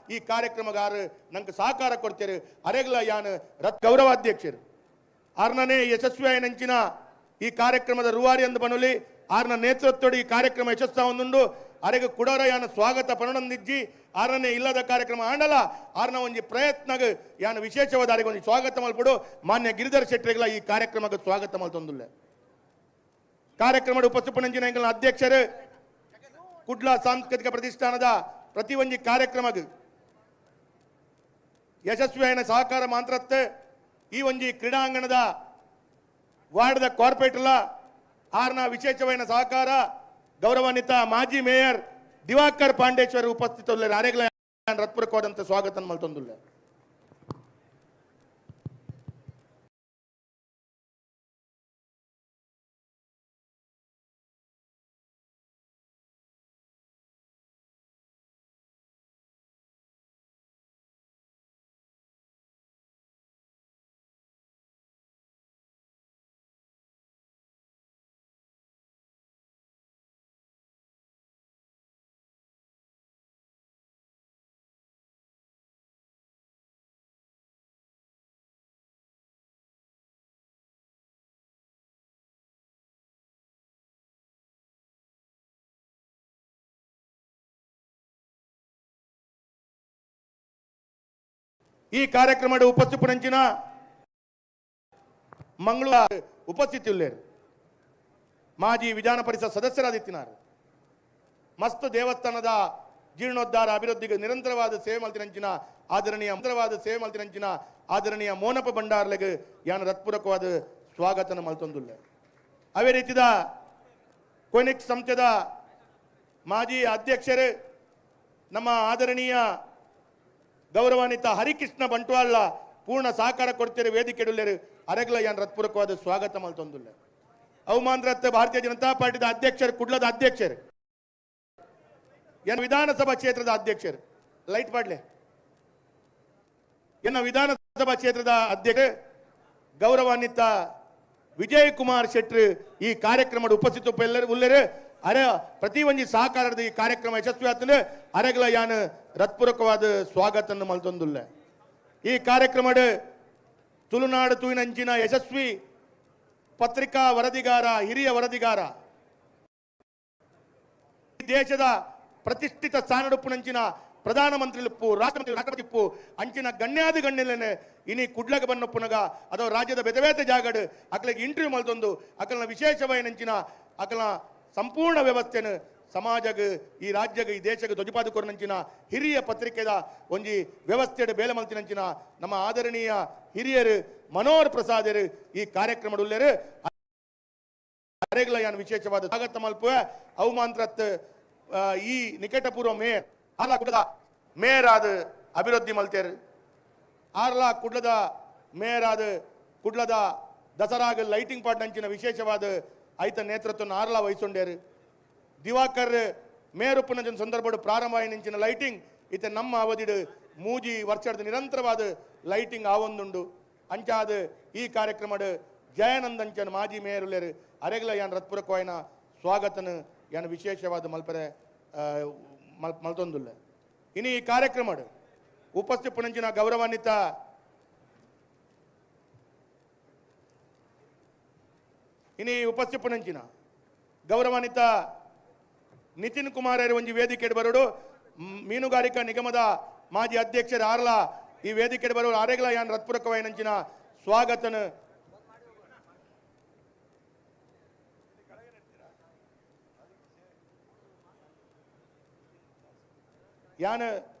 ಈ ಕಾರ್ಯಕ್ರಮಗಾರ ನಂಗೆ ಸಹಕಾರ ಕೊಡ್ತೀರಿ ಅರೆಗ್ಲ ಯಾನ್ ಗೌರವಾಧ್ಯಕ್ಷರು ಆರ್ನನೇ ಯಶಸ್ವಿಯಾಯನಂಚಿನ ಈ ಕಾರ್ಯಕ್ರಮದ ರೂವಾರಿ ಅಂದು ಬನುಲಿ ಆರ್ನ ನೇತೃತ್ವದ ಈ ಕಾರ್ಯಕ್ರಮ ಯಶಸ್ಸಾವೊಂದುಂಡು ಅರೆಗೆ ಕುಡೋರ ಯಾನ ಸ್ವಾಗತ ಪನೊಂದಿಜ್ಜಿ ಆರನೇ ಇಲ್ಲದ ಕಾರ್ಯಕ್ರಮ ಆಂಡಲ ಆರ್ನ ಒಂಜಿ ಪ್ರಯತ್ನಗ ಯಾನ ವಿಶೇಷವಾದ ಅರೆಗೆ ಒಂದು ಸ್ವಾಗತ ಮಲ್ಪಡು ಮಾನ್ಯ ಗಿರಿಧರ್ ಶೆಟ್ಟಿಗಳ ಈ ಕಾರ್ಯಕ್ರಮಕ್ಕೆ ಸ್ವಾಗತ ಮಲ್ತೊಂದುಲ್ಲ ಕಾರ್ಯಕ್ರಮದ ಉಪಸ್ಥಿಪನಂಚಿನ ಎಂಕಲ್ನ ಅಧ್ಯಕ್ಷರು ಕುಡ್ಲ ಸಾಂಸ್ಕೃತಿಕ ಪ್ರತಿಷ್ಠಾನದ ಪ್ರತಿ ಒಂಜಿ ಕಾರ್ಯಕ್ರಮಕ್ಕೆ ಯಶಸ್ವಿಯಾಯನ ಸಹಕಾರ ಮಾತ್ರತ್ತೆ ಈ ಒಂಜಿ ಕ್ರೀಡಾಂಗಣದ ವಾರ್ಡ್ದ ಕಾರ್ಪೊರೇಟರ್ಲ ಆರ್ನ ವಿಶೇಷವಾದ ಸಹಕಾರ ಗೌರವಾನ್ವಿತ ಮಾಜಿ ಮೇಯರ್ ದಿವಾಕರ್ ಪಾಂಡೇಶ್ವರ್ ಉಪಸ್ಥಿತರು ಅರೆಗ್ಲ ರತ್ಪುರಕೋದಂತ ಸ್ವಾಗತ ಮಲ್ತೊಂದುಲ್ಲ ಈ ಕಾರ್ಯಕ್ರಮದ ಉಪಸ್ಥಿತಪಡಿಸಿನ ಮಂಗಳೂರು ಉಪಸ್ಥಿತಿಯುಳ್ಳೇರು ಮಾಜಿ ವಿಧಾನ ಪರಿಷತ್ ಸದಸ್ಯರಾದಿತ್ತಿನಾರು ಮಸ್ತ್ ದೇವಸ್ಥಾನದ ಜೀರ್ಣೋದ್ಧಾರ ಅಭಿವೃದ್ಧಿಗೆ ನಿರಂತರವಾದ ಸೇವೆ ಮಲ್ತಿನಂಚಿನ ಆದರಣೀಯ ಮೋನಪ್ಪ ಭಂಡಾರ್ಲೆಗೆ ಯಾನ ಹೃತ್ಪೂರ್ವಕವಾದ ಸ್ವಾಗತನ ಮಲ್ತೊಂದುಲ್ಲ ಅವೇ ರೀತಿದ ಕೊನಿಕ್ಸ್ ಸಂಸ್ಥೆದ ಮಾಜಿ ಅಧ್ಯಕ್ಷರು ನಮ್ಮ ಆದರಣೀಯ ಗೌರವಾನ್ವಿತ ಹರಿಕೃಷ್ಣ ಬಂಟ್ವಾಳ ಪೂರ್ಣ ಸಹಕಾರ ಕೊಡ್ತೀರಿ ವೇದಿಕೆ ಅರೆಗ್ಲ ಯಾನ್ ಹೃತ್ಪೂರ್ವಕವಾದ ಸ್ವಾಗತ ಮಲ್ತೊಂದುಲ್ಲ ಅವು ಮಾತ್ರ ಭಾರತೀಯ ಜನತಾ ಪಾರ್ಟಿದ ಅಧ್ಯಕ್ಷರು ಕುಡ್ಲದ ಅಧ್ಯಕ್ಷರು ಏನ ವಿಧಾನಸಭಾ ಕ್ಷೇತ್ರದ ಅಧ್ಯಕ್ಷರು ಲೈಟ್ ಮಾಡ್ಲೆ ಏನ ವಿಧಾನಸಭಾ ಕ್ಷೇತ್ರದ ಅಧ್ಯಕ್ಷ ಗೌರವಾನ್ವಿತ ವಿಜಯ್ ಕುಮಾರ್ ಶೆಟ್ಟಿ ಈ ಕಾರ್ಯಕ್ರಮದ ಉಪಸ್ಥಿತರು ಅರೆ ಪ್ರತಿ ಒಂಜಿ ಸಹಕಾರದ ಈ ಕಾರ್ಯಕ್ರಮ ಯಶಸ್ವಿ ಆತಂದ್ರೆ ಅರೆಗ್ಲ ಯಾನ್ ಹೃತ್ಪೂರ್ವಕವಾದ ಸ್ವಾಗತ ಮಲ್ತೊಂದುಲ್ಲ ಈ ಕಾರ್ಯಕ್ರಮದ ತುಳುನಾಡು ತೂಯಿನಂಚಿನ ಯಶಸ್ವಿ ಪತ್ರಿಕಾ ವರದಿಗಾರ ಹಿರಿಯ ವರದಿಗಾರ ದೇಶದ ಪ್ರತಿಷ್ಠಿತ ಸ್ಥಾನಡುಪ್ಪುನಂಚಿನ ಪ್ರಧಾನಮಂತ್ರಿ ರಾಷ್ಟ್ರಪತಿ ಅಂಚಿನ ಗಣ್ಯಾದಿ ಗಣ್ಯಲೇನೆ ಇನಿ ಕುಡ್ಲಗ ಬನ್ನಪ್ಪುನಗ ಅಥವಾ ರಾಜ್ಯದ ಬೆದಬೇತೆ ಜಾಗಡ್ ಅಕಲಿಗೆ ಇಂಟರ್ವ್ಯೂ ಮಲ್ತೊಂದು ಅಕಲ್ನ ವಿಶೇಷವಾಯಿನಂಚಿನ ಅಕಲ್ನ ಸಂಪೂರ್ಣ ವ್ಯವಸ್ಥೆನ ಸಮಾಜಗ ಈ ರಾಜ್ಯಗ ಈ ದೇಶಗ ಧ್ವಜಪಾದಕೊರನಂಚಿನ ಹಿರಿಯ ಪತ್ರಿಕೆದ ಒಂಜಿ ವ್ಯವಸ್ಥೆಯ ಬೇಲೆ ಮಲ್ತಿನಂಚಿನ ನಮ್ಮ ಆದರಣೀಯ ಹಿರಿಯರು ಮನೋಹರ್ ಪ್ರಸಾದರು ಈ ಕಾರ್ಯಕ್ರಮದ ಉಳ್ಳೇರು ಅರೆಗ್ಲ ಯಾನ್ ವಿಶೇಷವಾದ ಸ್ವಾಗತ ಮಲ್ಪುವ ಅವು ಮಾತ್ರತ್ ಈ ನಿಕಟಪೂರ್ವ ಮೇಯರ್ ಆರ್ಲಾ ಕುಡ್ಲದ ಮೇಯರ್ ಆದ ಅಭಿವೃದ್ಧಿ ಮಲ್ತೇರು ಆರ್ಲಾ ಕುಡ್ಲದ ಮೇಯರ್ ಆದ ಕುಡ್ಲದ ದಸರಾಗ ಲೈಟಿಂಗ್ ಪಾಟ್ನಂಚಿನ ವಿಶೇಷವಾದ ಐತ ನೇತೃತ್ವ ಆರ್ಲಾ ವಹಿಸೊಂಡೇರು ದಿವಾಕರ್ ಮೇಯರ್ ಉಪ್ಪನ ಸಂದರ್ಭ ಪ್ರಾರಂಭ ನಿಂಚಿನ ಲೈಟಿಂಗ್ ಇತ ನಮ್ಮ ಅವಧಿಡ್ ಮೂಜಿ ವರ್ಷದ ನಿರಂತರವಾದ ಲೈಟಿಂಗ್ ಆವೊಂದುಂಡು ಅಂಚಾದ ಈ ಕಾರ್ಯಕ್ರಮದ ಜಯಾನಂದ್ ಅಂಚನ್ ಮಾಜಿ ಮೇಯರ್ ಉಳ್ಳೇರು ಅರೆಗ್ಲ ಯಾನ್ ಹೃತ್ಪೂರ್ವಕವಾಯಿನ ಸ್ವಾಗತನ ಯಾನ್ ವಿಶೇಷವಾದ ಮಲ್ಪರೆ ಮಲ್ತೊಂದುಲ್ಲ ಇನ್ನು ಈ ಕಾರ್ಯಕ್ರಮದ ಉಪಸ್ಥಿತಪಡಿಸಿನ ಗೌರವಾನ್ವಿತ ಗೌರವಾನ್ವಿತ ನಿತಿನ್ ಕುಮಾರ್ ಒಂಜಿ ವೇದಿಕೆ ಬರೋಡು ಮೀನುಗಾರಿಕಾ ನಿಗಮದ ಮಾಜಿ ಅಧ್ಯಕ್ಷರು ಆರ್ಲ ಈ ವೇದಿಕೆ ಬರೋರು ಅರೆಗ್ಲ ಯಾನ್ ಹೃತ್ಪೂರ್ವಕವಾಯಿನಂಚಿನ ಸ್ವಾಗತನ ಯಾನ್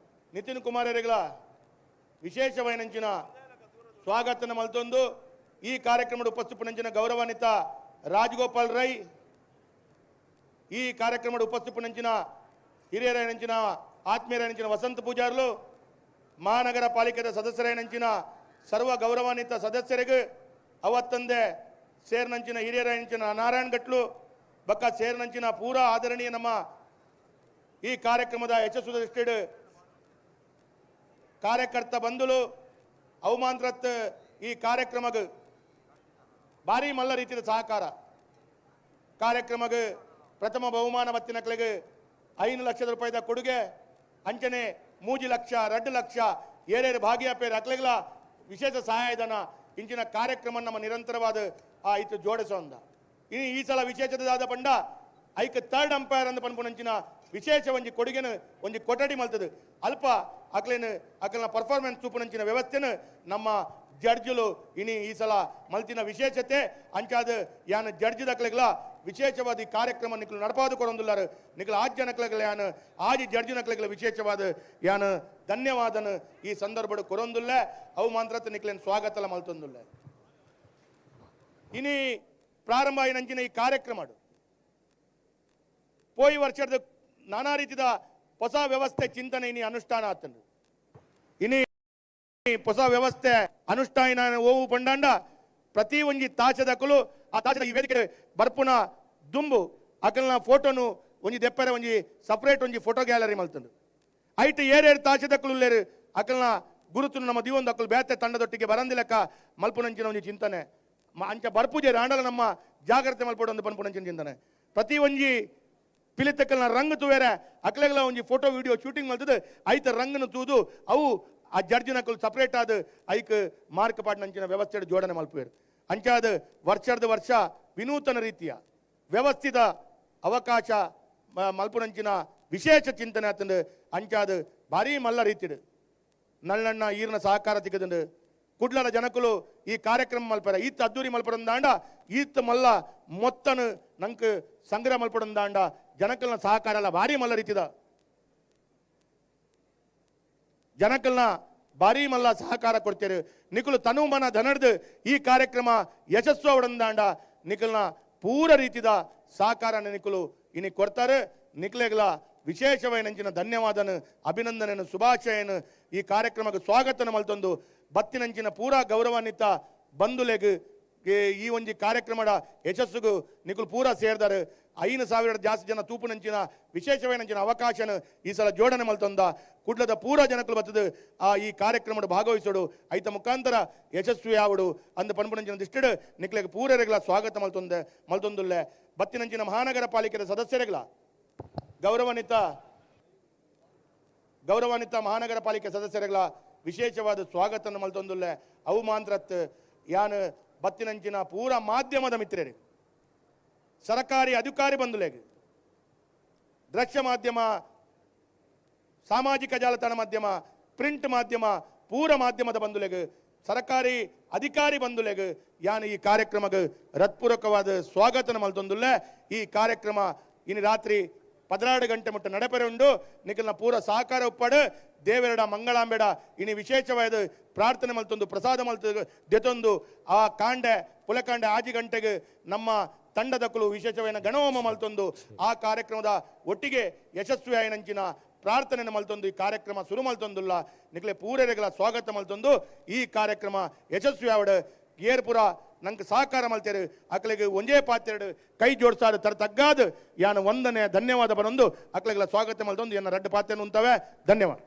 ನಿತಿನ್ ಕುಮಾರ್ ಅರೆಗ್ಲ ವಿಶೇಷವಾಯಿನಂಚಿನ ಸ್ವಾಗತನ ಮಲ್ತೊಂದು ಈ ಕಾರ್ಯಕ್ರಮದ ಉಪಸ್ಥಿತಪಡಿಸಿನ ಗೌರವಾನ್ವಿತ ರಾಜಗೋಪಾಲ್ ರೈ ಈ ಕಾರ್ಯಕ್ರಮದ ಉಪಸ್ಥಿತಪಡಿಸಿನ ಹಿರಿಯರೈನಂಚಿನ ಆತ್ಮೀಯರೈನಂಚಿನ ವಸಂತ ಪೂಜಾರ್ಲು ಮಹಾನಗರ ಪಾಲಿಕೆಯ ಸದಸ್ಯರೈನಂಚಿನ ಸರ್ವ ಗೌರವಾನ್ವಿತ ಸದಸ್ಯರಿಗೆ ಅವತ್ತಂದೆ ಸೇರ್ನಂಚಿನ ಹಿರಿಯರೈನಂಚಿನ ನಾರಾಯಣ್ ಗಟ್ಲು ಬಕ್ಕ ಸೇರ್ನಂಚಿನ ಪೂರಾ ಆದರಣೀಯ ನಮ್ಮ ಈ ಕಾರ್ಯಕ್ರಮದ ಯಶಸ್ಸು ದೃಷ್ಟಿಡ್ ಕಾರ್ಯಕರ್ತ ಬಂಧುಲು ಅವಮಾಂತ್ರತ್ ಈ ಕಾರ್ಯಕ್ರಮಕ್ಕೆ ಭಾರಿ ಮಲ್ಲ ರೀತಿಯ ಸಹಕಾರ ಕಾರ್ಯಕ್ರಮಕ್ಕೆ ಪ್ರಥಮ ಬಹುಮಾನ ಮತ್ತಿನಕ್ಲೆಗೆ 5 ಲಕ್ಷ ರೂಪಾಯಿದ ಕೊಡುಗೆ ಅಂಚನೆ 3 ಲಕ್ಷ 2 ಲಕ್ಷ ಏರೇರು ಭಾಗಿಯಾಪೇರು ಅಕ್ಲೆಗಳ ವಿಶೇಷ ಸಹಾಯಧನ ಇಂಚಿನ ಕಾರ್ಯಕ್ರಮ ನಮ್ಮ ನಿರಂತರವಾದ ಆಯ್ತು ಜೋಡಿಸೋಂದ ಇನ್ನು ಈ ಸಲ ವಿಶೇಷದಾದ ಪಂಡ ಐಕ್ ಥರ್ಡ್ ಅಂಪೈರ್ ಅಂತ ಪನ್ಪುನಂಚಿನ ವಿಶೇಷ ಒಂಜಿ ಕೊಡುಗೆನು ಒಂಜಿ ಕೊಠಡಿ ಮಲ್ತದು ಅಲ್ಪ ಅಕ್ಲನ ಪರ್ಫಾರ್ಮೆನ್ಸ್ ತೂಪುನಂಚಿನ ವ್ಯವಸ್ಥೆನು ನಮ್ಮ ಜಡ್ಜುಲು ಇನಿ ಈ ಸಲ ಮಲ್ತಿನ ವಿಶೇಷತೆ ಅಂಚಾದ ಯಾನ ಜಡ್ಜ್ ಅಕ್ಲೆಗಳ ವಿಶೇಷವಾದ ಈ ಕಾರ್ಯಕ್ರಮ ನಿಕ್ಲು ನಡಪಾದು ಕೊರೊಂದುಲ್ಲಾರು ನಿಕ್ಲ ಆಜ್ಯ ನಕ್ಲೆಗಳ ಯಾನ ಆಜಿ ಜಡ್ಜು ನಕ್ಲೆಗಳ ವಿಶೇಷವಾದ ಯಾನ ಧನ್ಯವಾದನು ಈ ಸಂದರ್ಭಡು ಕೊರೊಂದುಲ್ಲ ಅವು ಮಾತ್ರ ನಿಕ್ಲೇನು ಸ್ವಾಗತಲ ಮಲ್ತೊಂದುಲ್ಲ ಇನಿ ಪ್ರಾರಂಭ ಆಯ್ನಂಚಿನ ಈ ಕಾರ್ಯಕ್ರಮ ಪೋಯಿ ವರ್ಷದ ನಾನಾ ರೀತಿಯ ಹೊಸ ವ್ಯವಸ್ಥೆ ಚಿಂತನೆ ಇನಿ ಅನುಷ್ಠಾನ ಆತನು ಇನಿ ಹೊಸ ವ್ಯವಸ್ಥೆ ಅನುಷ್ಠಾನ ಓವು ಪಂಡಾಂಡ ಪ್ರತಿ ಒಂಜಿ ತಾಚದಕಲು ಆ ತಾಚದ ಈ ವೇದಿಕೆ ಬರ್ಪುನ ದುಂಬು ಅಕಲ್ನ ಫೋಟೋನು ಒಂಜಿ ದೆಪ್ಪರೆ ಒಂಜಿ ಸಪರೇಟ್ ಒಂಜಿ ಫೋಟೋ ಗ್ಯಾಲರಿ ಮಲ್ತಂಡು ಐಟ್ ಏರೇರು ತಾಚದಕಲು ಉಲ್ಲೇರು ಅಕಲ್ನ ಗುರುತು ನಮ್ಮ ದಿವೊಂದು ಅಕಲು ಬೇತೆ ತಂಡದೊಟ್ಟಿಗೆ ಬರಂದಿಲೆಕ್ಕ ಮಲ್ಪುನಂಚಿನ ಒಂಜಿ ಚಿಂತನೆ ಅಂಚ ಬರ್ಪುಜೆ ರಾಂಡಲ ನಮ್ಮ ಜಾಗ್ರತೆ ಮಲ್ಪಡು ಒಂದು ಪನ್ಪುನಂಚಿನ ಚಿಂತನೆ ಪ್ರತಿ ಒಂಜಿ ಪಿಲಿತಕ್ಕಲ್ನ ರಂಗ್ ತೂವೇರೆ ಅಕ್ಲೆಗಳ ಒಂಜಿ ಫೋಟೋ ವಿಡಿಯೋ ಶೂಟಿಂಗ್ ಮಲ್ತದ ಐತ ರಂಗನು ತೂದು ಅವು ಆ ಜಡ್ಜಿನಕಲು ಸಪರೇಟ್ ಆದ ಐಕ್ ಮಾರ್ಕ್ ಪಾಡ್ನಂಚಿನ ವ್ಯವಸ್ಥೆ ಜೋಡಣೆ ಮಲ್ಪುವೇರು ಅಂಚಾದ ವರ್ಷ ವಿನೂತನ ರೀತಿಯ ವ್ಯವಸ್ಥಿತ ಅವಕಾಶ ಮಲ್ಪುನಂಚಿನ ವಿಶೇಷ ಚಿಂತನೆ ಆತಂದು ಅಂಚಾದ ಭಾರಿ ಮಲ್ಲ ರೀತಿಡು ನಳ್ಳಣ್ಣ ಈರ್ನ ಸಹಕಾರ ತಿಕ್ಕದಂಡು ಕುಡ್ಲರ ಜನಕಲು ಈ ಕಾರ್ಯಕ್ರಮ ಮಲ್ಪರ ಈತ್ ಅದ್ದೂರಿ ಮಲ್ಪಡಂದಾಂಡ ಈತ್ ಮಲ್ಲ ಮೊತ್ತನು ನಂಕ್ ಸಂಗ್ರಹ ಮಲ್ಪಡಂದಾಂಡ ಜನಕಲ್ನ ಸಹಕಾರ ಎಲ್ಲ ಭಾರಿ ಮಲ್ಲ ರೀತಿದ ಜನಕಲ್ನ ಭಾರಿ ಮಲ್ಲ ಸಹಕಾರ ಕೊಡ್ತೇರು ನಿಕಲು ತನು ಮನ ಧನರ್ದು ಈ ಕಾರ್ಯಕ್ರಮ ಯಶಸ್ಸು ಅವಡಂದಾಂಡ ನಿಕಲ್ನ ಪೂರ ರೀತಿದ ಸಹಕಾರ ನಿಕಲು ಇನಿ ಕೊಡ್ತಾರೆ ನಿಕ್ಲೆಗಳ ವಿಶೇಷವೈನಂಚಿನ ಧನ್ಯವಾದನು ಅಭಿನಂದನೆಯನ್ನು ಶುಭಾಶಯನು ಈ ಕಾರ್ಯಕ್ರಮಕ್ಕೆ ಸ್ವಾಗತನ ಮಲ್ತೊಂದು ಬತ್ತಿನಂಚಿನ ಪೂರಾ ಗೌರವಾನ್ವಿತ ಬಂಧುಲೆಗ್ ಈ ಒಂಜಿ ಕಾರ್ಯಕ್ರಮದ ಯಶಸ್ಸುಗೂ ನಿಕುಲು ಪೂರಾ ಸೇರ್ದಾರೆ 5,000 ಜಾಸ್ತಿ ಜನ ತೂಪುನಂಚಿನ ವಿಶೇಷವೈನಂಚಿನ ಅವಕಾಶನ ಈ ಸಲ ಜೋಡಣೆ ಮಲ್ತೊಂದ ಕುಡ್ಲದ ಪೂರಾ ಜನಕಲು ಬತ್ತದು ಈ ಕಾರ್ಯಕ್ರಮದ ಭಾಗವಹಿಸೋಡು ಐತ ಮುಖಾಂತರ ಯಶಸ್ವಿ ಆವಡು ಅಂದ ಪನ್ಪುನಂಚಿನ ದಿಷ್ಟಡು ನಿಕ್ಲೆಗೆ ಪೂರರೆಗಳ ಸ್ವಾಗತ ಮಲ್ತೊಂದುಲ್ಲೆ ಬತ್ತಿನಂಚಿನ ಮಹಾನಗರ ಪಾಲಿಕೆಯ ಸದಸ್ಯರೆಗಳ ಗೌರವಾನ್ವಿತ ಮಹಾನಗರ ಪಾಲಿಕೆ ಸದಸ್ಯರೆಗಳ ವಿಶೇಷವಾದ ಸ್ವಾಗತನ ಮಲ್ತೊಂದುಲ್ಲೆ ಅವು ಮಾಂತ್ರತ್ ಯಾನ್ ಬತ್ತಿನಂಚಿನ ಪೂರ ಮಾಧ್ಯಮದ ಮಿತ್ರರಿಗೆ ಸರ್ಕಾರಿ ಅಧಿಕಾರಿ ಬಂಧುಲೆಗೆ ದೃಶ್ಯ ಮಾಧ್ಯಮ ಸಾಮಾಜಿಕ ಜಾಲತಾಣ ಮಾಧ್ಯಮ ಪ್ರಿಂಟ್ ಮಾಧ್ಯಮ ಪೂರ ಮಾಧ್ಯಮದ ಬಂಧುಲೆಗೆ ಸರ್ಕಾರಿ ಅಧಿಕಾರಿ ಬಂಧುಲೆಗೆ ಯಾನ್ ಈ ಕಾರ್ಯಕ್ರಮಕ್ಕೆ ಹೃತ್ಪೂರ್ವಕವಾದ ಸ್ವಾಗತನ ಮಲ್ತೊಂದುಲ್ಲೆ ಈ ಕಾರ್ಯಕ್ರಮ ಇನ್ನು ರಾತ್ರಿ 12 ಗಂಟೆ ಮುಟ್ಟ ನಡೆಪೆರೆ ಉಂಡು ನಿಖಲ್ನ ಪೂರ ಸಹಕಾರ ಉಪ್ಪಡು ದೇವೆರಡ ಮಂಗಳಾಂಬೆಡ ಇನಿ ವಿಶೇಷವಾದ ಪ್ರಾರ್ಥನೆ ಮಲ್ತೊಂದು ಪ್ರಸಾದ ಮಲ್ತ ದೆತೊಂದು ಆ ಕಾಂಡೆ ಪುಲಕಾಂಡೆ ಆಜಿ ಗಂಟೆಗೆ ನಮ್ಮ ತಂಡದಕ್ಕಲು ವಿಶೇಷವಾದ ಗಣಹೋಮ ಮಲ್ತೊಂದು ಆ ಕಾರ್ಯಕ್ರಮದ ಒಟ್ಟಿಗೆ ಯಶಸ್ವಿ ಆಯ್ನಂಚಿನ ಪ್ರಾರ್ಥನೆ ಮಲ್ತೊಂದು ಈ ಕಾರ್ಯಕ್ರಮ ಶುರು ಮಲ್ತೊಂದುಲ್ಲ ನಿಕ್ಲೆ ಪೂರೆಗಳ ಸ್ವಾಗತ ಮಲ್ತೊಂದು ಈ ಕಾರ್ಯಕ್ರಮ ಯಶಸ್ವಿ ಆವಡ ಏರ್ಪುರ ನಂಗೆ ಸಹಕಾರ ಮಲ್ತೇರು ಅಕ್ಲೆಗೆ ಒಂದೇ ಪಾತ್ರೆಡು ಕೈ ಜೋಡಿಸಾಡು ತಗ್ಗಾದು ಯಾನ ವಂದನೆ ಧನ್ಯವಾದ ಬರೊಂದು ಅಕ್ಲೆಗಳ ಸ್ವಾಗತ ಮಲ್ತೊಂದು ಏನ ರಡ್ಡು ಪಾತ್ರೆ ಉಂತವೆ ಧನ್ಯವಾದ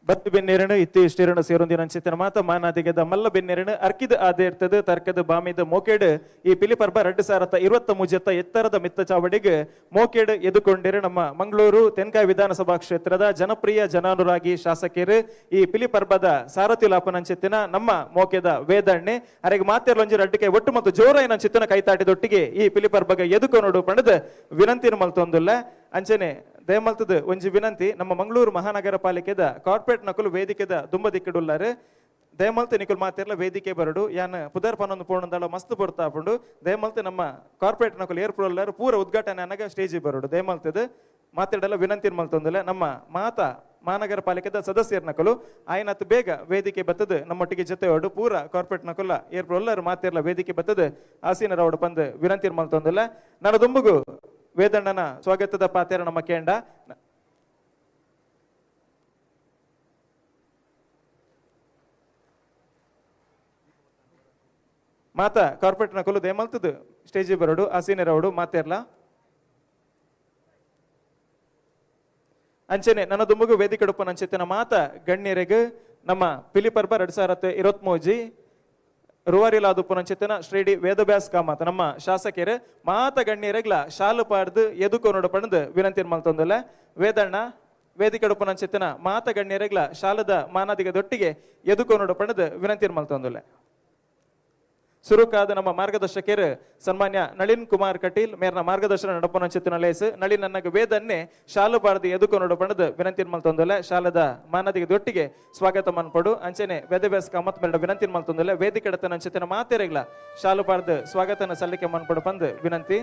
ಬತ್ತು ಬೆನ್ನೇರಣ ಇತ್ತು ಇಷ್ಟೇರಣ ಸೇರೊಂದಿನ ಅಂಚಿತನ ಮಾತ ಮಾನಾದಿಗೆದ ಮಲ್ಲ ಬೆನ್ನೇರಣ ಅರ್ಕಿದ ಆದ ಇರ್ತದೆ ತರ್ಕದ ಬಾಮಿದ ಮೋಕೇಡ್ ಈ ಪಿಲಿಪರ್ಬ 2023 ಎತ್ತರದ ಮಿತ್ತ ಚಾವಡಿಗೆ ಮೋಕೇಡ್ ಎದುಕೊಂಡಿರು ನಮ್ಮ ಮಂಗಳೂರು ತೆನ್ಕಾಯಿ ವಿಧಾನಸಭಾ ಕ್ಷೇತ್ರದ ಜನಪ್ರಿಯ ಜನಾನುರಾಗಿ ಶಾಸಕರು ಈ ಪಿಲಿಪರ್ಬದ ಸಾರಥಿ ಲಾಪನಂಚಿತ್ತಿನ ನಮ್ಮ ಮೋಕೆದ ವೇದಣ್ಣೆ ಅರೆಗೆ ಮಾತೆರ್ಲೊಂಜಿ ರಡ್ಡಿಕೆ ಒಟ್ಟು ಮತ್ತು ಜೋರಾಯಿನ ಚಿತ್ತನ ಕೈತಾಟಿದೊಟ್ಟಿಗೆ ಈ ಪಿಲಿಪರ್ಬಗೆ ಎದುಕೊನೋಡು ಪಣದ ವಿನಂತಿನ ಮಲ್ತೊಂದುಲ್ಲ ಅಂಚನೆ ದಯಮಲ್ತದ ಒಂಜಿ ವಿನಂತಿ ನಮ್ಮ ಮಂಗಳೂರು ಮಹಾನಗರ ಪಾಲಿಕೆದ ಕಾರ್ಪೊರೇಟ್ ನಕಲು ವೇದಿಕೆದ ದುಂಬ ದಿಕ್ಕಿಡುಲ್ಲಾರು ದಯಮಲ್ತ ನಿಕುಲ್ ಮಾತಿರ್ಲ ವೇದಿಕೆ ಬರಡು ಯಾನ್ ಪುದರ್ ಪನ್ನೊಂದು ಪೋಣಂದಾಳ ಮಸ್ತ್ ಬರ್ತಾ ಪುಂಡು ದಯಮಲ್ತ ನಮ್ಮ ಕಾರ್ಪೊರೇಟ್ ನಕಲು ಏರ್ಪುರಲ್ಲಾರು ಪೂರ ಉದ್ಘಾಟನೆ ಅನ್ನಾಗ ಸ್ಟೇಜ್ ಬರಡು ದಯಮಲ್ತದ ಮಾತಾಡಲ್ಲ ವಿನಂತಿ ಮಲ್ತೊಂದಿಲ್ಲ ನಮ್ಮ ಮಹಾನಗರ ಪಾಲಿಕೆದ ಸದಸ್ಯರ ನಕಲು ಆಯ್ನತ್ ಬೇಗ ವೇದಿಕೆ ಬತ್ತದ ನಮ್ಮೊಟ್ಟಿಗೆ ಜೊತೆ ಹೊಡು ಪೂರ ಕಾರ್ಪೊರೇಟ್ ನಕುಲ್ಲ ಏರ್ಪುರಲ್ಲಾರು ಮಾತಿರ್ಲ ವೇದಿಕೆ ಬತ್ತದ ಆಸೀನರ ಹೊಡು ಬಂದು ವಿನಂತಿ ಮಲ್ತೊಂದಿಲ್ಲ ನನ್ನ ದುಂಬುಗು ವೇದಣ್ಣನ ಸ್ವಾಗತದ ಪಾತ್ರ ನಮ್ಮ ಕೇಂಡ ಮಾತ ಕಾರ್ಪೊರೇಟ್ ನಕಲು ದೇಮಲ್ತದ ಸ್ಟೇಜ್ ಬರೋಡು ಆಸೀನರವಡು ಮಾತೇರ್ಲ ಅಂಚನೆ ನನ್ನ ದುಂಬುಗು ವೇದಿಕೆ ಡುಪ್ಪನ ಅಂಚೆತ್ತಿನ ಮಾತ ಗಣ್ಯರೆಗೆ ನಮ್ಮ ಪಿಲಿಪರ್ಬ 2023 ರುವಾರಿಲಾದುಪ್ಪುನಂಚಿತ್ತಿನ ಶ್ರೀಡಿ ವೇದವ್ಯಾಸ್ ಕಾಮತ್ ನಮ್ಮ ಶಾಸಕರು ಮಾತ ಗಣ್ಯರೆಗ್ಲ ಶಾಲು ಪಾಡ್ದು ಎದುಕೊನೋಡು ಪಣದು ವಿನಂತಿ ಮಲ್ತೊಂದಲ್ಲ ವೇದಣ್ಣ ವೇದಿಕೆ ಉಪನಂಚಿತ್ತಿನ ಮಾತ ಗಣ್ಯರೆಗ್ಲ ಶಾಲದ ಮಾನಾದಿಗದೊಟ್ಟಿಗೆ ಎದುಕೋನೋಡು ಪಣದು ವಿನಂತಿ ಮಲ್ತೊಂದುಲ್ಲೆ. ಸುರುಕಾದ ನಮ್ಮ ಮಾರ್ಗದರ್ಶಕರು ಸನ್ಮಾನ್ಯ ನಳಿನ್ ಕುಮಾರ್ ಕಟೀಲ್ ಮೇರ್ನ ಮಾರ್ಗದರ್ಶನ ನಡಪನಂಚಿತ್ತಿನ ಲೇಸು ನಳಿನ್ ನನಗೆ ವೇದನ್ನೇ ಶಾಲು ಬಾರದಿ ಎದುಕೋನೋಡು ಪಣದು ವಿನಂತಿ ಮಲ್ತೊಂದುಲ್ಲೆ. ಶಾಲದ ಮಾನಾದಿಗದೊಟ್ಟಿಗೆ ಸ್ವಾಗತ ಮನ್ಪಡು ಅಂಚೆನೆ ವೇದವ್ಯಾಸ ಕಾಮತ್ ಮೇಡ ವಿನಂತಿ ಮಲ್ತೊಂದುಲ್ಲೆ. ವೇದಿಕೆ ಎಡತನಂಚಿತ್ತಿನ ಮಾತೆರೆಗ್ಲ ಶಾಲು ಬಾರ್ದು ಸ್ವಾಗತನ ಸಲ್ಲಿಕೆ ಮನ್ಪಡು ಬಂದು ವಿನಂತಿ.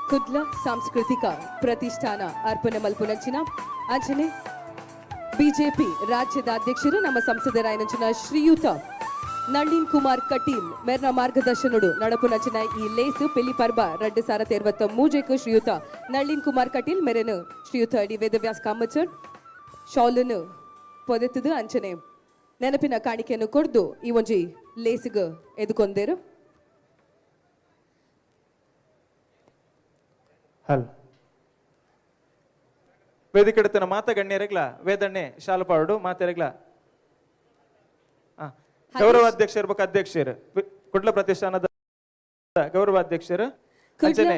ಕುಡ್ಲ ಸಾಂಸ್ಕೃತಿಕ ಪ್ರತಿಷ್ಠಾನ ಅರ್ಪಣೆ ಮಲ್ಪುನಂಚಿನ ಅಂಚನೆ ಬಿಜೆಪಿ ರಾಜ್ಯದ ಅಧ್ಯಕ್ಷರು ನಮ್ಮ ಸಂಸದರಾಯನಂಚಿನ ಶ್ರೀಯುತ ನಳಿನ್ ಕುಮಾರ್ ಕಟೀಲ್ ಮೇರ್ನ ಮಾರ್ಗದರ್ಶನಡು ನಡಪುನಂಚಿನ ಈ ಲೇಸು ಪಿಲಿಪರ್ಬ 2023 ಶ್ರೀಯುತ ನಳಿನ್ ಕುಮಾರ್ ಕಟೀಲ್ ಮೇರೆನು ಶ್ರೀಯುತ ಡಿ ವೇದವ್ಯಾಸ್ ಕಾಮಚರ್ ಶಾಲನ್ನು ಪೊದೆತದು ಅಂಚನೆ ನೆನಪಿನ ಕಾಣಿಕೆಯನ್ನು ಕೊಡ್ದು ಈ ಒಂಜಿ ಲೇಸಿಗೆ ಎದುಕೊಂಡೇರು. ಹಲ್ ವೇದಿಕೆಡತನ ಮಾತ ಗಣ್ಯರೆಗ್ಲ ವೇದಣ್ಣೆ ಶಾಲಪಾಡು ಮಾತೆರೆಗ್ಲ ಗೌರವಾಧ್ಯಕ್ಷ ಇರ್ಬೇಕು. ಅಧ್ಯಕ್ಷರು ಕುಡ್ಲ ಪ್ರತಿಷ್ಠಾನದ ಗೌರವಾಧ್ಯಕ್ಷರು ಅಂಚನೆ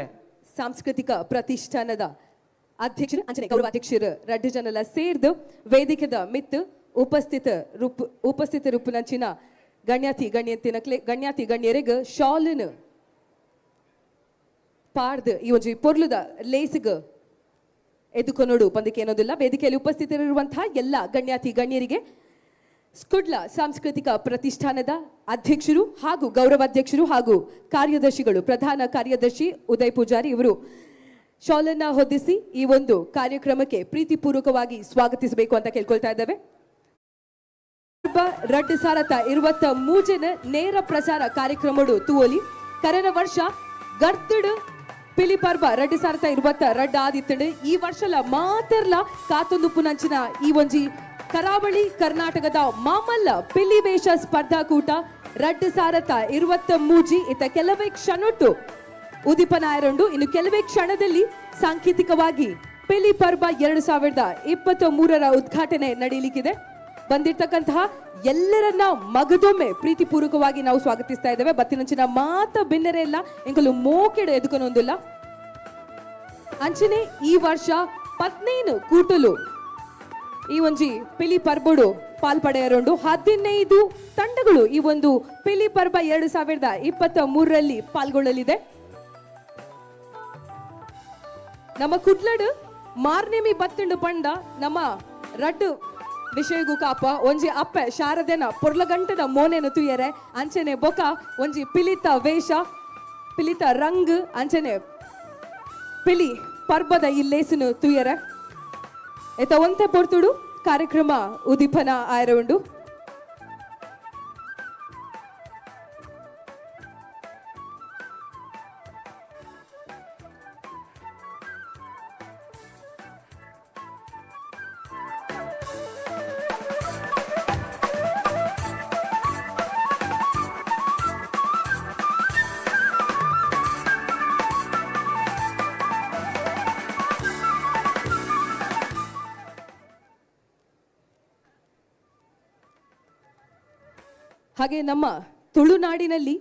ಸಾಂಸ್ಕೃತಿಕ ಪ್ರತಿಷ್ಠಾನದ ಅಧ್ಯಕ್ಷರು ಅಂಚನೆ ಗೌರವಾಧ್ಯಕ್ಷರು 2 ಜನಲ ಸೇರ್ದು ವೇದಿಕೆದ ಮಿತ್ತು ಉಪಸ್ಥಿತ ರೂಪುನಂಚಿನ ಗಣ್ಯಾತಿ ಗಣ್ಯರಿಗೆ ಶಾಲನು ಪಾರ್ದು ಈ ಒಂದು ಪೊರ್ಲುದ ಲೇಸಿಗೆ ಎದುಕೊನೋಡು ಪಂದಕ್ಕೆ ಏನೋದಿಲ್ಲ. ವೇದಿಕೆಯಲ್ಲಿ ಉಪಸ್ಥಿತರಿರುವಂತಹ ಎಲ್ಲ ಗಣ್ಯಾತಿ ಗಣ್ಯರಿಗೆ ಸ್ಕುಡ್ಲ ಸಾಂಸ್ಕೃತಿಕ ಪ್ರತಿಷ್ಠಾನದ ಅಧ್ಯಕ್ಷರು ಹಾಗೂ ಗೌರವಾಧ್ಯಕ್ಷರು ಹಾಗೂ ಕಾರ್ಯದರ್ಶಿಗಳು ಪ್ರಧಾನ ಕಾರ್ಯದರ್ಶಿ ಉದಯ್ ಪೂಜಾರಿ ಇವರು ಶಾಲನ್ನ ಹೊದಿಸಿ ಈ ಒಂದು ಕಾರ್ಯಕ್ರಮಕ್ಕೆ ಪ್ರೀತಿಪೂರ್ವಕವಾಗಿ ಸ್ವಾಗತಿಸಬೇಕು ಅಂತ ಕೇಳ್ಕೊಳ್ತಾ ಇದ್ದೇವೆ. 2023 ನೇರ ಪ್ರಸಾರ ಕಾರ್ಯಕ್ರಮಡು ತೂವಲಿ ಕರೆನ ವರ್ಷ ಗರ್ತಡು ಪಿಲಿಪರ್ಬ 2022 ಆದಿತ್ತಂಡು ಈ ವರ್ಷಲ ಮಾತೆರ್ಲ ಕಾತೊಂದು ಪುನಂಚಿನ ಈ ಒಂಜಿ ಕರಾವಳಿ ಕರ್ನಾಟಕದ ಮಾಮಲ್ಲ ಪಿಲಿ ವೇಷ ಸ್ಪರ್ಧಾಕೂಟ 2023 ಇತ್ತ ಕೆಲವೇ ಕ್ಷಣೊಟ್ಟು ಉದಿಪನಾಯರಂಡು ಇನ್ನು ಕೆಲವೇ ಕ್ಷಣದಲ್ಲಿ ಸಾಂಕೇತಿಕವಾಗಿ ಪಿಲಿ ಪರ್ಬ 2023 ಉದ್ಘಾಟನೆ ನಡೆಯಲಿಕ್ಕಿದೆ. ಬಂದಿರ್ತಕ್ಕಂತಹ ಎಲ್ಲರನ್ನ ಮಗದೊಮ್ಮೆ ಪ್ರೀತಿಪೂರ್ವಕವಾಗಿ ನಾವು ಸ್ವಾಗತಿಸ್ತಾ ಇದ್ದೇವೆ. ಬತ್ತಿನಂಚಿನ ಮಾತ ಬಿನ್ನರೆ ಇಲ್ಲ ಎಂಕಲು ಮೋಕೆಡು ಎದುಕೊನೊಂದಿಲ್ಲ ಅಂಚನೆ ಈ ವರ್ಷ 15 ಕೂಟಲು ಈ ಒಂಜಿ ಪಿಲಿ ಪರ್ಬಡು ಪಾಲ್ಪಡೆಯರುಂಡು 15 ತಂಡಗಳು ಈ ಒಂದು ಪಿಲಿ ಪರ್ಬ 2023 ಪಾಲ್ಗೊಳ್ಳಲಿದೆ. ನಮ್ಮ ಕುಡ್ಲಡು ಮಾರ್ನೆಮಿ ಬತ್ತುಂಡು ಪಂಡ ನಮ್ಮ ರಡ್ಡು ವಿಷಯಗೂ ಕಾಪ ಒಂಜಿ ಅಪ್ಪೆ ಶಾರದೆನ ಪೊರ್ಲಗಂಟದ ಮೋನೆನು ತುಯರೆ ಅಂಚನೆ ಬೊಕ ಒಂಜಿ ಪಿಲಿತ ವೇಷ ಪಿಲಿತ ರಂಗ್ ಅಂಚನೆ ಪಿಲಿ ಪರ್ಬದ ಈ ಲೇಸನು ತುಯರೆ ಎತ್ತ ಒಂತೆ ಪೊರ್ತುಡು ಕಾರ್ಯಕ್ರಮ ಉದಿಪನ ಆಯರುಂಡು. ಹಾಗೆ ನಮ್ಮ ತುಳುನಾಡಿನಲ್ಲಿ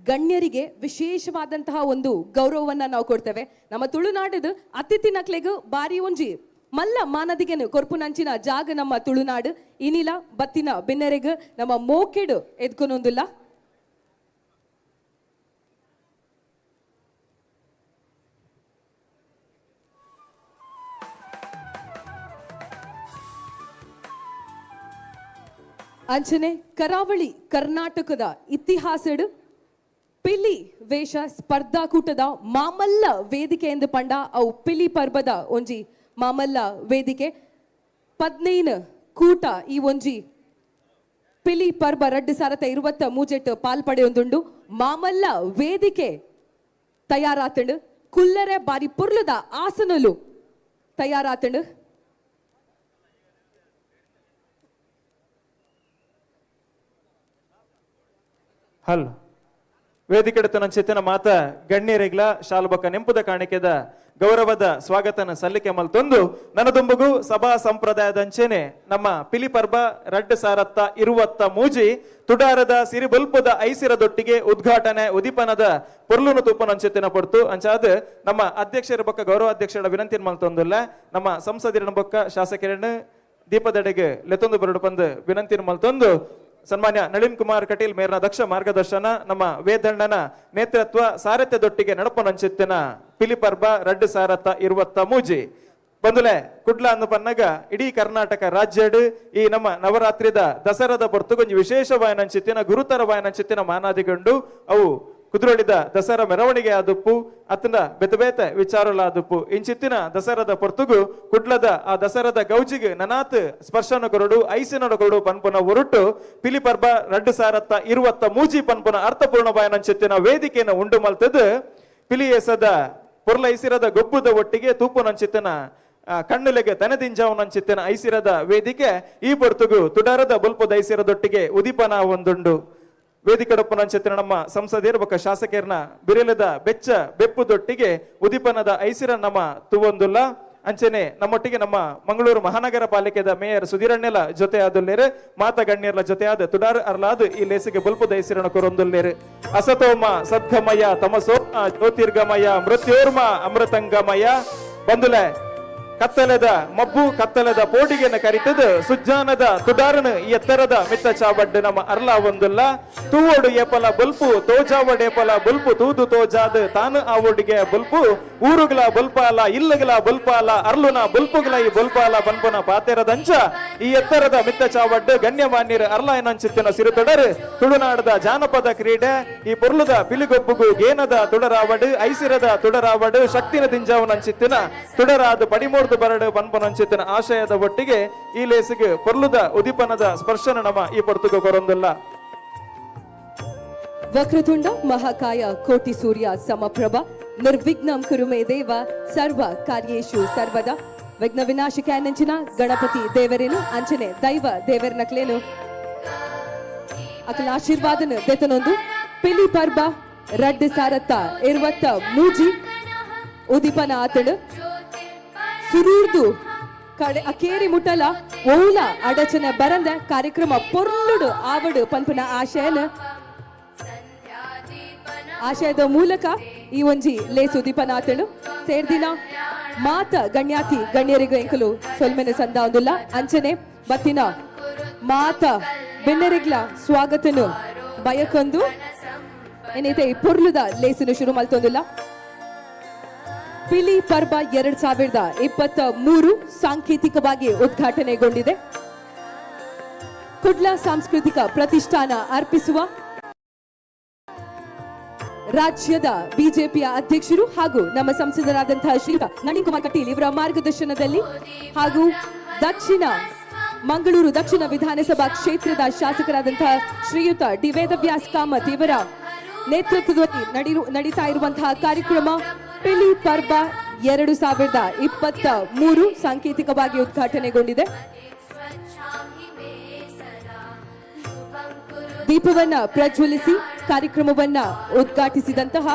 ಗಣ್ಯರಿಗೆ ವಿಶೇಷವಾದಂತಹ ಒಂದು ಗೌರವವನ್ನ ನಾವು ಕೊಡ್ತೇವೆ. ನಮ್ಮ ತುಳುನಾಡದು ಅತಿಥಿ ನಕ್ಲೆಗೂ ಬಾರಿ ಒಂಜಿ ಮಲ್ಲ ಮಾನದಿಗೆನು ಕೊರ್ಪುನಂಚಿನ ಜಾಗ ನಮ್ಮ ತುಳುನಾಡು ಇನಿಲ ಬತ್ತಿನ ಬಿನ್ನರೆಗೂ ನಮ್ಮ ಮೋಕೆಡು ಎದ್ಕೊನೊಂದಿಲ್ಲ. ಅಂಚನೆ ಕರಾವಳಿ ಕರ್ನಾಟಕದ ಇತಿಹಾಸಡು ಪಿಲಿ ವೇಷ ಸ್ಪರ್ಧಾಕೂಟದ ಮಾಮಲ್ಲ ವೇದಿಕೆ ಎಂದು ಪಂಡ ಅವು ಪಿಲಿ ಪರ್ಬದ ಒಂಜಿ ಮಾಮಲ್ಲ ವೇದಿಕೆ 15 ಕೂಟ ಈ ಒಂಜಿ ಪಿಲಿ ಪರ್ಬ 2023 ಪಾಲ್ಪಡೆಯೊಂದುಂಡು ಮಾಮಲ್ಲ ವೇದಿಕೆ ತಯಾರಾತಂಡು ಕುಲ್ಲರೆ ಬಾರಿ ಪುರ್ಲದ ಆಸನಲು ತಯಾರಾತಂಡು. ಹಲ್ ವೇದಿಕೆ ನಂಚಿತ್ತಿನ ಮಾತ ಗಣ್ಯರೆಗ್ಲ ಶಾಲ್ಬಕ ನೆಂಪುದ ಕಾಣಿಕೆದ ಗೌರವದ ಸ್ವಾಗತನ ಸಲ್ಲಿಕೆ ಮಲ್ತೊಂದು ನನದುಂಬುಗು ಸಭಾ ಸಂಪ್ರದಾಯದಂಚೆನೆ ನಮ್ಮ ಪಿಲಿಪರ್ಬ ರಡ್ಡು ಸಾರತ್ತ ಇರುವತ್ತ ಮೂಜಿ ತುಡಾರದ ಸಿರಿ ಬಲ್ಪದ ಐಸಿರದೊಟ್ಟಿಗೆ ಉದ್ಘಾಟನೆ ಉದಿಪನದ ಪೊರ್ಲುನು ತೂಪನಂಚೆತ್ತಿನ ಪೊರ್ತು ಅಂಚಾದ ನಮ್ಮ ಅಧ್ಯಕ್ಷರ ಬೊಕ್ಕ ಗೌರವಾಧ್ಯಕ್ಷರ ವಿನಂತಿ ಮಲ್ತೊಂದುಲ್ಲ ನಮ್ಮ ಸಂಸದರಿನ ಬೊಕ್ಕ ಶಾಸಕರನ್ನು ದೀಪದೆಡೆಗೆ ಲೆತ್ತೊಂದು ಬರಡು ಬಂದು ವಿನಂತಿ ಮಲ್ತೊಂದು ಸನ್ಮಾನ್ಯ ನಳಿನ್ ಕುಮಾರ್ ಕಟೀಲ್ ಮೇರ್ನ ದಕ್ಷ ಮಾರ್ಗದರ್ಶನ ನಮ್ಮ ವೇದಣ್ಣನ ನೇತೃತ್ವ ಸಾರಥ್ಯದೊಟ್ಟಿಗೆ ನಡಪನಂಚಿತ್ತಿನ ಪಿಲಿಪರ್ಬ ರಡ್ಡು ಸಾರಥ ಇರುವತ್ತ ಮೂಜಿ ಬಂದುಲೆ ಕುಡ್ಲ ಅನ್ನು ಪನ್ನಗ ಇಡೀ ಕರ್ನಾಟಕ ರಾಜ್ಯಡ್ ಈ ನಮ್ಮ ನವರಾತ್ರಿದ ದಸರಾದ ಹೊರತುಗೊಂದು ವಿಶೇಷವಾಯನಂಚಿತ್ತಿನ ಗುರುತರವಾಯನಂಚಿತ್ತಿನ ಮಾನಾದಿಗೊಂಡು ಅವು ಕುದುರೊಳಿದ ದಸರಾ ಮೆರವಣಿಗೆ ಆದುಪ್ಪು ಅತ್ತನ ಬೆತಬೇತೆ ವಿಚಾರಲ ಆದುಪ್ಪು ಇಂಚಿತ್ತಿನ ದಸರಾದ ಪೊರ್ತುಗು ಕುಡ್ಲದ ಆ ದಸರಾದ ಗೌಜಿಗೆ ನನಾತ್ ಸ್ಪರ್ಶನ ಕೊರಡು ಐಸಿನ ಕೊರಡು ಪನ್ಪುನ ಹೊರಟು ಪಿಲಿಪರ್ಬ ರಡ್ಡು ಸಾರತ್ತ ಇರುವತ್ತ ಮೂಜಿ ಪನ್ಪುನ ಅರ್ಥಪೂರ್ಣ ಬಾಯನಂಚಿತ್ತಿನ ವೇದಿಕೆಯನ್ನು ಉಂಡು ಮಲ್ತದ ಪಿಲಿಯೇಸದ ಪೊರ್ಲ ಐಸಿರದ ಗೊಬ್ಬುದ ಒಟ್ಟಿಗೆ ತೂಪುನಂಚಿತ್ತಿನ ಕಣ್ಣುಲೆಗೆ ತನದಿಂಜಾವನಂಚಿತ್ತಿನ ಐಸಿರದ ವೇದಿಕೆ ಈ ಪೊರ್ತುಗು ತುಡಾರದ ಬಲ್ಪದ ಐಸಿರದೊಟ್ಟಿಗೆ ಉದಿಪನ ಒಂದುಂಡು ವೇದಿಕಡಪ್ಪನಂಚಿತ್ತಿನ ನಮ್ಮ ಸಂಸದೀರ ಬೊಕ್ಕ ಶಾಸಕರನ್ನ ಬಿರಿಲದ ಬೆಚ್ಚ ಬೆಪ್ಪುದೊಟ್ಟಿಗೆ ಉದಿಪನದ ಐಸಿರ ನಮ್ಮ ತುವೊಂದುಲ್ಲ ಅಂಚೆನೆ ನಮ್ಮೊಟ್ಟಿಗೆ ನಮ್ಮ ಮಂಗಳೂರು ಮಹಾನಗರ ಪಾಲಿಕೆದ ಮೇಯರ್ ಸುಧೀರಣ್ಣೆಲ ಜೊತೆ ಆದುಲ್ಲೇರು ಮಾತ ಗಣ್ಯರ್ಲ ಜೊತೆ ಆದ ತುಡಾರ್ ಅರ್ಲಾದು ಈ ಲೇಸಿಗೆ ಬಲ್ಪುದ ಐಸಿರಣ ಕೊರೊಂದುಲ್ಲೇರು ಅಸತೋಮ ಸದ್ಗಮಯ ತಮಸೋಮ ಜ್ಯೋತಿರ್ಗಮಯ ಮೃತ್ಯೋರ್ಮ ಅಮೃತಂಗಮಯ ಬಂದುಲೆ ಕತ್ತಲದ ಮಬ್ಬು ಕತ್ತಲದ ಪೋಟಿಗೆನ ಕರಿತದ ಸುಜ್ಜಾನದ ತುಡಾರನ ಎತ್ತರದ ಮಿತ್ತ ಚಾವಡ್ಡು ನಮ್ಮ ಅರ್ಲ ಒಂದುಲ್ಲ ತೂವಡು ಏಪಲ ಬಲ್ಪು ತೋಜಾವಡ್ ಏಪಲ ಬಲ್ಪು ತೂದು ತೋಜಾದ ತಾನು ಆವಡಿಗೆ ಬಲ್ಪು ಊರುಗಳ ಬಲ್ಪಾಲ ಇಲ್ಲಗಳ ಬಲ್ಪಾಲ ಅರ್ಲುನ ಬಲ್ಪುಗಳ ಈ ಬಲ್ಪಾಲ ಬನ್ಪುನ ಪಾತೆರದಂಚ ಈ ಎತ್ತರದ ಮಿತ್ತ ಚಾವಡ್ಡು ಗಣ್ಯಮಾನ್ಯರು ಅರ್ಲ ಏನಂಚಿತ್ತಿನ ಸಿರುತೊಡರು ತುಳುನಾಡದ ಜಾನಪದ ಕ್ರೀಡೆ ಈ ಪೊರ್ಲುದ ಪಿಲಿಗೊಬ್ಬುಗು ಗೇನದ ತುಡರಾವಡು ಐಸಿರದ ತುಡರಾವಡು ಶಕ್ತಿನ ದಿಂಜಾವನಂಚಿತ್ತಿನ ತುಡರಾದ ಪಡಿಮೂರ್ದು ಬರಡು ಪನ್ಪನಂಚಿತ್ತಿನ ಆಶಯದ ಒಟ್ಟಿಗೆ ಈ ಲೇಸಿಗೆ ಪೊರ್ಲುದ ಉದಿಪನದ ಸ್ಪರ್ಶನ ನಮ್ಮ ಈ ಪೊರ್ತುಗು ಕೊರೊಂದಿಲ್ಲ ವಕ್ರತುಂಡ ಮಹಾಕಾಯ ಕೋಟಿ ಸೂರ್ಯ ಸಮಪ್ರಭ ನಿರ್ವಿಘ್ನಂ ಕುರು ಮೇ ದೇವ ಸರ್ವ ಕಾರ್ಯೇಶು ಸರ್ವದ ವಿಘ್ನ ವಿನಾಶಕ ನಂಚಿನ ಗಣಪತಿ ದೇವರೇನು ಅಂಚನೆ ದೈವ ದೇವರನಕ್ಲೇನು ಅಕಲ ಆಶೀರ್ವಾದನ ದೇತನೊಂದು ಪಿಲಿ ಪರ್ಬ ರಡ್ಡು ಸಾರತ್ತ ಇರುವತ್ತ ಮೂಜಿ ಉದಿಪನ ಆತಡು ಸುರೂರ್ದು ಕಡೆ ಅಕೇರಿ ಮುಟ್ಟಲ ಓಲ ಅಡಚನ ಬರಂದ ಕಾರ್ಯಕ್ರಮ ಪೊರ್ಲುಡು ಆವಡು ಪನ್ಪನ ಆಶಯದ ಮೂಲಕ ಈ ಒಂಜಿ ಲೇಸು ದೀಪನಾಥನು ಸೇರ್ದಿನ ಮಾತ ಗಣ್ಯಾತಿ ಗಣ್ಯರಿಗೂ ಎಂಕಲು ಸೊಲ್ಮೆನ ಸಂದ ಒಂದುಲ್ಲ ಅಂಚನೆ ಬತ್ತಿನ ಮಾತ ಬೆನ್ನರಿಗ್ಲ ಸ್ವಾಗತನು ಬಯಕೊಂದು ಏನೈತೆ ಈ ಪೊರ್ಲುದ ಲೇಸನು ಶುರು ಮಲ್ತೊಂದಿಲ್ಲ ಪಿಲಿ ಪರ್ಬ 2023 ಸಾಂಕೇತಿಕವಾಗಿ ಉದ್ಘಾಟನೆಗೊಂಡಿದೆ. ಕುಡ್ಲ ಸಾಂಸ್ಕೃತಿಕ ಪ್ರತಿಷ್ಠಾನ ಅರ್ಪಿಸುವ ರಾಜ್ಯದ ಬಿಜೆಪಿಯ ಅಧ್ಯಕ್ಷರು ಹಾಗೂ ನಮ್ಮ ಸಂಸದರಾದಂತಹ ಶ್ರೀಯುತ ನಳಿನ್ ಕುಮಾರ್ ಕಟೀಲ್ ಇವರ ಮಾರ್ಗದರ್ಶನದಲ್ಲಿ ಹಾಗೂ ಮಂಗಳೂರು ದಕ್ಷಿಣ ವಿಧಾನಸಭಾ ಕ್ಷೇತ್ರದ ಶಾಸಕರಾದಂತಹ ಶ್ರೀಯುತ ಡಿ ವೇದವ್ಯಾಸ್ ಕಾಮತ್ ಇವರ ನೇತೃತ್ವದಲ್ಲಿ ನಡೀತಾ ಇರುವಂತಹ ಕಾರ್ಯಕ್ರಮ ಪಿಲಿ ಪರ್ಬ 2023 ಸಾಂಕೇತಿಕವಾಗಿ ಉದ್ಘಾಟನೆಗೊಂಡಿದೆ. ದೀಪವನ್ನ ಪ್ರಜ್ವಲಿಸಿ ಕಾರ್ಯಕ್ರಮವನ್ನ ಉದ್ಘಾಟಿಸಿದಂತಹ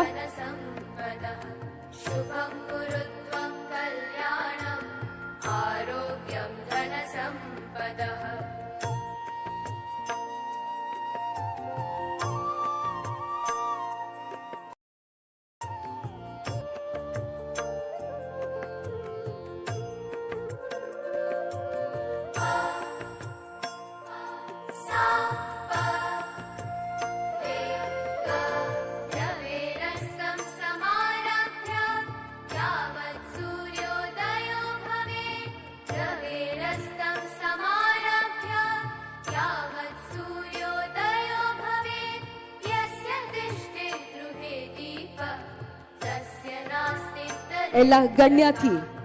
ಎಲ್ಲ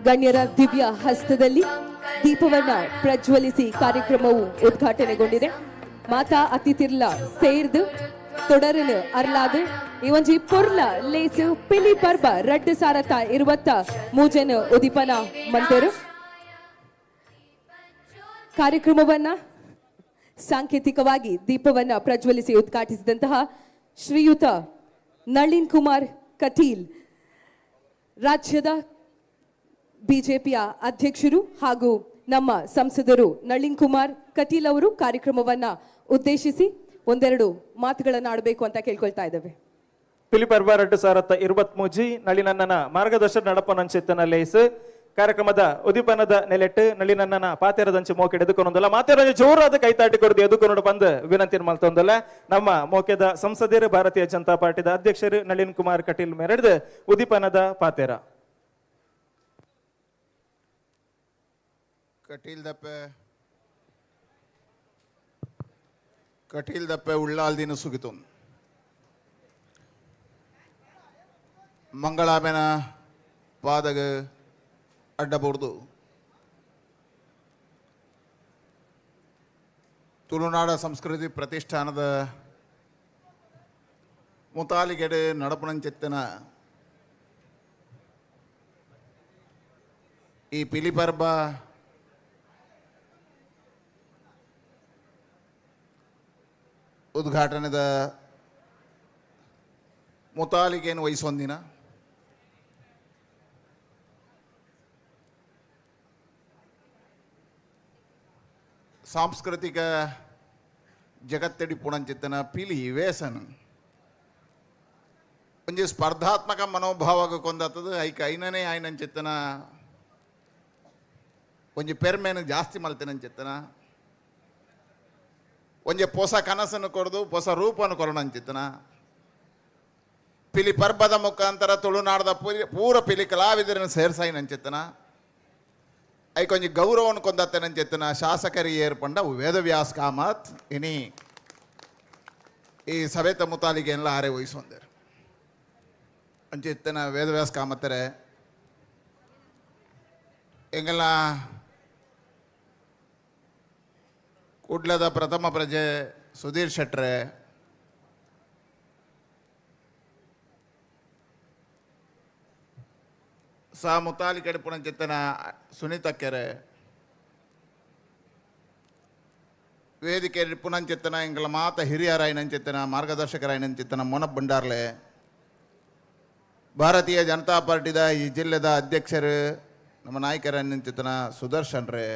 ಗಣ್ಯರ ದಿವ್ಯ ಹಸ್ತದಲ್ಲಿ ದೀಪವನ್ನ ಪ್ರಜ್ವಲಿಸಿ ಕಾರ್ಯಕ್ರಮವು ಉದ್ಘಾಟನೆಗೊಂಡಿದೆ. ಮಾತಾ ಅತಿಥಿರ್ಲ ಸೇರ್ದು ತೊಡರನು ಅರ್ಲಾದು ಈ ಒಂಜಿ ಪೊರ್ಲ ಲೇಸು ಪಿಲಿ ಪರ್ಬ ರಡ್ಡು ಸಾರತ ಇರುವತ್ತ ಮೂಜನ ಉದಿಪನ ಮಂತರು ಕಾರ್ಯಕ್ರಮವನ್ನ ಸಾಂಕೇತಿಕವಾಗಿ ದೀಪವನ್ನ ಪ್ರಜ್ವಲಿಸಿ ಉದ್ಘಾಟಿಸಿದಂತಹ ಶ್ರೀಯುತ ನಳಿನ್ ಕುಮಾರ್ ಕಟೀಲ್ ರಾಜ್ಯದ ಬಿಜೆಪಿಯ ಅಧ್ಯಕ್ಷರು ಹಾಗೂ ನಮ್ಮ ಸಂಸದರು ನಳಿನ್ ಕುಮಾರ್ ಕಟೀಲ್ ಅವರು ಕಾರ್ಯಕ್ರಮವನ್ನ ಉದ್ದೇಶಿಸಿ ಒಂದೆರಡು ಮಾತುಗಳನ್ನು ಆಡಬೇಕು ಅಂತ ಕೇಳ್ಕೊಳ್ತಾ ಇದ್ದೇವೆ. ಪಿಲಿಪರ್ಬ 2023 ನಳಿನಣ್ಣನ ಮಾರ್ಗದರ್ಶನ ನಡಪನಂಚಿತ್ತನ ಲೇಸ್ ಕಾರ್ಯಕ್ರಮದ ಉದೀಪನದ ನೆಲೆಟ್ಟು ನಳಿನಣ್ಣನ ಪಾತೆರದಂಚೆ ಮೋಕೆಡ್ ಎದುಕೊಂಡೊಂದಲ್ಲ ಮಾತೆರಂಜ ಜೋರಾದ ಕೈತಾಟಿ ಕೊಡದು ಎದುಕೊಂಡು ಬಂದು ವಿನಂತಿ ಮಲ್ತೊಂದಲ್ಲ ನಮ್ಮ ಮೋಕೆದ ಸಂಸದರು ಭಾರತೀಯ ಜನತಾ ಪಾರ್ಟಿದ ಅಧ್ಯಕ್ಷರು ನಳಿನ್ ಕುಮಾರ್ ಕಟೀಲ್ ಮೇರೆಡ್ದು ಉದೀಪನದ ಪಾತೆರ ಕಟೀಲ್ ದಪ್ಪೆ ಉಳ್ಳಾಲ್ದಿನ ಸುಗಿತು ಮಂಗಳಾಮೆನ ಪಾದಗ ಅಡ್ಡಬಾರ್ದು ತುಳುನಾಡ ಸಂಸ್ಕೃತಿ ಪ್ರತಿಷ್ಠಾನದ ಮುತಾಲಿಗೆಡೆ ನಡಪಣಂಚೆತ್ತನ ಈ ಪಿಲಿಪರ್ಬ ಉದ್ಘಾಟನೆದ ಮುತಾಲಿಗೆಯನ್ನು ವಹಿಸೊಂದಿನ ಸಾಂಸ್ಕೃತಿಕ ಜಗತ್ತಡಿ ಪುಣಂಚಿತ್ತನ ಪಿಲಿ ವೇಸನ್ ಒಂಜಿ ಸ್ಪರ್ಧಾತ್ಮಕ ಮನೋಭಾವಗ ಕೊಂದತ್ತದ ಐಕ ಐನನೇ ಆಯ್ನಂಚಿತ್ತನ ಒಂಜಿ ಪೆರ್ಮೇನು ಜಾಸ್ತಿ ಮಲ್ತಿನಂಚಿತ್ತನ ಒಂಜಿ ಹೊಸ ಕನಸನ್ನು ಕೊಡದು ಹೊಸ ರೂಪವನ್ನು ಕೊರೋಣಂಚಿತ್ತನ ಪಿಲಿ ಪರ್ಬದ ಮುಖಾಂತರ ತುಳುನಾಡದ ಪೂರ ಪಿಲಿ ಕಲಾವಿದರನ್ನು ಸೇರ್ಸಾಯಿನಂಚಿತ್ತನ ಐಕೊಂಜಿ ಗೌರವವನ್ನು ಕೊಂದತ್ತೇನಂಚಿತ್ತನ ಶಾಸಕರಿಗೆ ಏರ್ಪಂಡ ವೇದವ್ಯಾಸ ಕಾಮತ್ ಇನಿ ಈ ಸಭೆತ ಮುತಾಲಿಗೆ ಎಲ್ಲ ಆರೆ ವಹಿಸೊಂದೇರು ಅಂಚಿತ್ತನ ವೇದವ್ಯಾಸ ಕಾಮತ್ತರೆ ಎಂಗೆಲ್ಲ ಕುಡ್ಲದ ಪ್ರಥಮ ಪ್ರಜೆ ಸುಧೀರ್ ಶೆಟ್ರೆ ಸಾ ಮುತಾಲಿ ಕಡೆ ಪುಣಂಚಿತ್ತನ ಸುನೀತಾ ಕೆರೆ ವೇದಿಕೆ ಪುಣಂಚಿತ್ತನ ಎಂಗಳ ಮಾತ ಹಿರಿಯರಾಯನಂಚಿತ್ತನ ಮಾರ್ಗದರ್ಶಕರಾಯನಂಚಿತ್ತನ ಮೊನ ಬಂಡಾರ್ಲೆ ಭಾರತೀಯ ಜನತಾ ಪಾರ್ಟಿದ ಈ ಜಿಲ್ಲೆದ ಅಧ್ಯಕ್ಷರು ನಮ್ಮ ನಾಯಕರನ್ನಂಚಿತ್ತನ ಸುದರ್ಶನ್ ರೇ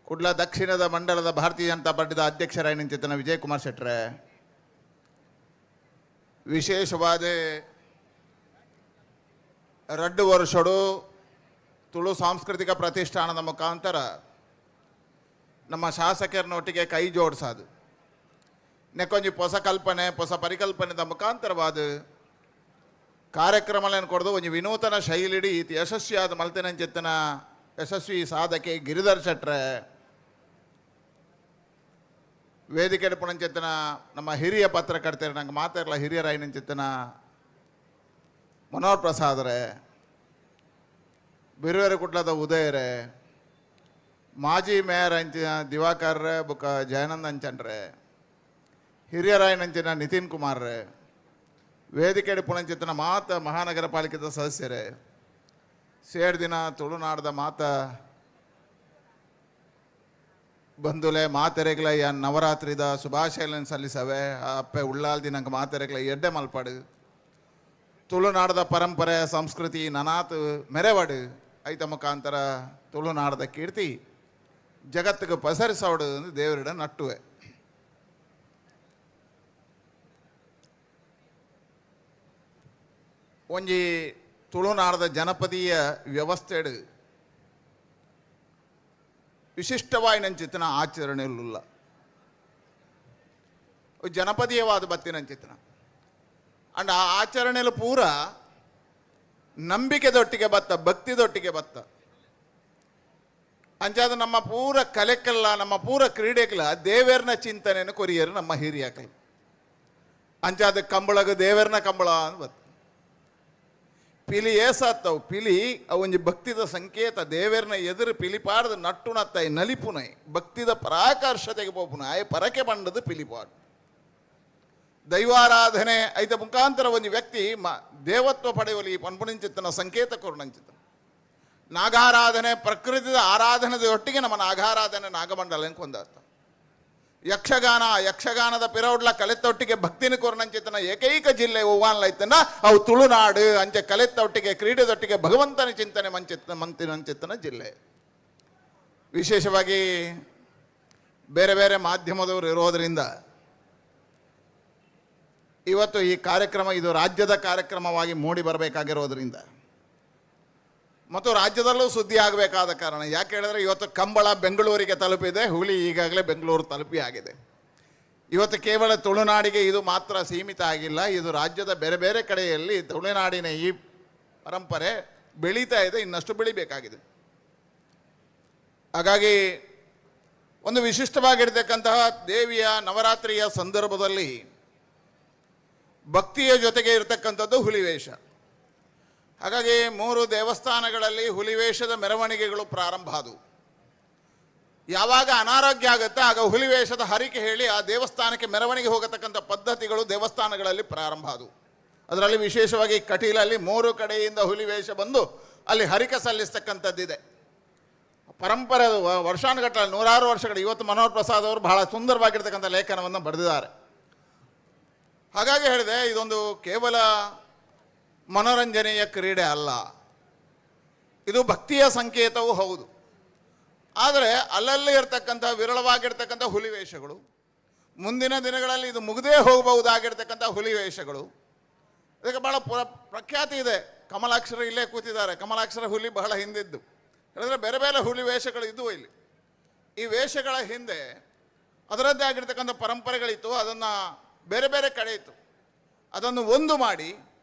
ಕುಡ್ಲ ದಕ್ಷಿಣದ ಮಂಡಲದ ಭಾರತೀಯ ಜನತಾ ಪಾರ್ಟಿದ ಅಧ್ಯಕ್ಷರಾಯನಂಚಿತ್ತನ ವಿಜಯ್ ಕುಮಾರ್ ಶೆಟ್ರೆ ವಿಶೇಷವಾದ 2 ವರ್ಷಡು ತುಳು ಸಾಂಸ್ಕೃತಿಕ ಪ್ರತಿಷ್ಠಾನದ ಮುಖಾಂತರ ನಮ್ಮ ಶಾಸಕರನ್ನೊಟ್ಟಿಗೆ ಕೈ ಜೋಡಿಸೋದು ನೆಕ್ಕೊಂಜಿ ಹೊಸ ಕಲ್ಪನೆ ಹೊಸ ಪರಿಕಲ್ಪನೆದ ಮುಖಾಂತರವಾದ ಕಾರ್ಯಕ್ರಮಗಳನ್ನು ಕೊಡೋದು ಒಂದು ವಿನೂತನ ಶೈಲಿಡಿ ಯಶಸ್ವಿಯಾದ ಮಲ್ತಿನಂಚಿತ್ತನ ಯಶಸ್ವಿ ಸಾಧಕೆ ಗಿರಿಧರ್ ಶೆಟ್ರೆ ವೇದಿಕೆ ಪುಣಂಚಿತ್ತನ ನಮ್ಮ ಹಿರಿಯ ಪತ್ರಕರ್ತರು ನಂಗೆ ಮಾತಾಡಲ್ಲ ಹಿರಿಯರಾಯನಂಚಿತ್ತನ ಮನೋಹರ್ ಪ್ರಸಾದ್ರೆ ಬಿರುವೇರು ಕುಟ್ಲದ ಉದಯರೇ ಮಾಜಿ ಮೇಯರ್ ಅಂಚಿನ ದಿವಾಕರ್ರೆ ಬುಕ್ಕ ಜಯಾನಂದ್ ಅಂಚನ್ರೆ ಹಿರಿಯರಾಯನಂಚಿನ ನಿತಿನ್ ಕುಮಾರ್ ರೇ ವೇದಿಕೆ ಪುಣಂಚಿತ್ತನ ಮಾತ ಮಹಾನಗರ ಪಾಲಿಕೆದ ಸದಸ್ಯರೇ ಸೇಡ್ ದಿನ ತುಳುನಾಡದ ಮಾತ ಬಂಧುಲೆ ಮಾತೆರೆಗ್ಲ ನವರಾತ್ರಿದ ಶುಭಾಶಯಗಳನ್ನು ಸಲ್ಲಿಸವೆ ಅಪ್ಪೆ ಉಳ್ಳಾಲ್ದಿ ನಂಗೆ ಮಾತೆರೆಗ್ಲ ಎಡ್ಡೆ ಮಲ್ಪಾಡು ತುಳುನಾಡದ ಪರಂಪರೆ ಸಂಸ್ಕೃತಿ ನನಾತ್ ಮೆರೆವಾಡು ಐತ ಮುಖಾಂತರ ತುಳುನಾಡದ ಕೀರ್ತಿ ಜಗತ್ತಿಗೆ ಪಸರಿಸೋಡು ದೇವರಿಡ ನಟ್ಟುವೆ ಒಂಜಿ ತುಳುನಾಡದ ಜನಪದೀಯ ವ್ಯವಸ್ಥೆಡು ವಿಶಿಷ್ಟವಾಯಿನಂಚಿತ್ತನ ಆಚರಣೆಯುಲ್ಲ ಜನಪದೀಯವಾದ ಬತ್ತಿನಂಚಿತ್ತನ ಅಂಡ್ ಆ ಆಚರಣೆಲು ಪೂರ ನಂಬಿಕೆದೊಟ್ಟಿಗೆ ಬತ್ತ ಭಕ್ತಿದೊಟ್ಟಿಗೆ ಬತ್ತ ಅಂಚಾದ ನಮ್ಮ ಪೂರ ಕಲೆಕ್ಕಲ್ಲ ನಮ್ಮ ಪೂರ ಕ್ರೀಡೆಗಳ ದೇವೇರ್ನ ಚಿಂತನೆಯನ್ನು ಕೊರಿಯರು ನಮ್ಮ ಹಿರಿಯಕಲ್ ಅಂಚಾದ ಕಂಬಳಗ ದೇವೇರ್ನ ಕಂಬಳ ಅಂತ ಬತ್ತ ಪಿಲಿ ಏಸಾತ್ತವು ಪಿಲಿ ಅವೊಂಜಿ ಭಕ್ತಿದ ಸಂಕೇತ ದೇವೇರ್ನ ಎದುರು ಪಿಲಿಪಾಡ್ದು ನಟ್ಟುಣತ್ತಾಯಿ ನಲಿಪುನೈ ಭಕ್ತಿದ ಪರಾಕರ್ಷತೆಗೆ ಪೋಪುನ ಆಯ್ ಪರಕೆ ಬಂಡದು ಪಿಲಿಪಾಡು ದೈವಾರಾಧನೆ ಐತ ಮುಖಾಂತರ ಒಂದು ವ್ಯಕ್ತಿ ದೇವತ್ವ ಪಡೆಯುವಲ್ಲಿ ಪನ್ಪುಣಿಂಚಿತ್ತನ ಸಂಕೇತ ಕೊರ್ಣಂಚಿತ್ತ ನಾಗಾರಾಧನೆ ಪ್ರಕೃತಿದ ಆರಾಧನೆದ ಒಟ್ಟಿಗೆ ನಮ್ಮ ನಾಗಾರಾಧನೆ ನಾಗಮಂಡಲ ಕೊಂದಾತ ಯಕ್ಷಗಾನದ ಪಿರೌಡ್ಲ ಕಲೆತೊಟ್ಟಿಗೆ ಭಕ್ತಿನ ಕೋರ್ನಂಚಿತನ ಏಕೈಕ ಜಿಲ್ಲೆ ಹೂವಾನ್ಲೈತನ ಅವು ತುಳುನಾಡು ಅಂಚೆ ಕಲೆತೊಟ್ಟಿಗೆ ಕ್ರೀಡೆದೊಟ್ಟಿಗೆ ಭಗವಂತನ ಚಿಂತನೆ ಮಂತಿನಂಚಿತನ ಜಿಲ್ಲೆ. ವಿಶೇಷವಾಗಿ ಬೇರೆ ಬೇರೆ ಮಾಧ್ಯಮದವರು ಇರೋದರಿಂದ ಇವತ್ತು ಈ ಕಾರ್ಯಕ್ರಮ ಇದು ರಾಜ್ಯದ ಕಾರ್ಯಕ್ರಮವಾಗಿ ಮೂಡಿ ಬರಬೇಕಾಗಿರೋದ್ರಿಂದ ಮತ್ತು ರಾಜ್ಯದಲ್ಲೂ ಸುದ್ದಿ ಆಗಬೇಕಾದ ಕಾರಣ ಯಾಕೆ ಹೇಳಿದ್ರೆ ಇವತ್ತು ಕಂಬಳ ಬೆಂಗಳೂರಿಗೆ ತಲುಪಿದೆ, ಹುಲಿ ಈಗಾಗಲೇ ಬೆಂಗಳೂರು ತಲುಪಿ ಆಗಿದೆ. ಇವತ್ತು ಕೇವಲ ತುಳುನಾಡಿಗೆ ಇದು ಮಾತ್ರ ಸೀಮಿತ ಆಗಿಲ್ಲ, ಇದು ರಾಜ್ಯದ ಬೇರೆ ಬೇರೆ ಕಡೆಯಲ್ಲಿ ತುಳುನಾಡಿನ ಈ ಪರಂಪರೆ ಬೆಳೀತಾ ಇದೆ, ಇನ್ನಷ್ಟು ಬೆಳಿಬೇಕಾಗಿದೆ. ಹಾಗಾಗಿ ಒಂದು ವಿಶಿಷ್ಟವಾಗಿರ್ತಕ್ಕಂತಹ ದೇವಿಯ ನವರಾತ್ರಿಯ ಸಂದರ್ಭದಲ್ಲಿ ಭಕ್ತಿಯ ಜೊತೆಗೆ ಇರತಕ್ಕಂಥದ್ದು ಹುಲಿವೇಷ. ಹಾಗಾಗಿ 3 ದೇವಸ್ಥಾನಗಳಲ್ಲಿ ಹುಲಿವೇಷದ ಮೆರವಣಿಗೆಗಳು ಪ್ರಾರಂಭ ಆದವು. ಯಾವಾಗ ಅನಾರೋಗ್ಯ ಆಗುತ್ತೆ ಆಗ ಹುಲಿವೇಷದ ಹರಿಕೆ ಹೇಳಿ ಆ ದೇವಸ್ಥಾನಕ್ಕೆ ಮೆರವಣಿಗೆ ಹೋಗತಕ್ಕಂಥ ಪದ್ಧತಿಗಳು ದೇವಸ್ಥಾನಗಳಲ್ಲಿ ಪ್ರಾರಂಭ ಆದವು. ಅದರಲ್ಲಿ ವಿಶೇಷವಾಗಿ ಕಟೀಲಲ್ಲಿ 3 ಕಡೆಯಿಂದ ಹುಲಿವೇಷ ಬಂದು ಅಲ್ಲಿ ಹರಿಕೆ ಸಲ್ಲಿಸ್ತಕ್ಕಂಥದ್ದಿದೆ. ಪರಂಪರೆ ವರ್ಷಾನುಗಟ್ಟಲೆ 100 ವರ್ಷಗಳು. ಇವತ್ತು ಮನೋಹರ್ ಪ್ರಸಾದ್ ಅವರು ಬಹಳ ಸುಂದರವಾಗಿರ್ತಕ್ಕಂಥ ಲೇಖನವನ್ನು ಬರೆದಿದ್ದಾರೆ. ಹಾಗಾಗಿ ಹೇಳಿದೆ, ಇದೊಂದು ಕೇವಲ ಮನೋರಂಜನೆಯ ಕ್ರೀಡೆ ಅಲ್ಲ, ಇದು ಭಕ್ತಿಯ ಸಂಕೇತವೂ ಹೌದು. ಆದರೆ ಅಲ್ಲಲ್ಲಿ ಇರ್ತಕ್ಕಂಥ ವಿರಳವಾಗಿರ್ತಕ್ಕಂಥ ಹುಲಿವೇಷಗಳು, ಮುಂದಿನ ದಿನಗಳಲ್ಲಿ ಇದು ಮುಗದೇ ಹೋಗಬಹುದಾಗಿರ್ತಕ್ಕಂಥ ಹುಲಿವೇಷಗಳು, ಇದಕ್ಕೆ ಬಹಳ ಪ್ರಖ್ಯಾತಿ ಇದೆ. ಕಮಲಾಕ್ಷರ ಇಲ್ಲೇ ಕೂತಿದ್ದಾರೆ. ಕಮಲಾಕ್ಷರ ಹುಲಿ ಬಹಳ ಹಿಂದಿದ್ದು ಹೇಳಿದ್ರೆ ಬೇರೆ ಬೇರೆ ಹುಲಿ ವೇಷಗಳು ಇದ್ದವು ಇಲ್ಲಿ. ಈ ವೇಷಗಳ ಹಿಂದೆ ಅದರದ್ದೇ ಆಗಿರ್ತಕ್ಕಂಥ ಪರಂಪರೆಗಳಿತ್ತು, ಅದನ್ನು ಬೇರೆ ಬೇರೆ ಕಡೆ ಇತ್ತು. ಅದನ್ನು ಒಂದು ಮಾಡಿ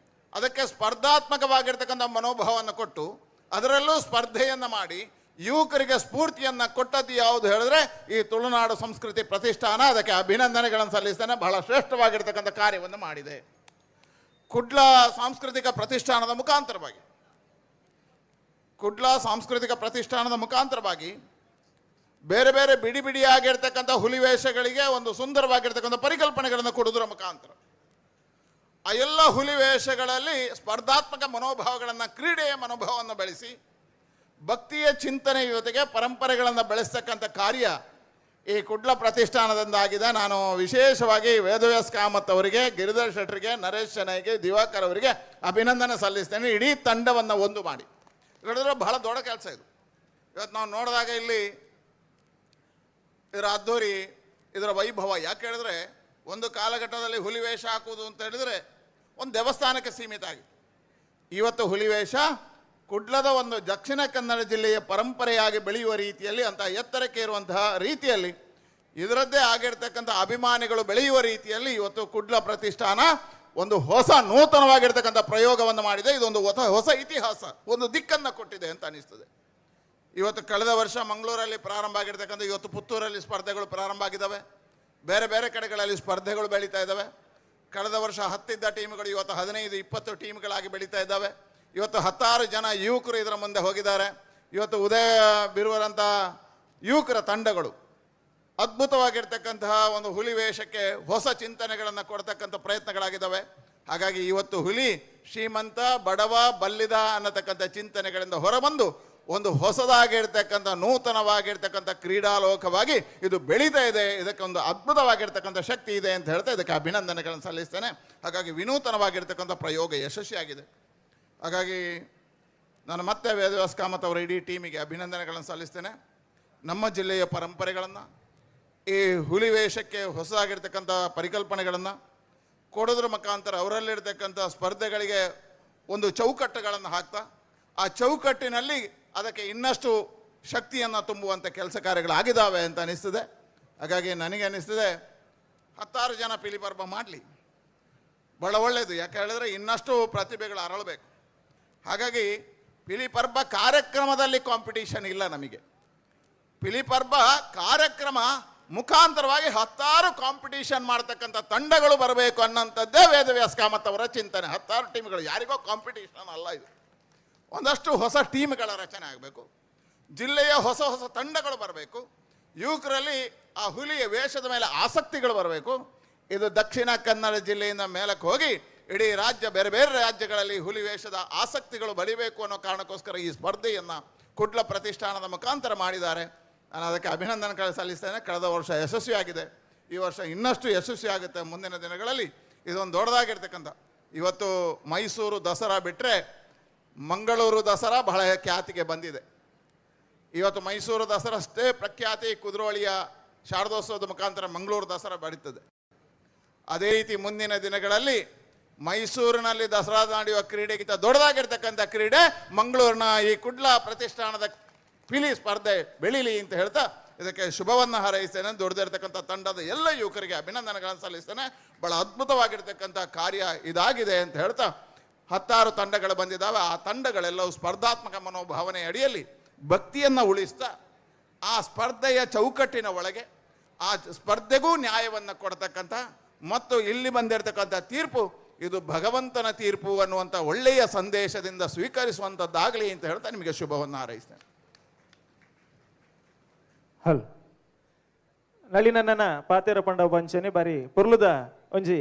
ಅದಕ್ಕೆ ಸ್ಪರ್ಧಾತ್ಮಕವಾಗಿರ್ತಕ್ಕಂಥ ಮನೋಭಾವವನ್ನು ಕೊಟ್ಟು ಅದರಲ್ಲೂ ಸ್ಪರ್ಧೆಯನ್ನು ಮಾಡಿ ಯುವಕರಿಗೆ ಸ್ಫೂರ್ತಿಯನ್ನು ಕೊಟ್ಟದ್ದು ಯಾವುದು ಹೇಳಿದ್ರೆ ಈ ತುಳುನಾಡು ಸಂಸ್ಕೃತಿ ಪ್ರತಿಷ್ಠಾನ. ಅದಕ್ಕೆ ಅಭಿನಂದನೆಗಳನ್ನು ಸಲ್ಲಿಸ್ತೇನೆ, ಬಹಳ ಶ್ರೇಷ್ಠವಾಗಿರ್ತಕ್ಕಂಥ ಕಾರ್ಯವನ್ನು ಮಾಡಿದೆ. ಕುಡ್ಲ ಸಾಂಸ್ಕೃತಿಕ ಪ್ರತಿಷ್ಠಾನದ ಮುಖಾಂತರವಾಗಿ ಬೇರೆ ಬೇರೆ ಬಿಡಿ ಬಿಡಿಯಾಗಿರ್ತಕ್ಕಂಥ ಹುಲಿವೇಷಗಳಿಗೆ ಒಂದು ಸುಂದರವಾಗಿರ್ತಕ್ಕಂಥ ಪರಿಕಲ್ಪನೆಗಳನ್ನು ಕೊಡುವುದರ ಮುಖಾಂತರ ಆ ಎಲ್ಲ ಹುಲಿವೇಷಗಳಲ್ಲಿ ಸ್ಪರ್ಧಾತ್ಮಕ ಮನೋಭಾವಗಳನ್ನು, ಕ್ರೀಡೆಯ ಮನೋಭಾವವನ್ನು ಬೆಳೆಸಿ ಭಕ್ತಿಯ ಚಿಂತನೆ ಜೊತೆಗೆ ಪರಂಪರೆಗಳನ್ನು ಬೆಳೆಸ್ತಕ್ಕಂಥ ಕಾರ್ಯ ಈ ಕುಡ್ಲ ಪ್ರತಿಷ್ಠಾನದಿಂದಾಗಿದೆ. ನಾನು ವಿಶೇಷವಾಗಿ ವೇದವ್ಯಾಸ ಕಾಮತ್ ಅವರಿಗೆ, ಗಿರಿಧರ್ ಶೆಟ್ಟರಿಗೆ, ನರೇಶ್ ಶೆಣೈಗೆ, ದಿವಾಕರ್ ಅವರಿಗೆ ಅಭಿನಂದನೆ ಸಲ್ಲಿಸ್ತೇನೆ. ಇಡೀ ತಂಡವನ್ನು ಒಂದು ಮಾಡಿ ಹೇಳಿದ್ರೆ ಬಹಳ ದೊಡ್ಡ ಕೆಲಸ ಇದು. ಇವತ್ತು ನಾವು ನೋಡಿದಾಗ ಇಲ್ಲಿ ಇದರ ಅದ್ದೂರಿ, ಇದರ ವೈಭವ ಯಾಕೆ ಹೇಳಿದ್ರೆ ಒಂದು ಕಾಲಘಟ್ಟದಲ್ಲಿ ಹುಲಿವೇಷ ಹಾಕುವುದು ಅಂತ ಹೇಳಿದರೆ ಒಂದು ದೇವಸ್ಥಾನಕ್ಕೆ ಸೀಮಿತ ಆಗಿತ್ತು. ಇವತ್ತು ಹುಲಿವೇಷ ಕುಡ್ಲದ ಒಂದು ದಕ್ಷಿಣ ಕನ್ನಡ ಜಿಲ್ಲೆಯ ಪರಂಪರೆಯಾಗಿ ಬೆಳೆಯುವ ರೀತಿಯಲ್ಲಿ, ಅಂತ ಎತ್ತರಕ್ಕೆ ಇರುವಂತಹ ರೀತಿಯಲ್ಲಿ, ಇದರದ್ದೇ ಆಗಿರ್ತಕ್ಕಂಥ ಅಭಿಮಾನಿಗಳು ಬೆಳೆಯುವ ರೀತಿಯಲ್ಲಿ ಇವತ್ತು ಕುಡ್ಲ ಪ್ರತಿಷ್ಠಾನ ಒಂದು ಹೊಸ ನೂತನವಾಗಿರ್ತಕ್ಕಂಥ ಪ್ರಯೋಗವನ್ನು ಮಾಡಿದೆ. ಇದೊಂದು ಹೊಸ ಇತಿಹಾಸ, ಒಂದು ದಿಕ್ಕನ್ನು ಕೊಟ್ಟಿದೆ ಅಂತ ಅನಿಸ್ತದೆ. ಇವತ್ತು ಕಳೆದ ವರ್ಷ ಮಂಗಳೂರಲ್ಲಿ ಪ್ರಾರಂಭ ಆಗಿರ್ತಕ್ಕಂಥ, ಇವತ್ತು ಪುತ್ತೂರಲ್ಲಿ ಸ್ಪರ್ಧೆಗಳು ಪ್ರಾರಂಭ ಆಗಿದ್ದಾವೆ, ಬೇರೆ ಬೇರೆ ಕಡೆಗಳಲ್ಲಿ ಸ್ಪರ್ಧೆಗಳು ಬೆಳೀತಾ ಇದ್ದಾವೆ. ಕಳೆದ ವರ್ಷ 10 ಟೀಮ್ಗಳು ಇವತ್ತು 15-20 ಟೀಮ್ಗಳಾಗಿ ಬೆಳೀತಾ ಇದ್ದಾವೆ. ಇವತ್ತು 10 ಜನ ಯುವಕರು ಇದರ ಮುಂದೆ ಹೋಗಿದ್ದಾರೆ. ಇವತ್ತು ಉದಯ ಬೀರುವಂಥ ಯುವಕರ ತಂಡಗಳು ಅದ್ಭುತವಾಗಿರ್ತಕ್ಕಂತಹ ಒಂದು ಹುಲಿ ವೇಷಕ್ಕೆ ಹೊಸ ಚಿಂತನೆಗಳನ್ನು ಕೊಡ್ತಕ್ಕಂಥ ಪ್ರಯತ್ನಗಳಾಗಿದ್ದಾವೆ. ಹಾಗಾಗಿ ಇವತ್ತು ಹುಲಿ ಶ್ರೀಮಂತ, ಬಡವ, ಬಲ್ಲಿದ ಅನ್ನತಕ್ಕಂಥ ಚಿಂತನೆಗಳಿಂದ ಹೊರಬಂದು ಒಂದು ಹೊಸದಾಗಿರ್ತಕ್ಕಂಥ ನೂತನವಾಗಿರ್ತಕ್ಕಂಥ ಕ್ರೀಡಾಲೋಕವಾಗಿ ಇದು ಬೆಳೀತಾ ಇದೆ. ಇದಕ್ಕೊಂದು ಅದ್ಭುತವಾಗಿರ್ತಕ್ಕಂಥ ಶಕ್ತಿ ಇದೆ ಅಂತ ಹೇಳ್ತಾ ಇದಕ್ಕೆ ಅಭಿನಂದನೆಗಳನ್ನು ಸಲ್ಲಿಸ್ತೇನೆ. ಹಾಗಾಗಿ ವಿನೂತನವಾಗಿರ್ತಕ್ಕಂಥ ಪ್ರಯೋಗ ಯಶಸ್ವಿಯಾಗಿದೆ. ಹಾಗಾಗಿ ನಾನು ಮತ್ತೆ ವೇದವ್ಯಾಸ ಕಾಮತ್ ಅವರ ಇಡೀ ಟೀಮಿಗೆ ಅಭಿನಂದನೆಗಳನ್ನು ಸಲ್ಲಿಸ್ತೇನೆ. ನಮ್ಮ ಜಿಲ್ಲೆಯ ಪರಂಪರೆಗಳನ್ನು, ಈ ಹುಲಿ ವೇಷಕ್ಕೆ ಹೊಸದಾಗಿರ್ತಕ್ಕಂಥ ಪರಿಕಲ್ಪನೆಗಳನ್ನು ಕೊಡೋದ್ರ ಮುಖಾಂತರ ಅವರಲ್ಲಿರ್ತಕ್ಕಂಥ ಸ್ಪರ್ಧೆಗಳಿಗೆ ಒಂದು ಚೌಕಟ್ಟುಗಳನ್ನು ಹಾಕ್ತಾ ಆ ಚೌಕಟ್ಟಿನಲ್ಲಿ ಅದಕ್ಕೆ ಇನ್ನಷ್ಟು ಶಕ್ತಿಯನ್ನು ತುಂಬುವಂಥ ಕೆಲಸ ಕಾರ್ಯಗಳಾಗಿದ್ದಾವೆ ಅಂತ ಅನಿಸ್ತದೆ. ಹಾಗಾಗಿ ನನಗೆ ಅನ್ನಿಸ್ತದೆ 10 ಜನ ಪಿಲಿಪರ್ಬ ಮಾಡಲಿ, ಬಹಳ ಒಳ್ಳೆಯದು. ಯಾಕೆ ಹೇಳಿದ್ರೆ ಇನ್ನಷ್ಟು ಪ್ರತಿಭೆಗಳು ಅರಳಬೇಕು. ಹಾಗಾಗಿ ಪಿಲಿಪರ್ಬ ಕಾರ್ಯಕ್ರಮದಲ್ಲಿ ಕಾಂಪಿಟೀಷನ್ ಇಲ್ಲ ನಮಗೆ. ಪಿಲಿಪರ್ಬ ಕಾರ್ಯಕ್ರಮ ಮುಖಾಂತರವಾಗಿ 10 ಕಾಂಪಿಟೀಷನ್ ಮಾಡ್ತಕ್ಕಂಥ ತಂಡಗಳು ಬರಬೇಕು ಅನ್ನೋಂಥದ್ದೇ ವೇದವ್ಯಾಸ ಕಾಮತ್ ಅವರ ಚಿಂತನೆ. 10 ಟೀಮ್ಗಳು, ಯಾರಿಗೋ ಕಾಂಪಿಟೀಷನ್ ಅಲ್ಲ ಇದು. ಒಂದಷ್ಟು ಹೊಸ ಟೀಮ್ಗಳ ರಚನೆ ಆಗಬೇಕು, ಜಿಲ್ಲೆಯ ಹೊಸ ಹೊಸ ತಂಡಗಳು ಬರಬೇಕು, ಯುವಕರಲ್ಲಿ ಆ ಹುಲಿಯ ವೇಷದ ಮೇಲೆ ಆಸಕ್ತಿಗಳು ಬರಬೇಕು. ಇದು ದಕ್ಷಿಣ ಕನ್ನಡ ಜಿಲ್ಲೆಯಿಂದ ಮೇಲಕ್ಕೆ ಹೋಗಿ ಇಡೀ ರಾಜ್ಯ, ಬೇರೆ ಬೇರೆ ರಾಜ್ಯಗಳಲ್ಲಿ ಹುಲಿ ವೇಷದ ಆಸಕ್ತಿಗಳು ಬೆಳಿಬೇಕು ಅನ್ನೋ ಕಾರಣಕ್ಕೋಸ್ಕರ ಈ ಸ್ಪರ್ಧೆಯನ್ನು ಕುಡ್ಲ ಪ್ರತಿಷ್ಠಾನದ ಮುಖಾಂತರ ಮಾಡಿದ್ದಾರೆ. ನಾನು ಅದಕ್ಕೆ ಅಭಿನಂದನೆ ಸಲ್ಲಿಸ್ತೇನೆ. ಕಳೆದ ವರ್ಷ ಯಶಸ್ವಿಯಾಗಿದೆ. ಈ ವರ್ಷ ಇನ್ನಷ್ಟು ಯಶಸ್ವಿ ಆಗುತ್ತೆ ಮುಂದಿನ ದಿನಗಳಲ್ಲಿ. ಇದೊಂದು ದೊಡ್ಡದಾಗಿರ್ತಕ್ಕಂಥ, ಇವತ್ತು ಮೈಸೂರು ದಸರಾ ಬಿಟ್ಟರೆ ಮಂಗಳೂರು ದಸರಾ ಬಹಳ ಖ್ಯಾತಿಗೆ ಬಂದಿದೆ. ಇವತ್ತು ಮೈಸೂರು ದಸರಾ ಅಷ್ಟೇ ಪ್ರಖ್ಯಾತಿ, ಕುದ್ರೋಳಿಯ ಶಾರದೋತ್ಸವದ ಮುಖಾಂತರ ಮಂಗಳೂರು ದಸರಾ ಬಡಿತದೆ. ಅದೇ ರೀತಿ ಮುಂದಿನ ದಿನಗಳಲ್ಲಿ ಮೈಸೂರಿನಲ್ಲಿ ದಸರಾ ನಡೆಯುವ ಕ್ರೀಡೆಗಿಂತ ದೊಡ್ಡದಾಗಿರ್ತಕ್ಕಂಥ ಕ್ರೀಡೆ ಮಂಗಳೂರಿನ ಈ ಕುಡ್ಲ ಪ್ರತಿಷ್ಠಾನದ ಪಿಲಿ ಸ್ಪರ್ಧೆ ಬೆಳೀಲಿ ಅಂತ ಹೇಳ್ತಾ ಇದಕ್ಕೆ ಶುಭವನ್ನು ಹಾರೈಸ್ತೇನೆ. ದೊಡ್ಡದಿರ್ತಕ್ಕಂಥ ತಂಡದ ಎಲ್ಲ ಯುವಕರಿಗೆ ಅಭಿನಂದನೆಗಳನ್ನು ಸಲ್ಲಿಸ್ತೇನೆ. ಬಹಳ ಅದ್ಭುತವಾಗಿರ್ತಕ್ಕಂಥ ಕಾರ್ಯ ಇದಾಗಿದೆ ಅಂತ ಹೇಳ್ತಾ 10 ತಂಡಗಳು ಬಂದಿದ್ದಾವೆ. ಆ ತಂಡಗಳೆಲ್ಲವೂ ಸ್ಪರ್ಧಾತ್ಮಕ ಮನೋಭಾವನೆ ಅಡಿಯಲ್ಲಿ ಭಕ್ತಿಯನ್ನು ಉಳಿಸ್ತಾ ಆ ಸ್ಪರ್ಧೆಯ ಚೌಕಟ್ಟಿನ ಒಳಗೆ ಆ ಸ್ಪರ್ಧೆಗೂ ನ್ಯಾಯವನ್ನು ಕೊಡ್ತಕ್ಕಂಥ ಮತ್ತು ಇಲ್ಲಿ ಬಂದಿರತಕ್ಕಂಥ ತೀರ್ಪು ಇದು ಭಗವಂತನ ತೀರ್ಪು ಅನ್ನುವಂಥ ಒಳ್ಳೆಯ ಸಂದೇಶದಿಂದ ಸ್ವೀಕರಿಸುವಂಥದ್ದಾಗಲಿ ಅಂತ ಹೇಳ್ತಾ ನಿಮಗೆ ಶುಭವನ್ನು ಹಾರೈಸ್ತೇನೆ. ಹಲ್ ನಳಿನನ್ನ ಪಾತೆರ ಪಂಡ ಪಂಚನೆ ಬಾರಿ ಪುರ್ಲುದ ಒಂಜಿ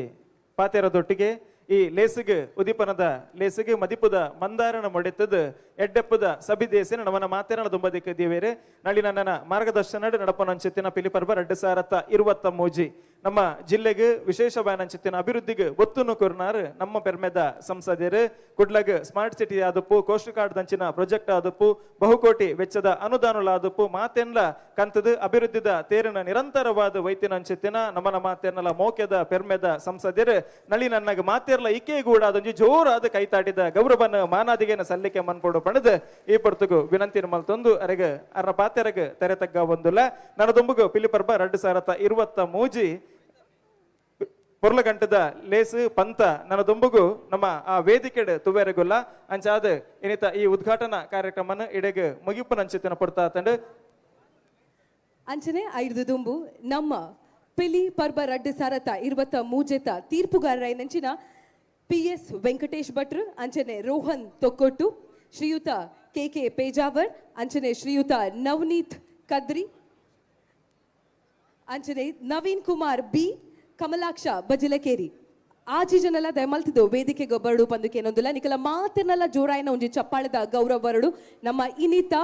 ಪಾತೆರದೊಟ್ಟಿಗೆ ಈ ಲೇಸಿಗೆ ಉದೀಪನದ ಲೇಸಿಗೆ ಮದಿಪುದ ಮಂದಾರನ ಮೊಡೆತದ ಎಡ್ಡೆಪ್ಪದ ಸಬಿದೇಸಿನ ನಮನ ಮಾತೆರಣ ದುಂಬದಿಕ್ಕೆ ದೇವೇರೆ ನಳಿನನ್ನ ಮಾರ್ಗದರ್ಶನ ನಡಪನಂಚಿತ್ತಿನ ಪಿಲಿಪರ್ಬ 2023 ನಮ್ಮ ಜಿಲ್ಲೆಗೆ ವಿಶೇಷ ಬಾಯನಂಚಿತ್ತಿನ ಅಭಿವೃದ್ಧಿಗೆ ಒತ್ತುನು ಕೊರ್ನಾರ್ ನಮ್ಮ ಪೆರ್ಮೆದ ಸಂಸದರು ಕುಡ್ಲಗ್ ಸ್ಮಾರ್ಟ್ ಸಿಟಿ ಆದಪ್ಪು ಕೋಸ್ಟ್ ಕಾರ್ಡ್ ದಂಚಿನ ಪ್ರಾಜೆಕ್ಟ್ ಆದಪ್ಪು ಬಹುಕೋಟಿ ವೆಚ್ಚದ ಅನುದಾನ ಆದಪ್ಪು ಮಾತೆನ್ಲ ಕಂತದ ಅಭಿವೃದ್ಧಿದ ತೇರಿನ ನಿರಂತರವಾದ ವೈತಿನಂಚಿತ್ತಿನ ನಮನ ಮಾತೆರ್ನಲ ಮೋಕ್ಯದ ಪೆರ್ಮೆದ ಸಂಸದರು ನಳಿನನ್ನಗ ಮಾತೆರ್ಲ ಇಕೆಗೂಡ ಅದೊಂದು ಜೋರಾದ ಕೈತಾಟಿದ ಗೌರವನ ಮಾನಾದಿಗೆನ ಸಲ್ಲಿಕೆ ಮನ್ಪೋಡು ಪಡೆದು ಈ ಪೊರ್ತುಗು ವಿನಂತಿನ ಮಲ್ತೊಂದು ಅರೆಗ ಅರ್ರ ಪಾತೆರಗ ತೆರೆ ತಗ್ಗ ಒಂದುಲ್ಲ ನನ್ನ ದುಂಬುಗು ಪಿಲಿಪರ್ಬ 2023 ಪೊರ್ಲಗಂಟದ ಲೇಸು ಪಂತ ನನ್ನ ದುಂಬುಗು ನಮ್ಮ ಆ ವೇದಿಕೆಡ್ ತುವೇರೆಗುಲ್ಲ ಅಂಚಾದ ಏನಿತ ಈ ಉದ್ಘಾಟನಾ ಕಾರ್ಯಕ್ರಮನ ಇಡೆಗೆ ಮುಗಿಪು ನಂಚಿತನ ಪಡ್ತಾ ತಂಡ ಅಂಚನೆ 5 ದುಂಬು ನಮ್ಮ ಪಿಲಿ ಪರ್ಬ 2023 ತೀರ್ಪುಗಾರರ PS ವೆಂಕಟೇಶ್ ಭಟ್ರು ಅಂಚನೆ ರೋಹನ್ ತೊಕ್ಕೊಟ್ಟು ಶ್ರೀಯುತ KK ಪೇಜಾವರ್ ಅಂಚನೆ ಶ್ರೀಯುತ ನವನೀತ್ ಕದ್ರಿ ಅಂಚನೆ ನವೀನ್ ಕುಮಾರ್ ಬಿ ಕಮಲಾಕ್ಷ ಬಜಿಲಕೇರಿ ಆಚಿ ಜನಲ ದಯಮಲ್ತಿದ್ದು ವೇದಿಕೆಗೆ ಬರಡು ಪಂದುಕೆ ಏನೊಂದಿಲ್ಲ ನಿಕಲ ಮಾತನೆಲ್ಲ ಜೋರಾಯಿನ ಒಂಜಿ ಚಪ್ಪಾಳದ ಗೌರವ ಬರಡು ನಮ್ಮ ಇನಿತ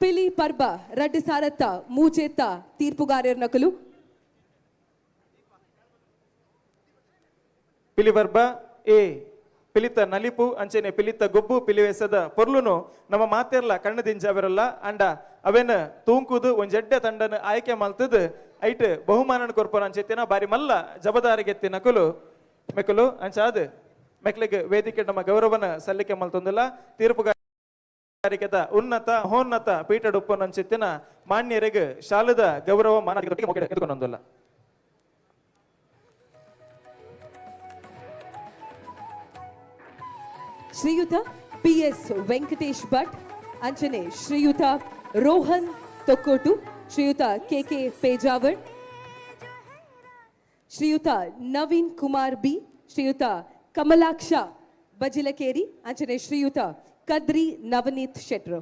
ಪಿಲಿ ಪರ್ಬ 2023 ತೀರ್ಪುಗಾರರ ನಕಲು ಪಿಲಿಪರ್ಬ ಎ ಪಿಲಿತ ನಲಿಪು ಅಂಚೆನೆ ಪಿಲಿತ ಗೊಬ್ಬು ಪಿಲಿವೆಸದ ಪೊರ್ಲುನು ನಮ್ಮ ಮಾತೆರ್ಲ ಕಣ್ಣು ದಿಂಜಾವಿರಲ್ಲ ಅಂಡ ಅವೇನ ತೂಂಕುದು ಒಂಜೆಡ್ಡೆ ತಂಡನ ಆಯ್ಕೆ ಮಲ್ತದ ಐಟ್ ಬಹುಮಾನ ಕೊರ್ಪನ ಅಂಚೆತ್ತಿನ ಬಾರಿ ಮಲ್ಲ ಜಬದಾರಿಗೆ ನಕಲು ಮೆಕಲು ಅಂಚಾದ ಮೆಕ್ಲಿಗೆ ವೇದಿಕೆ ನಮ್ಮ ಗೌರವನ ಸಲ್ಲಿಕೆ ಮಲ್ತೊಂದಿಲ್ಲ ತೀರ್ಪುಗಾರಿಕೆದ ಉನ್ನತ ಮಹೋನ್ನತ ಪೀಠಡುಪ್ಪನ ಅಂಚೆತ್ತಿನ ಮಾನ್ಯರಿಗೆ ಶಾಲದ ಗೌರವ ಮಾನೊಂದಿಲ್ಲ ಶ್ರೀಯುತ PS ವೆಂಕಟೇಶ್ ಭಟ್ ಅಂಚನೆ ಶ್ರೀಯುತ ರೋಹನ್ ತೊಕ್ಕೋಟು ಶ್ರೀಯುತ KK ಪೇಜಾವರ್ ಶ್ರೀಯುತ ನವೀನ್ ಕುಮಾರ್ ಬಿ ಶ್ರೀಯುತ ಕಮಲಾಕ್ಷ ಬಜಿಲಕೇರಿ ಅಂಚನೆ ಶ್ರೀಯುತ ಕದ್ರಿ ನವನೀತ್ ಶೆಟ್ರು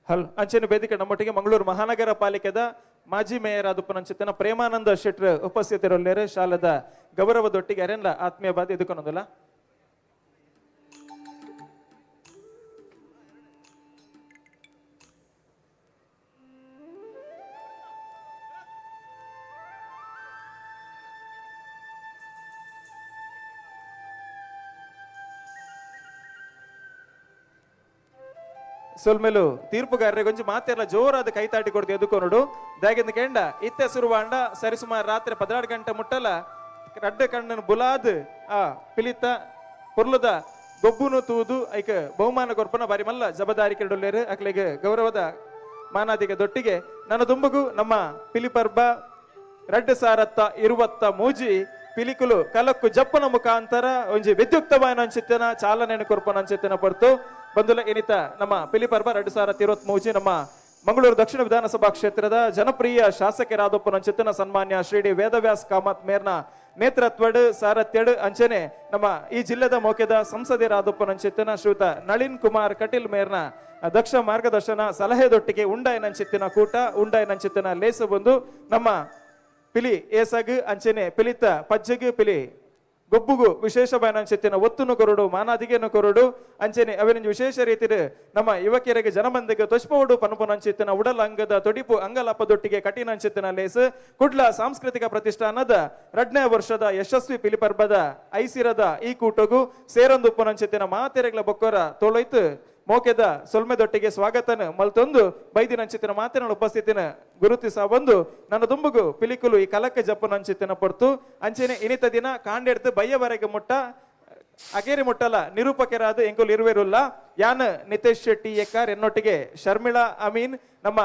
ಹಲ್ ಅಂಚೆನ ವೇದಿಕೆ ನಮ್ಮೊಟ್ಟಿಗೆ ಮಂಗಳೂರು ಮಹಾನಗರ ಪಾಲಿಕೆದ ಮಾಜಿ ಮೇಯರ್ ಆದುಪ್ಪನಂಚಿತನ ಪ್ರೇಮಾನಂದ ಶೆಟ್ರ್ ಉಪಸ್ಥಿತರೊಲ್ಲೇರು ಶಾಲದ ಗೌರವದೊಟ್ಟಿಗೆ ಅರೆನ್ಲ ಆತ್ಮೀಯ ಬಾದಿ ಎದುಕೊನೊಂದಿಲ್ಲ ಸೊಲ್ಮೇಲು ತೀರ್ಪುಗಾರರಿಗೆ ಕೊಂಚ ಮಾತೆಲ್ಲ ಜೋರಾದ ಕೈತಾಟಿ ಕೊಡ್ದು ಎದುಕೊನೋಡು ದಾಗಿಂದ ಕೆಂಡ ಇತ್ತೆ ಸುರುವಾಂಡ ಸರಿಸುಮಾರು ರಾತ್ರಿ 16 ಗಂಟೆ ಮುಟ್ಟಲ ರಡ್ಡ ಕಣ್ಣನ ಬುಲಾದ್ ಆ ಪಿಲಿತ ಪೊರ್ಲುದ ಗೊಬ್ಬುನು ತೂದು ಐಕ ಬಹುಮಾನ ಕೊರ್ಪನ ಬಾರಿ ಮಲ್ಲ ಜಬದಾರಿ ಕೆರಡೊಲ್ಲೇರು ಅಕ್ಲೆಗೆ ಗೌರವದ ಮಾನಾದಿಗೆ ದೊಟ್ಟಿಗೆ ನನ್ನ ದುಂಬುಗು ನಮ್ಮ ಪಿಲಿಪರ್ಬ 2023 ಪಿಲಿಕುಲು ಕಲಕ್ಕು ಜಪ್ಪನ ಮುಖಾಂತರ ಒಂಜಿ ವಿದ್ಯುಕ್ತವಾದ ಅಂಚಿತ್ತಿನ ಚಾಲನೆಯನ್ನು ಕೊರ್ಪನ ಅಂಚಿತ್ತಿನ ಪಡ್ತು ಬಂದುಲ ಇನಿತ ನಮ್ಮ ಪಿಲಿಪರ್ಬ 2023 ನಮ್ಮ ಮಂಗಳೂರು ದಕ್ಷಿಣ ವಿಧಾನಸಭಾ ಕ್ಷೇತ್ರದ ಜನಪ್ರಿಯ ಶಾಸಕರಾದೊಪ್ಪನ ಅಂಚಿತ್ತಿನ ಸನ್ಮಾನ್ಯ ಶ್ರೀ ಡಿ ವೇದವ್ಯಾಸ್ ಕಾಮತ್ ಮೇರ್ನ ನೇತೃತ್ವಡ್ ಸಾರಥ್ಯಡ್ ಅಂಚನೆ ನಮ್ಮ ಈ ಜಿಲ್ಲೆದ ಮೋಕೆದ ಸಂಸದರಾದೊಪ್ಪನ ಅಂಚಿತ್ತಿನ ಶ್ರೀಯುತ ನಳಿನ್ ಕುಮಾರ್ ಕಟೀಲ್ ಮೇರ್ನ ದಕ್ಷ ಮಾರ್ಗದರ್ಶನ ಸಲಹೆದೊಟ್ಟಿಗೆ ಉಂಡಾಯನಂಚಿತ್ತಿನ ಕೂಟ ಉಂಡಾಯನಂಚಿತ್ತಿನ ಲೇಸು ಬಂದು ನಮ್ಮ ಪಿಲಿ ಏಸಗ್ ಅಂಚನೆ ಪಿಲಿತ ಪಜ್ಜಗ್ ಪಿಲಿ ಗೊಬ್ಬುಗು ವಿಶೇಷವಾದ ಅಂಚಿತ್ತಿನ ಒತ್ತುನು ಕೊರಡು ಮಾನಾದಿಗೆನು ಕೊರಡು ಅಂಚನೆ ಅವನ ವಿಶೇಷ ರೀತಿಯ ನಮ್ಮ ಯುವಕಿಯರಿಗೆ ಜನಮಂದಿಗೆ ತೊಚ್ಪೋಡು ಪನಪನ ಅಂಚಿತ್ತಿನ ಉಡಲ ಅಂಗದ ತೊಡಿಪು ಅಂಗಲಪ್ಪದೊಟ್ಟಿಗೆ ಕಠಿಣ ಅಂಚಿತ್ತಿನ ಲೇಸ್ ಕುಡ್ಲ ಸಾಂಸ್ಕೃತಿಕ ಪ್ರತಿಷ್ಠಾನದ 2ನೇ ವರ್ಷದ ಯಶಸ್ವಿ ಪಿಲಿಪರ್ಬದ ಐಸಿರದ ಈ ಕೂಟಗೂ ಸೇರೊಂದುಪ್ಪನ ಅಂಚಿತ್ತಿನ ಮಾತೆರೆಗಳ ಬೊಕ್ಕರ ತೋಳೈತು ಮೋಕೆದ ಸೊಲ್ಮೆದೊಟ್ಟಿಗೆ ಸ್ವಾಗತನ ಮಲ್ತೊಂದು ಬೈದಿನ ಅಂಚಿತ್ತಿನ ಮಾತಿನ ಉಪಸ್ಥಿತಿನ ಗುರುತಿಸ ಬಂದು ನನ್ನ ದುಂಬುಗು ಪಿಲಿಕುಲು ಈ ಕಲಕ್ಕೆ ಜಪ್ಪನ ಅಂಚಿತ್ತಿನ ಪಡ್ತು ಅಂಚೆನೆ ಇನಿತ ದಿನ ಕಾಂಡೆಡ್ದು ಬಯ್ಯವರೆಗೆ ಮುಟ್ಟ ಅಗೇರಿ ಮುಟ್ಟಲ ನಿರೂಪಕರಾದ ಎಂಕುಲು ಇರುವೆರುಲ್ಲ ಯಾನ್ ನಿತೇಶ್ ಶೆಟ್ಟಿ ಎಕ್ಕಾರ್ ಎನ್ನೊಟ್ಟಿಗೆ ಶರ್ಮಿಳಾ ಅಮೀನ್ ನಮ್ಮ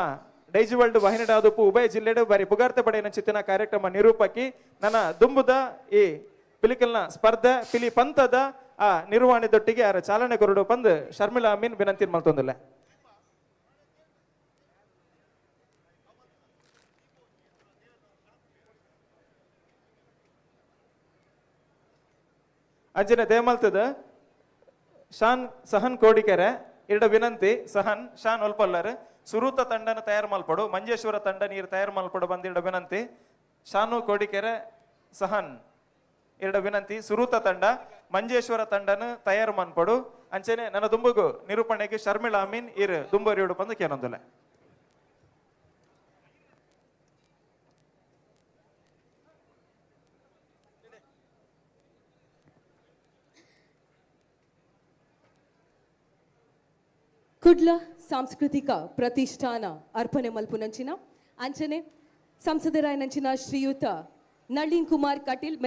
ಡೈಜಿವಲ್ಡ್ ವಾಹಿನಿಡಾದುಪ್ಪು ಉಭಯ ಜಿಲ್ಲೆಡು ಬಾರಿ ಪುಗಾರ್ತೆ ಪಡೆಯ ಚಿತ್ತಿನ ಕಾರ್ಯಕ್ರಮ ನಿರೂಪಕಿ ನನ್ನ ದುಂಬುದ ಈ ಪಿಲಿಕಲ್ನ ಸ್ಪರ್ಧೆ ಪಿಲಿ ಪಂಥದ ಆ ನಿರ್ವಹಣೆದೊಟ್ಟಿಗೆ ಯಾರ ಚಾಲನೆ ಕೊರಡು ಬಂದು ಶರ್ಮಿಳಾ ಅಮೀನ್ ವಿನಂತಿ ಮಲ್ತೊಂದಿಲ್ಲ ಅಂಜನೆ ದೇಮಲ್ತದ ಶಾನ್ ಸಹನ್ ಕೋಡಿಕೆರೆ ಎರಡ ವಿನಂತಿ ಸಹನ್ ಶಾನ್ ಒಲ್ಪಲ್ಲರ್ ಸುರೂತ ತಂಡನ ತಯಾರು ಮಲ್ಪಡು ಮಂಜೇಶ್ವರ ತಂಡ ನೀರು ತಯಾರು ಮಲ್ಪಡು ಬಂದಿರಡ ವಿನಂತಿ ಶಾನು ಕೋಡಿಕೆರೆ ಸಹನ್ ಎರಡ ವಿನಂತಿ ಸುರೂತ ತಂಡ ಮಂಜೇಶ್ವರ ತಂಡನ ತಯಾರು ಮನ್ಪಡು ಅಂಚನೆ ನನ್ನ ದುಂಬುಗು ನಿರೂಪಣೆಗೆ ಶರ್ಮಿಳಾ ಅಮೀನ್ ಇರು ದುಂಬರಿಯೋಡು ಬಂದು ಕೇನೊಂದಿಲ್ಲ ಕುಡ್ಲ ಸಾಂಸ್ಕೃತಿಕ ಪ್ರತಿಷ್ಠಾನ ಅರ್ಪಣೆ ಮಲ್ಪುನಂಚಿನ ಅಂಚನೆ ಸಂಸದರಾಯನಂಚಿನ ಶ್ರೀಯುತ ನಳಿನ್ ಕುಮಾರ್ ಕಟೀಲ್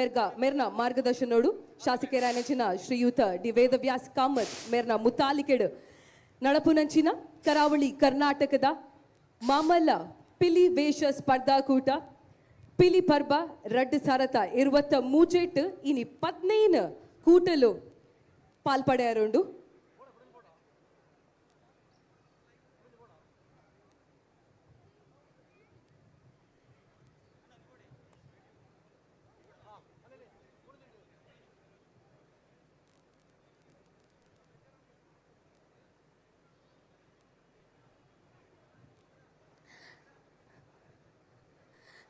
ಮೇರ್ನ ಮಾರ್ಗದರ್ಶನೋಡು ಶಾಸಕರಾಯನಂಚಿನ ಶ್ರೀಯುತ ಡಿ ವೇದವ್ಯಾಸ್ ಕಾಮತ್ ಮೇರ್ನ ಮುತಾಲಿಕೆಡ್ ನಡಪುನಂಚಿನ ಕರಾವಳಿ ಕರ್ನಾಟಕದ ಮಾಮಲ್ಲ ಪಿಲಿ ವೇಷ ಸ್ಪರ್ಧಾಕೂಟ ಪಿಲಿ ಪರ್ಬ 2023 ಇನಿ 15 ಕೂಟಲು ಪಾಲ್ಪಡೆಯರುಂಡು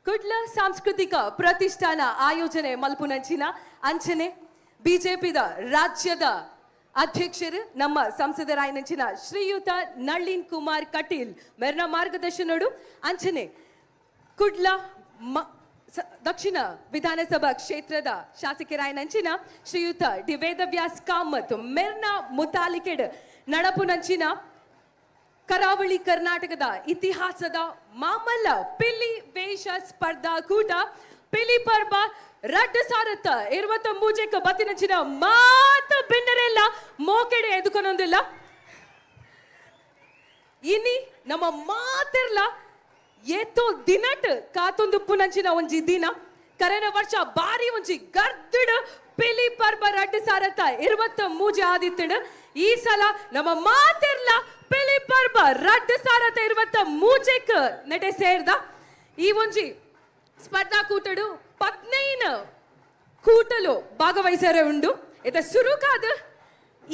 ಕುಡ್ಲ ಸಾಂಸ್ಕೃತಿಕ ಪ್ರತಿಷ್ಠಾನ ಆಯೋಜನೆ ಮಲ್ಪುನಂಚಿನ ಅಂಚನೆ ಬಿಜೆಪಿದ ರಾಜ್ಯದ ಅಧ್ಯಕ್ಷರು ನಮ್ಮ ಸಂಸದರಾಯನಂಚಿನ ಶ್ರೀಯುತ ನಳಿನ್ ಕುಮಾರ್ ಕಟೀಲ್ ಮೇರ್ನ ಮಾರ್ಗದರ್ಶನೋಡು ಅಂಚನೆ ಕುಡ್ಲ ದಕ್ಷಿಣ ವಿಧಾನಸಭಾ ಕ್ಷೇತ್ರದ ಶಾಸಕರಾಯನಂಚಿನ ಶ್ರೀಯುತ ಡಿ ವೇದವ್ಯಾಸ್ ಕಾಮತ್ ಮೇರ್ನ ಮುತಾಲಿಕೆಡ್ ನಡಪುನಂಚಿನ ಕರಾವಳಿ ಕರ್ನಾಟಕದ ಇತಿಹಾಸದ ಮಾಮಲ್ಲ ಪಿಲಿ ವೇಷ ಸ್ಪರ್ಧಾಕೂಟ ಪಿಲಿ ಪರ್ಬ 2023 ಬತ್ತಿನಂಚಿನ ಮಾತ ಬಿನ್ನರೆಲ್ಲ ಮೋಕೆಡೆ ಎದುಕೊನೊಂದಿಲ್ಲ ಇನಿ ನಮ್ಮ ಮಾತೆರ್ಲ ಏತೋ ದಿನಟ್ ಕಾತೊಂದು ಪುನಂಚಿನ ಒಂಜಿ ದಿನ ಕರೆನ ವರ್ಷ ಬಾರಿ ಒಂಜಿ ಗರ್ದಿಡ್ ಪಿಲಿ ಪರ್ಬ 2023 ಆದಿತ್ತಿಡ್ ಈ ಸಲ ನಮ್ಮ ಮಾತೆರ್ಲ ಪಿಲಿ ಪರ್ಬ 2023 ನಡೆ ಸೇರ್ದ ಈ ಒಂಜಿ ಸ್ಪರ್ಧಾ ಕೂಟಡು 15 ಕೂಟಲು ಭಾಗವಹಿಸರೆ ಉಂಡು ಇದ ಸುರುಕಾದ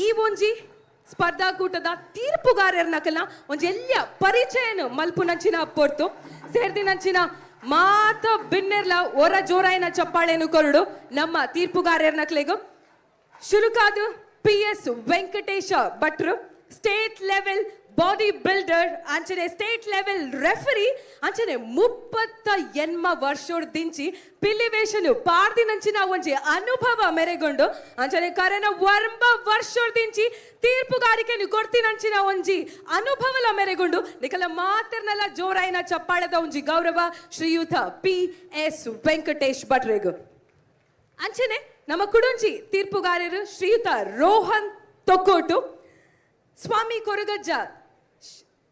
ಈ ಒಂಜಿ ಸ್ಪರ್ಧಾ ಕೂಟದ ತೀರ್ಪುಗಾರರ್ನಕಲ್ನ ಒಂಜಿ ಎಲ್ಲ ಪರಿಚಯನು ಮಲ್ಪುನಂಚಿನ ಪೊರ್ತು ಸೇರ್ದಿನಂಚಿನ ಮಾತ ಬಿನ್ನೆರ್ಲ ಒರ ಜೋರಾಯಿನ ಚಪ್ಪಾಳೆನು ಕೊರಡು ನಮ್ಮ ತೀರ್ಪುಗಾರರ್ನಕ್ಲೆಗು ಶುರುಕಾದು PS ವೆಂಕಟೇಶ ಭಟ್ರು ಸ್ಟೇಟ್ ಲೆವೆಲ್ ಬಾಡಿ ಬಿಲ್ಡರ್ ಅಂಚನೆ ಸ್ಟೇಟ್ ಲೆವೆಲ್ ರೆಫರಿ ಅಂಚನೆ 38 ವರ್ಷೋಡ್ ದಿಂಚಿ ಪಿಲಿವೇಶನು ಪಾರ್ದಿನಂಚಿನ ಒಂಜಿ ಅನುಭವ ಮೆರೆಗೊಂಡು ಅಂಚನೆ ಕರೆನ 1 ವರ್ಷೋಡ್ ದಿಂಚಿ ತೀರ್ಪುಗಾರಿಕೆನು ಕೊಡ್ತಿನಂಚಿನ ಒಂಜಿ ಅನುಭವಲ ಮೆರೆಗೊಂಡು ನಿಕಲ ಮಾತೆರ್ನಲ್ಲ ಜೋರಾಯಿನ ಚಪ್ಪಾಳದ ಒಂಜಿ ಗೌರವ ಶ್ರೀಯುತ PS ವೆಂಕಟೇಶ್ ಭಟ್ರಿಗು ಅಂಚನೆ ನಮ್ಮ ಕುಡುಂಜಿ ತೀರ್ಪುಗಾರರು ಶ್ರೀಯುತ ರೋಹನ್ ತೊಕ್ಕೋಟು ಸ್ವಾಮಿ ಕೊರಗಜ್ಜ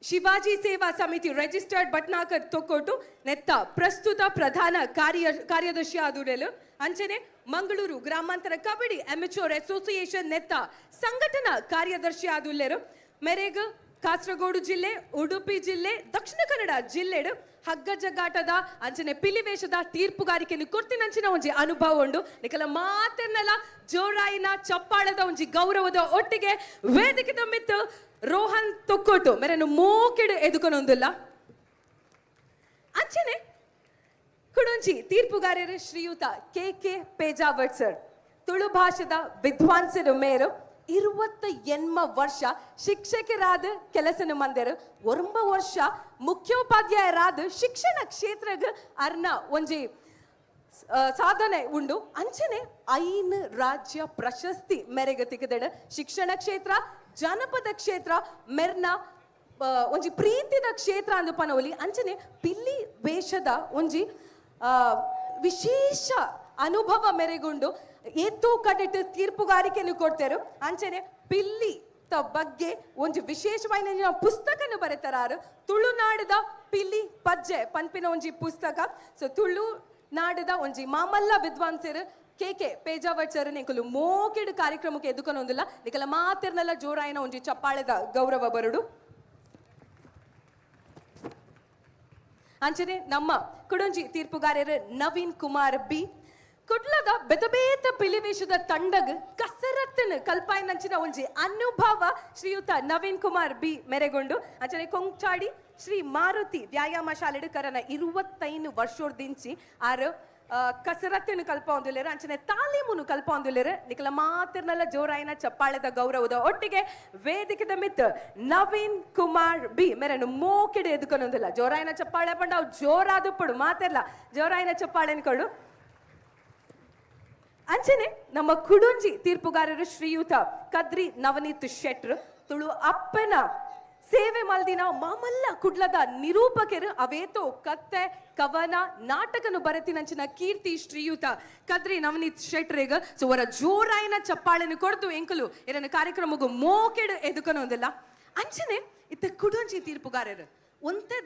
ಶಿವಾಜಿ ಸೇವಾ ಸಮಿತಿ ರಿಜಿಸ್ಟರ್ಡ್ ಭಟ್ನಾಕರ್ ತೊಕ್ಕೊಟ್ಟು ನೆತ್ತ ಪ್ರಸ್ತುತ ಪ್ರಧಾನ ಕಾರ್ಯದರ್ಶಿ ಆದುರೆಲು ಅಂಚನೆ ಮಂಗಳೂರು ಗ್ರಾಮಾಂತರ ಕಬಡ್ಡಿ ಅಮೆಚೂರ್ ಅಸೋಸಿಯೇಷನ್ ನೆತ್ತ ಸಂಘಟನಾ ಕಾರ್ಯದರ್ಶಿ ಆದುಲ್ಲೆರು ಮೆರೆಗ್ ಕಾಸರಗೋಡು ಜಿಲ್ಲೆ ಉಡುಪಿ ಜಿಲ್ಲೆ ದಕ್ಷಿಣ ಕನ್ನಡ ಜಿಲ್ಲೆಡು ಹಗ್ಗ ಜಗ್ಗಾಟದ ಅಂಚನೆ ಪಿಲಿವೇಷದ ತೀರ್ಪುಗಾರಿಕೆಯನ್ನು ಕೊಡ್ತಿನಂಚಿನ ಒಂಜಿ ಅನುಭವ ಉಂಡು ನಿಕಲ ಮಾತನ್ನೆಲ್ಲ ಜೋರಾಯಿನ ಚಪ್ಪಾಳದ ಒಂಜಿ ಗೌರವದ ಒಟ್ಟಿಗೆ ವೇದಿಕೆ ಮಿತ್ತು ರೋಹನ್ ತೊಕ್ಕೊಟ್ಟು ಮೇರನ್ನು ಮೋಕಿಡು ಎದುಕೊನೊಂದಿಲ್ಲ ಅಂಚನೆ ಕುಡೊಂಜಿ ತೀರ್ಪುಗಾರರು ಶ್ರೀಯುತ ಕೆ ಪೇಜಾವಟ್ ಸರ್ ತುಳು ಭಾಷೆದ ವಿದ್ವಾಂಸರು ಮೇರು 28 ವರ್ಷ ಶಿಕ್ಷಕರಾದ ಕೆಲಸನ ಮಂದಿರು 1 ವರ್ಷ ಮುಖ್ಯೋಪಾಧ್ಯಾಯರಾದ ಶಿಕ್ಷಣ ಕ್ಷೇತ್ರಗ ಅರ್ನ ಒಂಜಿ ಸಾಧನೆ ಉಂಡು ಅಂಚನೆ 5 ರಾಜ್ಯ ಪ್ರಶಸ್ತಿ ಮೆರೆಗೆ ತೆಗೆದಡ ಶಿಕ್ಷಣ ಕ್ಷೇತ್ರ ಜನಪದ ಕ್ಷೇತ್ರ ಮೆರ್ನ ಒಂಜಿ ಪ್ರೀತಿದ ಕ್ಷೇತ್ರ ಅಂದು ಪನವಲಿ ಅಂಚನೆ ಪಿಲ್ಲಿ ವೇಷದ ಒಂಜಿ ವಿಶೇಷ ಅನುಭವ ಮೆರೆಗುಂಡು ಏತೋ ಕಡಿಟ್ ತೀರ್ಪುಗಾರಿಕೆಯನ್ನು ಕೊಡ್ತೇರು ಅಂಚನೆ ಪಿಲ್ಲಿ ಬಗ್ಗೆ ಒಂದು ವಿಶೇಷವಾದ ಪುಸ್ತಕನು ಬರೆತಾರು ತುಳುನಾಡದ ಪಿಲ್ಲಿ ಪಜ್ಜೆ ಪನ್ಪಿನ ಒಂಜಿ ಪುಸ್ತಕ ಸೊ ತುಳುನಾಡದ ಒಂಜಿ ಮಾಮಲ್ಲ ವಿದ್ವಾಂಸರು ಕೆ ಪೇಜಾವಟ್ ಸರ್ ನಿಕಲು ಮೋಕಿಡು ಕಾರ್ಯಕ್ರಮಕ್ಕೆ ಎದುಕೊನೊಂದಿಲ್ಲ ನಿಕಲ ಮಾತಿರ್ನೆಲ್ಲ ಜೋರಾಯಿನ ಒಂಜಿ ಚಪ್ಪಾಳೆದ ಗೌರವ ಬರುಡು ಅಂಚನೆ ನಮ್ಮ ಕುಡೊಂಜಿ ತೀರ್ಪುಗಾರರು ನವೀನ್ ಕುಮಾರ್ ಬಿ ಕುಡ್ಲದ ಬೆತಬೇತ ಪಿಲಿವೇಷದ ತಂಡಗ್ ಕಸರತ್ತನ ಕಲ್ಪಾಯಿನಂಚಿನ ಒಂಜಿ ಅನುಭವ ಶ್ರೀಯುತ ನವೀನ್ ಕುಮಾರ್ ಬಿ ಮೆರೆಗೊಂಡು ಅಂಚನೆ ಕೊಂಚಾಡಿ ಶ್ರೀ ಮಾರುತಿ ವ್ಯಾಯಾಮ ಶಾಲೆಡು ಕರನ 25 ವರ್ಷೋರ್ದಿಂಚಿ ಆರು ಕಸರತ್ತನ್ನು ಕಲ್ಪೊಂದುಲ್ಲೇರು ಅಂಚನೆ ತಾಲೀಮುನು ಕಲ್ಪೊಂದುಲ್ಲೇರು ನಿಕಲ ಮಾತಿರ್ನೆಲ್ಲ ಜೋರಾಯಿನ ಚಪ್ಪಾಳೆದ ಗೌರವದ ಒಟ್ಟಿಗೆ ವೇದಿಕೆದ ಮಿತ್ ನವೀನ್ ಕುಮಾರ್ ಬಿ ಮೇರನ್ನು ಮೋಕಿಡು ಎದುಕೊನೊಂದಿಲ್ಲ ಜೋರಾಯಿನ ಚಪ್ಪಾಳೆ ಪಂಡ ಅವು ಜೋರಾದ ಪಡು ಮಾತಿರ್ಲ ಜೋರಾಯಿನ ಚಪ್ಪಾಳೆ ಅನ್ಕೊಂಡು ಅಂಚನೆ ನಮ್ಮ ಕುಡುಂಜಿ ತೀರ್ಪುಗಾರರು ಶ್ರೀಯುತ ಕದ್ರಿ ನವನೀತ್ ಶೆಟ್ರು ತುಳು ಅಪ್ಪನ ಸೇವೆ ಮಲ್ದಿನ ಮಾಮಲ್ಲ ಕುಡ್ಲದ ನಿರೂಪಕರು ಅವೇತೋ ಕತ್ತೆ ಕವನ ನಾಟಕನು ಬರೆತಿನಂಚಿನ ಕೀರ್ತಿ ಶ್ರೀಯುತ ಕದ್ರಿ ನವನೀತ್ ಶೆಟ್ರಿಗ ಸೊ ಅವರ ಜೋರಾಯಿನ ಚಪ್ಪಾಳೆನು ಕೊಡ್ತು ಎಂಕಲು ಇದನ್ನ ಕಾರ್ಯಕ್ರಮಗೂ ಮೋಕೆಡು ಎದುಕೊನೊಂದಿಲ್ಲ ಅಂಚನೆ ಇತ್ತ ಕುಡುಂಜಿ ತೀರ್ಪುಗಾರರು ಒಂತೆ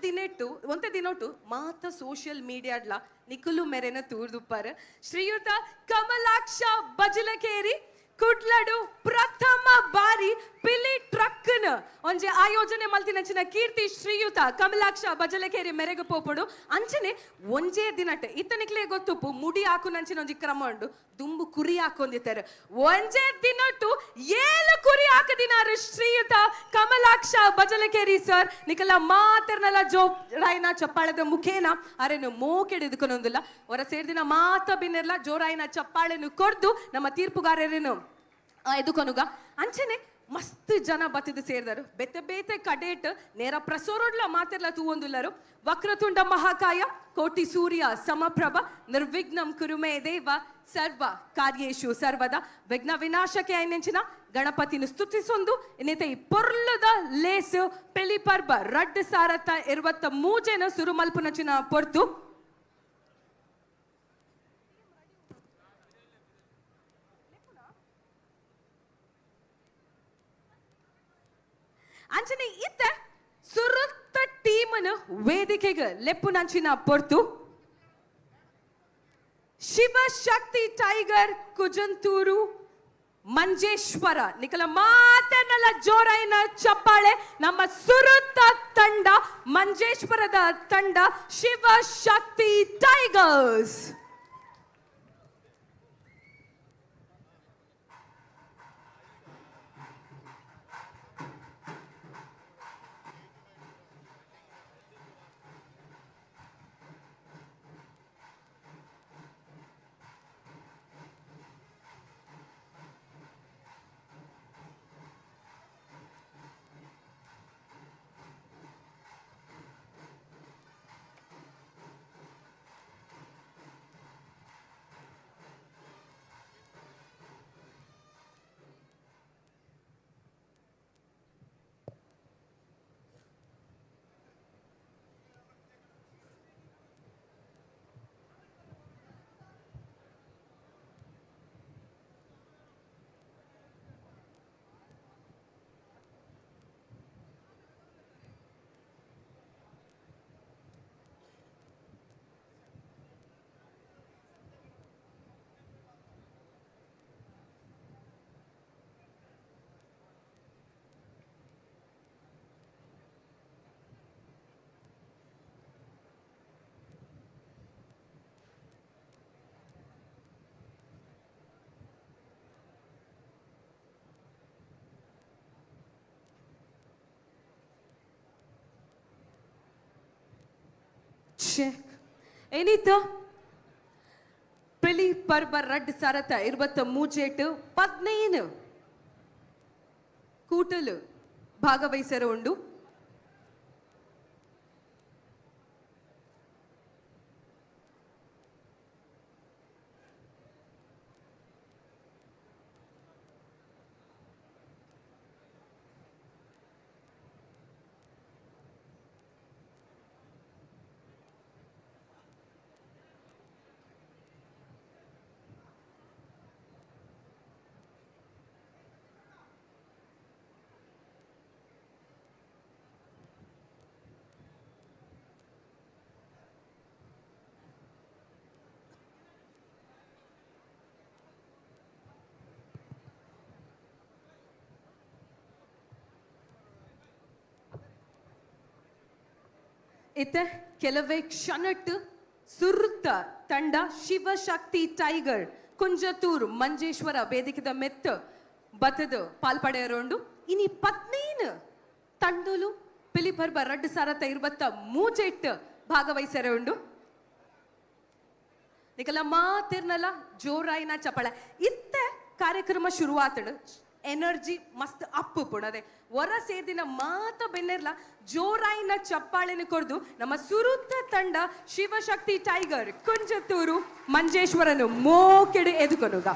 ದಿನೊಟ್ಟು ಮಾತ ಸೋಷಿಯಲ್ ಮೀಡಿಯಾಡ್ಲ ನಿಕುಲು ಮೆರೆನ ತೂರ್ದುಪ್ಪರ್ ಶ್ರೀಯುತ ಕಮಲಾಕ್ಷ ಬಜಲಕೇರಿ ಕುಡ್ಲಡು ಪ್ರಥಮ ಬಾರಿ ಪಿಲಿ ಟ್ರಕ್ನ ಒಂಜಿ ಆಯೋಜನೆ ಮಲ್ತಿನಂಚಿನ ಕೀರ್ತಿ ಶ್ರೀಯುತ ಕಮಲಾಕ್ಷ ಬಜಲಕೇರಿ ಮೆರೆಗೆ ಪೋಪುಡು ಅಂಚನೆ ಒಂಜೇ ದಿನಟ್ ಇತ್ತನಿಕ್ಲೆ ಗೊತ್ತುಪ್ಪು ಮುಡಿ ಹಾಕುನಂಚಿನ ಒಂಜಿ ಕ್ರಮ ಉಂಡು ದುಂಬು ಕುರಿ ಹಾಕೊಂಡಿದ್ದಾರೆ ಒಂಜೇ ದಿನಟ್ಟು 7 ಕುರಿ ಹಾಕದಿನಾರು ಶ್ರೀಯುತ ಕಮಲಾಕ್ಷ ಬಜಲಕೇರಿ ಸರ್ ನಿಕಲ ಮಾತರ್ನೆಲ್ಲ ಜೋರಾಯಿನ ಚಪ್ಪಾಳದ ಮುಖೇನ ಅರೆನು ಮೋಕೆಡಿದುಕೊನೊಂದಿಲ್ಲ ಹೊರ ಸೇರ್ದಿನ ಮಾತ ಬಿನ್ನೆರ್ಲ ಜೋರಾಯಿನ ಚಪ್ಪಾಳೆನು ಕೊಡ್ದು ನಮ್ಮ ತೀರ್ಪುಗಾರರೇನು ಎದುಕೊನುಗ ಅಂಚನೆ ಮಸ್ತ್ ಜನ ಬತ್ತಿದ್ದು ಸೇರಿದರು ಬೇತೆ ಕಡೇಟ್ ನೇರ ಪ್ರಸೋರೋಡ್ಲ ಮಾತಿರ್ಲ ತೂವೊಂದುಲ್ಲರು ವಕ್ರತುಂಡ ಮಹಾಕಾಯ ಕೋಟಿ ಸೂರ್ಯ ಸಮಪ್ರಭ ನಿರ್ವಿಘ್ನಂ ಕುರುಮೇ ದೇವ ಸರ್ವ ಕಾರ್ಯೇಶು ಸರ್ವದ ವಿಘ್ನ ವಿನಾಶಕ್ಕೆ ಐನೆಂಚಿನ ಗಣಪತಿನ ಸ್ತುತಿಸೊಂದು ಇನ್ನೈತೆ ಈ ಪೊರ್ಲದ ಲೇಸು ಪಿಲಿಪರ್ಬ ರಡ್ಡ್ ಸಾರತ 23 ಸುರುಮಲ್ಪುನಚಿನ ಪೊರ್ತು ಅಂಚನೆ ಇತ್ತ ಸುರುತ್ತ ಟೀಮನ ವೇದಿಕೆಗೆ ಲೆಪ್ಪುನಂಚಿನ ಪೊರ್ತು ಶಿವಶಕ್ತಿ ಟೈಗರ್ ಕುಜಂತೂರು ಮಂಜೇಶ್ವರ ನಿಕಲ ಮಾತನ್ನೆಲ್ಲ ಜೋರಾಯಿನ ಚಪ್ಪಾಳೆ ನಮ್ಮ ಸುರುತ್ತ ತಂಡ ಮಂಜೇಶ್ವರದ ತಂಡ ಶಿವಶಕ್ತಿ ಟೈಗರ್ಸ್ ಚೆಕ್ ಏನಿತ್ತ ಪಿಲಿ ಪರ್ಬ ರಡ್ ಸರತ 23 15 ಕೂಟಲು ಭಾಗವಹಿಸರು ಉಂಡು ಇತ್ತೆ ಕೆಲವೇ ಕ್ಷಣಟ್ಟು ಸುರುತ್ತ ತಂಡ ಶಿವಶಕ್ತಿ ಟೈಗರ್ ಕುಂಜತೂರು ಮಂಜೇಶ್ವರ ವೇದಿಕೆದ ಮೆತ್ತ ಬತ್ತದ ಪಾಲ್ಪಡೆಯರೋಂಡು ಇನಿ 15 ತಂಡಲು ಪಿಲಿಪರ್ಬ ರಡ್ಡು ಸಾರತ 23 ಭಾಗವಹಿಸರೋಂಡು ನಿಕಲ ಮಾತಿರ್ನಲ್ಲ ಜೋರಾಯಿನ ಚಪಳ ಇತ್ತೆ ಕಾರ್ಯಕ್ರಮ ಶುರುವಾತಡು ಎನರ್ಜಿ ಮಸ್ತ್ ಅಪ್ಪು ಪುಣದೆ ಹೊರ ಸೇದಿನ ಮಾತ ಬೆನ್ನೆರ್ಲ ಜೋರಾಯಿನ ಚಪ್ಪಾಳೆನ ಕೊಡ್ದು ನಮ್ಮ ಸುರುತ್ತ ತಂಡ ಶಿವಶಕ್ತಿ ಟೈಗರ್ ಕುಂಜತ್ತೂರು ಮಂಜೇಶ್ವರನು ಮೋಕೆಡು ಎದುಕೊನುಗ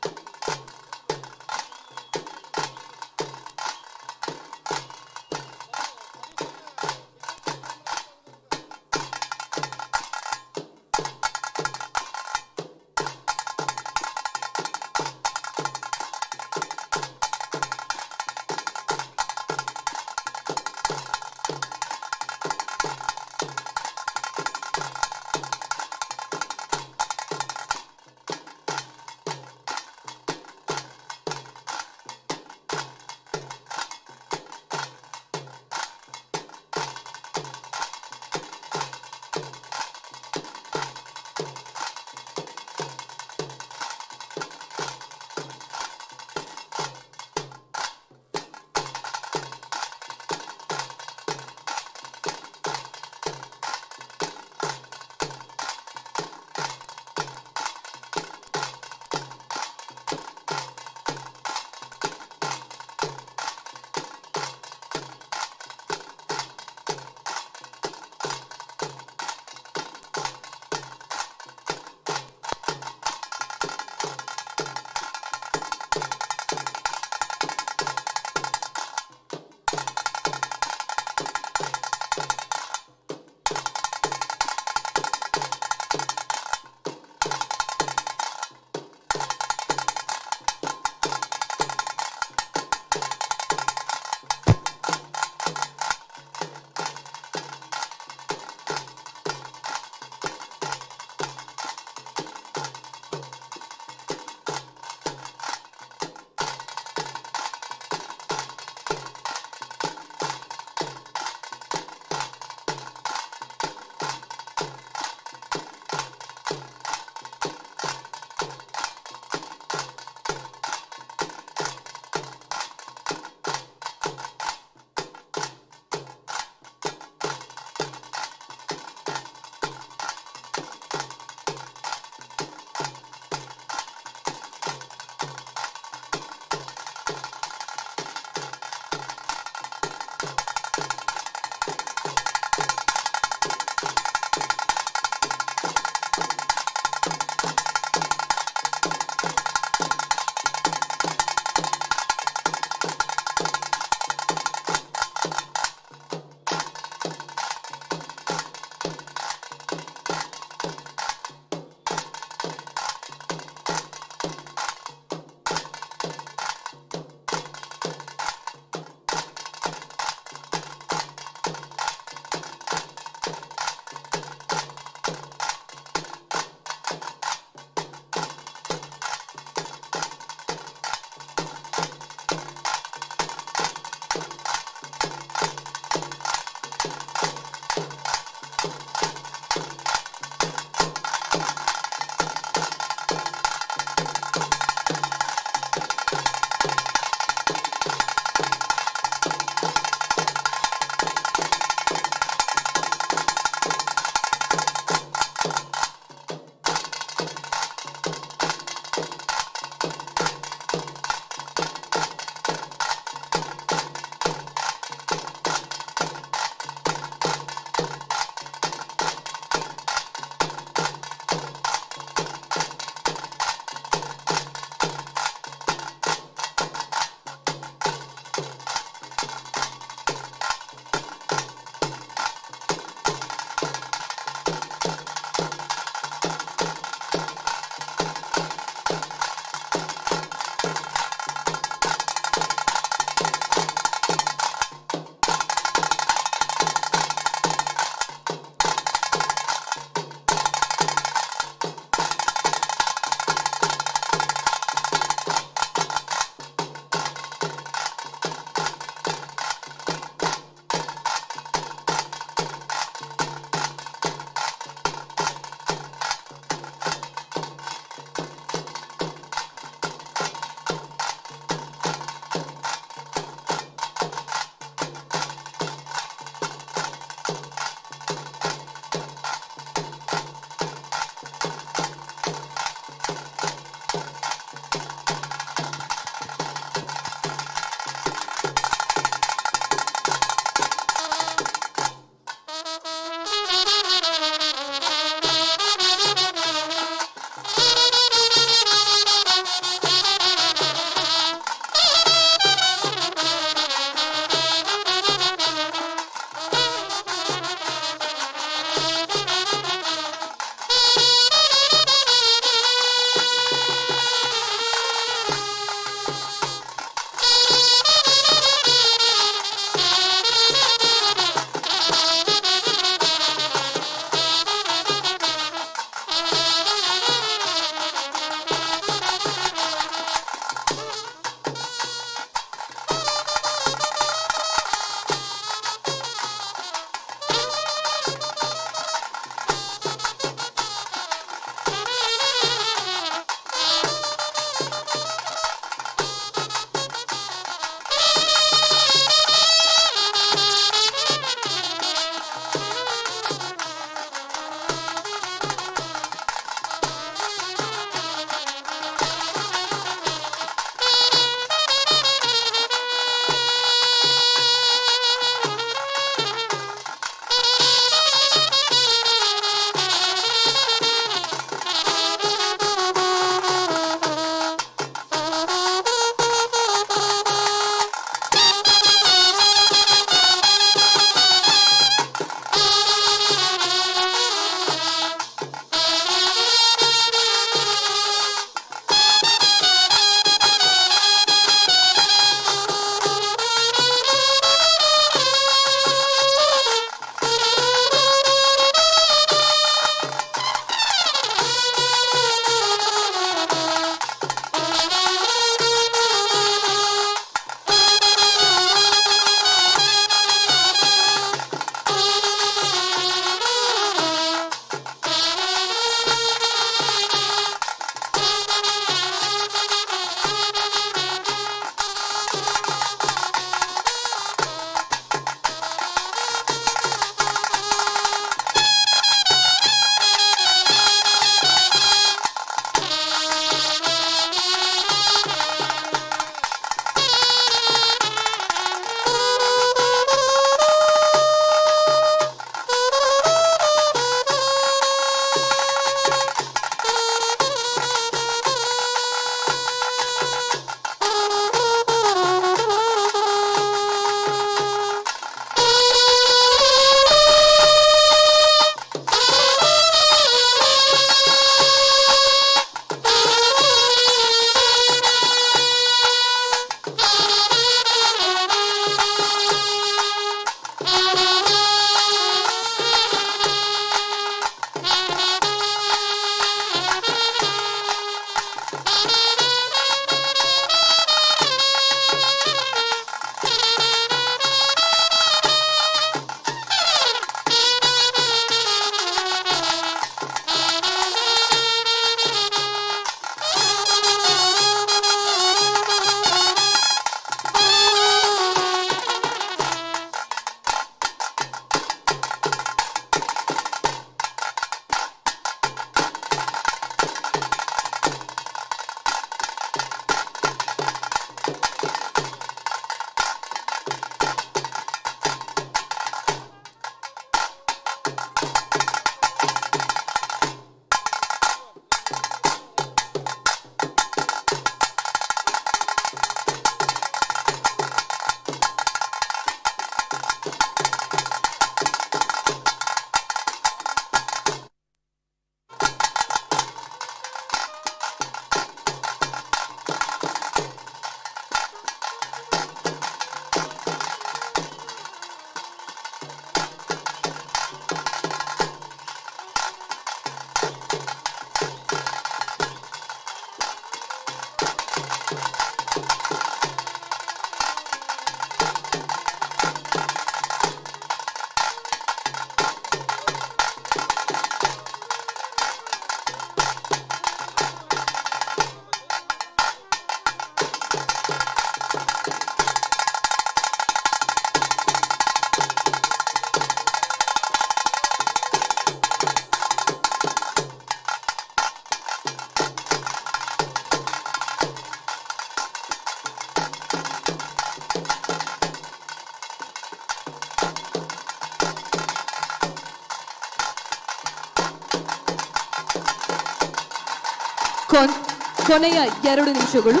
ಕೊನೆಯ 2 ನಿಮಿಷಗಳು.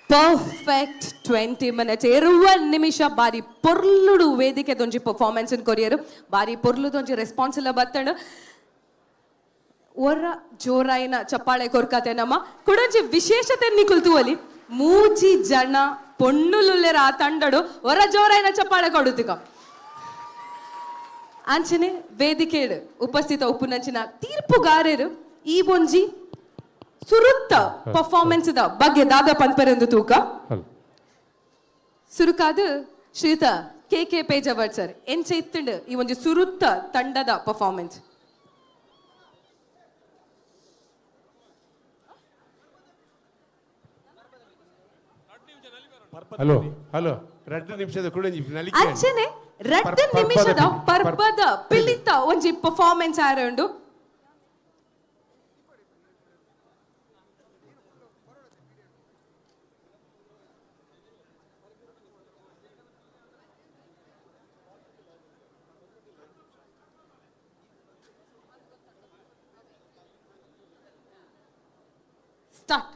ಪರ್ಫೆಕ್ಟ್ 20 minutes 20 ನಿಮಿಷ ಬಾರಿ ಪೊರ್ಲುಡು ವೇದಿಕೆ ದೊಂಜಿ ಪರ್ಫಾರ್ಮೆನ್ಸ್ ಕೊರಿಯರು ಬಾರಿ ಪೊರ್ಲು ದೊಂಜಿ ರೆಸ್ಪಾನ್ಸ್ ಎಲ್ಲ ಬತ್ತಂಡು ಒರ ಜೋರಾಯಿನ ಚಪ್ಪಾಳೆ ಕೊರ್ಕತೆ ನಮ್ಮ ಕುಡಂಜಿ ವಿಶೇಷತೆ ನಿ ಕುಲ್ತುವಲಿ ಮೂಜಿ ಜನ ಪೊಣ್ಣುಲುಲ್ಲೆರ ಆ ತಂಡಡು ಒರ ಜೋರಾಯಿನ ಚಪ್ಪಾಳೆ ಕೊಡುತ್ತಿಕ ಅಂಚನೆ ವೇದಿಕೆಡು ಉಪಸ್ಥಿತ ಉಪ್ಪುನಂಚಿನ ತೀರ್ಪುಗಾರರು ಈ ಒಂಜಿ ಸುರುತ್ತ ಪರ್ಫಾರ್ಮೆನ್ಸ್ ಬಗ್ಗೆ ದಾದ ಪನ್ಪರೆಂದು ತೂಕ ಸುರುಕಾದ ಶ್ರೀಯುತ ಕೆ ಪೇಜವರ್ ಸರ್ ಎಂಚ ಇತ್ತಂಡು ಈ ಒಂಜಿ ಸುರುತ್ತ ತಂಡದ ಪರ್ಫಾರ್ಮೆನ್ಸ್. ಹಲೋ ಹಲೋ 2 ನಿಮಿಷದ ಕೂಡ ಅಂಚನೆ 2 ನಿಮಿಷದ ಪರ್ಬದ ಪಿಲಿತ ಒಂಜಿ ಪರ್ಫಾರ್ಮೆನ್ಸ್ ಆರಂಡು ಸ್ಟಾರ್ಟ್.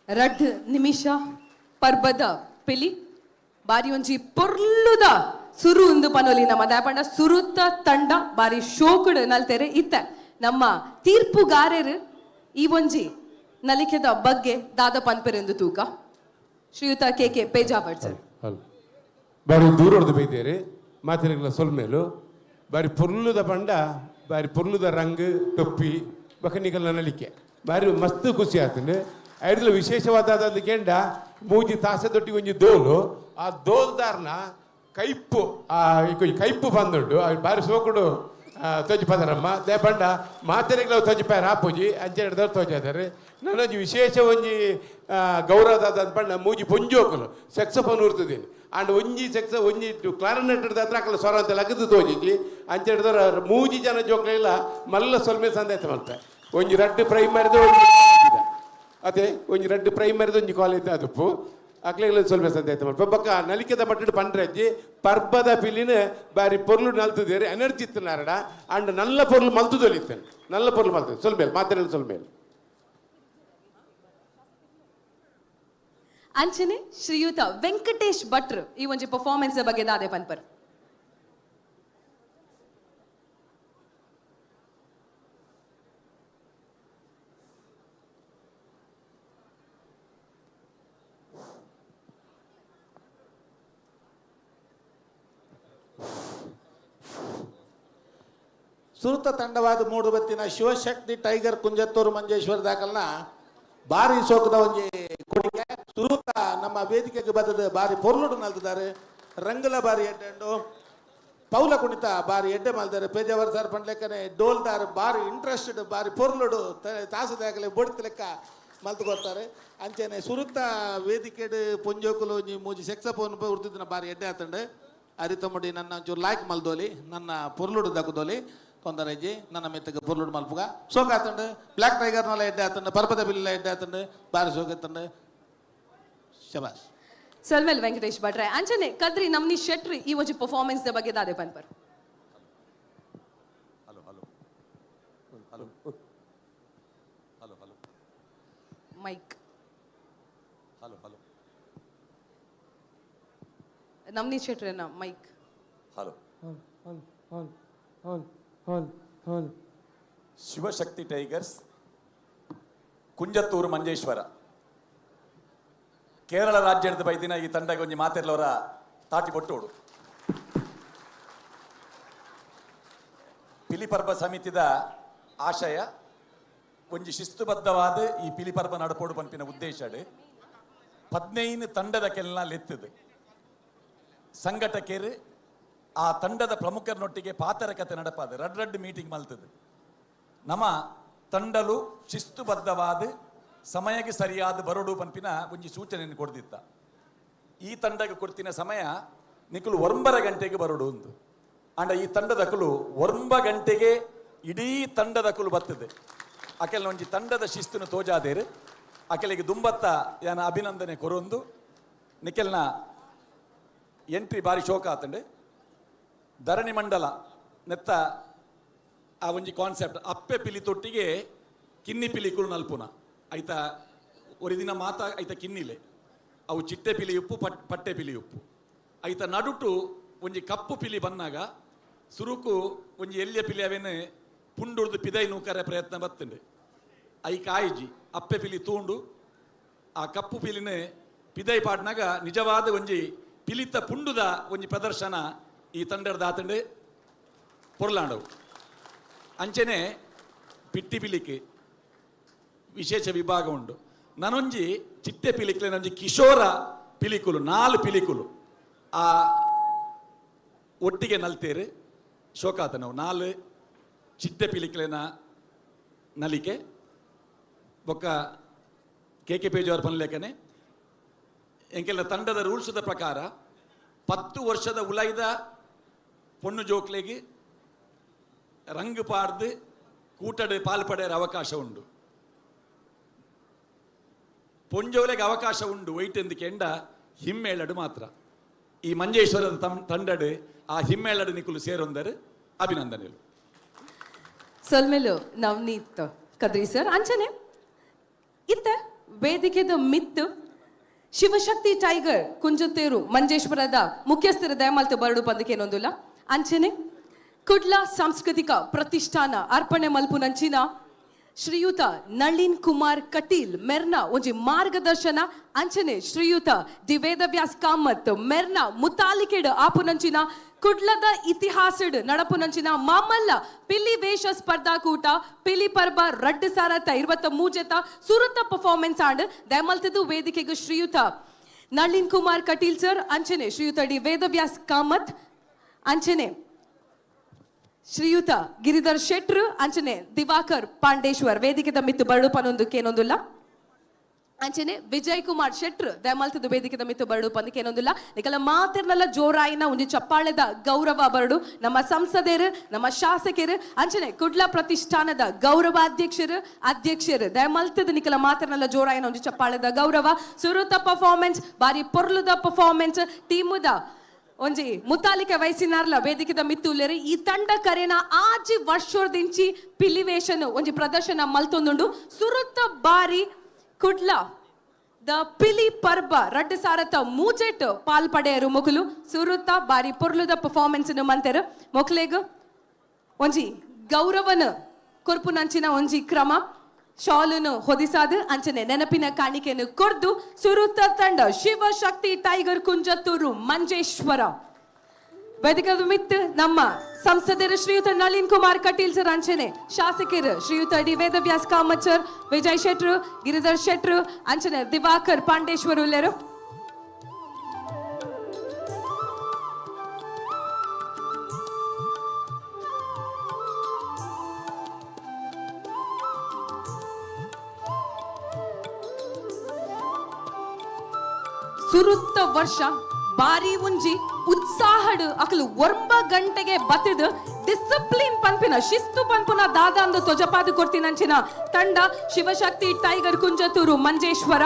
ರಡ್ ನಿಮಿಷ ಪರ್ಬದ ಪಿಲಿ ಬಾರಿ ಒಂಜಿ ಪೊರ್ಲುದ ಸುರು ಉಂದು ಪನೊಲಿ ನಮ್ಮ ದಾಪಂಡ ಸುರುತ್ತ ತಂಡ ಬಾರಿ ಶೋಕುಡು ನಲ್ತೆರೆ ಇತ್ತ ನಮ್ಮ ತೀರ್ಪುಗಾರರು ಈ ಒಂಜಿ ನಲಿಕೆದ ಬಗ್ಗೆ ದಾದ ಪನ್ಪೆರೆಂದು ತೂಕ ಶ್ರೀಯುತ ಕೆ ಪೇಜಾವರ್ ಸರ್. ಬಾರಿ ದೂರ ಹೊಡೆದು ಬೈದೇರಿ ಮಾತಿನ ಸೊಲ್ಮೇಲು ಬಾರಿ ಪೊರ್ಲುದ ಪಂಡ ಬಾರಿ ಪೊರ್ಲುದ ರಂಗ್ ಟೊಪ್ಪಿ ಬಕನಿಗಲ್ಲ ನಲಿಕೆ ಬಾರಿ ಮಸ್ತ್ ಖುಷಿ ಆತಂಡು ಐಡ್ಲ ವಿಶೇಷವಾದ ಕೆಂಡ ಮೂಜಿ ತಾಸದೊಟ್ಟಿಗೆ ಒಂಜಿ ದೋಲು ಆ ದೋಲ್ದಾರ್ನ ಕೈಪು ಕೈಪು ಬಂದುಂಡು ಬಾರಿ ಸೋಕುಡು ತೋಜಿ ಪದರಮ್ಮ ದೇ ಪಂಡ ಮಾತೆರೆಗ್ಲ ತೋಜಿ ಪಾಯ ರಾಪುಜಿ ಅಂಚೆ ಹಿಡ್ದವ್ರು ತೋಜಾದಾರೆ ನನ್ನೊಂಜಿ ವಿಶೇಷ ಒಂಜಿ ಗೌರವದ ಪಂಡ ಮೂಜಿ ಪೊಂಜೋಕುಲು ಸೆಕ್ಸಫೋನ್ ಉರ್ತದೇನೆ ಅಂಡ್ ಒಂಜಿ ಒಂಜಿ ಕ್ಲಾರಿನೆಟ್ ಹಿಡ್ದ ಹತ್ರ ಅಕ್ಕಲ ಸ್ವರ ಅಂತ ಲಗದು ತೋಜಿಜಿ ಅಂಚೆ ಹಿಡ್ದವ್ರು ಮೂಜಿ ಜನ ಜೋಕ್ಲೆಲ್ಲ ಮಲ್ಲ ಸೊಲ್ಮೆ ಸಂದೇಶ ಮಾಡ್ತಾರೆ ಒಂಜಿ ರಡ್ಡು ಪ್ರೈಮರಿದ ಅದೇ ಒಂಜಿ ರಡ್ಡು ಪ್ರೈಮರಿದ ಒಂಜಿ ಕಾಲೇಜ್ ಅದಪ್ಪು ಅಕ್ಲೆಗ್ಲ ಸೊಲ್ಮೆ ಸಂದೇಶ ಮಾಡ್ಪ ಬಕ್ಕ ನಲಿಕೆದ ಮಟ್ಟಿಡು ಪಂಡ್ರಜ್ಜಿ ಪರ್ಬದ ಪಿಲಿನ ಬಾರಿ ಪೊರ್ಲು ನಲ್ತದೇರಿ ಎನರ್ಜಿ ಇತ್ತನಾರಡ ಅಂಡ್ ನಲ್ಲ ಪೊರ್ಲು ಮಲ್ತುದೊಲಿತ್ತೇನೆ ನಲ್ಲ ಪೊರ್ಲು ಮಲ್ತದೆ ಸೊಲ್ಮೇಲೆ ಮಾತಾಡಲು ಸೊಲ್ಮೇಲೆ ಅಂಚನೆ ಶ್ರೀಯುತ ವೆಂಕಟೇಶ್ ಭಟ್ರು ಈ ಒಂಜಿ ಪರ್ಫಾರ್ಮೆನ್ಸ್ ಬಗ್ಗೆ ದಾದೆ ಪನ್ಪರ್. ಸುರತ ತಂಡವಾದ ಮೂಡು ಬತ್ತಿನ ಶಿವಶಕ್ತಿ ಟೈಗರ್ ಕುಂಜತ್ತೂರು ಮಂಜೇಶ್ವರ ದಾಖಲ್ನ ಬಾರಿ ಸೋಕದ ಒಂಜಿ ಕೊಡುಗೆ ಸುರತ ನಮ್ಮ ವೇದಿಕೆಗೆ ಬರ್ತದೆ ಬಾರಿ ಪೊರ್ಲುಡು ನಲ್ತಿದ್ದಾರೆ ರಂಗುಲ ಬಾರಿ ಎಡ್ಡೆಂಡು ಪೌಲ ಕುಣಿತ ಬಾರಿ ಎಡ್ಡೆ ಮಲ್ದಾರೆ ಪೇಜಾವರ್ ಸರ್ ಪಂಡ್ಲೆಕ್ಕನೆ ಡೋಲ್ದಾರ್ ಬಾರಿ ಇಂಟ್ರೆಸ್ಟೆಡ್ ಬಾರಿ ಪೊರ್ಲುಡು ತಾಸದಾಗಲೇ ಬೊಡ್ತ ಲೆಕ್ಕ ಮಲ್ತುಕೊಡ್ತಾರೆ ಅಂಚೆನೆ ಸುರತ ವೇದಿಕೆಡು ಪೊಂಜೋಕುಲು ಒಂಜಿ ಮೂಜಿ ಸೆಕ್ಸಫೋನ್ ಉರ್ತಿದ್ನ ಬಾರಿ ಎಡ್ಡೆ ಆತಂಡು ಅರಿತೊಮ್ಮಡಿ ನನ್ನ ಒಂಚೂರು ಲಾಯ್ಕ್ ಮಲ್ದೋಲಿ ನನ್ನ ಪೊರ್ಲುಡು ದಕ್ಕದೋಲಿ ತೊಂದರೆಜಿ ನನ್ನ ಮೆತ್ತಗೆ ಪೊರ್ಲುಡು ಮಲ್ಪುಗ ಸೋಕ ಆತಂಡು ಬ್ಲ್ಯಾಕ್ ಟೈಗರ್ನೆಲ್ಲ ಎಡ್ಡೆ ಆತಂಡು ಪರ್ಬದ ಬಿಲ್ಲ ಎಡ್ಡೆ ಆತಂಡು ಬಾರಿ ಸೋಕ ಎತ್ತಂಡು ಶಬಾಸ್. ಸಲ್ವೆಲ್ ವೆಂಕಟೇಶ್ ಭಟ್ರೆ ಅಂಚನೆ ಕದ್ರಿ ನಮ್ನಿ ಶೆಟ್ರಿ ಈ ಒಂಜಿ ಪರ್ಫಾರ್ಮೆನ್ಸ್ ಬಗ್ಗೆ ದಾದೆ ಪನ್ಪರ್. ಮೈಕ್ ನಮ್ನಿ ಶೆಟ್ರಿನ mike hello Shivashakti tigers Kunjathur Manjeshwar Kerala ರಾಜ್ಯದ ಬೈದಿನ ಈ ತಂಡಗೆ ಒಂಜಿ ಮಾತೆರ್ಲವರ ತಾಟಿ ಕೊಟ್ಟೋಡು ಪಿಲಿಪರ್ಬ ಸಮಿತಿದ ಆಶಯ ಒಂಜಿ ಶಿಸ್ತುಬದ್ಧವಾದ ಈ ಪಿಲಿಪರ್ಬ ನಡಪೋಡು ಪಂಪಿನ ಉದ್ದೇಶಡು 15 ತಂಡದ ಕೆಲ್ನ ಲೆತ್ತದು ಸಂಘಟಕರು ಆ ತಂಡದ ಪ್ರಮುಖರನೊಟ್ಟಿಗೆ ಪಾತರ ಕತೆ ನಡಪಾದ ರಡ್ ಮೀಟಿಂಗ್ ಮಲ್ತದೆ ನಮ್ಮ ತಂಡಲು ಶಿಸ್ತುಬದ್ಧವಾದ ಸಮಯಕ್ಕೆ ಸರಿಯಾದ ಬರೋಡು ಪಂಪಿನ ಒಂಜಿ ಸೂಚನೆಯನ್ನು ಕೊಡ್ದಿತ್ತ ಈ ತಂಡಕ್ಕೆ ಕೊಡ್ತಿನ ಸಮಯ ನಿಕಲು 9 ಗಂಟೆಗೆ ಬರೋಡು ಒಂದು ಅಂಡ ಈ ತಂಡದಕಲು 9 ಗಂಟೆಗೆ ಇಡೀ ತಂಡದಕಲು ಬರ್ತದೆ ಅಕೆಲ್ಲ ಒಂಜಿ ತಂಡದ ಶಿಸ್ತುನು ತೋಜಾದೇರು ಅಕೆಲಿಗೆ ದುಂಬತ್ತ ಯಾನ ಅಭಿನಂದನೆ ಕೊರೊಂದು ನಿಕೆಲ್ನ ಎಂಟ್ರಿ ಬಾರಿ ಶೋಕ ಆತಂಡೆ ಧರಣಿ ಮಂಡಲ ನೆತ್ತ ಆ ಒಂಜಿ ಕಾನ್ಸೆಪ್ಟ್ ಅಪ್ಪೆ ಪಿಲಿ ತೊಟ್ಟಿಗೆ ಕಿನ್ನಿ ಪಿಲಿಕುಲು ನಲ್ಪುನ ಐತ ಒಂದು ದಿನ ಮಾತ ಐತ ಕಿನ್ನಿಲೆ ಅವು ಚಿಟ್ಟೆ ಪಿಲಿ ಉಪ್ಪು ಪಟ್ಟೆ ಪಿಲಿ ಉಪ್ಪು ಐತ ನಡುಟು ಒಂಜಿ ಕಪ್ಪು ಪಿಲಿ ಬಂದಾಗ ಸುರುಕು ಒಂಜಿ ಎಲ್ಲಿಯ ಪಿಲಿ ಅವೇನು ಪುಂಡುರ್ದು ಪಿದೈ ನೂಕರ ಪ್ರಯತ್ನ ಬರ್ತಂಡೆ ಐ ಕಾಯಿಜಿ ಅಪ್ಪೆ ಪಿಲಿ ತೂಂಡು ಆ ಕಪ್ಪು ಪಿಲಿನ ಪಿದೈ ಪಾಡ್ನಾಗ ನಿಜವಾದ ಒಂಜಿ ಪಿಲಿತ ಪುಂಡುದ ಒಂಜಿ ಪ್ರದರ್ಶನ ಈ ತಂಡದ ದಾತಂಡೆ ಪೊರ್ಲಾಂಡವು ಅಂಚನೆ ಪಿಟ್ಟಿ ಪಿಲಿಕೆ ವಿಶೇಷ ವಿಭಾಗ ಉಂಡು ನನೊಂಜಿ ಚಿಟ್ಟೆ ಪಿಲಿಕ್ಲೆ ನಂಜಿ ಕಿಶೋರ ಪಿಲಿಕುಲು 4 ಪಿಲಿಕುಲು ಆ ಒಟ್ಟಿಗೆ ನಲ್ತೇರು ಶೋಕಾತ ನಾವು 4 ಚಿಟ್ಟೆ ಪಿಲಿಕ್ಲೆನ ನಲಿಕೆ ಬೊಕ್ಕ ಕೆ ಪೇಜವರ ಪನ್ಲೇಖನೆ ಎಂಕೆಲ್ಲ ತಂಡದ ರೂಲ್ಸ್ದ ಪ್ರಕಾರ 10 ವರ್ಷದ ಉಲೈದ ಪೊಣ್ಣು ಜೋಕ್ಲೆಗೆ ರಂಗು ಪಾಡ್ದು ಕೂಟಡು ಪಾಲ್ಪಡೆಯ ಅವಕಾಶ ಉಂಡು ಪೊಂಜೋಲೆಗೆ ಅವಕಾಶ ಉಂಡು ವೈಟ್ ಎಂದಕ್ಕೆ ಎಂಡ ಹಿಮ್ಮೇಳಡು ಮಾತ್ರ ಈ ಮಂಜೇಶ್ವರದ ತಂಡಡು ಆ ಹಿಮ್ಮೇಳಡು ನಿಕುಲು ಸೇರೊಂದರು ಅಭಿನಂದನೆಗಳು ಸಲ್ಮೇಲು ನವನೀತ್ ಕದ್ರಿ ಸರ್ ಅಂಚನೆ ಇತ್ತ ವೇದಿಕೆದ ಮಿತ್ ಶಿವಶಕ್ತಿ ಟೈಗರ್ ಕುಂಜತ್ತೇರು ಮಂಜೇಶ್ವರದ ಮುಖ್ಯಸ್ಥರ ದಯಮಾಲ್ತು ಬರಡು ಪಂದಕ್ಕೆ ಏನೊಂದಿಲ್ಲ ಅಂಚನೆ ಕುಡ್ಲ ಸಾಂಸ್ಕೃತಿಕ ಪ್ರತಿಷ್ಠಾನ ಅರ್ಪಣೆ ಮಲ್ಪುನಂಚಿನ ಶ್ರೀಯುತ ನಳಿನ್ ಕುಮಾರ್ ಕಟೀಲ್ ಮೆರ್ನ ಒಂಜಿ ಮಾರ್ಗದರ್ಶನ ಅಂಚನೆ ಶ್ರೀಯುತ ದಿ ವೇದವ್ಯಾಸ್ ಕಾಮತ್ ಮೆರ್ನ ಮುತಾಲಿಕೆಡ್ ಆಪುನಂಚಿನ ಕುಡ್ಲದ ಇತಿಹಾಸಡ್ ನಡಪುನಂಚಿನ ಮಾಮಲ್ಲ ಪಿಲಿ ವೇಷ ಸ್ಪರ್ಧಾಕೂಟ ಪಿಲಿ ಪರ್ಬ ರಡ್ಡು ಸಾರತ 23 ಸುರತ ಪರ್ಫಾರ್ಮೆನ್ಸ್ ಆಂಡ್ ದಯಮಲ್ತದು ವೇದಿಕೆಗೆ ಶ್ರೀಯುತ ನಳಿನ್ ಕುಮಾರ್ ಕಟೀಲ್ ಸರ್ ಅಂಚನೆ ಶ್ರೀಯುತ ಡಿ ವೇದವ್ಯಾಸ್ ಕಾಮತ್ ಅಂಚನೆ ಶ್ರೀಯುತ ಗಿರಿಧರ್ ಶೆಟ್ರು ಅಂಚನೆ ದಿವಾಕರ್ ಪಾಂಡೇಶ್ವರ್ ವೇದಿಕೆದ ಮಿತ್ತು ಬರಡು ಪನೊಂದಕ್ಕೆ ಏನೊಂದಿಲ್ಲ ಅಂಚನೆ ವಿಜಯ್ ಕುಮಾರ್ ಶೆಟ್ರು ದಯಮಾಲ್ತದು ವೇದಿಕೆದ ಮಿತ್ತು ಬರಡು ಪಂದಕ್ಕೆ ಏನೊಂದಿಲ್ಲ ನಿಕಲ ಮಾತಿರ್ನಲ್ಲ ಜೋರಾಯಿನ ಒಂಜಿ ಚಪ್ಪಾಳೆದ ಗೌರವ ಬರಡು ನಮ್ಮ ಸಂಸದರು ನಮ್ಮ ಶಾಸಕರು ಅಂಚನೆ ಕುಡ್ಲ ಪ್ರತಿಷ್ಠಾನದ ಅಧ್ಯಕ್ಷರು ದಯಮಾಲ್ತದು ನಿಕಲ ಮಾತಿರ್ನಲ್ಲ ಜೋರಾಯಿನ ಒಂಜಿ ಚಪ್ಪಾಳೆದ ಗೌರವ ಸುರುತ ಪರ್ಫಾರ್ಮೆನ್ಸ್ ಬಾರಿ ಪೊರ್ಲುದ ಪರ್ಫಾರ್ಮೆನ್ಸ್ ಟೀಮುದ ಒಂಜಿ ಮುತಾಲಿಕೆ ವಯಸ್ಸಿನಾರ್ಲ ವೇದಿಕೆದ ಮಿತ್ತುಲ್ಲೇರಿ ಈ ತಂಡ ಕರೆನ ಆಜಿ ವರ್ಷೋರ್ದಿಂಚಿ ಪಿಲಿವೇಷನ್ ಒಂಜಿ ಪ್ರದರ್ಶನ ಮಲ್ತೊಂದುಂಡು ಸುರುತ್ತ ಬಾರಿ ಕುಡ್ಲ ದ ಪಿಲಿ ಪರ್ಬ ರಡ್ಡು ಸಾರತ ಮೂಜೆಟ್ ಪಾಲ್ಪಡೆಯರು ಮೊಕಲು ಸುರುತ್ತ ಬಾರಿ ಪೊರ್ಲುದ ಪರ್ಫಾರ್ಮೆನ್ಸ್ ಮಂತೆರು ಮೊಕ್ಲೆಗ್ ಒಂಜಿ ಗೌರವನ ಕೊರ್ಪುನಂಚಿನ ಒಂಜಿ ಕ್ರಮ ಶಾಲುನು ಹೊದಿಸಾದು ಅಂಚನೆ ನೆನಪಿನ ಕಾಣಿಕೆಯನ್ನು ಕೊರ್ದು ಸುರುತ್ತ ತಂಡ ಶಿವಶಕ್ತಿ ಟೈಗರ್ ಕುಂಜತ್ತೂರು ಮಂಜೇಶ್ವರ ವೇದಿಕದ ಮಿತ್ ನಮ್ಮ ಸಂಸದರು ಶ್ರೀಯುತ ನಳಿನ್ ಕುಮಾರ್ ಕಟೀಲ್ ಸರ್ ಅಂಚನೆ ಶಾಸಕರು ಶ್ರೀಯುತ ಡಿ ವೇದವ್ಯಾಸ್ ಕಾಮತ್ ಸರ್ ವಿಜಯ್ ಶೆಟ್ರು ಗಿರಿಧರ್ ಶೆಟ್ರು ಅಂಚನೆ ದಿವಾಕರ್ ಪಾಂಡೇಶ್ವರ್ ಉಲ್ಲೇರು ಸುರುತ್ತ ವರ್ಷ ಬಾರಿ ಒಂಜಿ ಉತ್ಸಾಹಡ್ ಅಕಲು 9 ಗಂಟೆಗೆ ಬತ್ತಿದ ಡಿಸಿಪ್ಲಿನ್ ಪನ್ಪಿನ ಶಿಸ್ತು ಪನ್ಪುನ ದಾದಾಂದು ತೊಜಪಾದು ಕೊಡ್ತೀನಂಚಿನ ತಂಡ ಶಿವಶಕ್ತಿ ಟೈಗರ್ ಕುಂಜತ್ತೂರು ಮಂಜೇಶ್ವರ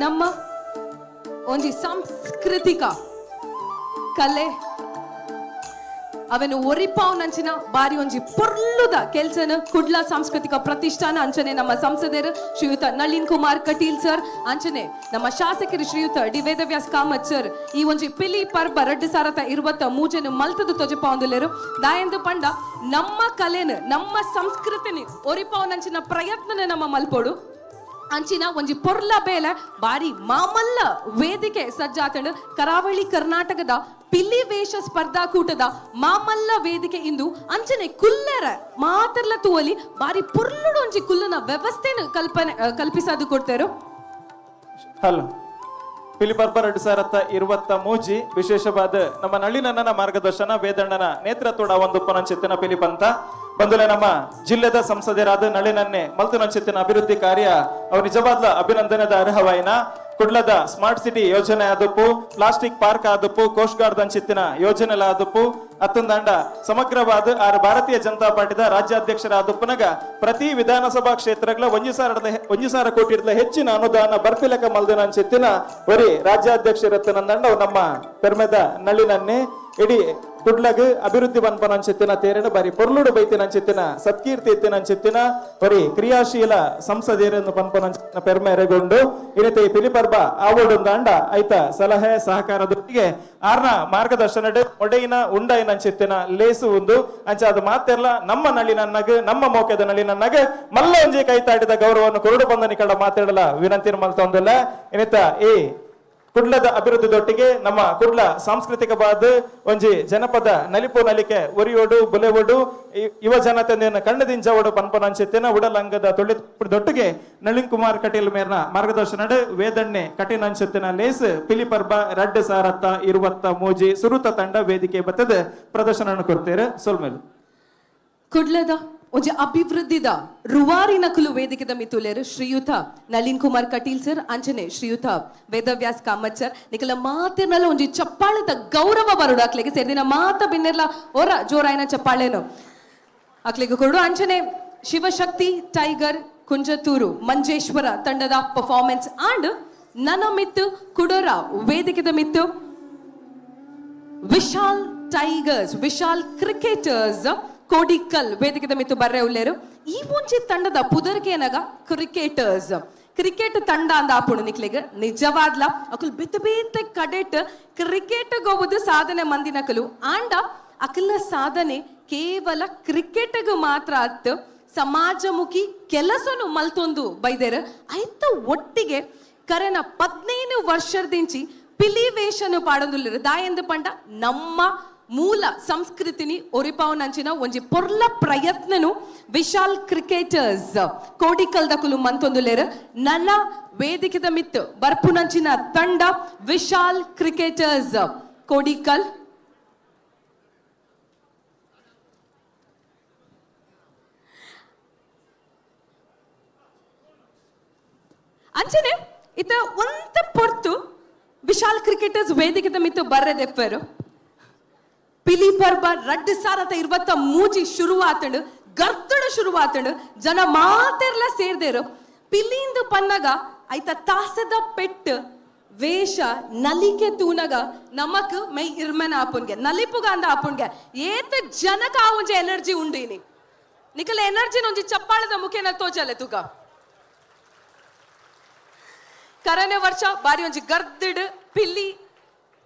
ನಮ್ಮ ಒಂಜಿ ಸಾಂಸ್ಕೃತಿಕ ಕಲೆ ಅವನು ಒರಿಪಾವ್ನಂಚಿನ ಬಾರಿ ಒಂಜಿ ಪೊರ್ಲುದ ಕೆಲ್ಸನ ಕುಡ್ಲ ಸಾಂಸ್ಕೃತಿಕ ಪ್ರತಿಷ್ಠಾನ ಅಂಚನೆ ನಮ್ಮ ಸಂಸದರು ಶ್ರೀಯುತ ನಳಿನ್ ಕುಮಾರ್ ಕಟೀಲ್ ಸರ್ ಅಂಚನೆ ನಮ್ಮ ಶಾಸಕರು ಶ್ರೀಯುತ ಡಿ ವೇದವ್ಯಾಸ್ ಕಾಮತ್ ಸರ್ ಈ ಒಂಜಿ ಪಿಲಿ ಪರ್ಬ ರಡ್ಡು ಸಾರತ 23 ಮಲ್ತದು ತೊಜಪಾವಂದುಲೇರು ದಾಯಂದು ಪಂಡ ನಮ್ಮ ಕಲೆನ ನಮ್ಮ ಸಂಸ್ಕೃತಿನಿ ಒರಿಪಾವ್ನಂಚಿನ ಪ್ರಯತ್ನನ ನಮ್ಮ ಮಲ್ಪೋಡು ಅಂಚಿನ ಒಂಜಿ ಪೊರ್ಲ ಬೇಲ ಬಾರಿ ಮಾಮಲ್ಲ ವೇದಿಕೆ ಸಜ್ಜಾತಂಡು ಕರಾವಳಿ ಕರ್ನಾಟಕದ ಪಿಲಿ ವೇಷ ಸ್ಪರ್ಧಾಕೂಟದ ಮಾಮಲ್ಲ ವೇದಿಕೆ ಇಂದು ಅಂಚನೆ ಕುಲ್ಲೆರ ಮಾತಿರ್ಲ ತೂವಲಿ ಬಾರಿ ಪೊರ್ಲುಡು ಒಂಜಿ ಕುಲ್ಲನ ವ್ಯವಸ್ಥೆನ ಕಲ್ಪಿಸದು ಕೊಡ್ತೇರು ಹಲೋ ಪಿಲಿಪರ್ಬ 2023 ವಿಶೇಷವಾದ ನಮ್ಮ ನಳಿನಣ್ಣನ ಮಾರ್ಗದರ್ಶನ ವೇದಣ್ಣನ ನೇತೃತ್ವದ ಒಂದು ಪುನಂಚಿತ್ತಿನ ಪಿಲಿಪಂತ ಬಂದುಲೆ ನಮ್ಮ ಜಿಲ್ಲೆದ ಸಂಸದರಾದ ನಳಿನನ್ನೇ ಮಲ್ತುನಂಚಿತ್ತಿನ ಅಭಿವೃದ್ಧಿ ಕಾರ್ಯ ಅವು ನಿಜವಾದ ಅಭಿನಂದನೆದ ಅರ್ಹವಾಯಿನ ಕುಡ್ಲದ ಸ್ಮಾರ್ಟ್ ಸಿಟಿ ಯೋಜನೆ ಆದಪ್ಪು ಪ್ಲಾಸ್ಟಿಕ್ ಪಾರ್ಕ್ ಆದಪ್ಪು ಕೋಸ್ಟ್ ಗಾರ್ಡ್ ಅಂಚಿತ್ತಿನ ಯೋಜನೆ ಆದಪ್ಪು ಅತ್ತೊಂದಂಡ ಸಮಗ್ರವಾದ ಆರು ಭಾರತೀಯ ಜನತಾ ಪಾರ್ಟಿದ ರಾಜ್ಯಾಧ್ಯಕ್ಷರಾದಪ್ಪನಗ ಪ್ರತಿ ವಿಧಾನಸಭಾ ಕ್ಷೇತ್ರಗಳ 1,000 ಕೋಟಿ ಹೆಚ್ಚಿನ ಅನುದಾನ ಬರ್ಪಿಲಕ ಮಲ್ದಿನ ಅಂಚಿತ್ತಿನ ಒರಿ ರಾಜ್ಯಾಧ್ಯಕ್ಷರತ್ತನಂದಂಡ ನಮ್ಮ ಪೆರ್ಮೆದ ನಳಿನನ್ನೇ ಇಡೀ ಕುಡ್ಲಗ್ ಅಭಿವೃದ್ಧಿ ಬನ್ಪನ ಅಂಚಿತ್ತಿನ ತೇರಿನ ಬಾರಿ ಪೊರ್ಲುಡು ಬೈತಿನ ಅಂಚಿತ್ತಿನ ಸತ್ಕೀರ್ತಿ ಎತ್ತಿನ ಅಂಚಿತ್ತಿನ ಬರೀ ಕ್ರಿಯಾಶೀಲ ಸಂಸದೀರನ್ನು ಪನ್ಪನ ಪೆರ್ಮೆರೆಗೊಂಡು ಇನತೆ ಪಿಲಿಪರ್ಬ ಆವೋಡುಂದಾಂಡ ಐತ ಸಲಹೆ ಸಹಕಾರದೊಟ್ಟಿಗೆ ಆರ್ನ ಮಾರ್ಗದರ್ಶನ ಒಡೆಯಿನ ಉಂಡೈನ ಅಂಚಿತ್ತಿನ ಲೇಸು ಒಂದು ಅಂಚಾದ ಮಾತೆಲ್ಲ ನಮ್ಮ ನಳಿನನ್ನಗ ನಮ್ಮ ಮೋಕೆದ ನಳಿನನ್ನಗ ಮಲ್ಲ ಒಂಜಿ ಕೈತಾಡಿದ ಗೌರವವನ್ನು ಕೊರಡು ಬಂದ ನಿಕಳ ಮಾತಾಡಲ ವಿನಂತಿನ ಮಲ್ತೊಂದಿಲ್ಲ ಇನಿತ ಈ ಕುಡ್ಲದ ಅಭಿವೃದ್ಧಿದೊಟ್ಟಿಗೆ ನಮ್ಮ ಕುಡ್ಲ ಸಾಂಸ್ಕೃತಿಕವಾದ ಒಂಜಿ ಜನಪದ ನಲಿಪು ನಲಿಕೆ ಒರಿಯೋಡು ಬುಲೆವೋಡು ಯುವ ಜನತೆಯನ್ನು ಕಣ್ಣದಿಂಜವಡು ಪನ್ಪನ ಅಂಚಿತ್ತಿನ ಉಡಲಂಗದ ತೊಟ್ಟಿಗೆ ನಳಿನ್ ಕುಮಾರ್ ಕಟೀಲ್ ಮೇರ್ನ ಮಾರ್ಗದರ್ಶನ ವೇದಣ್ಣೆ ಕಠಿಣ ಅಂಚಿತ್ತಿನ ಲೇಸ್ ಪಿಲಿಪರ್ಬ 2023 ಸುರುತ ತಂಡ ವೇದಿಕೆ ಬತ್ತದ ಪ್ರದರ್ಶನ ಕೊಡ್ತೇವೆ ಸೊಲ್ಮೇಲು ಕುಡ್ಲದ ಒಂಜಿ ಅಭಿವೃದ್ಧಿದ ರುವಾರಿ ನಕಲು ವೇದಿಕೆದ ಮಿತುಲೆರು ಶ್ರೀಯುತ ನಳಿನ್ ಕುಮಾರ್ ಕಟೀಲ್ ಸರ್ ಅಂಚನೆ ಶ್ರೀಯುತ ವೇದವ್ಯಾಸ್ ಕಾಮತ್ ಸರ್ ನಿಕಲ ಮಾತಿರ್ನಲ್ಲ ಒಂಜಿ ಚಪ್ಪಾಳೆದ ಗೌರವ ಬರುಡು ಅಕ್ಲೆಗೆ ಸೇರಿದಿನ ಮಾತ ಬಿನ್ನೆರ್ಲ ಒರ ಜೋರಾಯಿನ ಚಪ್ಪಾಳೆನು ಅಕ್ಲೆಗೆ ಕೊಡು ಅಂಚನೆ ಶಿವಶಕ್ತಿ ಟೈಗರ್ ಕುಂಜತ್ತೂರು ಮಂಜೇಶ್ವರ ತಂಡದ ಪರ್ಫಾರ್ಮೆನ್ಸ್ ಅಂಡ್ ನನ್ನ ಮಿತ್ತು ಕುಡೋರ ವೇದಿಕೆದ ಮಿತ್ತು ವಿಶಾಲ್ ಟೈಗರ್ಸ್ ವಿಶಾಲ್ ಕ್ರಿಕೆಟರ್ಸ್ ಕೋಡಿಕಲ್ ವೇದಿಕೆದ ಮಿತ್ತು ಬರ್ರೆ ಉಳ್ಳೇರು ಈ ಒಂಜಿ ತಂಡದ ಪುದರ್ಕೆ ಏನಗ ಕ್ರಿಕೆಟರ್ಸ್ ಕ್ರಿಕೆಟ್ ತಂಡ ಅಂದ ಆಪುಣು ನಿಕ್ಲೆಗ್ ನಿಜವಾದ್ಲ ಅಕುಲ್ ಬೆತ್ತ ಬೇತೆ ಕಡೆಟ್ ಕ್ರಿಕೆಟ್ ಗೋವುದು ಸಾಧನೆ ಮಂದಿನಕಲು ಆಂಡ ಅಕಲ್ನ ಸಾಧನೆ ಕೇವಲ ಕ್ರಿಕೆಟ್ಗೆ ಮಾತ್ರ ಅತ್ತು ಸಮಾಜಮುಖಿ ಕೆಲಸನು ಮಲ್ತೊಂದು ಬೈದೇರು ಐತ ಒಟ್ಟಿಗೆ ಕರೆನ 15 ವರ್ಷದಿಂಚಿ ಪಿಲಿ ವೇಷನು ಪಾಡೊಂದುಲ್ಲೆರು ದಾಯಂದು ಪಂಡ ನಮ್ಮ ಮೂಲ ಸಂಸ್ಕೃತಿನಿ ಒರಿಪಾವನಂಚಿನ ಒಂಜಿ ಪೊರ್ಲ ಪ್ರಯತ್ನನು ವಿಶಾಲ್ ಕ್ರಿಕೆಟರ್ಸ್ ಕೋಡಿಕಲ್ ದಕುಲು ಮಂತೊಂದುಲ್ಲೆರು ನನ್ನ ವೇದಿಕೆದ ಮಿತ್ತು ಬರ್ಪುನಂಚಿನ ತಂಡ ವಿಶಾಲ್ ಕ್ರಿಕೆಟರ್ಸ್ ಕೋಡಿಕಲ್ ಅಂಚನೆ ಇತ ಒಂತ ಪೊರ್ತು ವಿಶಾಲ್ ಕ್ರಿಕೆಟರ್ಸ್ ವೇದಿಕೆದ ಮಿತ್ತು ಬರ್ರೆದೆಪ್ಪರು ಪಿಲಿಪರ್ಬ 2023 ಶುರುವಾತಂಡು ಗರ್ತಡ ಶುರುವಾತಂಡು ಜನ ಮಾತೆರ್ಲ ಸೇರ್ದೇರು ಪಿಲಿಂದು ಪನ್ನಗ ಐತ ತಾಸದ ಪೆಟ್ಟು ವೇಷ ನಲಿಕೆ ತೂನಗ ನಮಕ್ ಮೈ ಇರ್ಮೆನ ಆಪುನ್ಗೆ ನಲಿಪುಗ ಅಂದ ಆಪುನ್ಗೆ ಏತ ಜನಕ ಆ ಒಂಜಿ ಎನರ್ಜಿ ಉಂಡಿನಿ ನಿಕಲ ಎನರ್ಜಿ ಒಂಜಿ ಚಪ್ಪಾಳದ ಮುಖೇನ ತೋಚಲೆ ತುಗ ಕರನೆ ವರ್ಷ ಬಾರಿ ಒಂಜಿ ಗರ್ದಿಡ್ ಪಿಲ್ಲಿ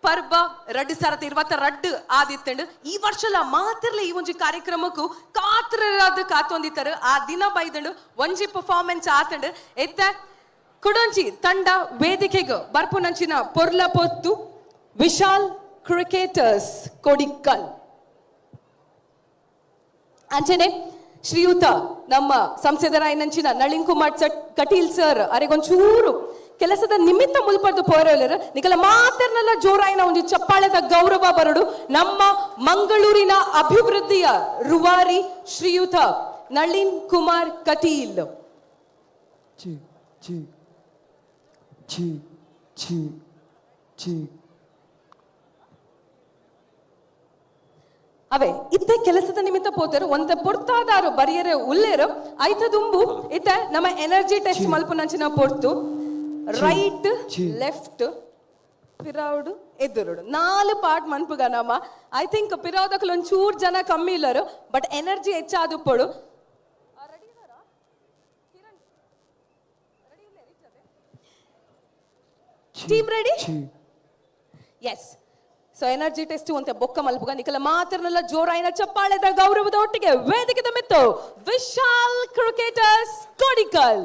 ಪರ್ಬ 2022 ಆದಿತ್ತಂಡು ಈ ವರ್ಷಲ ಮಾತಿರ್ಲ ಈ ಒಂಜಿ ಕಾರ್ಯಕ್ರಮಕ್ಕೂ ಕಾತ್ರರಾದ ಕಾತೊಂದಿತ್ತರು ಆ ದಿನ ಬೈದಂಡು ಒಂಜಿ ಪರ್ಫಾರ್ಮೆನ್ಸ್ ಆತಂಡು ಎತ್ತ ಕುಡೊಂಜಿ ತಂಡ ವೇದಿಕೆಗೆ ಬರ್ಪುನಂಚಿನ ಪೊರ್ಲ ಪೊತ್ತು ವಿಶಾಲ್ ಕ್ರಿಕೆಟರ್ಸ್ ಕೊಡಿಕ್ಕಲ್ ಅಂಚನೆ ಶ್ರೀಯುತ ನಮ್ಮ ಸಂಸದರಾಯನಂಚಿನ ನಳಿನ್ ಕುಮಾರ್ ಕಟೀಲ್ ಸರ್ ಅರೆಗೊಂಚೂರು ಕೆಲಸದ ನಿಮಿತ್ತ ಮುಲ್ಪದ್ದು ಪೋರಲರು ನಿಕಲ ಮಾತಿರ್ನಲ್ಲ ಜೋರಾಯಿನ ಒಂದು ಚಪ್ಪಾಳೆದ ಗೌರವ ಬರಡು ನಮ್ಮ ಮಂಗಳೂರಿನ ಅಭಿವೃದ್ಧಿಯ ರುವಾರಿ ಶ್ರೀಯುತ ನಳಿನ್ ಕುಮಾರ್ ಕಟೀಲ್ ಚಿ ಚಿ ಚಿ ಚಿ ಚಿ ಅವೇ ಇತ್ತೆ ಕೆಲಸದ ನಿಮಿತ್ತ ಪೋತರು ಒಂದ ಪೊರ್ತಾದಾರು ಬರಿಯರೆ ಉಲ್ಲೇರು ಐತ ದುಂಬು ಇತ್ತ ನಮ್ಮ ಎನರ್ಜಿ ಟೆಸ್ಟ್ ಮಲ್ಪುನಂಚಿನ ಪೊರ್ತು ರೈಟ್ ಲೆಫ್ಟ್ ಪಿರೌಡು ಎದುರುಡು 4 ಪಾರ್ಟ್ ಮನ್ಪುಗ ನಮ್ಮ ಐ ಥಿಂಕ್ ಪಿರೌದಕ್ಕಲು ಒಂಚೂರು ಜನ ಕಮ್ಮಿ ಇಲ್ಲರು ಬಟ್ ಎನರ್ಜಿ ಹೆಚ್ಚಾದು ಪಡು team ready yes so energy test ಅಂತ ಬೊಕ್ಕ ಮಲ್ಪುಗ ನಿಕಲ ಮಾತ್ರನಲ್ಲ ಜೋರಾಯಿನ ಚಪ್ಪಾಳೆದ ಗೌರವದ ಒಟ್ಟಿಗೆ ವೇದಿಕೆದ ಮಿತ್ತು ವಿಶಾಲ್ ಕ್ರಿಕೆಟರ್ಸ್ ಕೋಡಿಕಲ್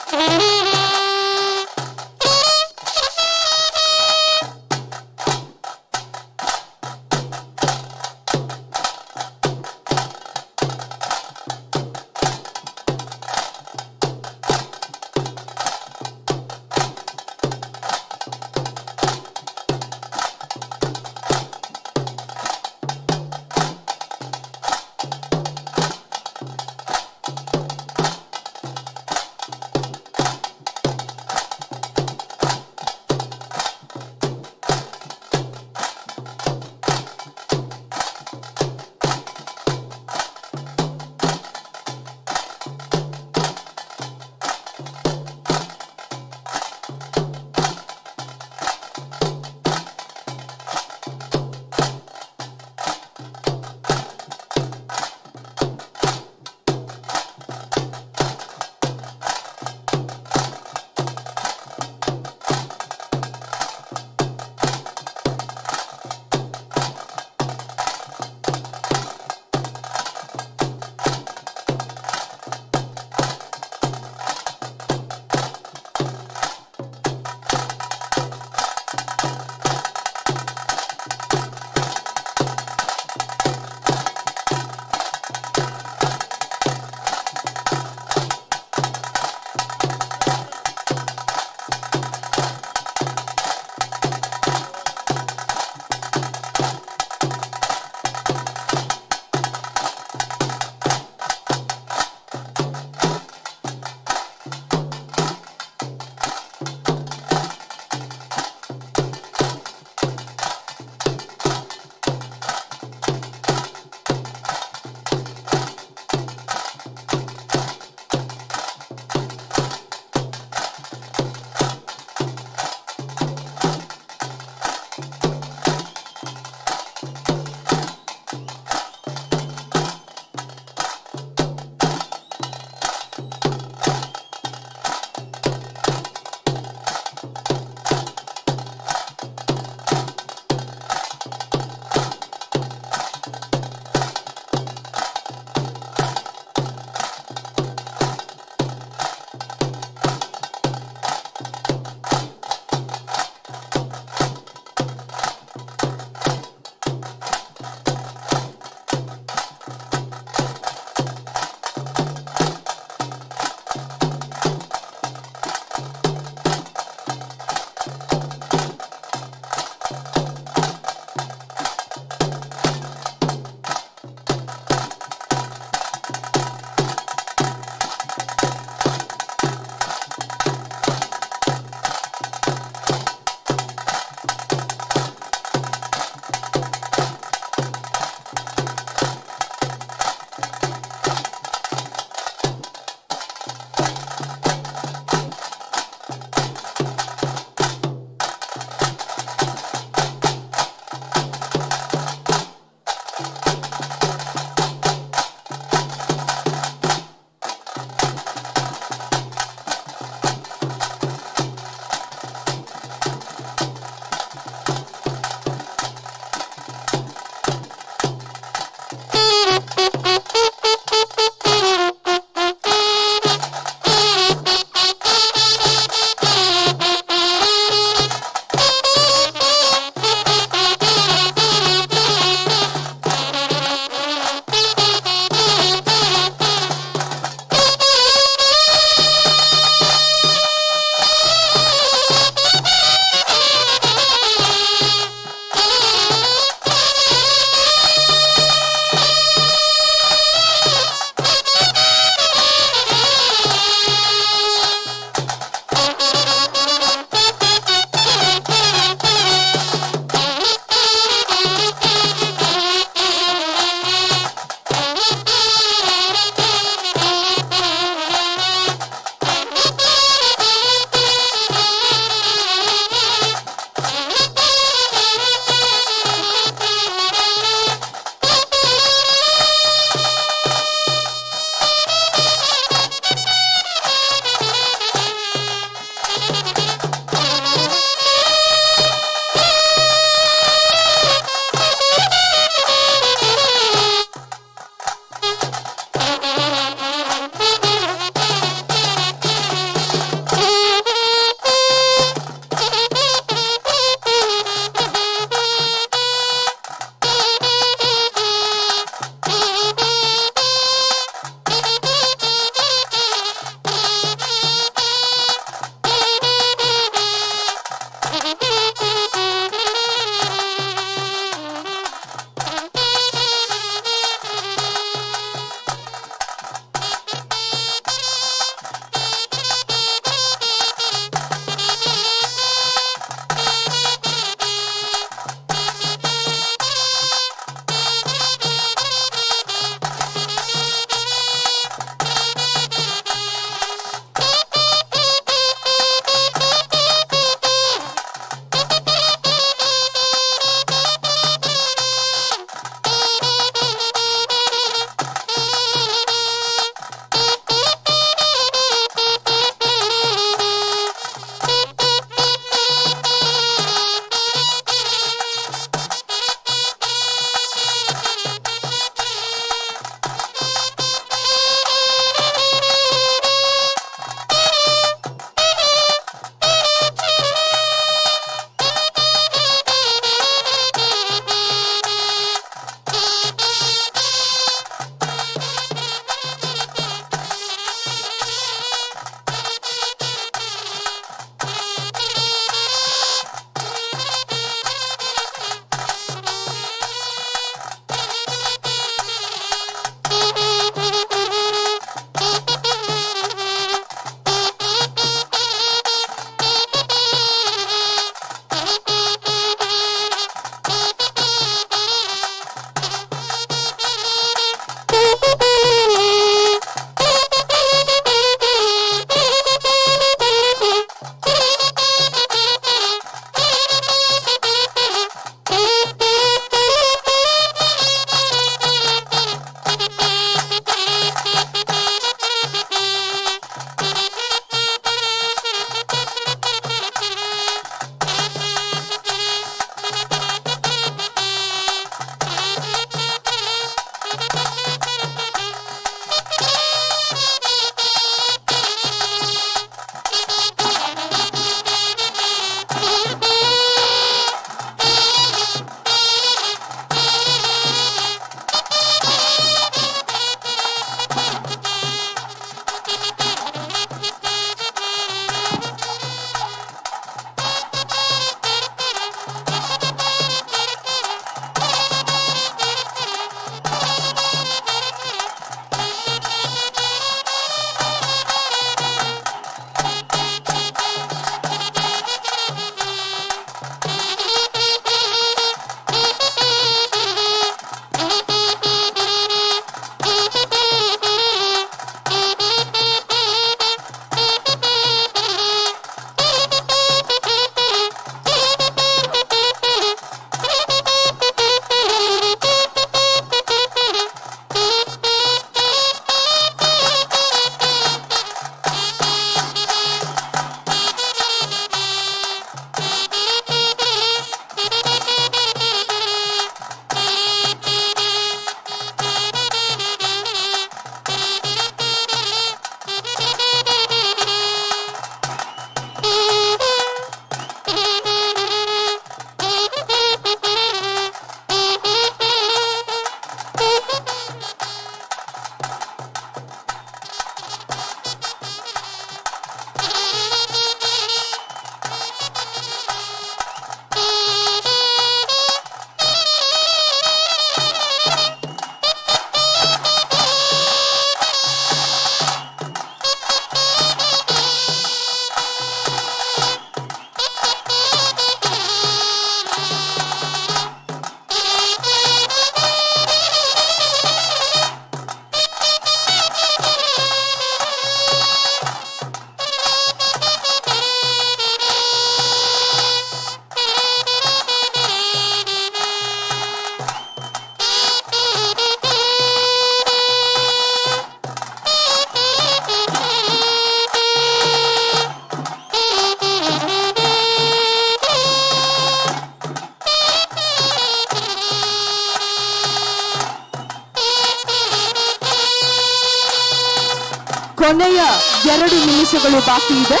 ಕೊನೆಯ 2 ನಿಮಿಷಗಳು ಬಾಕಿ ಇದೆ.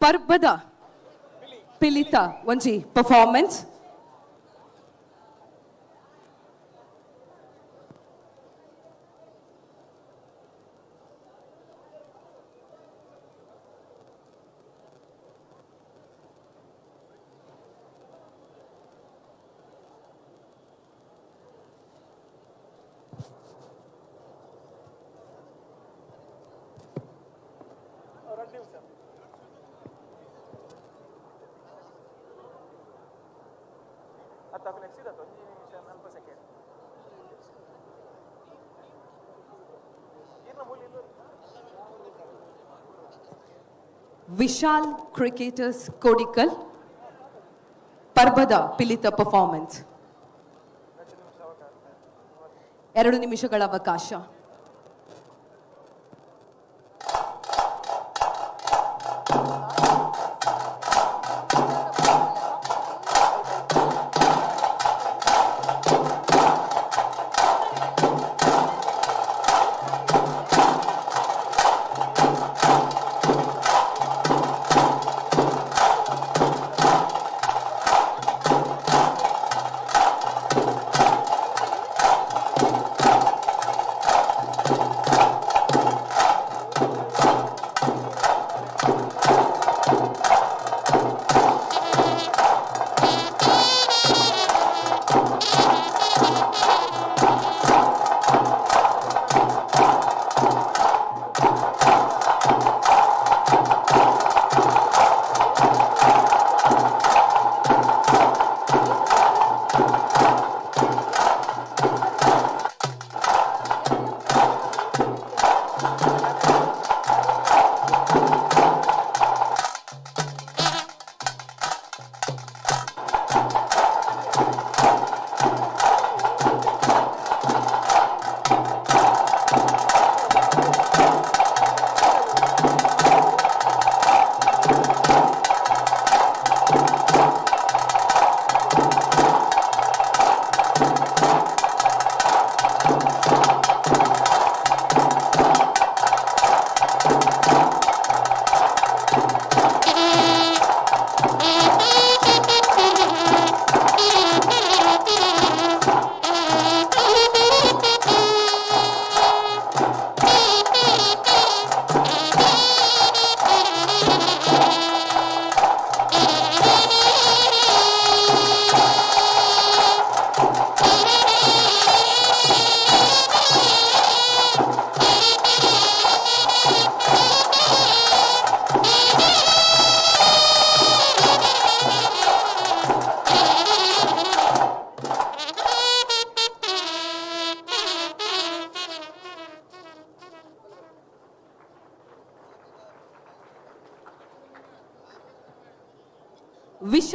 ಪರ್ಬದ ಪಿಲಿತ ಒಂಜಿ ಪರ್ಫಾರ್ಮೆನ್ಸ್. ವಿಶಾಲ್ ಕ್ರಿಕೆಟರ್ಸ್ ಕೋಡಿಕಲ್ ಪರ್ಬದ ಪಿಲಿತ ಪರ್ಫಾರ್ಮೆನ್ಸ್. 2 ನಿಮಿಷಗಳ ಅವಕಾಶ.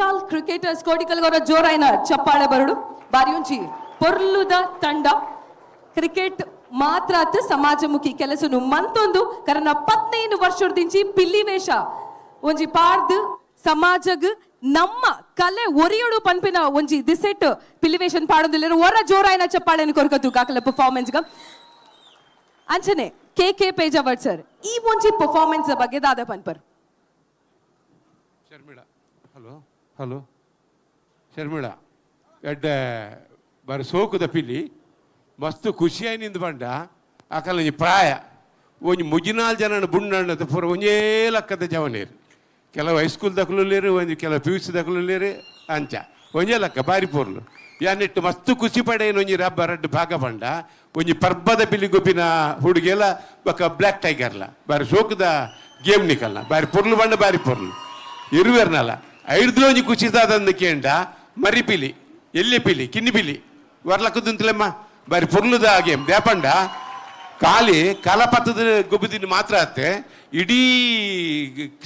ವಿಶಾಲ್ ಕ್ರಿಕೆಟರ್ಸ್ ಕೋಡಿಕಲ್ಗೊರ ಜೋರಾಯಿನ ಚಪ್ಪಾಳೆ ಬರಡು ಬಾರಿ ಒಂಜಿ ಪೊರ್ಲುದ ತಂಡ ಕ್ರಿಕೆಟ್ ಮಾತ್ರ ಸಮಾಜಮುಖಿ ಕೆಲಸನು ಮಂತೊಂದು ಕಾರಣ 15 ವರ್ಷದಿಂಚಿ ಪಿಲ್ಲಿ ವೇಷ ಒಂಜಿ ಪಾರ್ದು ಸಮಾಜಗ್ ನಮ್ಮ ಕಲೆ ಒರಿಯೋಡು ಪನ್ಪಿನ ಒಂಜಿ ದಿಸೆಟ್ ಪಿಲಿವೇಶನ್ ಪಾಡೋದಿಲ್ಲ ಒರ ಜೋರಾಯಿನ ಚಪ್ಪಾಳೆನ ಕೊರ್ಕತ್ತು ಕಾಕಲ ಪರ್ಫಾರ್ಮೆನ್ಸ್ ಗ ಅಂಚನೆ ಕೆ ಪೇಜಾವರ್ ಸರ್ ಈ ಒಂಜಿ ಪರ್ಫಾರ್ಮೆನ್ಸ್ ಬಗ್ಗೆ ದಾದ ಪನ್ಪರ್ ಶರ್ಮಿಳಾ ಹಲೋ ಶರ್ಮಿಳಾ ಎಡ್ಡ ಬಾರಿ ಸೋಕುದ ಪಿಲಿ ಮಸ್ತ್ ಖುಷಿಯಾಗಿ ನಿಂದು ಬಂಡ ಆಕಲ ಪ್ರಾಯ ಒಂಜಿ ಮುಜಿನಾಲ್ ಜನ ಬುಣ್ಣಣ್ಣದ ಪೂರ ಒಂಜೇ ಲಕ್ಕದ ಜವನೇರು ಕೆಲವು ಹೈಸ್ಕೂಲ್ ದಕ್ಲುಲ್ಲೇರು ಒಂದು ಕೆಲವು PUC ದಕ್ಲುಲ್ಲೇರು ಅಂಚ ಒಂಜೇ ಲಕ್ಕ ಬಾರಿ ಪೂರ್ಲು ಯಾನಿಟ್ಟು ಮಸ್ತ್ ಖುಷಿ ಪಡೇನು ಒಂಜಿ ರಬ್ಬ ರಡ್ಡು ಭಾಗ ಬಂಡ ಒಂಜಿ ಪರ್ಬದ ಪಿಲಿ ಗೊಬ್ಬಿನ ಹುಡುಗೆಲ್ಲ ಬೊಕ್ಕ ಬ್ಲ್ಯಾಕ್ ಟೈಗರ್ಲ ಬಾರಿ ಸೋಕುದ ಗೇಮ್ ನಿಕಲ್ನ ಬಾರಿ ಪೊರ್ಲು ಬಂಡ ಬಾರಿ ಪೊರ್ಲು ಇರುವೆರ್ನಲ್ಲ ಐಡ್ದು ಒಂಜಿ ಖುಷಿದಾದಂದು ಕೇಂಡ ಮರಿ ಪಿಲಿ ಎಲ್ಲಿ ಪಿಲಿ ಕಿನ್ನಿ ಪಿಲಿ ವರ್ಲಕ್ಕದಂತಲೆಮ್ಮ ಬಾರಿ ಪೊರ್ಲುದ ಗೇಮ್ ದೇಪಂಡ ಖಾಲಿ ಕಲಪತ್ತದ ಗೊಬ್ಬದಿನ ಮಾತ್ರ ಆತ್ತೆ ಇಡೀ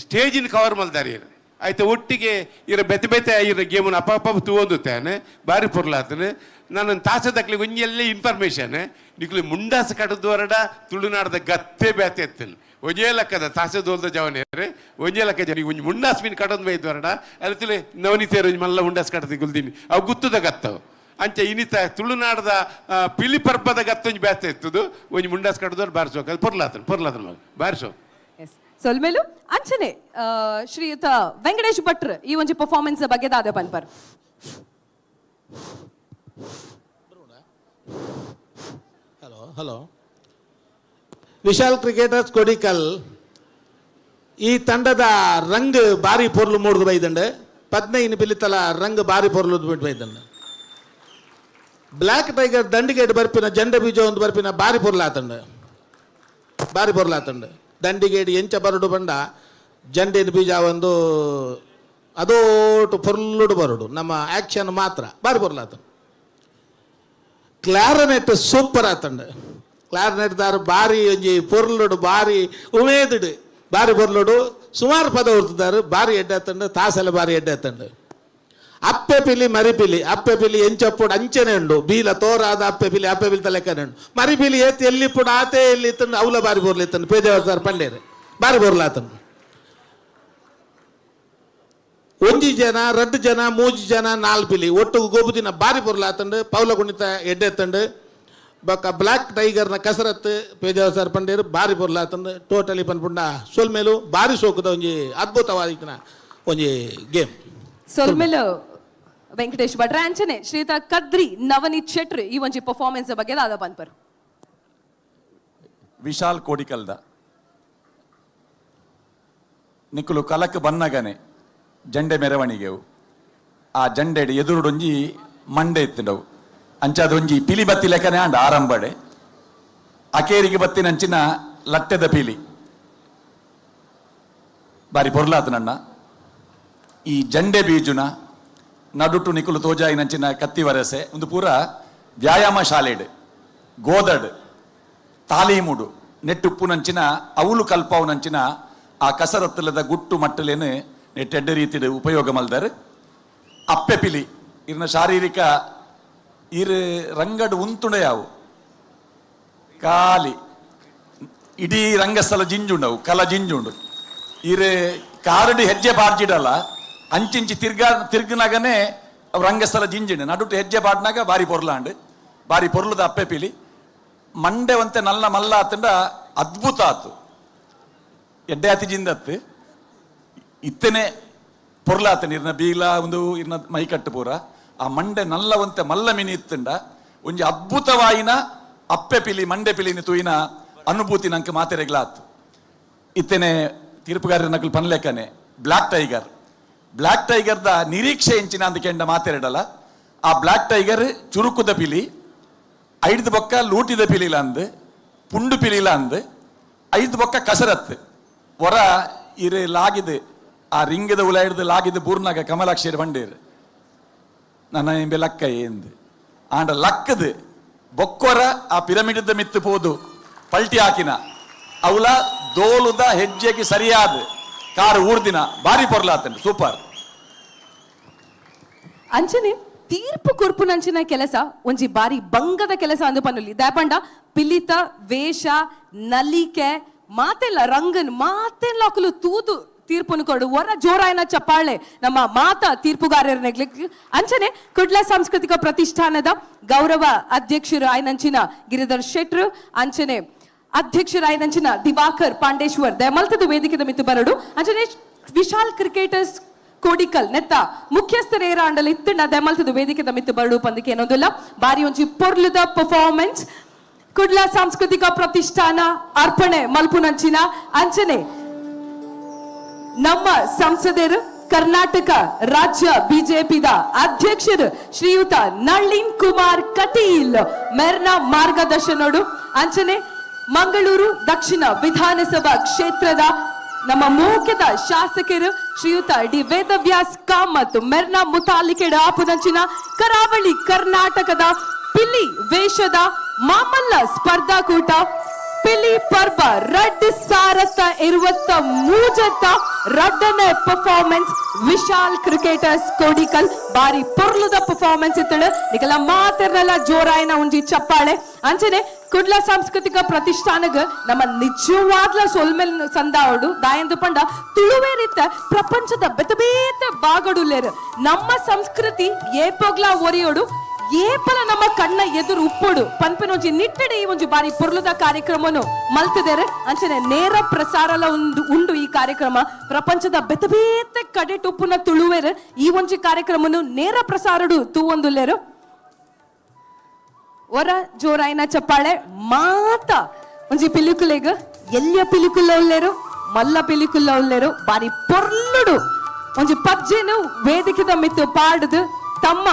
ಸ್ಟೇಜಿನ ಕವರ್ ಮಲ್ದಾರಿ ಆಯ್ತು ಒಟ್ಟಿಗೆ ಇರ ಬೆತೆ ಬೆತೆ ಇರ ಗೇಮನ್ನು ಅಪ್ಪ ತೂಂದುತ್ತೇನೆ ಬಾರಿ ಪೊರ್ಲಾತನೆ ನಾನು ತಾಸದಕ್ಲಿ ಒಂಜೆಲ್ಲ ಇನ್ಫಾರ್ಮೇಶನ್ ನಿಕ್ಲಿ ಮುಂಡಾಸ ಕಡದು ಹೊರಡ ತುಳುನಾಡದ ಗತ್ತೆ ಬೇತೆ ಎತ್ತೇನೆ ಒಂಜೇ ಲಕ್ಕದ ತಾಸೆ ದೋಲ್ದ ಜವನೇರೆ ಒಂಜೇ ಲಕ್ಕ ಜನ ಒಂಜಿ ಮುಂಡಾಸ್ ಮೀನು ಕಡದು ಬೈದು ಹೊರಡ ಅಲ್ಲಿ ನವನಿತೇರು ಮಲ್ಲ ಮುಂಡಾಸ್ ಕಡದು ಗುಲ್ದೀನಿ ಅವು ಗುತ್ತದ ಗತ್ತವು ಅಂಚೆ ಇನ್ನಿತ ತುಳುನಾಡದ ಪಿಲಿಪರ್ಬದ ಗತ್ತೊಂಜಿ ಬೇತೆ ಎತ್ತದು ಒಂಜಿ ಮುಂಡಾಸ್ ಕಡದವ್ರು ಬಾರಿಸೋಕೆ ಅದು ಪೊರ್ಲಾತನ ಮಗ ಬಾರಿಸೋ ಸೊಲ್ಮೇಲು ಅಂಚನೆ ಶ್ರೀಯುತ ವೆಂಕಟೇಶ್ ಭಟ್ರ್ ಈ ಒಂಜಿ ಪರ್ಫಾರ್ಮೆನ್ಸ್ ಬಗ್ಗೆ ದಾದ ಪನ್ಪರ್ ಹಲೋ ವಿಶಾಲ್ ಕ್ರಿಕೆಟರ್ಸ್ ಕೊಡಿಕಲ್ ಈ ತಂಡದ ರಂಗ್ ಬಾರಿ ಪೊರ್ಲು ಮೂಡ್ದು ಬೈದಂಡೆ 15 ಪಿಲಿತಲ ರಂಗ್ ಬಾರಿ ಪೊರ್ಲು ಬಿಟ್ಟು ಬೈದಂಡೆ ಬ್ಲ್ಯಾಕ್ ಟೈಗರ್ ದಂಡಿಗೇಟ್ ಬರ್ಪಿನ ಜಂಡ ಬೀಜ ಒಂದು ಬರ್ಪಿನ ಬಾರಿ ಪೊರ್ಲಾತಂಡೆ ದಂಡಿಗೇಡಿ ಎಂಚ ಬರಡು ಬಂಡ ಜಂಡಿನ ಬೀಜ ಒಂದು ಅದೋಟು ಪೊರ್ಲುಡು ಬರಡು ನಮ್ಮ ಆಕ್ಷನ್ ಮಾತ್ರ ಬಾರಿ ಪೊರ್ಲಾತಂಡೆ ಕ್ಲಾರನೆಟ್ ಸೂಪರ್ ಆತಂಡೆ ಕ್ಲಾರನೆಟ್ ದಾರು ಬಾರಿ ಒಂಜಿ ಪೊರ್ಲುಡು ಬಾರಿ ಉಮೇದುಡು ಬಾರಿ ಪೊರ್ಲುಡು ಸುಮಾರು ಪದ ಹೊರ್ತದಾರು ಬಾರಿ ಎಡ್ಡತ್ತಂಡು ತಾಸೆಲ್ಲ ಬಾರಿ ಎಡ್ಡತ್ತಂಡು ಅಪ್ಪೆ ಪಿಲಿ ಮರಿ ಪಿಲಿ ಅಪ್ಪೆ ಪಿಲಿ ಎಂಚಪ್ಪುಡು ಅಂಚನೆ ಉಂಡು ಬೀಲ ತೋರಾದ ಅಪ್ಪೆ ಪಿಲಿ ಲೆಕ್ಕನೆ ಉಂಡು ಮರಿ ಪಿಲಿ ಎತ್ತಿ ಎಲ್ಲಿ ಪುಡು ಆತೆ ಎಲ್ಲಿ ಇತ್ತಂಡು ಅವಲ ಬಾರಿ ಬೋರ್ಲಿತ್ತಂಡು ಪೇಜಾವರ್ತಾರ ಪಂಡೇರು ಬಾರಿ ಬೋರ್ಲಾತಂಡು ಒಂಜಿ ಜನ 2 ಜನ 3 ಜನ 4 ಪಿಲಿ ಒಟ್ಟು ಗೋಬುದಿನ ಬಾರಿ ಬೋರ್ಲಾತಂಡು ಪೌಲ ಕುಣಿತ ಎಡ್ಡೆತ್ತಂಡು ಬೊಕ್ಕ ಬ್ಲ್ಯಾಕ್ ಟೈಗರ್ನ ಕಸರತ್ತು ಪೇಜಾವರ್ ಪಂಡೇರು ಬಾರಿ ಬೋರ್ಲಾತಂಡು ಟೋಟಲಿ ಪನ್ಪುಂಡ ಸೊಲ್ಮೇಲು ಬಾರಿ ಸೋಕುದ ಒಂಜಿ ಅದ್ಭುತವಾದಿನ ಒಂಜಿ ಗೇಮ್ ಸೊಲ್ಮೇಲು ವೆಂಕಟೇಶ್ ಭಟ್ರ ಅಂಚನೆ ಶ್ರೀಯುತ ಕದ್ರಿ ನವನೀತ್ ಶೆಟ್ರ್ ಈ ಒಂಜಿ ಪರ್ಫಾರ್ಮೆನ್ಸ್ ಬಗ್ಗೆ ದಾದ ಪನ್ಪರ್ ವಿಶಾಲ್ ಕೋಡಿಕಲ್ದ ನಿಕ್ಕುಲು ಕಲಕ್ ಬನ್ನಗನೆ ಜಂಡೆ ಮೆರವಣಿಗೆವು ಆ ಜಂಡೆಡ್ ಎದುರುಡೊಂಜಿ ಮಂಡೆ ಎತ್ತಿಂಡವು ಅಂಚಾದೊಂಜಿ ಪಿಲಿ ಬತ್ತಿ ಲೆಕ್ಕನೆ ಅಂಡ ಆರಂಭಡೆ ಅಕೇರಿಗೆ ಬತ್ತಿನಂಚಿನ ಲಟ್ಟೆದ ಪಿಲಿ ಬಾರಿ ಪೊರ್ಲಾತನಣ್ಣ ಈ ಜಂಡೆ ಬೀಜುನ ನಡುಟು ನಿಕುಲು ತೋಜಾಯಿನಂಚಿನ ಕತ್ತಿ ವರಸೆ ಒಂದು ಪೂರ ವ್ಯಾಯಾಮ ಶಾಲೆಡ್ ಗೋದಡ್ ತಾಲೀಮುಡು ನೆಟ್ಟುಪ್ಪುನಂಚಿನ ಅವಳು ಕಲ್ಪವುನಂಚಿನ ಆ ಕಸರತ್ತಲದ ಗುಟ್ಟು ಮಟ್ಟಲೇನು ನೆಟ್ಟೆಡ್ಡ ರೀತಿಡ್ ಉಪಯೋಗ ಮಲ್ದರ್ ಅಪ್ಪೆ ಪಿಲಿ ಇರ್ನ ಶಾರೀರಿಕ ಇರು ರಂಗಡು ಉಂತುಂಡ ಯಾವು ಕಾಲಿ ಇಡೀ ರಂಗಸ್ಥಳ ಜಿಂಜುಂಡವು ಕಲ ಜಿಂಜುಂಡು ಇರು ಕಾರಡಿ ಹೆಜ್ಜೆ ಬಾರ್ಜಿಡಲ್ಲ ಅಂಚಿಂಚಿ ತಿರ್ಗನಾಗನೆ ರಂಗಸ್ಥಳ ಜಿಂಜಿಂಡು ನಡುಟು ಹೆಜ್ಜೆ ಬಾಡ್ನಾಗ ಬಾರಿ ಪೊರ್ಲಾಂಡು ಬಾರಿ ಪೊರ್ಲುದ ಅಪ್ಪೆ ಪಿಲಿ ಮಂಡೆ ಒಂತೆ ನಲ್ಲ ಮಲ್ಲ ಆತಂಡ ಅದ್ಭುತ ಆತು ಎಡ್ಡೆ ಆತಿ ಜಿಂದತ್ತು ಇತ್ತನೆ ಪೊರ್ಲಾತನ ಇರ್ನ ಬೀಲ ಒಂದು ಇರ್ನ ಮೈಕಟ್ಟು ಪೂರ ಆ ಮಂಡೆ ನಲ್ಲ ಒಂತೆ ಮಲ್ಲ ಮಿನಿ ಇತ್ತಂಡ ಒಂಜಿ ಅದ್ಭುತವಾಯಿನ ಅಪ್ಪೆ ಪಿಲಿ ಮಂಡೆ ಪಿಲಿನ ತೂಯಿನ ಅನುಭೂತಿ ನಂಗೆ ಮಾತೆರೆಗ್ಲಾತು ಇತ್ತನೆ ತೀರ್ಪುಗಾರ ನಕಲು ಪನ್ಲೆಕ್ಕನೆ ಬ್ಲ್ಯಾಕ್ ಟೈಗರ್ದ ನಿರೀಕ್ಷೆ ಎಂಚಿನ ಅಂತ ಕೆಂಡ ಮಾತೆರಡಲ್ಲ ಆ ಬ್ಲ್ಯಾಕ್ ಟೈಗರ್ ಚುರುಕುದ ಪಿಲಿ ಐದು ಬೊಕ್ಕ ಲೂಟಿದ ಪಿಲಿಲ ಅಂದ್ ಪುಂಡು ಪಿಲಿಲ ಅಂದ್ ಐದು ಬೊಕ್ಕ ಕಸರತ್ ಹೊರ ಇರು ಲಾಗಿದು ಆ ರಿಂಗದ ಉಲ ಹಿಡ್ದು ಲಾಗಿದ್ದು ಬೂರ್ನಾಗ ಕಮಲಾಕ್ಷೇರಿ ಬಂಡೇರು ನನ್ನ ಎಂಬೆ ಲಕ್ಕ ಏಂದು ಆಂಡ ಲಕ್ಕದು ಬೊಕ್ಕೊರ ಆ ಪಿರಮಿಡ್ ಮಿತ್ತು ಪೋದು ಪಲ್ಟಿ ಹಾಕಿನ ಅವಳ ದೋಲುದ ಹೆಜ್ಜೆಗೆ ಸರಿಯಾದ ಕಾರು ಊರ್ದಿನ ಬಾರಿ ಪೊರ್ಲಾತಂಡು ಸೂಪರ್ ಅಂಚನೆ ತೀರ್ಪು ಕೊರ್ಪುನಂಚಿನ ಕೆಲಸ ಒಂಜಿ ಬಾರಿ ಬಂಗದ ಕೆಲಸ ಅಂದು ಪನ್ನುಲಿ ದಾಪಂಡ ಪಿಲಿತ ವೇಷ ನಲಿಕೆ ಮಾತೆಲ್ಲ ರಂಗನ್ ಮಾತೆಲ್ಲ ಅಕಲು ತೂದು ತೀರ್ಪುನು ಕೊಡು ವರ ಜೋರಾಯನ ಚಪ್ಪಾಳೆ ನಮ್ಮ ಮಾತಾ ತೀರ್ಪುಗಾರರಿಗೆ ಅಂಚನೆ ಕುಡ್ಲ ಸಾಂಸ್ಕೃತಿಕ ಪ್ರತಿಷ್ಠಾನದ ಗೌರವ ಅಧ್ಯಕ್ಷರು ಆಯ್ನಂಚಿನ ಗಿರಿಧರ್ ಶೆಟ್ರು ಅಂಚನೆ ಅಧ್ಯಕ್ಷರಾಯ್ನಂಚಿನ ದಿವಾಕರ್ ಪಾಂಡೇಶ್ವರ್ ದಯಮಲ್ತದ ವೇದಿಕೆದ ಮಿತ್ತು ಬರಡು ಅಂಚನೆ ವಿಶಾಲ್ ಕ್ರಿಕೆಟರ್ಸ್ ಕೋಡಿಕಲ್ ನೆತ್ತ ಮುಖ್ಯಸ್ಥರೇರ ಅಂಡಲ ಇತ್ತುಂಡ ದಯಮಲ್ತದ ವೇದಿಕೆದ ಮಿತ್ತು ಬರಡು ಪಂದಕ್ಕೆ ಏನೊಂದಿಲ್ಲ ಬಾರಿ ಒಂಜಿ ಪೊರ್ಲುದ ಪರ್ಫಾರ್ಮೆನ್ಸ್ ಕುಡ್ಲ ಸಾಂಸ್ಕೃತಿಕ ಪ್ರತಿಷ್ಠಾನ ಅರ್ಪಣೆ ಮಲ್ಪುನಂಚಿನ ಅಂಚನೆ ನಮ್ಮ ಸಂಸದರು ಕರ್ನಾಟಕ ರಾಜ್ಯ ಬಿಜೆಪಿದ ಅಧ್ಯಕ್ಷರು ಶ್ರೀಯುತ ನಳಿನ್ ಕುಮಾರ್ ಕಟೀಲ್ ಮೇರ್ನ ಮಾರ್ಗದರ್ಶನೋಡು ಅಂಚನೆ ಮಂಗಳೂರು ದಕ್ಷಿಣ ವಿಧಾನಸಭಾ ಕ್ಷೇತ್ರದ ನಮ್ಮ ಮುಖ್ಯದ ಶಾಸಕರು ಶ್ರೀಯುತ ಡಿ ವೇದವ್ಯಾಸ್ ಕಾಮತ್ ಮೆರ್ನ ಮುತಾಲಿಕೆಡ ಆಪುದಂಚಿನ ಕರಾವಳಿ ಕರ್ನಾಟಕದ ಪಿಲಿ ವೇಷದ ಮಾಮಲ್ಲ ಸ್ಪರ್ಧಾಕೂಟ ಪಿಲಿ ಪರ್ಬ 2023 ರಡ್ಡನೆ ಪರ್ಫಾರ್ಮೆನ್ಸ್ ವಿಶಾಲ್ ಕ್ರಿಕೆಟರ್ಸ್ ಕೋಡಿಕಲ್ ಬಾರಿ ಪೊರ್ಲುದ ಪರ್ಫಾರ್ಮೆನ್ಸ್ ಇತ್ತಳು ನಿಕಲ ಮಾತಿರ್ನಲ್ಲ ಜೋರಾಯನ ಒಂಜಿ ಚಪ್ಪಾಳೆ ಅಂಚನೆ ಕುಡ್ಲ ಸಾಂಸ್ಕೃತಿಕ ಪ್ರತಿಷ್ಠಾನಗ ನಮ್ಮ ನಿಜವಾಗ್ಲ ಸೊಲ್ಮೆಲ್ ಸಂದಾವಡು ದಾಯಂದು ಪಂಡ ತುಳುವೇರಿತ್ತ ಪ್ರಪಂಚದ ಬೆತಬೇತ ಬಾಗಡುಲೇರು ನಮ್ಮ ಸಂಸ್ಕೃತಿ ಏಪೋಗ್ಲಾ ಒರಿಯೋಡು ಏಪಲ ನಮ್ಮ ಕಣ್ಣ ಎದುರು ಉಪ್ಪೋಡು ಪನ್ಪನ ಒಂಜಿ ನಿಟ್ಟಡೆ ಈ ಒಂಜಿ ಬಾರಿ ಪೊರ್ಲುದ ಕಾರ್ಯಕ್ರಮನು ಮಲ್ತಿದ್ದಾರೆ ಅಂಚನೆ ನೇರ ಪ್ರಸಾರಲ ಉಂಡು ಈ ಕಾರ್ಯಕ್ರಮ ಪ್ರಪಂಚದ ಬೆತಬೇತ ಕಡೆ ಟುಪ್ಪುನ ತುಳುವೇರು ಈ ಒಂಜಿ ಕಾರ್ಯಕ್ರಮನು ನೇರ ಪ್ರಸಾರಡು ತೂವೊಂದುಲ್ಲೇರು ವರ ಜೋರಾಯಿನ ಚಪ್ಪಾಳೆ ಮಾತ ಒಂಜಿ ಪಿಲಿಕುಲೆಗ್ ಎಲ್ಲಿಯ ಪಿಲಿಕುಲ್ಲ ಉಲ್ಲೇರು ಮಲ್ಲ ಪಿಲಿಕುಲ್ಲ ಉಲ್ಲೇರು ಬಾರಿ ಪೊರ್ಲುಡು ಒಂಜಿ ಪಜ್ಜೆನು ವೇದಿಕೆದ ಮಿತ್ತು ಪಾಡ್ದು ತಮ್ಮ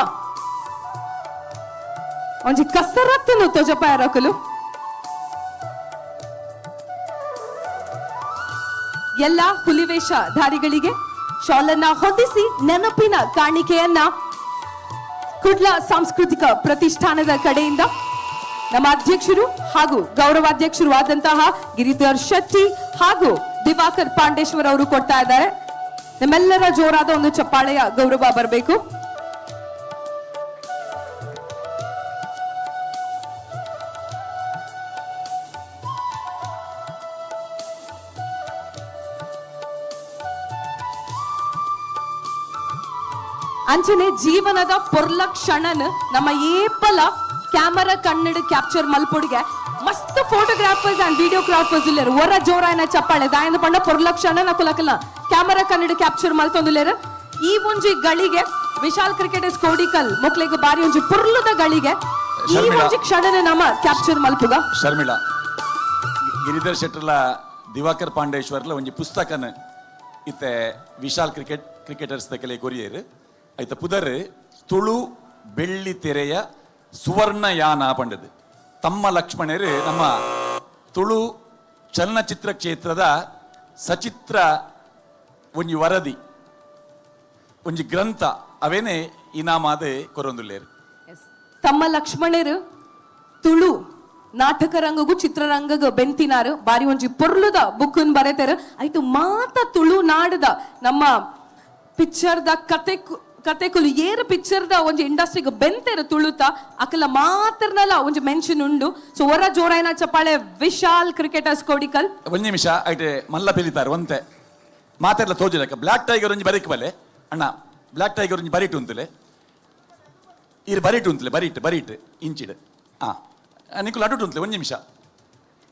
ಒಂಜಿ ಕಸರತ್ತನು ತೊಜಪಾಯರಕಲು ಎಲ್ಲ ಹುಲಿವೇಷ ಧಾರಿಗಳಿಗೆ ಶಾಲನ್ನ ಹೊದಿಸಿ ನೆನಪಿನ ಕಾಣಿಕೆಯನ್ನ ಕುಡ್ಲ ಸಾಂಸ್ಕೃತಿಕ ಪ್ರತಿಷ್ಠಾನದ ಕಡೆಯಿಂದ ನಮ್ಮ ಅಧ್ಯಕ್ಷರು ಹಾಗೂ ಗೌರವಾಧ್ಯಕ್ಷರು ಆದಂತಹ ಗಿರಿಧರ್ ಶೆಟ್ಟಿ ಹಾಗೂ ದಿವಾಕರ್ ಪಾಂಡೇಶ್ವರ್ ಅವರು ಕೊಡ್ತಾ ಇದ್ದಾರೆ ನಮ್ಮೆಲ್ಲರ ಜೋರಾದ ಒಂದು ಚಪ್ಪಾಳೆಯ ಗೌರವ ಬರಬೇಕು ಅಂಚನೆ ಜೀವನದ ಪೊರ್ಲ ಕ್ಷಣನ್ ನಮ್ಮ ಏಪಲ ಕ್ಯಾಮರಾ ಕನ್ನಡ ಕ್ಯಾಪ್ಚರ್ ಮಲ್ಪೊಡಿಗೆ ಮಸ್ತ್ ಫೋಟೋಗ್ರಾಫರ್ಸ್ ಅಂಡ್ ವಿಡಿಯೋಗ್ರಾಫರ್ಸ್ ಇಲ್ಲೇರು ಒರ ಜೋರಾಯನ ಚಪ್ಪಾಳೆ ದಾಯಂದು ಪಂಡ ಪೊರ್ಲ ಕ್ಷಣ ನಕುಲಕಲ್ಲ ಕ್ಯಾಮರಾ ಕನ್ನಡ ಕ್ಯಾಪ್ಚರ್ ಮಲ್ತೊಂದುಲ್ಲೇರು ಈ ಒಂಜಿ ಗಳಿಗೆ ವಿಶಾಲ್ ಕ್ರಿಕೆಟರ್ಸ್ ಕೋಡಿಕಲ್ ಮೊಕ್ಲೆಗ್ ಬಾರಿ ಒಂಜಿ ಪೊರ್ಲುದ ಗಳಿಗೆ ಈ ಒಂಜಿ ಕ್ಷಣನ ನಮ್ಮ ಕ್ಯಾಪ್ಚರ್ ಮಲ್ಪುಗ ಶರ್ಮಿಳಾ ಗಿರಿಧರ್ ಶೆಟ್ರಲ ದಿವಾಕರ್ ಪಾಂಡೇಶ್ವರ್ಲ ಒಂಜಿ ಪುಸ್ತಕನ ಇತ್ತೆ ವಿಶಾಲ್ ಕ್ರಿಕೆಟರ್ಸ್ ತಕಲೆ ಕೊರಿಯರ್ ಐತ ಪುದರ್ ತುಳು ಬೆಳ್ಳಿ ತೆರೆಯ ಸುವರ್ಣಯಾನ ಪಂಡದು ತಮ್ಮ ಲಕ್ಷ್ಮಣರು ನಮ್ಮ ತುಳು ಚಲನಚಿತ್ರ ಕ್ಷೇತ್ರದ ಸಚಿತ್ರ ಒಂಜಿ ವರದಿ ಒಂಜಿ ಗ್ರಂಥ ಅವೇನೆ ಇನಾಮಾದೆ ಕೊರೊಂದುಲ್ಲೇರು ತಮ್ಮ ಲಕ್ಷ್ಮಣರು ತುಳು ನಾಟಕ ರಂಗಗೂ ಚಿತ್ರರಂಗಗೂ ಬೆಂತಿನಾರು ಬಾರಿ ಒಂಜಿ ಪೊರ್ಲುದ ಬುಕ್ಕನ್ ಬರೆತಾರ ಆಯ್ತು ಮಾತ ತುಳು ನಾಡದ ನಮ್ಮ ಪಿಕ್ಚರ್ದ ಕತೆಕುಲು ಏರು ಪಿಕ್ಚರ್ದ ಒಂಜಿ ಇಂಡಸ್ಟ್ರಿಗೆ ಬೆಂತೆರು ತುಳುತ ಅಕಲ ಮಾತ್ರನಲ್ಲ ಒಂಜಿ ಮೆನ್ಷನ್ ಉಂಡು ಸೊ ಒರ ಜೋರಾಯನ ಚಪ್ಪಾಳೆ ವಿಶಾಲ್ ಕ್ರಿಕೆಟರ್ಸ್ ಕೋಡಿಕಲ್ ಒಂದ್ ನಿಮಿಷ ಐಟೆ ಮಲ್ಲ ಪಿಲಿತಾರೆ ಒಂತೆ ಮಾತೆಲ್ಲ ತೋಜಲಕ ಬ್ಲಾಕ್ ಟೈಗರ್ ಒಂಜಿ ಬರೀಕ್ ಬಲೆ ಅಣ್ಣ ಬ್ಲಾಕ್ ಟೈಗರ್ ಒಂಜಿ ಬರೀಟ್ ಉಂತಲೆ ಇರ್ ಬರೀಟ್ ಉಂತಲೆ ಬರೀಟ್ ಇಂಚಿಡ್ ನಿಕುಲು ಅಡುಟ್ ಉಂತಲೆ ಒಂದ್ ನಿಮಿಷ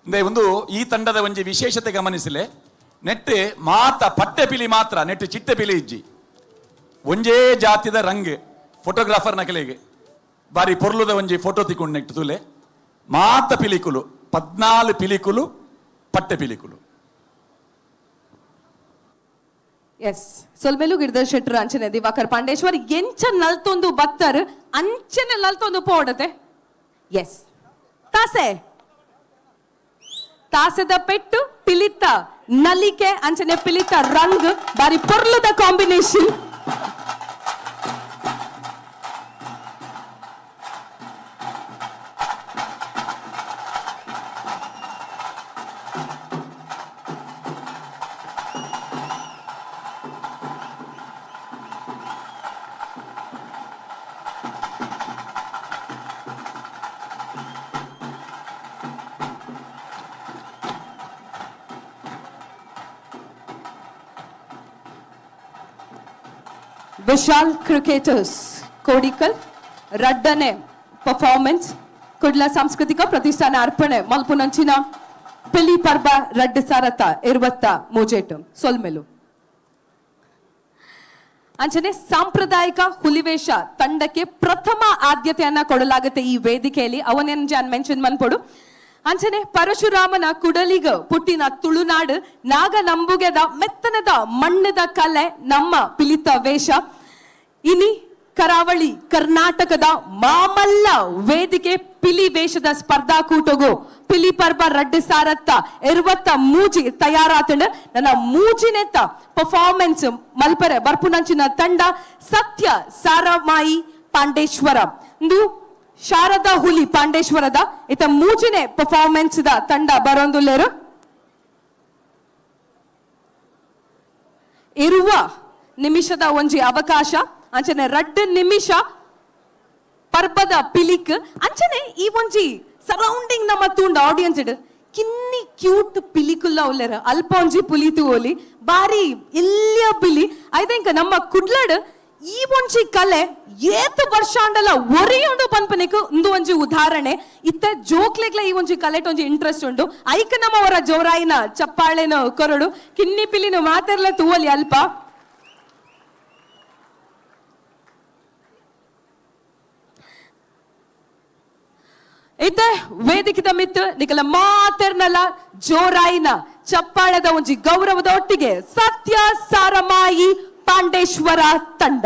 ಇಂದೇ ಒಂದು ಈ ತಂಡದ ಒಂಜಿ ವಿಶೇಷತೆ ಗಮನಿಸಲೆ ನೆಟ್ ಮಾತ ಪಟ್ಟೆ ಪಿಲಿ ಮಾತ್ರ ನೆಟ್ ಚಿಟ್ಟೆ ಪಿಲಿ ಇಜ್ಜಿ ಒಂಜೇ ಜಾತಿದ ರಂಗ್ ಫೋಟೋಗ್ರಾಫರ್ ನಕಲೆಗೆ ಬಾರಿ ಪೊರ್ಲುದ ಒಂಜಿ ಫೋಟೋ ತಿಕ್ಕೊಂಡು ನೆಟ್ಟು ತುಲೆ ಮಾತ ಪಿಲಿಕುಲು 14 ಪಿಲಿಕುಲು ಪಟ್ಟೆ ಪಿಲಿಕುಲು ಎಸ್ ಸೊಲ್ಮೆಲು ಗಿರಿಧರ್ ಶೆಟ್ರು ಅಂಚನೆ ದಿವಾಕರ್ ಪಾಂಡೇಶ್ವರ್ ಎಂಚ ನಲ್ತೊಂದು ಬತ್ತರ್ ಅಂಚನೆ ನಲ್ತೊಂದು ಪೋಡತೆ ಎಸ್ ತಾಸೆದ ಪೆಟ್ಟು ಪಿಲಿತ ನಲಿಕೆ ಅಂಚನೆ ಪಿಲಿತ ರಂಗ್ ಬಾರಿ ಪೊರ್ಲುದ ಕಾಂಬಿನೇಷನ್ ವಿಶಾಲ್ ಕ್ರಿಕೆಟರ್ಸ್ ಕೋಡಿಕಲ್ ರಡ್ಡನೆ ಪರ್ಫಾರ್ಮೆನ್ಸ್ ಕುಡ್ಲ ಸಾಂಸ್ಕೃತಿಕ ಪ್ರತಿಷ್ಠಾನ ಅರ್ಪಣೆ ಮಲ್ಪುನಂಚಿನ ಪಿಲಿ ಪರ್ಬ ರಡ್ಡು ಸಾರತ 20 ಸೊಲ್ಮೆಲು ಅಂಚನೆ ಸಾಂಪ್ರದಾಯಿಕ ಹುಲಿವೇಷ ತಂಡಕ್ಕೆ ಪ್ರಥಮ ಆದ್ಯತೆಯನ್ನ ಕೊಡಲಾಗುತ್ತೆ ಈ ವೇದಿಕೆಯಲ್ಲಿ ಅವನೇನ್ ಜಾನ್ ಮೆನ್ಷನ್ ಮನ್ಪೊಡು ಅಂಚನೆ ಪರಶುರಾಮನ ಕುಡಲಿಗ ಪುಟ್ಟಿನ ತುಳುನಾಡು ನಾಗ ನಂಬುಗೆದ ಮೆತ್ತನದ ಮಣ್ಣದ ಕಲೆ ನಮ್ಮ ಪಿಲಿತ ವೇಷ ಇನಿ ಕರಾವಳಿ ಕರ್ನಾಟಕದ ಮಾಮಲ್ಲ ವೇದಿಕೆ ಪಿಲಿ ವೇಷದ ಸ್ಪರ್ಧಾಕೂಟಗೂ ಪಿಲಿ ಪರ್ಬ ರಡ್ಡು ಸಾರತ್ತ 23 ತಯಾರಾತಂಡ ನನ್ನ ಮೂಜಿನೆತ್ತ ಪರ್ಫಾರ್ಮೆನ್ಸ್ ಮಲ್ಪರೆ ಬರ್ಪುನಂಚಿನ ತಂಡ ಸತ್ಯ ಸಾರಮಾಯಿ ಪಾಂಡೇಶ್ವರ ಇಂದು ಶಾರದಾ ಹುಲಿ ಪಾಂಡೇಶ್ವರದ ಇತ ಮೂಜಿನೆ ಪರ್ಫಾರ್ಮೆನ್ಸ್ ದ ತಂಡ ಬರೋಂದುಲ್ಲೇರು ಇರುವ ನಿಮಿಷದ ಒಂಜಿ ಅವಕಾಶ ಅಂಚನೆ 2 ನಿಮಿಷ ಪರ್ಬದ ಪಿಲಿಕ್ ಅಂಚನೆ ಈ ಒಂಜಿ ಸರೌಂಡಿಂಗ್ ನಮ್ಮ ತೂಂಡ ಆಡಿಯನ್ಸ್ ಇಡ್ ಕಿನ್ನಿ ಕ್ಯೂಟ್ ಪಿಲಿಕುಲ್ಲ ಉಲ್ಲೇರ ಅಲ್ಪ ಒಂಜಿ ಪುಲಿತು ಓಲಿ ಬಾರಿ ಎಲ್ಲಿಯ ಪಿಲಿ ಐ ಥಿಂಕ್ ನಮ್ಮ ಕುಡ್ಲಡ್ ಈ ಒಂಜಿ ಕಲೆ ಏತ್ ವರ್ಷಾಂಡಲ ಒರಿಯುಂಡು ಪನ್ಪನಿಕ್ ಇಂದು ಒಂಜಿ ಉದಾಹರಣೆ ಇತ್ತೆ ಜೋಕ್ಲೆಗ್ಲ ಈ ಒಂಜಿ ಕಲೆಟ್ ಒಂಜಿ ಇಂಟ್ರೆಸ್ಟ್ ಉಂಡು ಐಕ ನಮ್ಮವರ ಜೋರಾಯಿನ ಚಪ್ಪಾಳೆನ ಕೊರಡು ಕಿನ್ನಿ ಪಿಲಿನ ಮಾತೆರ್ಲ ತೂವಲಿ ಅಲ್ಪ ಇತ್ತೆ ವೇದಿಕೆದ ಮಿತ್ತು ನಿಕಲ ಮಾತೆರ್ನಲ ಜೋರಾಯಿನ ಚಪ್ಪಾಳೆದ ಒಂಜಿ ಗೌರವದ ಒಟ್ಟಿಗೆ ಸತ್ಯ ಸಾರಮಾಯಿ ಪಾಂಡೇಶ್ವರ ತಂಡ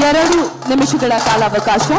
2 ನಿಮಿಷಗಳ ಕಾಲಾವಕಾಶ.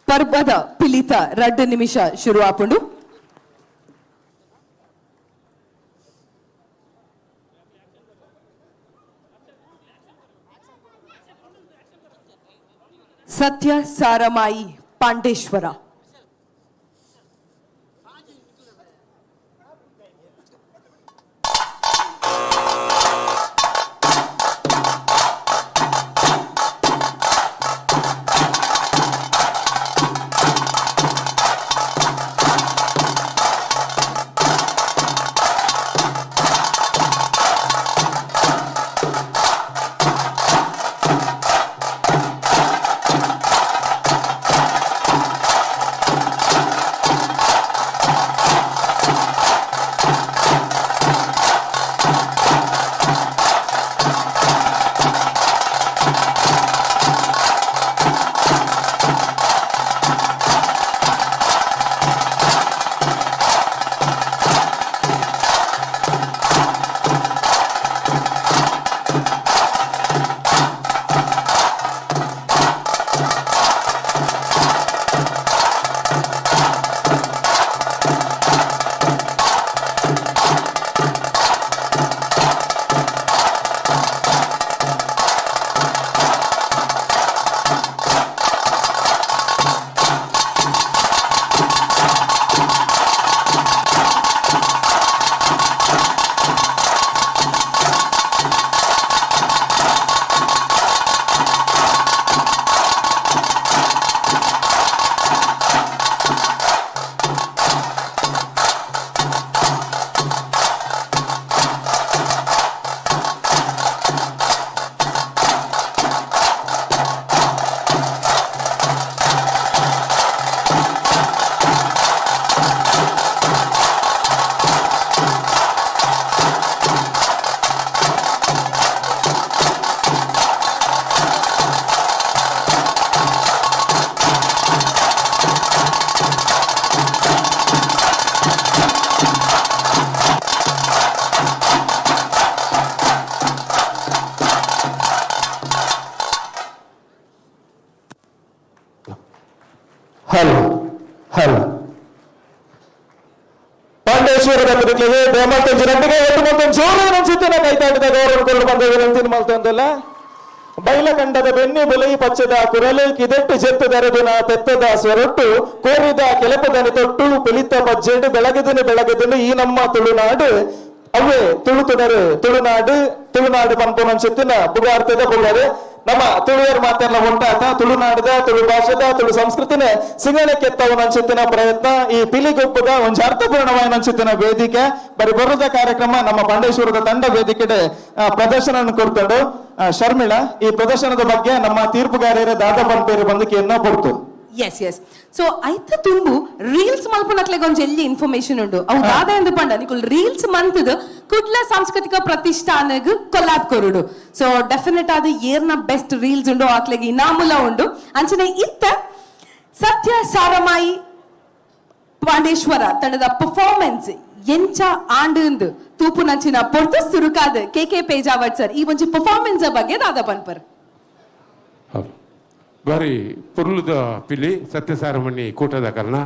ಪರ್ಬದ ಪಿಲಿತ 2 ನಿಮಿಷ ಶುರು ಆಪುಂಡು. ಸತ್ಯ ಸಾರಮಾಯಿ ಪಾಂಡೇಶ್ವರ. ಪಾಂಡೇಶ್ವರದ ಬದುಕಲಿಗೆ ದೇಮತ್ತಂಜು ರಂಡಿಗೆ ಒಟ್ಟು ಮೊತ್ತ ಜೋರು ಸುತ್ತಿನ ಕೈತಾಡಿದ ಗೌರವ ಬಂದ ವಿನಂತಿ ಮಾಡ್ತಂದಲ್ಲ. ಬೈಲಗಂಡದ ಬೆನ್ನಿ ಬುಲೈ ಪಚ್ಚದ ಕುರಲು ಕಿದೆಟ್ಟು ಜೆತ್ತು ದರದಿನ ತೆತ್ತದ ಸ್ವರೊಟ್ಟು ಕೋರಿದ ಕೆಲಪದನಿ ತೊಟ್ಟು ಪಿಲಿತ ಪಜ್ಜೆಂಡು ಬೆಳಗದನು ಈ ನಮ್ಮ ತುಳುನಾಡು ಅವೇ ತುಳುನಾಡು ಪಂಪನ ಚಿತ್ತಿನ ಪುಗಾರ್ತದ ಪುಗಾರೆ ನಮ್ಮ ತುಳುವೇರು ಮಾತೆಲ್ಲ ಒಟ್ಟಾತ ತುಳುನಾಡದ ತುಳು ಭಾಷೆದ ತುಳು ಸಂಸ್ಕೃತಿನ ಸಿಂಗಣಕ್ಕೆ ಎತ್ತವನ ಅನ್ಸುತ್ತಿನ ಪ್ರಯತ್ನ ಈ ಪಿಲಿಗೊಬ್ಬದ ಒಂದು ಅರ್ಥಪೂರ್ಣವಾದ ಅನ್ಸುತ್ತಿನ ವೇದಿಕೆ ಬರೀ ಬರುದ ಕಾರ್ಯಕ್ರಮ ನಮ್ಮ ಪಾಂಡೇಶ್ವರದ ತಂಡ ವೇದಿಕೆ ಪ್ರದರ್ಶನ ಕೊಡ್ತಾಡು. ಶರ್ಮಿಳಾ, ಈ ಪ್ರದರ್ಶನದ ಬಗ್ಗೆ ನಮ್ಮ ತೀರ್ಪುಗಾರರ ದಾದಾ ಪೇರು ಬಂದಿಕೆಯನ್ನ ಕೊಡ್ತು. ಎಸ್ ಎಸ್ ಸೊ ಐತ ತುಂಬು ರೀಲ್ಸ್ ಮಲ್ಪನಕ್ಲೆಗ್ ಒಂಜಿ ಎಲ್ಲಿ ಇನ್ಫಾರ್ಮೇಶನ್ ಉಂಡು ಅವು ದಾದ ಎಂದು ಪಂಡ ನಿಕುಲ್ ರೀಲ್ಸ್ ಮಂತದ ಕುಡ್ಲ ಸಾಂಸ್ಕೃತಿಕ ಪ್ರತಿಷ್ಠಾನಗ್ ಕೊಲಾಬ್ ಕೊರುಡು. ಸೊ ಡೆಫಿನೆಟ್ ಆದ ಏರ್ನ ಬೆಸ್ಟ್ ರೀಲ್ಸ್ ಉಂಡು ಆಕ್ಲೆಗ್ ಇನಾಮುಲ ಉಂಡು ಅಂಚನೆ ಇತ್ತ ಸತ್ಯ ಸಾರಮಾಯಿ ಪಾಂಡೇಶ್ವರ ತಂಡದ ಪರ್ಫಾರ್ಮೆನ್ಸ್ ಎಂಚ ಆಂಡು ತೂಪು ನಂಚಿನ ಪೊರ್ತು ಸುರುಕಾದ ಕೆ ಪೇಜಾವಟ್ ಸರ್ ಈ ಒಂಜಿ ಪರ್ಫಾರ್ಮೆನ್ಸ್ ಬಗ್ಗೆ ದಾದ ಪನ್ಪರ್. ಬಾರಿ ಪುರ್ಲುದ ಪಿಲಿ ಸತ್ಯಸಾರಮಣಿ ಕೂಟದ ಕಾರಣ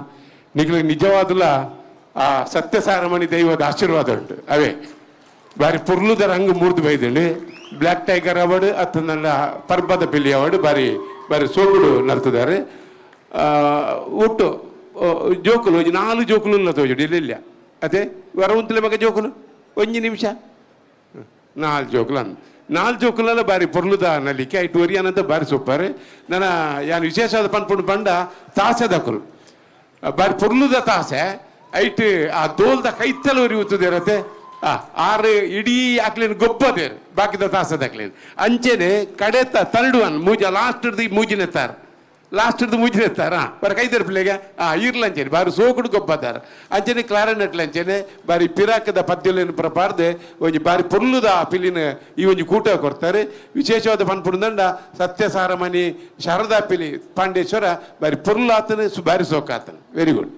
ನಿಖಿಲಿಗೆ ನಿಜವಾದಲ್ಲ ಆ ಸತ್ಯಸಾರಮಣಿ ದೈವದ ಆಶೀರ್ವಾದ ಉಂಟು. ಅವೇ ಬಾರಿ ಪುರ್ಲುದ ರಂಗು ಮೂರ್ದು ಬೈದಂಡು ಬ್ಲ್ಯಾಕ್ ಟೈಗರ್ ಅವಾರ್ಡ್ ಅತ್ತನಲ್ಲ ಪರ್ಬದ ಪಿಲಿ ಅವಾರ್ಡ್ ಬಾರಿ ಬಾರಿ ಸೋಗುಡು ನಲ್ತಿದ್ದಾರೆ. ಒಟ್ಟು ಜೋಕುಲು 4 ಜೋಕುಲು ತೋಜುಡು ಇಲ್ಲ ಅದೇ ವರ ಉಂತಲೆ ಮಗ ಜೋಕುಲು 1 ನಿಮಿಷ 4 ಜೋಕುಲು ಅಂದ 4 ಜೋಕುಲೆಲ್ಲ ಬಾರಿ ಪೊರ್ಲುದ ನಲಿಕೆ ಐಟು ಒರಿಯಾನಂತ ಬಾರಿ ಸೂಪರ್. ನನ್ನ ಯಾನು ವಿಶೇಷವಾದ ಪನ್ಪುಂಡು ಬಂಡ ತಾಸೆ ದಕ್ಕಲು ಬಾರಿ ಪೊರ್ಲುದ ತಾಸೆ ಐಟ್ ಆ ದೋಲ್ದ ಕೈತಲ ಉರಿಯುತ್ತದೆ ಇರತ್ತೆ. 6 ಇಡೀ ಹಾಕ್ಲೇನು ಗೊಬ್ಬದೇರು ಬಾಕಿದ ತಾಸದ ಹಾಕ್ಲೇನು ಅಂಚೆನೆ ಕಡೆತ ತರಡುವನ್ ಮೂಜ ಲಾಸ್ಟ್ ಮೂಜಿನೆತ್ತಾರ ಲಾಸ್ಟ್ ಮುಜಿನೆತ್ತಾರ ಬರ ಕೈದರ ಪಿಳ್ಳೆಗೆ ಇರ್ಲಂಚೇನೆ ಬಾರಿ ಸೋಕುಡು ಗೊಬ್ಬದಾರ ಅಂಚನೆ ಕ್ಲಾರನೆಟ್ಲ ಅಂಚೆನೆ ಬಾರಿ ಪಿರಾಕದ ಪದ್ಯಲೇನು ಪ್ರಪಾರ್ದೆ ಒಂಜಿ ಬಾರಿ ಪೊರ್ಲುದ ಪಿಲಿನ ಈ ಒಂಜಿ ಕೂಟ ಕೊಡ್ತಾರೆ. ವಿಶೇಷವಾದ ಪನ್ಪುಂದಂಡ ಸತ್ಯಸಾರಮಣಿ ಶಾರದಾ ಪಿಲಿ ಪಾಂಡೇಶ್ವರ ಬಾರಿ ಪೊರ್ಲಾತನ ಬಾರಿ ಸೋಕಾತನ. Very good.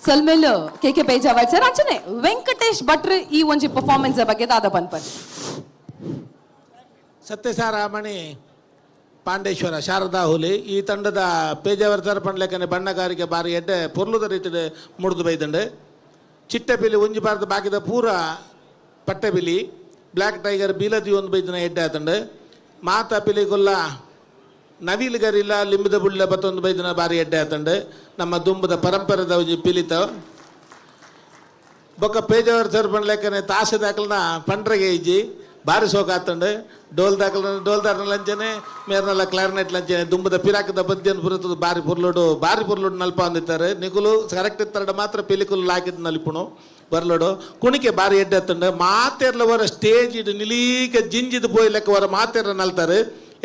ಸಲ್ಮೇಲು ಕೆ ಪೇಜಾವಟ್ ಸರ್ ಅಂಚನೆ ವೆಂಕಟೇಶ್ ಭಟ್ರು ಈ ಒಂಜಿ ಪರ್ಫಾರ್ಮೆನ್ಸ್ ಬಗ್ಗೆ ದಾದ ಪನ್ಪರ್. ಸತ್ಯಸಾರಮಣಿ ಪಾಂಡೇಶ್ವರ ಶಾರದಾ ಹುಲಿ ಈ ತಂಡದ ಪೇಜಾವರ್ತರ ಪಂಡ್ಲೆಕ್ಕನೆ ಬಣ್ಣಗಾರಿಕೆ ಬಾರಿ ಎಡ್ಡೆ ಪೊರ್ಲುದ ರೀತಿ ಮುಡ್ದು ಬೈದಂಡು ಚಿಟ್ಟೆ ಪಿಲಿ ಒಂಜಿ ಬಾರದ ಬಾಕಿದ ಪೂರ ಪಟ್ಟೆ ಪಿಲಿ ಬ್ಲ್ಯಾಕ್ ಟೈಗರ್ ಬೀಲದಿ ಒಂದು ಬೈದಿನ ಎಡ್ಡೆ ಆತಂಡು ಮಾತ ಪಿಲಿ ಗೊಲ್ಲ ನವಿಲ್ ಗರಿಲ್ಲ ಲಿಂಬದ ಬುಳ್ಳೆ ಬತ್ತೊಂದು ಬೈದಿನ ಬಾರಿ ಎಡ್ಡೆ ಆತಂಡು ನಮ್ಮ ದುಂಬದ ಪರಂಪರೆದ ಒಂಜಿ ಪಿಲಿತ ಬೊಕ್ಕ ಪೇಜಾವರ್ತರ ಪಂಡ್ಲೆಕ್ಕನೆ ತಾಸೆ ದಾಖಲನ ಪಂಡ್ರೆಗೆ ಇಜ್ಜಿ ಬಾರಿ ಸೋಕ ಆತಂಡು ಡೋಲ್ ದಾರ್ನ ಲಂಚನೆ ಮೇರ್ನಲ್ಲ ಕ್ಲಾರಿನೆಟ್ ಲಂಚನೆ ದುಂಬದ ಪಿರಾಕದ ಬದ್ಯನ್ ಬರುತ್ತದೆ ಬಾರಿ ಪುರ್ಲೋಡು ನಲ್ಪ ಅಂದಿದ್ದಾರೆ ನಿಗುಲು ಕರೆಕ್ಟ್ ಇತ್ತರಡ ಮಾತ್ರ ಪಿಲಿಕುಲು ಲಾಕಿದ್ ನಲಿಪುಣು ಬರ್ಲೋಡು ಕುಣಿಕೆ ಬಾರಿ ಎಡ್ಡೆ ಆತಂಡು ಮಾತೆರ್ಲ ವರ ಸ್ಟೇಜ್ ಇಡು ನಿಲೀಕ ಜಿಂಜಿದ ಬೋಯ್ ಲೆಕ್ಕ ವರ ಮಾತೆರ್ಲ ನಲ್ತಾರೆ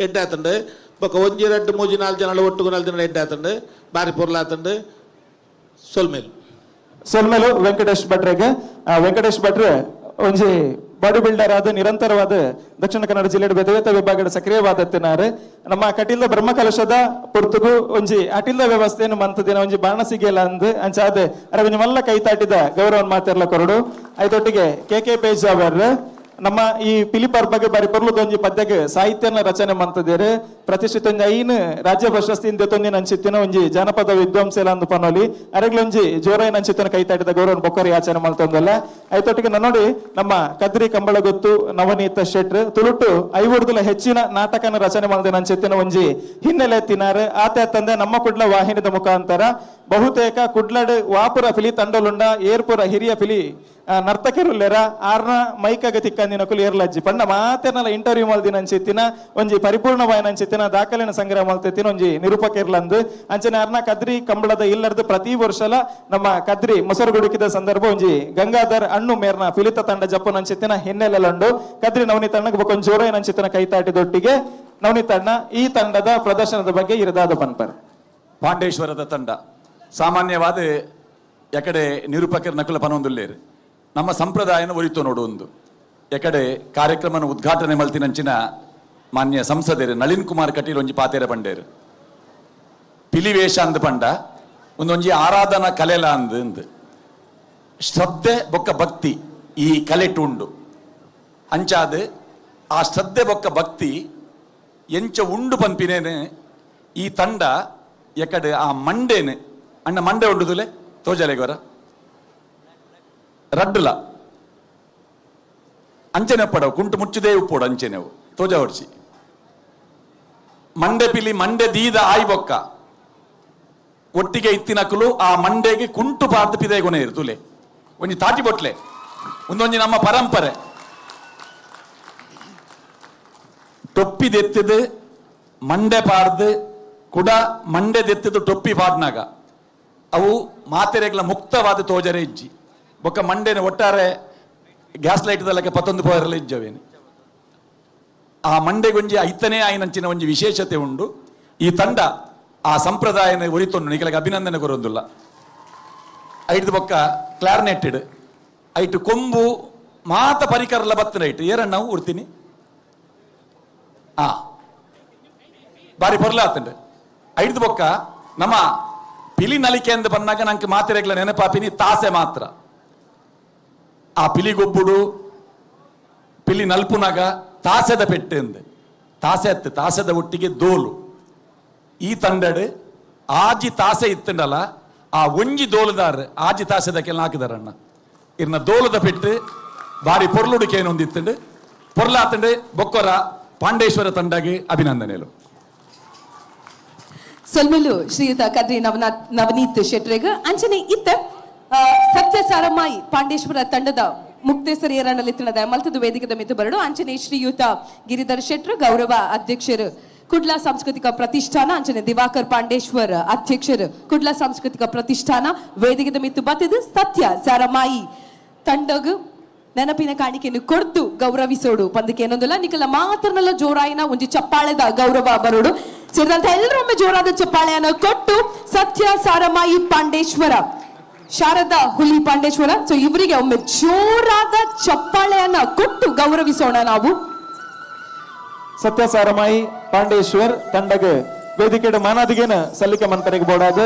ಎಡ್ಡೆ ಆತಂಡು ಬೊಕ್ಕ 1 2 3 4 ಜನ ಒಟ್ಟಿಗೆ 4 ಜನ ಎಡ್ಡೆ ಆತಂಡು ಬಾರಿ ಪೊರ್ಲ ಆತಂಡು. ಸೊಲ್ಮೇಲು ವೆಂಕಟೇಶ್ ಭಟ್ರಿಗೆ ವೆಂಕಟೇಶ್ ಭಟ್ರು ಒಂಜಿ ಬಾಡಿ ಬಿಲ್ಡರ್ ಆದ ನಿರಂತರವಾದ ದಕ್ಷಿಣ ಕನ್ನಡ ಜಿಲ್ಲೆಯ ಬೆದವೇತ ವಿಭಾಗದ ಸಕ್ರಿಯವಾದತ್ತಿನಾರು ನಮ್ಮ ಕಟೀಲ್ದ ಬ್ರಹ್ಮ ಕಲಶದ ಪುರ್ತುಗು ಒಂಜಿ ಅಟಿಲ್ದ ವ್ಯವಸ್ಥೆಯನ್ನು ಮಂತದಿನ ಒಂಜಿ ಬಾಣ ಸಿಗಲ್ಲ ಅಂದ್ ಅಂಚಾದ ಅರವಿಂಜ ಮಲ್ಲ ಕೈತಾಟಿದ ಗೌರವನ್ ಮಾತೆರ್ಲ ಕೊರಡು ಐದೊಟ್ಟಿಗೆ ಕೆ ಪೇಜಾವರ್ ನಮ್ಮ ಈ ಪಿಲಿಪರ್ಬಗೆ ಬಾರಿ ಪೊರ್ಲುದ ಒಂಜಿ ಪದ್ಯಗೆ ಸಾಹಿತ್ಯನ ರಚನೆ ಮಂತದೇರು ಪ್ರತಿಷ್ಠಿತ ಐನು ರಾಜ್ಯ ಪ್ರಶಸ್ತಿಯಿಂದ ತೊಂದಿನ ಅಂಚಿತ್ತಿನ ಒಂಜಿ ಜನಪದ ವಿದ್ವಾಂಸಲ ಅಂದು ಪನೋಲಿ ಅರೆಗ್ಲೊಂಜಿ ಜೋರೈನ ಅಂಚಿತ್ತಿನ ಕೈತಾಟಿದ ಗೌರವನ್ ಬೊಕ್ಕರಿ ಆಚರಣೆ ಮಾಡ್ತಂದಲ್ಲ ಐತೊಟ್ಟಿಗೆ ನೋಡಿ ನಮ್ಮ ಕದ್ರಿ ಕಂಬಳಗೊತ್ತು ನವನೀತ ಶೆಟ್ರ್ ತುಳುಟು 5 ಹೆಚ್ಚಿನ ನಾಟಕನ ರಚನೆ ಮಾಡಿದ ಅಂಚಿತ್ತಿನ ಒಂಜಿ ಹಿನ್ನೆಲೆ ಎತ್ತಿನಾರು ಆತ ತಂದೆ ನಮ್ಮ ಕುಡ್ಲ ವಾಹಿನಿದ ಮುಖಾಂತರ ಬಹುತೇಕ ಕುಡ್ಲಡ್ ವಾಪುರ ಪಿಲಿ ತಂಡಲುಂಡ ಏರ್ಪುರ ಹಿರಿಯ ಪಿಲಿ ನರ್ತಕಿರುಲ್ಲೆರ ಆರ್ನ ಮೈಕಗ ತಿಕ್ಕಂದಿನ ಕುಲು ಏರ್ಲಜ್ಜಿ ಪಂಡ ಮಾತೆರ್ನಲ ಇಂಟರ್ವ್ಯೂ ಮಲ್ದಿನ ಅಂಚಿತ್ತಿನ ಒಂಜಿ ಪರಿಪೂರ್ಣವಾಯಿನ ಅಂಚಿತ್ತಿನ ದಾಖಲೆನ ಸಂಗ್ರಹ ಮಲ್ತೆತ್ತಿನ ಒಂಜಿ ನಿರೂಪಕಿರ್ಲಂದು ಅಂಚನೆ ಆರ್ನ ಕದ್ರಿ ಕಂಬಳದ ಇಲ್ಲರ್ದು ಪ್ರತಿ ವರ್ಷಲ ನಮ್ಮ ಕದ್ರಿ ಮೊಸರುಗುಡುಕಿದ ಸಂದರ್ಭ ಒಂಜಿ ಗಂಗಾಧರ್ ಅಣ್ಣು ಮೇರ್ನ ಪಿಲಿತ ತಂಡ ಜಪ್ಪನ ಅಂಚಿತ್ತಿನ ಹಿನ್ನೆಲೆಲಂಡು ಕದ್ರಿ ನವನೀತ ಅಣ್ಣಗೆ ಬೊಕೊಂದು ಜೋರೈನ ಅಂಚಿತ್ತಿನ ಕೈತಾಟಿದೊಟ್ಟಿಗೆ ನವನೀತ ಅಣ್ಣ ಈ ತಂಡದ ಪ್ರದರ್ಶನದ ಬಗ್ಗೆ ಇರದಾದ ಪನ್ಪರ್. ಪಾಂಡೇಶ್ವರದ ತಂಡ ಸಾಮಾನ್ಯವಾದ ಎಕಡೆ ನಿರೂಪಕರ ನಕುಲ ಪನೊಂದುಲ್ಲೇರು ನಮ್ಮ ಸಂಪ್ರದಾಯನ ಒರಿತು ನೋಡುವುದು ಎಕಡೆ ಕಾರ್ಯಕ್ರಮನ ಉದ್ಘಾಟನೆ ಮಲ್ತಿನಂಚಿನ ಮಾನ್ಯ ಸಂಸದರು ನಳಿನ್ ಕುಮಾರ್ ಕಟೀಲ್ ಒಂಜಿ ಪಾತೆರ ಪಂಡೇರು ಪಿಲಿವೇಷ ಅಂದ್ ಪಂಡ ಒಂದೊಂಜಿ ಆರಾಧನಾ ಕಲೆಲ ಅಂದ್ ಶ್ರದ್ಧೆ ಬೊಕ್ಕ ಭಕ್ತಿ ಈ ಕಲೆಟು ಉಂಡು ಅಂಚಾದ ಆ ಶ್ರದ್ಧೆ ಬೊಕ್ಕ ಭಕ್ತಿ ಎಂಚ ಉಂಡು ಪನ್ಪಿನೇನು ಈ ತಂಡ ಎಕಡೆ ಆ ಮಂಡೇನು ಅಣ್ಣ ಮಂಡೆ ಉಂಡುದುಲೆ ತೋಜಲೆಗೊರ ರಡ್ಡುಲ ಅಂಚನೆ ಪಡವು ಕುಂಟು ಮುಚ್ಚುದೇ ಉಪ್ಪೋಡು ಅಂಚೆನೆವು ತೋಜ ಹೊಡ್ಸಿ ಮಂಡೆ ಪಿಲಿ ಮಂಡೆ ದೀದ ಆಯ್ ಬೊಕ್ಕ ಒಟ್ಟಿಗೆ ಇತ್ತಿನಕಲು ಆ ಮಂಡೆಗೆ ಕುಂಟು ಪಾರ್ದು ಪಿದೆ ಗೊನೆ ಇರ್ತುಲೆ ಒಂಜಿ ತಾಟಿ ಬೊಟ್ಲೆ ಒಂದೊಂಜಿ ನಮ್ಮ ಪರಂಪರೆ ಟೊಪ್ಪಿದೆತ್ತಿದು ಮಂಡೆ ಪಾಡ್ದು ಕುಡ ಮಂಡೆ ದೆತ್ತಿದ್ದು ಟೊಪ್ಪಿ ಪಾಡ್ನಾಗ ಅವು ಮಾತೆರೆಗಳ ಮುಕ್ತವಾದ ತೋಜರೆ ಇಜ್ಜಿ ಬೊಕ್ಕ ಮಂಡೆನ ಒಟ್ಟಾರೆ ಗ್ಯಾಸ್ ಲೈಟ್ ದಲ್ಲಕ್ಕೆ 11 ಪವರ್ಲ ಇಜ್ಜವೇನು ಆ ಮಂಡೆಗೊಂಜಿ ಐತನೇ ಆಯ್ನಂಚಿನ ಒಂಜಿ ವಿಶೇಷತೆ ಉಂಡು. ಈ ತಂಡ ಆ ಸಂಪ್ರದಾಯನ ಉರಿತೊಂಡು ನಿಖಿಲಗೆ ಅಭಿನಂದನೆ ಕೊರೊಂದುಲ್ಲ. ಐದು ಬೊಕ್ಕ ಕ್ಲಾರ್ನೆಟ್ಟೆಡ್ ಐಟು ಕೊಂಬು ಮಾತ ಪರಿಕರಲ ಬತ್ತನ ಐಟು ಏರಣ್ಣ ಉರ್ತೀನಿ ಬಾರಿ ಪೊರ್ಲಾತಂಡು. ಐದು ಬೊಕ್ಕ ನಮ್ಮ ಪಿಲಿನಲಿಕೆ ಎಂದು ಬಂದಾಗ ನಂಗೆ ಮಾತಿರೆಗ್ಲ ನೆನಪಾಪಿನಿ ತಾಸೆ ಮಾತ್ರ. ಆ ಪಿಲಿಗೊಬ್ಬುಡು ಪಿಲಿ ನಲ್ಪುನಾಗ ತಾಸೆದ ಪೆಟ್ಟು ಎಂದು ತಾಸೆದ ಒಟ್ಟಿಗೆ ದೋಲು. ಈ ತಂಡಡ್ ಆಜಿ ತಾಸೆ ಇತ್ತಂಡಲ್ಲ ಆ ಒಂಜಿ ದೋಲುದಾರ ಆಜಿ ತಾಸೆದ ಕೆಲ ಹಾಕಿದಾರಣ್ಣ ಇರ್ನ ದೋಲದ ಪೆಟ್ಟು ಬಾರಿ ಪೊರ್ಲುಡಿಕೇನು ಒಂದಿತ್ತಂಡು ಪೊರ್ಲಾತಂಡು ಬೊಕ್ಕೊರ ಪಾಂಡೇಶ್ವರ ತಂಡಗೆ ಅಭಿನಂದನೆಗಳು. ಸೊಲ್ಮೆಲು ಶ್ರೀಯುತ ಕದ್ರಿ ನವನೀತ್ ಶೆಟ್ರೆಗ ಅಂಚನೆ ಇತ್ತ ಸತ್ಯ ಸಾರಮಾಯಿ ಪಾಂಡೇಶ್ವರ ತಂಡದ ಮುಕ್ತೇಶ್ವರ ಏರಣಲಿತ್ತಣದ ಮಲ್ತದ ವೇದಿಕೆದ ಮಿತ್ತು ಬರಡು ಅಂಚನೆ ಶ್ರೀಯುತ ಗಿರಿಧರ್ ಶೆಟ್ರ ಗೌರವ ಅಧ್ಯಕ್ಷರು ಕುಡ್ಲ ಸಾಂಸ್ಕೃತಿಕ ಪ್ರತಿಷ್ಠಾನ ಅಂಚನೆ ದಿವಾಕರ್ ಪಾಂಡೇಶ್ವರ್ ಅಧ್ಯಕ್ಷರು ಕುಡ್ಲ ಸಾಂಸ್ಕೃತಿಕ ಪ್ರತಿಷ್ಠಾನ ವೇದಿಕೆದ ಮಿತ್ತು ಬತ್ತದು ಸತ್ಯ ಸಾರಮಾಯಿ ತಂಡಗ ನೆನಪಿನ ಕಾಣಿಕೆಯನ್ನು ಕೊಡ್ತು ಗೌರವಿಸೋಡು ಪಂದಕ್ಕೆ ಏನೊಂದಿಲ್ಲ ನಿಖಲ ಮಾತ್ರನಲ್ಲ ಜೋರಾಯಿನ ಒಂಜಿ ಚಪ್ಪಾಳೆದ ಗೌರವ ಬರೋಡು ಸೇರಿದಂತ ಎಲ್ಲರೂ ಒಮ್ಮೆ ಜೋರಾದ ಚಪ್ಪಾಳೆಯನ್ನು ಕೊಟ್ಟು ಸತ್ಯ ಸಾರಮಾಯಿ ಪಾಂಡೇಶ್ವರ ಶಾರದಾ ಹುಲಿ ಪಾಂಡೇಶ್ವರ ಸೊ ಇವರಿಗೆ ಒಮ್ಮೆ ಜೋರಾದ ಚಪ್ಪಾಳೆಯನ್ನ ಕೊಟ್ಟು ಗೌರವಿಸೋಣ ನಾವು. ಸತ್ಯ ಸಾರಮಾಯಿ ಪಾಂಡೇಶ್ವರ್ ತಂಡಗೆ ವೇದಿಕೆಯ ಮಾನಾದಿಗೇನ ಸಲ್ಲಿಕೆ ಮನ್ಕರೆಗೆ ಬೋಡಾದ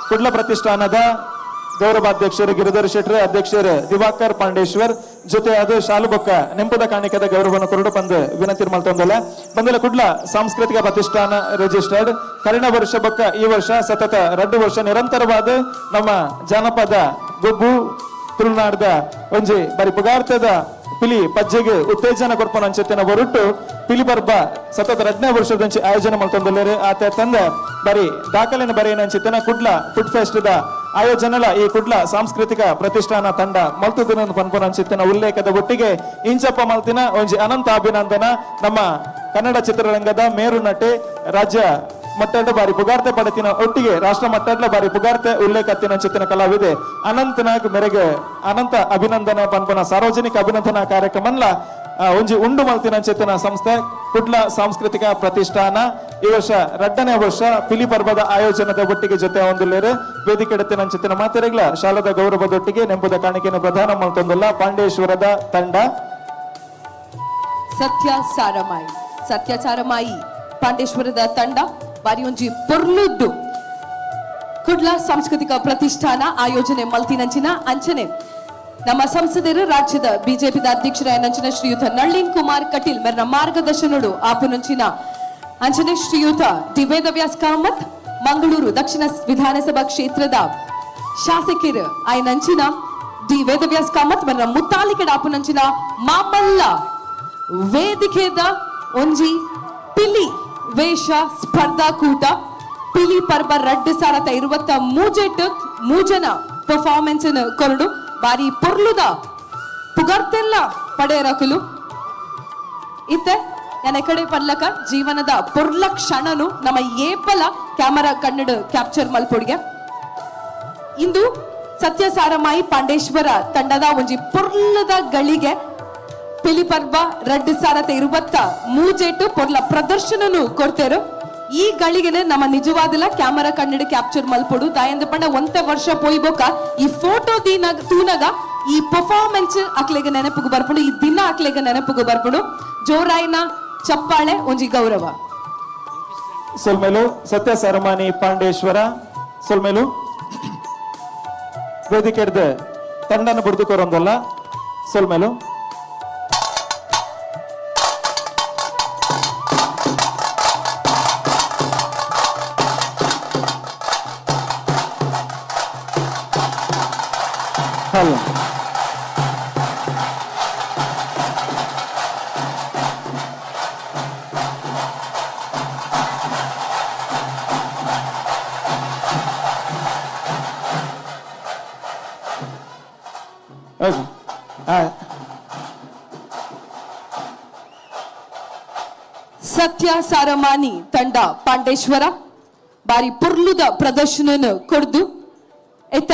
ಕುಡ್ಲ ಪ್ರತಿಷ್ಠಾನದ ಗೌರವಾಧ್ಯಕ್ಷರು ಗಿರಿಧರ್ ಶೆಟ್ಟಿ ಅಧ್ಯಕ್ಷರು ದಿವಾಕರ್ ಪಾಂಡೇಶ್ವರ್ ಜೊತೆ ಅದು ಶಾಲು ಬೊಕ್ಕ ನೆಂಪದ ಕಾಣಿಕದ ಗೌರವವನ್ನು ಕೊರಡು ಬಂದು ವಿನಂತಿ ಮಾಡ್ತಂದಲ್ಲ ಬಂದಲ್ಲ ಕುಡ್ಲ ಸಾಂಸ್ಕೃತಿಕ ಪ್ರತಿಷ್ಠಾನ ರಿಜಿಸ್ಟರ್ಡ್ ಕಳೆದ ವರ್ಷ ಬೊಕ್ಕ ಈ ವರ್ಷ ಸತತ 2 ವರ್ಷ ನಿರಂತರವಾದ ನಮ್ಮ ಜಾನಪದ ಗೊಬ್ಬು ತುಳುನಾಡದ ಒಂಜಿ ಬರಿ ಪುಗಾರ್ತದ ಪಿಲಿ ಪಜ್ಜೆಗೆ ಉತ್ತೇಜನ ಕೊರ್ಪನ ಅಂಚೆತ್ತಿನ ಹೊರಟು ಪಿಲಿಪರ್ಬ ಸತತ 2ನೇ ವರ್ಷದಂಚಿ ಆಯೋಜನೆ ಮಾಡ್ಕೊಂಡಲ್ಲೇರು ಆತ ತಂದ ಬರಿ ದಾಖಲೆನ ಬರೆಯನ ಅಂಚಿತ್ತಿನ ಕುಡ್ಲ ಫುಡ್ ಫೆಸ್ಟ್ ದ ಆಯೋಜನೆಲ ಈ ಕುಡ್ಲ ಸಾಂಸ್ಕೃತಿಕ ಪ್ರತಿಷ್ಠಾನ ತಂಡ ಮಲ್ತುದಿನ ಪನ್ಪನ ಅಂಚಿತ್ತಿನ ಉಲ್ಲೇಖದ ಒಟ್ಟಿಗೆ ಇಂಚಪ್ಪ ಮಲ್ತಿನ ಒಂಜಿ ಅನಂತ ಅಭಿನಂದನ ನಮ್ಮ ಕನ್ನಡ ಚಿತ್ರರಂಗದ ಮೇರು ನಟಿ ರಾಜ್ಯ ಮಟ್ಟದ ಬಾರಿ ಪುಗಾರ್ತೆ ಪಡತಿನ ಒಟ್ಟಿಗೆ ರಾಷ್ಟ್ರ ಮಟ್ಟದ ಬಾರಿ ಪುಗಾರ್ತೆ ಉಲ್ಲೇಖತ್ತಿನ ಚಿತ್ತಿನ ಕಲಾವಿದೆ ಅನಂತನಾಗ್ ಮೇರೆಗೆ ಅನಂತ ಅಭಿನಂದನೆ ಪನ್ಪನ ಸಾರ್ವಜನಿಕ ಅಭಿನಂದನಾ ಕಾರ್ಯಕ್ರಮಲ್ಲ ಒಂಜಿ ಉಂಡು ಮಲ್ತಿನ ಚಿತ್ತಿನ ಸಂಸ್ಥೆ ಕುಡ್ಲ ಸಾಂಸ್ಕೃತಿಕ ಪ್ರತಿಷ್ಠಾನ ಈ ವರ್ಷ 2ನೇ ವರ್ಷ ಪಿಲಿ ಪರ್ಬದ ಆಯೋಜನದ ಒಟ್ಟಿಗೆ ಜೊತೆ ಹೊಂದಿಲ್ಲೇರು ವೇದಿಕೆ ಎಡತ್ತಿನ ಚಿತ್ತಿನ ಮಾತೆರೆಗ್ಲ ಶಾಲದ ಗೌರವದೊಟ್ಟಿಗೆ ನೆಂಬುದ ಕಾಣಿಕೆಯನ್ನು ಪ್ರದಾನ ಮಾಡ್ತಂದಲ್ಲ ಪಾಂಡೇಶ್ವರದ ತಂಡ ಸತ್ಯ ಸಾರಮಾಯಿ ಪಾಂಡೇಶ್ವರದ ತಂಡ ಬಾರಿ ಒಂಜಿ ಪೊರ್ಲುದ್ದು ಕುಡ್ಲ ಸಾಂಸ್ಕೃತಿಕ ಪ್ರತಿಷ್ಠಾನ ಆಯೋಜನೆ ಮಲ್ತಿನಂಚಿನ ಅಂಚನೆ ನಮ್ಮ ಸಂಸದರು ರಾಜ್ಯದ ಬಿಜೆಪಿದ ಅಧ್ಯಕ್ಷರಾಯನಂಚಿನ ಶ್ರೀಯುತ ನಳಿನ್ ಕುಮಾರ್ ಕಟೀಲ್ ಮೆರ್ನ ಮಾರ್ಗದರ್ಶನಡು ಆಪುನಂಚಿನ ಅಂಚನೆ ಶ್ರೀಯುತ ಡಿ ವೇದವ್ಯಾಸ್ ಕಾಮತ್ ಮಂಗಳೂರು ದಕ್ಷಿಣ ವಿಧಾನಸಭಾ ಕ್ಷೇತ್ರದ ಶಾಸಕರು ಆಯ್ನಂಚಿನ ಡಿ ವೇದವ್ಯಾಸ್ ಕಾಮತ್ ಮೆರ್ನ ಮುತ್ತಾಲಿಕೆಡ ಆಪುನಂಚಿನ ಮಾಮಲ್ಲ ವೇದಿಕೆದ ಒಂಜಿ ಪಿಲಿ ವೇಷ ಸ್ಪರ್ಧಾಕೂಟ ಪಿಲಿ ಪರ್ಬ 2023 ಜನ ಪರ್ಫಾರ್ಮೆನ್ಸ್ ಕೊರಡು ಬಾರಿ ಪೊರ್ಲುದ ಪುಗರ್ತೆಲ್ಲ ಪಡೆಯರಕಲು ಇತ್ತೆ ನನ್ನ ಕಡೆ ಪರ್ಲಕ ಜೀವನದ ಪೊರ್ಲ ಕ್ಷಣನು ನಮ್ಮ ಏಪಲ ಕ್ಯಾಮರಾ ಕನ್ನಡ ಕ್ಯಾಪ್ಚರ್ ಮಲ್ಪೊಡ್ಗೆ ಇಂದು ಸತ್ಯ ಸಾರಮಾಯಿ ಪಾಂಡೇಶ್ವರ ತಂಡದ ಒಂಜಿ ಪೊರ್ಲದ ಗಳಿಗೆ ಪಿಲಿಪರ್ಬ 2023 ಪೊರ್ಲ ಪ್ರದರ್ಶನನು ಕೊಡ್ತೇರು. ಈ ಗಳಿಗೆ ನಮ್ಮ ನಿಜವಾದಲ್ಲ ಕ್ಯಾಮರಾ ಕನ್ನಡ ಕ್ಯಾಪ್ಚರ್ ಮಲ್ಪೊಡು ದಾಯಂದ ಪಂಡ ಒಂತೆ ವರ್ಷ ಪೋಯ್ಬೋಕ ಈ ಫೋಟೋ ತೂನಗ ಈ ಪರ್ಫಾರ್ಮೆನ್ಸ್ ಅಕ್ಲೆಗೆ ನೆನಪಿಗೆ ಬರ್ಪಡು ಈ ದಿನ ಅಕ್ಲೆಗೆ ನೆನಪಿಗೆ ಬರ್ಪಡು ಜೋರಾಯಿನ ಚಪ್ಪಾಳೆ ಒಂಜಿ ಗೌರವ. ಸೊಲ್ಮೇಲು ಸತ್ಯ ಸಾರಮಾನಿ ಪಾಂಡೇಶ್ವರ ಸೊಲ್ಮೇಲು ವೇದಿಕೆ ಹಿಡ್ದು ತಂಡನ ಬುಡ್ದುಕೋರೊಂದಲ್ಲ ಸೊಲ್ಮೇಲು ಹಲೋ ಸತ್ಯ ಸಾರಮಾನಿ ತಂಡ ಪಾಂಡೇಶ್ವರ ಬಾರಿ ಪುರ್ಲುದ ಪ್ರದರ್ಶನ ಕೊಡ್ದು ಎತ್ತ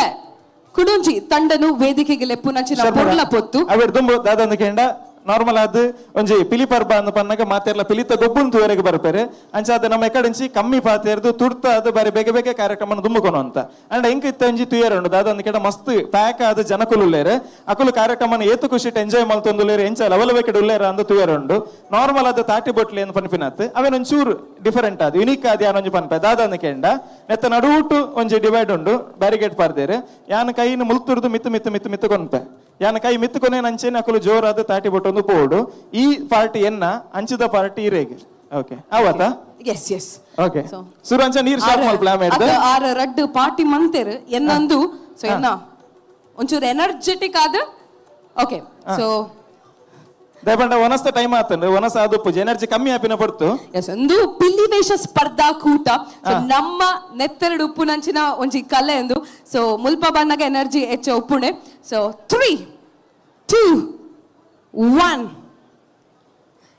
ಕುಡುಂಜಿ ತಂಡನು ವೇದಿಕೆಗೆ ಲೆಪ್ಪುನಂಚಿನ ಪೊರ್ಲ ಪೊತ್ತು ಅವೆಡ್ ದುಂಬು ದಾದಂದು ಕೇಂಡ ನಾರ್ಮಲ್ ಆದ್ ಒಂಜಿ ಪಿಲಿಪರ್ಬ ಅಂದ್ ಪನ್ನಗ ಮಾತೆರ್ಲ ಪಿಲಿತ ಗೊಬ್ಬುನ್ ತೂವರೆಗೆ ಬರ್ಪೇರೆ ಅಂಚಾದ ನಮ್ಮ ಎಕಡೆಂಚಿ ಕಮ್ಮಿ ಪಾತೆರ್ದು ತುರ್ತ ಅದು ಬಾರಿ ಬೇಗ ಬೇಗ ಕಾರ್ಯಕ್ರಮ ದುಂಬುಕೊನು ಅಂತ ಅಂಡ್ ಎಂಕ್ ಇತ್ತ ಒಂಜಿ ತುಯರುಂಡು ದಾದಂದು ಕೇಂಡ ಮಸ್ತ್ ಪ್ಯಾಕ್ ಆದ ಜನಕುಲುಲ್ಲೇರು ಅಕುಲು ಕಾರ್ಯಕ್ರಮನ ಏತು ಖುಷಿಟ್ ಎಂಜಾಯ್ ಮಲ್ತೊಂದುಲ್ಲೇರು ಎಂಚ ಲವಲ ಬೇಕಡೆ ಉಲ್ಲೇರ ಅಂದು ತುಯರುಂಡು ನಾರ್ಮಲ್ ಆದ ತಾಟಿ ಬೊಟ್ಲಿ ಅಂತ ಪನ್ಪಿನತ್ ಅವೇನ್ ಒಂಚೂರು ಡಿಫರೆಂಟ್ ಆದ್ ಯುನೀಕ್ ಆದ ಯಾನೊಂಜಿ ಪನ್ಪೆ ದಾದಂದು ಕೇಂಡ ನೆತ್ತ ನಡುಟು ಒಂಜಿ ಡಿವೈಡ್ ಉಂಡು ಬ್ಯಾರಿಗೇಡ್ ಪಾರ್ದೇರು ಯಾನ ಕೈನ ಮುಲ್ತುರ್ದು ಮಿತ್ತು ಮಿತ್ತು ಮಿತ್ತು ಮಿತ್ತು ಕೊನ್ಪೆ ಯಾನ ಕೈ ಮಿತ್ತುಕೊನೆ ನಂಚೇನೆ ಅಕುಲು ಜೋರಾದ ತಾಟಿ ಬೊಟ್ಟೊಂದು ಪೋಡು ಈ ಪಾರ್ಟಿ ಎನ್ನ ಅಂಚಿದ ಪಾರ್ಟಿ ಇರೇಗೆ ಓಕೆ ಅವತ್ತ ಎಸ್ ಎಸ್ ಓಕೆ ಸುರು ಅಂಚ ನೀರ್ ಸ್ಟಾರ್ಟ್ ಮಲ್ ಪ್ಲಾನ್ ಮಾಡಿದ ಆರ ರಡ್ಡು ಪಾರ್ಟಿ ಮಂತೇರು ಎನ್ನೊಂದು ಸೊ ಎನ್ನ ಒಂಚೂರು ಎನರ್ಜೆಟಿಕ್ ಆದ ಓಕೆ ಸೊ ದಯಪಂಡ ಒನಸ್ತ ಟೈಮ್ ಆತಂದ್ರೆ ಒನಸ ಅದು ಪೂಜೆ ಎನರ್ಜಿ ಕಮ್ಮಿ ಆಪಿನ ಪಡ್ತು ಎಸ್ ಒಂದು ಪಿಲ್ಲಿ ವೇಷ ಸ್ಪರ್ಧಾ ಕೂಟ So, ನಮ್ಮ ನೆತ್ತೆರಡು ಉಪ್ಪುನಂಚಿನ ಒಂಜಿ ಕಲೆ ಎಂದು ಸೊ ಮುಲ್ಪ ಬಂದಾಗ ಎನರ್ಜಿ ಹೆಚ್ಚು ಉಪ್ಪುಣೆ ಸೊ 3 2 1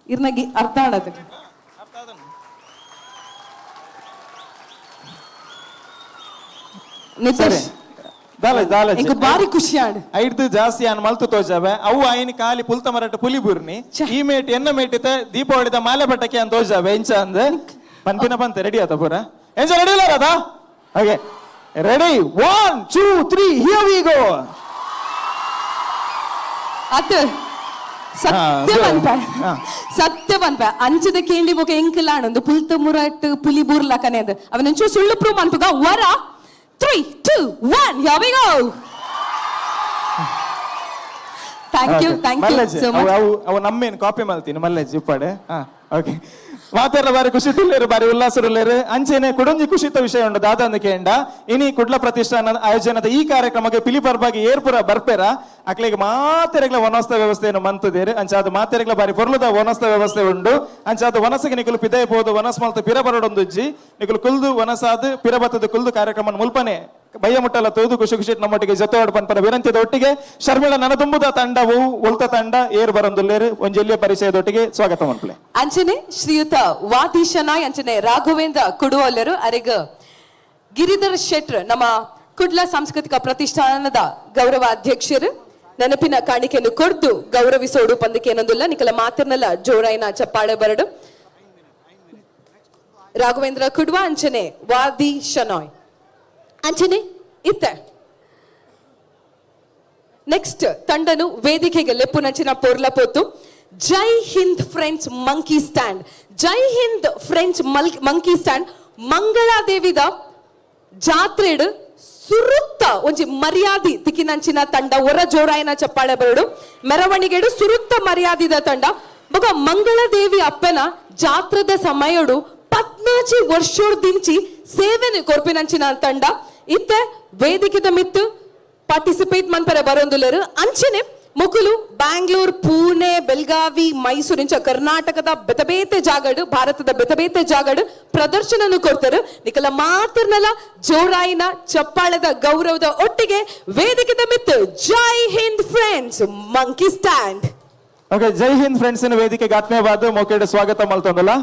ಇರ್ನಗಿ ಅರ್ಥ ಆಡದು ನಿತೇಶ್ ಇಂಕ ಬಾರಿ ಖುಷಿ ಆಡು ಐದು ಜಾಸ್ತಿ ಅನ್ ಮಲ್ತು ತೋಜಾವೆ ಅವು ಆಯ್ನ ಕಾಲಿ ಪುಲ್ತ ಮರಟ ಪುಲಿ ಬುರ್ನಿ ಈ ಮೇಟ್ ಎನ್ನ ಮೇಟಿತ ದೀಪಾವಳಿದ ಮಾಲೆ ಬಟ್ಟಕ್ಕೆ ಅಂತ ತೋಜಾವೆ ಎಂಚ ಅಂದ ಪನ್ಪಿನ ಪಂತೆ ರೆಡಿ ಆತ ಪೂರ ಎಂಚ ರೆಡಿ ಇಲ್ಲ Radha okay ready 1 2 3 here we go ಅತ್ ಸತ್ಯ ಪನ್ಪ ಸತ್ಯ ಪನ್ಪ ಅಂಚದ ಕೇಂಡಿ ಬೊಕ ಎಂಕಲಾಣೊಂದು ಪುಲ್ತ ಮುರಟ್ ಪುಲಿ ಬೂರ್ಲಕನೆ ಅದು ಅವನಂಚು ಸುಳ್ಳು ಪ್ರೂವ್ ಅನ್ಪಗ ವರ 3 2 1 here we go thank you so much ಅವು ನಮ್ಮೇನು ಕಾಪಿ ಮಾಡ್ತೀನಿ ಮಲ್ಲೇಜ್ ಇಪ್ಪಡೆ ಓಕೆ ಮಾತೆಲ್ಲ ಬಾರಿ ಖುಷಿ ತುಳ್ಳೇರು ಬಾರಿ ಉಲ್ಲಾಸರುಳ್ಳೇರು ಅಂಚೆನೆ ಕುಡಂಜಿ ಖುಷಿತ ವಿಷಯ ಉಂಡು ದಾದಂದು ಕೇಂಡ ಇನಿ ಕುಡ್ಲ ಪ್ರತಿಷ್ಠಾನ ಆಯೋಜನದ ಈ ಕಾರ್ಯಕ್ರಮಕ್ಕೆ ಪಿಲಿಪರ್ಬಾಗಿ ಏರ್ಪುರ ಬರ್ಪೇರ ಅಕ್ಲಿಗೆ ಮಾತೆರೆಗ್ಲ ವನಸ್ಥ ವ್ಯವಸ್ಥೆಯನ್ನು ಮಂತುದೇರು ಅಂಚಾದ ಮಾತೆರೆಗ್ಲ ಬಾರಿ ಪೊರ್ಲುದ ವನಸ್ಥ ವ್ಯವಸ್ಥೆ ಉಂಡು ಅಂಚಾದ ವನಸಿಗೆ ನಿಕುಲು ಪಿದಯ ಬೋದು ವನಸ್ ಮಲ್ತು ಪಿರ ಬರೋಡೊಂದುಜ್ಜಿ ನಿಕುಲು ಕುಲ್ದು ವನಸಾದ ಪಿರಬತ್ತದ ಕುಲ್ದು ಕಾರ್ಯಕ್ರಮ ಮುಲ್ಪನೆ ಬಯ್ಯ ಮುಟ್ಟಲ್ಲ ತೋದು ಖುಷಿ ಖುಷಿ ನಮ್ಮೊಟ್ಟಿಗೆ ಜೊತೆ ಪನ್ಪರ ವಿನಂತಿದ ಒಟ್ಟಿಗೆ ಶರ್ಮಿಳ ನನದುಂಬುದ ತಂಡವು ಉಲ್ತ ತಂಡ ಏರ್ ಬರೊಂದುಲ್ಲೇರು ಒಂಜೆಲ್ಲಿಯ ಪರಿಚಯದೊಟ್ಟಿಗೆ ಸ್ವಾಗತ ಮನ್ಪಲೆ ಅಂಚನೆ ಶ್ರೀಯುತ ವಾದೀಶನಾಯ್ ಅಂಚನೆ ರಾಘವೇಂದ್ರ ಕುಡುವಲ್ಲರು ಅರೆಗ ಗಿರಿಧರ್ ಶೆಟ್ರ್ ನಮ್ಮ ಕುಡ್ಲ ಸಾಂಸ್ಕೃತಿಕ ಪ್ರತಿಷ್ಠಾನದ ಗೌರವ ಅಧ್ಯಕ್ಷರು ನೆನಪಿನ ಕಾಣಿಕೆಯನ್ನು ಕೊಡ್ದು ಗೌರವಿಸೋಡು ಪಂದಕ್ಕೆ ಏನೊಂದಿಲ್ಲ ನಿಕಲ ಮಾತಿರ್ನಲ್ಲ ಜೋರಾಯಿನ ಚಪ್ಪಾಳೆ ಬರಡು ರಾಘವೇಂದ್ರ ಕುಡ್ವ ಅಂಚನೆ ವಾದೀಶನಾಯ್ ಅಂಚನೆ ಇತ್ತ ನೆಕ್ಸ್ಟ್ ತಂಡನು ವೇದಿಕೆಗೆ ಲೆಪ್ಪುನಂಚಿನ ಪೋರ್ಲ ಪೋತು ಜೈ ಹಿಂದ್ ಫ್ರೆಂಡ್ಸ್ ಮಂಕಿ ಸ್ಟ್ಯಾಂಡ್ ಜೈ ಹಿಂದ್ ಫ್ರೆಂಚ್ ಮಂಕಿ ಸ್ಟ್ಯಾಂಡ್ ಮಂಗಳಾದೇವಿದ ಜಾತ್ರೆಡು ಸುರುತ್ತ ಒಂಜಿ ಮರ್ಯಾದಿ ತಿಕ್ಕಿನಂಚಿನ ತಂಡ ಹೊರ ಜೋರಾಯಿನ ಚಪ್ಪಾಳೆ ಬರಡು ಮೆರವಣಿಗೆಡು ಸುರುತ್ತ ಮರ್ಯಾದಿದ ತಂಡ ಬೊಕ ಮಂಗಳದೇವಿ ಅಪ್ಪನ ಜಾತ್ರದ ಸಮಯಡು 14 ವರ್ಷೋಡ್ ದಿಂಚಿ ಸೇವೆನೆ ಕೊರ್ಪಿನಂಚಿನ ತಂಡ ಇತ್ತೆ ವೇದಿಕೆದ ಮಿತ್ತು ಪಾರ್ಟಿಸಿಪೇಟ್ ಮನ್ಪರೆ ಬರೋಂದುಲ್ಲರು ಅಂಚನೆ ಮುಕುಲು ಬ್ಯಾಂಗ್ಳೂರ್ ಪುಣೆ ಬೆಳಗಾವಿ ಮೈಸೂರು ಇಂಚ ಕರ್ನಾಟಕದ ಬೆತಬೇತೆ ಜಾಗಡು ಭಾರತದ ಬೆತಬೇತೆ ಜಾಗಡು ಪ್ರದರ್ಶನನು ಕೊಡ್ತಾರೆ ನಿಕಲ ಮಾತಿರ್ನಲ್ಲ ಜೋರಾಯಿನ ಚಪ್ಪಾಳದ ಗೌರವದ ಒಟ್ಟಿಗೆ ವೇದಿಕೆದ ಮಿತ್ತು Jai Hind friends monkey stand okay Jai Hind friends ವೇದಿಕೆಗೆ ಆತ್ಮೀಯವಾದ ಮೋಕೆಡೆ ಸ್ವಾಗತ ಮಲ್ತೊಂದಲ್ಲ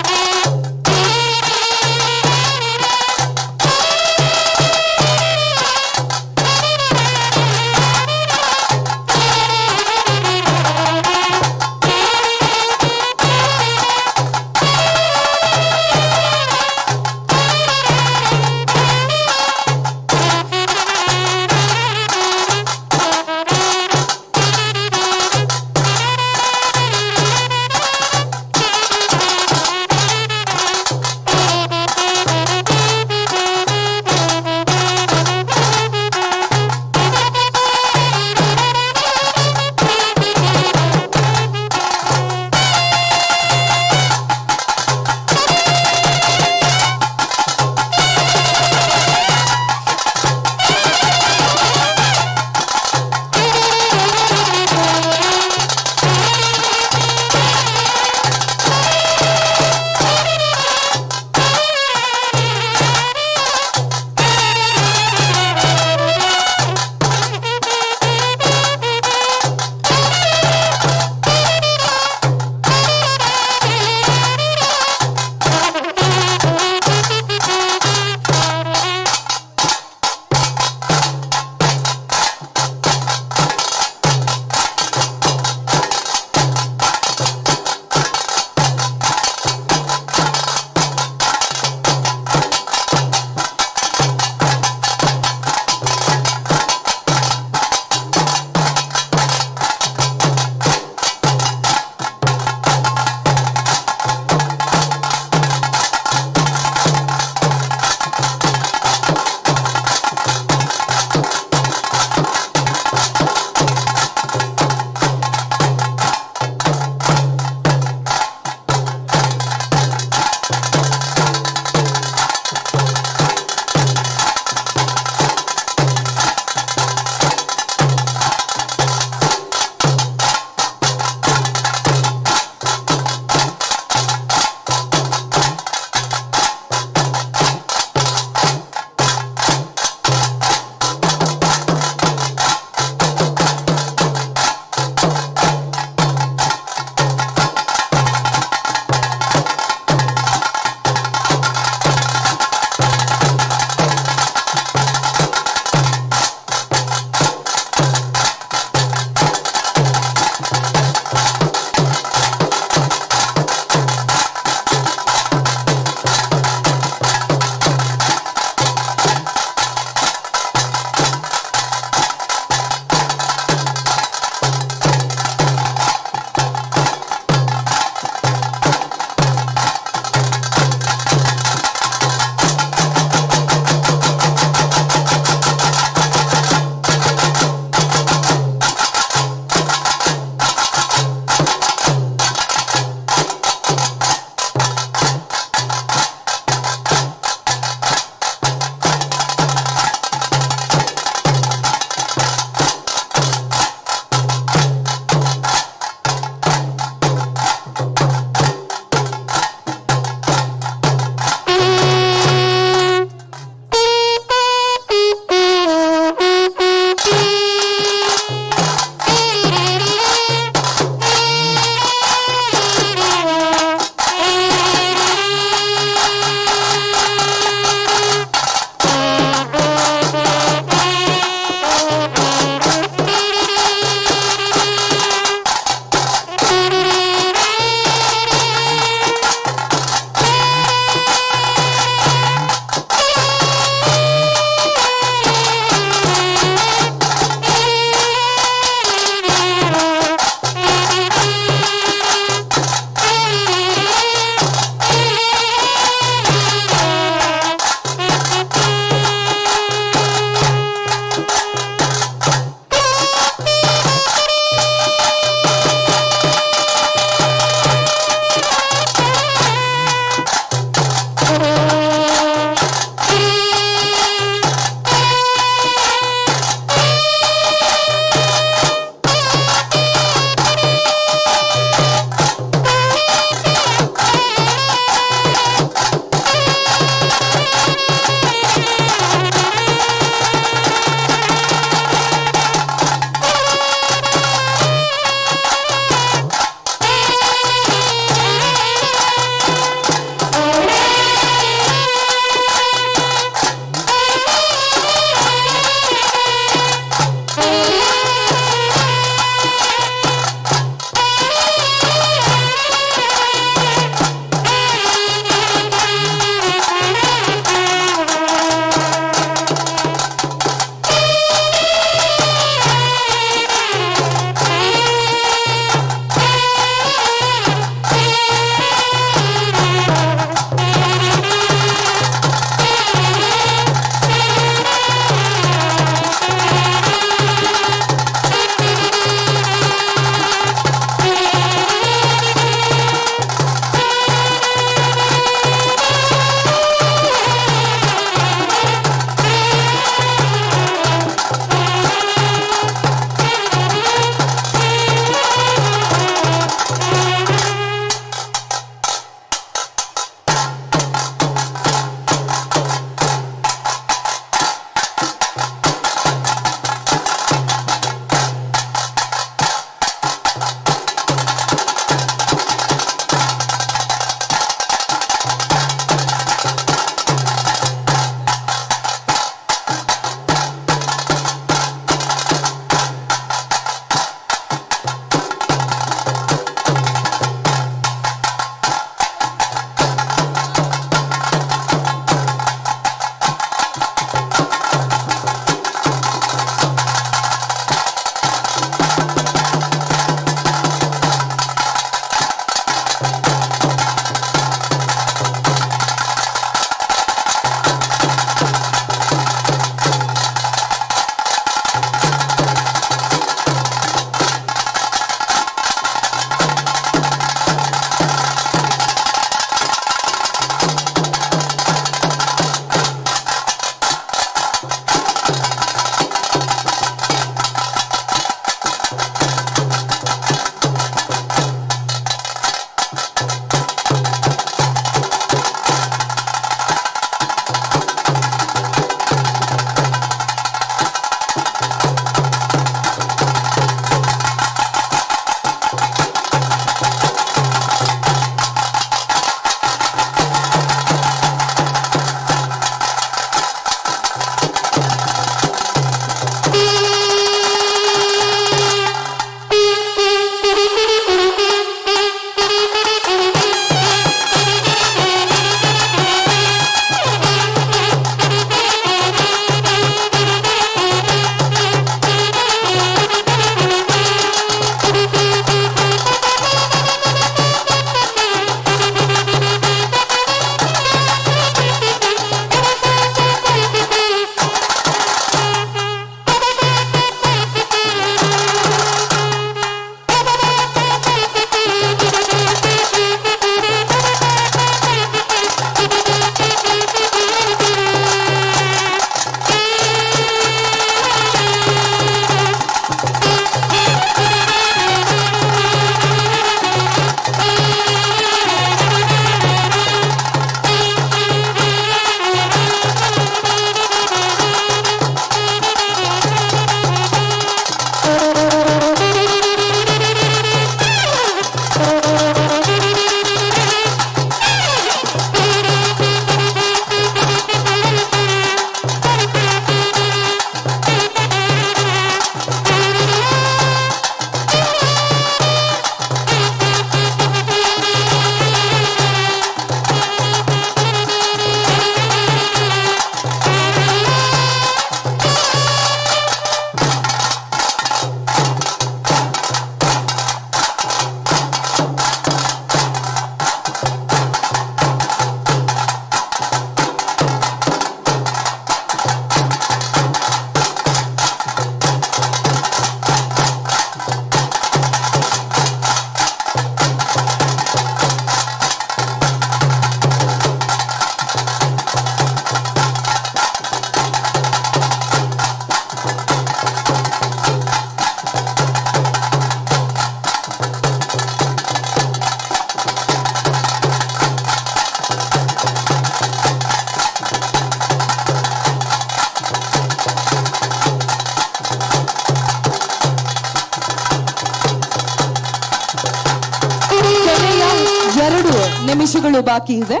ನಿಮಿಷಗಳು ಬಾಕಿ ಇದೆ.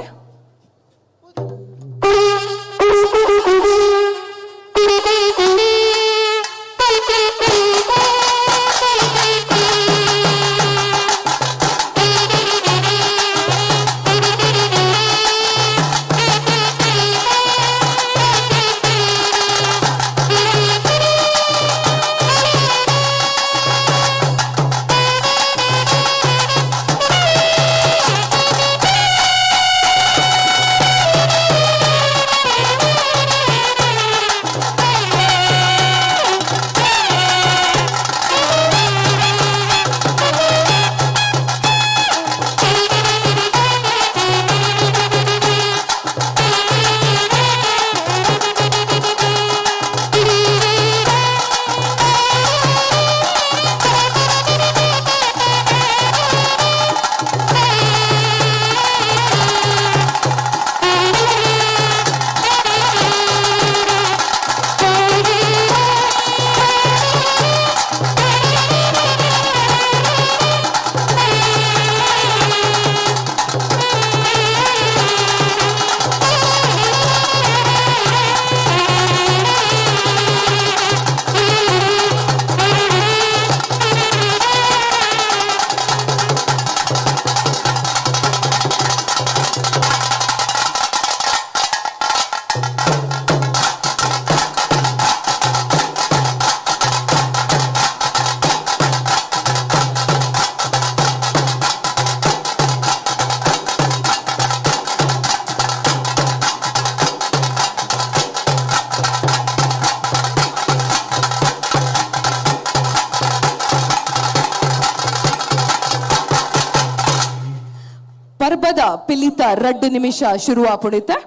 ಪರ್ಬದ ಪಿಲಿತ 2 ನಿಮಿಷ ಶುರುವಾಪುಣಿತೆ.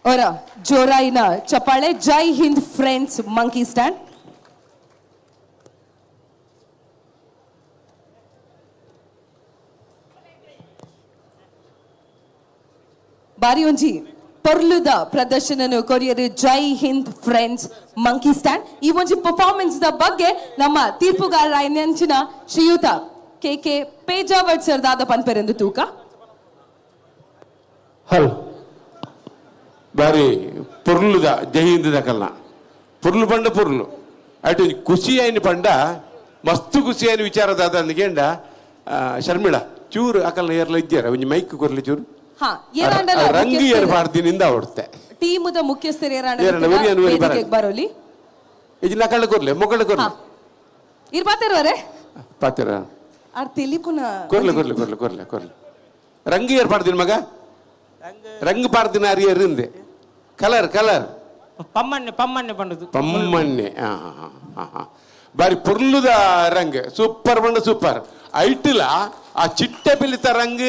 ಅವರ ಜೋರಾಯಿನ ಚಪ್ಪಾಳೆ. ಜೈ ಹಿಂದ್ ಫ್ರೆಂಡ್ಸ್ ಮಂಕಿ ಸ್ಟ್ಯಾಂಡ್. ಬಾರಿ ಒಂಜಿ ಪೊರ್ಲುದ ಪ್ರದರ್ಶನ ಕೊರಿಯರು ಜೈ ಹಿಂದ್ ಫ್ರೆಂಡ್ಸ್ ಮಂಕಿ ಸ್ಟ್ಯಾಂಡ್. ಈ ಒಂಜಿ ಪರ್ಫಾರ್ಮೆನ್ಸ್ ದ ಬಗ್ಗೆ ನಮ್ಮ ತೀರ್ಪುಗಾರರಾಯಿನ ಶ್ರೀಯುತ ಕೆ ಪೇಜಾವಟ್ ಸರ್ ದಾದ ಪನ್ಪೆರೆಂದು ತೂಕ. ಹಲೋ ಬಾರಿ ಪೊರ್ಲುದ ಜೈಹಿಂದ ಕಲ್ನ ಪೊರ್ಲು ಪಂಡ ಪೊರ್ಲು ಅటు ಖುಷಿ ಆಯ್ನ ಪಂಡ ಮಸ್ತ್ ಖುಷಿ ಆಯ್ನ ವಿಚಾರದ ಅಂದ್ಗೆಂಡ ಶರ್ಮಿಳಾ ಚೂರು ಅಕಲ್ನ ಏರ್ಲ ಇದ್ದಾರ ಒಂಜಿ ಮೈಕ್ ಕೊರ್ಲಿ ಚೂರು ಹಾ ಏರಾಂಡಲ ರಂಗಿ ಏರ್ಪಾಡ್ದಿನಿಂದ ಹೊಡ್ತೆ ಟೀಮುದ ಮುಖ್ಯಸ್ಥರು ಏರಾಂಡ ಬರೋಲಿ ಇದು ನಕಳ್ಳ ಕೊರ್ಲೆ ಮೊಕಳ್ಳ ಕೊರ್ಲೆ ಇರ್ಬಾತಿರುವರೆ ಪಾತಿರ ಆರ್ ತೆಲಿಪುನ ಕೊರ್ಲೆ ರಂಗಿ ಏರ್ಪಾಡ್ದಿನ ಮಗ ರಂಗ್ ಪಾಡ್ದಿನ ಅರಿಯರಿಂದೆ ಕಲರ್ ಪಮ್ಮಣ್ಣೆ ಬಂದದ್ದು ಪಮ್ಮಣ್ಣೆ ಬಾರಿ ಪುರ್ಲುದ ರಂಗ್ ಸೂಪರ್ ಬಂಡ ಸೂಪರ್ ಐಟಿಲ ಆ ಚಿಟ್ಟೆ ಪಿಲಿತ ರಂಗ್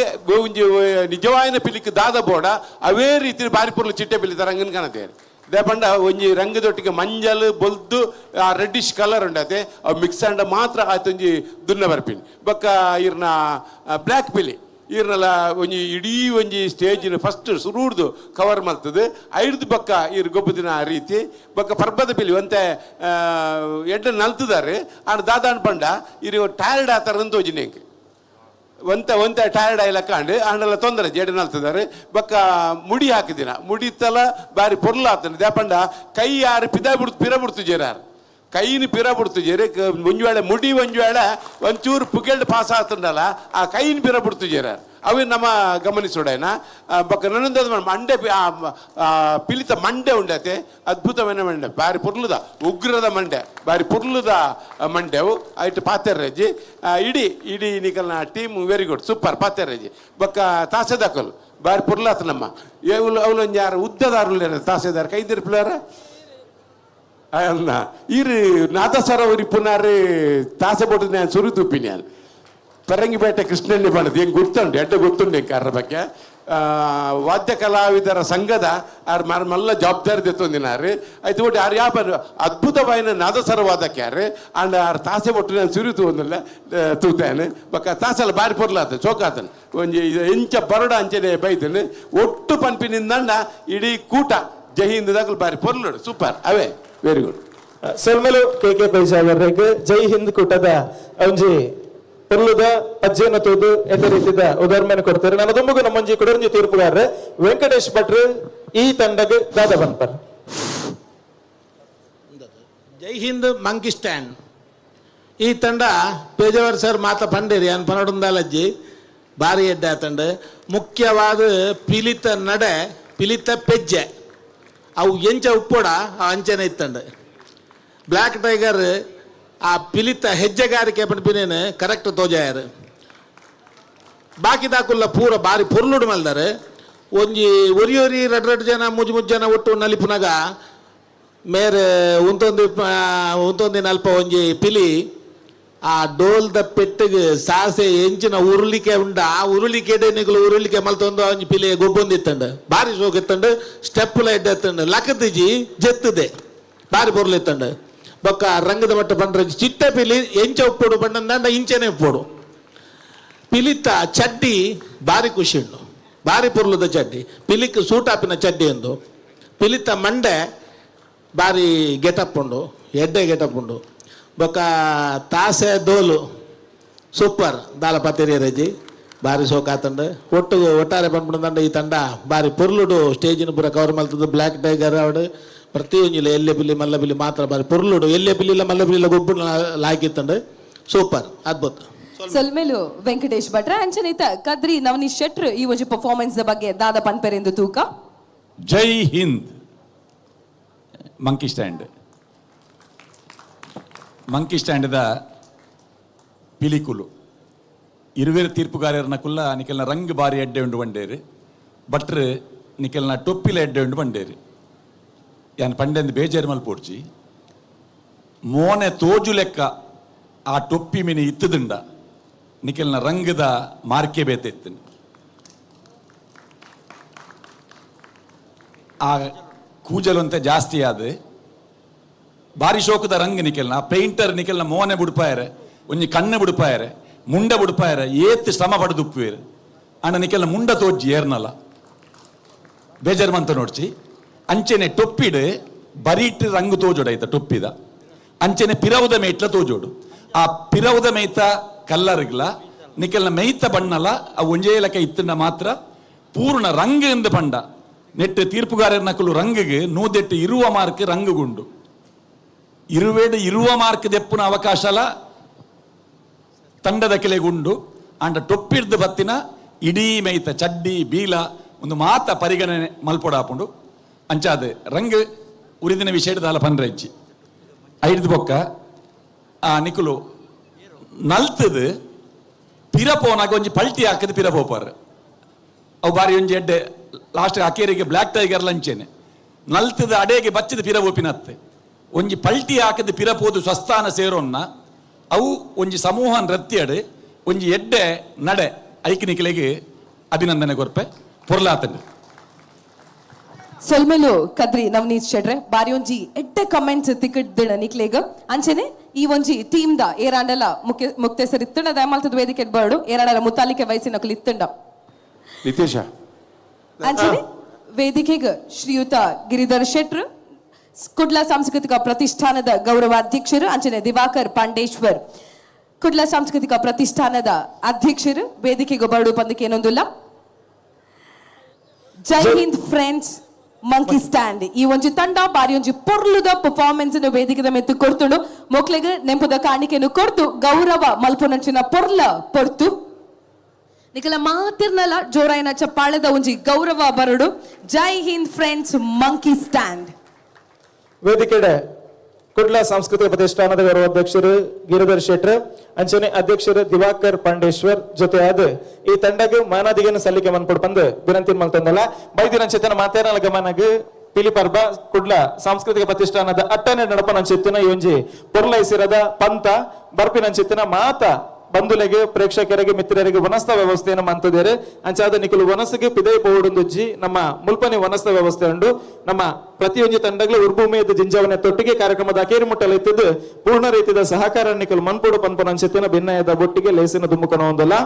ನಿಜವಾಯಿನ ಪಿಲಿಕ್ ದಾದ ಬೋಡ ಅವೇ ರೀತಿ ಬಾರಿ ಪುರ್ಲು ಚಿಟ್ಟೆ ಪಿಲಿತ ರಂಗನ್ ಕಾಣತೇವೆ ಇದೇ ಪಂಡ ಒಂಜಿ ರಂಗದೊಟ್ಟಿಗೆ ಮಂಜಲ್ ಬೊಲ್ದು ಆ ರೆಡ್ಡಿಶ್ ಕಲರ್ ಉಂಡತೆ ಅವು ಮಿಕ್ಸ್ ಅಂಡ ಮಾತ್ರ ಆಯ್ತು ದುನ್ನ ಬರ್ಪಿನಿ ಬೊಕ್ಕ ಇರ್ನ ಬ್ಲ್ಯಾಕ್ ಪಿಲಿ ಇರ್ನಲ್ಲ ಒಂಜಿ ಇಡೀ ಒಂಜಿ ಸ್ಟೇಜಿನ ಫಸ್ಟ್ ಸುರುಡ್ದು ಕವರ್ ಮಾಡ್ತದೆ ಐದು ಬಕ್ಕ ಇರ್ ಗೊಬ್ಬದಿನ ಆ ರೀತಿ ಬಕ್ಕ ಪರ್ಬದ ಪಿಲಿ ಒಂತೆ ಎಡ್ಡ ನಲ್ತಿದ್ದಾರೆ ಆಂಡ ದಾದಾಂಡ್ ಪಂಡ ಇರು ಟೈರ್ಡ್ ಆತರ ಅಂತ ಹೋಜಿನೇಂಗೆ ಒಂತೆ ಟೈರ್ಡ್ ಆಯ್ಲ ಕಾಂಡು ಆಂಡಲ್ಲ ತೊಂದರೆ ಜೇಡ ನಲ್ತಿದ್ದಾರೆ ಬಕ್ಕ ಮುಡಿ ಹಾಕಿದಿನ ಮುಡಿತಲ ಬಾರಿ ಪೊರ್ಲ ಆತನ ದೇಪಂಡ ಕೈ ಯಾರು ಪಿರ ಬಿಡ್ತು ಜೇರಾರು ಕೈನ ಪಿರ ಬಿಡ್ತು ಜೇರಿ ಒಂಜುವೇಳೆ ಮುಡಿ ಒಂಜುವೇಳೆ ಒಂಚೂರು ಪುಗೆಲ್ಡ್ ಪಾಸ್ ಆತಂಡಲ್ಲ ಆ ಕೈನ ಪಿರ ಬಿಡ್ತು ಜೇರಾರು ಅವು ನಮ್ಮ ಗಮನಿಸೋಡೇನ ಬಕ್ಕ ನನ್ನೊಂದು ಮಂಡೆ ಪಿಲಿತ ಮಂಡೆ ಉಂಡತೆ ಅದ್ಭುತమైన ಮಂಡೆ ಬಾರಿ ಪುರ್ಲುದ ಉಗ್ರದ ಮಂಡೆ ಬಾರಿ ಪುರ್ಲುದ ಮಂಡೆವು ಆಯ್ತು ಪಾತೆರ್ರಜ್ಜಿ ಇಡೀ ನಿಕಲ್ನ ಟೀಮ್ ವೆರಿ ಗುಡ್ ಸೂಪರ್ ಪಾತೆರ್ರಜ್ಜಿ ಬಕ್ಕ ತಾಸೆದಾಕಲು ಬಾರಿ ಪುರ್ಲಾತ ನಮ್ಮ ಅವಳು ಒಂದು ಯಾರು ಉದ್ದದಾರು ತಾಸೆದಾರ ಕೈದಿರ್ ಪಿಲ್ಲರ ಅಲ್ಲ ಇರು ನಾದಸರ ಒರಿ ಪುನಾರು ತಾಸೆ ಬೋಟು ನಾನು ಸುರು ತುಪ್ಪಿನಿ ನಾನು ಪರಂಗಿಪೇಟೆ ಕೃಷ್ಣಣ್ಣಿ ಬಣ್ಣದು ಹೆಂಗೆ ಗೊತ್ತುಂಟು ಎಡ್ಡ ಗೊತ್ತುಂಟು ಅದ್ರ ಬಗ್ಗೆ ವಾದ್ಯ ಕಲಾವಿದರ ಸಂಘದ ಮಲ್ಲ ಜವಾಬ್ದಾರಿ ತೆತ್ತೊಂದಿನಾರು ಆಯ್ತು ಒಟ್ಟು ಯಾರು ಯಾವ ಅದ್ಭುತವಾಯಿನ ನಾದಸರ ವಾದಕ್ಕೆ ಯಾರು ಅಂಡ್ ಆರು ತಾಸೆ ಒಟ್ಟು ನಾನು ಸುರಿತು ಒಂದಿಲ್ಲ ತೂತಾನೆ ಬಕ್ಕ ತಾಸೆಲ್ಲ ಬಾರಿ ಪೊರ್ಲಾತ ಚೋಕಾತನು ಒಂಜಿ ಎಂಚ ಬರಡ ಅಂಚನೆ ಬೈತನು ಒಟ್ಟು ಪನ್ಪಿನಿಂದ ಇಡೀ ಕೂಟ ಜೈ ಹಿಂದದಾಗಲು ಬಾರಿ ಪೊರ್ಲೋಡು ಸೂಪರ್ ಅವೇ ವೆರಿ ಗುಡ್ ಸೊಲ್ಮೆಲು ಕೆ ಪೈಸಾವರ್ರೆಗ್ ಜೈ ಹಿಂದ್ ಕೂಟದ ಒಂಜಿ ಪೊರ್ಲುದ ಅಜ್ಜೇನ ತೋದು ಎದ್ದ ರೀತಿದ ಉದಾಹರಣೆ ಕೊಡ್ತಾರೆ ನನ್ನ ತುಂಬುಗು ನಮ್ಮೊಂಜಿ ಕೊಡರಂಜಿ ತೀರ್ಪುಗಾರ ವೆಂಕಟೇಶ್ ಭಟ್ರು ಈ ತಂಡಗ್ ದಾದ ಬನ್ಪರ್ ಜೈ ಹಿಂದ್ ಮಂಕಿ ಸ್ಟ್ಯಾಂಡ್ ಈ ತಂಡ ಪೇಜಾವರ್ ಸರ್ ಮಾತ ಪಂಡೇರಿ ಅನ್ ಪನಡುಂದಾಲಜ್ಜಿ ಭಾರಿ ಎಡ್ಡೆ ಆ ತಂಡ ಮುಖ್ಯವಾದ ಪಿಲಿತ ನಡೆ ಪಿಲಿತ ಪೆಜ್ಜೆ ಅವು ಎಂಚ ಉಪ್ಪೋಡ ಆ ಅಂಚನೆ ಇತ್ತಂಡ ಬ್ಲ್ಯಾಕ್ ಟೈಗರ್ ಆ ಪಿಲಿತ ಹೆಜ್ಜೆಗಾರಿಕೆ ಪನ್ಪಿನೇನು ಕರೆಕ್ಟ್ ತೋಜಾಯರು ಬಾಕಿ ದಾಕುಲ್ಲ ಪೂರ ಬಾರಿ ಪೊರ್ಲುಡು ಮಲ್ದಾರೆ ಒಂಜಿ ಒರಿ ರಡ್ ಜನ ಮುಜ್ ಜನ ಒಟ್ಟು ನಲಿಪುನಾಗ ಮೇರೆ ಉಂತೊಂದಿನ ಅಲ್ಪ ಒಂಜಿ ಪಿಲಿ ಆ ಡೋಲ್ದ ಪೆಟ್ಟಿಗೆ ಸಾಸೆ ಎಂಚಿನ ಉರುಳಿಕೆ ಉಂಡ ಆ ಉರುಳಿಕೆ ನಿಗಲು ಉರುಳಿಕೆ ಮಲ್ತೊಂದು ಒಂಜಿ ಪಿಲಿ ಗೊಬ್ಬೊಂದಿತ್ತಂಡು ಬಾರಿ ಸೋಗಿತ್ತಂಡು ಸ್ಟೆಪ್ಪುಲ ಎಡ್ಡೆತ್ತಂಡು ಲಕ್ಕದಿಜಿ ಜೆತ್ತದೆ ಬಾರಿ ಪೊರ್ಲಿತ್ತಂಡು ಬೊಕ್ಕ ರಂಗದ ಮಟ್ಟ ಪಂಡ್ರೆ ಚಿಟ್ಟೆ ಪಿಲಿ ಎಂಚ ಉಪ್ಪೋಡು ಪಂಡ ಇಂಚೆನೆ ಉಪ್ಪೋಡು ಪಿಲಿತ ಚಡ್ಡಿ ಬಾರಿ ಖುಷಿ ಉಂಡು ಬಾರಿ ಪೊರ್ಲುದ ಚಡ್ಡಿ ಪಿಲಿಕ್ ಸೂಟಾಪಿನ ಚಡ್ಡಿ ಎಂದು ಪಿಲಿತ ಮಂಡೆ ಬಾರಿ ಗೆಟಪ್ ಉಂಡು ಎಡ್ಡೆ ಗೆಟಪ್ ಉಂಡು ಬೊಕ್ಕ ತಾಸೆ ದೋಲು ಸೂಪರ್ ದಾಲ ಪತ್ತೆರಿಯ ರಜಿ ಬಾರಿ ಸೋಕಾತಂಡು ಒಟ್ಟಾರೆ ಪಂಪುಂಡ ಈ ತಂಡ ಬಾರಿ ಪೊರ್ಲುಡು ಸ್ಟೇಜಿನ ಪೂರ ಕವರ್ ಮಲ್ತದ್ದು ಬ್ಲ್ಯಾಕ್ ಟೈಗರ್ ಅವಡು ಪ್ರತಿಯೊಂದಿಲ್ಲ ಎಲ್ಲೆ ಪಿಲ್ಲಿ ಮಲ್ಲ ಪಿಲ್ಲಿ ಮಾತ್ರ ಬಾರಿ ಪೊರ್ಲುಡು ಎಲ್ಲೆ ಪಿಲ್ಲಿಲ್ಲ ಮಲ್ಲ ಪಿಲ್ಲಿಲ್ಲ ಗೊಬ್ಬು ಲಾಕಿತ್ತಂಡು ಸೂಪರ್ ಅದ್ಭುತ ಸೊಲ್ಮೇಲು ವೆಂಕಟೇಶ್ ಭಟ್ರ ಅಂಚನಿತ ಕದ್ರಿ ನವನೀಶ್ ಶೆಟ್ರ್ ಈ ಒಂದು ಪರ್ಫಾರ್ಮೆನ್ಸ್ ಬಗ್ಗೆ ದಾದ ಪನ್ಪೆರೆಂದು ತೂಕ ಜೈ ಹಿಂದ್ ಮಂಕಿ ಸ್ಟ್ಯಾಂಡ್ ಪಿಲಿಕುಲು ಇರುವೇರು ತೀರ್ಪುಗಾರರನ್ನ ಕುಲ್ಲ ನಿಕಲ್ನ ರಂಗ್ ಬಾರಿ ಎಡ್ಡೆ ಉಂಡು ಬಂಡೇರು ಬಟ್ರ್ ನಿಕಲ್ನ ಟೊಪ್ಪಿಲ ಎಡ್ಡೆ ಉಂಡು ಬಂಡೇರು ಯಾನ್ ಪಂಡೆಂದು ಬೇಜಾರು ಮಲ್ಪೋಡ್ಚಿ ಮೋನೆ ತೋಜು ಲೆಕ್ಕ ಆ ಟೊಪ್ಪಿ ಮಿನಿ ಇತ್ತುದುಂಡ ನಿಕಲ್ನ ರಂಗದ ಮಾರ್ಕೆ ಬೇತೆತ್ತನು ಆ ಕೂಜಲಂತೆ ಜಾಸ್ತಿ ಆದ ಬಾರಿ ಶೋಕದ ರಂಗ್ ನಿಕಲ್ನ ಪೇಂಟರ್ ನಿಕಲ್ನ ಮೋನೆ ಬುಡ್ಪಾಯರೆ ಒಂಜಿ ಕಣ್ಣು ಬುಡ್ಪಾಯರೆ ಮುಂಡ ಬುಡ್ಪಾಯರೆ ಏತ್ ಶ್ರಮ ಪಡೆದು ಉಪ್ಪುವೇರು ಅಣ್ಣ ನಿಕಲ್ನ ಮುಂಡ ತೋಜ್ಜಿ ಏರ್ನಲ್ಲ ಬೇಜಾರು ಮಂತ ನೋಡ್ಚಿ ಅಂಚೆನೆ ಟೊಪ್ಪಿಡ್ ಬರೀಟ್ ರಂಗ್ ತೋಜೋಡಾಯ್ತ ಟೊಪ್ಪಿದ ಅಂಚೆನೆ ಪಿರವುದ ಮೇಟ್ಲ ತೋಜೋಡು ಆ ಪಿರವುದ ಮೇಯ್ತ ಕಲ್ಲರ್ಗ್ಲ ನಿಕಲ್ನ ಮೇಯ್ತ ಬಣ್ಣಲ ಆ ಒಂಜೇಲಕ ಇತ್ತಂಡ ಮಾತ್ರ ಪೂರ್ಣ ರಂಗ್ ಎಂದು ಪಂಡ ನೆಟ್ಟು ತೀರ್ಪುಗಾರರ ನಕಲು ರಂಗಿಗೆ ನೂದೆಟ್ಟು ಇರುವ ಮಾರ್ಕ್ ರಂಗುಗುಂಡು ಇರುವೇಡು ಇರುವ ಮಾರ್ಕ್ ದೆಪ್ಪುನ ಅವಕಾಶಲ ತಂಡದ ಕೆಲೆಗುಂಡು ಅಂಡ ಟೊಪ್ಪಿಡ್ದು ಬತ್ತಿನ ಇಡೀ ಮೈತ ಚಡ್ಡಿ ಬೀಲ ಒಂದು ಮಾತ ಪರಿಗಣನೆ ಮಲ್ಪೊಡಾಪುಂಡು ಅಂಚಾದ ರಂಗ್ ಉರಿದಿನ ವಿಷಯದ ಪನ್ರೆಂಚಿ ಐದು ಬೊಕ್ಕ ಆ ನಿಕುಲು ನಲ್ತದು ಪಿರ ಪೋನಾಗ ಒಂಜಿ ಪಲ್ಟಿ ಹಾಕದು ಪಿರ ಪೋಪಾರ ಅವು ಬಾರಿ ಒಂಜಿ ಎಡ್ಡೆ ಲಾಸ್ಟ್ ಅಕೇರಿಗೆ ಬ್ಲ್ಯಾಕ್ ಟೈಗರ್ ಲಂಚೇನೆ ನಲ್ತದ ಅಡೆಗೆ ಬಚ್ಚದ ಪಿರ ಓಪಿನತ್ತೆ ಒಂಜಿ ಪಲ್ಟಿ ಹಾಕದ ಪಿರ ಪೋದು ಸ್ವಸ್ಥಾನ ಸೇರೋನ್ನ ಅವು ಒಂಜಿ ಸಮೂಹ ನೃತ್ಯಡ್ ಒಂಜಿ ಎಡ್ಡೆ ನಡೆ ಐಕ್ನಿಕ್ಲೆಗೆ ಅಭಿನಂದನೆ ಕೊರ್ಪೆ ಪೊರ್ಲಾತಂಡು ಸೊಲ್ಮೆಲು ಕದ್ರಿ ನವನೀತ್ ಶೆಟ್ರೆ ಬಾರಿ ಒಂಜಿ ಎಡ್ಡೆ ಕಮೆಂಟ್ಸ್ ತಿಕ್ಕಡ್ದಿನ ನಿಕ್ಲೇಗ ಅಂಚನೆ ಈ ಒಂಜಿ ಟೀಮ್ ದ ಏರಾಂಡಲ ಮುಕ್ತೇಸರ್ ಇತ್ತಂಡ ದಯಮಾಲ್ತದ ವೇದಿಕೆ ಬರ್ಡು ಏರಾಂಡಲ ಮುತಾಲಿಕೆ ವಯಸ್ಸಿನಕಲು ಇತ್ತಂಡ ನಿತೇಶ ಅಂಚನೆ ವೇದಿಕೆಗೆ ಶ್ರೀಯುತ ಗಿರಿಧರ್ ಶೆಟ್ರು ಕುಡ್ಲ ಸಾಂಸ್ಕೃತಿಕ ಪ್ರತಿಷ್ಠಾನದ ಗೌರವಾಧ್ಯಕ್ಷರು ಅಂಚನೆ ದಿವಾಕರ್ ಪಾಂಡೇಶ್ವರ್ ಕುಡ್ಲ ಸಾಂಸ್ಕೃತಿಕ ಪ್ರತಿಷ್ಠಾನದ ಅಧ್ಯಕ್ಷರು ವೇದಿಕೆಗೆ ಬರ್ಡು ಪಂದಕ್ಕೆ ಏನೊಂದಿಲ್ಲ ಜೈ ಹಿಂದ್ ಫ್ರೆಂಡ್ಸ್ ಮಂಕಿ ಸ್ಟ್ಯಾಂಡ್ ಈ ಒಂಜಿ ತಂಡ ಬಾರಿ ಒಂಜಿ ಪೊರ್ಲುದ ಪರ್ಫಾರ್ಮೆನ್ಸ್ ವೇದಿಕೆದ ಮೆತ್ತು ಕೊಡ್ತುಂಡು ಮೊಕ್ಲೆಗೆ ನೆಂಪುದ ಕಾಣಿಕೆಯನ್ನು ಕೊಡ್ತು ಗೌರವ ಮಲ್ಪುನಂಚಿನ ಪೊರ್ಲ ಪೊರ್ತು ನಿಕಲ ಮಾತಿರ್ನಲ ಜೋರಾಯಿನ ಚಪ್ಪಾಳದ ಒಂಜಿ ಗೌರವ ಬರಡು Jai Hind friends monkey stand ವೇದಿಕೆಡೆ ಕುಡ್ಲ ಸಾಂಸ್ಕೃತಿಕ ಪ್ರತಿಷ್ಠಾನದ ಗೌರವಾಧ್ಯಕ್ಷರು ಗಿರಿಧರ್ ಶೆಟ್ರ್ ಅಂಚನೆ ಅಧ್ಯಕ್ಷರು ದಿವಾಕರ್ ಪಾಂಡೇಶ್ವರ್ ಜೊತೆ ಆದ ಈ ತಂಡಕ್ಕೆ ಮಾನದಿಗೆಯನ್ನು ಸಲ್ಲಿಕೆ ಮನ್ಪಡ್ ಬಂದು ವಿನಂತಿ ಮಲ್ತಂದಲ್ಲ ಬೈದಿನ ಮಾತೇನಲ್ಲ ಗಮನಗ ಪಿಲಿಪಾರ್ಬ ಕುಡ್ಲ ಸಾಂಸ್ಕೃತಿಕ ಪ್ರತಿಷ್ಠಾನದ ಅಟ್ಟನೆ ನಡಪನಂಚಿತ್ತಿನ ಒಂಜಿ ಪೊರ್ಲೈಸಿರದ ಪಂತ ಬರ್ಪಿನಂಚಿತ್ತಿನ ಮಾತ ಬಂಧುಲೆಗೆ ಪ್ರೇಕ್ಷಕರಿಗೆ ಮಿತ್ರರಿಗೆ ವನಸ್ಥ ವ್ಯವಸ್ಥೆಯನ್ನು ಮಂತದೇರೆ ಅಂಚಾದ ನಿಖಲು ವನಸ್ಸಿಗೆ ಪಿದೈ ಪೋಡುಂದುಜ್ಜಿ ನಮ್ಮ ಮುಲ್ಪನಿ ವನಸ್ಥ ವ್ಯವಸ್ಥೆ ಉಂಡು ನಮ್ಮ ಪ್ರತಿಯೊಂದು ತಂಡಗಳು ಉರ್ಭೂಮಿಯದ ಜಿಂಜವನೆ ತೊಟ್ಟಿಗೆ ಕಾರ್ಯಕ್ರಮದ ಅಕೇರಿ ಮುಟ್ಟಲಿದ್ದು ಪೂರ್ಣ ರೀತಿಯ ಸಹಕಾರ ನಿಖಲು ಮನ್ಪುಡು ಪನ್ಪನಂಚಿತ್ತಿನ ಭಿನ್ನಯದ ಬೊಟ್ಟಿಗೆ ಲೇಸಿನ ದುಮ್ಮುಕನ ಹೊಂದಲ್ಲ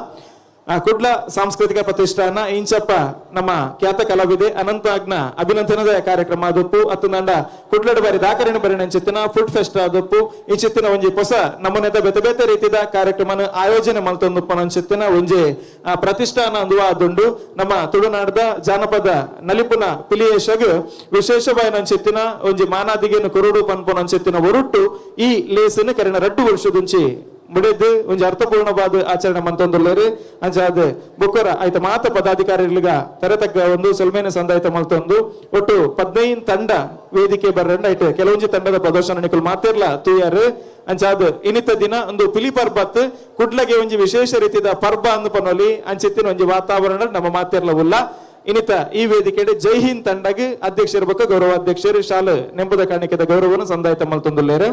ಕುಡ್ಲ ಸಾಂಸ್ಕೃತಿಕ ಪ್ರತಿಷ್ಠಾನ ಇಂಚಪ್ಪ ನಮ್ಮ ಖ್ಯಾತ ಕಲಾವಿದೆ ಅನಂತಾಗ್ನ ಅಭಿನಂದನದ ಕಾರ್ಯಕ್ರಮ ಆದಪ್ಪು ಅತ್ತು ನಂಡ ಕುಡ್ಲಡ ಬಾರಿ ದಾಕರಿನ ಬರಿನ ಚಿತ್ತಿನ ಫುಡ್ ಫೆಸ್ಟ್ ಆದಪ್ಪು ಈ ಚಿತ್ತಿನ ಒಂಜಿ ಹೊಸ ನಮೂನೆದ ಬೇತೆ ಬೇತೆ ರೀತಿಯ ಕಾರ್ಯಕ್ರಮನ ಆಯೋಜನೆ ಮಲ್ತೊಂದು ಚಿತ್ತಿನ ಒಂಜಿ ಪ್ರತಿಷ್ಠಾನ ಅಂದುವ ಅದುಂಡು ನಮ್ಮ ತುಳುನಾಡದ ಜಾನಪದ ನಲಿಪುನ ಪಿಲಿಯೇಶಗ್ ವಿಶೇಷವಾದ ಚಿತ್ತಿನ ಒಂಜಿ ಮಾನಾದಿಗೆನು ಕುರುಡು ಪನ್ಪುನ ಚಿತ್ತಿನ ಹೊರಟು ಈ ಲೇಸಿನ ಕರಿನ 2 ವರ್ಷದುಂಚಿ ಮುಡಿದು ಒಂಜಿ ಅರ್ಥಪೂರ್ಣವಾದ ಆಚರಣೆ ಮಂತೊಂದುಲ್ಲೇರು ಅಂಚಾದ ಬುಕ್ಕರ ಆಯ್ತ ಮಾತ ಪದಾಧಿಕಾರಿಗಳಿಗ ತರತಕ್ಕ ಒಂದು ಸೊಲ್ಮೇನ ಸಂದಾಯಿತ ಮಲ್ತೊಂದು ಒಟ್ಟು 15 ತಂಡ ವೇದಿಕೆ ಬರ್ರಂಡ ಆಯ್ತು ಕೆಲವೊಂಜಿ ತಂಡದ ಪ್ರದರ್ಶನ ನಿಕುಲು ಮಾತಿರ್ಲ ತೂಯಾರು ಅಂಚಾದ ಇನ್ನಿತ ದಿನ ಒಂದು ಪಿಲಿಪರ್ಬತ್ ಕುಡ್ಲಗೆ ಒಂಜಿ ವಿಶೇಷ ರೀತಿಯ ಪರ್ಬ ಅಂದು ಪನೊಲಿ ಅಂಚಿತ್ತಿನ ಒಂಜಿ ವಾತಾವರಣ ನಮ್ಮ ಮಾತಿರ್ಲ ಉಲ್ಲ ಇನ್ನಿತ ಈ ವೇದಿಕೆಡೆ ಜೈ ಹಿಂದ್ ತಂಡಗೆ ಅಧ್ಯಕ್ಷರ ಬಕ್ಕ ಗೌರವಾಧ್ಯಕ್ಷರು ಶಾಲೆ ನೆಂಬುದ ಕಾಣಿಕೆದ ಗೌರವವನ್ನು ಸಂದಾಯಿತ ಮಲ್ತೊಂದುಲ್ಲೇರು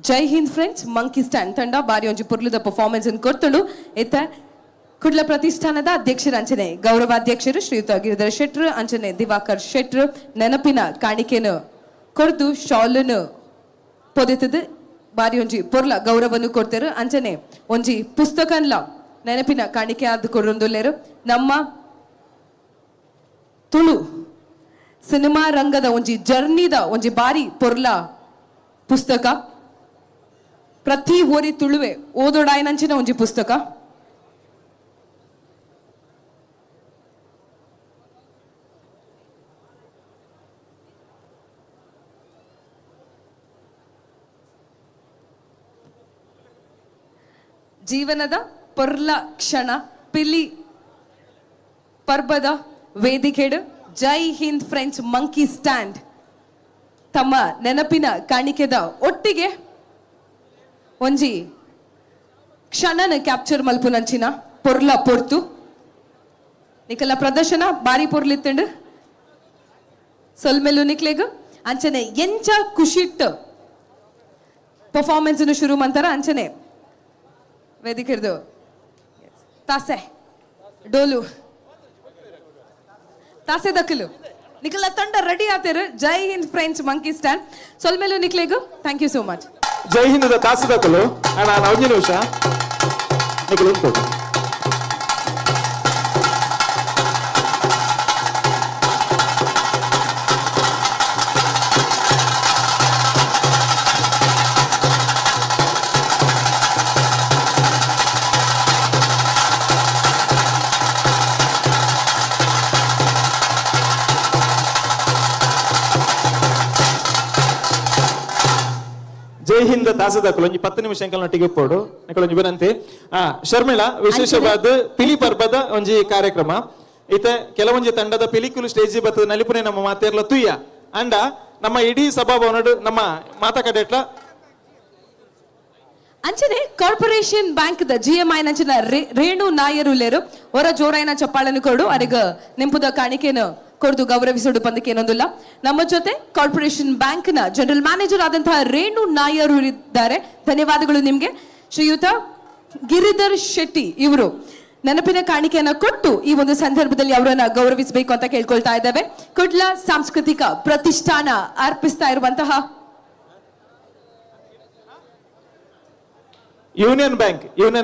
ಜೈ ಹಿಂದ್ ಫ್ರೆಂಡ್ಸ್ ಮಂಕಿ ಸ್ಟ್ಯಾಂಡ್ ತಂಡ ಬಾರಿ ಒಂಜಿ ಪುರ್ಲುದ ಪರ್ಫಾರ್ಮೆನ್ಸ್ ಅನ್ನು ಕೊಡ್ತುಂಡು ಇತ್ತ ಕುಡ್ಲ ಪ್ರತಿಷ್ಠಾನದ ಅಧ್ಯಕ್ಷರ ಅಂಚನೆ ಗೌರವಾಧ್ಯಕ್ಷರು ಶ್ರೀಯುತ ಗಿರಿಧರ್ ಶೆಟ್ರ್ ಅಂಚನೆ ದಿವಾಕರ್ ಶೆಟ್ರ್ ನೆನಪಿನ ಕಾಣಿಕೆನು ಕೊಡ್ದು ಶಾಲನ್ನು ಪೊದೆತದ ಬಾರಿ ಒಂಜಿ ಪೊರ್ಲ ಗೌರವನು ಕೊಡ್ತೇರು ಅಂಚನೆ ಒಂಜಿ ಪುಸ್ತಕನ್ಲ ನೆನಪಿನ ಕಾಣಿಕೆ ಆದ ಕೊಡೊಂದುಲ್ಲೇರು ನಮ್ಮ ತುಳು ಸಿನಿಮಾ ರಂಗದ ಒಂಜಿ ಜರ್ನಿದ ಒಂಜಿ ಬಾರಿ ಪೊರ್ಲ ಪುಸ್ತಕ ಪ್ರತಿ ಓರಿ ತುಳುವೆ ಓದೋಡಾಯ್ನಂಚಿನ ಒಂಜಿ ಪುಸ್ತಕ ಜೀವನದ ಪೊರ್ಲ ಕ್ಷಣ ಪಿಲಿ ಪರ್ಬದ ವೇದಿಕೆಡು ಜೈ ಹಿಂದ್ ಫ್ರೆಂಡ್ಸ್ ಮಂಕಿ ಸ್ಟ್ಯಾಂಡ್ ತಮ್ಮ ನೆನಪಿನ ಕಾಣಿಕೆದ ಒಟ್ಟಿಗೆ ಒಂಜಿ ಕ್ಷಣನ ಕ್ಯಾಪ್ಚರ್ ಮಲ್ಪುನಂಚಿನ ಪೊರ್ಲ ಪೊರ್ತು ನಿಕಲ ಪ್ರದರ್ಶನ ಬಾರಿ ಪೊರ್ಲಿತ್ತಂಡು ಸೊಲ್ಮೆಲು ನಿಕ್ಲೆಗ್ ಅಂಚನೆ ಎಂಚ ಖುಷಿಟ್ ಪರ್ಫಾರ್ಮೆನ್ಸ್ ಶುರು ಮಂತರ ಅಂಚನೆ ವೇದಿಕೆರ್ದು ತಾಸೆ ಡೋಲು ತಾಸೆ ದಕ್ಕಲು ನಿಕಲ ತಂಡ ರೆಡಿ ಆತೇರು ಜೈ ಹಿಂದ್ ಫ್ರೆಂಡ್ಸ್ ಮಂಕಿ ಸ್ಟ್ಯಾಂಡ್ ಸೊಲ್ಮೆಲು ನಿಕ್ಲೆಗ್ ಥ್ಯಾಂಕ್ ಯು ಸೋ ಮಚ್ ಜೈ ಹಿಂದದ ತಾಸಿದಕ್ಕಲು ಅಣ್ಣ ಒಂದು ನಿಮಿಷ ನಿಖಲು ಉಂಟು ಜೈ ಹಿಂದ್ ಐದಿಂದ ತಾಸದಾಕಲು ಒಂಜಿ 10 ನಿಮಿಷ ಎಂಕಲ್ನೊಟ್ಟಿಗೆ ಇಪ್ಪೋಡು ಒಂಜಿ ವಿನಂತಿ. ಶರ್ಮಿಳಾ, ವಿಶೇಷವಾದ ಪಿಲಿ ಪರ್ಬದ ಒಂಜಿ ಕಾರ್ಯಕ್ರಮ ಇತ್ತೆ ಕೆಲವೊಂಜಿ ತಂಡದ ಪಿಲಿಕುಲು ಸ್ಟೇಜ್ ಬತ್ತದ ನಲಿಪುನೆ ನಮ್ಮ ಮಾತೇರ್ಲ ತುಯ್ಯ ಅಂಡ ನಮ್ಮ ಇಡೀ ಸಭಾಭವನಡು ನಮ್ಮ ಮಾತಾಕಡೆಟ್ಲ ಅಂಚನೆ ಕಾರ್ಪೊರೇಷನ್ ಬ್ಯಾಂಕ್ ದ GMI ನಂಚಿನ ರೇಣು ನಾಯರು ಲೇರು ಹೊರ ಜೋರಾಯಿನ ಚಪ್ಪಾಳನ್ನು ಕೊಡು ಅರಿಗ ನೆಂಪುದ ಕಾಣಿಕೆಯನ್ನು ಕೊಡ್ದು ಗೌರವಿಸೋಡು ಪಂದಕ್ಕೆ ಏನೊಂದಿಲ್ಲ. ನಮ್ಮ ಜೊತೆ ಕಾರ್ಪೊರೇಷನ್ ಬ್ಯಾಂಕ್ ನ ಜನರಲ್ ಮ್ಯಾನೇಜರ್ ಆದಂತಹ ರೇಣು ನಾಯರು ಇದ್ದಾರೆ. ಧನ್ಯವಾದಗಳು ನಿಮ್ಗೆ. ಶ್ರೀಯುತ ಗಿರಿಧರ್ ಶೆಟ್ಟಿ ಇವರು ನೆನಪಿನ ಕಾಣಿಕೆಯನ್ನ ಕೊಟ್ಟು ಈ ಒಂದು ಸಂದರ್ಭದಲ್ಲಿ ಅವರನ್ನ ಗೌರವಿಸಬೇಕು ಅಂತ ಕೇಳ್ಕೊಳ್ತಾ ಇದ್ದೇವೆ. ಕುಡ್ಲ ಸಾಂಸ್ಕೃತಿಕ ಪ್ರತಿಷ್ಠಾನ ಅರ್ಪಿಸ್ತಾ ಇರುವಂತಹ ಯೂನಿಯನ್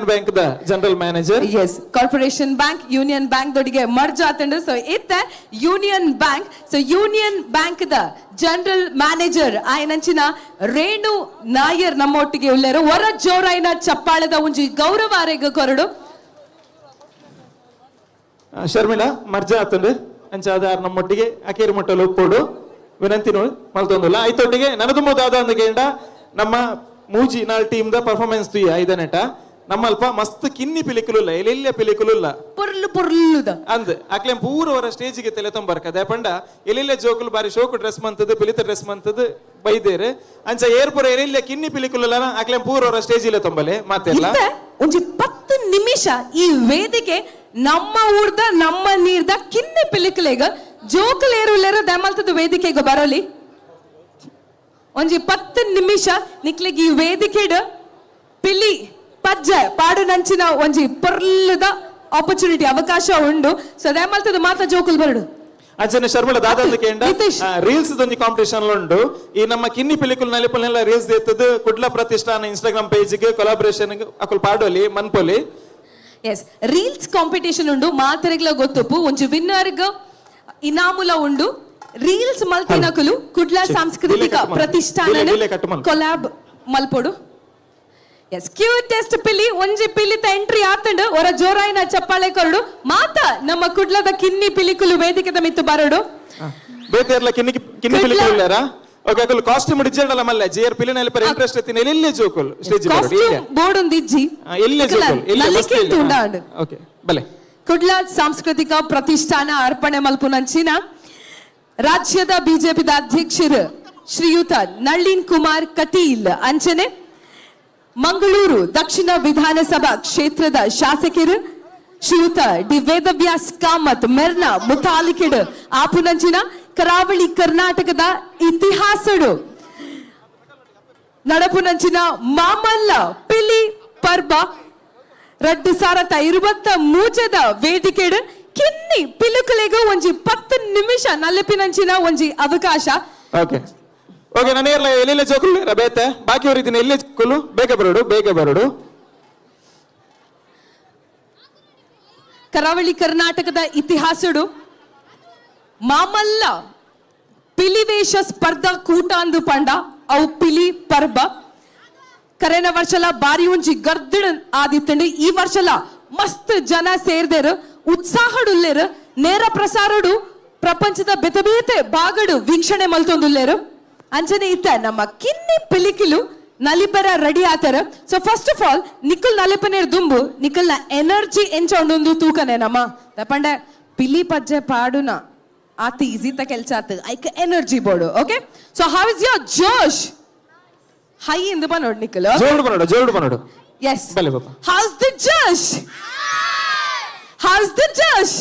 ಬ್ಯಾಂಕ್ ದ general manager. Yes, corporation bank union bank ದೊಡಿಗೆ ಮರ್ಜ್ ಆತಂಡು. ಸೊ ಇತ್ತ union bank, so union bank ದ ಜನರಲ್ ಮ್ಯಾನೇಜರ್ ಆಯ್ನಂಚಿನ ರೇಣು ನಾಯರ್ ನಮ್ಮೊಟ್ಟಿಗೆ ಉಳ್ಳೇರು. ಹೊರ ಜೋರಾಯಿನ ಚಪ್ಪಾಳದ ಒಂಜಿ ಗೌರವ ಅರೆಗ ಕೊರಡು. ಶರ್ಮಿಳಾ ಮರ್ಜ ಆತಂಡು ಅಂಚ ಆಧಾರ ನಮ್ಮೊಟ್ಟಿಗೆ ಅಕೇರಿ ಮಟ್ಟಲು ಒಪ್ಪೋಡು ವಿನಂತಿ ಮಲ್ತೊಂದಿಲ್ಲ ಐತೊಟ್ಟಿಗೆ ನನದುಂಬುದಾದ ಅಂದಗೇಂಡ ನಮ್ಮ ಮೂಜಿ ನಾಲ್ ಟೀಮ್ ದ ಪರ್ಫಾರ್ಮೆನ್ಸ್ ತುಯ್ಯ ಐದನೆಟ ನಮ್ಮಲ್ಪ ಮಸ್ತ್ ಕಿನ್ನಿ ಪಿಲಿಕುಲುಲ್ಲ ಎಲ್ಲೆಲ್ಲ ಪಿಲಿಕುಲುಲ್ಲ ಪುರ್ಲುದ ಅಂದ್ ಅಕ್ಲೆಂ ಪೂರ ವರ ಸ್ಟೇಜ್ ಗೆ ತಲೆ ತೊಂಬರ್ಕದೆ ಪಂಡ ಎಲ್ಲೆಲ್ಲ ಜೋಕುಲು ಬಾರಿ ಶೋಕು ಡ್ರೆಸ್ ಮಂತದ ಪಿಲಿತ ಡ್ರೆಸ್ ಮಂತದ ಬೈದೇರು ಅಂಚ ಏರ್ಪುರ ಎಲ್ಲೆಲ್ಲ ಕಿನ್ನಿ ಪಿಲಿಕುಲಲ್ಲ ಅಕ್ಲೆಂ ಪೂರ ವರ ಸ್ಟೇಜ್ ಇಲ್ಲ ತೊಂಬಲೆ ಮಾತೆಲ್ಲ ಒಂಜಿ 10 ನಿಮಿಷ ಈ ವೇದಿಕೆ ನಮ್ಮ ಊರ್ದ ನಮ್ಮ ನೀರ್ದ ಕಿನ್ನಿ ಪಿಲಿಕುಲೆಗ ಜೋಕುಲೇರುಲೇರು ದಮಲ್ತದ ವೇದಿಕೆಗೆ ಬರಲಿ. ಒಂಜಿ 10 ನಿಮಿಷ ನಿಕ್ಲೆಗ್ ಈ ವೇದಿಕೆಡ್ ಪಿಲಿ ಪಜ್ಜ ಪಾಡು ನಂಚಿನ ಒಂಜಿ ಪೊರ್ಲದ ಆಪರ್ಚುನಿಟಿ ಅವಕಾಶ ಉಂಡು. ಸೊ ದಮಲ್ತದ ಮಾತ ಜೋಕುಲ್ ಬರಡು ಅಂಚನೆ ಶರ್ಮಳ ದಾದ ಕೇಂಡ ರೀಲ್ಸ್ ಒಂಜಿ ಕಾಂಪಿಟೇಷನ್ ಉಂಡು. ಈ ನಮ್ಮ ಕಿನ್ನಿ ಪಿಲಿಕುಲ್ ನಲಿಪುಲ್ನೆಲ್ಲ ರೀಲ್ಸ್ ದೇತದ ಕುಡ್ಲ ಪ್ರತಿಷ್ಠಾನ ಇನ್ಸ್ಟಾಗ್ರಾಮ್ ಪೇಜ್ ಗೆ ಕೊಲಾಬರೇಷನ್ ಅಕುಲ್ ಪಾಡೋಲಿ ಮನ್ಪೋಲಿ. ಎಸ್, ರೀಲ್ಸ್ ಕಾಂಪಿಟೇಷನ್ ಉಂಡು. ಮಾತರೆಗ್ಲ ಗೊತ್ತುಪ್ಪು ಒಂಜಿ ವಿನ್ನರ್ಗ ಇನಾಮುಲ ಉಂಡು. ರೀಲ್ಸ್ ಮಲ್ತಿನಕುಲು ಕುಡ್ಲ ಸಾಂಸ್ಕೃತಿಕ ಪ್ರತಿಷ್ಠಾನ ಕೊಲಾಬ್ ಮಲ್ಪೊಡು. ಎಸ್, ಕ್ಯೂಟೆಸ್ಟ್ ಪಿಲಿ ಒಂಜಿ ಪಿಲಿತ ಎಂಟ್ರಿ ಆತಂಡು ಹೊರ ಜೋರಾಯಿನ ಚಪ್ಪಾಳೆ ಕೊರಡು ಮಾತ ನಮ್ಮ ಕುಡ್ಲದ ಕಿನ್ನಿ ಪಿಲಿಕುಲು ವೇದಿಕೆದ ಮಿತ್ತು ಬರಡು. ಬೇತೆರ್ಲ ಕಿನ್ನಿ ಪಿಲಿಕುಲ್ಲಾರ ಓಕೆ ಅಕುಲ್ ಕಾಸ್ಟ್ಯೂಮ್ ಡಿಜೆಡಲ ಮಲ್ಲ ಜಿಯರ್ ಪಿಲಿನಲ್ಲಿ ಪರ ಇಂಟ್ರೆಸ್ಟ್ ಎತ್ತಿನ ಎಲ್ಲೆ ಜೋಕುಲ್ ಸ್ಟೇಜ್ ಕಾಸ್ಟ್ಯೂಮ್ ಬೋರ್ಡ್ ಒಂದಿಜ್ಜಿ ಎಲ್ಲೆ ಜೋಕುಲ್ ಎಲ್ಲೆ ಓಕೆ ಬಲೆ ಕುಡ್ಲ ಸಾಂಸ್ಕೃತಿಕ ಪ್ರತಿಷ್ಠಾನ ಅರ್ಪಣೆ ಮಲ್ಪುನಂಚಿನ ರಾಜ್ಯದ ಬಿಜೆಪಿದ ಅಧ್ಯಕ್ಷರು ಶ್ರೀಯುತ ನಳಿನ್ ಕುಮಾರ್ ಕಟೀಲ್ ಅಂಚನೆ ಮಂಗಳೂರು ದಕ್ಷಿಣ ವಿಧಾನಸಭಾ ಕ್ಷೇತ್ರದ ಶಾಸಕರು ಶ್ರೀಯುತ ಡಿ ವೇದವ್ಯಾಸ್ ಕಾಮತ್ ಮೆರ್ನ ಮುತಾಲಿಕೆಡ್ ಆಪುನಂಚಿನ ಕರಾವಳಿ ಕರ್ನಾಟಕದ ಇತಿಹಾಸಡು ನಡಪುನಂಚಿನ ಮಾಮಲ್ಲ ಪಿಲಿ ಪರ್ಬ 2023 ವೇದಿಕೆಡ್ ಕಿನ್ನಿ ಪಿಲುಕುಲೆಗೂ ಒಂಜಿ 10 ನಿಮಿಷ ನಲಿಪಿನಂಚಿನ ಒಂಜಿ ಅವಕಾಶ. ಓಕೆ ಓಕೆ ನಾನು ಎಲ್ಲೆಲ್ಲ ಜೋಕುಲು ಬೇತೆ ಬಾಕಿ ಅವರಿದ್ದೀನಿ ಎಲ್ಲೇ ಜೋಕುಲು ಬೇಗ ಬರಡು. ಕರಾವಳಿ ಕರ್ನಾಟಕದ ಇತಿಹಾಸಡು ಮಾಮಲ್ಲ ಪಿಲಿವೇಶ ಸ್ಪರ್ಧಾ ಕೂಟ ಅಂದು ಪಂಡ ಅವು ಪಿಲಿ ಪರ್ಬ ಕರೆನ ವರ್ಷಲ ಬಾರಿ ಒಂಜಿ ಗರ್ದಡ್ ಆದಿತ್ತಂಡು. ಈ ವರ್ಷಲ ಮಸ್ತ್ ಜನ ಸೇರ್ದೇರು ಉತ್ಸಾಹಡುಲ್ಲೇರು ನೇರ ಪ್ರಸಾರಡು ಪ್ರಪಂಚದ ಬೇತೆ ಬಾಗಡು ವೀಕ್ಷಣೆ ಮಲ್ತೊಂದುಲ್ಲೇರು ಅಂಚನೆ ಇತ್ತ ನಮ್ಮ ಕಿನ್ನಿ ಪಿಲಿಕಿಲು ನಲಿಪರ ರೆಡಿ ಆತರ. So first of all Nikhil ನಲಿಪನೇರ್ ದುಂಬು ನಿಖಲ್ನ ಎನರ್ಜಿ ಎಂಚೊಂದೊಂದು ತೂಕನೆ ನಮ್ಮ ತಪಂಡೆ ಪಿಲಿ ಪಜ್ಜೆ ಪಾಡುನ ಆತ ಈಸಿತ ಕೆಲ್ಸ ಆತ ಐಕ ಎನರ್ಜಿ ಬೋರ್ಡು. Okay, so how is your josh? ಹೈ ಇಂದ ಬನೋಡು ನಿಖಲ್ ಜೋರ್ಡು ಬನೋಡು. Yes, how's the josh? How's the josh?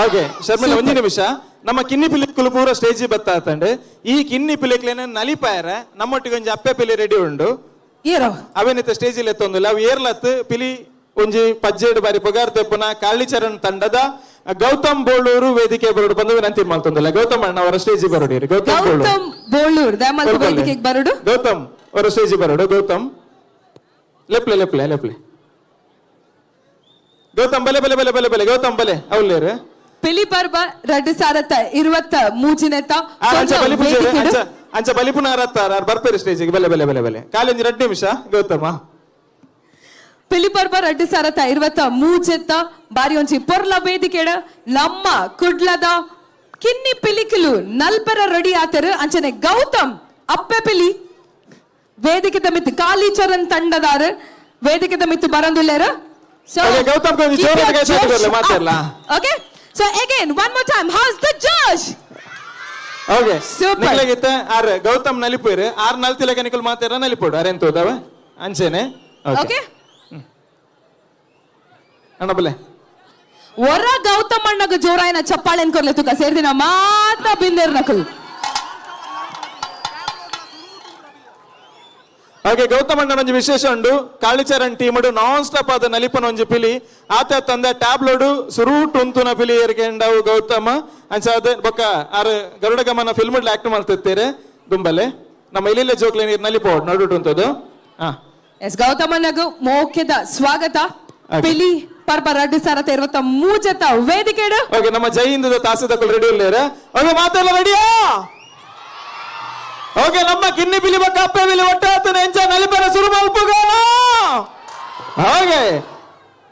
Okay Sharmila ಒಂಜಿ ನಿಮಿಷ ನಮ್ಮ ಕಿನ್ನಿ ಪಿಲಿಕುಲು ಪೂರ ಸ್ಟೇಜ್ ಬತ್ತ ಆತಂಡೆ ಈ ಕಿನ್ನಿ ಪಿಲಿಕ್ಲೇನ ನಲಿಪಾಯರ ನಮ್ಮೊಟ್ಟಿಗೆ ಒಂಜಿ ಅಪ್ಪೆ ಪಿಲಿ ರೆಡಿ ಉಂಡು ಏರೋ ಅವೇನಿತ ಸ್ಟೇಜ್ ಇಲ್ಲಿ ಎತ್ತೊಂದಿಲ್ಲ ಅವು ಏರ್ಲತ್ ಪಿಲಿ ಒಂಜಿ ಪಜ್ಜೆಡು ಬಾರಿ ಪೊಗಾರ್ ತೆಪ್ಪುನ ಕಾಳಿಚರಣ್ ತಂಡದ ಗೌತಮ್ ಬೋಳೂರು ವೇದಿಕೆ ಬರೋಡು ಬಂದು ವಿನಂತಿ ಮಾಡ್ತೊಂದಿಲ್ಲ. ಗೌತಮ್ ಅಣ್ಣ ಅವರ ಸ್ಟೇಜ್ ಬರೋಡಿ. ಗೌತಮ್ ಬೋಳೂರು ವೇದಿಕೆಗೆ ಬರೋಡು. ಗೌತಮ್ ಅವರ ಸ್ಟೇಜ್ ಬರೋಡು. ಗೌತಮ್ ಲೆಪ್ಲೆ ಗೌತಮ್ ಬಲೆ ಗೌತಮ್ ಬಲೆ ಅವಲ್ಲೇರು ಪಿಲಿ ಪರ್ಬ 2023 ಅಂಚ ಬಲಿಪುನಾರ ಬರ್ಪೇರಿ ಸ್ಟೇಜಿಗೆ ಬಲೆ ಕಾಲೇಜ್ 2 ನಿಮಿಷ ಗೌತಮ. ಪಿಲಿ ಪರ್ಬ 2023 ಬಾರಿ ಒಂಜಿ ಪೊರ್ಲ ವೇದಿಕೆಡ ನಮ್ಮ ಕುಡ್ಲದ ಕಿನ್ನಿ ಪಿಲಿಕಿಲು ನಲ್ಪರ ರೆಡಿ ಆತರು ಅಂಚನೆ ಗೌತಮ್ ಅಪ್ಪೆ ಪಿಲಿ ವೇದಿಕೆ ಮಿತ್ತು ಕಾಲಿಚರನ್ ತಂಡದಾರ ವೇದಿಕೆ ಮಿತ್ತು ಬರಂದುಲ್ಲೇರ ಸೊ Okay, ಗೌತಮ್ ಕೊಂಚ ಜೋರಾಗಿ ಕೈ ತಟ್ಟಿ ಬರ್ಲಿ, ಮಾತಾಡ್ಲಾ? Okay so again one more time how is the judge okay Super. ನಿಕ್ಲೆಗಿತ್ತ ಆರ್ ಗೌತಮ್ ನಲಿಪುರ್ ಆರ್ ನಲ್ತಿಲಕ ನಿಕಲ್ ಮಾತಾರ ನಲಿಪೋಡು ಅರೆಂತ ಹೋದವ ಅಂಚೆನೆ ಓಕೆ ಅಣ್ಣ ಬಲೆ ಒರ ಗೌತಮ್ ಅಣ್ಣಗ ಜೋರಾಯಿನ ಚಪ್ಪಾಳೆ ಅನ್ಕೊರ್ಲೆ ತುಕ ಸೇರ್ದಿನ ಮಾತ ಬಿಂದೇರ್ ನಕಲ್ ಹಾಗೆ ಗೌತಮ್ ಅಣ್ಣನ ಒಂಜಿ ವಿಶೇಷ ಉಂಡು ಕಾಳಿಚರಣ್ ಟೀಮಡು ನಾನ್ ಸ್ಟಾಪ್ ಆದ ನಲಿಪನ ಒಂಜಿ ಪಿಲಿ ಆತ ತಂದ ಟ್ಯಾಬ್ಲೋಡು ಸುರೂಟ್ ಉಂತುನ ಪಿಲಿ ಏರ್ಕೆಂಡವು ಗೌತಮ ಅಂಚಾದ ಬೊಕ್ಕ ಆರ್ ಗರುಡ ಗಮನ ಫಿಲ್ಮ್ ಆಕ್ಟ್ ಮಾಡ್ತಿರ್ತೀರಿ ದುಂಬಲೆ ನಮ್ಮ ಇಲ್ಲಿಲ್ಲ ಜೋಕ್ಲೆ ನೀರು ನಲಿಪೋಡ್ ನೋಡುಟ್ಟು ಉಂತದು ಹಾ ಎಸ್ ಗೌತಮ್ ಅಣ್ಣಗ ಮೋಕ್ಯದ ಸ್ವಾಗತ Okay. ಪಿಲಿ ಪರ್ಬ 2023 ವೇದಿಕೆಡು ಓಕೆ ನಮ್ಮ ಜೈ ಹಿಂದದ ತಾಸದಕ್ಕೂ ರೆಡಿ ಇಲ್ಲೇರ ಓಕೆ ಮಾತೆಲ್ಲ ರೆಡಿಯಾ ಓಕೆ ನಮ್ಮ ಕಿನ್ನಿ ಪಿಲಿ ಬಕ್ಕ ಅಪ್ಪೆ ಪಿಲಿ ಒಟ್ಟಾತನ ಎಂಚ ನಲಿಪನ ಶುರು ಮಲ್ಪುಗೋಣ ಓಕೆ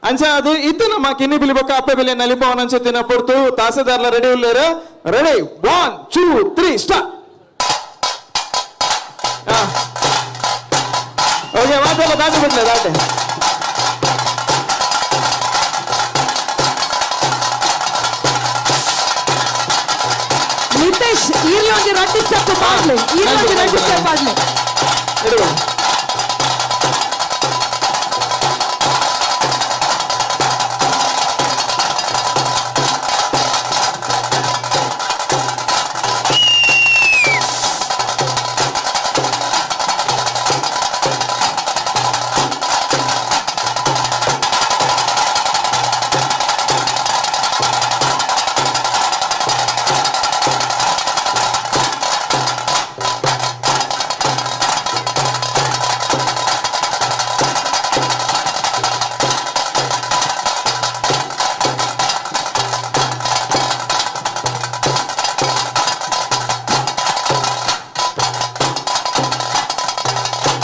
ಅಂಚ ಅದು ಇತ್ತು ನಮ್ಮ ಕಿನ್ನಿ ಪಿಲಿ ಬಕ್ಕ ಅಪ್ಪೆ ಪಿಲಿ ನಲಿಪವನ ಅನ್ಸುತ್ತಿನ ಪೊರ್ತು ತಾಸದಾರ್ಲ ರೆಡಿ ಇಲ್ಲೇರ ರೆಡಿ 1 2 3 ಸ್ಟಾರ್ಟ್ ಓಕೆ ಮಾತೆಲ್ಲ ದಾಟಿ ಬಿಡ್ಲೆ ದಾಟೆ ನಿತೇಶ್ ಇಲ್ಲಿ ಒಂದು ರೊಟ್ಟಿ ಸ್ಟೆಪ್ ಮಾಡ್ಲಿ ಇಲ್ಲಿ ಒಂದು ರೊಟ್ಟಿ ಸ್ಟೆಪ್ ಮಾಡ್ಲಿ ಇಡುವ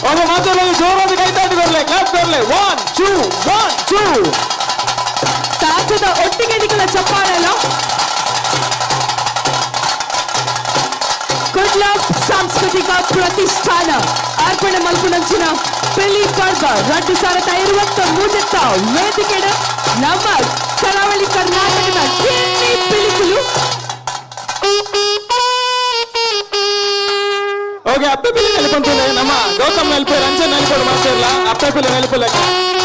ಓಕೆ ಮಾತೆಲ್ಲ ಜೋರಾಗಿ ಕೈ ತಾಟಿ ಬರ್ಲೆ ಕ್ಲಾಪ್ ಬರ್ಲೆ 1 2 1 2 ತಾಸದ ಒಟ್ಟಿಗೆ ನಿಕಲ ಚಪ್ಪಾಳೆಲ್ಲ ಕುಡ್ಲ ಸಾಂಸ್ಕೃತಿಕ ಪ್ರತಿಷ್ಠಾನ ಅರ್ಪಣೆ ಮಲ್ಪುನಂಚಿನ ಪಿಲಿ ಪರ್ಬ 2023 ವೇದಿಕೆಡು ನಮ್ಮ ಕರಾವಳಿ ಕರ್ನಾಟಕದ ಕಿನ್ನಿ ಪಿಲಿಕುಲು ಓಕೆ ಅಪ್ಪೆ ಪಿಲಿ ನೆಲಪಂತುಲೆ ನಮ್ಮ ಗೌತಮ್ ನೆಲಪೇರು ಅಂಚೆ ನೆಲಪೋಡು ಮಾಸ್ಟರ್ಲ ಅಪ್ಪೆ ಪಿಲಿ ನೆಲಪುಲಕ್ಕೆ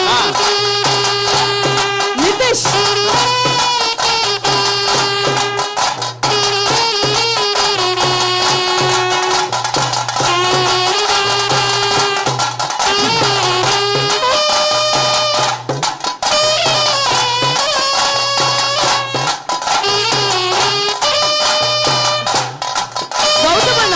ಹಾ ನಿತೇಶ್ ಗೌತಮಣ್ಣ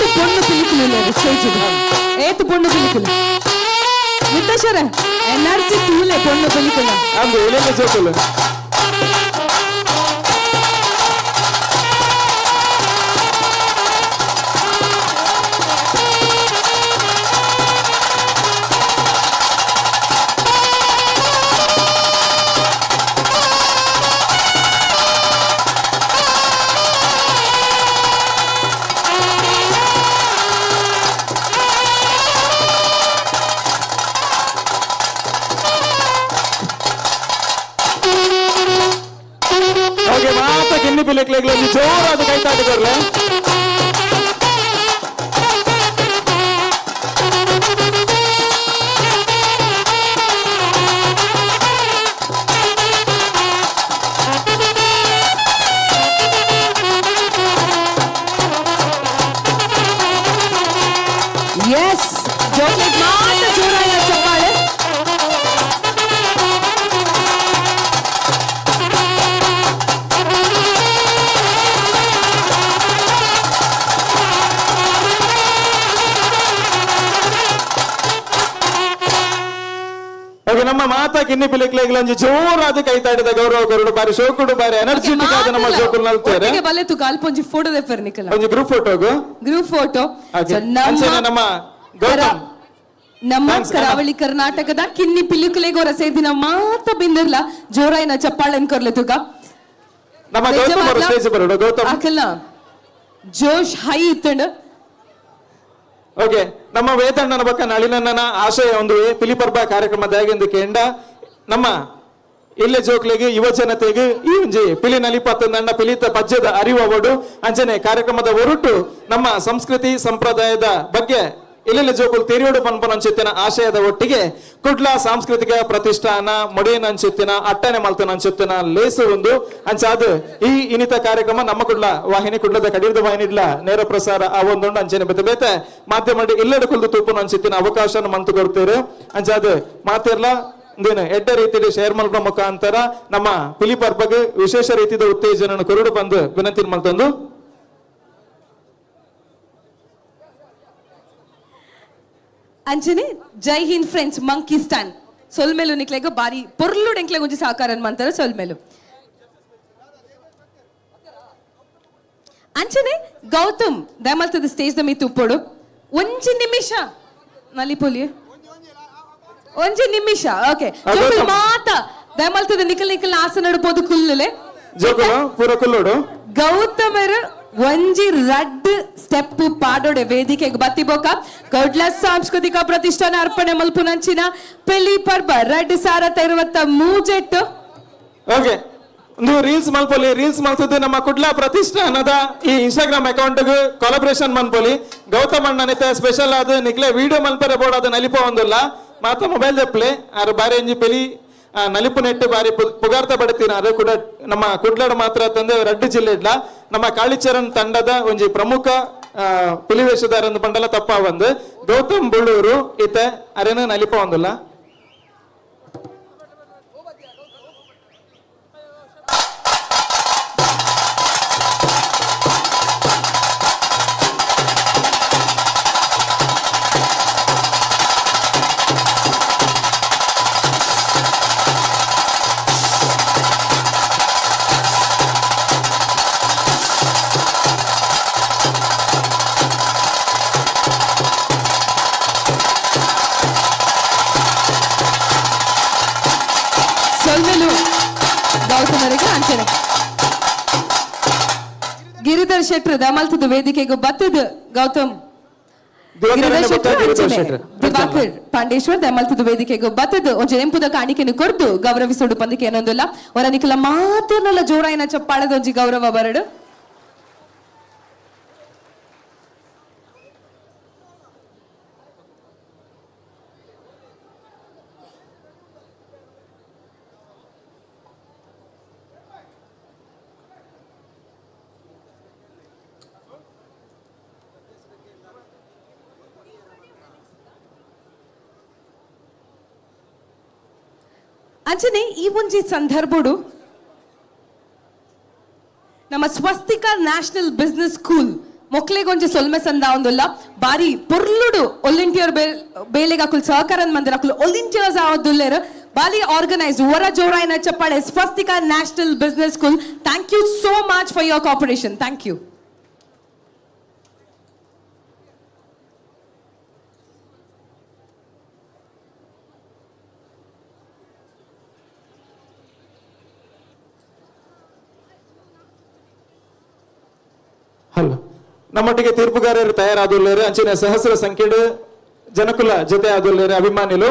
ఏతు పొన్ను పిలికులు లేదు స్టేజ్ ఏతు పొన్ను పిలికులు విత్తేశ్వర ఎనర్జీ తూలే పొన్ను పిలికులు అందు ఏలేని జోకులు ಕಿನ್ನಿ ಪಿಲಿಕ್ಲೆಗ್ಲ ಜೋರಾದ ಕೈ ತಾಟಿಕೊರ್ಲೆ ಎಸ್ ಜೋಕ್ಲೆಟ್ ಮಾತ್ರ ಜೋರಾಗಿ ಚಪ್ಪಾಳೆ ನಮ್ಮ ಮಾತಾ ಕಿನ್ನಿ ಪಿಲಿಕ್ಲೆಗ್ಲ ಜೋರಾದ ಕೈ ತಾಡಿದ ಗೌರವ ಕೊರಡು ಬಾರಿ ಶೋಕುಡು ಬಾರಿ ಎನರ್ಜೆಟಿಕ್ ಆದ ನಮ್ಮ ಶೋಕುಲ್ ನಲ್ತಾರೆ ಬಲೆ ತು ಕಾಲ್ಪ ಒಂಜಿ ಫೋಟೋ ದೆಫರ್ ನಿಕಲ ಒಂಜಿ ಗ್ರೂಪ್ ಫೋಟೋಗು ಗ್ರೂಪ್ ಫೋಟೋ ನಮ್ಮ ಗೌತಮ್ ನಮ್ಮ ಕರಾವಳಿ ಕರ್ನಾಟಕದ ಕಿನ್ನಿ ಪಿಲಿಕುಲೆಗೋರ ಸೇದಿನ ಮಾತ ಬಿಂದಿರ್ಲ ಜೋರಾಯಿನ ಚಪ್ಪಾಳೆನ್ ಕೊರ್ಲೆ ತುಗ ನಮ್ಮ ಗೌತಮ್ ಅವರು ಸ್ಟೇಜ್ ಬರೋಡು ಗೌತಮ್ ಅಕಲ್ಲ ಜೋಶ್ ಹೈ ಇತ್ತಂಡ ಓಕೆ ನಮ್ಮ ವೇದಣ್ಣನ ಬಕ್ಕ ನಳಿನಣ್ಣನ ಆಶಯ ಒಂದು ಪಿಲಿಪರ್ಬ ಕಾರ್ಯಕ್ರಮದಾಗಿಂದು ಕೇಂಡ ನಮ್ಮ ಇಲ್ಲೇ ಜೋಕ್ಲೆಗೆ ಯುವ ಜನತೆಗೆ ಈ ಒಂಜಿ ಪಿಲಿನಲಿಪತ್ತಂದಣ್ಣ ಪಿಲಿತ ಪದ್ಯದ ಅರಿವು ಅವಡು ಅಂಚನೆ ಕಾರ್ಯಕ್ರಮದ ಹೊರಟು ನಮ್ಮ ಸಂಸ್ಕೃತಿ ಸಂಪ್ರದಾಯದ ಬಗ್ಗೆ ಇಲ್ಲೆಲ್ಲ ಜೋಕುಲು ತೆರಿಯೋಡು ಪನ್ಪನ ಅಂಚೆತ್ತಿನ ಆಶಯದ ಒಟ್ಟಿಗೆ ಕುಡ್ಲ ಸಾಂಸ್ಕೃತಿಕ ಪ್ರತಿಷ್ಠಾನ ಮೊಡೇನ್ ಅಂಚೆತ್ತಿನ ಅಟ್ಟನೆ ಮಲ್ತನ ಅಂಚೆತ್ತಿನ ಲೇಸು ಒಂದು ಅಂಚಾದು ಈ ಇನಿತ ಕಾರ್ಯಕ್ರಮ ನಮ್ಮ ಕುಡ್ಲ ವಾಹಿನಿ ಕುಡ್ಲದ ಕಡಿದ ವಾಹಿನಿಡ್ಲ ನೇರ ಪ್ರಸಾರ ಆ ಒಂದೊಂದು ಅಂಚನೆ ಬೇತೆ ಬೇತೆ ಮಾಧ್ಯಮ ಇಲ್ಲೆಡ ಕುಲ್ದು ತೂಪನ ಅಂಚೆತ್ತಿನ ಅವಕಾಶ ಮಂತು ಕೊಡ್ತೇವೆ ಅಂಚಾದು ಮಾತಿರ್ಲ ಇಂದೇನು ಎಡ್ಡ ರೀತಿಯಲ್ಲಿ ಶೇರ್ ಮಲ್ಪನ ಮುಖಾಂತರ ನಮ್ಮ ಪಿಲಿಪರ್ಬಗೆ ವಿಶೇಷ ರೀತಿಯ ಉತ್ತೇಜನ ಕೊರಡು ಬಂದು ವಿನಂತಿ ಮಲ್ತಂದು ಅಂಚನೆ ಜೈ ಹಿಂದ್ ಫ್ರೆಂಡ್ಸ್ ಮಂಕಿಸ್ತಾನ್ ಸೊಲ್ಮೇಲು ನಿಕ್ಲೆಗ ಬಾರಿ ಪೊರ್ಲು ಡೆಂಕ್ಲೆ ಒಂಜಿ ಸಹಕಾರನ್ ಮಾಡ್ತಾರೆ ಸೊಲ್ಮೇಲು ಅಂಚನೆ ಗೌತಮ್ ದಯಮಲ್ತದ ಸ್ಟೇಜ್ ದ ಮೀತು ಉಪ್ಪೋಡು ಒಂಜಿ ನಿಮಿಷ ನಲಿಪೋಲಿ ಒಂಜಿ ನಿಮಿಷ ಓಕೆ ಜೋಕುಲ್ ಮಾತ ದಯಮಲ್ತದ ನಿಕಲ್ ನಿಕಲ್ ಆಸನ ನಡುಪೋದು ಕುಲ್ಲುಲೆ ಜೋಕುಲ ಪೂರ ಕುಲ್ಲೋಡು ಗೌತಮರು ಒಂಜಿ ರಡ್ ಸ್ಟೆಪ್ ಪಾಡೋಡೆ ವೇದಿಕೆಗೆ ಬತ್ತಿಬೋಕ ಕೌಡ್ಲ ಸಾಂಸ್ಕೃತಿಕ ಪ್ರತಿಷ್ಠಾನ ಅರ್ಪಣೆ ಮಲ್ಪುನಂಚಿನ ಪೆಲಿ ಪರ್ಬ ರಡ್ ಸಾರತ ಇರುವತ್ತ ಮೂಜೆಟ್ಟು ಓಕೆ ಒಂದು ರೀಲ್ಸ್ ಮಲ್ಪೊಲಿ ರೀಲ್ಸ್ ಮಲ್ತದ್ದು ನಮ್ಮ ಕುಡ್ಲ ಪ್ರತಿಷ್ಠಾನದ ಈ ಇನ್ಸ್ಟಾಗ್ರಾಮ್ ಅಕೌಂಟ್ ಕೊಲಾಬ್ರೇಷನ್ ಮನ್ಪೊಲಿ ಗೌತಮ್ ಅಣ್ಣನಿತ ಸ್ಪೆಷಲ್ ಆದ ನಿಕ್ಲೆ ವಿಡಿಯೋ ಮಲ್ಪರೆ ಬೋರ್ಡ್ ಅದು ನಲಿಪ ಒಂದಿಲ್ಲ ಮಾತ ಮೊಬೈಲ್ ದೆಪ್ಲೆ ಆರು ಬಾರಿ ಎಂಜಿ ಪೆಲಿ ನಲಿಪು ನೆಟ್ಟು ಬಾರಿ ಪುಗಾರ್ತ ಪಡ್ತೀನಿ ಅದು ಕೂಡ ನಮ್ಮ ಕುಡ್ಲಾಡ ಮಾತ್ರ ತಂದೆ ರಡ್ಡು ಜಿಲ್ಲೆ ಇಡ್ಲ ನಮ್ಮ ಕಾಳಿಚರಣ್ ತಂಡದ ಒಂಜಿ ಪ್ರಮುಖ ಪಿಲಿವೇಷದಾರ ಪಂಡಲ ತಪ್ಪ ಒಂದು ಗೌತಮ್ ಬುಳ್ಳೂರು ಈತ ಅರೇನು ನಲಿಪ ಒಂದಿಲ್ಲ ಗಿರಿಧರ್ ಶೆಟ್ರು ದಮಲ್ತದ ವೇದಿಕೆಗೂ ಬತ್ತದ ಗೌತಮ್ ಗಿರಿಧರ್ ಶೆಟ್ರು ದಿವಾಕರ್ ಪಾಂಡೇಶ್ವರ್ ದಮಲ್ತದ ವೇದಿಕೆಗೂ ಬತ್ತದ ಒಂಜಿ ನೆಂಪುದ ಕಾಣಿಕೆನು ಕೊರ್ದು ಗೌರವಿಸೋಡು ಪಂದಿಕೆ ಏನೊಂದಿಲ್ಲ ಹೊರ ನಿಖಲ ಮಾತಿರ್ನಲ್ಲ ಜೋರಾಯಿನ ಚಪ್ಪಾಳದ ಒಂಜಿ ಗೌರವ ಬರಡು ಅಂಚನೆ ಈ ಒಂಜಿ ಸಂದರ್ಭಡು ನಮ್ಮ ಸ್ವಸ್ತಿಕ ನ್ಯಾಷನಲ್ ಬಿಸಿನೆಸ್ ಸ್ಕೂಲ್ ಮೊಕ್ಲೆಗೊಂಜಿ ಸೊಲ್ಮೆ ಸಂದ ಒಂದುಲ್ಲ ಬಾರಿ ಪೊರ್ಲುಡು ಒಲಿಂಟಿಯರ್ ಬೇಲೆಗಾಕುಲ್ ಸಹಕಾರ ಮಂದಿರಾಕುಲ್ ಒಲಿಂಟಿಯರ್ಸ್ ಆವದುಲ್ಲೇರು ಬಾಲಿ ಆರ್ಗನೈಸ್ಡ್ ವರ ಜೋರಾಯಿನ ಚಪ್ಪಾಳೆ Swastika national business school. Thank you so much for your cooperation. Thank you. Hello, ನಮ್ಮೊಟ್ಟಿಗೆ ತೀರ್ಪುಗಾರರು ತಯಾರಾದುಲ್ಲೇರು ಅಂಚೆನೆ ಸಹಸ್ರ ಸಂಖ್ಯೆಡು ಜನಕುಲ ಜೊತೆ ಆದುಲ್ಲೇರು ಅಭಿಮಾನಿಲು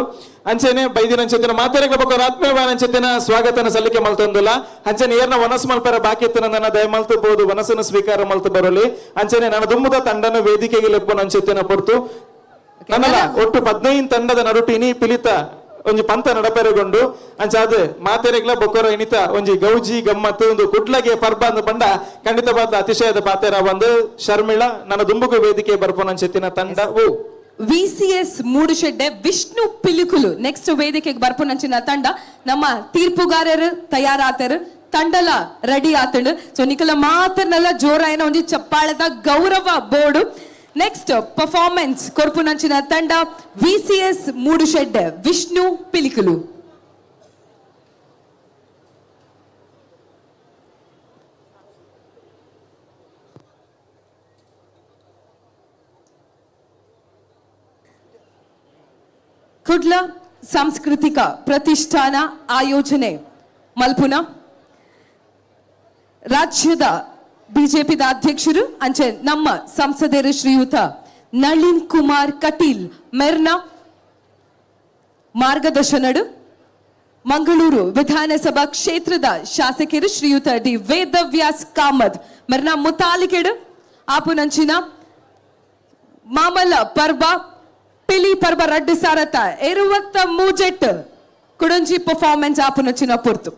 ಅಂಚೆನೆ ಬೈದಿನ ಅಂಚೆತಿನ ಮಾತಾಡಕ್ಕೆ ಬಕ್ಕ ಆತ್ಮೀಯವಾದ ಅಂಚೆತಿನ ಸ್ವಾಗತನ ಸಲ್ಲಿಕೆ ಮಲ್ತಂದುಲ್ಲ ಅಂಚೆನೆ ಏರ್ನ ವನಸ್ ಮಲ್ಪರ ಬಾಕಿ ಇತ್ತಿನ ನನ್ನ ದಯ ಮಲ್ತಬಹುದು ವನಸನ್ನು ಸ್ವೀಕಾರ ಮಲ್ತು ಬರಲಿ ಅಂಚೆನೆ ನನ್ನ ದುಮ್ಮದ ತಂಡನ ವೇದಿಕೆಗೆ ಲೆಪ್ಪನ ಅಂಚೆತಿನ ಪೊರ್ತು ನನ್ನಲ್ಲ ಒಟ್ಟು 15 ತಂಡದ ನಡುಟು ಇನಿ ಪಿಲಿತ ಒಂಜಿ ಪಂತ ನಡಪೆರಗೊಂಡು ಅಂಚಾದ ಮಾತೆರೆಗ್ಲ ಬೊಕ್ಕರ ಇನಿತ ಒಂಜಿ ಗೌಜಿ ಗಮ್ಮತ್ತು ಒಂದು ಕುಡ್ಲಗೆ ಪರ್ಬ ಅಂದು ಪಂಡ ಖಂಡಿತವಾದ ಅತಿಶಯದ ಪಾತೆರ ಒಂದು ಶರ್ಮಿಳಾ ನನ್ನ ದುಂಬುಗು ವೇದಿಕೆ ಬರ್ಪೋನಂಚೆತ್ತಿನ ತಂಡವು ವಿಸಿಎಸ್ ಮೂಡುಶೆಡ್ಡೆ ವಿಷ್ಣು ಪಿಲಿಕುಲು ನೆಕ್ಸ್ಟ್ ವೇದಿಕೆಗೆ ಬರ್ಪೋನಂಚಿನ ತಂಡ ನಮ್ಮ ತೀರ್ಪುಗಾರರು ತಯಾರಾತರು ತಂಡಲ ರೆಡಿ ಆತಂಡು ಸೊ ನಿಕಲ ಮಾತರ್ನೆಲ್ಲ ಜೋರಾಯನ ಒಂಜಿ ಚಪ್ಪಾಳದ ಗೌರವ ಬೋರ್ಡು. ನೆಕ್ಸ್ಟ್ ಪರ್ಫಾರ್ಮೆನ್ಸ್ ಕೊರ್ಪುನಂಚಿನ ತಂಡ ವಿಸಿಎಸ್ ಮೂಡುಶೆಡ್ಡೆ ವಿಷ್ಣು ಪಿಲಿಕುಲು. ಕುಡ್ಲ ಸಾಂಸ್ಕೃತಿಕ ಪ್ರತಿಷ್ಠಾನ ಆಯೋಜನೆ ಮಲ್ಪುನ ರಾಜ್ಯದ ಬಿಜೆಪಿದ ಅಧ್ಯಕ್ಷರು ಅಂಚೆ ನಮ್ಮ ಸಂಸದರು ಶ್ರೀಯುತ ನಳಿನ್ ಕುಮಾರ್ ಕಟೀಲ್ ಮೆರ್ನ ಮಾರ್ಗದರ್ಶನಡು ಮಂಗಳೂರು ವಿಧಾನಸಭಾ ಕ್ಷೇತ್ರದ ಶಾಸಕರು ಶ್ರೀಯುತ ಡಿ ವೇದವ್ಯಾಸ್ ಕಾಮತ್ ಮೆರ್ನ ಮುತಾಲಿಕೆಡು ಆಪುನಂಚಿನ ಮಾಮಲ ಪರ್ಬ ಪಿಲಿಪರ್ಬ ರಡ್ಡು ಸಾರತ 23 ಕುಡಂಜಿ ಪರ್ಫಾರ್ಮೆನ್ಸ್ ಆಪುನಂಚಿನ ಪೊರ್ತು.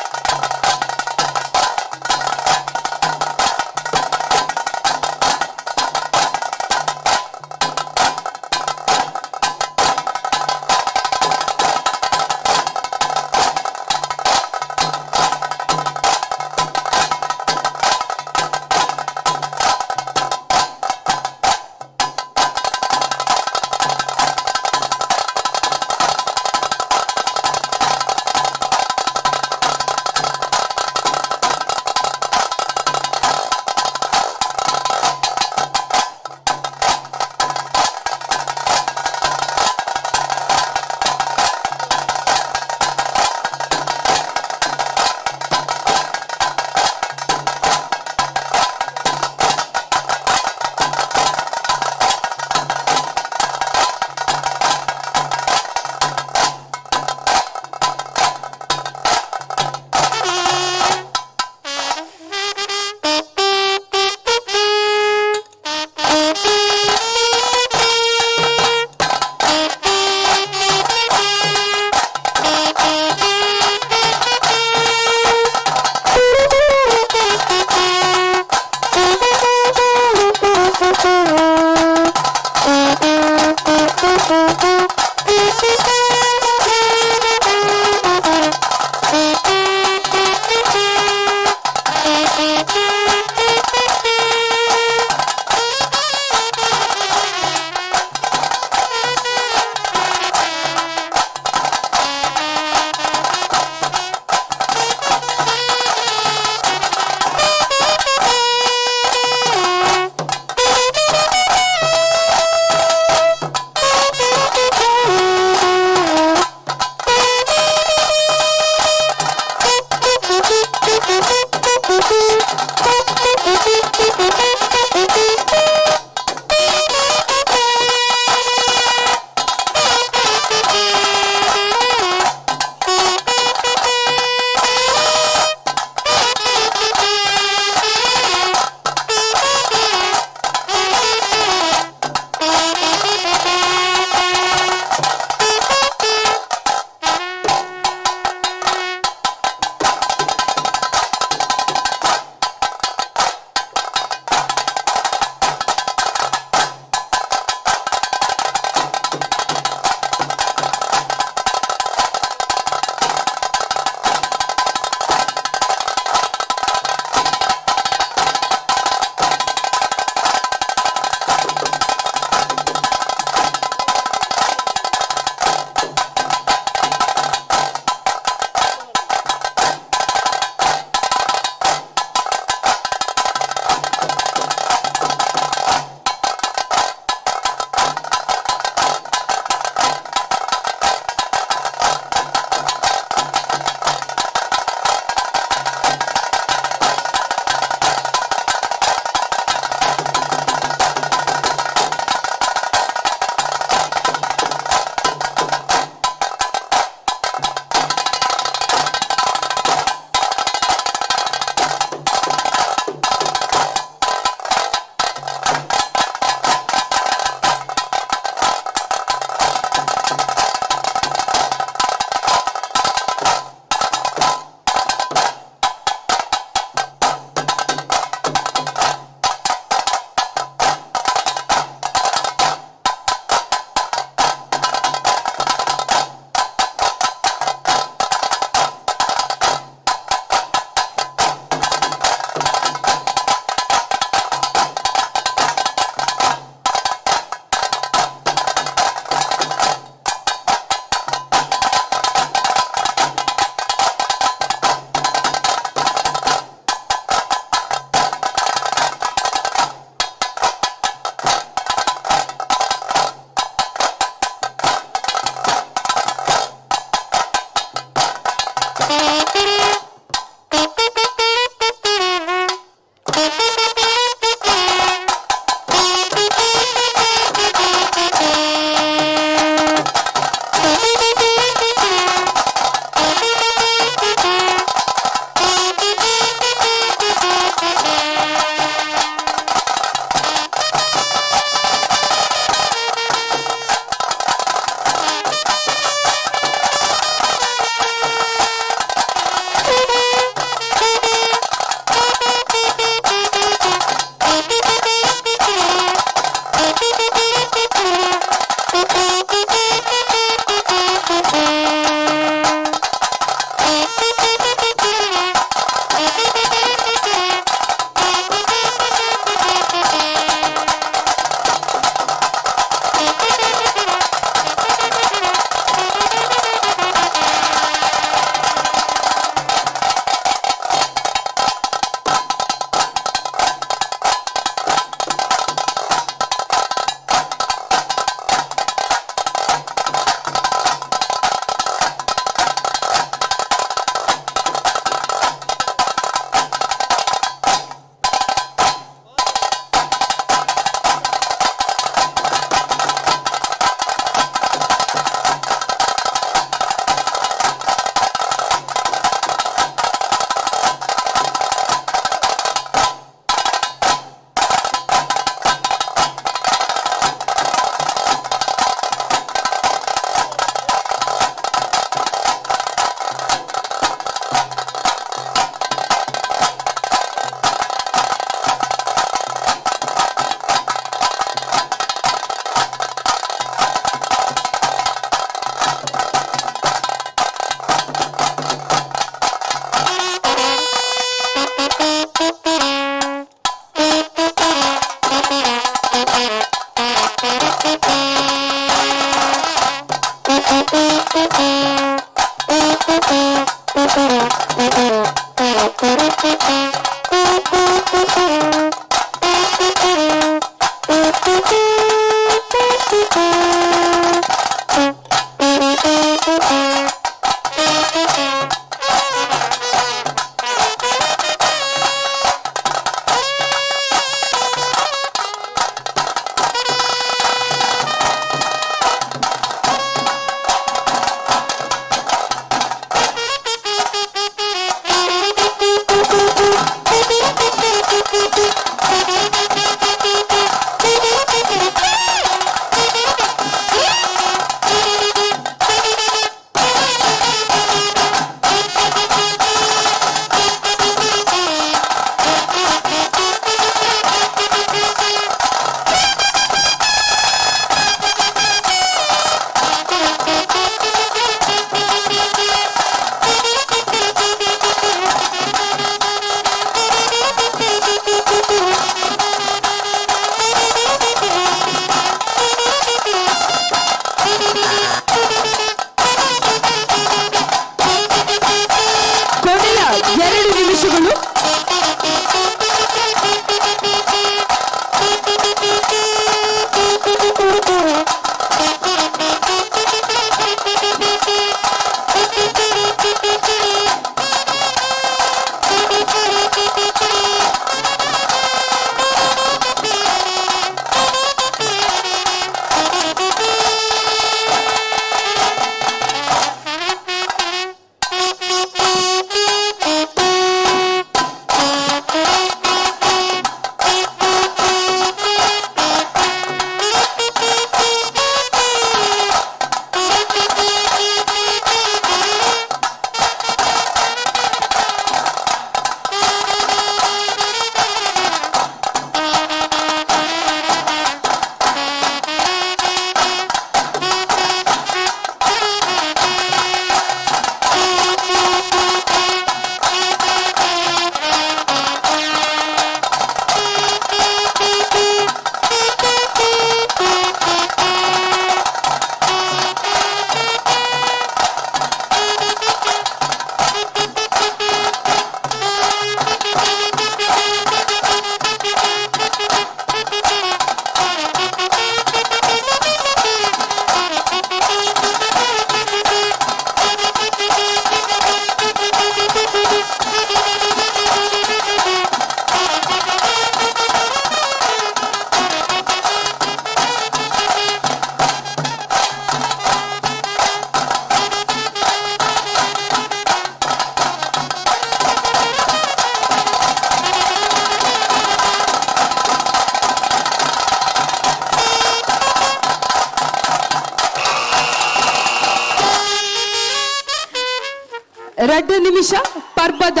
2 ನಿಮಿಷ ಪರ್ಬದ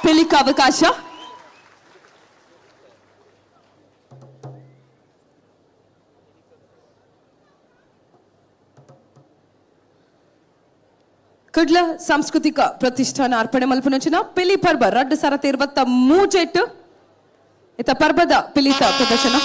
ಪಿಲಿಕ ಅವಕಾಶ. ಕುಡ್ಲ ಸಾಂಸ್ಕೃತಿಕ ಪ್ರತಿಷ್ಠಾನ ಅರ್ಪಣೆ ಮಲ್ಪುನಂಚಿನ ಪಿಲಿ ಪರ್ಬ 2023 ಇತ ಪರ್ಬದ ಪಿಲಿತ ಪ್ರದರ್ಶನ.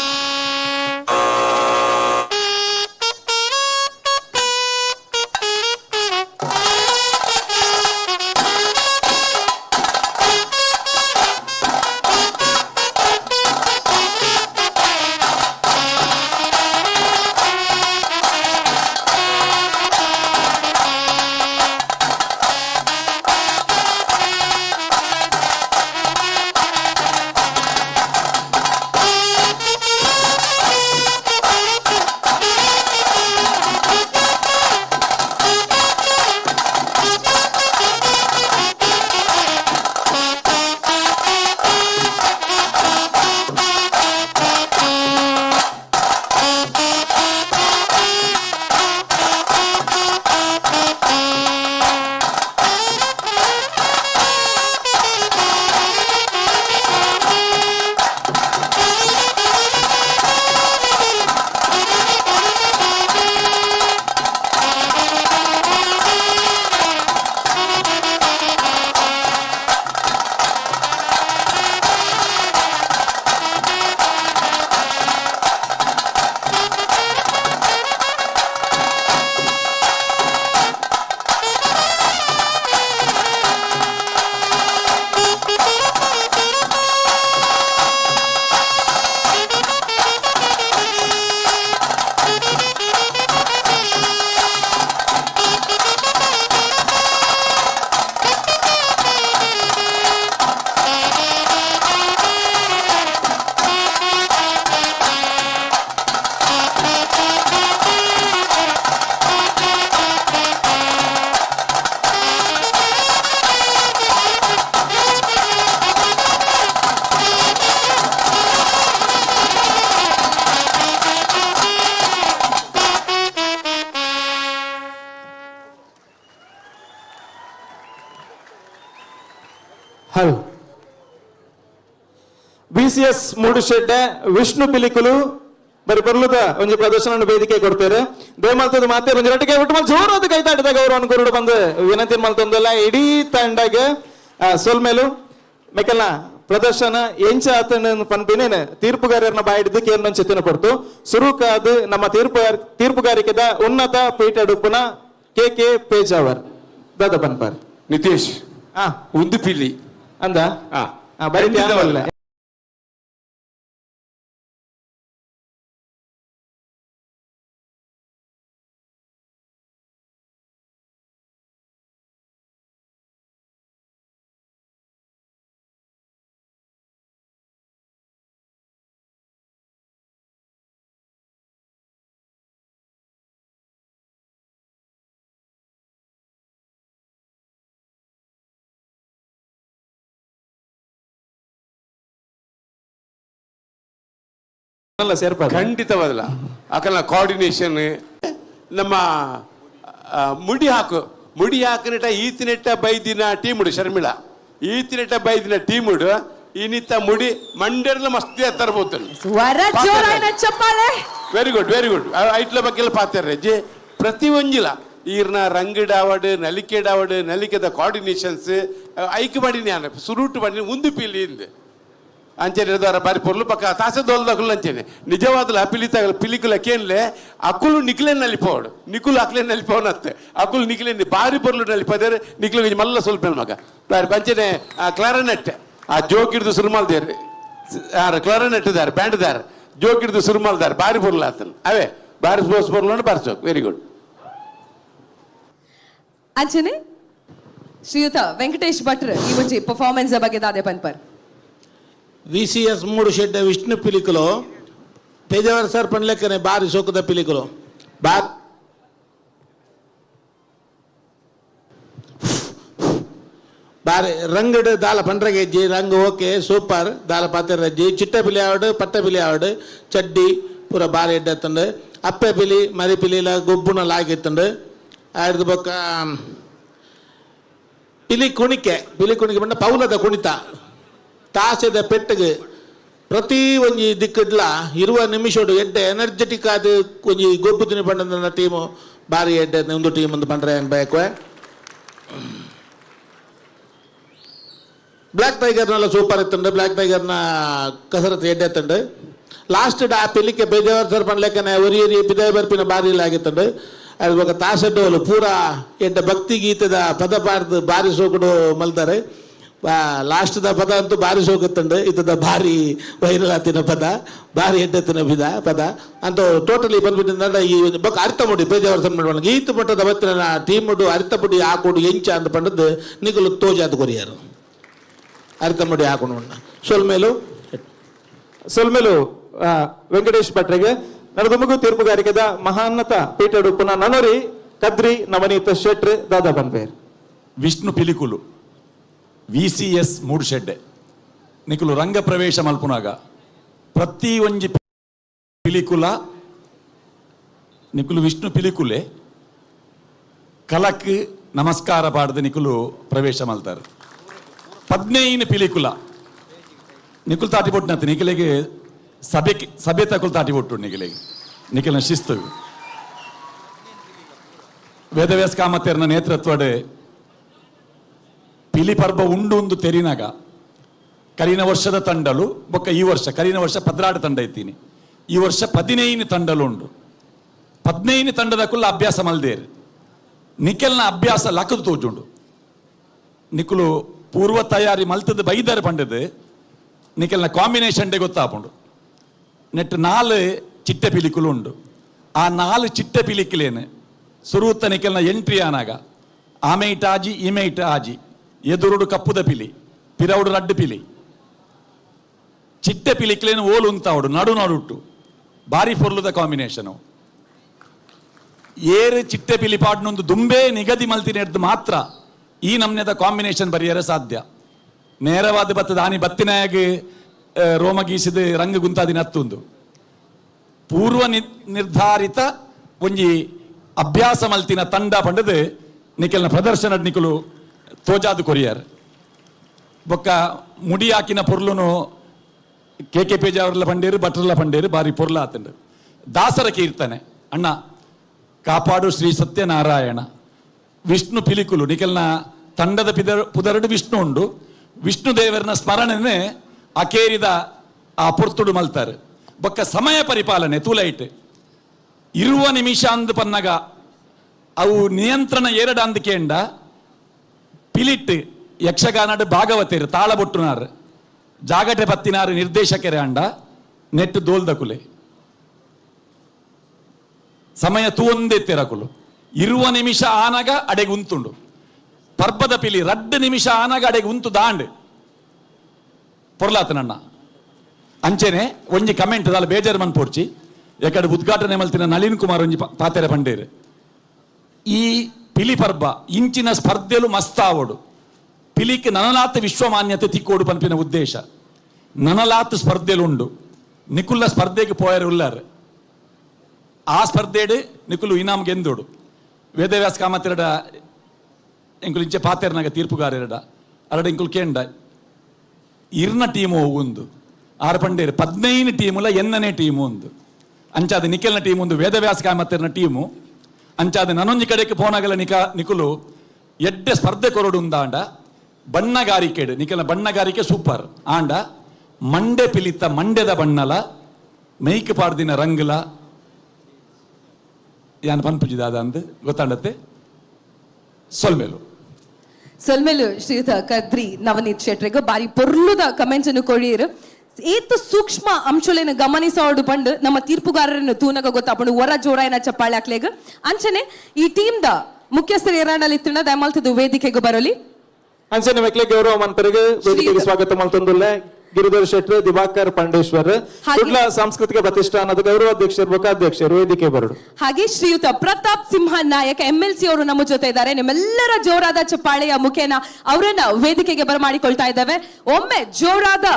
హల్ BCS 3 ಶೆಡ್ ವಿಷ್ಣು ಪಿಲಿಕುಲು ಬರಿ ಬರ್ಲುದ ಒಂದು ಪ್ರದರ್ಶನ ವೇದಿಕೆ ಕೊಡ್ತಾರೆ ದೇಮಲ್ತದ ಮಾತೆ ಒಂದು ರಟ್ಟಿಗೆ ಬಿಟ್ಟು ಮಲ್ ಜೋರಾದ ಕೈತಾಡಿದ ಗೌರವ ಅನ್ಕೊಂಡು ಬಂದು ವಿನಂತಿ ಮಲ್ತೊಂದಲ್ಲ ಇಡೀ ತಂಡಗೆ ಸೋಲ್ಮೇಲು ಮೆಕಲ್ನ ಪ್ರದರ್ಶನ ಎಂಚ ಆತನ ಪನ್ಪಿನೇನೆ ತೀರ್ಪುಗಾರರನ್ನ ಬಾಯಿಡಿದ್ದಕ್ಕೆ ಏನೊಂದು ಚಿತ್ರನ ಕೊಡ್ತು ಸುರುಕಾದ ನಮ್ಮ ತೀರ್ಪುಗಾರಿಕೆದ ಉನ್ನತ ಪೀಠ ಡುಪ್ಪುನ KK ಪೇಜಾವರ್ ದಾದ ಪನ್ಪಾರ್ ನಿತೇಶ್ ಒಂದು ಪಿಲಿ ಅಂದ ಬರೀ ಖಂಡಿತವಾದಲ್ಲ ಅಕಲ್ನ ಕೋಆರ್ಡಿನೇಷನ್ ನಮ್ಮ ಮುಡಿ ಹಾಕನಿಟ ಈತಿನೆಟ್ಟ ಬೈದಿನ ಟೀಮುಡು ಶರ್ಮಿಳಾ ಈತಿನೆಟ್ಟ ಬೈದಿನ ಟೀಮುಡು ಇನ್ನಿತ್ತ ಮುಡಿ ಮಂಡ್ಯರ್ಲ ಮಸ್ತಿ ತರಬಹುದು ವೆರಿ ಗುಡ್ ಐಟ್ಲ ಬಗ್ಗೆ ಎಲ್ಲ ಪಾತಾರೆ ಜೆ ಪ್ರತಿ ಒಂಜಿಲ ಈರ್ನ ರಂಗಡಾವಡ್ ನಲಿಕೆಡಾವಡ್ ನಲಿಕೆದ ಕೋಆರ್ಡಿನೇಷನ್ಸ್ ಐಕ್ ಮಾಡಿ ನಾನು ಸುರೂಟ್ ಮಾಡಿ ಒಂದು ಪೀಲಿ ಇಂದು ಅಂಚೆನೆ ಬಾರಿ ಪೊರ್ಲು ಪಕ್ಕ ತಾಸೆ ದೋಲ್ದಕುಲ್ ಅಂಚೆನೆ ನಿಜವಾದ ಪಿಲಿಕುಲ ಕೇನ್ಲೆ ಅಕುಲು ನಿಕ್ಲೇನ್ ನಲಿಪೋಡು ನಿಕುಲು ಅಕ್ಲೇನ್ ನಲಿಪೋನತ್ತೆ ಅಕುಲು ನಿಕ್ಲೇನ್ ಬಾರಿ ಪೊರ್ಲು ನಲಿಪೋದೇರು ನಿಕ್ಲು ಮಲ್ಲ ಸ್ವಲ್ಪ ಮಗ ಬಾರಿ ಪಂಚನೆ ಕ್ಲಾರನೆಟ್ ಆ ಜೋಕಿಡ್ದು ಸುರುಮಾಲ್ದೇರು ಕ್ಲಾರನೆಟ್ ದಾರ ಬ್ಯಾಂಡ್ ದಾರ ಜೋಕಿಡ್ದು ಸುರುಮಾಲ್ದಾರ ಬಾರಿ ಪೊರ್ಲು ಆತನ ಅವೇ ಬಾರಿ ಸ್ಪೋರ್ಟ್ಸ್ ಪೊರ್ಲು ಬಾರಿಸೋಕ್ ವೆರಿ ಗುಡ್ ಅಂಚನೆ ಶ್ರೀಯುತ ವೆಂಕಟೇಶ್ ಭಟ್ರು ಈ ಮುಂಚೆ ಪರ್ಫಾರ್ಮೆನ್ಸ್ ಬಗ್ಗೆ ದಾದೆ ಪನ್ಪರ್ VCS 3 ಶೆಡ್ ವಿಷ್ಣು ಪಿಲಿಕುಲು ಪೇಜಾವರ್ ಸರ್ ಪನ್ಲೆಕ್ಕನೆ ಬಾರಿ ಸೋಕದ ಪಿಲಿಕುಲು ಬಾರಿ ರಂಗಡ್ ದಾಲ ಪಂಡ್ರಗೆಜ್ಜಿ ರಂಗ್ ಓಕೆ ಸೂಪರ್ ದಾಲ ಪಾತಿರಜ್ಜಿ ಚಿಟ್ಟ ಪಿಲಿ ಆವಡು ಪಟ್ಟ ಪಿಲಿ ಆವಡು ಚಡ್ಡಿ ಪೂರ ಬಾರಿ ಎಡ್ಡೆತ್ತಂಡು ಅಪ್ಪೆ ಪಿಲಿ ಮರಿ ಪಿಲಿಲ ಗೊಬ್ಬುನ ಲಾಗಿತ್ತಂಡು ಆಯ್ದು ಬೊಕ್ಕ ಪಿಲಿ ಕುಣಿಕೆ ಬಂಡ ಪೌಲದ ಕುಣಿತ ತಾಸೆದ ಪೆಟ್ಟಿಗೆ ಪ್ರತಿ ಒಂಜಿ ದಿಕ್ಕಡ್ಲ ಇರುವ ನಿಮಿಷಡು ಎಡ್ಡೆ ಎನರ್ಜೆಟಿಕ್ ಆದ ಒಂಜಿ ಗೊಬ್ಬು ತಿನಿ ಪಂಡ ಟೀಮು ಬಾರಿ ಎಡ್ಡೆ ಒಂದು ಟೀಮ್ ಒಂದು ಪಂಡ್ರೆ ಅನ್ಬೇಕು ಬ್ಲ್ಯಾಕ್ ಟೈಗರ್ನೆಲ್ಲ ಸೂಪರ್ ಇತ್ತಂಡು ಬ್ಲ್ಯಾಕ್ ಟೈಗರ್ನ ಕಸರತ್ತು ಎಡ್ಡೆ ಎತ್ತಂಡು ಲಾಸ್ಟ್ ಆ ಪಿಲಿಕೆ ಬೇಜಾವರ್ ಸರ್ ಪಂಡ್ಲೆಕ್ಕನೆ ಒರಿ ಪಿದಾಯ ಬರ್ಪಿನ ಬಾರಿ ಇಲ್ಲ ಆಗಿತ್ತಂಡು ಅದ್ರ ತಾಸೆಡ್ಡೋಲು ಪೂರ ಎಡ್ಡೆ ಭಕ್ತಿ ಗೀತದ ಪದ ಪಾಡ್ದು ಬಾರಿ ಸೋಕುಡು ಮಲ್ತಾರೆ ಲಾಸ್ಟ್ದ ಪದ ಅಂತೂ ಬಾರಿ ಸೋಗುತ್ತಂಡು ಇದ್ದದ ಭಾರಿ ವೈರಲ್ ಆತಿನ ಪದ ಭಾರಿ ಎಡ್ಡೆತ್ತಿನ ಪದ ಅಂತೂ ಟೋಟಲಿ ಬಂದ್ಬಿಟ್ಟಿಂದ ಈ ಬೊಕ್ಕ ಅರ್ಥ ಮುಡಿ ಬೇಜಾವರ್ ಸರ್ ಮಾಡುವ ಗೀತ ಮಟ್ಟದ ಅವತ್ತಿನ ಟೀಮುಡು ಅರ್ಥ ಮುಡಿ ಹಾಕೊಂಡು ಎಂಚ ಅಂತ ಪಂಡದ್ದು ನಿಗಲು ತೋಜಾದ ಕೊರಿಯಾರು ಅರ್ಥ ಮುಡಿ ಹಾಕೊಂಡು ಸೊಲ್ಮೇಲು ವೆಂಕಟೇಶ್ ಭಟ್ರಿಗೆ ನರದುಮಗು ತೀರ್ಪುಗಾರಿಕೆದ ಮಹಾನ್ನತ ಪೀಠ ಡುಪ್ಪುನ ನನೋರಿ ಕದ್ರಿ ನವನೀತ ಶೆಟ್ರ್ ದಾದಾ ಬನ್ಪೇರ್ ವಿಷ್ಣು ಪಿಲಿಕುಲು VCS 3 ಶೆಡ್ ನಿಕುಲು ರಂಗ ಪ್ರವೇಶ ಮಲ್ಪುನಾಗ ಪ್ರತಿ ಒಂಜಿ ಪಿಲಿಕುಲ ನಿಕುಲು ವಿಷ್ಣು ಪಿಲಿಕುಲೆ ಕಲಕ್ ನಮಸ್ಕಾರ ಪಾಡ್ದು ನಿಕುಲು ಪ್ರವೇಶ ಮಲ್ತಾರೆ 15 ಪಿಲಿಕುಲ ನಿಕುಲ್ ತಾಟಿ ಪೊಟ್ಟಿನಂತೆ ನಿಖಿಲೆಗೆ ಸಭೆ ತಕುಲ್ ತಾಟಿ ಪೊಟ್ಟು ನಿಖಿಲಿನ ಶಿಸ್ತು ವೇದವ್ಯಾಸ ಕಾಮತೇರ್ನ ನೇತೃತ್ವಡೆ ಪಿಲಿಪರ್ಬ ಉಂಡು ತೆರಿನಾಗ ಕರಿನ ವರ್ಷದ ತಂಡಲು ಬೊಕ್ಕ ಈ ವರ್ಷ ಕರಿನ ವರ್ಷ 16 ತಂಡ ಇತ್ತೀನಿ ಈ ವರ್ಷ 15 ತಂಡಲು ಉಂಡು 15 ತಂಡದ ಕುಲ್ಲ ಅಭ್ಯಾಸ ಮಲ್ದೇರು ನಿಖಲ್ನ ಅಭ್ಯಾಸ ಲಕ್ಕದು ತೋಜುಂಡು ನಿಖಲು ಪೂರ್ವ ತಯಾರಿ ಮಲ್ತದ ಬೈದಾರೆ ಪಂಡದು ನಿಖಲ್ನ ಕಾಂಬಿನೇಷನ್ ಡೇ ಗೊತ್ತಾಪುಂಡು ನೆಟ್ 4 ಚಿಟ್ಟೆ ಪಿಲಿಕುಲು ಉಂಡು ಆ 4 ಚಿಟ್ಟೆ ಪಿಲಿಕುಲೇನು ಸುರುತ್ತ ನಿಖಲ್ನ ಎಂಟ್ರಿ ಆನಾಗ ಆಮೇಟ ಆಜಿ ಈಮೇಟ ಆಜಿ ಎದುರುಡು ಕಪ್ಪುದ ಪಿಲಿ ಪಿರವುಡು ರಡ್ಡು ಪಿಲಿ ಚಿಟ್ಟೆ ಪಿಲಿಕ್ಲೇನು ಓಲು ಉಂತಾವುಡು ನಡುಟ್ಟು ಬಾರಿ ಪೊರ್ಲುದ ಕಾಂಬಿನೇಷನು ಏರು ಚಿಟ್ಟೆ ಪಿಲಿ ಪಾಡ್ನೊಂದು ದುಂಬೆ ನಿಗದಿ ಮಲ್ತಿನೆಡ್ದು ಮಾತ್ರ ಈ ನಮ್ನೆದ ಕಾಂಬಿನೇಷನ್ ಬರೆಯರೆ ಸಾಧ್ಯ ನೇರವಾದ ಬತ್ತದ ಆನಿ ಬತ್ತಿನಾಗ ರೋಮ ಗೀಸಿದ ರಂಗ ಗುಂತಾದಿನ ಹತ್ತೊಂದು ಪೂರ್ವ ನಿರ್ಧಾರಿತ ಒಂಜಿ ಅಭ್ಯಾಸ ಮಲ್ತಿನ ತಂಡ ಪಂಡದು ನಿಖಲ್ನ ಪ್ರದರ್ಶನ ನಿಖಲು ತೋಜಾದು ಕೊರಿಯರ್ ಬೊಕ್ಕ ಮುಡಿ ಹಾಕಿನ ಪೊರ್ಲುನು KKP ಅವರೆಲ್ಲ ಪಂಡೇರು ಭಟ್ರೆಲ್ಲ ಪಂಡೇರು ಬಾರಿ ಪೊರ್ಲ ಆತಂಡು. ದಾಸರ ಕೀರ್ತನೆ ಅಣ್ಣ ಕಾಪಾಡು ಶ್ರೀ ಸತ್ಯನಾರಾಯಣ ವಿಷ್ಣು ಪಿಲಿಕುಲು ನಿಖಲ್ನ ತಂಡದ ಪುದರಡು ವಿಷ್ಣು ಉಂಡು. ವಿಷ್ಣು ದೇವರನ ಸ್ಮರಣೆನೆ ಅಕೇರಿದ ಆ ಪೊರ್ತುಡು ಮಲ್ತಾರೆ. ಬೊಕ್ಕ ಸಮಯ ಪರಿಪಾಲನೆ ತೂಲೈಟ್ ಇರುವ ನಿಮಿಷ ಅಂದು ಪನ್ನಗ ಅವು ನಿಯಂತ್ರಣ ಏರಡ ಅಂದಕೇಂಡ ಪಿಲಿಟ್ ಯಕ್ಷಗಾನಡ್ ಭಾಗವತೇರು ತಾಳಬೊಟ್ಟುನಾರು ಜಾಗಟೆ ಪತ್ತಿನಾರು ನಿರ್ದೇಶಕರೇ ಅಂಡ ನೆಟ್ ದೋಲ್ದಕುಲೆ ಸಮಯ ತೂಂದೆ ತೆರಕುಲು ಇರುವ ನಿಮಿಷ ಆನಗ ಅಡೆಗೆ ಉಂತುಂಡು. ಪರ್ಬದ ಪಿಲಿ 2 ನಿಮಿಷ ಆನಗ ಅಡೆಗೆ ಉಂತು ದಾಂಡ್ ಪೊರ್ಲಾತನಣ್ಣ ಅಂಚೆನೆ ಒಂಜಿ ಕಮೆಂಟ್ ದಾಲ ಬೇಜಾರು ಮನ್ ಪೋಡ್ಚಿ ಯಾಕಡೆ ಉದ್ಘಾಟನೆ ಮಲ್ತಿನ ನಳಿನ್ ಕುಮಾರ್ ಒಂಜಿ ಪಾತೆರೆ ಪಂಡೇರು. ಈ ಪಿಲಿ ಪರ್ಬ ಇಂಚಿನ ಸ್ಪರ್ಧೆಲು ಮಸ್ತಾವಡು ಪಿಲಿಕ್ ನನಲಾತ್ ವಿಶ್ವಮಾನ್ಯತೆ ತಿಕ್ಕೋಡು ಪಂಪಿನ ಉದ್ದೇಶ. ನನಲಾತ್ ಸ್ಪರ್ಧೆಲುಂಡು ನಿಕುಲ್ಲ ಸ್ಪರ್ಧೆಗೆ ಪೋಯರು ಉಲ್ಲಾರು. ಆ ಸ್ಪರ್ಧೆಡು ನಿಕುಲು ಇನಾಮ್ ಗೆಂದೋಡು. ವೇದವ್ಯಾಸ ಕಾಮತಿರಡ ಎಂಕುಲು ಇಂಚೆ ಪಾತೆರ್ನಾಗ ತೀರ್ಪುಗಾರರಡ ಅರಡ ಎಂಕುಲು ಕೇಂಡ ಇರ್ನ ಟೀಮು ಹೋಗುಂದು ಆರು ಪಂಡೇರು 15 ಟೀಮುಲ ಎನ್ನನೇ ಟೀಮು ಒಂದು ಅಂಚಾದ ನಿಖಿಲ್ನ ಟೀಮ್ ಒಂದು ವೇದವ್ಯಾಸ ಕಾಮತಿರನ ಟೀಮು ಅಂಚಾದ ನನೊಂಜಿ ಕಡೆಗೆ ಪೋನಾಗಲ ನಿಕುಲು ಎಡ್ಡೆ ಸ್ಪರ್ಧೆ ಕೊರಡು ಉಂದಾಂಡ ಬಣ್ಣಗಾರಿಕೆಡು ನಿಖಿಲ್ನ ಬಣ್ಣಗಾರಿಕೆ ಸೂಪರ್ ಆಂಡ ಮಂಡೆ ಪಿಲಿತ ಮಂಡ್ಯದ ಬಣ್ಣಲ ಮೈಕ್ ಪಾಡ್ದಿನ ರಂಗುಲ ಯಾನ್ ಪನ್ಪುಜಿದಾದ ಅಂದ್ ಗೊತ್ತಾಂಡತ್ತೆ ಸೊಲ್ಮೇಲು ಶ್ರೀಯುತ ಕದ್ರಿ ನವನೀತ್ ಶೆಟ್ರಿಗೆ ಬಾರಿ ಪೊರ್ಲುದ ಕಮೆಂಟ್ಸ್ ಅನ್ನು ಕೊಡಿಯರು. ಏತು ಸೂಕ್ಷ್ಮ ಅಂಶಗಳನ್ನು ಗಮನಿಸೋಡು ಪಂಡು ನಮ್ಮ ತೀರ್ಪುಗಾರರನ್ನು ತೂನಗ ಗೊತ್ತಾಪಂಡು ಹೊರ ಜೋರಾಯನ ಚಪ್ಪಾಳೆ ಹಾಕ್ಲೇಗ ಅಂಚನೆ ಈ ಟೀಮ್ ದ ಮುಖ್ಯಸ್ಥರು ಏರಾಣಲಿತ್ತಿನ ದಯಮಾಲ್ತದು ವೇದಿಕೆಗೆ ಬರಲಿ. ಅಂಚನೆ ಮೆಕ್ಲೆ ಗೌರವ ಮಂತ್ರಿಗೆ ವೇದಿಕೆಗೆ ಸ್ವಾಗತ ಮಲ್ತೊಂದುಲ್ಲ ಗಿರಿಧರ್ ಶೆಟ್ರು ದಿವಾಕರ್ ಪಾಂಡೇಶ್ವರ್ ಕುಡ್ಲ ಸಾಂಸ್ಕೃತಿಕ ಪ್ರತಿಷ್ಠಾನದ ಗೌರವಾಧ್ಯಕ್ಷರು ಮುಖಾಧ್ಯಕ್ಷರು ವೇದಿಕೆ ಬರಡು. ಹಾಗೆ ಶ್ರೀಯುತ ಪ್ರತಾಪ್ ಸಿಂಹ ನಾಯಕ MLC ಅವರು ನಮ್ಮ ಜೊತೆ ಇದ್ದಾರೆ. ನಿಮ್ಮೆಲ್ಲರ ಜೋರಾದ ಚಪ್ಪಾಳೆಯ ಮುಖೇನ ಅವರನ್ನ ವೇದಿಕೆಗೆ ಬರಮಾಡಿಕೊಳ್ತಾ ಇದ್ದೇವೆ. ಒಮ್ಮೆ ಜೋರಾದ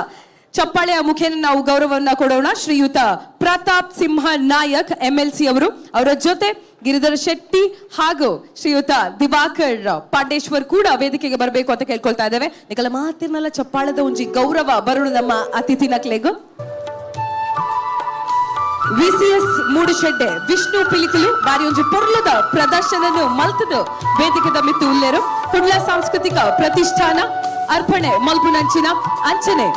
ಚಪ್ಪಾಳೆಯ ಮುಖೇನ ನಾವು ಗೌರವವನ್ನ ಕೊಡೋಣ. ಶ್ರೀಯುತ ಪ್ರತಾಪ್ ಸಿಂಹ ನಾಯಕ್ MLC ಅವರು, ಅವರ ಜೊತೆ ಗಿರಿಧರ್ ಶೆಟ್ಟಿ ಹಾಗೂ ಶ್ರೀಯುತ ದಿವಾಕರ್ ಪಾಂಡೇಶ್ವರ್ ಕೂಡ ವೇದಿಕೆಗೆ ಬರಬೇಕು ಅಂತ ಕೇಳ್ಕೊಳ್ತಾ ಇದ್ದೇವೆ. ನಿಕಲ ಮಾತಿರ್ನಲ್ಲ ಚಪ್ಪಾಳದ ಒಂಜಿ ಗೌರವ ಬರುಳು ನಮ್ಮ ಅತಿಥಿ ನಕ್ಲೆಗು. VCS ಮೂಡುಶೆಡ್ಡೆ ವಿಷ್ಣು ಪಿಲಿಕುಲು ಬಾರಿ ಒಂಜಿ ಪೊರ್ಲದ ಪ್ರದರ್ಶನ ಮಲ್ತದು ವೇದಿಕೆದ ಮಿತ್ತು ಉಲ್ಲೇರು. ಕುಡ್ಲ ಸಾಂಸ್ಕೃತಿಕ ಪ್ರತಿಷ್ಠಾನ ಅರ್ಪಣೆ ಮಲ್ಪುನಂಚಿನ ಅಂಚನೆ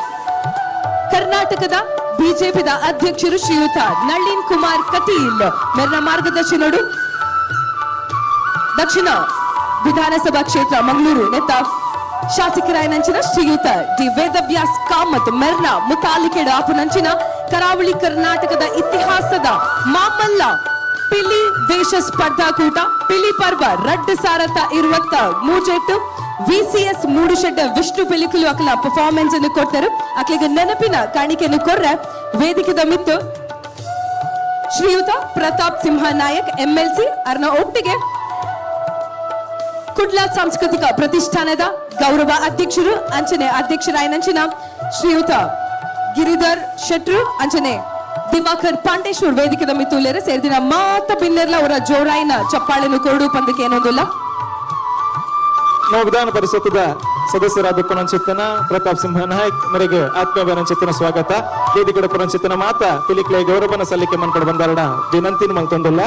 ಕರ್ನಾಟಕದ ಬಿಜೆಪಿದ ಅಧ್ಯಕ್ಷರು ಶ್ರೀಯುತ ನಳಿನ್ ಕುಮಾರ್ ಕಟೀಲ್ ಮೇರ್ನ ಮಾರ್ಗದರ್ಶನಡು ದಕ್ಷಿಣ ವಿಧಾನಸಭಾ ಕ್ಷೇತ್ರ ಮಂಗಳೂರು ನೆತ್ತ ಶಾಸಕರಾಯನಂಚಿನ ಶ್ರೀಯುತ ಡಿ ವೇದವ್ಯಾಸ್ ಕಾಮತ್ ಮೆರ್ನ ಮುತಾಲಿಕೆಡ ಆಪುನಂಚಿನ ಕರಾವಳಿ ಕರ್ನಾಟಕದ ಇತಿಹಾಸದ ಮಾಮಲ್ಲ ಪಿಲಿ ವೇಷ ಸ್ಪರ್ಧಾಕೂಟ ಪಿಲಿ ಪರ್ವ 2023 VCS ಮೂಡುಶೆಡ್ಡ ವಿಷ್ಣು ಪಿಲಿಕುಲು ಅಕಲ ಪರ್ಫಾರ್ಮೆನ್ಸ್ ಅನ್ನು ಕೊಡ್ತಾರೆ. ಅಕ್ಲಿಗೆ ನೆನಪಿನ ಕಾಣಿಕೆಯನ್ನು ಕೊರ್ರೆ ವೇದಿಕೆದ ಮಿತ್ತು ಶ್ರೀಯುತ ಪ್ರತಾಪ್ ಸಿಂಹ ನಾಯಕ್ MLC ಅರ್ನ ಒಟ್ಟಿಗೆ ಕುಡ್ಲ ಸಾಂಸ್ಕೃತಿಕ ಪ್ರತಿಷ್ಠಾನದ ಗೌರವ ಅಧ್ಯಕ್ಷರು ಅಂಚನೆ ಅಧ್ಯಕ್ಷರಾಯನಂಚಿನ ಶ್ರೀಯುತ ಗಿರಿಧರ್ ಶೆಟ್ರು ಅಂಚನೆ ದಿವಾಕರ್ ಪಾಂಡೇಶ್ವರ್ ವೇದಿಕೆದ ಮಿತ್ತುಲ್ಲೇರೆ ಸೇರಿದಿನ ಮಾತ ಬಿನ್ನೆರ್ಲ ಅವರ ಜೋರಾಯಿನ ಚಪ್ಪಾಳೆಯನ್ನು ಕೊರಡು ಪಂದಕ್ಕೆ ಏನೊಂದಿಲ್ಲ. ನಾವು ವಿಧಾನ ಪರಿಷತ್ತದ ಸದಸ್ಯರಾದ ಪುನಂಚಿತ್ತನ ಪ್ರತಾಪ್ ಸಿಂಹ ನಾಯಕ್ ಮೇರೆಗೆ ಆತ್ಮೀಯ ಸ್ವಾಗತ. ವೇದಿಕೆಯ ಪುನಂಚಿತ್ತನ ಮಾತ ಪಿಲಿಕ್ಲೆ ಗೌರವನ ಸಲ್ಲಿಕೆ ಮನ್ಪಡ ಬಂದಾರಡ ವಿನಂತಿನ ಮಲ್ತೊಂದಿಲ್ಲ.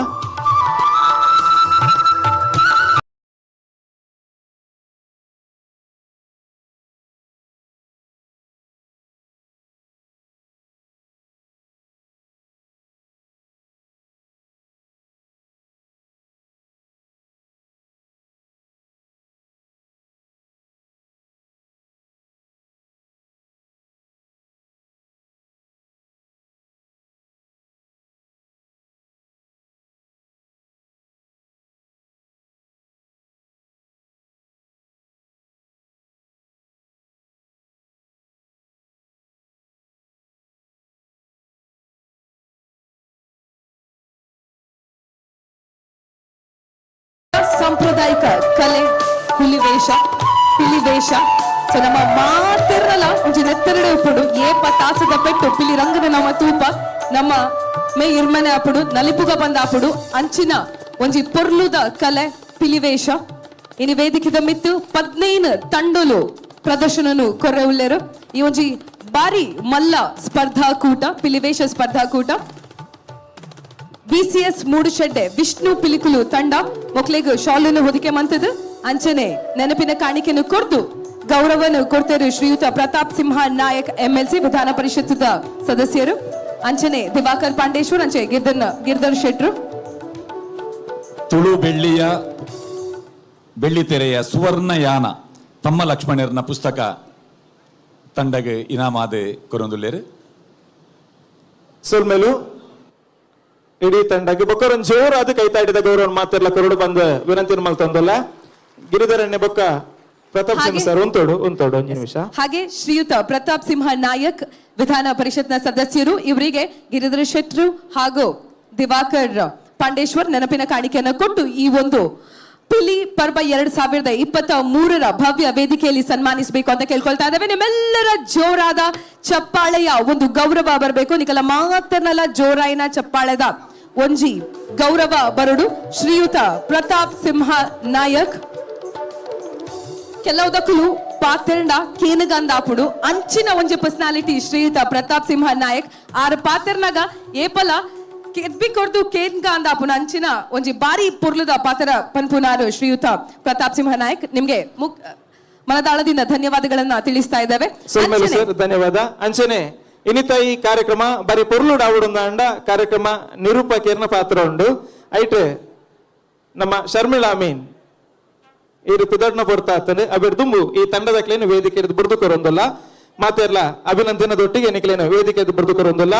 ಸಾಂಪ್ರದಾಯಿಕ ಕಲೆ ಹುಲಿವೇಷ ಪಿಲಿವೇಷ ಸೊ ನಮ್ಮ ಮಾತಿರಲ್ಲ ಒಂಜಿ ನೆತ್ತರಡೆ ಉಪ್ಪುಡು ಏಪ ತಾಸದ ಪೆಟ್ಟು ಪಿಲಿ ರಂಗದ ನಮ್ಮ ತೂಪ ನಮ್ಮ ಮೇ ಇರ್ಮನೆ ಅಪ್ಪುಡು ನಲಿಪುಗ ಬಂದ ಅಪ್ಪುಡು ಅಂಚಿನ ಒಂಜಿ ಪೊರ್ಲುದ ಕಲೆ ಪಿಲಿವೇಷ ಇನಿ ವೇದಿಕೆದ ಮಿತ್ತು 15 ತಂಡುಲು ಪ್ರದರ್ಶನನು ಕೊರ್ರೆ ಉಳ್ಳೇರು ಈ ಒಂಜಿ ಬಾರಿ ಮಲ್ಲ ಸ್ಪರ್ಧಾಕೂಟ ಪಿಲಿವೇಷ ಸ್ಪರ್ಧಾಕೂಟ BCS ಮೂಡು ಶೆಡ್ಡೆ ವಿಷ್ಣು ಪಿಲಿಕುಲು ತಂಡ ಮೊಕ್ಲೆಗ್ ಶಾಲನ್ನು ಹೊದಿಕೆ ಮಂತದು ಅಂಚನೆ ನೆನಪಿನ ಕಾಣಿಕೆಯನ್ನು ಕೊಡ್ದು ಗೌರವನು ಕೊಡ್ತಾರೆ ಶ್ರೀಯುತ ಪ್ರತಾಪ್ ಸಿಂಹ ನಾಯಕ್ MLC ವಿಧಾನ ಪರಿಷತ್ತದ ಸದಸ್ಯರು ಅಂಚನೆ ದಿವಾಕರ್ ಪಾಂಡೇಶ್ವರ್ ಅಂಚೆ ಗಿರ್ಧರ್ ಶೆಟ್ರು ತುಳು ಬೆಳ್ಳಿಯ ಬೆಳ್ಳಿತೆರೆಯ ಸುವರ್ಣಯಾನ ತಮ್ಮ ಲಕ್ಷ್ಮಣರ್ನ ಪುಸ್ತಕ ತಂಡಗೆ ಇನಾಮಾದೆ ಕೊರೊಂದುಲ್ಲೇರು ಸುಲ್ಮೇಲು ಇಡೀ ತಂಡಕ್ಕೆ ಬೊಕ್ಕರೊಂದು ಜೋರಾದ ಕೈತಾಡಿದ ಗೌರವ ಮಾತೆಲ್ಲ ಕೊರಡು ಬಂದ ವಿನಂತಿ ಮಲ್ತಂದಲ್ಲ ಗಿರಿಧರಣ್ಯ ಬೊಕ್ಕ ಪ್ರತಾಪ್ ಸಿಂಹ ಸರ್ ಉಂತೋಡು ಒಂದು ನಿಮಿಷ ಹಾಗೆ ಶ್ರೀಯುತ ಪ್ರತಾಪ್ ಸಿಂಹ ನಾಯಕ್ ವಿಧಾನ ಪರಿಷತ್ನ ಸದಸ್ಯರು ಇವರಿಗೆ ಗಿರಿಧರ ಶೆಟ್ರು ಹಾಗೂ ದಿವಾಕರ್ ಪಾಂಡೇಶ್ವರ್ ನೆನಪಿನ ಕಾಣಿಕೆಯನ್ನು ಕೊಟ್ಟು ಈ ಒಂದು ಪಿಲಿ ಪರ್ಬ 2023 ಭವ್ಯ ವೇದಿಕೆಯಲ್ಲಿ ಸನ್ಮಾನಿಸಬೇಕು ಅಂತ ಕೇಳ್ಕೊಳ್ತಾ ಇದ್ದೇವೆ. ನಿಮ್ಮೆಲ್ಲರ ಜೋರಾದ ಚಪ್ಪಾಳೆಯ ಒಂದು ಗೌರವ ಬರಬೇಕು. ನಿಕಲ ಮಾತರ್ನಲ್ಲ ಜೋರಾಯಿನ ಚಪ್ಪಾಳೆದ ಒಂಜಿ ಗೌರವ ಬರಡು ಶ್ರೀಯುತ ಪ್ರತಾಪ್ ಸಿಂಹ ನಾಯಕ್ ಕೆಲವುದಕ್ಕೂ ಪಾತೆರ್ನ ಕೇನಗಂದಾಪುಡು ಅಂಚಿನ ಒಂಜಿ ಪರ್ಸನಾಲಿಟಿ ಶ್ರೀಯುತ ಪ್ರತಾಪ್ ಸಿಂಹ ನಾಯಕ್ ಆರ್ ಪಾತೆರ್ನಾಗ ಏಪಲ ಕೆದ್ಬಿ ಕೊಡ್ದು ಕೇನ್ಗ ಅಂದಾಪುನ ಅಂಚಿನ ಒಂಜಿ ಬಾರಿ ಪುರ್ಲದ ಪಾತ್ರ ಪನ್ಪುನಾರು ಶ್ರೀಯುತ ಪ್ರತಾಪ್ ಸಿಂಹ ನಾಯಕ್ ನಿಮ್ಗೆ ಮನದಾಳದಿಂದ ಧನ್ಯವಾದಗಳನ್ನ ತಿಳಿಸ್ತಾ ಇದ್ದೇವೆ. ಸರ್ ಧನ್ಯವಾದ ಅಂಚನೆ ಇನ್ನಿತ ಈ ಕಾರ್ಯಕ್ರಮ ಬಾರಿ ಪೊರ್ಲುಡ್ ಆವಡುಂದ ಅಂಡ ಕಾರ್ಯಕ್ರಮ ನಿರೂಪಕೇರ್ನ ಪಾತ್ರ ಉಂಡು ಐಟ್ ನಮ್ಮ ಶರ್ಮಿಳಾ ಮೀನ್ ಇರು ಪಿದಡ್ನ ಬರ್ತಾ ಆಗ್ತದೆ ಅಬಿರ್ದುಂಬು ಈ ತಂಡದ ಕ್ಲೇನು ವೇದಿಕೆ ಬುರ್ದು ಕೊರೊಂದಲ್ಲ ಮಾತೆರ್ಲ ಅಭಿನಂದನದೊಟ್ಟಿಗೆ ನಿಕ್ಲೇನು ವೇದಿಕೆ ಬುರ್ದು ಕೊರೊಂದಲ್ಲ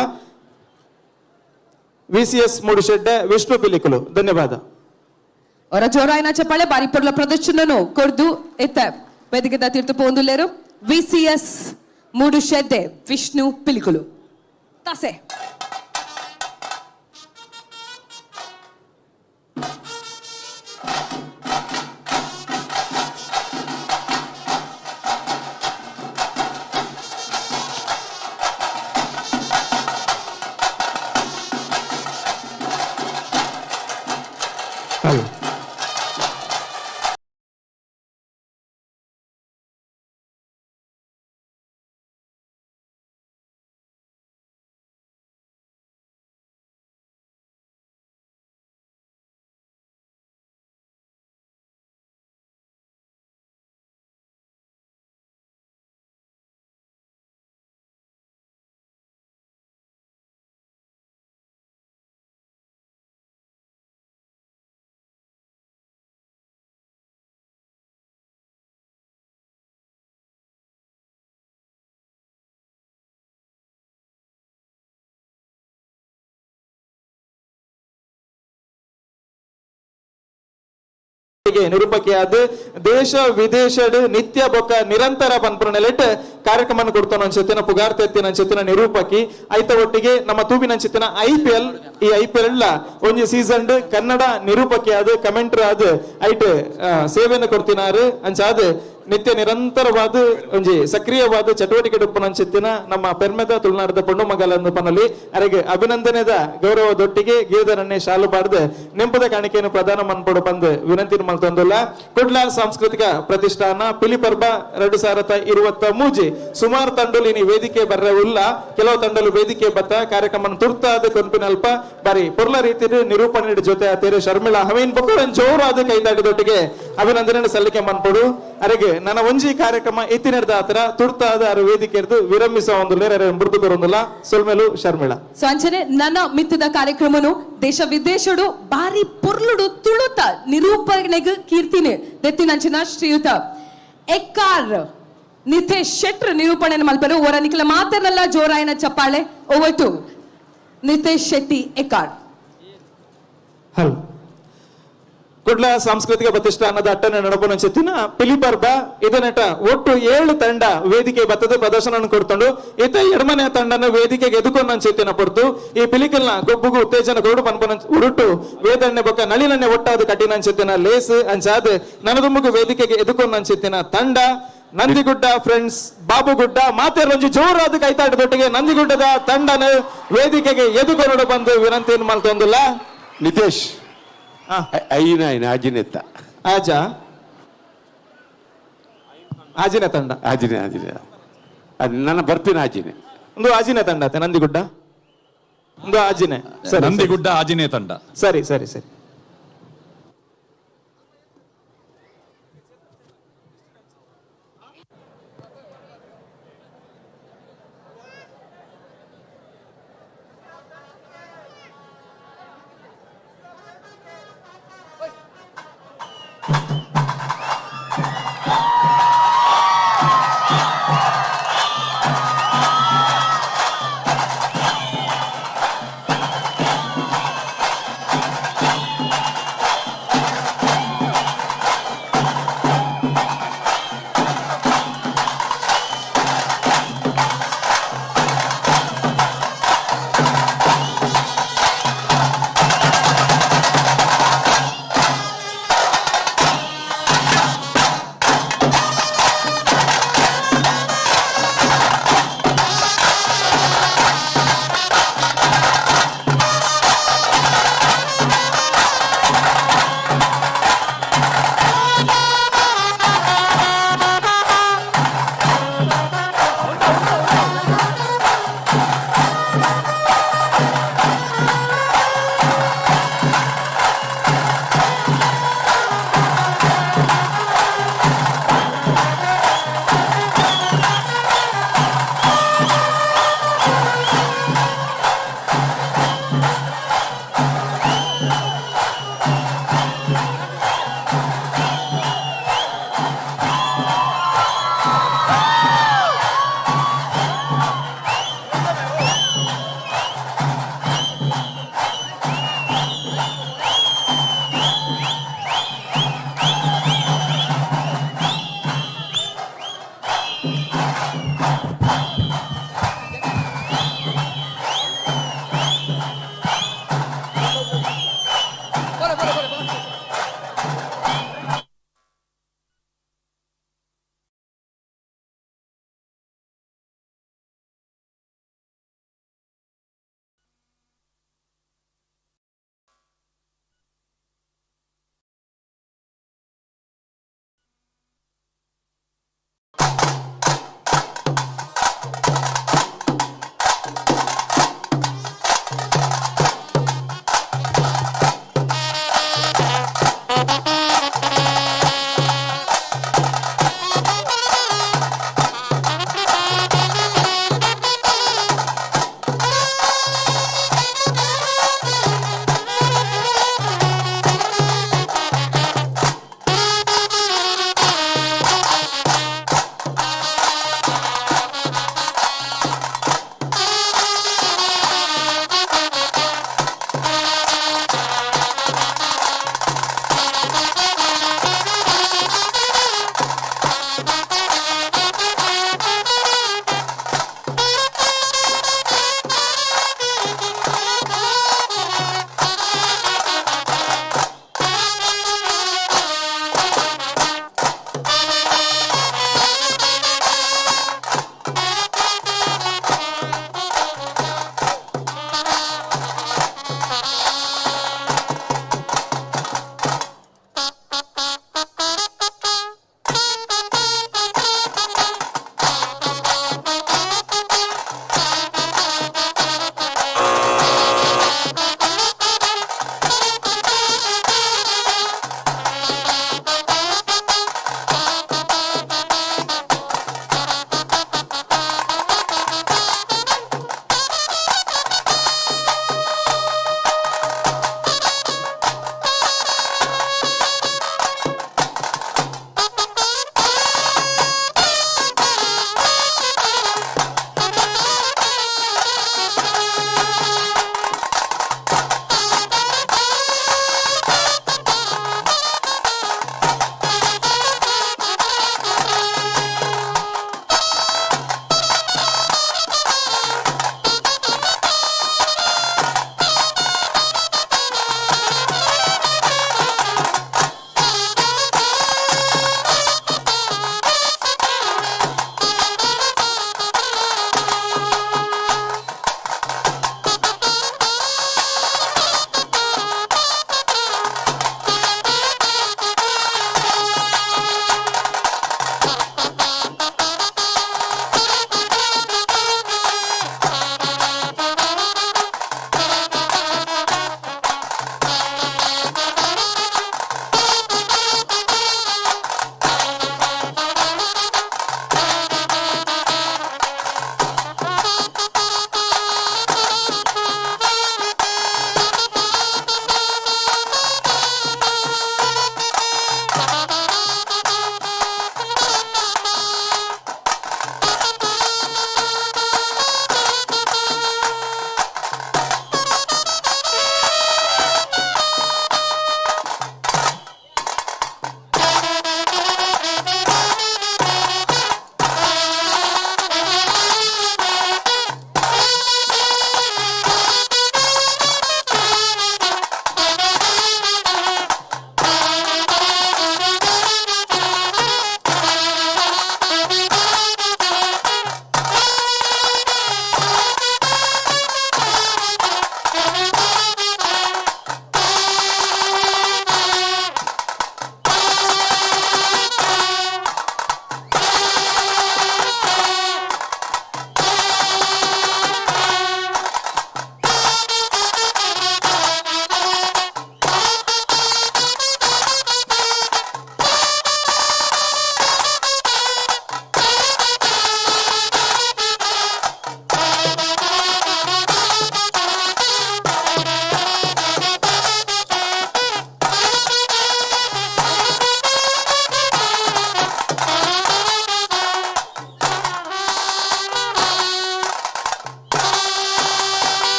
VCS ಮೂಡು ಶೆಡ್ಡೆ ವಿಷ್ಣು ಪಿಲಿಕುಲು ಧನ್ಯವಾದ ಅವರ ಜೋರಾಯಿನ ಚಪ್ಪಾಳೆ ಬಾರಿ ಪೊರ್ಲ ಪ್ರದರ್ಶನನು ಕೊರ್ದು ಎತ್ತ ವೇದಿಕೆ ತೀರ್ತು ಪೋಂದುಲ್ಲೇರು VCS ಮೂಡು ಶೆಡ್ಡೆ ವಿಷ್ಣು ಪಿಲಿಕುಲು ತಾಸೆ ನಿರೂಪಕಿಯಾದ ದೇಶ ವಿದೇಶಡ್ ನಿತ್ಯ ಬೊಕ್ಕ ನಿರಂತರ ಪನ್ಪುರನೆಲೆಟ್ ಕಾರ್ಯಕ್ರಮ ಕೊಡ್ತಾನ ಅನ್ಸತ್ತಿನ ಪುಗಾರ್ತೆ ಎತ್ತಿನ ಅನ್ಸತ್ತಿನ ನಿರೂಪಕಿ ಐತ ಒಟ್ಟಿಗೆ ನಮ್ಮ ತೂಬಿನ ಅನ್ಸತ್ತಿನ IPL ಈ IPL ಒಂಜಿ ಸೀಸನ್ ಕನ್ನಡ ನಿರೂಪಕಿಯಾದ ಕಮೆಂಟ್ರಿ ಆದ ಐಟ್ ಸೇವೆಯನ್ನು ಕೊಡ್ತಿನಾರು ಅಂಚಾದ ನಿತ್ಯ ನಿರಂತರವಾದ ಒಂಜಿ ಸಕ್ರಿಯವಾದ ಚಟುವಟಿಕೆ ಡುಪ್ಪನಂಚಿತ್ತಿನ ನಮ್ಮ ಪೆರ್ಮೆದ ತುಳುನಾಡದ ಪೊಣ್ಣು ಮಗಲನ್ನು ಪನಲಿ ಅರೆಗೆ ಅಭಿನಂದನೆದ ಗೌರವದೊಟ್ಟಿಗೆ ಗೀದರನ್ನೇ ಶಾಲು ಪಾಡ್ದು ನೆಂಪದ ಕಾಣಿಕೆಯನ್ನು ಪ್ರದಾನ ಮನ್ಪಡು ಬಂದು ವಿನಂತಿ ಮಲ್ತೊಂದುಲ್ಲ ಕುಡ್ಲ ಸಾಂಸ್ಕೃತಿಕ ಪ್ರತಿಷ್ಠಾನ ಪಿಲಿಪರ್ಬ 2023 ಸುಮಾರು ತಂಡಲು ಇನಿ ವೇದಿಕೆ ಬರ್ರೆ ಉಲ್ಲ ಕೆಲವು ತಂಡಲು ವೇದಿಕೆ ಬತ್ತ ಕಾರ್ಯಕ್ರಮ ತುರ್ತಾದ ಕೊಂಪಿನಲ್ಪ ಬಾರಿ ಪೊರ್ಲ ರೀತಿ ನಿರೂಪಣೆ ಜೊತೆ ಆತೇರು ಶರ್ಮಿಳಾ ಹಮೀನ್ ಬೊಕ್ಕನ್ ಜೋರಾದ ಕೈದಾಡಿದೊಟ್ಟಿಗೆ ಅಭಿನಂದನೆ ಸಲ್ಲಿಕೆ ಮನ್ಪಡು ಅರೆಗೆ ನನ್ನ ಒಂಜಿ ಕಾರ್ಯಕ್ರಮ ಎತ್ತಿನರ್ದ ಆತರ ತುರ್ತಾದ ವೇದಿಕೆ ವಿರಮಿಸುವ ಒಂದು ಮೃದು ಬರೋದಿಲ್ಲ ಸೊಲ್ಮೇಲು ಶರ್ಮಿಳಾ ಸ್ವಂಚನೆ ನನ್ನ ಮಿತ್ತದ ಕಾರ್ಯಕ್ರಮನು ದೇಶ ವಿದೇಶಡು ಬಾರಿ ಪೊರ್ಲುಡು ತುಳುತ ನಿರೂಪಣೆಗೆ ಕೀರ್ತಿನಿ ದೆತ್ತಿನಂಚಿನ ಶ್ರೀಯುತ ಎಕ್ಕಾರ್ ನಿತೇಶ್ ಶೆಟ್ರ್ ನಿರೂಪಣೆ ಮಲ್ಪರು ಓರ ನಿಖಲ ಮಾತರ್ನಲ್ಲ ಜೋರಾಯಿನ ಚಪ್ಪಾಳೆ ಓವರ್ ಟು ನಿತೇಶ್ ಶೆಟ್ಟಿ ಎಕ್ಕಾರ್. ಹಲೋ ಕುಡ್ಲ ಸಾಂಸ್ಕೃತಿಕ ಪ್ರತಿಷ್ಠಾನದ ಅಟ್ಟನೆ ನಡಪುನಂಚಿತ್ತಿನ ಪಿಲಿಪರ್ಬ ಇದನ್ನಟ ಒಟ್ಟು 7 ತಂಡ ವೇದಿಕೆ ಬತ್ತದ ಪ್ರದರ್ಶನ ಕೊಡ್ಕೊಂಡು ಈತ ಎಡಮನೆ ತಂಡನ ವೇದಿಕೆಗೆ ಎದುಕೊಂಡಂಚಿತ್ತಿನ ಪೊರ್ತು ಈ ಪಿಲಿಕಲ್ನ ಗೊಬ್ಬುಗು ಉತ್ತೇಜನ ಕೊರಡು ಪನ್ಪನ ಉರುಟು ವೇದಣ್ಣೆ ಬೊಕ್ಕ ನಳಿನನ್ನೆ ಒಟ್ಟಾದ ಕಟ್ಟಿನಂಚಿತ್ತಿನ ಲೇಸ್ ಅಂಚಾದ ನನದುಂಬುಗು ವೇದಿಕೆಗೆ ಎದುಕೊಂಡಂಚಿತ್ತಿನ ತಂಡ ನಂದಿಗುಡ್ಡ ಫ್ರೆಂಡ್ಸ್ ಬಾಬುಗುಡ್ಡ ಮಾತೆರೊಂಜಿ ಜೋರಾದ ಕೈತಾಟದೊಟ್ಟಿಗೆ ನಂದಿಗುಡ್ಡದ ತಂಡನ ವೇದಿಕೆಗೆ ಎದುಕೊಂಡು ಬಂದು ವಿನಂತಿಯನ್ನು ಮಲ್ತೊಂದಿಲ್ಲ ನಿತೇಶ್ ಆಜಿನೆತ್ತ ಆಜಾ ಆಜಿನ ತಂಡ ಆಜಿನೆ ಆಜಿನೆ ಅದು ನನ್ನ ಬರ್ಪಿನ ಆಜಿನೆ ಒಂದು ಆಜಿನ ತಂಡ ಆತ ನಂದಿಗುಡ್ಡ ಒಂದು ಆಜಿನೆ ಸರಿ ನಂದಿಗುಡ್ಡ ಆಂಜನೇಯ ತಂಡ. ಸರಿ ಸರಿ ಸರಿ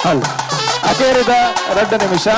ಹಲ್ ಅಖೇರಿದ 2 ನಿಮಿಷ.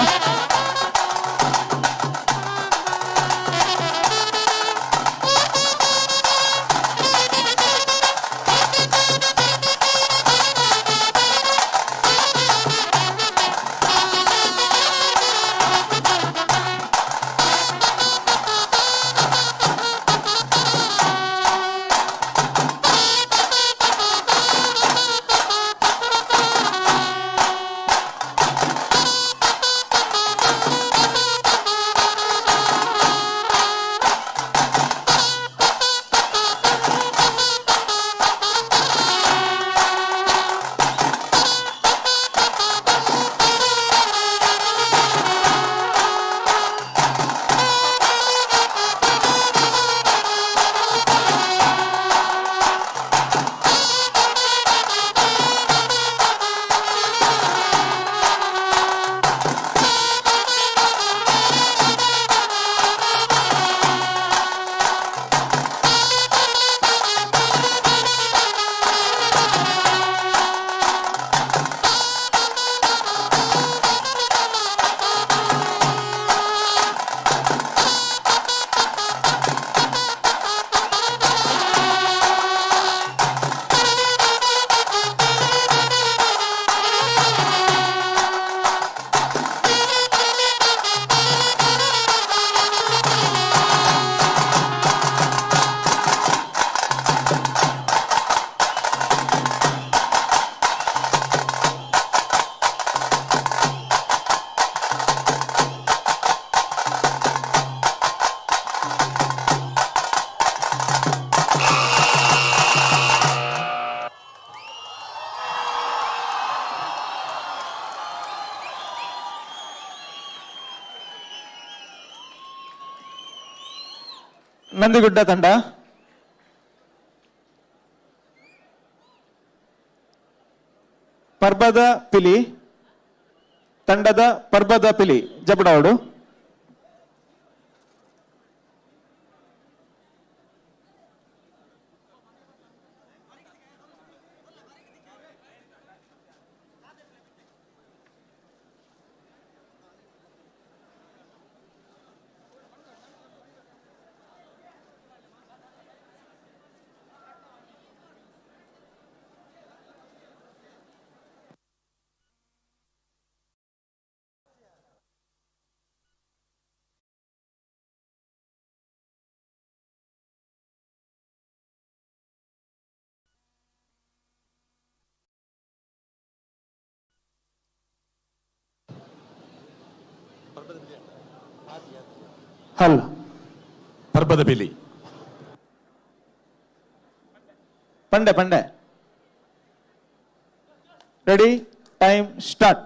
ನಂದಿಗುಡ್ಡ ತಂಡ ಪರ್ಬದ ಪಿಲಿ ತಂಡದ ಪರ್ಬದ ಪಿಲಿ ಜಬಡಾವಡು. ಹಲ್ ಪರ್ಬದ ಪಿಲಿ ಪಂಡೆ ಪಂಡೆ ready time start.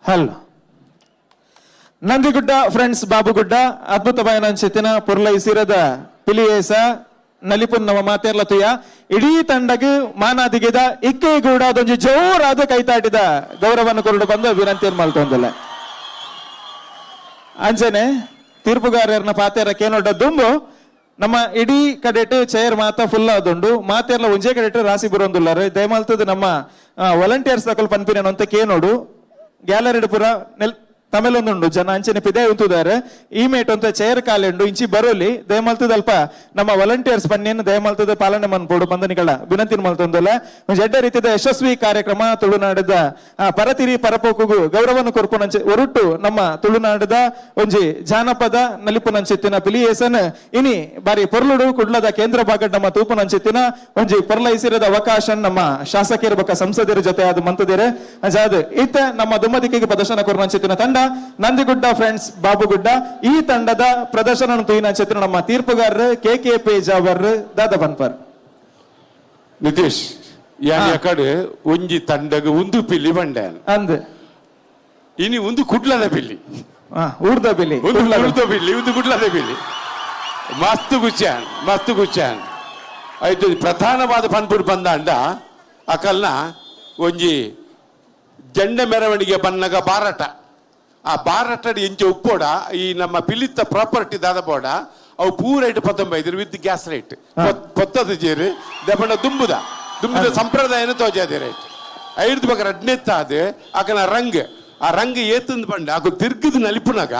Hello Nandigudda friends Babugudda ಅದ್ಭುತమైన ಅಂಚಿತ್ತಿನ ಪುರ್ಲೈಸಿರದ ಪಿಲಿಯೇಸ ನಲಿಪುನ್ ನಮ್ಮ ಮಾತೇರ್ಲತುಯ ಇಡೀ ತಂಡಗೆ ಮಾನಾದಿಗಿದ ಇಕ್ಕೇ ಕೂಡ ಅದೊಂದು ಜೋರಾದ ಕೈತಾಟಿದ ಗೌರವವನ್ನು ಕೊರಡು ಬಂದು ವಿನಂತಿಯನ್ನು ಮಾಡ್ತೊಂದಿಲ್ಲ ಅಂಚನೆ ತೀರ್ಪುಗಾರರನ್ನ ಪಾತೇರಕ್ಕೆ ಏನೊಡ್ಡದುಂಬು ನಮ್ಮ ಇಡೀ ಕಡೆಟ್ ಚೇರ್ ಮಾತ ಫುಲ್ ಆದುಂಡು ಮಾತೆರ್ಲ ಒಂಜೇ ಕಡೆಟ್ ರಾಸಿ ಬರೋಂದುಲ್ಲಾರ ದಯಮಾಲ್ತದ ನಮ್ಮ ವಾಲಂಟಿಯರ್ಸ್ ತಕಲ್ ಪನ್ಪಿನ ಅಂತ ಕೇನೋಡು ಗ್ಯಾಲರಿ ಪುರ ತಮಿಳೊಂದುಂಡು ಜನ ಅಂಚನೆ ಪಿದೆ ಉಂತುದಾರೆ ಈ ಮೇಟ್ ಅಂತ ಚೇರ್ ಕಾಲೆಂಡು ಇಂಚಿ ಬರೋಲಿ ದಯಮಾಲ್ತದಲ್ಪ ನಮ್ಮ ವಾಲಂಟಿಯರ್ಸ್ ಪನ್ನೇನು ದಯಮಾಲ್ತದ ಪಾಲನೆ ಮನ್ಪೋಡು ಬಂದನಿಗಳ ವಿನಂತಿ ಮಲ್ತೊಂದಲ್ಲ ಜಡ್ಡ ರೀತಿಯ ಯಶಸ್ವಿ ಕಾರ್ಯಕ್ರಮ ತುಳುನಾಡದ ಪರತಿರಿ ಪರಪೋಕುಗು ಗೌರವವನ್ನು ಕೊರ್ಪುನಂಚೆ ಹೊರಟು ನಮ್ಮ ತುಳುನಾಡದ ಒಂಜಿ ಜಾನಪದ ನಲಿಪುನಂಚಿತ್ತಿನ ಪಿಲಿಯೇಸನ್ ಇನಿ ಬಾರಿ ಪೊರ್ಲುಡು ಕುಡ್ಲದ ಕೇಂದ್ರ ಭಾಗ ನಮ್ಮ ತೂಪುನಂಚಿತ್ತಿನ ಒಂಜಿ ಪೊರ್ಲೈಸಿರದ ಅವಕಾಶ ನಮ್ಮ ಶಾಸಕರ ಬಕ ಸಂಸದರ ಜೊತೆ ಅದು ಮಂತದಿರೆ ಅಜಾದ್ ಇತ್ತ ನಮ್ಮ ದುಮ್ಮದಿಕೆಗೆ ಪ್ರದರ್ಶನ ಕೊರ್ನಂಚಿತ್ತಿನ ತಂಡ ನಂದಿಗುಡ್ಡ ಫ್ರೆಂಡ್ಸ್ ಬಾಬುಗುಡ್ಡ ಈ ತಂಡದ ಪ್ರದರ್ಶನ ತೂಯಿನ ಚಿತ್ರ ನಮ್ಮ ತೀರ್ಪುಗಾರರು ಕೆ ಪೇಜಾವರ್ ದಾದ ಬನ್ಪರ್ ನಿತೀಶ್ ಯಾನ ಕಡೆ ಒಂಜಿ ತಂಡಗ ಒಂದು ಪಿಲಿ ಬಂಡೆ ಅಂದ್ ಇನಿ ಒಂದು ಕುಡ್ಲದ ಪಿಲಿ ಊರ್ದ ಪಿಲಿ ಒಂದು ಕುಡ್ಲದ ಪಿಲಿ ಮಸ್ತ್ ಗುಚ್ಚಾನ್ ಆಯ್ತು ಪ್ರಧಾನವಾದ ಪನ್ಪುಡು ಬಂದ ಅಂಡ ಅಕಲ್ನ ಒಂಜಿ ಜಂಡ ಮೆರವಣಿಗೆ ಬನ್ನಗ ಬಾರಟ ಆ ಬಾರಟಡಿ ಎಂಚೆ ಉಪ್ಪೋಡ ಈ ನಮ್ಮ ಪಿಲಿತ್ತ ಪ್ರಾಪರ್ಟಿ ದಾದ ಬೋಡ ಅವು ಪೂರ ಇಟ್ಟು 19 ವಿತ್ ಗ್ಯಾಸ್ ರೈಟ್ ಪೊತ್ತದ ಜೇರು ದೆಪಂಡ ದುಂಬುದ ಸಂಪ್ರದಾಯನ ತೋಜಾದೆ ರೈಟ್ ಐದು ಬಗ್ಗೆ ರಡ್ನೆತ್ತಾದ ಆಕನ ಆ ರಂಗ್ ಏತಂದ್ ಬಂಡ ಆಕ ತಿರ್ಗದು ನಲಿಪುನಾಗ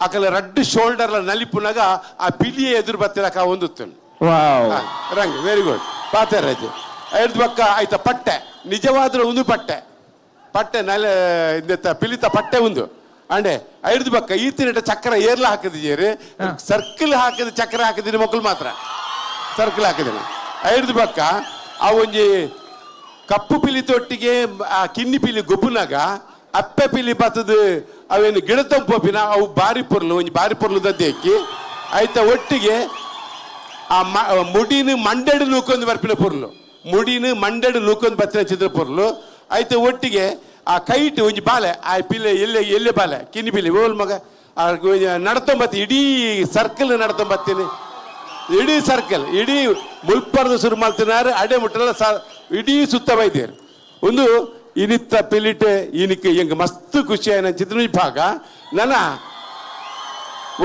ಆಕಲ ರಡ್ ಶೋಲ್ಡರ್ಲ ನಲಿಪುನಾಗ ಆ ಪಿಲಿಯ ಎದುರು ಬತ್ತಿರಕ ಒಂದುತ್ತು ರಂಗ್ ವೆರಿ ಗುಡ್ ಪಾತರಾಜ್ ಐದು ಪಕ್ಕ ಆಯ್ತಾ ಪಟ್ಟೆ ನಿಜವಾದ ಒಂದು ಪಟ್ಟೆ ಪಿಲಿತ ಪಟ್ಟೆ ಒಂದು ಅಂಡೆ ಐದು ಪಕ್ಕ ಈತಿನ ಚಕ್ರ ಏರ್ಲ ಹಾಕಿದ್ದೀರಿ ಸರ್ಕಲ್ ಹಾಕಿದ ಚಕ್ರ ಹಾಕಿದೀನಿ ಮಕ್ಕಳು ಮಾತ್ರ ಸರ್ಕಲ್ ಹಾಕಿದ್ದೀನಿ ಐದು ಪಕ್ಕ ಆ ಒಂಜಿ ಕಪ್ಪು ಪಿಲಿ ತೊಟ್ಟಿಗೆ ಆ ಕಿನ್ನಿ ಪಿಲಿ ಗೊಬ್ಬನಾಗ ಅಪ್ಪೆ ಪಿಲಿ ಬತ್ತದ ಅವೇನು ಗಿಡ ತಂಪೋಪಿನ ಅವು ಬಾರಿ ಪೊರ್ಲು ದದ್ದೆಕ್ಕಿ ಆಯ್ತಾ ಒಟ್ಟಿಗೆ ಆ ಮುಡಿನ ಮಂಡೆಡು ನೂಕೊಂದು ಬರ್ಪಿನ ಪೊರ್ಲು ಮುಡಿನ ಮಂಡೆಡು ನೂಕೊಂದು ಬತ್ತಿನ ಚಿತ್ರ ಪೊರ್ಲು ಆಯ್ತು ಒಟ್ಟಿಗೆ ಆ ಕೈಟ್ ಒಂಜಿ ಬಾಲೆ ಆ ಪಿಲ್ಲೆ ಎಲ್ಲೆ ಬಾಲೆ ಕಿನ್ನಿ ಪಿಲ್ಲೆ ಓಲ್ ಮಗ ನಡ್ತೊಂಬತ್ತಿ ಇಡೀ ಸರ್ಕಲ್ ನಡ್ತೊಂಬತ್ತೀನಿ ಇಡೀ ಸರ್ಕಲ್ ಇಡೀ ಮುಲ್ಪರ್ದು ಶುರು ಮಾಡ್ತಿನಾರು ಅಡೆ ಮುಟ್ಟಲ್ಲ ಇಡೀ ಸುತ್ತ ಬೈದೇರು ಒಂದು ಇನಿತ್ತ ಪಿಲಿಟೆ ಇನಿಕ್ಕೆ ಎಂಗ ಮಸ್ತ್ ಖುಷಿ ಆಯ್ನ ಚಿತ್ರ ಭಾಗ ನನ್ನ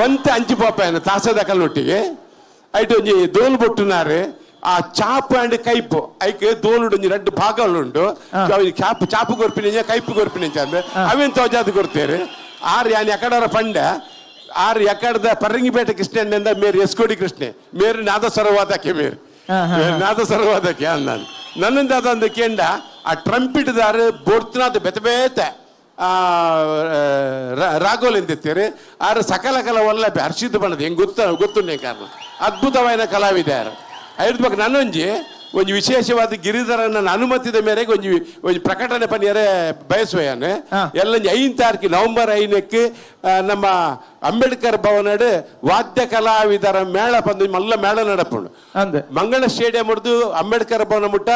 ಒಂತೆ ಅಂಚಿ ಪಾಪ ತಾಸದ ಕಲ್ಲೊಟ್ಟಿಗೆ ಐಟು ಒಂಜಿ ದೋಲ್ ಬೊಟ್ಟುನಾರು ಆ ಚಾಪು ಅಂಡ್ ಕೈಪು ಐಕೆ ದೋಲುಡು ಎರಡು ಭಾಗಗಳುಂಟು ಚಾಪು ಕೊರ್ಪಿನ ಕೈಪು ಕೊರ್ಪಿನ ಅಂದ್ರೆ ಅವೇನು ತೋಜಾದು ಕೊಡ್ತೇವೆ ಆರು ಯಾನ್ ಎಕಡರ ಪಂಡ ಆರು ಎಕಡದ ಪರಂಗಿಪೇಟೆ ಕೃಷ್ಣನಿಂದ ಮೇರು ಎಸ್ಕೋಡಿ ಕೃಷ್ಣೆ ಮೇರು ನಾದಸ್ವರವಾದಕ್ಕೆ ನಾದಸ್ವರವಾದಕ್ಕೆ ನಾನು ನನ್ನಿಂದ ಅದೊಂದು ಕೇಂಡ ಆ ಟ್ರಂಪಿಟ್ ದಾರು ಬೋಡ್ತಿನಾದ ಬೆತೆ ರಾಗೋಲ್ ಎಂದಿರ್ತೀರಿ ಆರು ಸಕಲ ಕಲ ಒಳ್ಳೆ ಹರ್ಷಿದ್ದು ಬಣ್ಣದ ಹೆಂಗೆ ಗೊತ್ತುಂಡೆ ಕಾರಣ ಅದ್ಭುತವಾದ ಕಲಾವಿದ ಯಾರು ಐದು ಬಗ್ಗೆ ನನ್ನೊಂಜಿ ಒಂಜಿ ವಿಶೇಷವಾದ ಗಿರಿಧರನ ಅನುಮತಿದ ಮೇರೆಗೆ ಒಂಜಿ ಪ್ರಕಟಣೆ ಪನ್ನಿಯರೆ ಬಯಸುವೆಯಾನೆ ಎಲ್ಲೊಂಜಿ 5 ತಾರೀಕು ನವೆಂಬರ್ 5ಕ್ಕೆ ನಮ್ಮ ಅಂಬೇಡ್ಕರ್ ಭವನಡ್ ವಾದ್ಯ ಕಲಾವಿದರ ಮೇಳ ಪಂದು ಮಲ್ಲ ಮೇಳ ನಡಪುಂಡು ಮಂಗಳ ಸ್ಟೇಡಿಯಂ ಹಿಡಿದು ಅಂಬೇಡ್ಕರ್ ಭವನ ಮುಟ್ಟ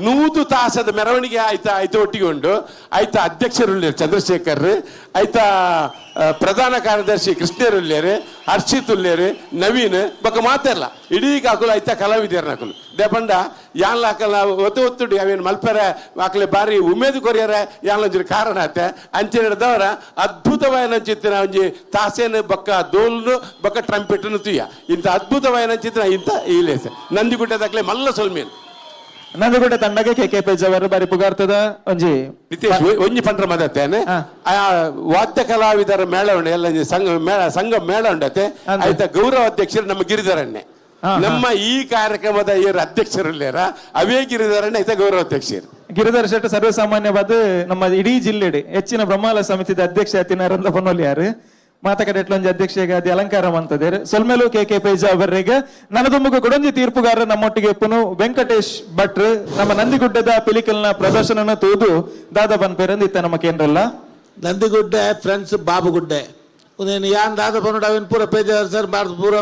100 ತಾಸದ ಮೆರವಣಿಗೆ ಆಯ್ತಾ ಒಟ್ಟಿಗೆ ಉಂಡು ಆಯ್ತಾ ಅಧ್ಯಕ್ಷರುಳ್ಳೇರು ಚಂದ್ರಶೇಖರ್ ಆಯ್ತಾ ಪ್ರಧಾನ ಕಾರ್ಯದರ್ಶಿ ಕೃಷ್ಣರುಳ್ಳೇರು ಹರ್ಷಿತ್ ಉಳ್ಳೇರು ನವೀನ್ ಬೊಕ್ಕ ಮಾತಾಡಲ್ಲ ಇಡೀ ಕಾಕುಲು ಆಯ್ತಾ ಕಲಾವಿದರ ನಕಲು ದೇಪಂಡ ಯಾನ್ಲ ಹಾಕಲ್ಲ ಒತ್ತುಡಿ ಅವೇನು ಮಲ್ಪರ ಆಕಲೆ ಬಾರಿ ಉಮೇದು ಕೊರಿಯರ ಯಾನ್ಲೊಂಜಿ ಕಾರಣ ಆತೆ ಅಂಚೆ ಹಿಡ್ದವರ ಅದ್ಭುತವಾದ ಚಿತ್ರ ಒಂಜಿ ತಾಸೇನು ಬೊಕ್ಕ ದೋಲ್ನು ಬೊಕ್ಕ ಟ್ರಂಪೆಟ್ನು ತುಯ್ಯ ಇಂಥ ಅದ್ಭುತವಾದ ಚಿತ್ರ ಇಂಥ ಈಲೇಸ ನಂದಿಗುಡ್ಡದಾಗಲೇ ಮಲ್ಲ ಸೊಲ್ಮೇನು ನಂದಿಗುಡ್ಡ ತಂಡಗೆ ಕೆ ಪೇಜಾವರ್ ಬಾರಿ ಪುಗಾರ್ತದ ಒಂಜಿ ನಿತೀಶ್ ಒಂಜಿ ಪಂಡ್ರ ಮದತ್ತೇನೆ ವಾದ್ಯ ಕಲಾವಿದರ ಮೇಳ ಉಂಡೆ ಎಲ್ಲ ಸಂಘ ಮೇಳ ಉಂಡತೆ ಆಯ್ತಾ ಗೌರವ ಅಧ್ಯಕ್ಷರು ನಮ್ಮ ಗಿರಿಧರಣ್ಣೆ ನಮ್ಮ ಈ ಕಾರ್ಯಕ್ರಮದ ಇವರು ಅಧ್ಯಕ್ಷರಲ್ಲೇರ ಅವೇ ಗಿರಿಧರಣ್ಣೆ ಆಯ್ತಾ ಗೌರವ ಅಧ್ಯಕ್ಷರು ಗಿರಿಧರ ಶೆಟ್ಟಿ ಸರ್ವಸಾಮಾನ್ಯವಾದ ನಮ್ಮ ಇಡೀ ಜಿಲ್ಲೆಡೆ ಹೆಚ್ಚಿನ ಬ್ರಹ್ಮಾಲ ಸಮಿತಿದ ಅಧ್ಯಕ್ಷ ಆತಿನಾರಂತ ಪೊನ್ನೊಲಿಯಾರು ಮಾತಕಡೆಟ್ಲೊಂಜಿ ಅಧ್ಯಕ್ಷಗೆ ಅದು ಅಲಂಕಾರ ಅಂತದೇರು ಸೊಲ್ಮೇಲು ಕೆ ಪೇಜಾವರ್ರಿಗೆ ನನ್ನದೊಮ್ಮಗ ಕೊಡೊಂಜಿ ತೀರ್ಪುಗಾರ ನಮ್ಮೊಟ್ಟಿಗೆ ಎಪ್ಪನು ವೆಂಕಟೇಶ್ ಭಟ್ರು ನಮ್ಮ ನಂದಿಗುಡ್ಡದ ಪಿಲಿಕಲ್ನ ಪ್ರದರ್ಶನ ತೂದು ದಾದ ಬನ್ಪೇರಂದು ಇತ್ತ ನಮ್ಮ ಕೇಂದ್ರಲ್ಲ ನಂದಿಗುಡ್ಡ ಫ್ರೆಂಡ್ಸ್ ಬಾಬುಗುಡ್ಡೆ ಉದೇನು ಯಾನ್ ದಾದ ಪನ್ನೋಡು ಅವನ್ ಪೂರ ಪೇಜಾವರ್ ಸರ್ ಬಾರ್ದು ಪೂರ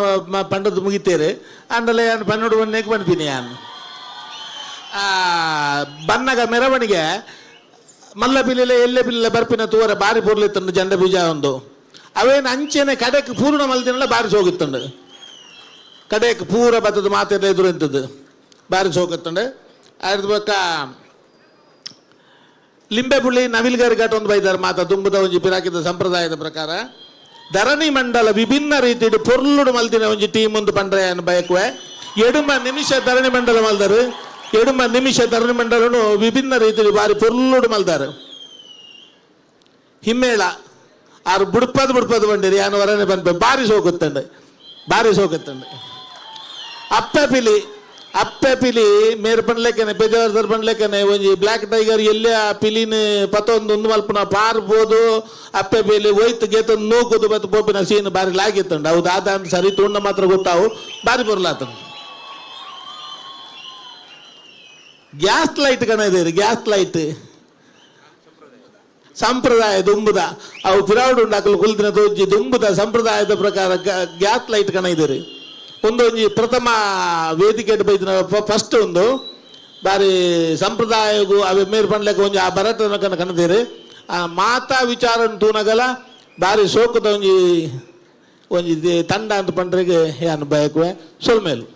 ಪಂಡದು ಮುಗಿತೇರು ಅಂಡಲ್ಲ ಯಾನ್ ಪನ್ನೋಡು ಒಂದೇಕ್ ಬಂದ್ಬಿನಿ ಯಾನ್ ಬನ್ನಗ ಮೆರವಣಿಗೆ ಮಲ್ಲ ಪಿಲಿಲೆ ಎಲ್ಲೆ ಪಿಲಿಲೆ ಬರ್ಪಿನ ತೂವರೆ ಬಾರಿ ಪೊರ್ಲಿತ್ತಂಡು ಜಂಡ ಬೀಜ ಒಂದು ಅವೇನು ಅಂಚೆನೆ ಕಡೆಕ್ ಪೂರ್ಣ ಮಲ್ತಿನಲ್ಲ ಬಾರಿ ಸೋಗುತ್ತಂಡು ಕಡೆಕ್ ಪೂರ ಬತ್ತದ ಮಾತೆಲ್ಲ ಎದುರು ಎಂತದ್ದು ಬಾರಿ ಸೋಗುತ್ತಂಡು ಅದ್ರ ಬೊಕ್ಕ ಲಿಂಬೆ ಪುಳ್ಳಿ ನವಿಲ್ಗಾರಿ ಘಾಟ್ ಒಂದು ಬೈದಾರೆ ಮಾತ ತುಂಬದ ಒಂಜಿ ಪಿರಾಕಿದ ಸಂಪ್ರದಾಯದ ಪ್ರಕಾರ ಧರಣಿ ಮಂಡಲ ವಿಭಿನ್ನ ರೀತಿಯ ಪೊರ್ಲುಡು ಮಲ್ತಿನ ಒಂಜಿ ಟೀಮ್ ಒಂದು ಪಂಡ್ರೆ ಅನ್ನು ಬಯಕುವೆ ಎಡುಮ ನಿಮಿಷ ಧರಣಿ ಮಂಡಲ ಮಲ್ದಾರು ಎಡುಮ ನಿಮಿಷ ಧರಣಿ ಮಂಡಲನು ವಿಭಿನ್ನ ರೀತಿಯ ಬಾರಿ ಪೊರ್ಲುಡು ಮಲ್ದಾರು ಹಿಮ್ಮೇಳ ಆರು ಬುಡ್ಪದು ಬಂದಿರಿ ಯಾನು ಹೊರನೆ ಬಂದ ಬಾರಿ ಸೋಗುತ್ತಂಡು ಅಪ್ಪೆ ಪಿಲಿ ಮೇರ್ ಪಂಡ್ಲೆಕ್ಕನೆ ಪೆಜವರ್ದರ್ ಪಂಡ್ಲೆಕ್ಕನೆ ಒಂಜಿ ಬ್ಲ್ಯಾಕ್ ಟೈಗರ್ ಎಲ್ಲೇ ಆ ಪಿಲಿನ ಪತ್ತೊಂದು ಮಲ್ಪನ ಪಾರ್ಬೋದು ಅಪ್ಪೆ ಪಿಲಿ ಒಯ್ತು ಗೇತ ನೂಕುದು ಬತ್ತು ಪೋಪಿನ ಸೀನ್ ಬಾರಿ ಲಾಗಿತ್ತಂಡು ಹೌದು ಆದ ಸರಿ ತುಂಡ ಮಾತ್ರ ಗೊತ್ತಾವು ಬಾರಿ ಬರಲಾತಂಡು ಗ್ಯಾಸ್ ಲೈಟ್ ಕಣದೇರಿ ಗ್ಯಾಸ್ ಲೈಟ್ ಸಂಪ್ರದಾಯ ದುಂಬುದ ಅವು ಪಿರಾವುಡು ಉಂಡಾಕಲು ಕುಲ್ದಿನ ತೋಜಿ ದುಂಬುದ ಸಂಪ್ರದಾಯದ ಪ್ರಕಾರ ಗ್ಯಾಸ್ ಲೈಟ್ ಕಣದಿರಿ ಒಂದು ಒಂಜಿ ಪ್ರಥಮ ವೇದಿಕೆ ಬೈದಿನ ಫಸ್ಟ್ ಒಂದು ಬಾರಿ ಸಂಪ್ರದಾಯಗೂ ಅವೆ ಮೇರ್ ಪಂಡ್ಲೆಕ್ಕ ಒಂಜಿ ಆ ಭರತನ ಕಣದಿರಿ ಆ ಮಾತಾ ವಿಚಾರ ತೂನಗಲ ಬಾರಿ ಸೋಕುದ ಒಂಜಿ ತಂಡ ಅಂತ ಪಂಡ್ರೆಗೆ ಏನು ಬಯಕುವೆ ಸೊಲ್ಮೇಲು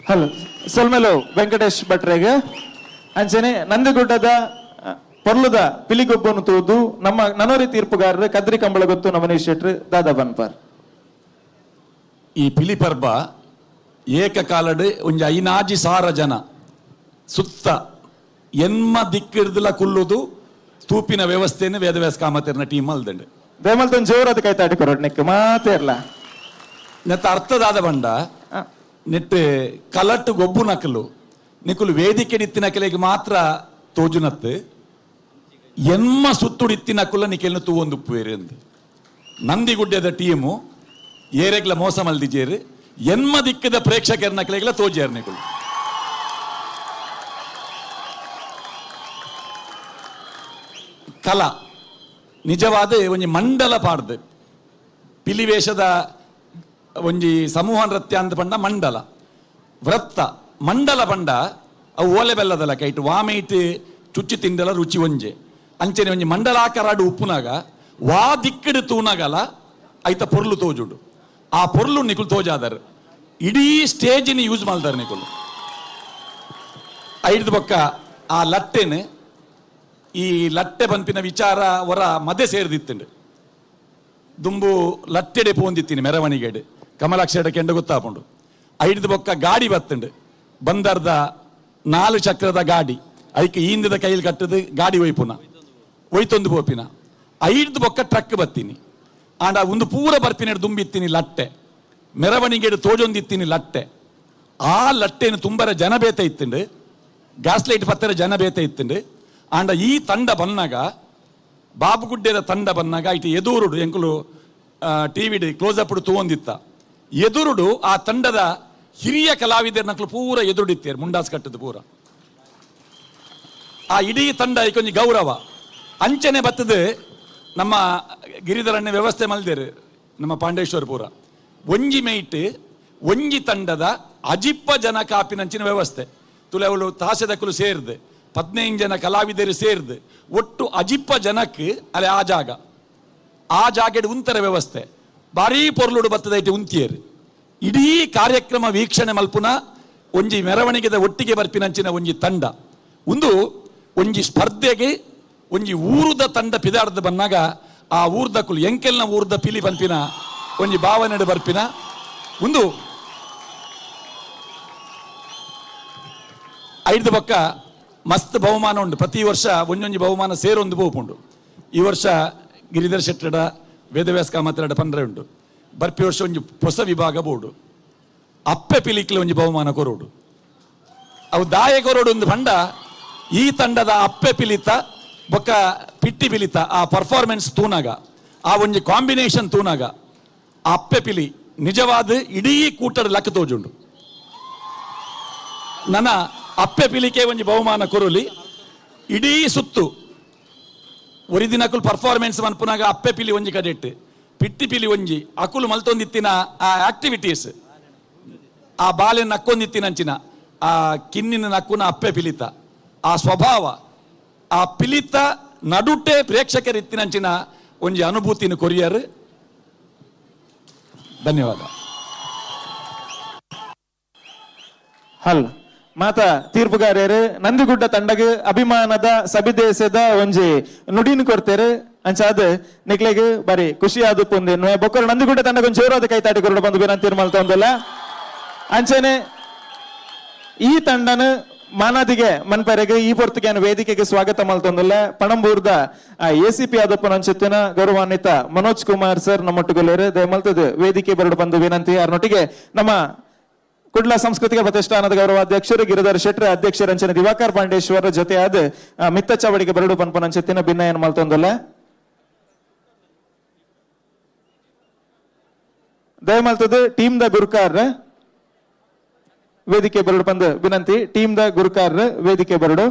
ಹಲೋ ಸೊಲ್ಮೇಲು ವೆಂಕಟೇಶ್ ಭಟ್ರೆಗೆ ಅಂಚನೆ ನಂದಿಗುಡ್ಡದ ಪೊರ್ಲುದ ಪಿಲಿಗೊಬ್ಬನು ತೂದು ನಮ್ಮ ನನೋರಿ ತೀರ್ಪುಗಾರರು ಕದ್ರಿ ಕಂಬಳ ಗೊತ್ತು ನವನೀಶ್ ಶೆಟ್ರು ದಾದಾ ಬನ್ಪಾರ್ ಈ ಪಿಲಿಪರ್ಬ ಏಕಕಾಲಡ್ ಒಂಜಿ 5,000 ಜನ ಸುತ್ತ ಎನ್ಮ ದಿಕ್ಕಿಡ್ದಲ ಕುಲ್ಲುದು ತೂಪಿನ ವ್ಯವಸ್ಥೆಯನ್ನು ವೇದವ್ಯಾಸ ಕಾಮತೆರ್ನ ಟೀಮ್ ಅಲ್ದಂಡು ದೇಮಲ್ತನ್ ಜೋರದ ಕೈತಾಡಿ ಕೊರೋಡ್ ನೆಕ್ ಮಾತೇರ್ಲ ನೆತ್ತ ಅರ್ಥದಾದ ಬಂಡ ನೆಟ್ಟು ಕಲಟ್ಟು ಗೊಬ್ಬು ನಕಲು ನಿಕುಲು ವೇದಿಕೆ ನಿತ್ತಿನ ಕೆಲೆಗೆ ಮಾತ್ರ ತೋಜುನತ್ತು ಎನ್ಮ ಸುತ್ತುಡಿತ್ತಿನ ಕುಲ್ಲ ನಿಕೆಲ್ನ ತೂವೊಂದು ಉಪ್ಪುವೇರು ಎಂದು ನಂದಿಗುಡ್ಡದ ಟೀಮು ಏರೆಗ್ಲ ಮೋಸ ಮಲ್ದಿಜೇರು ಎನ್ಮ ದಿಕ್ಕದ ಪ್ರೇಕ್ಷಕರನ್ನ ಕೆಲೆಗ್ಲ ತೋಜೇರು ನಿಕುಲು ಕಲಾ ನಿಜವಾದ ಒಂಜಿ ಮಂಡಲ ಪಾಡ್ದು ಪಿಲಿವೇಷದ ಒಂಜಿ ಸಮೂಹ ನೃತ್ಯ ಅಂತ ಪಂಡ ಮಂಡಲ ವೃತ್ತ ಮಂಡಲ ಪಂಡ ಅವು ಓಲೆ ಬೆಲ್ಲದಲ್ಲ ಕೈಟು ವಾಮೈಟ್ ಚುಚ್ಚಿ ತಿಂಡಲ ರುಚಿ ಒಂಜೆ ಅಂಚನೆ ಒಂಜಿ ಮಂಡಲಾಕಾರಾಡು ಉಪ್ಪುನಾಗ ವಾ ದಿಕ್ಕಡು ತೂನಗಲ ಐತ ಪೊರ್ಲು ತೋಜುಡು ಆ ಪೊರ್ಲು ನಿಕುಲು ತೋಜಾದರ್ ಇಡೀ ಸ್ಟೇಜಿನ ಯೂಸ್ ಮಾಡ್ದಾರೆ ನಿಕುಲು ಐದು ಬೊಕ್ಕ ಆ ಲಟ್ಟೆನ್ ಈ ಲಟ್ಟೆ ಪಂಪಿನ ವಿಚಾರ ಹೊರ ಮದೆ ಸೇರಿದಿತ್ತಂಡು ದುಂಬು ಲಟ್ಟೆಡೆ ಪೋಂದಿತ್ತೀನಿ ಮೆರವಣಿಗೆಡು ಕಮಲಾಕ್ಷ ಕೆಂಡ ಗೊತ್ತಾಪುಂಡು ಐದು ಬೊಕ್ಕ ಗಾಡಿ ಬತ್ತಂಡು ಬಂದರ್ದ 4 ಚಕ್ರದ ಗಾಡಿ ಅದಕ್ಕೆ ಈಂದದ ಕೈಲಿ ಕಟ್ಟದು ಗಾಡಿ ಒಯ್ಪುನ ಒಯ್ತೊಂದು ಪೋಪಿನ 5 ಬೊಕ್ಕ ಟ್ರಕ್ ಬತ್ತೀನಿ ಆಂಡ ಒಂದು ಪೂರ ಬರ್ಪಿನ ದುಂಬಿತ್ತೀನಿ ಲಟ್ಟೆ ಮೆರವಣಿಗೆಡು ತೋಜೊಂದಿತ್ತೀನಿ ಲಟ್ಟೆ ಆ ಲಟ್ಟೆನು ತುಂಬರ ಜನ ಬೇತ ಇತ್ತಂಡು ಗ್ಯಾಸ್ ಲೈಟ್ ಪತ್ತರ ಜನ ಬೇತ ಇತ್ತಂಡು ಆಂಡ ಈ ತಂಡ ಬಂದಾಗ ಬಾಬುಗುಡ್ಡೆದ ತಂಡ ಬಂದಾಗ ಇಟ್ಟು ಎದುರುಡು ಎಂಕುಲು ಟಿವಿಡ್ ಕ್ಲೋಸ್ ಅಪ್ ತೂವೊಂದಿತ್ತ ಎದುರುಡು ಆ ತಂಡದ ಹಿರಿಯ ಕಲಾವಿದರ ನಕಲು ಪೂರ ಎದುರುಡಿತ್ತೇರು ಮುಂಡಾಸ್ ಕಟ್ಟದು ಪೂರ ಆ ಇಡೀ ತಂಡ ಕೊಂಚ ಗೌರವ ಅಂಚನೆ ಬತ್ತದು ನಮ್ಮ ಗಿರಿಧರಣ್ಯ ವ್ಯವಸ್ಥೆ ಮಲ್ದೇರು ನಮ್ಮ ಪಾಂಡೇಶ್ವರ ಪೂರ ಒಂಜಿ ಮೈಟ್ ಒಂಜಿ ತಂಡದ ಅಜಿಪ್ಪ ಜನ ಕಾಪಿನಂಚಿನ ವ್ಯವಸ್ಥೆ ತುಲೆವಳು ತಾಸೆದಕ್ಕಲು ಸೇರ್ದು 15 ಜನ ಕಲಾವಿದರು ಸೇರ್ದು ಒಟ್ಟು ಅಜಿಪ್ಪ ಜನಕ್ಕೆ ಅಲ್ಲಿ ಆ ಜಾಗೆಡ್ ಉಂತರ ವ್ಯವಸ್ಥೆ ಭಾರೀ ಪೊರ್ಲುಡು ಬತ್ತದೈತೆ ಉಂತಿಯರು ಇಡೀ ಕಾರ್ಯಕ್ರಮ ವೀಕ್ಷಣೆ ಮಲ್ಪುನ ಒಂಜಿ ಮೆರವಣಿಗೆದ ಒಟ್ಟಿಗೆ ಬರ್ಪಿನಂಚಿನ ಒಂಜಿ ತಂಡ ಒಂಜಿ ಸ್ಪರ್ಧೆಗೆ ಒಂಜಿ ಊರುದ ತಂಡ ಪಿದಾರ್ದ ಬಂದಾಗ ಆ ಊರ್ದಕ್ಕಲು ಎಂಕೆಲ್ನ ಊರ್ದ ಪಿಲಿ ಪಂಪಿನ ಒಂಜಿ ಭಾವನೆಡು ಬರ್ಪಿನ ಐದು ಪಕ್ಕ ಮಸ್ತ್ ಬಹುಮಾನ ಉಂಟು ಪ್ರತಿ ವರ್ಷ ಒಂಜೊಂಜಿ ಬಹುಮಾನ ಸೇರೊಂದು ಬೋಪುಂಡು ಈ ವರ್ಷ ಗಿರಿಧರ್ ಶೆಟ್ಟಡ ವೇದವ್ಯಾಸ ಕಾಮತ್ರಡ ಪಂಡ್ರೆ ಉಂಟು ಬರ್ಪಿ ವರ್ಷ ಒಂಜಿ ಹೊಸ ವಿಭಾಗ ಬೋಡು ಅಪ್ಪೆ ಪಿಲಿಕ್ಲೆ ಒಂಜಿ ಬಹುಮಾನ ಕೊರೋಡು ಅವು ದಾಯ ಕೊರೋಡು ಒಂದು ಪಂಡ ಈ ತಂಡದ ಅಪ್ಪೆ ಪಿಲಿತ ಬೊಕ್ಕ ಪಿಟ್ಟಿ ಪಿಲಿತ ಆ ಪರ್ಫಾರ್ಮೆನ್ಸ್ ತೂನಾಗ ಆ ಒಂಜಿ ಕಾಂಬಿನೇಷನ್ ತೂನಾಗ ಆ ಅಪ್ಪೆ ಪಿಲಿ ನಿಜವಾದ ಇಡೀ ಕೂಟದ ಲಕ್ಕ ತೋಜುಂಡು ನನ್ನ ಅಪ್ಪೆ ಪಿಲಿಕೆ ಒಂಜಿ ಬಹುಮಾನ ಕೊರಲಿ ಇಡೀ ಸುತ್ತು ಒರಿದಿನಕುಲು ಪರ್ಫಾರ್ಮೆನ್ಸ್ ಮನ್ಪುನಾಗ ಅಪ್ಪೆ ಪಿಲಿ ಒಂಜಿ ಕಡೆಟ್ ಪಿಟ್ಟಿ ಪಿಲಿ ಒಂಜಿ ಅಕುಲು ಮಲ್ತೊಂದಿತ್ತಿನ ಆ ಆಕ್ಟಿವಿಟೀಸ್ ಆ ಬಾಲೆನ ನಕ್ಕೊಂದಿತ್ತಿನಂಚಿನ ಆ ಕಿನ್ನಿನ ನಕ್ಕುನ ಅಪ್ಪೆ ಪಿಲಿತ ಆ ಸ್ವಭಾವ ಆ ಪಿಲಿತ ನಡುಟೆ ಪ್ರೇಕ್ಷಕರು ಇತ್ತಿನಂಚಿನ ಒಂಜಿ ಅನುಭೂತಿನ ಕೊರಿಯರ್. ಧನ್ಯವಾದ. ಹಲ್ ಮಾತ ತೀರ್ಪುಗಾರ್ಯರು ನಂದಿಗುಡ್ಡ ತಂಡಗೆ ಅಭಿಮಾನದ ಸಬಿದೇಶದ ಒಂಜಿ ನುಡಿನ ಕೊಡ್ತೇರು ಅಂಚಾದ ನಿಕ್ಲೆಗೆ ಬಾರಿ ಖುಷಿ ಆದ ಪೊಂದೆ ಬೊಕ್ಕರು ನಂದಿಗುಡ್ಡ ತಂಡಕ್ಕೆ ಒಂದು ಜೋರಾದ ಕೈತಾಟಿ ಕೊರಡು ಬಂದು ಬೇರೆ ಮಲ್ತೊಂದಲ್ಲ ಅಂಚನೆ ಈ ತಂಡನ ಮಾನಾದಿಗೆ ಮನ್ಪರೆಗೆ ಈ ಪೊರ್ತಿಗೆ ವೇದಿಕೆಗೆ ಸ್ವಾಗತ ಮಲ್ತೊಂದಲ್ಲ ಪಣಂಬೂರ್ದ ACP ಆದಪ್ಪನ ಅಂಚಿತ್ತಿನ ಗೌರವಾನ್ವಿತ ಮನೋಜ್ ಕುಮಾರ್ ಸರ್ ನಮ್ಮೊಟ್ಟಿಗೊಳ್ಳೇರು ದಯಮಲ್ತದ ವೇದಿಕೆ ಬರಡು ಬಂದು ವಿನಂತಿ ಯಾರನೊಟ್ಟಿಗೆ ನಮ್ಮ ಕುಡ್ಲ ಸಾಂಸ್ಕೃತಿಕ ಪ್ರತಿಷ್ಠಾನದ ಗೌರವಾಧ್ಯಕ್ಷರು ಗಿರಿಧರ್ ಶೆಟ್ಟಿ ಅಧ್ಯಕ್ಷರಂಚನೆ ದಿವಾಕರ್ ಪಾಂಡೇಶ್ವರ ಜೊತೆ ಆದ ಮಿತ್ತ ಚಾವಡಿಗೆ ಬರಡು ಪನ್ಪನ ಅಂಚಿತ್ತಿನ ಭಿನ್ನ ಏನ್ ಮಲ್ತೊಂದಲ್ಲ ದಯಮಲ್ತದ ಟೀಮ್ ದ ಗುರುಕಾರ್ ವೇದಿಕೆ ಬರಡು ಬಂದು ವಿನಂತಿ. ಟೀಮ್ ದ ಗುರುಕಾರ್ ವೇದಿಕೆ ಬರಡು.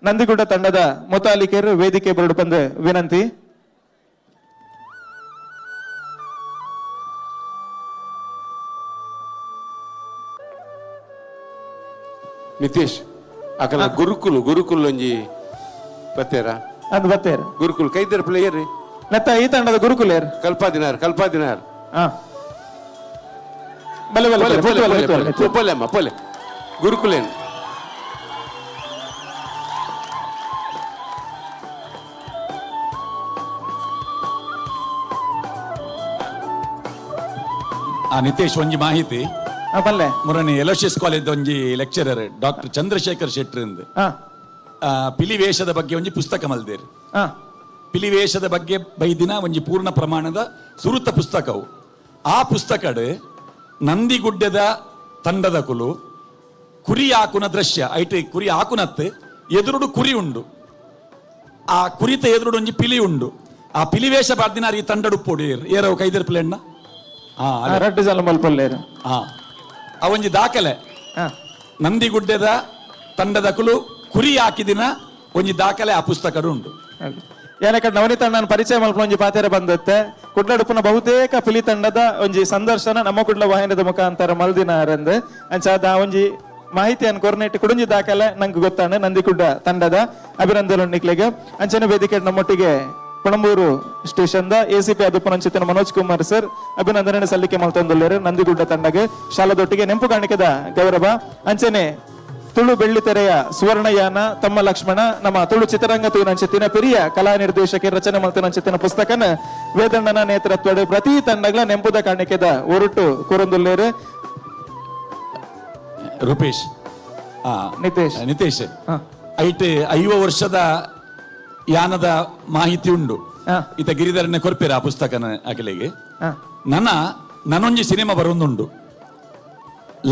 ನಂದಿಗುಡ್ಡ ತಂಡದ ಮುತಾಲಿಕರು ವೇದಿಕೆ ಬರಡು ಬಂದು ವಿನಂತಿ. ನಿತೇಶ್ ಅಕಲ ಗುರುಕುಲ್ ಒಂಜಿ ಬತ್ತೇರ ಅದು ಬತ್ತೇರ ಗುರುಕುಲ್ ಕೈದರ್ ಪ್ಲೇಯರ್ ನೆತ್ತ ಈ ತಂಡದ ಗುರುಕುಲೇರ್ ಕಲ್ಪಾದಿನಾರ್ ಬಲೆ ಪೊಲೆ ಗುರುಕುಲೇನ್ ನಿತೇಶ್ ಒಂಜಿ ಮಾಹಿತಿ ಬಲ್ಲೆ ಮೊರನೆ ಎಲೋಶಿಯಸ್ ಕಾಲೇಜ್ ಒಂಜಿ ಲೆಕ್ಚರರ್ ಡಾಕ್ಟರ್ ಚಂದ್ರಶೇಖರ್ ಶೆಟ್ಟಿ ಪಿಲಿ ವೇಷದ ಬಗ್ಗೆ ಒಂಜಿ ಪುಸ್ತಕ ಮಲ್ದೇರು. ಪಿಲಿ ವೇಷದ ಬಗ್ಗೆ ಬೈದಿನ ಒಂಜಿ ಪೂರ್ಣ ಪ್ರಮಾಣದ ಸುರುತ ಪುಸ್ತಕವು. ಆ ಪುಸ್ತಕಡ್ ನಂದಿಗುಡ್ಡದ ತಂಡದ ಕುಲು ಕುರಿ ಹಾಕುನ ದೃಶ್ಯ ಐಟಿ ಕುರಿ ಹಾಕುನತ್ ಎದುರುಡು ಕುರಿ ಉಂಡು, ಆ ಕುರಿತ ಎದುರುಡು ಒಂಜಿ ಪಿಲಿ ಉಂಡು. ಆ ಪಿಲಿ ವೇಷ ಬರ್ದಿನಾರ ಈ ತಂಡಡು ಪೊಡಿಯರ್ ಏರವು ಕೈದರ್ ಪ್ಲೇಣ್ಣ ಅವೊಂಜಿ ದಾಖಲೆ ನಂದಿಗುಡ್ಡದ ತಂಡದ ಕುಲು ಕುರಿ ಹಾಕಿದಿನ ಒಂಜಿ ದಾಖಲೆ ಆ ಪುಸ್ತಕ ಉಂಟು. ಏನಕ್ಕೆ ನವನೀತ ನಾನು ಪರಿಚಯ ಮಲ್ಪನ ಒಂಜಿ ಪಾತೆರೆ ಬಂದತ್ತೆ ಕುಡ್ಲಡುಪನ ಬಹುತೇಕ ಪಿಲಿ ತಂಡದ ಒಂಜಿ ಸಂದರ್ಶನ ನಮ್ಮ ಕುಡ್ಲ ವಾಹಿನಿದ ಮುಖಾಂತರ ಮಲ್ದಿನಾರಂದ್ ಅಂಚಾದ ಒಂಜಿ ಮಾಹಿತಿಯನ್ನು ಕೊರ್ನೆಟ್ಟು ಕುಡುಂಜಿ ದಾಖಲೆ ನಂಗೆ ಗೊತ್ತಾನೆ. ನಂದಿಗುಡ್ಡ ತಂಡದ ಅಭಿನಂದನೆ ಅಂಚನೆ ವೇದಿಕೆ ನಮ್ಮೊಟ್ಟಿಗೆ ಪಣಂಬೂರು ಸ್ಟೇಷನ್ ACP ಆದಪ್ಪನ ಅಂಚಿತ್ತಿನ ಮನೋಜ್ ಕುಮಾರ್ ಸರ್ ಅಭಿನಂದನೆ ಸಲ್ಲಿಕೆ ಮಲ್ತೊಂದುಲ್ಲೇರು. ನಂದಿಗುಡ್ಡ ತಂಡಗೆ ಶಾಲದೊಟ್ಟಿಗೆ ನೆಂಪು ಕಾಣಿಕೆದ ಗೌರವ ಅಂಚನೆ ತುಳು ಬೆಳ್ಳಿತೆರೆಯ ಸುವರ್ಣಯಾನ ತಮ್ಮ ಲಕ್ಷ್ಮಣ ನಮ್ಮ ತುಳು ಚಿತ್ರರಂಗ ತೂನಂಚಿತ್ತಿನ ಪಿರಿಯ ಕಲಾ ನಿರ್ದೇಶಕಿ ರಚನೆ ಮಲ್ತನಂಚಿತ್ತಿನ ಪುಸ್ತಕನ ವೇದಣ್ಣನ ನೇತೃತ್ವದ ಪ್ರತಿ ತಂಡಗಳ ನೆಂಪುದ ಕಾಣಿಕೆದ ಒರುಟು ಕುರಂದುಲ್ಲೇರು. ರೂಪೇಶ್ ನಿತೇಶ್ ಐಟ್ 5 ವರ್ಷದ ಯಾನದ ಮಾಹಿತಿ ಉಂಡು. ಈತ ಗಿರಿಧರನೆ ಕೊರ್ಪೇರ ಆ ಪುಸ್ತಕನ ಅಕಲೆಗೆ ನನೊಂಜಿ ಸಿನಿಮಾ ಬರೋದುಂಡು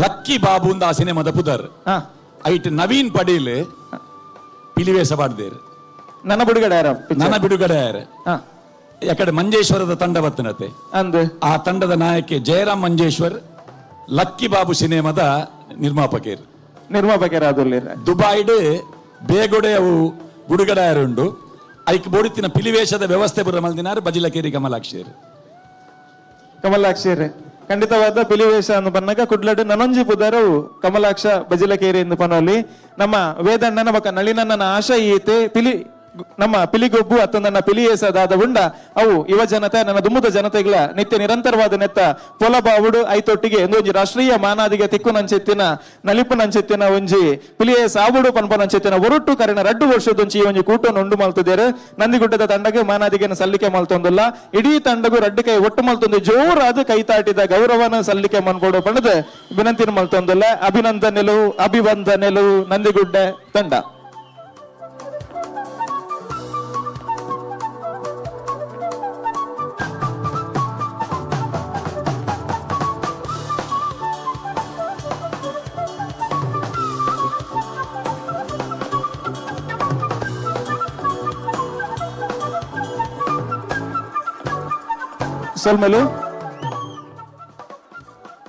ಲಕ್ಕಿ ಬಾಬು ಆ ಸಿನಿಮಾದ ಪುದರ್ ಐಟ್ ನವೀನ್ ಪಡೀಲ್ ಪಿಲಿವೇಶ ಬಾಡ್ದೇರು ನನ್ನ ಬಿಡುಗಡೆ ಯಾಕಡೆ ಮಂಜೇಶ್ವರದ ತಂಡ ಬತ್ತನತೆ ಆ ತಂಡದ ನಾಯಕಿ ಜಯರಾಮ್ ಮಂಜೇಶ್ವರ್ ಲಕ್ಕಿ ಬಾಬು ಸಿನಿಮಾದ ನಿರ್ಮಾಪಕರು ದುಬೈಡ್ ಬೇಗೊಡೆ ಅವು ಬಿಡುಗಡೆಯಾರುಂಡು ಐಕ್ ಬೋಡಿತ್ತಿನ ಪಿಲಿವೇಷದ ವ್ಯವಸ್ಥೆ ಬರ ಮಲ್ದಿನಾರು ಬಜಿಲಕೇರಿ ಕಮಲಾಕ್ಷೇರಿ ಖಂಡಿತವಾದ ಪಿಲಿವೇಷ ಅನ್ನು ಬಂದಾಗ ಕುಡ್ಲಡ್ ನನೊಂಜಿ ಪುದರು ಕಮಲಾಕ್ಷ ಬಜಿಲಕೇರಿ ಎಂದು ಪನೋಲಿ ನಮ್ಮ ವೇದಣ್ಣನ ಬಕ ನಳಿನನ್ನ ಆಶಾ ಈತೆ ಪಿಲಿ ನಮ್ಮ ಪಿಲಿಗೊಬ್ಬು ಅತ್ತ ನನ್ನ ಪಿಲಿಯೇಸದಾದ ಉಂಡ ಅವು ಯುವ ಜನತೆ ನನ್ನ ದುಮ್ಮದ ಜನತೆಗಳ ನಿತ್ಯ ನಿರಂತರವಾದ ನೆತ್ತ ಪೊಲಬಾವುಡು ಐತೊಟ್ಟಿಗೆ ಒಂಜಿ ರಾಷ್ಟ್ರೀಯ ಮಾನಾದಿಗೆ ತಿಕ್ಕು ನಂಚಿತ್ತಿನ ನಲಿಪು ನಂಚಿತ್ತಿನ ಒಂಜಿ ಪಿಲಿಯೇಸ ಆವುಡು ಪನ್ಪ ನಂಚಿತ್ತಿನ ಒರುಟ್ಟು ಕರಿನ 2 ವರ್ಷದೊಂಚಿ ಒಂಜಿ ಕೂಟನ್ನು ಉಂಡು ಮಲ್ತಿದ್ದೇರು. ನಂದಿಗುಡ್ಡದ ತಂಡಗೆ ಮಾನಾದಿಗೆ ಸಲ್ಲಿಕೆ ಮಲ್ತೊಂದಿಲ್ಲ, ಇಡೀ ತಂಡಗೂ ರಡ್ಡು ಕೈ ಒಟ್ಟು ಮಲ್ತೊಂದು ಜೋರಾದ ಕೈತಾಟಿದ ಗೌರವನ ಸಲ್ಲಿಕೆ ಮನ್ಕೊಡು ಪಣದು ವಿನಂತಿನ ಮಲ್ತೊಂದಿಲ್ಲ. ಅಭಿವಂದನೆಲು ನಂದಿಗುಡ್ಡ ತಂಡ. ಸೊಲ್ಮೆಲು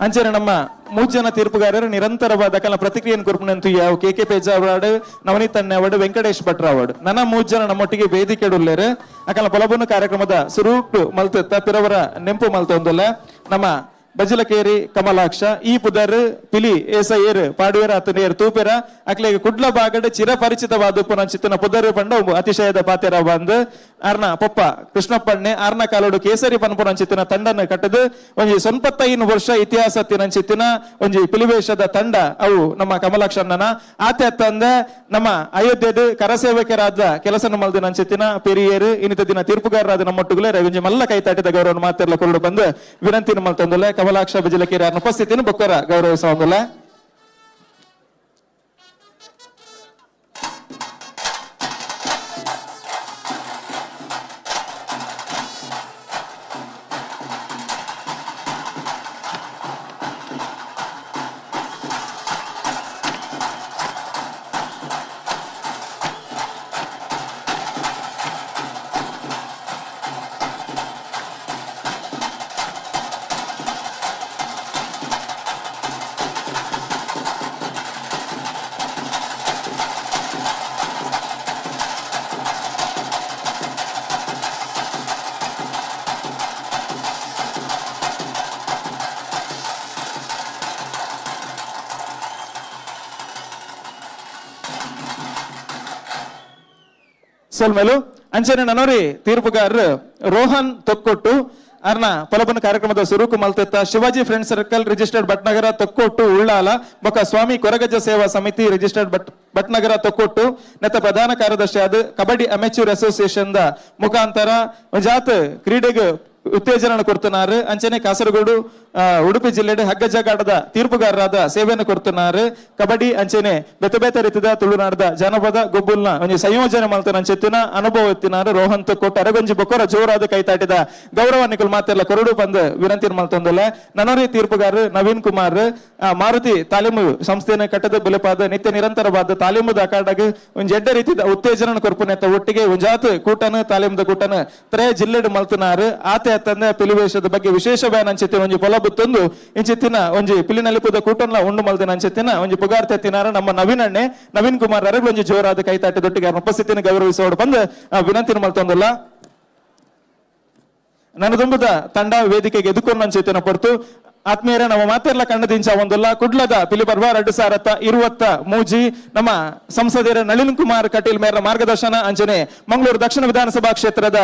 ಅಂಚನೆ ನಮ್ಮ 3 ಜನ ತೀರ್ಪುಗಾರರು ನಿರಂತರವಾದ ಕಲ ಪ್ರತಿಕ್ರಿಯೆಯನ್ನು ಕೊರ್ಪಣಂತು ಯಾವ KK ಪೇಜ ಅವಾರ್ಡ್, ನವನೀತ್ ಅಣ್ಣ ಅವಾರ್ಡ್, ವೆಂಕಟೇಶ್ ಭಟ್ರ ಅವಾರ್ಡ್ ನನ್ನ 3 ಜನ ನಮ್ಮೊಟ್ಟಿಗೆ ವೇದಿಕೆ ಉಳ್ಳೇರು ಅಕಲ ಪೊಲಬುನ ಕಾರ್ಯಕ್ರಮದ ಸುರೂಟು ಮಲ್ತ ಪಿರವರ ನೆಂಪು ಮಲ್ತೊಂದಲ್ಲ ನಮ್ಮ ಬಜಲಕೇರಿ ಕಮಲಾಕ್ಷ ಈ ಪುದರ್ ಪಿಲಿ ಏಸ ಏರ್ ಪಾಡುವೆರ ಅತನೇರ್ ತೂಪೆರ ಅಕ್ಲೆಗೆ ಕುಡ್ಲ ಬಾಗಡ್ ಚಿರಪರಿಚಿತವಾದ ಪುನಂಚಿತ್ತಿನ ಪುದರ್ ಪಂಡ ಅತಿಶಯದ ಪಾತೆರ ಬಂದ್ ಅರ್ನ ಪೊಪ್ಪ ಕೃಷ್ಣಪ್ಪಣ್ಣೆ ಅರ್ನ ಕಾಲೋಡು ಕೇಸರಿ ಪನ್ಪುನಂಚಿತ್ತಿನ ತಂಡನ ಕಟ್ಟದು ಒಂಜಿ 95 ವರ್ಷ ಇತಿಹಾಸ ತಿನಂಚಿತ್ತಿನ ಒಂಜಿ ಪಿಲಿವೇಶದ ತಂಡ ಅವು ನಮ್ಮ ಕಮಲಾಕ್ಷಣ್ಣನ ಆತೆ ತಂದ ನಮ್ಮ ಅಯೋಧ್ಯೆದ ಕರಸೇವಕರಾದ ಕೆಲಸ ಮಲ್ದಿನ ಅಂಚಿತ್ತಿನ ಪೆರಿಯೇರು ಇನ್ನಿತ ದಿನ ತೀರ್ಪುಗಾರರಾದ ನಮ್ಮೊಟ್ಟುಗಳೇ ರವಿಂಜಿ ಮಲ್ಲ ಕೈತಾಟಿದ ಗೌರವ ಮಾತೆಲ್ಲ ಕೊರಡು ಬಂದು ವಿನಂತಿನ ಮಲ್ತೊಂದುಲ್ಲ ಕಮಲಾಕ್ಷ ಬಜಲಕೇರಿ ಉಪಸ್ಥಿತಿನ ಬೊಕ್ಕರ ಗೌರವಿಸೋಂದುಲ್ಲ. ಸೋಲ್ಮೇಲು ಅಂಚನೆ ನನೋರಿ ತೀರ್ಪುಗಾರರು ರೋಹನ್ ತೊಕ್ಕೊಟ್ಟು ಅರ್ನ ಪಲಪನ ಕಾರ್ಯಕ್ರಮದ ಸುರುಕು ಮಲ್ತೆತ್ತ Shivaji friend circle registered Bhatnagar Thokkottu Ullal ಬೊಕ್ಕ ಸ್ವಾಮಿ ಕೊರಗಜ್ಜ ಸೇವಾ ಸಮಿತಿ ರಿಜಿಸ್ಟರ್ಡ್ ಭಟ್ನಗರ ತೊಕ್ಕೊಟ್ಟು ನೆತ್ತ ಪ್ರಧಾನ ಕಾರ್ಯದರ್ಶಿ ಆದ ಕಬಡ್ಡಿ ಅಮೆಚೂರ್ ಅಸೋಸಿಯೇಷನ್ ದ ಮುಖಾಂತರ ಜಾತ್ ಕ್ರೀಡೆಗೆ ಉತ್ತೇಜನ ಕೊಡ್తున్నారు ಅಂಚನೆ ಕಾಸರಗೋಡು ಉಡುಪಿ ಜಿಲ್ಲೆಡೆ ಹಗ್ಗಜಗಾಟದ ತೀರ್ಪುಗಾರರಾದ ಸೇವೆಯನ್ನು ಕೊಡ್తున్నారు ಕಬಡ್ಡಿ ಅಂಚನೆ ಬೇತೆ ಬೇತೆ ರೀತಿಯ ತುಳುನಾಡದ ಜನಪದ ಗೊಬ್ಬುಲ್ನ ಒಂದು ಸಂಯೋಜನೆ ಮಾಡ್ತಾನೆ ಅಂಚೆತ್ತಿನ ಅನುಭವ ಎತ್ತಿನಾರು ರೋಹನ್ ಕೊಟ್ಟು ಅರಗೊಂಜಿ ಬೊಕ್ಕರ ಜೋರಾದ ಕೈತಾಟಿದ ಗೌರವ ನಿಕಲ್ ಮಾತೆಲ್ಲ ಕೊರಡು ಬಂದು ವಿನಂತಿ ಮಾಡ್ತಂದಲ್ಲ ನನರಿ ತೀರ್ಪುಗಾರ ನವೀನ್ ಕುಮಾರ್ ಮಾರುತಿ ತಾಲೀಮು ಸಂಸ್ಥೆನ ಕಟ್ಟದ ಬಲಿಪಾದ ನಿತ್ಯ ನಿರಂತರವಾದ ತಾಲೀಮುದ ಅಕಾಡಾಗ ಒಂದು ಎಡ್ಡ ರೀತಿಯ ಉತ್ತೇಜನ ಕೊರ್ಪುನೆತ್ತ ಒಟ್ಟಿಗೆ ಒಂಜಾತ್ ಕೂಟನ ತಾಲೀಮುದ ಕೂಟನ ತ್ರಯ ಜಿಲ್ಲೆಡ್ ಮಲ್ತುನಾರು ಆತೆ ತಂದೆ ಪಿಲಿವೇಶದ ಬಗ್ಗೆ ವಿಶೇಷ ಬ್ಯಾನ್ ಅಂಚೆತ್ತಿನ ಒಂಜಿ ಪೊಲಬುತ್ತೊಂದು ಇಂಚಿತ್ತಿನ ಒಂಜಿ ಪಿಲಿನಲಿಪುದ ಕೂಟನ್ಲ ಉಂಡು ಮಲ್ದಿನ ಅಂಚೆತ್ತಿನ ಒಂಜಿ ಪುಗಾರ್ತೆ ತಿನ್ನಾರ ನಮ್ಮ ನವೀನ್ ಕುಮಾರ್ ಅರಗಳು ಒಂಜಿ ಜೋರಾದ ಕೈತಾಟದೊಟ್ಟಿಗೆ ಉಪಸ್ಥಿತಿನ ಗೌರವಿಸೋಡು ಬಂದು ವಿನಂತಿನ ಮಲ್ತೊಂದಲ್ಲ. ನನ್ನ ತುಂಬದ ತಂಡ ವೇದಿಕೆಗೆ ಎದುಕೊಂಡು ಅಂಚೆತ್ತಿನ ಪೊರ್ತು ಆತ್ಮೀಯರೇ ನಮ್ಮ ಮಾತೆಲ್ಲ ಕಣ್ಣದಿಂಚ ಒಂದಲ್ಲ ಕುಡ್ಲದ ಪಿಲಿಪರ್ವ 2023 ನಮ್ಮ ಸಂಸದರ ನಳಿನ್ ಕುಮಾರ್ ಕಟೀಲ್ ಮೇರ ಮಾರ್ಗದರ್ಶನ ಅಂಚನೆ ಮಂಗಳೂರು ದಕ್ಷಿಣ ವಿಧಾನಸಭಾ ಕ್ಷೇತ್ರದ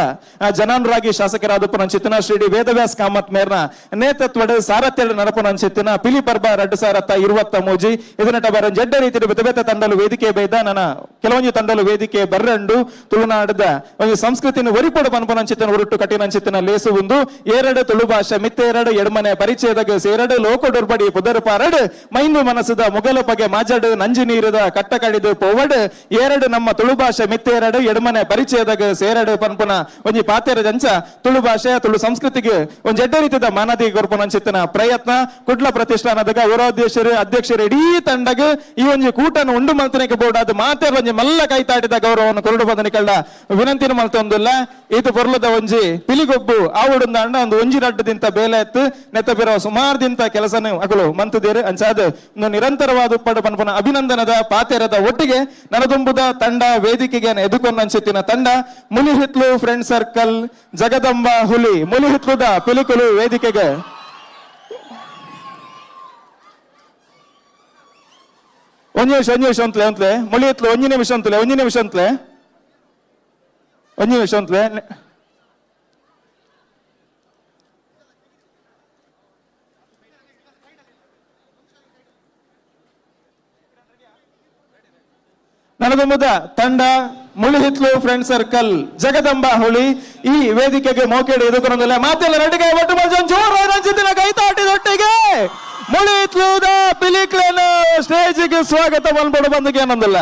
ಜನಾನುರಾಗಿ ಶಾಸಕರಾದ ಪುನಂಚಿತ್ತಿನ ಶ್ರೀ ಡಿ ವೇದವ್ಯಾಸ್ ಕಾಮತ್ ಮೇರ್ನ ನೇತೃತ್ವದ ಸಾರಥ್ಯದ ನರಪುನ ಅಂಚಿತ್ತಿನ ಪಿಲಿಪರ್ಬ 2023 ಇದನ್ನಟ ಬರ ಜಡ್ಡ ರೀತಿಯ ಬೇತೆ ತಂಡಲು ವೇದಿಕೆ ಬೇದ ನನ್ನ ಕೆಲವೊಂದು ತಂಡಲು ವೇದಿಕೆ ಬರ್ರಂಡು ತುಳುನಾಡದ ಒಂದು ಸಂಸ್ಕೃತಿನ ಒರಿಪೊಡು ಪನ್ಪುನಂಚಿತ್ತಿನ ಹೊರಟು ಕಠಿಣ ಅಂಚಿತ್ತಿನ ಲೇಸು ಒಂದು ಎರಡು ತುಳು ಭಾಷೆ ಮಿತ್ತೆರಡು ಎಡಮನೆ ಪರಿಚಯದ ಸೇರಡು ಲೋಕಡೊರ್ಬಡಿ ಪುದರ್ ಪಾರಡ್ ಮೈಂದು ಮನಸ್ಸದ ಮುಗಲಪಗೆ ಮಾಜಡ್ ನಂಜಿ ನೀರದ ಕಟ್ಟ ಕಡಿದು ಪೋವಡ್ ಎರಡು ನಮ್ಮ ತುಳು ಭಾಷೆ ಮಿತ್ತೆರಡು ಎಡಮನೆ ಪರಿಚಯದಾಗ ಸೇರಡು ಪನ್ಪುನ ಒಂಜಿ ಪಾತೆರ ಜಂಚ ತುಳು ಭಾಷೆ ತುಳು ಸಂಸ್ಕೃತಿಗೆ ಒಂದ್ ಎಡ್ಡ ರೀತಿಯ ಮಾನದಿ ಕೊರ್ಪುನಂಚಿತ್ತಿನ ಪ್ರಯತ್ನ ಕುಡ್ಲ ಪ್ರತಿಷ್ಠಾನದಾಗ ಅಧ್ಯಕ್ಷರು ಇಡೀ ತಂಡಗ ಈ ಒಂಜಿ ಕೂಟನ ಉಂಡು ಮಲ್ತನಿಗೆ ಬೋರ್ಡ್ ಅದು ಮಾತೆ ಒಂಜಿ ಮಲ್ಲ ಕೈತಾಟಿದ ಗೌರವವನ್ನು ಕೊರಡು ಬಂದನಿಕಳ್ಳ ವಿನಂತಿನ ಮಲ್ತೊಂದಿಲ್ಲ ಇದು ಬರ್ಲದ ಒಂಜಿ ಪಿಲಿಗೊಬ್ಬು ಆವುಡುಂದ ಅಂಡ ಒಂದು ಒಂಜಿ ರಡ್ಡದಿಂತ ಬೇಲೆ ಎತ್ತು ನೆತ್ತಬಿರೋ ಸುಮಾರದಿಂತ ಕೆಲಸನ ಅಗಲು ಮಂತುದೇರು ಅಂಚಾದ ನಿರಂತರವಾದ ಉಪ್ಪಡು ಪನ್ಪನ ಅಭಿನಂದನದ ಪಾತೆರದ ಒಟ್ಟಿಗೆ ನನದುಂಬುದ ತಂಡ ವೇದಿಕೆಗೆ ಎದುಕೊಂಡು ಅನ್ಸುತ್ತಿನ ತಂಡ ಮುಲಿಹಿತ್ಲು ಫ್ರೆಂಡ್ ಸರ್ಕಲ್ ಜಗದಂಬ ಹುಲಿ ಮುಲಿಹಿತ್ಲುದ ಪಿಲಿಕುಲು ವೇದಿಕೆಗೆ ಒಂಜಿ ನಿಮಿಷ ಅಂತಲೇ ಮುಲಿಹಿತ್ಲು ಒಂಜಿ ನಿಮಿಷ ಅಂತಲೇ ನನದುಂಬುದ ತಂಡ ಮುಳಿಹಿತ್ಲು ಫ್ರೆಂಡ್ ಸರ್ಕಲ್ ಜಗದಂಬ ಹುಳಿ ಈ ವೇದಿಕೆಗೆ ಮೋಕೆಡು ಎದುಕೊಂದಿಲ್ಲ ಮಾತೆಲ್ಲ ರೆಡ್ಡಿಗೆ ಒಟ್ಟು ಮಂಜನ್ ಜೋರ ರಂಜಿತಿನ ಕೈತಾಟಿದೊಟ್ಟಿಗೆ ಮುಳಿಹಿತ್ಲುದ ಪಿಲಿಕ್ಲೇನ ಸ್ಟೇಜಿಗೆ ಸ್ವಾಗತ ಬಂದ್ಬಿಡು ಬಂದಿಗೆ ಅನ್ನೊಂದಿಲ್ಲ.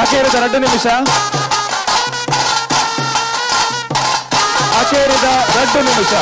ಆಚೇರಿದ 2 ನಿಮಿಷ. ಆಚೇರಿದ 2 ನಿಮಿಷ.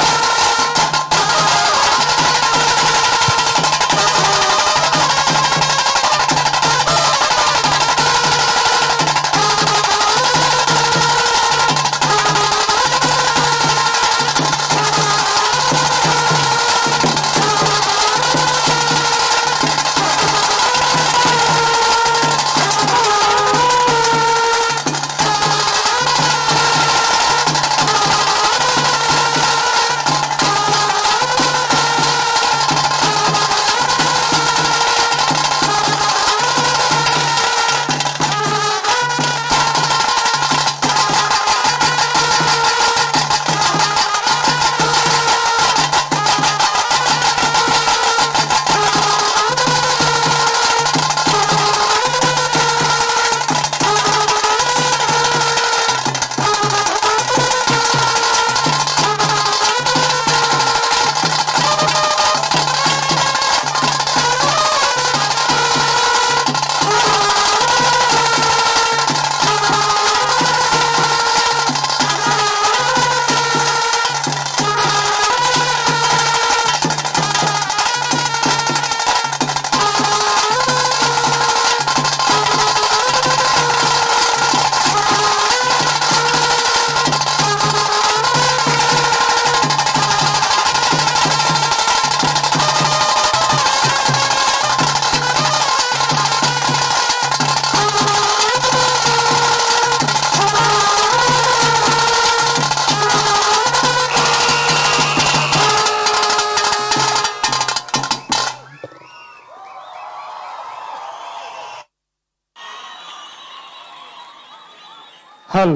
ಹಲ್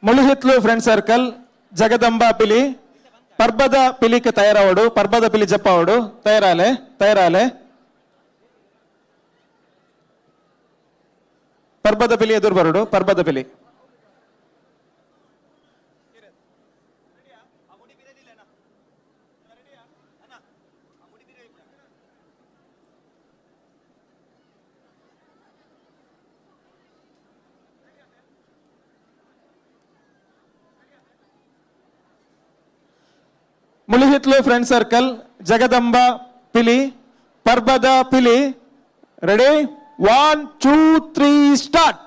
ಮುಳುಹಿತ್ಲು ಫ್ರೆಂಡ್ ಸರ್ಕಲ್ ಜಗದಂಬ ಪಿಲಿ ಪರ್ಬದ ಪಿಲಿಕ್ಕೆ ತಯಾರಾವಡು ಪರ್ಬದ ಪಿಲಿ ಜಪ್ಪಾವಡು ತಯಾರಾಲೆ ಪರ್ಬದ ಪಿಲಿ ಎದುರು ಬರಡು ಪರ್ಬದ ಪಿಲಿ ಮುಳುಹಿತ್ಲು ಫ್ರೆಂಡ್ ಸರ್ಕಲ್ ಜಗದಂಬ ಪಿಲಿ ಪರ್ಬದ ಪಿಲಿ ರೆಡಿ 1 2 3 ಸ್ಟಾರ್ಟ್.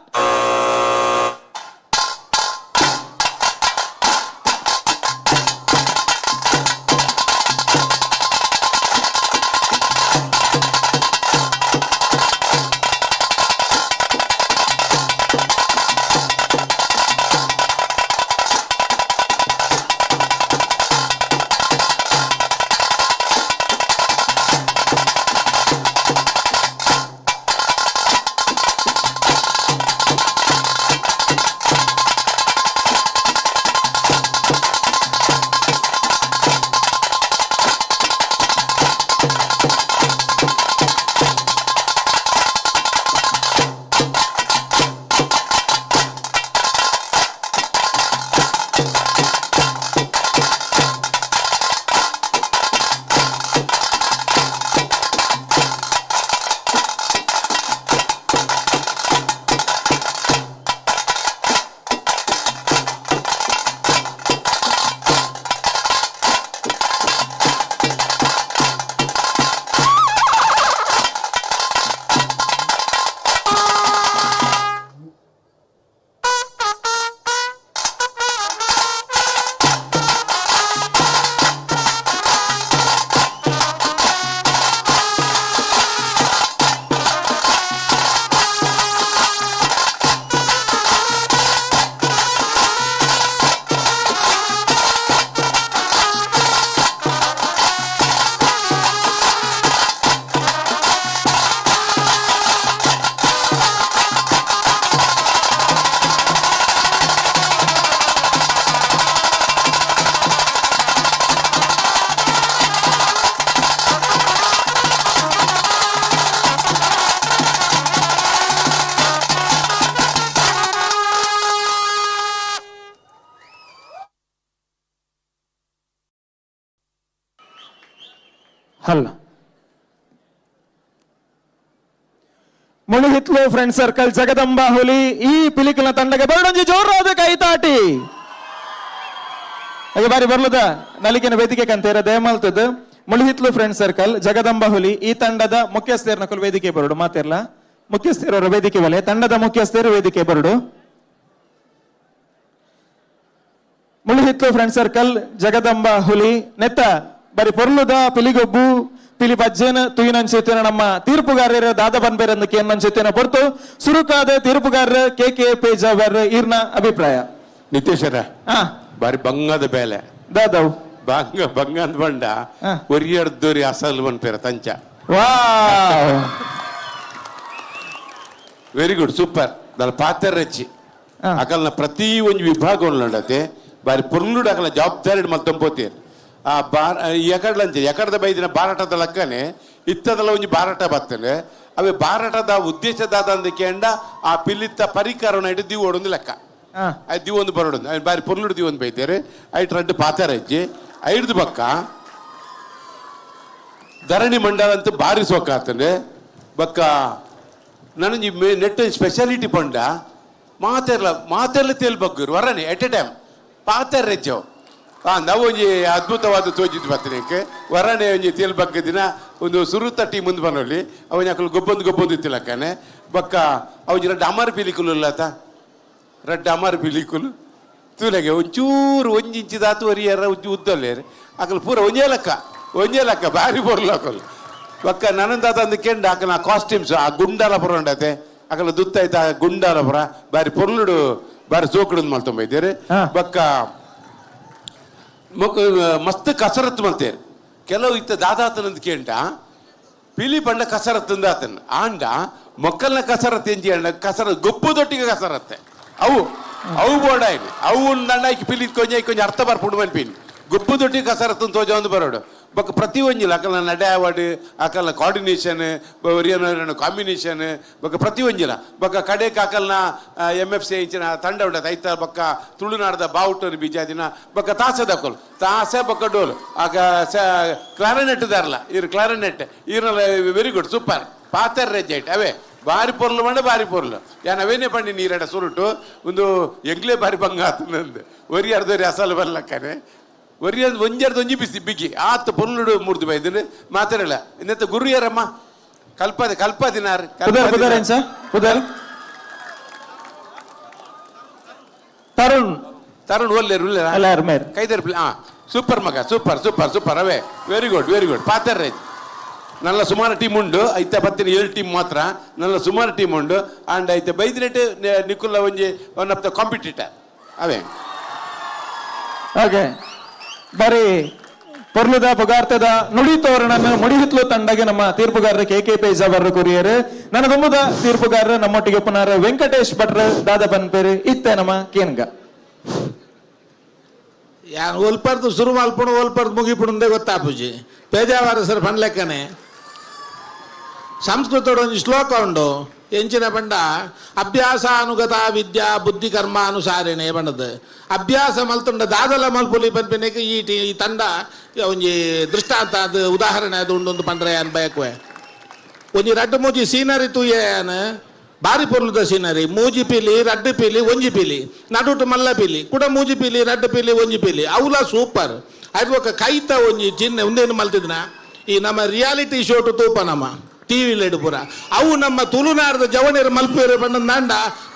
ಹಲ್ಲ ಮುಳುಹಿತ್ಲು ಫ್ರೆಂಡ್ ಸರ್ಕಲ್ ಜಗದಂಬಾ ಹುಲಿ ಈ ಪಿಲಿಕಲ್ನ ತಂಡಕ್ಕೆ ಬರಡೊಂಜಿ ಜೋರಾದ ಕೈತಾಟಿ ಹಾಗೆ ಬಾರಿ ಬರ್ಲದ ನಲಿಕೆನ ವೇದಿಕೆ ಕಂತೇರ ದಯಮಾಲ್ತದ ಮುಳುಹಿತ್ಲು ಫ್ರೆಂಡ್ ಸರ್ಕಲ್ ಜಗದಂಬಾ ಹುಲಿ ಈ ತಂಡದ ಮುಖ್ಯಸ್ಥರನ್ನ ಕುಲ್ ವೇದಿಕೆ ಬರಡು ಮಾತಿರ್ಲ ಮುಖ್ಯಸ್ಥರ ವೇದಿಕೆ ಒಲೆ ತಂಡದ ಮುಖ್ಯಸ್ಥರು ವೇದಿಕೆ ಬರಡು ಮುಳುಹಿತ್ಲು ಫ್ರೆಂಡ್ ಸರ್ಕಲ್ ಜಗದಂಬಾ ಹುಲಿ ನೆತ್ತ ಬರಿ ಪೊರ್ಲುದ ಪಿಲಿಗೊಬ್ಬು ಪಿಲಿ ಬಜ್ಜನ ತುಯಿನಂಚೆತ್ತಿನ ನಮ್ಮ ತೀರ್ಪುಗಾರರ ದಾದ ಬನ್ಬೇರಂದು ಕೇನ್ನಂಚೆತ್ತಿನ ಹೊರತು ಸುರುಕಾದ ತೀರ್ಪುಗಾರರ ಕೆ ಪೇಜಾವರ್ ಈರ್ನ ಅಭಿಪ್ರಾಯ ನಿತೇಶರ ಬಾರಿ ಬಂಗದ ಬೇಲೆ ದಾದವ್ ಬಂಗ ಅಂತ ಬಂಡ ಒರಿಯರ್ದೋರಿ ಅಸಲು ಬನ್ಪೇರ ತಂಚ ವಾ ವೆರಿ ಗುಡ್ ಸೂಪರ್ దాని పాత్ర రచ్చి అకల్న ప్రతి ಒಂಜಿ ವಿಭಾಗವನ್ನು ఉండతే ಬಾರಿ ಪೊರ್ಲುಡು ಅಕಲ್ನ ಜವಾಬ್ದಾರಿ ಮಲ್ತೊಂದು పోతేరు ಆ ಎಕಡ್ಲಂಚೆ ಎಕಡದ ಬೈದಿನ ಬಾರಾಟದ ಲಕ್ಕನೆ ಇತ್ತದಲ್ಲ ಒಂಜಿ ಬಾರಾಟ ಬರ್ತನೆ ಅವೆ ಬಾರಾಟದ ಉದ್ದೇಶದಾದ ಅಂದಕೆಂಡ ಆ ಪಿಲ್ಲಿತ್ತ ಪರಿಕರಣ ಇಟ್ಟು ದಿವು ಓಡೊಂದು ಲೆಕ್ಕ ಅದು ದಿವು ಒಂದು ಬರೋಡು ಬಾರಿ ಪೊರ್ಲುಡು ದಿವು ಒಂದು ಬೈತೇರು ಐಟ್ ರಡ್ಡು ಪಾತ್ರ ರಜ್ಜಿ ಐಡ್ದು ಪಕ್ಕ ಧರಣಿ ಮಂಡಲ ಅಂತ ಬಾರಿ ಸೋಕಾತನೆ ಬಕ್ಕ ನನಗೆ ನೆಟ್ ಸ್ಪೆಷಾಲಿಟಿ ಪಂಡ ಮಾತೆರ್ಲ ತೇಲ್ ಬಗ್ಗರು ವರನೆ ಎಟ್ ಎ ಟೈಮ್ ಪಾತೆರ್ ರೆಜ್ಜವು ನಾವು ಒಂಜಿ ಅದ್ಭುತವಾದ ತೋಜಿದ್ದು ಬರ್ತನಕ್ಕೆ ವರನೆ ಒಂಜಿ ತೇಲ್ ಬಗ್ಗೆ ದಿನ ಒಂದು ಸುರುತ ಟೀಮ್ ಮುಂದೆ ಬರೋಲಿ ಅವನ ಅಕಲು ಗೊಬ್ಬೊಂದು ಇತ್ತಿಲಕ್ಕನೆ ಬಕ್ಕ ಅವಜಿ ರಡ್ಡು ಅಮರ್ ಪಿಲಿಕುಲು ಇಲ್ಲತ ರಡ್ಡು ಅಮರ್ ಪಿಲಿಕುಲು ತೂಲೆಗೆ ಒಂಚೂರು ಒಂಜಿ ಇಂಚಿದಾತು ಒರಿಯರ ಒಂಚು ಉದ್ದಲ್ಲೇರಿ ಅಕಲು ಪೂರ ಒಂಜೇ ಲೆಕ್ಕ ಭಾರಿ ಬರ್ಲಕಲು ಬಕ್ಕ ನನಂದಾದ ಅಂದಕೆಂಡು ಅಕಲ ಕಾಸ್ಟ್ಯೂಮ್ಸ್ ಆ ಗುಂಡಾಲ ಪುರ ಉಂಡತೆ ಅಕಲ ದುತ್ತಾಯ್ತ ಆ ಗುಂಡಾಲ ಪುರ ಬಾರಿ ಪೊರ್ಲುಡು ಬಾರಿ ಸೋಕುಡು ಮಲ್ತೊಂಬೈದೇರಿ ಬಕ್ಕ ಮಸ್ತ್ ಕಸರತ್ ಮಲ್ತೇರಿ ಕೆಲವು ಇತ್ತ ದಾದಾತನಂದ್ ಕೇಂಟ ಪಿಲಿ ಪಂಡ ಕಸರತ್ ಆತನ ಆಂಡ ಮೊಕ್ಕಲ್ನ ಕಸರತ್ ಎಂಜಿ ಅಂಡ ಕಸರತ್ ಗೊಪ್ಪುದೊಟ್ಟಿಗೆ ಕಸರತ್ತೆ ಅವು ಬೋಡಾಯ್ನಿ ಅವು ದಂಡಾಕಿ ಪಿಲಿ ಕೊಂಚ ಅರ್ಥ ಬರ್ಪುಡು ಮನ್ಪಿನಿ ಗೊಪ್ಪುದೊಟ್ಟಿಗೆ ಕಸರತ್ತು ತೋಜ ಒಂದು ಬರೋಡು ಬೊಕ್ಕ ಪ್ರತಿ ಒಂಜಿಲ್ಲ ಅಕಲ್ನ ನಡೆ ಅವಾರ್ಡ್ ಅಕಲ್ನ ಕೋಆರ್ಡಿನೇಷನ್ ಕಾಂಬಿನೇಷನ್ ಬೊಕ್ಕ ಪ್ರತಿ ಒಂಜಿಲ್ಲ ಬೊಕ್ಕ ಕಡೆಗೆ ಅಕಲ್ನ MFC ಇಂಚಿನ ತಂಡ ಉಂಡದ ಐತ ಬೊಕ್ಕ ತುಳುನಾಡದ ಬಾವುಟರು ಬೀಜಾದಿನ ಬೊಕ್ಕ ತಾಸೆ ಬೊಕ್ಕ ಡೋಲು ಆಗ ಕ್ಲಾರಿನೆಟ್ ದಾರಲ್ಲ ಇರು ಕ್ಲಾರಿನೆಟ್ ಇರಲ್ಲ ವೆರಿ ಗುಡ್ ಸೂಪರ್ ಪಾತರ್ ರೆಜೈಟ್ ಅವೇ ಬಾರಿ ಪೊರ್ಲು ಮಂಡ ಬಾರಿ ಪೊರ್ಲು ಯಾನ್ ಅವೇನೇ ಪಂಡಿ ನೀರಡ ಸುರುಟು ಒಂದು ಎಂಗ್ಲೇ ಬಾರಿ ಬಂಗ ಆತನಂದು ಒರಿ ಅರ್ಧರಿ ಅಸಲು ಬರ್ಲಕ್ಕನೆ ಒರಿಯೊಂದು ಒಂಜರ್ದು ಒಂಜಿ ಬಿಸಿ ಬಿಗಿ ಆತ ಪೊರ್ಲುಡು ಮೂರ್ದು ಬೈದನು ಮಾತಾಡಲ್ಲ ಇನ್ನೆತ್ತ ಗುರು ಯಾರಮ್ಮ ಕಲ್ಪದಿನಾರ್ ತರುಣ್ ಒಲ್ಲೇರು ಕೈದರ್ ಸೂಪರ್ ಮಗ ಸೂಪರ್ ಅವೇ ವೆರಿ ಗುಡ್ ಪಾತರ್ ರೈತ್ ನಲ್ಲ ಸುಮಾರು ಟೀಮ್ ಉಂಡು ಐತ ಪತ್ತಿನ 7 ಟೀಮ್ ಮಾತ್ರ ನಲ್ಲ ಸುಮಾರು ಟೀಮ್ ಉಂಡು ಅಂಡ್ ಐತೆ ಬೈದಿನೆಟ್ ನಿಕುಲ್ಲ ಒಂಜಿ one of the competitor away okay ಬರೀ ಪೊರ್ಲುದ ಪುಗಾರ್ತದ ನುಡಿ ತೋರಣನ ಮುಡಿಹಿತ್ಲು ತಂಡಗೆ ನಮ್ಮ ತೀರ್ಪುಗಾರರ ಕೆ ಪೇಜಾವರ್ ಕೊರಿಯರ್ ನನ್ನ ತುಂಬದ ತೀರ್ಪುಗಾರರು ನಮ್ಮೊಟ್ಟಿಗೆ ಪುನರ್ ವೆಂಕಟೇಶ್ ಭಟ್ರ ದಾದ ಬನ್ಪೇರು ಇತ್ತೆ ನಮ್ಮ ಕೇನ್ಗ ಯಾನ್ ಒಲ್ಪರ್ದು ಶುರು ಮಲ್ಪುಣು ಒಲ್ಪರ್ದು ಮುಗಿಪುಣಂದೇ ಗೊತ್ತಾಪುಜಿ ಪೇಜಾವರ ಸರ್ ಪಂಡ್ಲೆಕ್ಕನೆ ಸಂಸ್ಕೃತದ ಒಂದು ಶ್ಲೋಕ ಉಂಡು ಎಂಚಿನ ಪಂಡ ಅಭ್ಯಾಸಾನುಗತ ವಿದ್ಯಾ ಬುದ್ಧಿ ಕರ್ಮಾನುಸಾರಿಣೆ ಬಣ್ಣದ ಅಭ್ಯಾಸ ಮಲ್ತುಂಡ ದಾದಲ ಮಲ್ಪುಲಿ ಪನ್ಪೆನೆಗೆ ಈ ತಂಡ ಒಂಜಿ ದೃಷ್ಟಾಂತ ಅದು ಉದಾಹರಣೆ ಅದು ಉಂಡೊಂದು ಪಂಡ್ರೆ ಅನ್ ಬಯಕುವೆ ಒಂಜಿ ರಡ್ಡು ಮೂಜಿ ಸೀನರಿ ತೂಯೇನ ಬಾರಿ ಪೊರ್ಲುದ ಸೀನರಿ ಮೂಜಿ ಪಿಲಿ ರಡ್ಡು ಪಿಲಿ ಒಂಜಿ ಪಿಲಿ ನಡುಟು ಮಲ್ಲ ಪಿಲಿ ಕೂಡ ಮೂಜಿ ಪಿಲಿ ರಡ್ಡು ಪಿಲಿ ಒಂಜಿ ಪಿಲಿ ಅವಲ ಸೂಪರ್ ಅದು ఒక ಕೈತ ಒಂಜಿ ಚಿನ್ನ ಒಂದೇನು ಮಲ್ತಿದ್ನ ಈ ನಮ್ಮ ರಿಯಾಲಿಟಿ ಶೋಟು ತೂಪ ನಮ್ಮ ಟಿವಿಲಿ ಪೂರ ಅವು ನಮ್ಮ ತುಳುನಾಡದ ಜವಣಿಯರು ಮಲ್ಪೇರು ಬಣ್ಣ ನಾಂಡ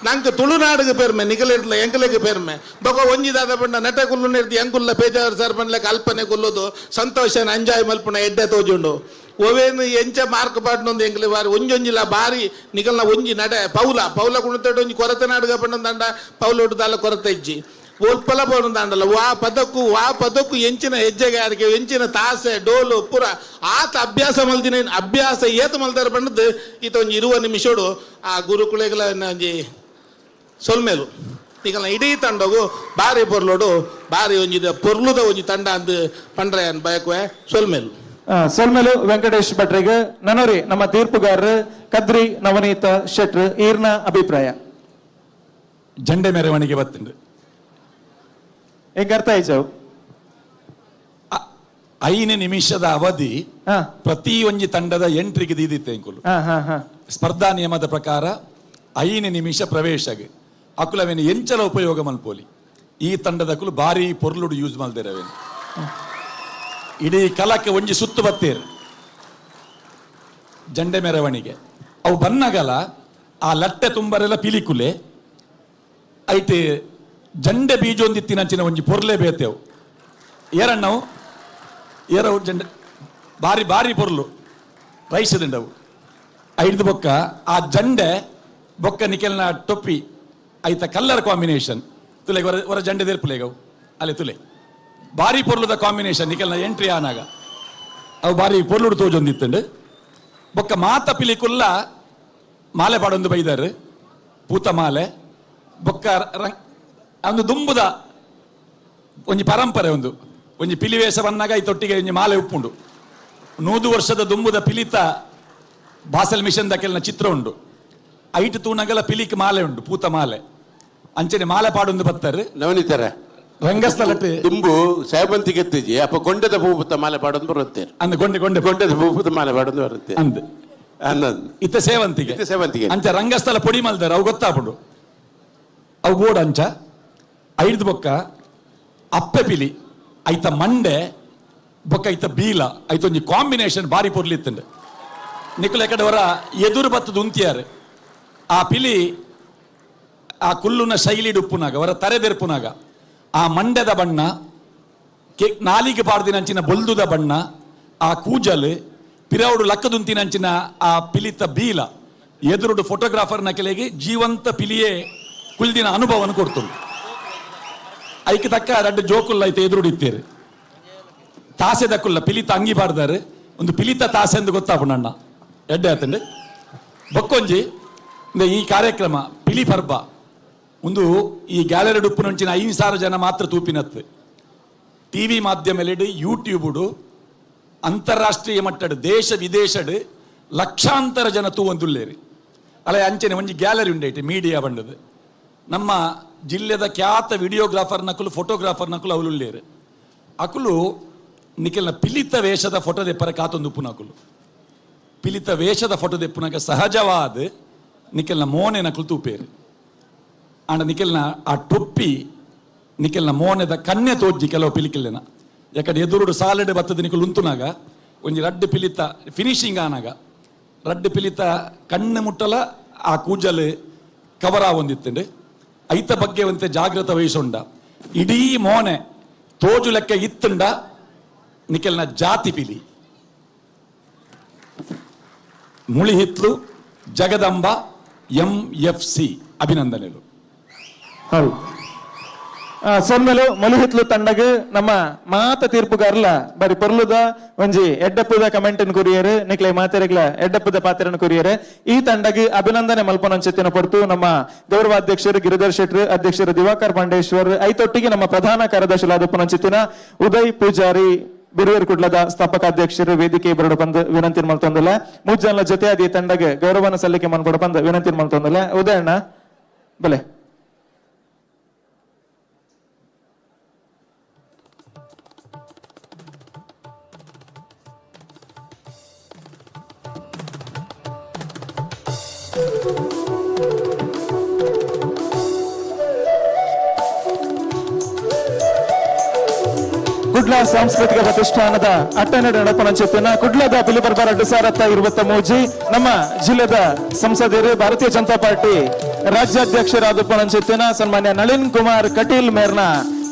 ನಂಗೆ ತುಳುನಾಡಿಗೆ ಪೇರ್ಮೆ ನಿಗಲಿರ್ಲ ಎಂಕಲೆಗೆ ಪೇರ್ಮೆ ಬೊಕ ಒಂಜಿದಾದ ಬಣ್ಣ ನಟ ಕುಲ್ಲು ನಿರ್ತಿ ಎಂಕುಲ್ಲ ಪೇಜಾವರ್ ಸರ್ ಬಣ್ಣ ಅಲ್ಪನೆ ಕುಲ್ಲುದು ಸಂತೋಷನ ಎಂಜಾಯ್ ಮಲ್ಪುನ ಎಡ್ಡೆ ತೋಜುಂಡು ಒವೇನು ಎಂಚ ಮಾರ್ಕ್ ಪಾಡ್ನೊಂದು ಎಂಕ್ಲೆ ಬಾರಿ ಒಂಜೊಂಜಿಲ್ಲ ಬಾರಿ ನಿಗಲ್ನ ಒಂಜಿ ನಡೆ ಪೌಲ ಕುಣಿತೋಡು ಒಂಜಿ ಕೊರತೆ ನಾಡುಗ ಬಣ್ಣ ದಂಡ ಪೌಲ ಒಟ್ಟುದಾಲ ಕೊರತೆ ಇಜ್ಜಿ ಒಲ್ಪಲ ಬೋಡಂದಾಂಡಲ್ಲ ವಾ ಪದಕ್ಕೂ ಎಂಚಿನ ಹೆಜ್ಜೆಗಾರಿಕೆ ಎಂಚಿನ ತಾಸೆ ಡೋಲು ಪುರ ಆತ ಅಭ್ಯಾಸ ಮಲ್ದಿನ ಅಭ್ಯಾಸ ಏತ ಮಲ್ದಾರ ಬಂದದ್ದು ಈತ ಒಂಜಿ 20 ನಿಮಿಷೋಡು ಆ ಗುರುಕುಳೆಗಳ ಒಂಜಿ ಸೊಲ್ಮೇಲು ಈಗ ಇಡೀ ತಂಡಗು ಬಾರಿ ಪೊರ್ಲೋಡು ಬಾರಿ ಒಂಜಿದ ಪೊರ್ಲುದ ಒಂಜಿ ತಂಡ ಅಂದ್ ಪಂಡ್ರೆ ಅನ್ ಬಯಕುವೆ ಸೊಲ್ಮೇಲು ವೆಂಕಟೇಶ್ ಭಟ್ರಿಗೆ ನನರಿ ನಮ್ಮ ತೀರ್ಪುಗಾರರು ಕದ್ರಿ ನವನೀತ ಶೆಟ್ರ್ ಈರ್ನ ಅಭಿಪ್ರಾಯ ಜಂಡೆ ಮೆರವಣಿಗೆ ಬತ್ತುಂಡು ಹೆಂಗ ಅರ್ಥ ಆಯ್ತು 5 ನಿಮಿಷದ ಅವಧಿ ಹಾ ಪ್ರತಿ ಒಂಜಿ ತಂಡದ ಎಂಟ್ರಿಗೆ ದೀದಿತ್ತೆ ಅಂಕುಲು. ಹಾ ಹಾ ಹಾ ಸ್ಪರ್ಧಾ ನಿಯಮದ ಪ್ರಕಾರ 5 ನಿಮಿಷ ಪ್ರವೇಶಗೆ ಅಕುಲವೇನು ಎಂಚಲ ಉಪಯೋಗ ಮಲ್ಪೋಲಿ. ಈ ತಂಡದಕುಲು ಭಾರಿ ಪೊರ್ಲುಡು ಯೂಸ್ ಮಲ್ದಿರವೇನು. ಇಡೀ ಕಲಕ್ಕೆ ಒಂಜಿ ಸುತ್ತು ಬತ್ತೇರು ಜಂಡೆ ಮೆರವಣಿಗೆ ಅವು ಬನ್ನಗಲ ಆ ಲಟ್ಟೆ ತುಂಬರೆಲ್ಲ ಪಿಲಿಕುಲೆ ಐತೆ ಜಂಡೆ ಬೀಜೊಂದಿತ್ತಿನಂಚಿನ ಒಂಜಿ ಪೊರ್ಲೆ ಬೇತೆವು ಏರಣ್ಣವು ಏರವು ಜಂಡೆ ಭಾರಿ ಭಾರಿ ಪೊರ್ಲು ರೈಸ್ ದಿಂಡವು ಐದು ಬೊಕ್ಕ ಆ ಜಂಡೆ ಬೊಕ್ಕ ನಿಕೆಲ್ನ ಟೊಪ್ಪಿ ಐತ ಕಲ್ಲರ್ ಕಾಂಬಿನೇಷನ್ ತುಲೆ ಹೊರ ಜಂಡೆ ದೇರ್ಪುಲೆಗವು ಅಲ್ಲೇ ತುಲೆ ಭಾರಿ ಪೊರ್ಲುದ ಕಾಂಬಿನೇಷನ್ ನಿಕೆಲ್ನ ಎಂಟ್ರಿ ಆನಾಗ ಅವು ಭಾರಿ ಪೊರ್ಲುಡು ತೋಜೊಂದಿತ್ತಂಡು ಬೊಕ್ಕ ಮಾತ ಪಿಲಿಕುಲ್ಲ ಮಾಲೆ ಪಾಡೊಂದು ಬೈದಾರು ಪೂತ ಮಾಲೆ ಬೊಕ್ಕ ಒಂದು ದುಂಬುದ ಒಂಜಿ ಪರಂಪರೆ ಒಂದು ಒಂಜಿ ಪಿಲಿ ವೇಷ ಬಂದಾಗ ಈ ತೊಟ್ಟಿಗೆ ಒಂಜಿ ಮಾಲೆ ಉಪ್ಪುಂಡು 100 ವರ್ಷದ ದುಂಬುದ ಪಿಲಿತ ಬಾಸಲ್ ಮಿಷನ್ ದಕ್ಕೆಲ್ನ ಚಿತ್ರ ಉಂಡು ಐಟ್ ತೂನಗಲ ಪಿಲಿಕ್ ಮಾಲೆ ಉಂಡು ಪೂತ ಮಾಲೆ ಅಂಚನೆ ಮಾಲೆ ಪಾಡೊಂದು ಬತ್ತಾರೆ ನವನಿತರ ರಂಗಸ್ಥಳಕ್ಕೆ ತುಂಬು ಸೇವಂತಿಗೆ ಎತ್ತಿಜಿ ಅಪ್ಪ ಗೊಂಡದ ಭೂಪುತ್ತ ಮಾಲೆ ಪಾಡೊಂದು ಬರುತ್ತೆ ಅಂದ ಗೊಂಡೆ ಗೊಂಡೆ ಗೊಂಡದ ಭೂಪುತ್ತ ಮಾಲೆ ಪಾಡೊಂದು ಬರುತ್ತೆ ಅಂದ್ ಅನ್ನೊಂದು ಇತ್ತ ಸೇವಂತಿಗೆ ಸೇವಂತಿಗೆ ಅಂಚ ರಂಗಸ್ಥಳ ಪೊಡಿ ಮಲ್ದಾರ ಅವು ಗೊತ್ತಾಪುಂಡು ಅವು ಬೋರ್ಡ್ ಅಂಚ ಐದು ಬೊಕ್ಕ ಅಪ್ಪೆ ಪಿಲಿ ಐತ ಮಂಡೆ ಬೊಕ್ಕ ಐತ ಬೀಲ ಐತ ಒಂಜಿ ಕಾಂಬಿನೇಷನ್ ಬಾರಿ ಪೊರ್ಲಿತ್ತಂಡು ನಿಕುಲ ಕಡೆ ಹೊರ ಎದುರು ಬತ್ತದ ಉಂತಿಯಾರು ಆ ಪಿಲಿ ಆ ಕುಲ್ಲುನ ಶೈಲಿ ಉಪ್ಪುನಾಗ ಹೊರ ತರೆದೆರ್ಪುನಾಗ ಆ ಮಂಡ್ಯದ ಬಣ್ಣ ನಾಲಿಗೆ ಪಾಡ್ದಿನಂಚಿನ ಬೊಲ್ದುದ ಬಣ್ಣ ಆ ಕೂಜಲ್ ಪಿರೌಡು ಲಕ್ಕದುಂತಿನಂಚಿನ ಆ ಪಿಲಿತ ಬೀಲ ಎದುರುಡು ಫೋಟೋಗ್ರಾಫರ್ನ ಕೆಳಗೆ ಜೀವಂತ ಪಿಲಿಯೇ ಕುಲ್ದಿನ ಅನುಭವವನ್ನು ಕೊಡ್ತುಂಡು ಐಕೆ ತಕ್ಕ 2 ಜೋಕುಲ್ಲ ಐತೆ ಎದುರುಡಿತ್ತೇರು ತಾಸೆ ದಕ್ಕುಲ್ಲ ಪಿಲಿತ ಅಂಗಿ ಬಾರ್ದಾರು ಒಂದು ಪಿಲಿತ ತಾಸೆ ಎಂದು ಗೊತ್ತಾಪುಣ್ಣ ಎಡ್ಡೆ ಆತಂಡು ಬೊಕ್ಕೊಂಜಿ ಈ ಕಾರ್ಯಕ್ರಮ ಪಿಲಿ ಪರ್ಬ ಒಂದು ಈ ಗ್ಯಾಲರಿ ಉಪ್ಪುನಂಚಿನ 5,000 ಜನ ಮಾತ್ರ ತೂಪಿನತ್ತು ಟಿವಿ ಮಾಧ್ಯಮಲೆಡು ಯೂಟ್ಯೂಬುಡು ಅಂತಾರಾಷ್ಟ್ರೀಯ ಮಟ್ಟದ ದೇಶ ವಿದೇಶಡ್ ಲಕ್ಷಾಂತರ ಜನ ತೂವಂದುಲ್ಲೇರಿ ಅಲ್ಲ ಅಂಚನೆ ಒಂಜಿ ಗ್ಯಾಲರಿ ಉಂಡೈತೆ ಮೀಡಿಯಾ ಬಂಡದು ನಮ್ಮ ಜಿಲ್ಲೆದ ಖ್ಯಾತ ವಿಡಿಯೋಗ್ರಾಫರ್ ನಕಲು ಫೋಟೋಗ್ರಾಫರ್ ನಕಲು ಅವಳುಳ್ಳೇರು ಅಕುಲು ನಿಕೆಲ್ನ ಪಿಲಿತ ವೇಷದ ಫೋಟೋ ದೆಪ್ಪರ ಕಾತೊಂದು ಉಪ್ಪು ನಕುಲು ಪಿಲಿತ ವೇಷದ ಫೋಟೋ ದೆಪ್ಪುನಾಗ ಸಹಜವಾದ ನಿಕೆಲ್ನ ಮೋನೆ ನಕಲು ತೂಪೇರು ಆಂಡ ನಿಕೆಲ್ನ ಆ ಟೊಪ್ಪಿ ನಿಕೆಲ್ನ ಮೋನೆದ ಕನ್ನೆ ತೋಜ್ಜಿ ಕೆಲವು ಪಿಲಿಕೆಲ್ಲೆನ ಯಾಕಡೆ ಎದುರುಡು ಸಾಲೆಡ್ ಬತ್ತದ ನಿಕಲು ಉಂತುನಾಗ ಒಂಜಿ ರಡ್ಡು ಪಿಲಿತ ಫಿನಿಶಿಂಗ್ ಆನಾಗ ರಡ್ಡು ಪಿಲಿತ ಕಣ್ಣು ಮುಟ್ಟಲ ಆ ಕೂಜಲ್ ಕವರ ಹೊಂದಿತ್ತಂಡು ಐತ ಬಗ್ಗೆ ಒಂತೆ ಜಾಗ್ರತೆ ವಹಿಸೊಂಡ ಇಡೀ ಮೋನೆ ತೋಜು ಲೆಕ್ಕ ಇತ್ತುಂಡ ನಿಕೆಲ್ನ ಜಾತಿ ಪಿಲಿ ಮುಳಿಹಿತ್ಲು ಜಗದಂಬ MFC ಅಭಿನಂದನೆಗಳು. ಹೌದು ಸೊನ್ಮೆಲು ಮಲುಹಿತ್ಲು ತಂಡಗ್ ನಮ್ಮ ಮಾತ ತೀರ್ಪುಗಾರ್ಲ ಬರಿ ಪೊರ್ಲುದ ಒಂಜಿ ಎಡ್ಡಪ್ಪುದ ಕಮೆಂಟ್ ಕುರಿಯರು ನಿಕ್ಲೆ ಮಾತೆರೆಗ್ಲ ಎಡ್ಡಪ್ಪುದ ಪಾತ್ರನ ಕುರಿಯರು ಈ ತಂಡಗ್ ಅಭಿನಂದನೆ ಮಲ್ಪನಂಚೆತ್ತಿನ ಪಡ್ತು ನಮ್ಮ ಗೌರವಾಧ್ಯಕ್ಷರು ಗಿರಿಧರ್ ಶೆಟ್ರು ಅಧ್ಯಕ್ಷರು ದಿವಾಕರ್ ಪಾಂಡೇಶ್ವರ್ ಐತೊಟ್ಟಿಗೆ ನಮ್ಮ ಪ್ರಧಾನ ಕಾರ್ಯದರ್ಶಿಲಾದ ಪುನಂಚಿತ್ತಿನ ಉದಯ್ ಪೂಜಾರಿ ಬಿರುವೇರು ಕುಡ್ಲದ ಸ್ಥಾಪಕಾಧ್ಯಕ್ಷರು ವೇದಿಕೆ ಬರಡು ಬಂದು ವಿನಂತಿ ಮಲ್ತೊಂದಲ್ಲ ಮೂಜ್ ಜೊತೆ ಅದಿ ತಂಡಗೆ ಗೌರವನ ಸಲ್ಲಿಕೆ ಮನ್ಬಡ ಬಂದು ವಿನಂತಿ ಮಲ್ತೊಂದಲ್ಲ ಉದಯಣ್ಣ ಬಲೆ ಕುಡ್ಲ ಸಾಂಸ್ಕೃತಿಕ ಪ್ರತಿಷ್ಠಾನದ ಅಟ್ಟನೆಡೆ ನಡಪನಂಚಿತ್ತಿನ ಕುಡ್ಲದ ಪಿಲಿಪರ್ಬ 2023 ನಮ್ಮ ಜಿಲ್ಲೆದ ಸಂಸದರು ಭಾರತೀಯ ಜನತಾ ಪಾರ್ಟಿ ರಾಜ್ಯಾಧ್ಯಕ್ಷರಾದ ಪನಂಚಿತ್ತಿನ ಸನ್ಮಾನ್ಯ ನಳಿನ್ ಕುಮಾರ್ ಕಟೀಲ್ ಮೇರ್ನ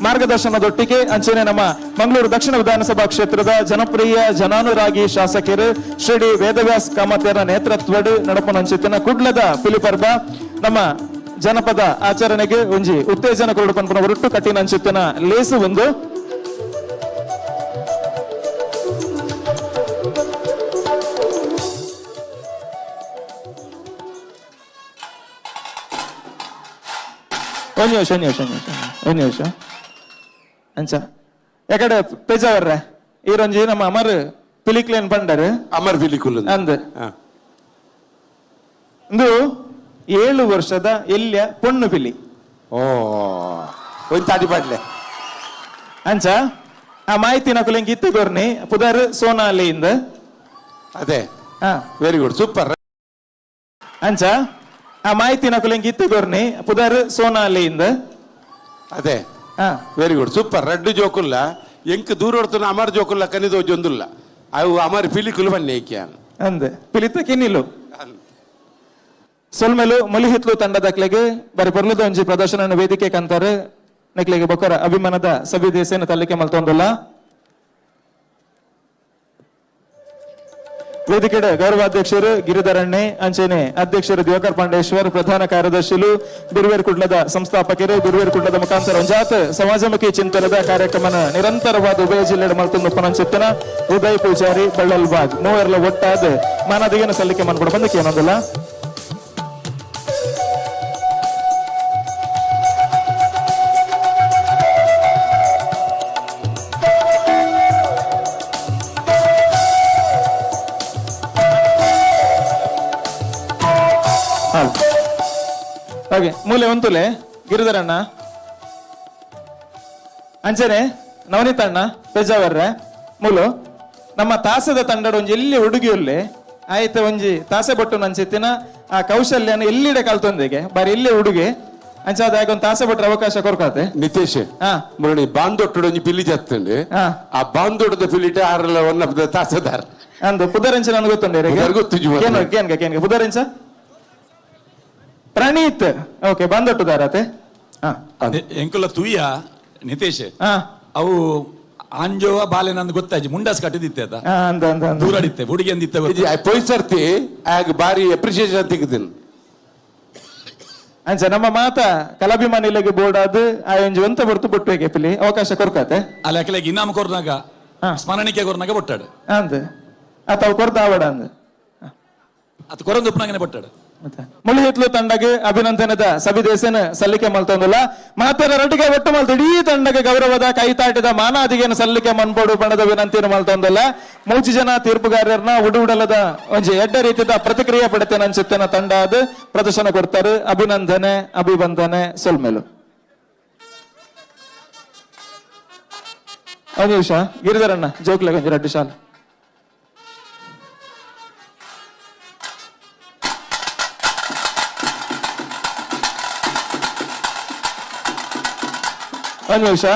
ಮಾರ್ಗದರ್ಶನದೊಟ್ಟಿಗೆ ಅಂಚನೆ ನಮ್ಮ ಮಂಗಳೂರು ದಕ್ಷಿಣ ವಿಧಾನಸಭಾ ಕ್ಷೇತ್ರದ ಜನಪ್ರಿಯ ಜನಾನುರಾಗಿ ಶಾಸಕರು ಶ್ರೀ ವೇದವ್ಯಾಸ್ ಕಾಮತ್ಯರ ನೇತೃತ್ವಡ್ ನಡಪನಂಚಿತ್ತಿನ ಕುಡ್ಲದ ಪಿಲಿಪರ್ಬ ನಮ್ಮ ಜನಪದ ಆಚರಣೆಗೆ ಒಂಜಿ ಉತ್ತೇಜನ ಕೊರಡು ಪನ್ಪುನ ಒರಟು ಕಟ್ಟಿನ ಅಂಚಿತ್ತಿನ ಲೇಸು ಒಂದು ಒಂದು ನಿಮಿಷ ಅಂಚ ಯಾಕಡೆ ಪೇಜಾವರ್ರೆ ಈ ರಂಜಿ ನಮ್ಮ ಅಮರ್ ಪಿಲಿಕ್ಲೇನ್ ಪಂಡರು ಅಮರ್ ಪಿಲಿಕುಲ್ ಅಂದ್ ಒಂದು 7 ವರ್ಷದ ಎಲ್ಯ ಪೊಣ್ಣು ಪಿಲಿ ಓ ಒಂದು ತಾಡಿ ಪಾಡ್ಲೆ ಅಂಚ ಆ ಮಾಹಿತಿ ನಕುಲೆಂಗ್ ಇತ್ತು ಕೊರ್ನಿ ಪುದರ್ ಸೋನಾಲಿಯಿಂದ ಅದೇ ಹಾ ವೆರಿ ಗುಡ್ ಸೂಪರ್ ಅಂಚ ಆ ಮಾಹಿತಿ ನಕುಲೆಂಗ್ ಇತ್ತು ಕೊರ್ನಿ ಪುದರ್ ಸೋನಾಲಿಯಿಂದ ಅದೇ ಹಾ ವೆರಿ ಗುಡ್ ಸೂಪರ್ ರಡ್ಡು ಜೋಕುಲ್ಲ ಎಂಕ್ ದೂರ ಹೊಡ್ತಾನ ಅಮರ್ ಜೋಕುಲ್ಲ ಕನಿದು ಜೊಂದುಲ್ಲ ಅವು ಅಮರ್ ಪಿಲಿಕುಲು ಬನ್ನಿ ಅಂದೆ ಪಿಲಿತ ಕಿನ್ನಿಲು ಸೊಲ್ಮೆಲು ಮೊಲಿಹಿತ್ಲು ತಂಡದಕ್ಲೆಗೆ ಬರಿ ಪರ್ಲದ ಒಂಜಿ ಪ್ರದರ್ಶನ ವೇದಿಕೆ ಕಂತಾರೆ ನೆಕ್ಲೆಗೆ ಬೊಕ್ಕರ ಅಭಿಮಾನದ ಸಭೆ ದೇಶನ ತಲ್ಲಿಕೆ ಮಲ್ತೊಂದಲ್ಲ ವೇದಿಕೆಡ ಗೌರವಾಧ್ಯಕ್ಷರು ಗಿರಿಧರಣ್ಣೆ ಅಂಚೆನೆ ಅಧ್ಯಕ್ಷರು ದಿವಾಕರ್ ಪಾಂಡೇಶ್ವರ್ ಪ್ರಧಾನ ಕಾರ್ಯದರ್ಶಿಲು ಬಿರುವೇರ್ ಕುಡ್ಲದ ಸಂಸ್ಥಾಪಕರು ಬಿರುವೇರ್ ಕುಡ್ಲದ ಮುಖಾಂತರ ಒಂಜಾತ್ ಸಮಾಜಮುಖಿ ಚಿಂತನದ ಕಾರ್ಯಕ್ರಮನ ನಿರಂತರವಾದ ಉಭಯ ಜಿಲ್ಲೆಯ ಮಲ್ತೊಂದು ಉಪನಂಚಿತ್ತನ ಉದಯ್ ಪೂಜಾರಿ ಬಳ್ಳಲ್ಬಾಗ್ ಮೂವರ್ಲ ಒಟ್ಟಾದ ಮಾನದಿಗೆನ ಸಲ್ಲಿಕೆ ಮನ್ಕೊಡ ಬಂದಕ್ಕೆ ಏನೊಂದಲ್ಲ ಹಾಗೆ ಮೂಲೆ ಒಂತುಲೆ ಗಿರಿಧರಣ್ಣ ಅಂಚನೆ ನವನೀತ್ ಅಣ್ಣ ಪೇಜಾವರ್ರೆ ಮೂಲು ನಮ್ಮ ತಾಸದ ತಂಡಡ ಒಂಜಿ ಎಲ್ಲಿ ಹುಡುಗಿಯಲ್ಲೇ ಆಯ್ತು ಒಂಜಿ ತಾಸೆ ಬೊಟ್ಟು ನಂಚಿತ್ತಿನ ಆ ಕೌಶಲ್ಯನ ಎಲ್ಲಿಡೆ ಕಲ್ತೊಂದಿಗೆ ಬಾರಿ ಇಲ್ಲೇ ಹುಡುಗಿ ಅಂಚಾದ ಒಂದು ತಾಸೆ ಬಟ್ರ ಅವಕಾಶ ಕೊರ್ಕಾತೆ ನಿತೇಶ್ ಮುರಣಿ ಬಾಂದೊಟ್ಟು ಒಂಜಿ ಪಿಲಿ ಜತ್ತಂಡು ಆ ಬಾಂದೊಟ್ಟದ ಪಿಲಿಟ ಆರಲ್ಲ ಒನ್ನ ತಾಸದಾರ ಅಂದು ಪುದರಂಚ ನನಗೆ ಗೊತ್ತುಂಡೆ ಕೇನ್ಗ ಪುದರಂಚ ಪ್ರಣೀತ್ ಓಕೆ ಬಂದೊಟ್ಟುದಾರತೆ ಎಂಕುಲ ತುಯ್ಯ ನಿತೇಶ್ ಅವು ಆಂಜೋವ ಬಾಲೆ ನಂದು ಗೊತ್ತಾಯ್ತು ಮುಂಡಾಸ್ ಕಟ್ಟಿದಿತ್ತೆ ದೂರಡಿತ್ತೆ ಹುಡುಗಿ ಅಂದಿತ್ತೆ ಪೊಯ್ ಸರ್ತಿ ಆಗ ಬಾರಿ ಅಪ್ರಿಸಿಯೇಷನ್ ತೆಗೆದಿನ್ ಅಂಚ ನಮ್ಮ ಮಾತ ಕಲಾಭಿಮಾನಿಲಗೆ ಬೋರ್ಡ್ ಆದ್ ಆ ಒಂಜಿ ಒಂತ ಬರ್ತು ಬೊಟ್ಟುಗೆ ಪಿಲಿ ಅವಕಾಶ ಕೊರ್ಕತೆ ಅಲ್ಲ ಯಾಕೆ ಇನ್ನಾಮ ಕೊರ್ನಾಗ ಸ್ಮರಣಿಕೆ ಕೊರ್ನಾಗ ಬೊಟ್ಟಾಡು ಅಂದ್ ಅಥವಾ ಕೊರ್ದ ಆವಡ ಅಂದ್ ಅದು ಕೊರಂದು ಉಪ್ನಾಗನೆ ಬೊಟ್ಟಾಡು ಮುಳಿಹಿತ್ಲು ತಂಡಗೆ ಅಭಿನಂದನದ ಸಭಿದೇಶನ ಸಲ್ಲಿಕೆ ಮಲ್ತೊಂದಿಲ್ಲ ಮಾತರ ರೊಟ್ಟಿಗೆ ಒಟ್ಟು ಮಲ್ತು ಇಡೀ ತಂಡಗೆ ಗೌರವದ ಕೈತಾಟಿದ ಮಾನಾದಿಗೆನ ಸಲ್ಲಿಕೆ ಮನ್ಬೋಡು ಬಣದ ವಿನಂತಿಯನ್ನು ಮಲ್ತೊಂದಿಲ್ಲ ಮೂಚಿ ಜನ ತೀರ್ಪುಗಾರರನ್ನ ಉಡುಡಲದ ಒಂಜಿ ಎಡ್ಡ ರೀತಿಯ ಪ್ರತಿಕ್ರಿಯೆ ಪಡೆತೇನೆ ಅನ್ಸುತ್ತೇನ ತಂಡ ಅದು ಪ್ರದರ್ಶನ ಕೊಡ್ತಾರೆ ಅಭಿನಂದನೆ ಅಭಿವಂದನೆ ಸೊಲ್ಮೇಲು ಒಂದು ನಿಮಿಷ ಗಿರಿಧರಣ್ಣ ಜೋಕ್ಲೆ ಒಂಜಿ ರಡ್ಡು ಶಾಲೆ ಒಂದು ನಿಮಿಷ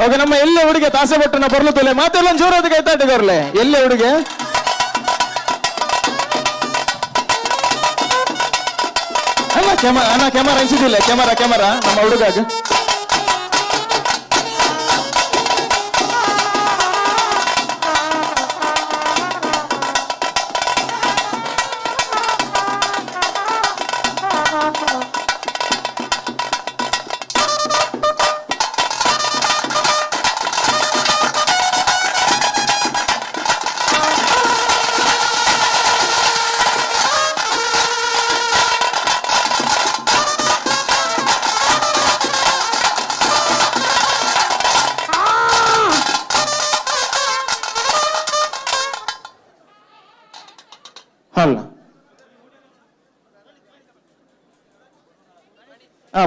ಓಕೆ ನಮ್ಮ ಎಲ್ಲೇ ಹುಡುಗೆ ತಾಸೆ ಬಟ್ಟನ ಬರ್ಲುತ್ತಲೆ ಮಾತೆಲ್ಲ ಜೋರಾದ ಕೈತಾಟಿ ಬರ್ಲೆ ಎಲ್ಲೇ ಹುಡುಗೆ ಅಲ್ಲ ಕ್ಯಾಮರಾ ಅನ್ಸಿದಿಲ್ಲ ಕ್ಯಾಮರಾ ನಮ್ಮ ಹುಡುಗಾಗ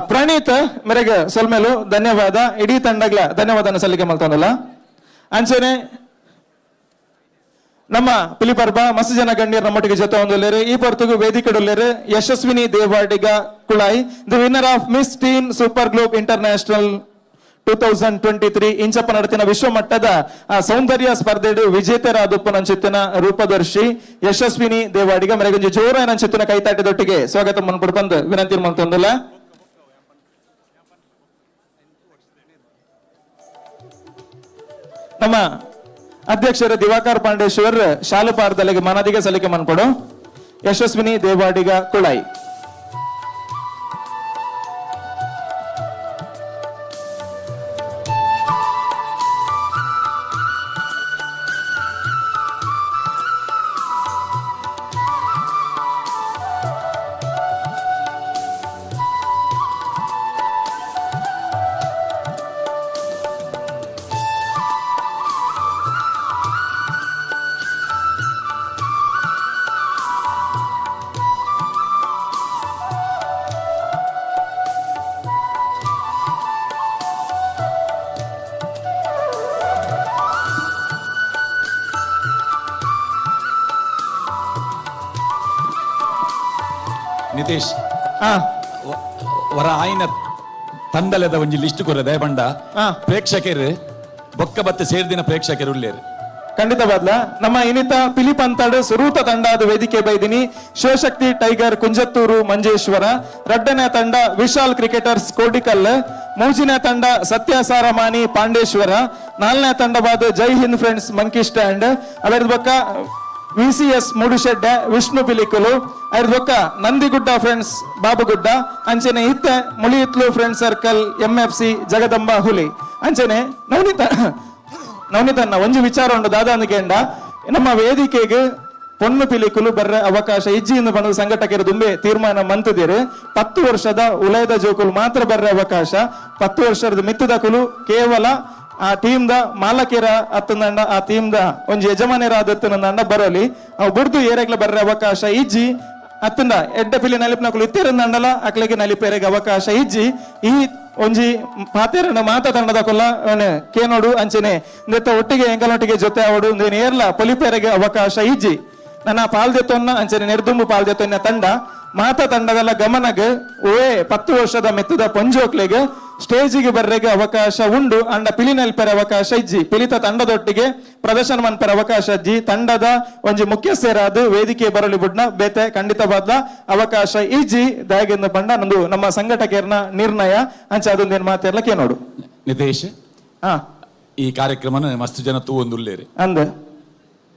ಪ್ರಣೀತ್ ಮೇರೆಗೆ ಸೊಲ್ಮೇಲು ಧನ್ಯವಾದ ಇಡೀ ತಂಡಗಳ ಧನ್ಯವಾದ ಸಲ್ಲಿಕೆ ಮಲ್ತೊಂದಲ್ಲ ಅಂಚನೆ ನಮ್ಮ ಪಿಲಿಪರ್ಬ ಮಸ್ತ್ ಜನ ಗಣ್ಯರು ನಮ್ಮೊಟ್ಟಿಗೆ ಜೊತೆ ಹೊಂದಲೇರು ಈ ಪೊರ್ತುಗು ವೇದಿಕೆಡುಲ್ಲೇರು Yashaswini Devadiga Kulai the winner of miss teen super globe international 2023 ಇಂಚಪ್ಪ ನಡತಿನ ವಿಶ್ವ ಮಟ್ಟದ ಸೌಂದರ್ಯ ಸ್ಪರ್ಧೆಡು ವಿಜೇತರಾದುಪ್ಪನಂಚಿತ್ತಿನ ರೂಪದರ್ಶಿ ಯಶಸ್ವಿನಿ ದೇವಾಡಿಗ ಮರೆಗೊಂಜಿ ಜೋರಾನಂಚಿತ್ತಿನ ಕೈತಾಟದೊಟ್ಟಿಗೆ ಸ್ವಾಗತ ಮನ್ಪಡು ಬಂದು ವಿನಂತಿ ಮಲ್ತೊಂದಲ್ಲ ನಮ್ಮ ಅಧ್ಯಕ್ಷರ ದಿವಾಕರ್ ಪಾಂಡೇಶ್ವರ್ ಶಾಲುಪಾರದಲ್ಲಿಗೆ ಮನದಿಗೆ ಸಲ್ಲಿಕೆ ಮನ್ಪಡು ಯಶಸ್ವಿನಿ ದೇವಾಡಿಗ ಕುಳಾಯಿ ನಿತೇಶ್ ಆ ವರ ಆಯ್ನ ತಂಡಲದ ಒಂಜಿ ಲಿಸ್ಟ್ ಕೊರದೆ ಬಂಡ ಪ್ರೇಕ್ಷಕರು ಬೊಕ್ಕ ಬತ್ತೆ ಸೇರ್ದಿನ ಪ್ರೇಕ್ಷಕರು ಉಳ್ಳೇರು ಖಂಡಿತವಾದ್ಲ ನಮ್ಮ ಇನಿತ ಪಿಲಿಪ್ ಅಂತಾಡು ಸುರೂತ ತಂಡದ ವೇದಿಕೆ ಬೈದಿನಿ ಶಿವಶಕ್ತಿ ಟೈಗರ್ ಕುಂಜತ್ತೂರು ಮಂಜೇಶ್ವರ ರಡ್ಡನೇ ತಂಡ ವಿಶಾಲ್ ಕ್ರಿಕೆಟರ್ಸ್ ಕೋಡಿಕಲ್ ಮೂಜಿನೇ ತಂಡ ಸತ್ಯ ಸಾರಮಾನಿ ಪಾಂಡೇಶ್ವರ ನಾಲ್ನೇ ತಂಡವಾದ ಜೈ ಹಿಂದ್ ಫ್ರೆಂಡ್ಸ್ ಮಂಕಿ ಸ್ಟ್ಯಾಂಡ್ ಅವರ ಬೊಕ್ಕ ವಿಸಿಎಸ್ ಮೂಡುಶೆಡ್ಡ ವಿಷ್ಣು ಪಿಲಿಕುಲು ಅವ್ರ ಬೊಕ್ಕ ನಂದಿಗುಡ್ಡ ಫ್ರೆಂಡ್ಸ್ ಬಾಬುಗುಡ್ಡ ಅಂಚನೆ ಇತ್ತೆ ಮುಳಿಯಿತ್ಲು ಫ್ರೆಂಡ್ ಸರ್ಕಲ್ MFC ಜಗದಂಬ ಹುಲಿ ಅಂಚನೆ ನವನಿತನ್ನ ಒಂಜಿ ವಿಚಾರ ಉಂಟು ದಾದ ಅಂದ್ಕೇಂಡ ನಮ್ಮ ವೇದಿಕೆಗೆ ಪೊಣ್ಣು ಪಿಲಿಕುಲು ಬರ್ರ ಅವಕಾಶ ಇಜ್ಜಿಯಿಂದ ಬಂದ ಸಂಘಟಕರು ದುಂಬೆ ತೀರ್ಮಾನ ಮಂತದಿರು 10 ವರ್ಷದ ಉಲಯದ ಜೋಕುಲು ಮಾತ್ರ ಬರ್ರ ಅವಕಾಶ 10 ವರ್ಷದ ಮಿತ್ತದ ಕುಲು ಕೇವಲ ಆ ಟೀಮ್ ದ ಮಾಲಕಿರ ಹತ್ತಂದಂಡ ಆ ಟೀಮ್ ದ ಒಂಜಿ ಯಜಮಾನಿರ ಹತ್ತಂದಂಡ ಬರಲಿ ಅವು ಬುಡ್ದು ಏರೆಗ್ಲ ಬರ್ರ ಅವಕಾಶ ಇಜ್ಜಿ ಅತ್ತಂಡ ಎಡ್ಡ ಪಿಲಿ ನಲಿಪಿನಕುಲು ಇತ್ತಿರಂದಂಡಲ ಅಕ್ಲೆಗೆ ನಲಿಪೇರೆಗೆ ಅವಕಾಶ ಇಜ್ಜಿ ಈ ಒಂಜಿ ಪಾತೆರನ ಮಾತ ತಂಡದ ಕೊಲ್ಲ ಕೇನೋಡು ಅಂಚನೆ ಇಂದೆತ್ತ ಒಟ್ಟಿಗೆ ಎಂಕಲೊಟ್ಟಿಗೆ ಜೊತೆ ಅವಡು ಏರ್ಲ ಪೊಲಿಪೇರೆಗೆ ಅವಕಾಶ ಇಜ್ಜಿ ನನ್ನ ಪಾಲ್ದೆತ್ತೊನ್ನ ಅಂಚನೆ ನೆರ್ದುಂಬು ಪಾಲ್ದೆತ್ತೊನ್ನ ತಂಡ ಮಾತ ತಂಡಗಳ ಗಮನಗ ಓಯೇ 10 ವರ್ಷದ ಮೆತ್ತದ ಪಂಜೋಕ್ಲೆಗೆ ಸ್ಟೇಜಿಗೆ ಬರ್ರೆಗೆ ಅವಕಾಶ ಉಂಡು ಅಂಡ ಪಿಲಿನಲ್ಪೆರ ಅವಕಾಶ ಇಜ್ಜಿ ಪಿಲಿತ ತಂಡದೊಟ್ಟಿಗೆ ಪ್ರದರ್ಶನ ಮನ್ಪೆರ ಅವಕಾಶ ಇಜ್ಜಿ ತಂಡದ ಒಂಜಿ ಮುಖ್ಯಸ್ಥರಾದ ವೇದಿಕೆ ಬರಲಿ ಬುಡ್ನ ಬೇತೆ ಖಂಡಿತವಾದ ಅವಕಾಶ ಇಜ್ಜಿ ದಯಗೆಂದು ಬಂಡ ನಂದು ನಮ್ಮ ಸಂಘಟಕರ್ನ ನಿರ್ಣಯ ಅಂಚ ಅದೊಂದೇನು ಮಾತಿರ್ಲಕ್ಕೆ ನೋಡು ನಿತೇಶ್ ಈ ಕಾರ್ಯಕ್ರಮನ ಮಸ್ತ್ ಜನ ತೂವೊಂದುಲ್ಲೇರಿ ಅಂದ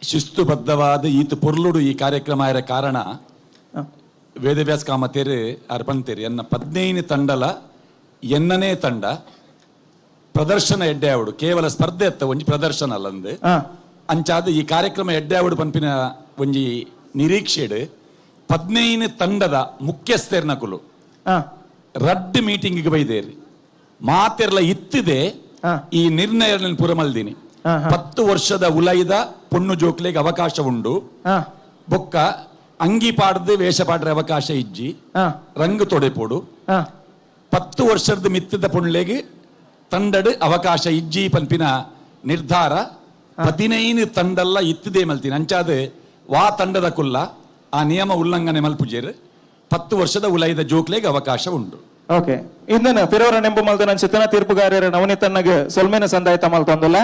ಶಿಸ್ತುಬದ್ಧವಾದ ಈತ ಪೊರ್ಲುಡು ಈ ಕಾರ್ಯಕ್ರಮ ಇರೋ ಕಾರಣ ವೇದವ್ಯಾಸ ಕಾಮತೇರು ಅರ್ಪಣ್ತೇರಿ ಎನ್ನ 15 ತಂಡಲ ಎನ್ನನೇ ತಂಡ ಪ್ರದರ್ಶನ ಎಡ್ಡೆ ಆವಡು ಕೇವಲ ಸ್ಪರ್ಧೆ ಅತ್ತ ಒಂಜಿ ಪ್ರದರ್ಶನ ಅಲ್ಲಂದು ಅಂಚಾದ ಈ ಕಾರ್ಯಕ್ರಮ ಎಡ್ಡೆ ಆವಡು ಪಂಪಿನ ಒಂಜಿ ನಿರೀಕ್ಷೆಡು 15 ತಂಡದ ಮುಖ್ಯಸ್ಥರ್ನಕುಲು ರಡ್ ಮೀಟಿಂಗ್ ಬೈದೇರಿ ಮಾತೆರ್ಲ ಇತ್ತಿದೆ ಈ ನಿರ್ಣಯ ಪೂರ ಮಲ್ದಿನಿ 10 ವರ್ಷದ ಉಲೈದ ಪೊಣ್ಣು ಜೋಕ್ಲೆಗೆ ಅವಕಾಶ ಉಂಡು ಬೊಕ್ಕ ಅಂಗಿ ಪಾಡ್ದು ವೇಷ ಪಾಡ್ರೆ ಅವಕಾಶ ಇಜ್ಜಿ ರಂಗು ತೊಡೆಪೋಡು 10 ವರ್ಷದ ಮಿತ್ತದ ಪುಣ್ಲೆಗೆ ತಂಡಡು ಅವಕಾಶ ಇಜ್ಜಿ ಪಂಪಿನ ನಿರ್ಧಾರ 15 ತಂಡಲ್ಲ ಇತ್ತಿದೆ ಮಲ್ತೀನಿ ಅಂಚಾದ ವಾ ತಂಡದ ಕುಲ್ಲ ಆ ನಿಯಮ ಉಲ್ಲಂಘನೆ ಮಲ್ಪುಜೇರು 10 ವರ್ಷದ ಉಲೈದ ಜೋಕ್ಲೆಗೆ ಅವಕಾಶ ಉಂಡು ಓಕೆ ಇಂದನ ಪಿರವರ ನೆಂಬು ಮಲ್ದನ ಚಿತ್ತನ ತೀರ್ಪುಗಾರ್ಯರ ನವನಿತನ್ನಗೆ ಸೊಲ್ಮೇನ ಸಂದಾಯ ತಮಲ್ ತಂದಲ್ಲ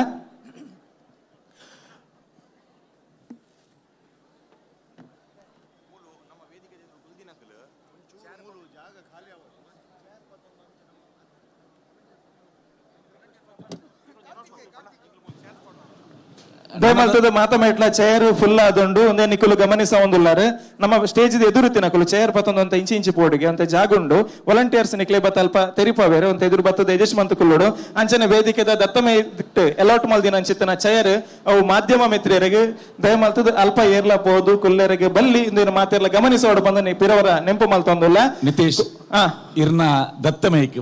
ದಯಮಾಡ್ತದೆ ಮಾತಮೇಟ್ಲ ಚೇರ್ ಫುಲ್ ಆದುಂಡು ಒಂದೇ ನಿಕುಲು ಗಮನಿಸ ಒಂದುಲ್ಲಾರು ನಮ್ಮ ಸ್ಟೇಜ್ ಎದುರುತ್ತಿ ನಕುಲು ಚೇರ್ ಬತ್ತೊಂದು ಅಂತ ಇಂಚಿ ಪೋಡಿಗೆ ಅಂತ ಜಾಗುಂಡು ವಾಲಂಟಿಯರ್ಸ್ ನಿಕ್ಲೆ ಬತ್ತಲ್ಪ ತೆರಿಪವೇರು ಅಂತ ಎದುರು ಬತ್ತದ ಯಜಸ್ಮಂತ ಕುಲ್ಲುಡು ಅಂಚನೆ ವೇದಿಕೆದ ದತ್ತಮೇ ದಿಕ್ಟ್ ಅಲಾಟ್ ಮಲ್ದಿನ ಅಂಚಿತ್ತನ ಚೇರ್ ಅವು ಮಾಧ್ಯಮ ಮಿತ್ರಿಯರಿಗೆ ದಯಮಾಡ್ತದೆ ಅಲ್ಪ ಏರ್ಲ ಪೋದು ಕುಲ್ಲೆರಿಗೆ ಬಲ್ಲಿ ಇಂದಿನ ಮಾತೆರ್ಲ ಗಮನಿಸೋಡು ಬಂದ ಪಿರವರ ನೆಂಪು ಮಲ್ತೊಂದುಲ್ಲ ನಿತೇಶ್ ಇರ್ನ ದತ್ತಮೇಕ್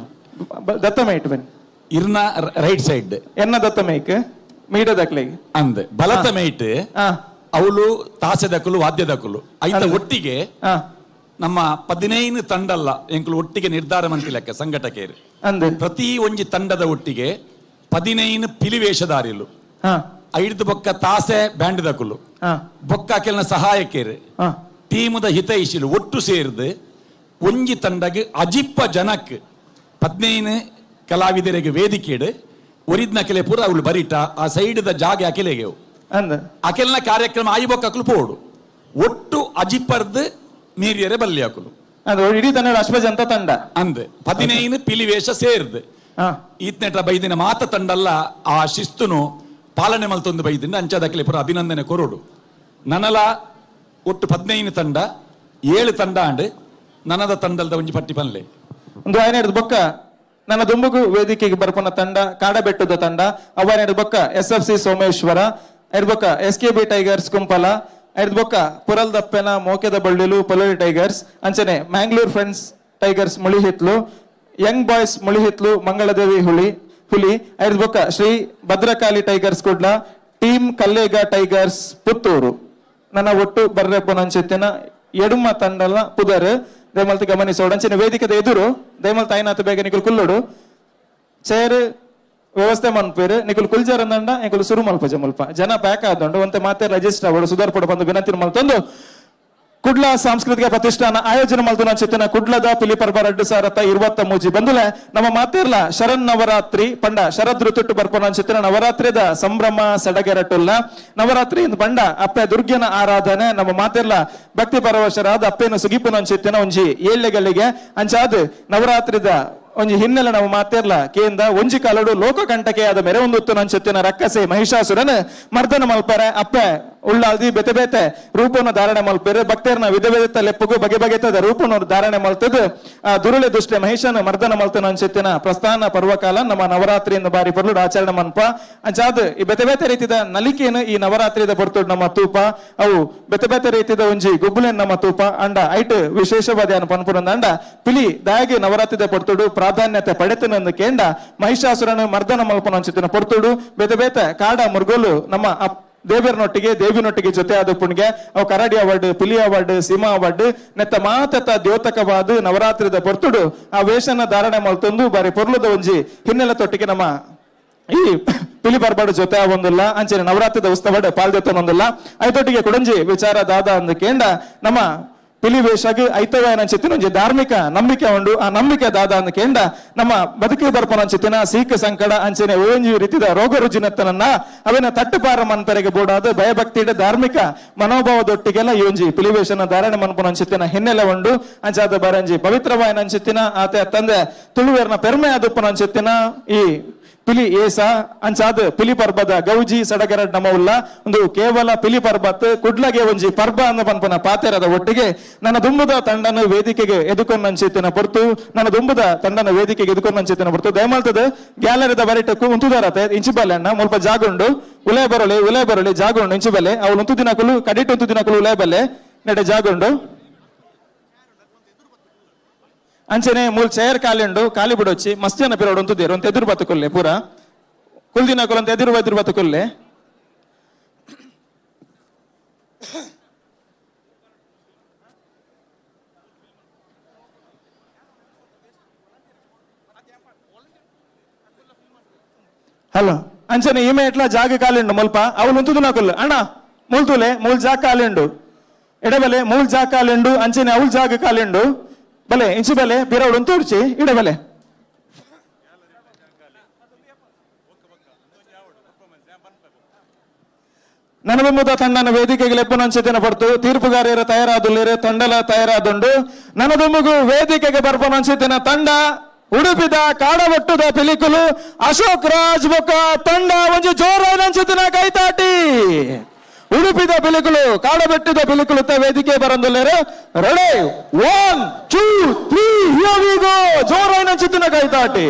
ಬನ್ನಿ ಇರ್ನ ರೈಟ್ ಸೈಡ್ ಎನ್ನ ದತ್ತಮೇಕ್ ಮೀಡದಕ್ಲೆಗೆ ಅಂದ್ ಬಲತ ಮೇಟ್ ಅವಳು ತಾಸೆದಕಲು ವಾದ್ಯದಕಲು ಐತ ಒಟ್ಟಿಗೆ ನಮ್ಮ 15 ತಂಡಲ್ಲ ಎಂಕುಲು ಒಟ್ಟಿಗೆ ನಿರ್ಧಾರ ಮಂತಿಲೆಕ್ಕ ಸಂಘಟಕೇರು ಪ್ರತಿ ಒಂಜಿ ತಂಡದ ಒಟ್ಟಿಗೆ 15 ಪಿಲಿವೇಷಧಾರಿಲು 5 ಬೊಕ್ಕ ತಾಸೆ ಬ್ಯಾಂಡ್ ದಕುಲು ಬೊಕ್ಕ ಕೆಲ್ನ ಸಹಾಯಕೇರು ಟೀಮುದ ಹಿತೈಷಿಲು ಒಟ್ಟು ಸೇರಿದು ಒಂಜಿ ತಂಡಗೆ ಅಜಿಪ್ಪ ಜನಕ್ 15 ಕಲಾವಿದರಿಗೆ ವೇದಿಕೆಡು ಒರಿದ್ನ ಕೆಲೆ ಪೂರ ಅವಳು ಬರಿಟ ಆ ಸೈಡ್ ದ ಜಾಗ ಅಕೆಲೆಗೆ ಅಕೆಲ್ನ ಕಾರ್ಯಕ್ರಮ ಆಯ್ಬೊಕ್ಕಲು ಪೋಡು ಒಟ್ಟು ಅಜಿಪ್ಪರ್ದು ಮೀರಿಯರೆ ಬಲ್ಲಿ ಹಾಕಲು ಇಡೀ ತಂಡ ಅಶ್ವಜಂತ ತಂಡ ಅಂದ್ 15 ಪಿಲಿವೇಷ ಸೇರ್ದು ಈತ್ನೆಟ ಬೈದಿನ ಮಾತ ತಂಡಲ್ಲ ಆ ಶಿಸ್ತುನು ಪಾಲನೆ ಮಲ್ತೊಂದು ಬೈದಿಂದ ಅಂಚದಕ್ಲೆ ಪುರ ಅಭಿನಂದನೆ ಕೊರೋಡು ನನಲ ಒಟ್ಟು 15 ತಂಡ 7 ತಂಡ ಅಂಡ್ ನನದ ತಂಡದ ಒಂಜಿ ಪಟ್ಟಿ ಪನ್ಲೆ ಒಂದು ಆಯ್ನ ಬೊಕ್ಕ ನನ್ನ ದುಂಬುಗು ವೇದಿಕೆಗೆ ಬರ್ಪನ ತಂಡ ಕಾಡಬೆಟ್ಟದ ತಂಡ ಅವರ ಬೊಕ್ಕ SFC ಸೋಮೇಶ್ವರ ಬೊಕ್ಕ SKB ಟೈಗರ್ಸ್ ಕುಂಪಲ ಬೊಕ್ಕ ಪುರಲ್ ದಪ್ಪೆನ ಮೋಕೆದ ಬಳ್ಳಿಲು ಪೊಲೋರಿ ಟೈಗರ್ಸ್ ಅಂಚನೆ Mangalore friends tigers Mulihithlu young boys Mulihithlu Mangaladevi ಹುಲಿ ಬೊಕ್ಕ Shri Bhadrakali tigers Kudla team Kallega tigers Puttur ನನ್ನ ಒಟ್ಟು ಬರ್ರೆಪ್ಪನ ಅಂಚೆತ್ತಿನ ಎಡುಮ ತಂಡಲ ಪುದರ್ ದಯಮಲ್ತಿ ಗಮನಿಸೋಡು ಅಂಚಿನ ವೇದಿಕೆದ ಎದುರು ದಯಮಲ್ತ ಐನಾಥ ಬೇಗ ನಿಕುಲು ಕುಲ್ಲುಡು ಚೇರ್ ವ್ಯವಸ್ಥೆ ಮನ್ಪೇರು ನಿಕುಲು ಕುಲ್ಜಾರಂದಂಡ ನಿಕುಲು ಸುರು ಮಲ್ಪ ಜಮಲ್ಪ ಜನ ಪ್ಯಾಕ್ ಆದಂಡು ಒಂತೆ ಮಾತೆ ರಿಜಿಸ್ಟರ್ ಆಗೋಡು ಸುಧಾರ್ಪಡು ಬಂದು ವಿನಂತಿ ಮಲ್ತೊಂದು ಕುಡ್ಲ ಸಾಂಸ್ಕೃತಿಕ ಪ್ರತಿಷ್ಠಾನ ಆಯೋಜನೆ ಮಲ್ತು ಚಿತ್ತಿನ ಕುಡ್ಲದ ಪಿಲಿಪರ್ಬ 2023 ಬಂದುಲೆ ನಮ್ಮ ಮಾತಿರ್ಲ ಶರಣ್ ನವರಾತ್ರಿ ಪಂಡ ಶರದ್ ಋತುಟ್ಟು ಬರ್ಪನ ಚಿತ್ತಿನ ನವರಾತ್ರಿದ ಸಂಭ್ರಮ ಸಡಗರಟುಲ್ಲ ನವರಾತ್ರಿ ಪಂಡ ಅಪ್ಪೆ ದುರ್ಗ್ಯನ ಆರಾಧನೆ ನಮ್ಮ ಮಾತಿರ್ಲ ಭಕ್ತಿ ಪರವಶರಾದ ಅಪ್ಪೇನು ಸುಗಿಪುನ ಚಿತ್ತಿನ ಒಂಜಿ ಏಳ್ಳೆಗಳಿಗೆ ಅಂಚಾದ್ ನವರಾತ್ರಿದ ಒಂಜಿ ಹಿನ್ನೆಲೆ ನಾವು ಮಾತಿರ್ಲ ಕೇಂದ ಒಂಜಿ ಕಾಲಡು ಲೋಕ ಕಂಟಕೆಯಾದ ಮೆರೆ ಒಂದು ನಂಚುತ್ತಿನ ರಕ್ಕಸೆ ಮಹಿಷಾಸುರನ್ ಮರ್ದನ ಮಲ್ಪರೆ ಅಪ್ಪೆ ಉಳ್ಳಾಲ್ದಿ ಬೆತೆ ಬೇತೆ ರೂಪವನ್ನು ಧಾರಣೆ ಮಲ್ಪೆರೆ ಭಕ್ತರ್ನ ವಿಧ ವಿಧತ ಲೆಪ್ಪುಗು ಬಗೆ ಬಗೆತದ ರೂಪವನ್ನು ಧಾರಣೆ ಮಲ್ತದ ಆ ದುರುಳೆ ದುಷ್ಟೆ ಮಹಿಷನ ಮರ್ದನ ಮಲ್ತನ ಅಂಚೆತ್ತಿನ ಪ್ರಸ್ಥಾನ ಪರ್ವಕಾಲ ನಮ್ಮ ನವರಾತ್ರಿಯಿಂದ ಬಾರಿ ಪರ್ಲು ಆಚರಣೆ ಮನ್ಪ ಅಂಚಾದ್ ಈ ಬೆತೆ ಬೇತೆ ರೀತಿದ ನಲಿಕೆಯನ್ನು ಈ ನವರಾತ್ರಿದ ಪೊರ್ತುಡ್ ನಮ್ಮ ತೂಪ ಅವು ಬೆತೆ ಬೇತೆ ರೀತಿದ ಒಂಜಿ ಗುಬ್ಬುಲೆನ್ ನಮ್ಮ ತೂಪ ಅಂಡ ಐಟ್ ವಿಶೇಷವಾದ ಪನ್ಪುರಂದ ಅಂಡ ಪಿಲಿ ದಯಾಗಿ ನವರಾತ್ರಿದ ಪೊರ್ತುಡು ಪ್ರಾಧಾನ್ಯತೆ ಪಡೆತನಂದು ಕೇಂಡ ಮಹಿಷಾಸುರನ ಮರ್ದನ ಮಲ್ಪನ ಅಂಚೆತ್ತಿನ ಪೊರ್ತುಡು ಬೆತೆ ಬೇತೆ ಕಾಡ ಮುರುಗೋಲು ನಮ್ಮ ದೇವರನೊಟ್ಟಿಗೆ ದೇವಿನೊಟ್ಟಿಗೆ ಜೊತೆ ಆದ ಪುಣ್ಗೆ ಅವು ಕರಡಿ ಅವಾರ್ಡ್ ಪಿಲಿ ಅವಾರ್ಡ್ ಸೀಮಾ ಅವಾರ್ಡ್ ನೆತ್ತ ಮಾತತ ದ್ಯೋತಕವಾದ ನವರಾತ್ರಿದ ಪೊರ್ತುಡು ಆ ವೇಷನ ಧಾರಣೆ ಮಲ್ತೊಂದು ಬಾರಿ ಪೊರ್ಲದ ಒಂಜಿ ಹಿನ್ನೆಲೆ ತೊಟ್ಟಿಗೆ ನಮ್ಮ ಈ ಪಿಲಿ ಪರ್ಬಾಡು ಜೊತೆ ಆವೊಂದಿಲ್ಲ ಅಂಚನೆ ನವರಾತ್ರಿದ ಉತ್ಸವ ಪಾಲ್ದೊತ್ತೊಂದಿಲ್ಲ ಐತೊಟ್ಟಿಗೆ ಕುಡಂಜಿ ವಿಚಾರ ದಾದ ಅಂದ ಕೇಂಡ ನಮ್ಮ ಪಿಲಿ ವೇಷಗೆ ಐತವ ಚಿತ್ತಿನ ಒಂಜಿ ಧಾರ್ಮಿಕ ನಂಬಿಕೆ ಉಂಡು ಆ ನಂಬಿಕೆ ದಾದ ಅಂದ ಕೇಂಡ ನಮ್ಮ ಬದುಕಿ ಬರ್ಪನ ಚಿತ್ತಿನ ಸೀಕ ಸಂಕಡ ಅಂಚನೆ ಒಂಜಿ ರೀತಿದ ರೋಗ ರುಜಿನತ್ತನನ್ನ ಅವಿನ ತಟ್ಟುಪಾರ ಮನ್ಪರೆಗೆ ಬೋಡಾದ ಭಯಭಕ್ತಿಯ ಧಾರ್ಮಿಕ ಮನೋಭಾವದೊಟ್ಟಿಗೆಲ್ಲ ಈ ಒಂಜಿ ಪಿಲಿ ವೇಷನ ಧಾರಣೆ ಮನ್ಪನ ಚಿತ್ತಿನ ಹಿನ್ನೆಲೆ ಉಂಡು ಅಂಚಾದ ಬರಂಜಿ ಪವಿತ್ರವಾಯನ ಚಿತ್ತಿನ ಆತ ತಂದೆ ತುಳುವೇರ್ನ ಪೆರ್ಮೆ ಆದುಪ್ಪನ ಚಿತ್ತಿನ ಈ ಪಿಲಿ ಏಸ ಅಂಚಾದ್ ಪಿಲಿ ಪರ್ಬದ ಗೌಜಿ ಸಡಗರ ನಮವುಲ್ಲ ಒಂದು ಕೇವಲ ಪಿಲಿ ಪರ್ಬತ್ ಕುಡ್ಲಗೆ ಒಂಜಿ ಪರ್ಬ ಅಂದ ಪನ್ಪನ ಪಾತೆರದ ಒಟ್ಟಿಗೆ ನನ್ನ ದುಂಬುದ ತಂಡನ ವೇದಿಕೆಗೆ ಎದುಕೊಂಡು ಅಂಚಿತ್ತಿನ ಹೊರತು ನನ್ನ ದುಂಬುದ ತಂಡನ ವೇದಿಕೆಗೆ ಎದುಕೊಂಡು ಅಂಚಿತ್ತಿನ ಹೊರತು ದಯಮಾಲ್ತದ ಗ್ಯಾಲರಿದ ಬರಿಟಕ್ಕೂ ಉಂತುದಾರತೆ ಇಂಚಿಬಲೆ ಅಣ್ಣ ಮುಲ್ಪ ಜಾಗುಂಡು ಉಲೆ ಬರಲಿ ಜಾಗುಂಡು ಇಂಚಿಬಲೆ ಅವಳು ಉಂತು ದಿನಕಲು ಕಡಿಟ್ ಉಂತು ದಿನಕಲು ಉಲೆ ಬಲ್ಲೆ ನೆಡೆ ಜಾಗುಂಡು ಅಂಚನೆ ಮೂಲ್ ಚೇರ್ ಕಾಲಿಂಡು ಕಾಲಿ ಬಿಡೊಚ್ಚಿ ಮಸ್ತ್ ಜನ ಪಿರೋಡು ಅಂತಿದ್ದೇರು ಅಂತ ಎದುರು ಬತ್ತುಕೊಲ್ಲೆ ಪೂರ ಕುಲ್ದಿನ ಕೊಲ್ ಅಂತ ಎದುರು ಬತ್ತುಕೊಲ್ಲೆ ಹಲೋ ಅಂಚನೆ ಈಮೆ ಎಟ್ಲ ಜಾಗ ಕಾಲಿಂಡು ಮುಲ್ಪ ಅವಳು ಉಂತುದಿನ ಕೊಲ್ಲು ಅಣ್ಣ ಮೂಲ್ತುಲೆ ಮೂಲ್ ಜಾಗ ಕಾಲಿಂಡು ಎಡಬಲೆ ಮೂಲ್ ಜಾಗ ಕಾಲಿಂಡು ಅಂಚನೆ ಅವಳು ಜಾಗ ಕಾಲಿಂಡು ಬಲೆ ಇಂಚು ಬಲೆ ಪಿರೋಡು ತೋರ್ಚಿ ಇಡಬಲೆ ನನದುಂಬುದ ತಂಡನ ವೇದಿಕೆಗೆ ಲೆಪ್ಪನಂಚಿತಿನ ಪಡ್ತು ತೀರ್ಪುಗಾರರ ತಯಾರಾದುಲ್ಲಿರೆ ತಂಡಲ ತಯಾರಾದುಂಡು ನನದುಂಬುಗು ವೇದಿಕೆಗೆ ಬರ್ಪನಂಚಿತಿನ ತಂಡ ಉಡುಪಿದ ಕಾಡಬಟ್ಟುದ ಪಿಲಿಕುಲು ಅಶೋಕ್ ರಾಜ್ ಬೊಕ್ಕ ತಂಡ ಒಂಜಿ ಜೋರಾನಂಚಿತಿನ ಕೈತಾಟಿ ಉಡುಪಿದ ಪಿಲಿಕುಲು ಕಾಡಬೆಟ್ಟಿದ ಪಿಲಿಕುಲು ವೇದಿಕೆ ಬರಂದುಲ್ಲೇರು ರೆಡಿ 1 2 3 ಹಿಯರ್ ವಿ ಗೋ ಜೋರಾಯಿನ ಚಿತ್ತಿನ ಕೈತಾಟಿ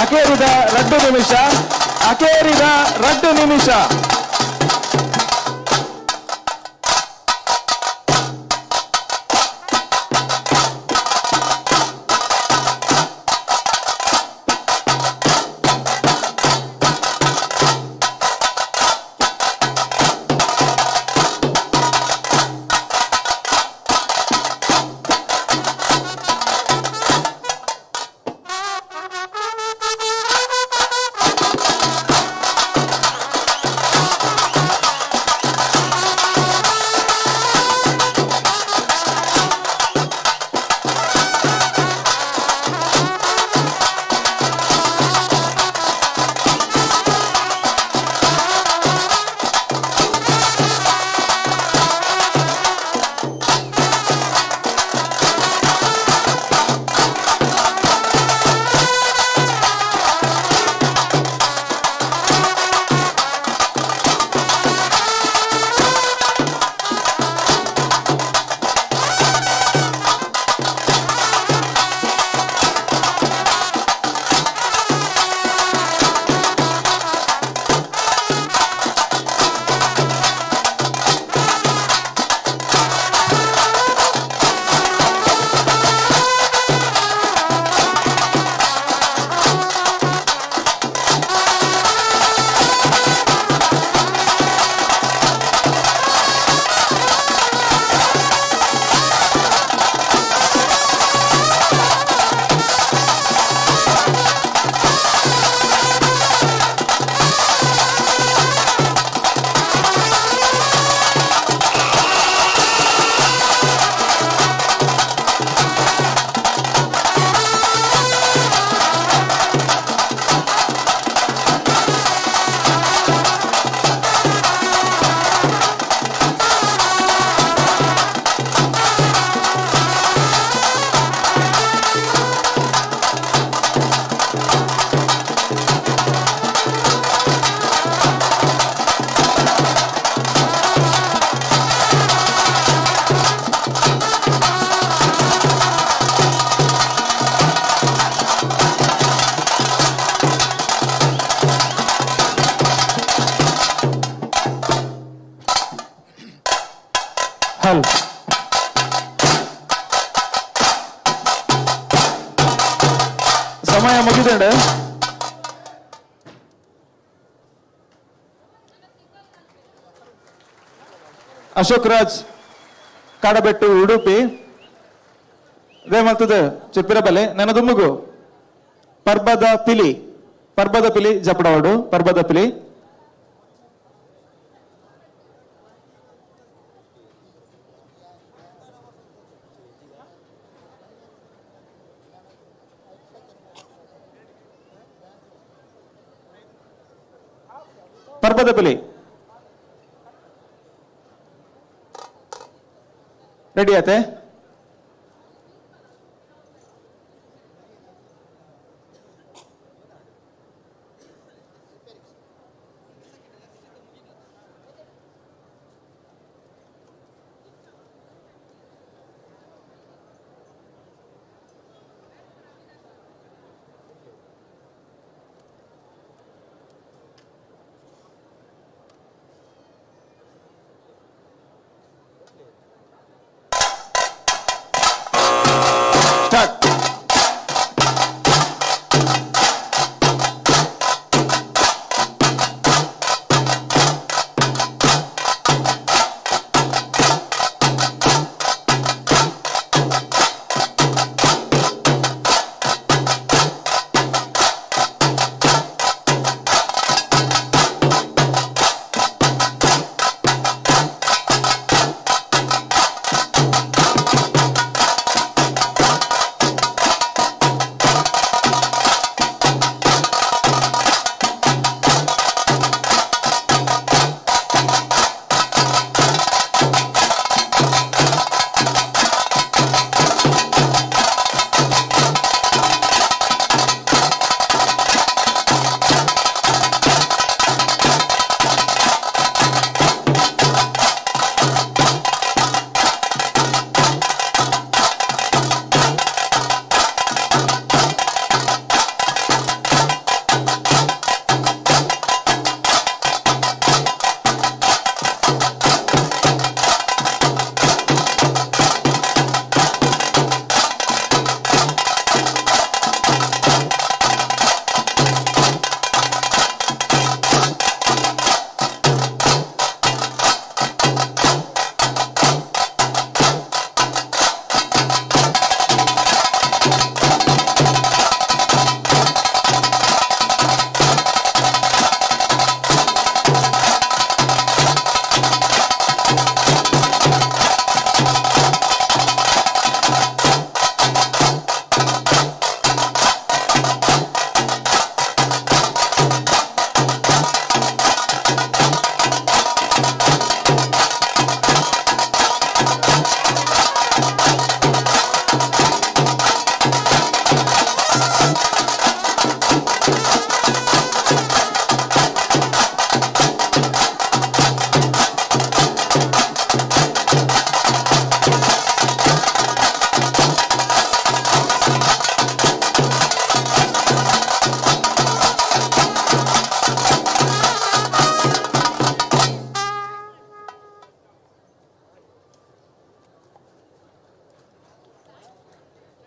ಅಕೇರಿದ 2 ನಿಮಿಷ, ಅಕೇರಿದ 2 ನಿಮಿಷ. ಹಲ್ ಸಮಯ ಮುಗಿದಂಡ ಅಶೋಕ್ ರಾಜ್ ಕಾಡಬೆಟ್ಟು ಉಡುಪಿ ರೇಮಂತದ ಚಿಪ್ಪಿರಬಲೆ ನನ್ನ ದುಮ್ಮಗು ಪರ್ಬದ ಪಿಲಿ ಜಪಡವಾಡು ಪರ್ಬದ ಪಿಲಿ ಪರ್ಬದ ಪಿಲಿ ರೆಡಿ ಆತೆ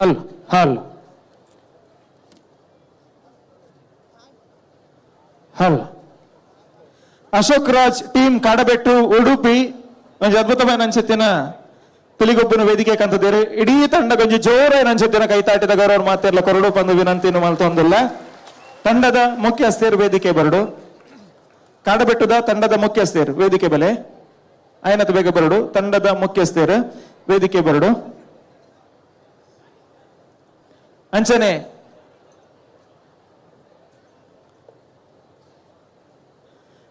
ಹಲ್ ಹಲ್ ಹಲ್ ಅಶೋಕ್ ರಾಜ್ ಟೀಮ್ ಕಾಡಬೆಟ್ಟು ಉಡುಪಿ ಒಂದು ಅದ್ಭುತమైన ಅನ್ಸತ್ತಿನ ಪಿಲಿಗೊಬ್ಬನ ವೇದಿಕೆ ಕಂತದೇರು ಇಡೀ ತಂಡ ಕೊಂಚ ಜೋರಾಗಿ ಅನ್ಸತ್ತಿನ ಕೈತಾಟಿದ ಗೌರವ ಮಾತೆಲ್ಲ ಕೊರಡು ಪಂದು ವಿನಂತಿಯನ್ನು ಮಲ್ತೊಂದಿಲ್ಲ ತಂಡದ ಮುಖ್ಯಸ್ಥರು ವೇದಿಕೆ ಬರಡು ಕಾಡಬೆಟ್ಟುದ ತಂಡದ ಮುಖ್ಯಸ್ಥರು ವೇದಿಕೆ ಬೆಲೆ ಆಯ್ನತ್ ಬೇಗ ಬರಡು ತಂಡದ ಮುಖ್ಯಸ್ಥರು ವೇದಿಕೆ ಬರಡು ಅಂಚನೆ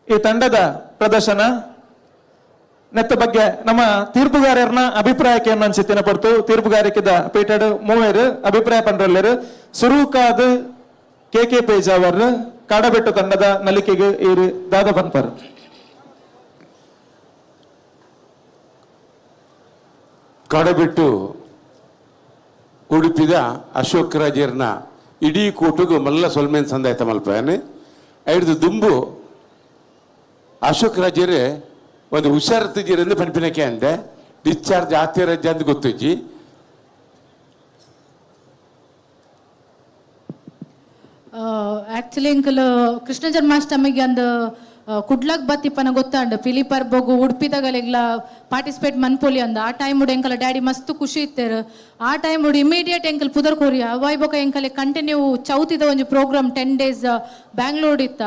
ಈ ತಂಡದ ಪ್ರದರ್ಶನ ನೆತ್ತ ಬಗ್ಗೆ ನಮ್ಮ ತೀರ್ಪುಗಾರರನ್ನ ಅಭಿಪ್ರಾಯಕ್ಕೆ ಅನ್ಸಿತ್ತಿನ ಪಡ್ತು ತೀರ್ಪುಗಾರಿಕೆದ ಪೀಠಡ್ ಮೂವರು ಅಭಿಪ್ರಾಯ ಪಂಡ್ರಲ್ಲರು ಸುರೂಕಾದ ಕೆ ಪೇಜಾವರ್ ಕಾಡಬೆಟ್ಟು ತಂಡದ ನಲಿಕೆಗೆ ಇರು ದಾದ ಪನ್ಪರ್ ಕಾಡಬೆಟ್ಟು ಉಡುಪಿದ ಅಶೋಕ್ ರಾಜರ್ನ ಇಡೀ ಕೂಟುಗು ಮಲ್ಲ ಸೊಲ್ಮೇನ್ ಸಂದಾಯ್ತ ಮಲ್ಪನೆ ಐದು ದುಂಬು ಅಶೋಕ್ ರಾಜರೇ ಒಂದು ಹುಷಾರತ್ತು ಜೀರಂದು ಪನ್ಪಿನಕ್ಕೆ ಅಂದೆ ಡಿಸ್ಚಾರ್ಜ್ ಆತ್ಯ ರಾಜ್ಯ ಅಂತ ಗೊತ್ತುಜ್ಜಿ ಆಕ್ಚುಲಿ ಅಂಕಲ್ ಕೃಷ್ಣ ಜನ್ಮಾಷ್ಟಮಿಗೆ ಒಂದು ಕುಡ್ಲಕ್ ಬತ್ತಿಪ್ಪನ ಗೊತ್ತಾಂಡು ಪಿಲಿಪರ್ಬಗು ಉಡುಪಿದಾಗಲೆಗ್ಲ ಪಾರ್ಟಿಸಿಪೇಟ್ ಮನ್ಪೊಲಿ ಅಂದ ಆ ಟೈಮ್ ಉಡು ಎಂಕಲ ಡ್ಯಾಡಿ ಮಸ್ತ್ ಖುಷಿ ಇತ್ತೇರು ಆ ಟೈಮ್ ಉಡು ಇಮಿಡಿಯೇಟ್ ಎಂಕಲ್ ಪುದರ್ ಕೊರಿಯ ಅವಾಯ್ಬೊಕ ಎಂಕಲೆ ಕಂಟಿನ್ಯೂ ಚೌತಿದ ಒಂದು ಪ್ರೋಗ್ರಾಮ್ 10 days ಬ್ಯಾಂಗ್ಳೂರ್ ಇತ್ತ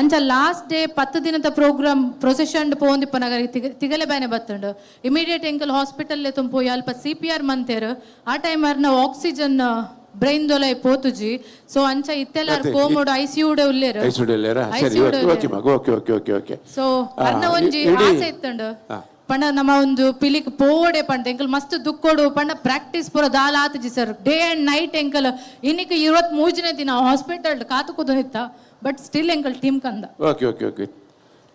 ಅಂಚ ಲಾಸ್ಟ್ ಡೇ 10 ದಿನದ ಪ್ರೋಗ್ರಾಮ್ ಪ್ರೊಸೆಷನ್ ಪೋಂದಿಪ್ಪನಗ ತಿಗಲೆ ಬೇನೆ ಬತ್ತಂಡು ಇಮಿಡಿಯೇಟ್ ಎಂಕಲ್ ಹಾಸ್ಪಿಟಲ್ ತುಂಪೋಯಿ ಅಲ್ಪ CPR ಮಂತೇರು ಆ ಟೈಮ್ ನಾವು ಆಕ್ಸಿಜನ್ ಬ್ರೈನ್ ದೊಲೆ ಪೋತುಜಿ ಸೊ ಅಂಚ ಇತ್ತೆಲ್ಲ ಕೋಮೋಡು ಐಸಿಯುಡೆ ಉಲ್ಲೇರು ಸೊ ಅರ್ನ ಒಂಜಿ ಆಸೆ ಇತ್ತಂಡು ಪಂಡ ನಮ್ಮ ಒಂದು ಪಿಲಿಕ್ ಪೋಡೆ ಪಂಡ ಎಂಕಲ್ ಮಸ್ತ್ ದುಕ್ಕೋಡು ಪಂಡ ಪ್ರಾಕ್ಟೀಸ್ ಪೂರ ದಾಲ ಆತಜಿ ಸರ್ ಡೇ ಅಂಡ್ ನೈಟ್ ಎಂಕಲ್ ಇನ್ನಿಕ್ 23 ದಿನ ಹಾಸ್ಪಿಟಲ್ ಕಾತುಕುದು ಇತ್ತ ಬಟ್ ಸ್ಟಿಲ್ ಎಂಕಲ್ ಟೀಮ್ ಕಂದ ಓಕೆ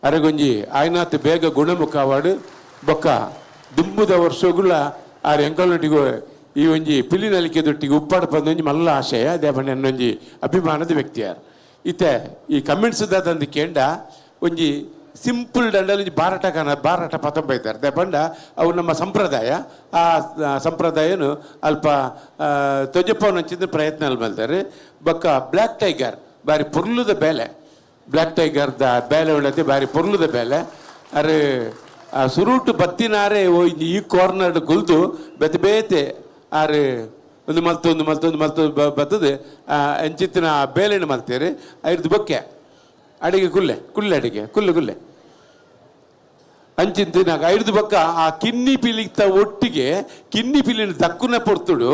ಅರೆಗೊಂಜಿ ಆಯ್ನಾತ್ ಬೇಗ ಗುಣಮುಖ ಅವಾರ್ಡ್ ಬೊಕ್ಕ ದುಂಬುದ ವರ್ಷಗುಳ ಆರ್ ಎಂಕಲ್ನೊಟ್ಟಿಗೂ ಈ ಒಂಜಿ ಪಿಲಿನಲಿಕೆ ದೊಟ್ಟಿಗೆ ಉಪ್ಪಾಡ ಬಂದೊಂಜಿ ಮಲ್ಲ ಆಶಯ ಅದೇ ಬಣ್ಣ ಅನ್ನೊಂಜಿ ಅಭಿಮಾನದ ವ್ಯಕ್ತಿಯಾರು ಇತ್ತೆ ಈ ಕಮೆಂಟ್ಸ್ ದಂದು ಕೇಂಡ ಒಂಜಿ ಸಿಂಪಲ್ ದಂಡಲ್ಲಿ ಬಾರಾಟ ಪದ ಬೈತಾರೆ ದೇ ಬಂಡ ಅವು ನಮ್ಮ ಸಂಪ್ರದಾಯ ಆ ಸಂಪ್ರದಾಯನು ಅಲ್ಪ ತೊಜಪ್ಪವನಂಚಿದ ಪ್ರಯತ್ನ ಮಾಡ್ತಾರೆ ಬೊಕ್ಕ ಬ್ಲ್ಯಾಕ್ ಟೈಗರ್ ಬಾರಿ ಪೊರ್ಲುದ ಬೇಲೆ ಬ್ಲ್ಯಾಕ್ ಟೈಗರ್ದ ಬೇಲೆ ಉಳ್ಳತೆ ಬಾರಿ ಪೊರ್ಲುದ ಬೇಲೆ ಅರೆ ಸುರುಟು ಬತ್ತಿನಾರೆ ಈ ಕಾರ್ನರ್ ಗುಲ್ದು ಬೆತ್ತ ಬೇತೆ ಆರೆ ಒಂದು ಮಲ್ತೊಂದು ಬರ್ತದೆ ಎಂಚಿತ್ತಿನ ಬೇಲೆಣ್ಣು ಮಲ್ತೇರಿ ಐದು ಬೊಕ್ಕೆ ಅಡಿಗೆ ಕುಲ್ಲೆ ಅಡಿಗೆ ಕುಲ್ಲೆ ಅಂಚಿಂತಿನಾಗ ಐದು ಬೊಕ್ಕ ಆ ಕಿನ್ನಿ ಪಿಲಿಕ್ತ ಒಟ್ಟಿಗೆ ಕಿನ್ನಿ ಪಿಲಿನ ದಕ್ಕುನ ಪೊರ್ತುಡು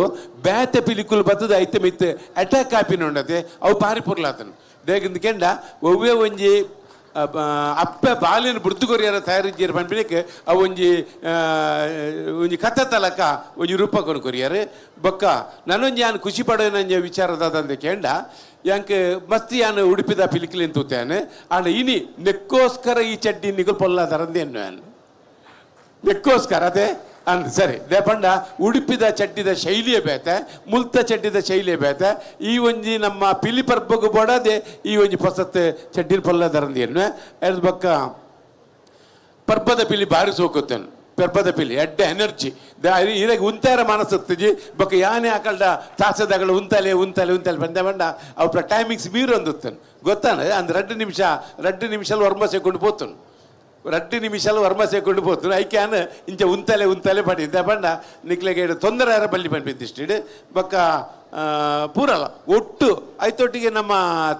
ಬೇತೆ ಪಿಲಿಕುಲ್ ಬರ್ತದೆ ಐತೆ ಮಿತ್ತೆ ಅಟ್ಯಾಕ್ ಆಪಿನ ಉಂಡತೆ ಅವು ಪಾರಿ ಪೊರ್ಲಾತನು ದೇಗಿಂದ ಕೆಂಡ ಒವ್ವೇ ಒಂಜಿ ಅಪ್ಪ ಬಾಲಿನ ಬುಡ್ದುಗೊರಿಯರ ತಯಾರಿಜ್ಜೇರು ಪನ್ಪಿನಕ್ಕೆ ಅವು ಒಂಜಿ ಕಥ ತಲಕ ಒಂಜಿ ರೂಪ ಕೊರಿಯರು ಬೊಕ್ಕ ನಾನೊಂಜಿ ಯಾನು ಖುಷಿ ಪಡೋ ನಂಜ ವಿಚಾರದಂದೆ ಕೇಂಡ ಯಾಂಕೆ ಮಸ್ತಿ ಯಾನು ಉಡುಪಿದ ಪಿಲಿಕ್ಲಿನ್ ತೂತೇನೆ ಆಂಡ ಇನಿ ನೆಕ್ಕೋಸ್ಕರ ಈ ಚಡ್ಡಿ ನಿಗುಲ್ ಪೊಲ್ಲಾದರಂದೆ ನಾನು ನೆಕ್ಕೋಸ್ಕರ ಅದೇ ಅಂದ್ ಸರಿ ದೇಪಂಡ ಉಡುಪಿದ ಚಡ್ಡಿದ ಶೈಲಿಯೇ ಬೇತೆ ಮುಲ್ತ ಚಡ್ಡಿದ ಶೈಲಿಯೇ ಬೇತೆ ಈ ಒಂಜಿ ನಮ್ಮ ಪಿಲಿ ಪರ್ಬಗು ಬೋಡದೆ ಈ ಒಂಜಿ ಪೊಸತ್ ಚಡ್ಡಿನ ಪೊಲ್ಲದರಂದಿಯನ್ನು ಎಡ್ ಬೊಕ್ಕ ಪರ್ಬದ ಪಿಲಿ ಬಾರಿ ಸೋಕುತ್ತೇನೆ ಪರ್ಬದ ಪಿಲಿ ಎಡ್ಡ ಎನರ್ಜಿ ಇರಾಗ ಉಂತಾರ ಮನಸ್ಸತ್ತಜಿ ಬೊಕ್ಕ ಯಾನೇ ಆಕಲ್ಡ ತಾಸದಗಳು ಉಂತಲೆ ಬಂದ ಬಂಡ ಅವ್ರ ಟೈಮಿಂಗ್ಸ್ ಮೀರು ಅಂದುತ್ತೇನೆ ಗೊತ್ತಾನ ಅಂದ್ 2 ನಿಮಿಷ ವರ್ಮ ಸೇಕೊಂಡು ಪೋತನು 2 ನಿಮಿಷಲು ವರ್ಮ ಸೇಕೊಂಡು ಪೋತನು ಐಕ್ಯಾನ ಇಂಚ ಉಂತಲೆ ಪಡಿದ್ದೆ ಬಂಡ ನಿಕ್ಲೆಗೆ ತೊಂದರೆ ಬಲ್ಲಿ ಪಂಪಿದ್ದಿಷ್ಟು ಬೊಕ್ಕ ಪೂರಲ್ಲ ಒಟ್ಟು ಐತೊಟ್ಟಿಗೆ ನಮ್ಮ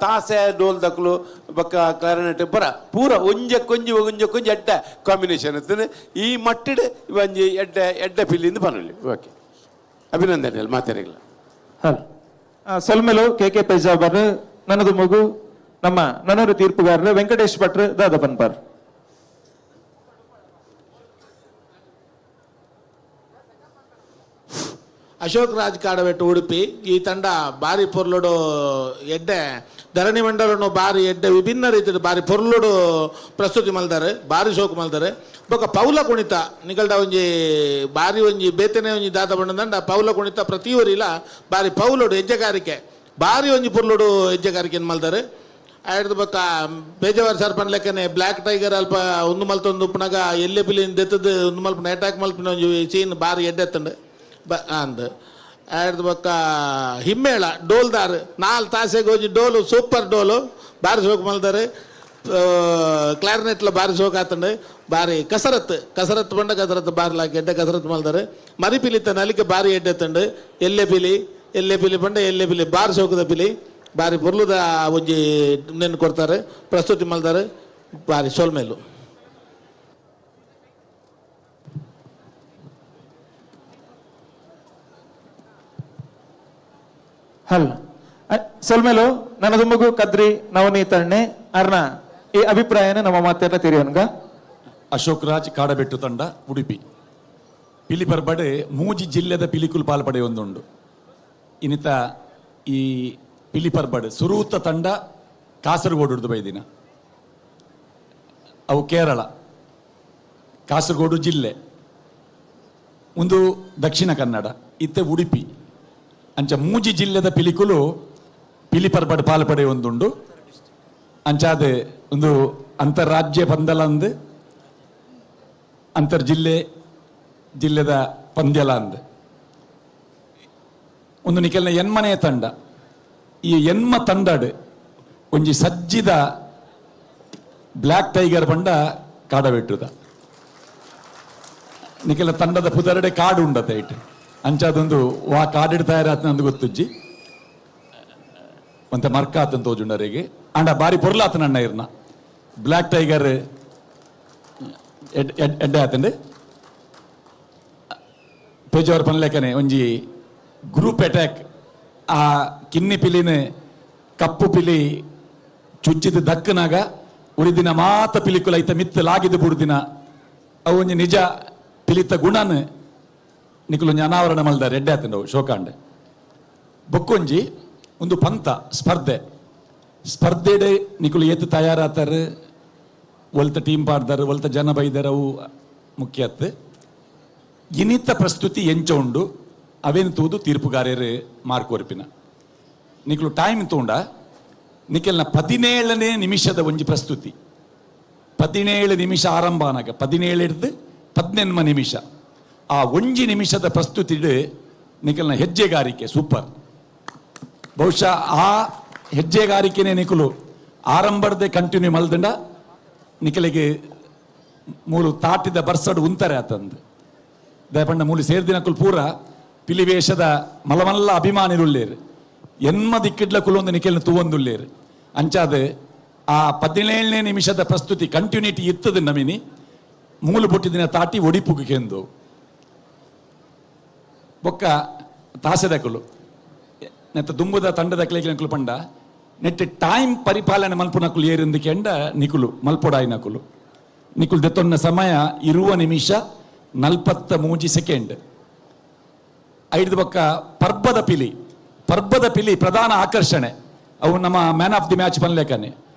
ತಾಸೆ ಡೋಲ್ ದಕ್ಲು ಬೊಕ್ಕ ಕ್ಲಾರಿನೆಟ್ ಪೂರ ಒಂಜಕ್ಕೊಂಜಿ ಎಡ್ಡ ಕಾಂಬಿನೇಷನ್ ಇರ್ತದೆ ಈ ಮಟ್ಟಿಡ್ ಒಂಜಿ ಎಡ್ಡ ಪಿಲ್ಲಿಂದ ಬರಲಿ ಓಕೆ ಅಭಿನಂದನೆ ಮಾತಾಡಿಲ್ಲ ಸೊಲ್ಮೆಲು ಕೆ ಪೈಜಾಬರ್ ನನ್ನದು ಮಗು ನಮ್ಮ ನನೂರು ತೀರ್ಪುಗಾರರು ವೆಂಕಟೇಶ್ ಭಟ್ರು ದಾದ ಪನ್ಪರ್ ಅಶೋಕ್ ರಾಜ್ ಕಾಡಬೆಟ್ಟು ಉಡುಪಿ ಈ ತಂಡ ಬಾರಿ ಪೊರ್ಲುಡು ಎಡ್ಡೆ ಧರಣಿ ಮಂಡಲನು ಬಾರಿ ಎಡ್ಡೆ ವಿಭಿನ್ನ ರೀತಿಯ ಬಾರಿ ಪೊರ್ಲುಡು ಪ್ರಸ್ತುತಿ ಮಲ್ದಾರೆ ಬಾರಿ ಶೋಕು ಮಲ್ದಾರೆ ಬೊಕ ಪೌಲ ಕುಣಿತ ನಿಕಲ್ಡ ಒಂಜಿ ಬಾರಿ ಒಂಜಿ ಬೇತನೆ ಒಂಜಿ ದಾದ ಬಂಡದಂಡ ಪೌಲ ಕುಣಿತ ಪ್ರತಿಯೊರಿಲ ಬಾರಿ ಪೌಲುಡು ಹೆಜ್ಜೆಗಾರಿಕೆ ಬಾರಿ ಒಂಜಿ ಪೊರ್ಲುಡು ಹೆಜ್ಜೆಗಾರಿಕೆಯನ್ನು ಮಲ್ದಾರೆ ಆಯ್ತು ಬೊಕ್ಕ ಬೇಜವಾರ ಸರ್ಪನ್ ಲೆಕ್ಕನೆ ಬ್ಲ್ಯಾಕ್ ಟೈಗರ್ ಅಲ್ಪ ಒಂದು ಮಲ್ತೊಂದು ಉಪ್ಪನಾಗ ಎಲ್ಲೆ ಪಿಲಿನ ದೆತ್ತದು ಒಂದು ಮಲ್ಪನ ಅಟ್ಯಾಕ್ ಮಲ್ಪಿನ ಒಂಜಿ ಸೀನ್ ಬಾರಿ ಎಡ್ಡೆತ್ತಂಡು ಅಂದ್ ಆಯ್ತು ಬೊಕ್ಕ ಹಿಮ್ಮೇಳ ಡೋಲ್ದಾರ್ 4 ತಾಸೆಗೆ ಒಂಜಿ ಡೋಲು ಸೂಪರ್ ಡೋಲು ಬಾರಿ ಸೋಕು ಮಲ್ದಾರೆ ಕ್ಲಾರಿನೆಟ್ಲ ಬಾರಿ ಸೋಕು ಆತಂಡು ಬಾರಿ ಕಸರತ್ತು ಬಂಡ ಕಸರತ್ತು ಬಾರ್ಲಾಕಿ ಎಡ್ಡೆ ಕಸರತ್ತು ಮಲ್ದಾರೆ ಮರಿ ಪಿಲಿತ ನಲಿಕೆ ಬಾರಿ ಎಡ್ಡೆತ್ತಂಡು ಎಲ್ಲೆ ಪಿಲಿ ಬಂಡ ಎಲ್ಲೆ ಪಿಲಿ ಬಾರಿ ಸೋಕುದ ಪಿಲಿ ಬಾರಿ ಪೊರ್ಲುದ ಒಂಜಿ ನೆನ್ ಕೊಡ್ತಾರೆ ಪ್ರಸ್ತುತಿ ಮಲ್ದಾರೆ ಬಾರಿ ಸೋಲ್ಮೇಲು ಹಲ್ ಸೊಲ್ಮೇಲು ನನ್ನ ದುಮ್ಮಗು ಕದ್ರಿ ನವನೀತಣ್ಣೆ ಅರ್ನ ಈ ಅಭಿಪ್ರಾಯನ ನಮ್ಮ ಮಾತೆಲ್ಲ ತಿರಿಯೋನ್ಗ ಅಶೋಕ್ ರಾಜ್ ಕಾಡಬೆಟ್ಟು ತಂಡ ಉಡುಪಿ ಪಿಲಿಪರ್ಬಡೆ ಮೂಜಿ ಜಿಲ್ಲೆದ ಪಿಲಿಕುಲ್ ಪಾಲ್ಪಡೆ ಒಂದುಂಡು ಇನ್ನಿತ ಈ ಪಿಲಿಪರ್ಬಡ್ ಸುರೂತ ತಂಡ ಕಾಸರಗೋಡು ಬೈದಿನ ಅವು ಕೇರಳ ಕಾಸರಗೋಡು ಜಿಲ್ಲೆ ಒಂದು ದಕ್ಷಿಣ ಕನ್ನಡ ಇತ್ತೆ ಉಡುಪಿ ಅಂಚ ಮೂಜಿ ಜಿಲ್ಲೆದ ಪಿಲಿಕುಲು ಪಿಲಿಪರ್ಬಡ್ ಪಾಲ್ಪಡೆ ಒಂದುಂಡು ಅಂಚಾದ ಒಂದು ಅಂತಾರಾಜ್ಯ ಪಂದಲ ಅಂತರ್ ಜಿಲ್ಲೆದ ಪಂದ್ಯಲ ಒಂದು ನಿಖಲ್ನ ಎನ್ಮನೆಯ ತಂಡ ಈ ಎನ್ಮ ತಂಡಡ್ ಒಂಜಿ ಸಜ್ಜಿದ ಬ್ಲ್ಯಾಕ್ ಟೈಗರ್ ಬಂಡ ಕಾಡಬೆಟ್ಟುದ ನಿಖಲ ತಂಡದ ಪುದರಡೆ ಕಾಡು ಉಂಡತ ಇಟ್ಟು ಅಂಚಾದೊಂದು ವಾ ಕಾಡಿಡ್ ತಯಾರಾತ ಅಂದು ಗೊತ್ತುಜ್ಜಿ ಮತ್ತೆ ಮರ್ಕಾತನ್ ತೋಜುಂಡರಿಗೆ ಅಂಡ ಬಾರಿ ಪೊರ್ಲಾತನ ಅಣ್ಣ ಇರ್ನ ಬ್ಲ್ಯಾಕ್ ಟೈಗರ್ ಎಡ್ಡೆ ಆತಂಡೆ ಪೇಜವರ್ ಪನ್ಲೆಕ್ಕನೆ ಒಂಜಿ ಗ್ರೂಪ್ ಅಟ್ಯಾಕ್ ಆ ಕಿನ್ನಿ ಪಿಲಿನ ಕಪ್ಪು ಪಿಲಿ ಚುಚ್ಚಿದ ದಕ್ಕನಾಗ ಉಳಿದಿನ ಮಾತ ಪಿಲಿಕುಲ ಐತ ಮಿತ್ತಲಾಗಿದ್ದು ಬುಡ್ದಿನ ಅವು ಒಂಜಿ ನಿಜ ಪಿಲಿತ ಗುಣನ್ ನಿಕುಲೊಂಜಿ ಅನಾವರಣ ಮಲ್ದಾರೆ ಎಡ್ಡೆ ಆತಂಡವು ಶೋಕಾಂಡೆ ಬೊಕ್ಕೊಂಜಿ ಒಂದು ಪಂತ ಸ್ಪರ್ಧೆಡೆ ನಿಕುಲು ಏತು ತಯಾರಾತಾರೆ ಒಲ್ತ ಟೀಮ್ ಪಾಡ್ದಾರೆ ಒಲ್ತ ಜನ ಬೈದಾರೆ ಅವು ಮುಖ್ಯತ್ ಇನಿತ ಪ್ರಸ್ತುತಿ ಎಂಚ ಉಂಡು ಅವೇನು ತೂದು ತೀರ್ಪುಗಾರ್ಯರು ಮಾರ್ಕ್ ಒರ್ಪಿನ ನಿಕಲು ಟೈಮ್ ತೋಂಡ ನಿಕಲ್ನ 17ನೇ ನಿಮಿಷದ ಒಂಜಿ ಪ್ರಸ್ತುತಿ 17 ನಿಮಿಷ ಆರಂಭ ಆನಾಗ 17 ಹಿಡ್ದು 18 ನಿಮಿಷ ಆ ಒಂಜಿ ನಿಮಿಷದ ಪ್ರಸ್ತುತಿ ನಿಕಲ್ನ ಹೆಜ್ಜೆಗಾರಿಕೆ ಸೂಪರ್ ಬಹುಶಃ ಆ ಹೆಜ್ಜೆಗಾರಿಕೆನೇ ನಿಕಲು ಆರಂಭದ ಕಂಟಿನ್ಯೂ ಮಲ್ದಂಡ ನಿಕಲಿಗೆ ಮೂಲು ತಾಟಿದ ಬರ್ಸಡ್ ಉಂತಾರೆ ಆತಂದು ದಯಪಂಡ ಮೂಲು ಸೇರ್ದಿನಕುಲು ಪೂರ ಪಿಲಿವೇಷದ ಮಲಮಲ್ಲ ಅಭಿಮಾನಿರುಳ್ಳೇರು ಎನ್ಮ ದಿಕ್ಕಿಡ್ಲ ಕುಲೊಂದು ನಿಖಲ್ನ ತೂವೊಂದುಳ್ಳೇರು ಅಂಚಾದ ಆ 17ನೇ ನಿಮಿಷದ ಪ್ರಸ್ತುತಿ ಕಂಟಿನ್ಯೂಟಿ ಇತ್ತದ ನಮಿನಿ ಮೂಲು ಬುಟ್ಟಿದಿನ ತಾಟಿ ಒಡಿಪುಗೆ ಕೆಂದು ಬೊಕ್ಕ ತಾಸೆದಕುಲು ನೆತ್ತ ದುಂಬುದ ತಂಡದ ಕ್ಲೇಕಿನಕುಲು ಪಂಡ ನೆಟ್ಟು ಟೈಮ್ ಪರಿಪಾಲನೆ ಮಲ್ಪುನಕುಲು ಏರಿಂದಕ್ಕೆ ಎಂಡ ನಿಕುಲು ಮಲ್ಪೊಡಾಯಿನಕುಲು ನಿಕುಲು ದೆತ್ತೊನ್ನ ಸಮಯ 20 ನಿಮಿಷ 43 ಸೆಕೆಂಡ್ ಐದು ಬೊಕ್ಕ ಪರ್ಬದ ಪಿಲಿ ಪ್ರಧಾನ ಆಕರ್ಷಣೆ ಅವು ನಮ್ಮ ಮ್ಯಾನ್ ಆಫ್ ದಿ ಮ್ಯಾಚ್ ಪನ್ಲೇಕನೆ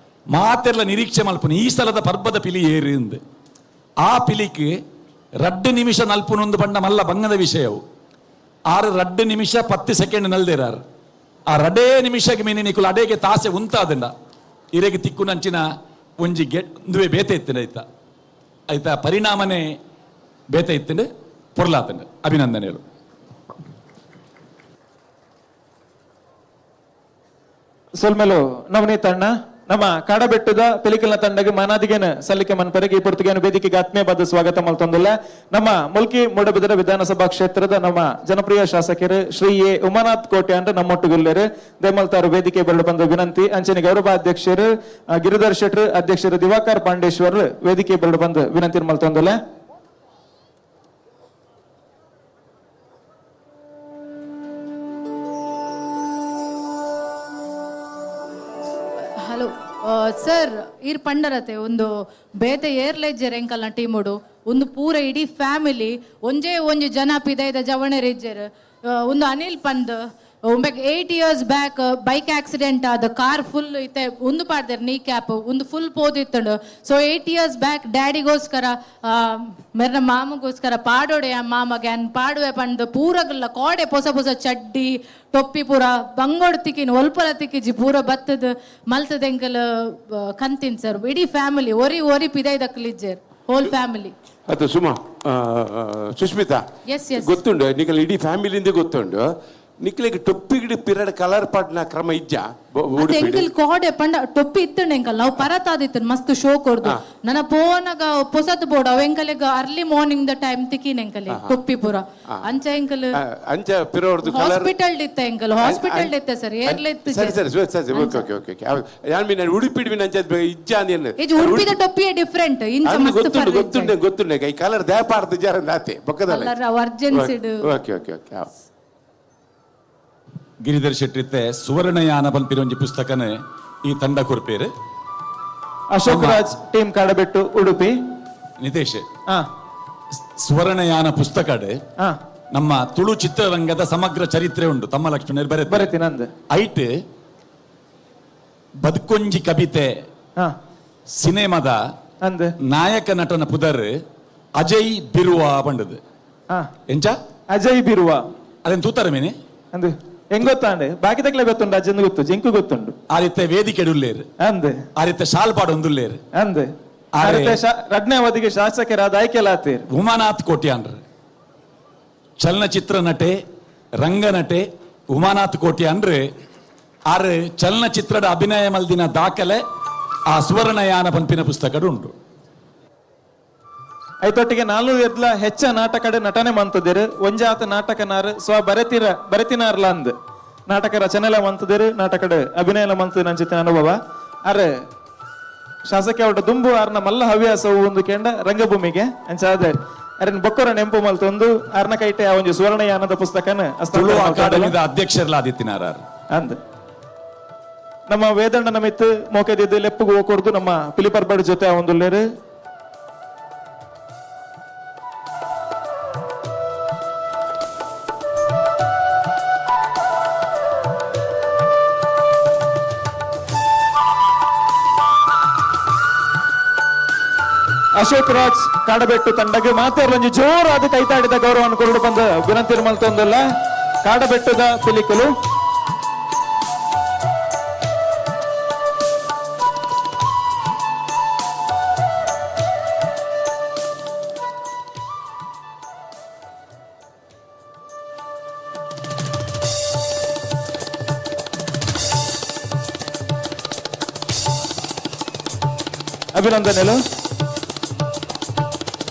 ಮಾತೆಲ್ಲ ನಿರೀಕ್ಷೆ ಮಲ್ಪುನ ಈ ಸಲದ ಪರ್ಬದ ಪಿಲಿ ಏರಿಂದು ಆ ಪಿಲಿക്ക് 2 ನಿಮಿಷ ನಲ್ಪುನೊಂದು ಬಂಡ ಮಲ್ಲ ಬಂಗದ ವಿಷಯವು 2 ನಿಮಿಷ 10 ಸೆಕೆಂಡ್ ನಲ್ದೇರಾರು ಆ 2 ನಿಮಿಷಕ್ಕೆ ಮೀನಿ ನಿಕುಲು ಅಡೆಗೆ ತಾಸೆ ಉಂತಾದಂಡ ಇರೆಗೆ ತಿಕ್ಕು ನಂಚಿನ ಒಂಜಿ ಗೆಂದುವೆ ಬೇತೆ ಇತ್ತಿನ ಆಯ್ತಾ ಪರಿಣಾಮನೆ ಬೇತೆ ಇತ್ತಿಂಡು ಪೊರ್ಲಾತಂಡು ಅಭಿನಂದನೆಗಳು ಸೊಲ್ಮೇಲು ನವನೀತಣ್ಣ ನಮ್ಮ ಕಾಡಬೆಟ್ಟದ ಪಿಲಿಕಲ್ನ ತಂಡಗೆ ಮಾನಾದಿಗೆನ ಸಲ್ಲಿಕೆ ಮನ್ಪರಿಗೆ ಈ ಪೊರ್ತಿಗೆನ ವೇದಿಕೆಗೆ ಆತ್ಮೀಯವಾದ ಸ್ವಾಗತ ಮಲ್ತೊಂದಿಲ್ಲ ನಮ್ಮ ಮುಲ್ಕಿ ಮೂಡಬಿದರ ವಿಧಾನಸಭಾ ಕ್ಷೇತ್ರದ ನಮ್ಮ ಜನಪ್ರಿಯ ಶಾಸಕರು ಶ್ರೀ ಎ ಉಮಾನಾಥ್ ಕೋಟೆ ಅಂಡ್ ನಮ್ಮೊಟ್ಟುಗುಲ್ಲೇರು ದಯಮಲ್ತಾರು ವೇದಿಕೆ ಬೆರಳು ಬಂದ ವಿನಂತಿ ಅಂಚನೆ ಗೌರವ ಅಧ್ಯಕ್ಷರು ಗಿರಿಧರ್ ಶೆಟ್ರು ಅಧ್ಯಕ್ಷರು ದಿವಾಕರ್ ಪಾಂಡೇಶ್ವರ್ ವೇದಿಕೆ ಬೆರಳು ಬಂದು ವಿನಂತಿ ಮಲ್ತೊಂದಿಲ್ಲ ಹಲೋ ಸರ್ ಈರ್ ಪಂಡರತೆ ಒಂದು ಬೇತೆ ಏರ್ಲೆಜ್ಜರ್ ಎಂಕಲ್ನ ಟೀಮುಡು ಒಂದು ಪೂರ ಇಡೀ ಫ್ಯಾಮಿಲಿ ಒಂಜೇ ಒಂಜಿ ಜನ ಪಿದೈದ ಜವಣೆ ರೆಜ್ಜರ್ ಒಂದು ಅನಿಲ್ ಪಂದ್ ಒಮ್ಮೆಗೆ 8 years ಬ್ಯಾಕ್ ಬೈಕ್ ಆಕ್ಸಿಡೆಂಟ್ ಆದ ಕಾರ್ ಫುಲ್ ಇತ್ತೆ ಒಂದು ಪಾಡ್ದಾರೆ ನೀ ಕ್ಯಾಪ್ ಒಂದು ಫುಲ್ ಪೋದಿತ್ತಂಡು. ಸೊ 8 years ಬ್ಯಾಕ್ ಡ್ಯಾಡಿಗೋಸ್ಕರ ಮೇರ್ನ ಮಾಮಗೋಸ್ಕರ ಪಾಡೋಡೆ ಮಾಮಗೆ ಅನ್ ಪಾಡುವೆ ಪಂಡು ಪೂರಗಲ್ಲ ಕೋಡೆ ಹೊಸ ಹೊಸ ಚಡ್ಡಿ ಟೊಪ್ಪಿ ಪೂರ ಬಂಗೋಡ್ ತಿಕ್ಕಿನ ಒಲ್ಪಲ ತಿಕ್ಕಿಜಿ ಪೂರ ಬತ್ತದ ಮಲ್ತದ ಎಂಕಲ್ ಕಂತಿನ್ ಸರ್ ಇಡೀ ಫ್ಯಾಮಿಲಿ ಒರಿ ಪಿದೈ ದಕ್ಕಲಿಜ್ಜೇರ್ ಹೋಲ್ ಫ್ಯಾಮಿಲಿ. ಅದು ಸುಮಾ ಸುಷ್ಮಿತಾ ಎಸ್ ಎಸ್ ಗೊತ್ತುಂಡು ನಿಖಲ್ ಇಡೀ ಫ್ಯಾಮಿಲಿಂದ ಗೊತ್ತುಂಡು ನಿಕ್ಲಿಗೆ ಟೊಪ್ಪಿಗಿಡಿ ಪಿರಡ್ ಕಲರ್ ಪಾಡ್ನ ಕ್ರಮ ಇಜ್ಜ ಎಂಕಲ್ ಕೋಡೆ ಪಂಡ ಟೊಪ್ಪಿ ಇತ್ತಂಡ ಎಂಕಲ್ ನಾವು ಪರತಾದಿತ್ತು ಮಸ್ತ್ ಶೋ ಕೊಡ್ದು ನನ್ನ ಪೋನಾಗ ಪೊಸತ್ ಬೋರ್ಡ್ ಅವ ಎಂಕಲಿಗ ಅರ್ಲಿ ಮಾರ್ನಿಂಗ್ ದ ಟೈಮ್ ತಿಕ್ಕಿನ ಎಂಕಲ್ ಟೊಪ್ಪಿ ಪೂರ ಅಂಚ ಎಂಕಲ್ ಅಂಚ ಪಿರೋರ್ದು ಕಲರ್ ಹಾಸ್ಪಿಟಲ್ ಇತ್ತ ಎಂಕಲ್ ಹಾಸ್ಪಿಟಲ್ ಇತ್ತ ಸರ್ ಏರ್ಲೆ ಇತ್ತು ಸರಿ ಸರಿ ಸರಿ ಓಕೆ ಓಕೆ ಓಕೆ ಯಾನ್ ಮೀನ್ ಉಡುಪಿಡ್ ಅಂಚ ಇಜ್ಜ ಅಂದೇನು ಇದು ಉಡುಪಿದ ಟೊಪ್ಪಿಯೇ ಡಿಫರೆಂಟ್ ಇಂಚ ಮಸ್ತ್ ಫರ್ ಗೊತ್ತುಂಡೆ ಕೈ ಕಲರ್ ದ್ಯಾಪಾರ್ದು ಜಾರ ನಾತೆ ಬೊಕ್ಕದಲ್ಲ ಕಲರ್ ಅರ್ಜೆನ್ಸಿಡ್ okay okay okay Giridhar Shetty Suvarnayana ಪನ್ಪಿರೊಂಜಿ ಪುಸ್ತಕನೇ ಈ ತಂಡ ಕೊರ್ಪೇರು. ಅಶೋಕ್ ರಾಜ್ ಟೀಮ್ ಕಾಡಬೆಟ್ಟು ಉಡುಪಿ. ನಿತೇಶ್ ಸುವರ್ಣಯಾನ ಪುಸ್ತಕಡ್ ನಮ್ಮ ತುಳು ಚಿತ್ರರಂಗದ ಸಮಗ್ರ ಚರಿತ್ರೆ ಉಂಟು. ತಮ್ಮ ಲಕ್ಷ್ಮಣರು ಬರೀತೀನಿ ಐಟ್ ಬದುಕೊಂಜಿ ಕವಿತೆ ಸಿನಿಮಾದ ನಾಯಕ ನಟನ ಪುದರ್ ಅಜಯ್ ಬಿರುವ ಪಂಡದು ಎಂಚ ಅಜಯ್ ಬಿರುವ ಅದನ್ನ ತೂತಾರ ಮೇನೆ ಅಂದ್ ಹೆಂಗ್ ಗೊತ್ತಾಂಡೆ ಬಾಕಿ ತಕ್ಲೆ ಗೊತ್ತುಂಡು ಅಜ್ಜಂದು ಗೊತ್ತು ಜಿಂಕು ಗೊತ್ತುಂಡು ಆ ರೀತಿ ವೇದಿಕೆ ಉಳ್ಳೇರು ಅಂದೆ ಆ ರೀತಿ ಶಾಲ್ಪಾಡು ಒಂದುಳ್ಳೇರು ಅಂದೆ ಆ ರೀತಿ ರಡ್ನೇ ಅವಧಿಗೆ ಶಾಸಕರಾದ ಆಯ್ಕೆಲಾತೀರ್ ಉಮಾನಾಥ್ ಕೋಟ್ಯಾನ್ರು ಚಲನಚಿತ್ರ ನಟೆ ರಂಗನಟೆ ಉಮಾನಾಥ್ ಕೋಟ್ಯಾನ್ರು ಆರು ಚಲನಚಿತ್ರದ ಅಭಿನಯ ಮಲ್ದಿನ ದಾಖಲೆ ಆ ಸುವರ್ಣಯಾನ ಪಂಪಿನ ಪುಸ್ತಕ ಉಂಟು. ಐತೊಟ್ಟಿಗೆ 400 ಹೆಚ್ಚ ನಾಟಕಡೆ ನಟನೆ ಮಂತದಿರು ಒಂಜಾತ ನಾಟಕನಾರು ಬರೆತಿನಾರ್ಲ ಅಂದ್ ನಾಟಕ ರಚನೆಲ ಮಂತದಿರು ನಾಟಕಡ್ ಅಭಿನಯಲ ಮಂತದ ನಂಚಿತ್ತಿನ ಅನುಭವ ಅರೆ ಶಾಸಕ ಅವಟ ದುಂಬು ಆರ್ನ ಮಲ್ಲ ಹವ್ಯಾಸವು ಒಂದು ಕೆಂಡ ರಂಗಭೂಮಿಗೆ ಅಂಚಾದ ಅರನ್ ಬೊಕ್ಕರ ನೆಂಪು ಮಲ್ತೊಂದು ಆರ್ನ ಕೈಟೆ ಒಂಜಿ ಸುವರ್ಣಯಾನದ ಪುಸ್ತಕನ ಅಕಾಡೆಮಿದ ಅಧ್ಯಕ್ಷರಲಾದಿತ್ತಿನಾರ ಅಂದ್ ನಮ್ಮ ವೇದಣ್ಣ ನಮಿತ್ ಮೋಕೆದಿದ್ದು ಲೆಪ್ಪುಗು ಹೋಗ್ಕೊಡ್ದು ನಮ್ಮ ಪಿಲಿಪರ್ಬಡ್ ಜೊತೆ ಒಂದುಲ್ಲೇರು ಅಶೋಕ್ ರಾಜ್ ಕಾಡಬೆಟ್ಟು ತಂಡಗೆ ಮಾತೇರ್ಲೊಂಜಿ ಜೋರಾದ ಕೈತಾಡಿದ ಗೌರವವನ್ನು ಕೊರಡು ಬಂದ ವಿನಂತಿ ಮಲ್ತೊಂದಲ್ಲ ಕಾಡಬೆಟ್ಟದ ಪಿಲಿಕಲು ಅಭಿನಂದನೆಗಳು.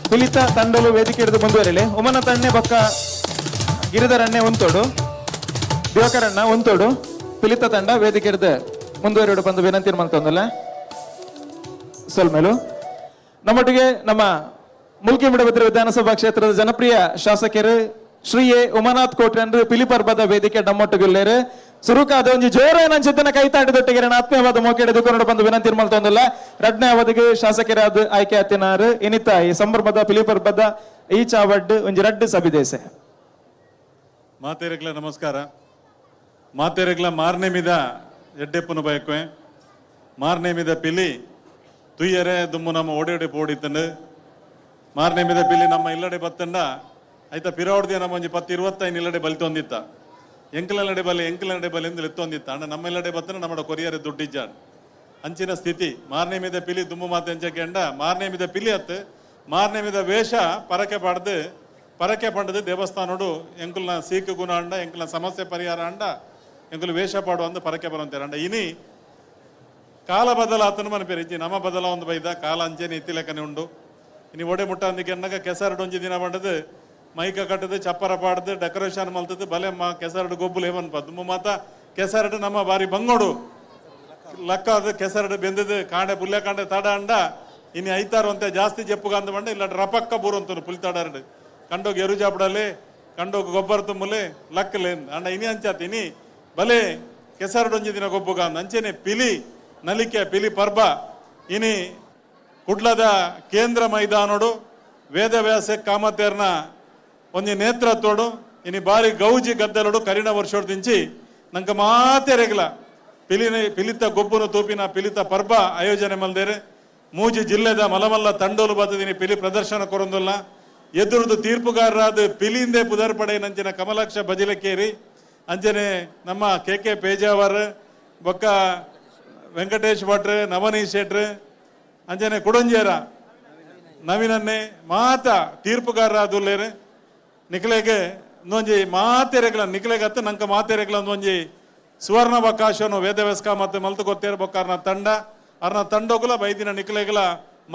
ಪಿಲಿತ ತಂಡಲು ವೇದಿಕೆ ಹಿಡಿದು ಮುಂದುವರಿಲಿ. ಉಮನ ತಣ್ಣೆ ಬಕ್ಕ ಗಿರಿಧರಣ್ಣೆ ಒಂತೋಡು ದಿವಾಕರಣ್ಣ ಒಂತೋಡು ಪಿಲಿತ ತಂಡ ವೇದಿಕೆ ಹಿಡಿದು ಮುಂದುವರಿಡು ಬಂದು ವಿನಂತಿ ಮಾಡ್ತಂದಲ್ಲ ಸಲ್ಮೇಲು ನಮ್ಮೊಟ್ಟಿಗೆ ನಮ್ಮ ಮುಲ್ಕಿ ಮುಡಬಿದ್ರೆ ವಿಧಾನಸಭಾ ಕ್ಷೇತ್ರದ ಜನಪ್ರಿಯ ಶಾಸಕರು ಶ್ರೀ ಎ ಉಮಾನಾಥ್ ಕೋಟ್ರೆ ಪಿಲಿಪರ್ಬದ ವೇದಿಕೆ ನಮ್ಮೊಟ್ಟಿಗೆಲ್ಲೇರು ಸುರುಕಾದ ಒಂಜಿ ಜೋರ ನಂಚಿದ್ದನ ಕೈತಾಡಿದೊಟ್ಟಿಗೆ ಆತ್ಮೀಯವಾದ ಮೋಕೆಡೆ ಕೊಂಡು ಬಂದು ವಿನಂತಿ ಮಾಡ್ತಂದಲ್ಲ ರಡ್ನೇ ಅವಧಿಗೆ ಶಾಸಕರಾದ ಆಯ್ಕೆ ಹತ್ತಿನಾರು ಇನಿತ ಈ ಸಂಭ್ರಮದ ಪಿಲಿಪರ್ಬದ ಈ ಚಾವಡ್ ಒಂಜಿ ರಡ್ಡು ಸಬಿದೇಸೆ ಮಾತೇರೆಗ್ಲ ನಮಸ್ಕಾರ. ಮಾತೇರೆಗ್ಲ ಮಾರ್ನೆ ಮಿದ ಎಡ್ಡೆಪ್ಪನ ಬಯಕೆ ಮಾರ್ನೆ ಮಿದ ಪಿಲಿ ತುಯ್ಯರೆ ದುಮ್ಮು ನಮ್ಮ ಓಡಿ ಪೋಡಿತಂಡು ಮಾರ್ನೆ ಮಿದ ಪಿಲಿ ನಮ್ಮ ಇಲ್ಲಡೆ ಬತ್ತಂಡ ಆಯ್ತಾ ಪಿರಾವಡ್ದಿಯ ನಮ್ಮ ಒಂಜಿ 10-25 ಇಲ್ಲಡೆ ಬಲಿತೊಂದಿತ್ತ ಎಂಕಲಡೆ ಬಲಿ ಎಂದು ಎತ್ತೊಂದಿತ್ತ ಅಣ್ಣ ನಮ್ಮೆಲ್ಲಡೆ ಬತ್ತನ ನಮ್ಮ ಕೊರಿಯರ್ ದುಡ್ಡಿಜ್ಜಾಡ್ ಅಂಚಿನ ಸ್ಥಿತಿ ಮಾರ್ನೆ ಮಿದ ಪಿಲಿ ದುಮ್ಮು ಮಾತೆ ಅಂಚಕ್ಕೆ ಅಂಡ ಮಾರ್ನೆ ಮಿದ ಪಿಲಿ ಅತ್ತು ಮಾರ್ನೆ ಮಿದ ವೇಷ ಪರಕೆ ಪಂಡದು ದೇವಸ್ಥಾನೋಡು ಎಂಕುಲ್ನ ಸೀಕು ಗುಣ ಅಂಡ ಎಂಕುಲ್ನ ಸಮಸ್ಯೆ ಪರಿಹಾರ ಅಂಡ ಎಂಕುಲು ವೇಷ ಪಾಡು ಅಂದು ಪರಕೆ ಬರಂತಾರೆ ಅಂಡ ಇನಿ ಕಾಲ ಬದಲಾತನು ಮನಪೇರು ಇಜ್ಜಿ ನಮ್ಮ ಬದಲ ಒಂದು ಬೈದ ಕಾಲ ಅಂಚೆನೆ ಇತ್ತಿಲೆಕ್ಕನೆ ಉಂಡು ಇನಿ ಒಡೆ ಮುಟ್ಟ ಅಂದಿಗೆ ಎನ್ನಗ ಕೆಸರಡು ಒಂಜಿ ದಿನ ಬಂಡದು ಮೈಕ ಕಟ್ಟದು ಚಪ್ಪರ ಪಾಡ್ದು ಡೆಕೋರೇಷನ್ ಮಲ್ತದ್ದು ಬಲೆ ಕೆಸರಡು ಗೊಬ್ಬುಲು ಹೇಮನ್ಪ ದುಮ್ಮು ಮಾತ ಕೆಸರಡು ನಮ್ಮ ಬಾರಿ ಬಂಗೋಡು ಲಕ್ಕ ಅದು ಕೆಸರಡು ಬೆಂದದು ಕಾಂಡೆ ಪುಲ್ಯ ಕಾಂಡೆ ತಡ ಅಂಡ ಇನಿ ಐತಾರು ಅಂತ ಜಾಸ್ತಿ ಜಪ್ಪುಗ ಅಂದ ಬಂಡ ಇಲ್ಲ ರಪಕ್ಕ ಬೂರಂತನು ಪುಲಿತಾಡಾರಡು ಕಂಡೋಗಿ ಎರುಜಾಪಡಲೆ ಕಂಡೋಗಿ ಗೊಬ್ಬರ ತುಂಬಲೆ ಲಕ್ಕಲೇನ್ ಅಂಡ ಇನಿ ಅಂಚಾತ ಇನಿ ಬಲೆ ಕೆಸರಡು ಒಂಜಿ ದಿನ ಗೊಬ್ಬುಗ ಅಂದ ಅಂಚೆನೆ ಪಿಲಿ ನಲಿಕೆ ಪಿಲಿ ಪರ್ಬ ಇನಿ ಕುಡ್ಲದ ಕೇಂದ್ರ ಮೈದಾನೋಡು ವೇದವ್ಯಾಸ ಕಾಮತೇರ್ನ ಒಂಜಿ ನೇತೃತ್ವಡು ಇನಿ ಬಾರಿ ಗೌಜಿ ಗದ್ದಲೋಡು ಕರಿಣ ವರ್ಷೋಡು ದಿಂಚಿ ನಂಗೆ ಮಾತೆರೆಗ್ಲ ಪಿಲಿತ ಗೊಬ್ಬುನ ತೂಪಿನ ಪಿಲಿತ ಪರ್ಬ ಆಯೋಜನೆ ಮಲ್ದೇರು ಮೂಜಿ ಜಿಲ್ಲೆದ ಮಲಮಲ್ಲ ತಂಡೋಲು ಬತ್ತದಿನಿ ಪಿಲಿ ಪ್ರದರ್ಶನ ಕೊರೊಂದುಲ್ಲ ಎದುರುದು ತೀರ್ಪುಗಾರರಾದ ಪಿಲಿಂದೆ ಪುದರ್ಪಡೆ ನಂಚಿನ ಕಮಲಾಕ್ಷ ಬಜಿಲಕೇರಿ ಅಂಚನೆ ನಮ್ಮ ಕೆ ಪೇಜಾವರ್ ಬೊಕ್ಕ ವೆಂಕಟೇಶ್ ಭಟ್ರು ನವನೀಶ್ ಶೆಟ್ರು ಅಂಚನೆ ಕುಡಂಜೇರ ನವೀನನ್ನೇ ಮಾತ ತೀರ್ಪುಗಾರರಾದುಲ್ಲೇರು ನಿಖಲೆಗೆ ಒಂದೊಂಜಿ ಮಾತೆರೆಗ್ಲ ನಿಖಲೆಗೆ ಹತ್ತು ನಂಕ ಮಾತೆರೆಗ್ಲ ಒಂದೊಂಜಿ ಸುವರ್ಣಾವಕಾಶವನ್ನು ವೇದವ್ಯಸ್ಕ ಮತ್ತು ಮಲ್ತು ಗೊತ್ತೇರು ಬೊಕ್ಕ ಅರ್ನ ತಂಡ ಅರ್ನ ತಂಡಗುಲ ಬೈದಿನ ನಿಖಲೆಗಳ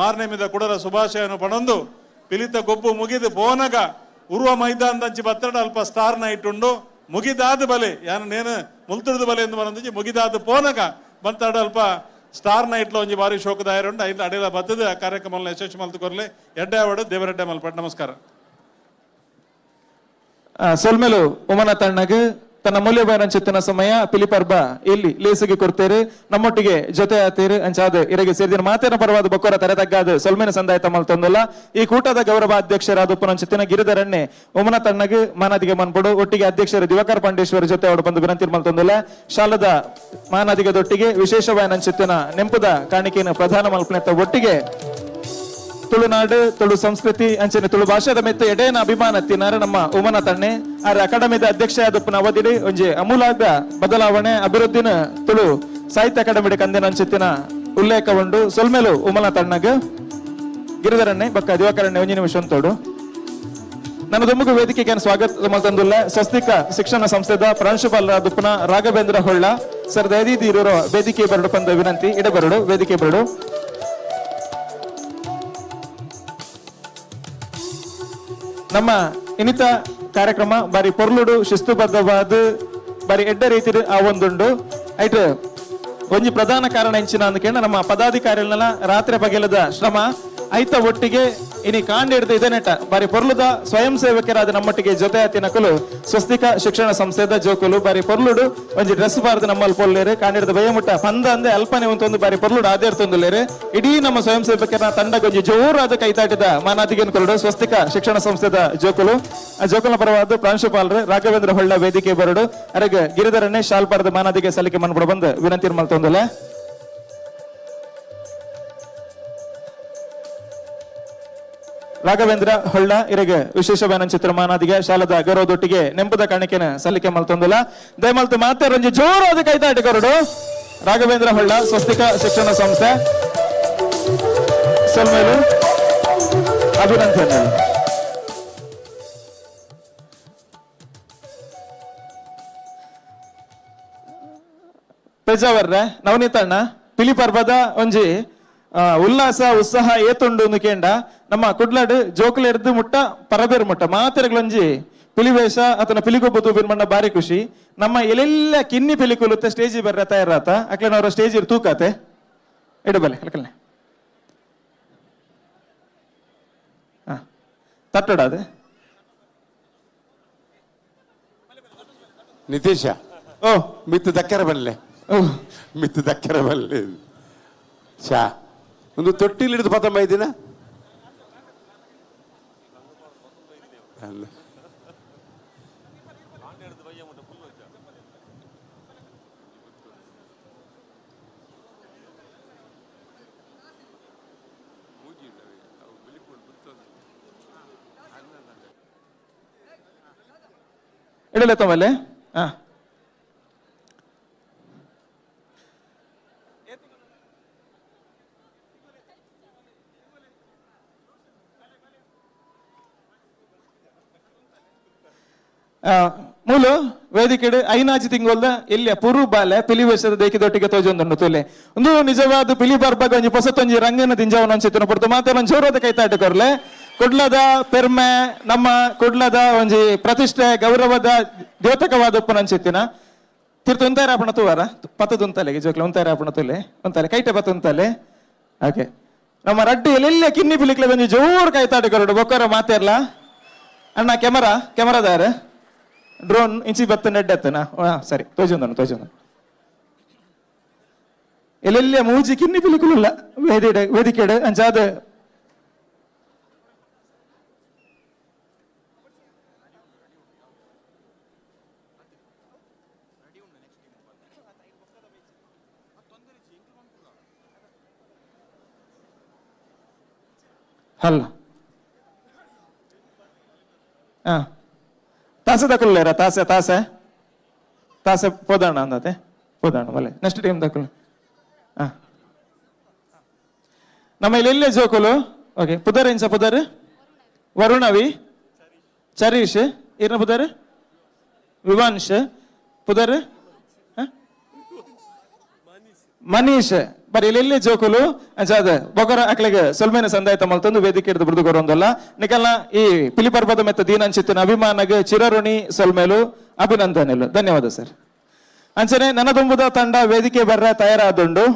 ಮಾರನೇ ಮಿದ ಕುಡರ ಶುಭಾಶಯನು ಪಣೊಂದು ಪಿಲಿತ ಗೊಬ್ಬು ಮುಗಿದು ಪೋನಗ ಉರುವ ಮೈದಾನದಂಚಿ ಬತ್ತಡ ಅಲ್ಪ ಸ್ಟಾರ್ ನೈಟ್ ಉಂಡು ಮುಗಿದಾದ ಬಲೆ ಯಾನು ನೇನು ಮುಲ್ತುರ್ದು ಬಲೆ ಎಂದು ಬರಂದಿ ಮುಗಿದಾದ ಪೋನಗ ಬಂತಾಡ ಅಲ್ಪ ಸ್ಟಾರ್ ನೈಟ್ಲ ಒಂಜಿ ಬಾರಿ ಶೋಕದಾಯರುಂಡು ಐದು ಅಡೆಲ ಬತ್ತದ ಕಾರ್ಯಕ್ರಮ ಯಶಸ್ವಿ ಮಲ್ತು ಕೊರ್ಲೆ ಎಡ್ಡೆ ಅವಡು ದೇವರೆಡ್ಡೆ ಮಲ್ಪಡ್ ನಮಸ್ಕಾರ. ಸೊಲ್ಮೆಲು ಉಮನ ತಣ್ಣಗೆ ತನ್ನ ಮೂಲ್ಯವಾದ ಚಿತ್ತಿನ ಸಮಯ ಪಿಲಿಪರ್ಬ ಇಲ್ಲಿ ಲೇಸಿಗೆ ಕೊಡ್ತೇರು ನಮ್ಮೊಟ್ಟಿಗೆ ಜೊತೆ ಆತೇರು ಅಂಚಾದ ಇರಗೆ ಸೇರಿದ ಮಾತೇನ ಪರವಾದ ಬೊಕ್ಕರ ತರತಗ್ಗಾದ ಸೊಲ್ಮೆನ ಸಂದಾಯ ತಮ್ಮಲ್ ತಂದಲ್ಲ ಈ ಕೂಟದ ಗೌರವ ಅಧ್ಯಕ್ಷರಾದ ಉಪನ ಚಿತ್ತಿನ ಗಿರಿಧರಣ್ಣೆ ಉಮನ ತಣ್ಣಗೆ ಮಾನಾದಿಗೆ ಮನ್ಪಡು ಒಟ್ಟಿಗೆ ಅಧ್ಯಕ್ಷರು ದಿವಾಕರ್ ಪಾಂಡೇಶ್ವರ ಜೊತೆ ಅವಳು ಬಂದು ವಿನಂತಿ ಮಲ್ ತಂದಲ್ಲ ಶಾಲದ ಮಾನಾದಿಗದೊಟ್ಟಿಗೆ ವಿಶೇಷವಾದ ಚಿತ್ತಿನ ನೆಂಪುದ ಕಾಣಿಕೆಯನ್ನು ಪ್ರಧಾನ ಮಲ್ಪನೆತ್ತ ಒಟ್ಟಿಗೆ ತುಳುನಾಡು ತುಳು ಸಂಸ್ಕೃತಿ ಅಂಚನೆ ತುಳು ಭಾಷೆದ ಮೆತ್ತ ಎಡೇನ ಅಭಿಮಾನ ತಿನ್ನಾರ ನಮ್ಮ ಉಮನ ತಣ್ಣೆ ಆರ ಅಕಾಡೆಮಿದ ಅಧ್ಯಕ್ಷ ಆದಪ್ಪನ ಅವಧಿಡಿ ಒಂಜಿ ಅಮೂಲಾದ ಬದಲಾವಣೆ ಅಭಿವೃದ್ಧಿನ ತುಳು ಸಾಹಿತ್ಯ ಅಕಾಡೆಮಿ ಕಂದಿನ ಅಂಚಿತ್ತಿನ ಉಲ್ಲೇಖ ಉಂಡು ಸೊಲ್ಮೆಲು ಉಮನ ತಣ್ಣಗ ಗಿರಿಧರಣ್ಣೆ ಬಕ್ಕ ದಿವಾಕರಣ್ಣೆ ಒಂಜಿ ನಿಮಿಷ ತೋಡು ನನ್ನ ದುಮ್ಮುಗು ವೇದಿಕೆಗೆ ಸ್ವಾಗತ ಮಲ್ತಂದುಲ್ಲ ಸ್ವಸ್ತಿಕ ಶಿಕ್ಷಣ ಸಂಸ್ಥೆದ ಪ್ರಾಂಶುಪಾಲರ ದುಪ್ಪನ ರಾಘವೇಂದ್ರ ಹೊಳ್ಳ ಸರ್ ದಯದೀದಿ ಇರೋ ವೇದಿಕೆ ಬರಡು ಪಂದ ವಿನಂತಿ ಇಡಬರಡು ವೇದಿಕೆ ಬರಡು. ನಮ್ಮ ಇನ್ನಿತ ಕಾರ್ಯಕ್ರಮ ಬಾರಿ ಪೊರ್ಲುಡು ಶಿಸ್ತುಬದ್ಧವಾದ ಬಾರಿ ಎಡ್ಡ ರೀತಿ ಆ ಒಂದುಂಡು ಐಟ್ ಒಂಜಿ ಪ್ರಧಾನ ಕಾರಣ ಎಂಚಿನ ಅಂದ್ಕೇಂಡ ನಮ್ಮ ಪದಾಧಿಕಾರಿಗಳನ್ನ ರಾತ್ರಿ ಬಗೆಲದ ಶ್ರಮ ಐತ ಒಟ್ಟಿಗೆ ಇನಿ ಕಾಂಡ ಹಿಡಿದು ಇದನೆಟ ಬಾರಿ ಪೊರ್ಲುದ ಸ್ವಯಂ ಸೇವಕರಾದ ನಮ್ಮೊಟ್ಟಿಗೆ ಜೊತೆ ಆತಿನಕಲು ಸ್ವಸ್ತಿಕ ಶಿಕ್ಷಣ ಸಂಸ್ಥೆದ ಜೋಕುಲು ಬಾರಿ ಪೊರ್ಲುಡು ಒಂಜಿ ಡ್ರೆಸ್ ಬಾರ್ದು ನಮ್ಮಲ್ಲಿ ಪೊರ್ಲೇರು ಕಾಂಡ ಹಿಡಿದು ಭಯಮುಟ್ಟ ಪಂದ ಅಂದೆ ಅಲ್ಪನೆ ಒಂದು ಬಾರಿ ಪೊರ್ಲುಡು ಆದೇರ್ತೊಂದುಲೇರು ಇಡೀ ನಮ್ಮ ಸ್ವಯಂ ಸೇವಕರ ತಂಡ ಗೊಂಜಿ ಜೋರಾದ ಕೈತಾಟಿದ ಮಾನಾದಿಗೆನ್ ಕೊರಡು ಸ್ವಸ್ತಿಕ ಶಿಕ್ಷಣ ಸಂಸ್ಥೆದ ಜೋಕುಲು ಆ ಜೋಕುಲ ಪರವಾದ ಪ್ರಾಂಶುಪಾಲರು ರಾಘವೇಂದ್ರ ಹೊಳ್ಳ ವೇದಿಕೆ ಬರಡು ಅರಗ ಗಿರಿಧರಣ್ಣೆ ಶಾಲ್ಪಾರದ ಮಾನಾದಿಗೆ ಸಲಿಕೆ ಮನ್ಬಿಡ ಬಂದು ವಿನಂತಿ ಮಲ್ತೊಂದುಲ್ಲ. ರಾಘವೇಂದ್ರ ಹೊಳ್ಳ ಇರಗೆ ವಿಶೇಷವಾದ ಚಿತ್ರಮಾನಾದಿಗೆ ಶಾಲದ ಗೌರವದೊಟ್ಟಿಗೆ ನೆಂಪದ ಕಾಣಿಕೆನ ಸಲ್ಲಿಕೆ ಮಲ್ತೊಂದಿಲ್ಲ ದಯಮಲ್ತು ಮಾತೆ ರಂಜಿ ಜೋರಾದ ಕೈತಾಟಿ ಕೊರಡು ರಾಘವೇಂದ್ರ ಹೊಳ್ಳ ಸ್ವಸ್ತಿಕ ಶಿಕ್ಷಣ ಸಂಸ್ಥೆ ಸೊಲ್ಮೇಲು ಅಭಿನಂದನೆ. ಪೇಜಾವರ್ರೆ ನವನೀತಣ್ಣ ಪಿಲಿಪರ್ಬದ ಒಂಜಿ ಉಲ್ಲಾಸ ಉತ್ಸಾಹ ಏತುಂಡು ಕೇಂಡ ನಮ್ಮ ಕುಡ್ಲಾಡ್ ಜೋಕುಲ ಎರ್ದು ಮುಟ್ಟ ಪರಬೇರು ಮುಟ್ಟ ಮಾತೆರೆಗಳೊಂಜಿ ಪಿಲಿವೇಷ ಅಥವಾ ಪಿಲಿಗೊಬ್ಬ ತೂಬಿನ ಮಣ್ಣ ಬಾರಿ ಖುಷಿ ನಮ್ಮ ಎಲ್ಲೆಲ್ಲ ಕಿನ್ನಿ ಪಿಲಿಕುಲುತ್ತೆ ಸ್ಟೇಜ್ ಬರ್ರ ತಯಾರಾತ ಅಕ್ಲೇನವರ ಸ್ಟೇಜ್ ತೂಕಾತೆ ಇಡಬಲೆ ಅಲ್ಕಲ್ನೆ ತಟ್ಟಡ ಅದೇ ನಿತೀಶ ಓ ಮಿತ್ತು ದಕ್ಕರ ಬಲ್ಲೆ ಮಿತ್ತು ದಕ್ಕರ ಬಲ್ಲೆ ಶಾ ಒಂದು ತೊಟ್ಟಿಲ್ ಹಿಡಿದು ಪತ ಮೈದಿನ ಅಲ್ಲ ಇಡಲೆ ತಮ್ಮಲ್ಲೇ ಹಾ ಮೂಲು ವೇದಿಕೆಡು ಐನಾಜಿ ತಿಂಗೊಲ್ದ ಎಲ್ಲಿಯ ಪುರು ಬಾಲೆ ಪಿಲಿವೇಷದ ದೇಕಿದೊಟ್ಟಿಗೆ ತೋಜೊಂದುಂಡು ತೋಲೆ ಒಂದು ನಿಜವಾದ ಪಿಲಿ ಬರ್ಬಾಗ ಒಂಜಿ ಹೊಸತೊಂಜಿ ರಂಗನ ತಿಂಜವನ ಅನ್ಸಿತ್ತು ಪಡ್ತು ಮಾತ್ರ ಒಂದು ಜೋರದ ಕೈತಾಟ ಕೊರ್ಲೆ ಕುಡ್ಲದ ಪೆರ್ಮೆ ನಮ್ಮ ಕುಡ್ಲದ ಒಂಜಿ ಪ್ರತಿಷ್ಠೆ ಗೌರವದ ದ್ಯೋತಕವಾದ ಉಪ್ಪನ ಅನ್ಸಿತ್ತಿನ ತಿರ್ತು ಉಂತಾರಾಪಣ ತೂವಾರ ಪತ್ತದ ಉಂತಲೆಗೆ ಜೋಕ್ಲೆ ಉಂತಾರಾಪಣ ತೂಲೆ ಉಂತಲೆ ಕೈಟೆ ಪತ್ತ ಉಂತಲೆ ಹಾಗೆ ನಮ್ಮ ರಡ್ಡಿ ಎಲ್ಲೆಲ್ಲ ಕಿನ್ನಿ ಪಿಲಿಕ್ಲೆ ಒಂಜಿ ಜೋರ್ ಕೈತಾಟ ಕೊರಡು ಬೊಕ್ಕರ ಮಾತೇರ್ಲ ಅಣ್ಣ ಕೆಮರಾದಾರ ಡ್ರೋನ್ ಇಂಚಿ ಬತ್ತ ನೆಡ್ಡತ್ತನಾ ಸರಿ ತೋಜೊಂದನು ಎಲ್ಲೆಲ್ಲ ಮೂಜಿ ಕಿನ್ನಿ ಪಿಲಿಕುಲ್ಲ ವೇದಿಕೆಡು ಅಂಚಾದ ಹಲ್ಲ ತಾಸೆ ತಗೊಳ್ಳೇರ ತಾಸೆ ತಾಸೆ ತಾಸೆ ಪೋದಾಣ ಅಂದತೆ ಪೋದಾಣ ಮಲೆ ನೆಕ್ಸ್ಟ್ ಟೈಮ್ ತಗೊಳ್ಳ ನಮ್ಮ ಇಲ್ಲಿ ಜೋಕುಲು ಓಕೆ ಪುದರ್ ಇಂಚ ಪುದರ್ ವರುಣವಿ ಚರೀಶ್ ಇರ್ನ ಪುದರ್ ವಿವಾನ್ಶ್ ಪುದರ್ ಮನೀಶ್ ಬರೀ ಇಲ್ಲಿ ಜೋಕುಲು ಅಂಚಾದ ಬೊಗರ ಅಕ್ಲೆಗೆ ಸೊಲ್ಮೇನ ಸಂದಾಯತ ಮಲ್ತೊಂದು ವೇದಿಕೆ ಹಿಡಿದು ಬಿಡುದು ಕೊರೊಂದಲ್ಲ ನಿಕಲ್ನ ಈ ಪಿಲಿಪರ್ಬದ ಮೆತ್ತ ದೀನಂಚಿತ್ತಿನ ಅಭಿಮಾನಗೆ ಚಿರಋಣಿ ಸೊಲ್ಮೇಲು ಅಭಿನಂದನೆಲು ಧನ್ಯವಾದ ಸರ್ ಅಂಚನೆ ನನ್ನ ತುಂಬುದ ತಂಡ ವೇದಿಕೆ ಬರ್ರ ತಯಾರಾದುಂಡು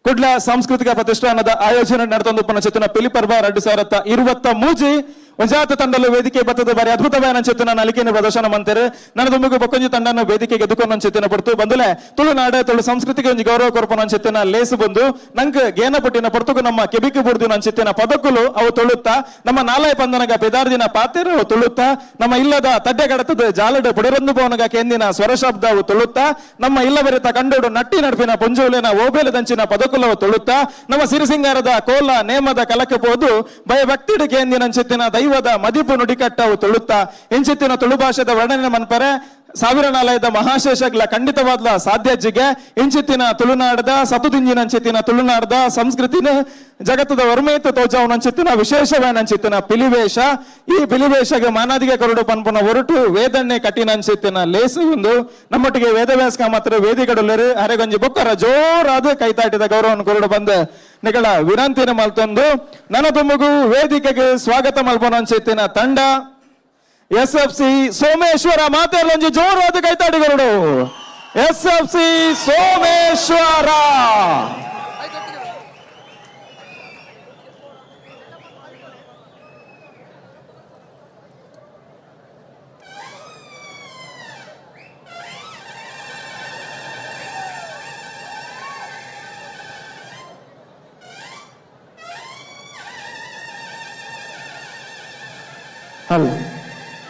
ಕುಡ್ಲ ಸಾಂಸ್ಕೃತಿಕ ಪ್ರತಿಷ್ಠಾನದ ಆಯೋಜನೆ ನಡೆದೊಂದು ಪನಚಿತ್ತಿನ ಪಿಲಿಪರ್ಬ 2023 ಒಂಜಾತ ತಂಡಲು ವೇದಿಕೆ ಬತ್ತದ ಬಾರಿ ಅದ್ಭುತವಾದ ಚಿತ್ತಿನ ನಲಿಕೆಯನ್ನು ಪ್ರದರ್ಶನ ಮಂತೇರು ನನ್ನ ತುಂಬುಗು ಬೊಕ್ಕೊಂಜಿ ತಂಡನ ವೇದಿಕೆಗೆ ಎದುಕೊಂಡು ಚಿತ್ತಿನ ಪಡ್ತು ಬಂದುಲೆ ತುಳುನಾಡ ತುಳು ಸಂಸ್ಕೃತಿಗೆ ಒಂಜಿ ಗೌರವ ಕೊರಪನ ಚಿತ್ತಿನ ಲೇಸು ಬಂದು ನಂಗೆ ಗೇನ ಪಟ್ಟಿನ ಪಡ್ತುಗು ನಮ್ಮ ಕೆಬಿಕೆ ಬುಡ್ದು ನನ್ನ ಚಿತ್ತಿನ ಪದಕುಲು ಅವು ತುಳುತ್ತಾ ನಮ್ಮ ನಾಲಾಯ ಪಂದನಗ ಪೆದಾರ್ದಿನ ಪಾತೆರು ಅವು ತುಳುತ್ತಾ ನಮ್ಮ ಇಲ್ಲದ ತಡ್ಡೆ ಗಡತದ ಜಾಲಡ ಪುಡರೊಂದು ಭವನಗ ಕೆಂದಿನ ಸ್ವರಶಬ್ದ ಅವು ತುಳುತ್ತಾ ನಮ್ಮ ಇಲ್ಲವರಿತ ಕಂಡೋಡು ನಟ್ಟಿ ನಡುಪಿನ ಪುಂಜೋಲಿನ ಓಬೇಲ ದಂಚಿನ ಪದಕುಲವು ತುಳುತ್ತಾ ನಮ್ಮ ಸಿರಿಸಿಂಗಾರದ ಕೋಲ ನೇಮದ ಕಲಕ್ಕೆ ಹೋದು ಭಯಭಕ್ತಿಡು ಕೇಂದಿನ ಚಿತ್ತಿನ ದೈವದ ಮದಿಪು ನುಡಿಕಟ್ಟವು ತುಳುತ್ತಾ ಇಂಚಿತ್ತಿನ ತುಳು ಭಾಷೆದ ವರ್ಣನೆ ಮನ್ಪರೆ ಸಾವಿರನಾಲಯದ ಮಹಾಶೇಷಗಳ ಖಂಡಿತವಾದ ಸಾಧ್ಯಜ್ಜಿಗೆ ಇಂಚಿತ್ತಿನ ತುಳುನಾಡದ ಸತುದಿಂಜಿನಂಚಿತ್ತಿನ ತುಳುನಾಡದ ಸಂಸ್ಕೃತಿನ ಜಗತ್ತದ ವರ್ಮೇತ ತೋಜಾವನಂಚಿತ್ತಿನ ವಿಶೇಷವೇನಂಚಿತ್ತಿನ ಪಿಲಿವೇಷ ಈ ಪಿಲಿವೇಷಗೆ ಮಾನಾದಿಗೆ ಕರುಡು ಪನ್ಪುನ ಹೊರಟು ವೇದನ್ನೇ ಕಟ್ಟಿನಂಚಿತ್ತಿನ ಲೇಸು ಒಂದು ನಮ್ಮೊಟ್ಟಿಗೆ ವೇದವ್ಯಾಸಕ ಮಾತ್ರ ವೇದಿಗಡುಲ್ಲರು ಅರೆಗೊಂಜಿ ಬೊಕ್ಕರ ಜೋರಾದ ಕೈತಾಟಿದ ಗೌರವವನ್ನು ಕೊರಡು ಬಂದು ನಿಗಳ ವಿನಂತಿನ ಮಲ್ತೊಂದು ನನ್ನ ತುಮಗು ವೇದಿಕೆಗೆ ಸ್ವಾಗತ ಮಲ್ಪನಂಚಿತ್ತಿನ ತಂಡ SFC ಸೋಮೇಶ್ವರ ಮಾತೆರ್ಲೊಂಜಿ ಜೋರಾದ ಕೈತಾಡಿಗರುಡು SFC ಸೋಮೇಶ್ವರ ಹಲೋ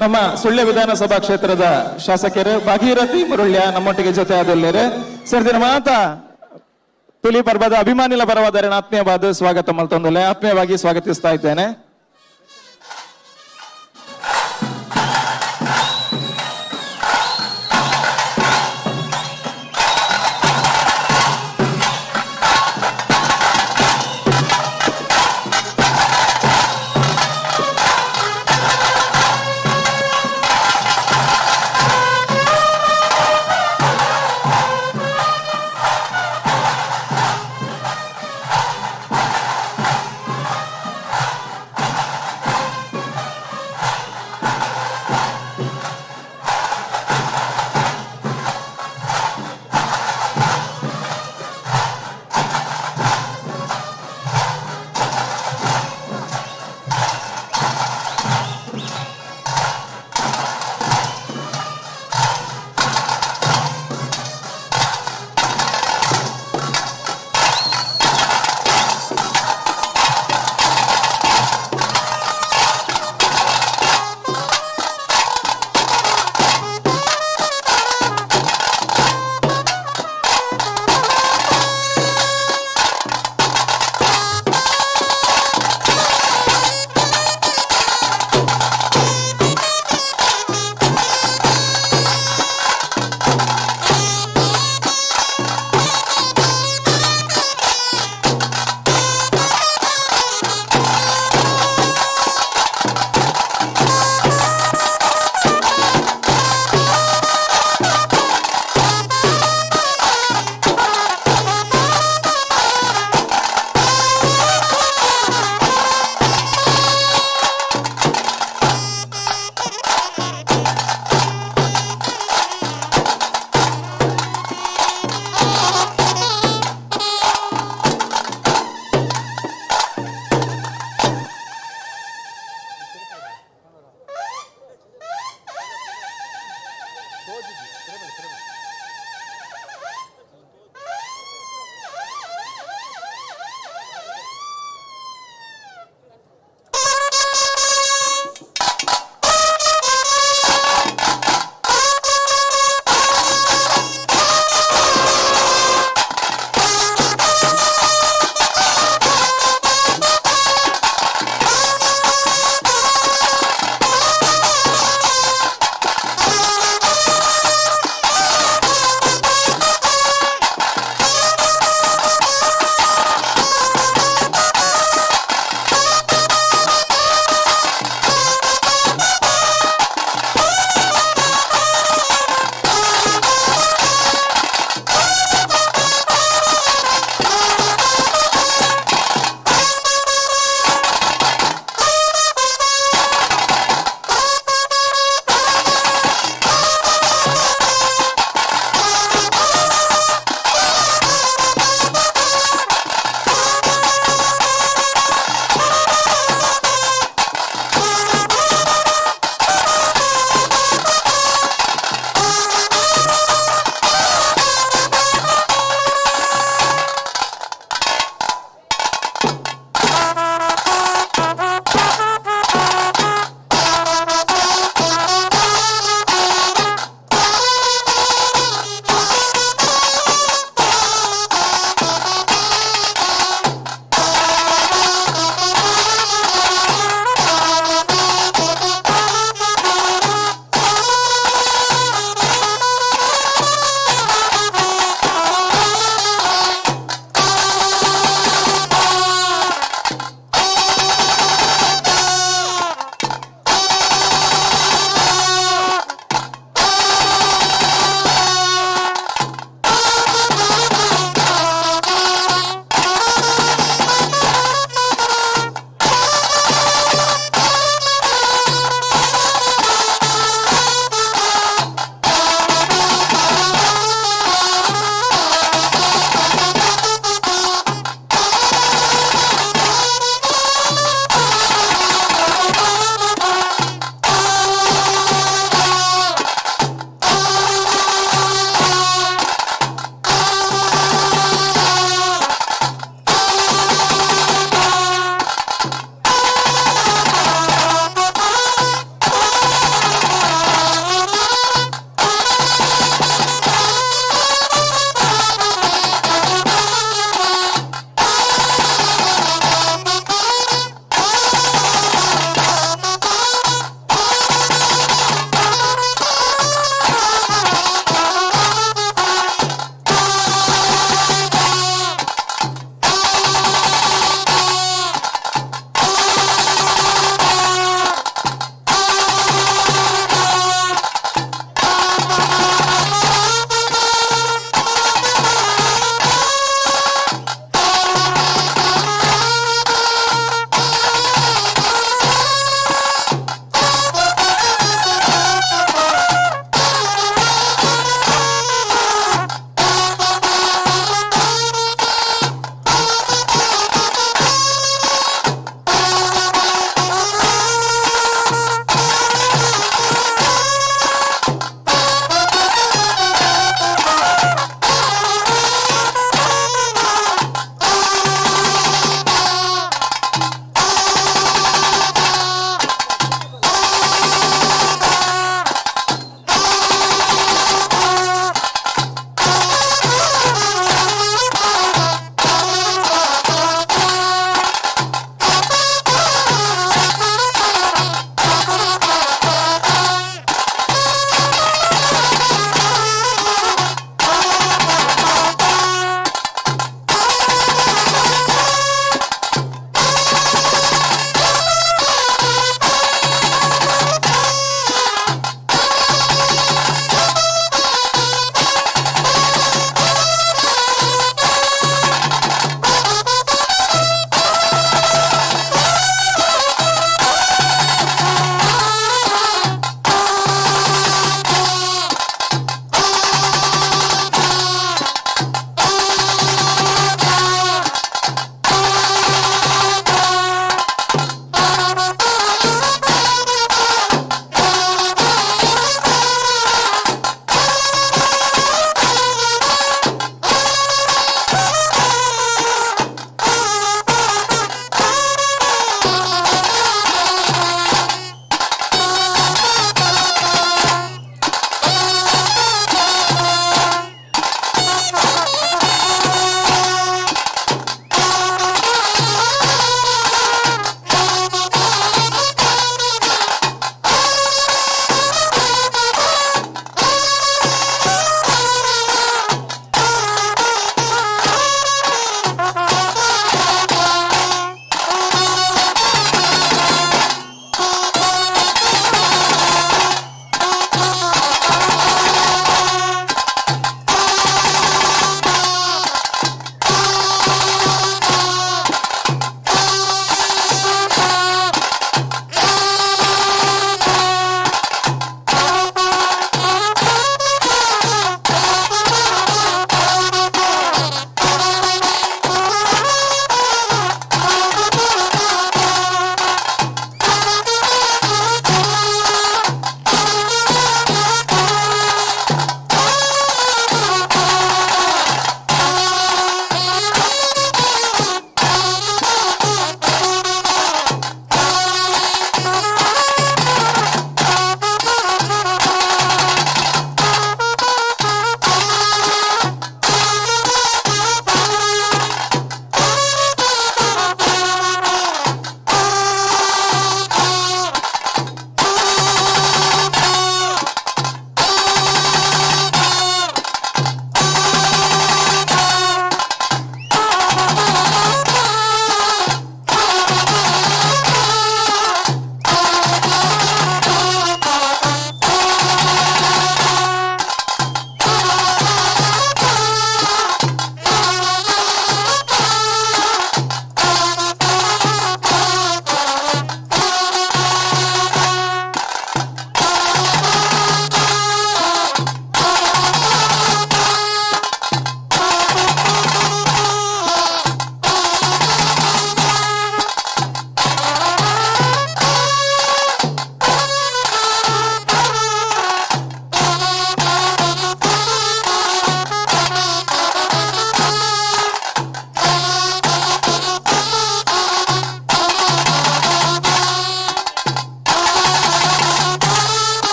ನಮ್ಮ ಸುಳ್ಯ ವಿಧಾನಸಭಾ ಕ್ಷೇತ್ರದ ಶಾಸಕರು ಭಾಗೀರಥಿ ಮುರುಳ್ಯ ನಮ್ಮೊಟ್ಟಿಗೆ ಜೊತೆ ಆದಲ್ಲರೆ ಸರ್ದಿನ ಮಾತ ಪಿಲಿಪರ್ಬದ ಅಭಿಮಾನಿಲ ಪರವಾದ ಆತ್ಮೀಯವಾದ ಸ್ವಾಗತ ಮಲ್ತೊಂದಲೆ ಆತ್ಮೀಯವಾಗಿ ಸ್ವಾಗತಿಸ್ತಾ ಇದ್ದೇನೆ.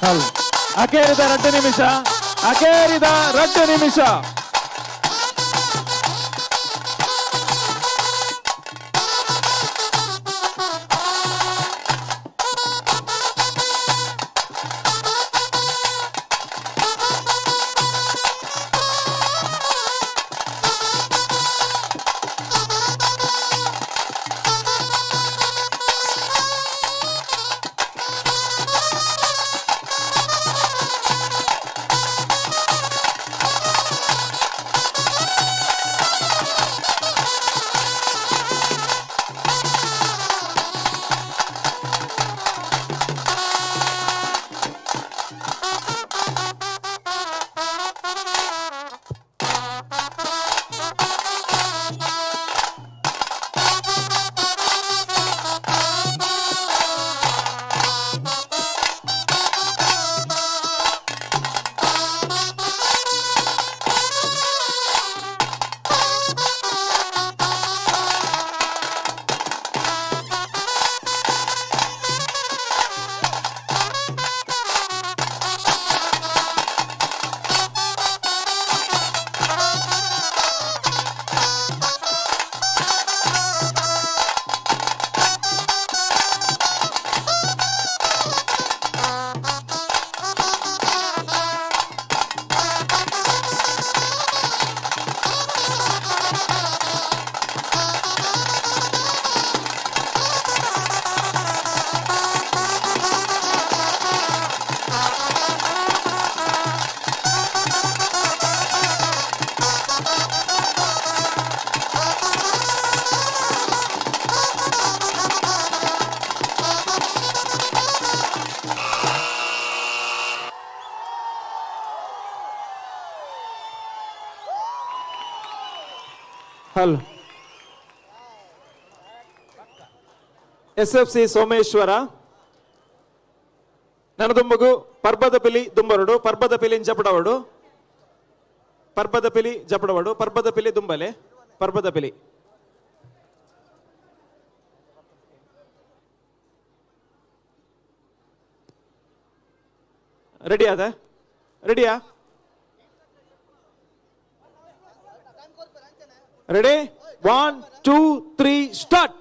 ಹಲ್ ಅಕೇರಿದ 2 ನಿಮಿಷ, ಅಕೇರಿದ 2 ನಿಮಿಷ. ಹಲ್ SFC ಸೋಮೇಶ್ವರ ನನದುಂಬಗು ಪರ್ಬದ ಪಿಲಿ ದುಂಬರಡು, ಪರ್ಬದ ಪಿಲಿ ಜಪಡವಡು, ಪರ್ಬದ ಪಿಲಿ ಜಪಡವಡು, ಪರ್ಬದ ಪಿಲಿ ದುಂಬಲೆ, ಪರ್ಬದ ಪಿಲಿ. ರೆಡಿ ಆದ? ರೆಡಿಯಾ? ರೆಡಿ? 1 2 3 ಸ್ಟಾರ್ಟ್.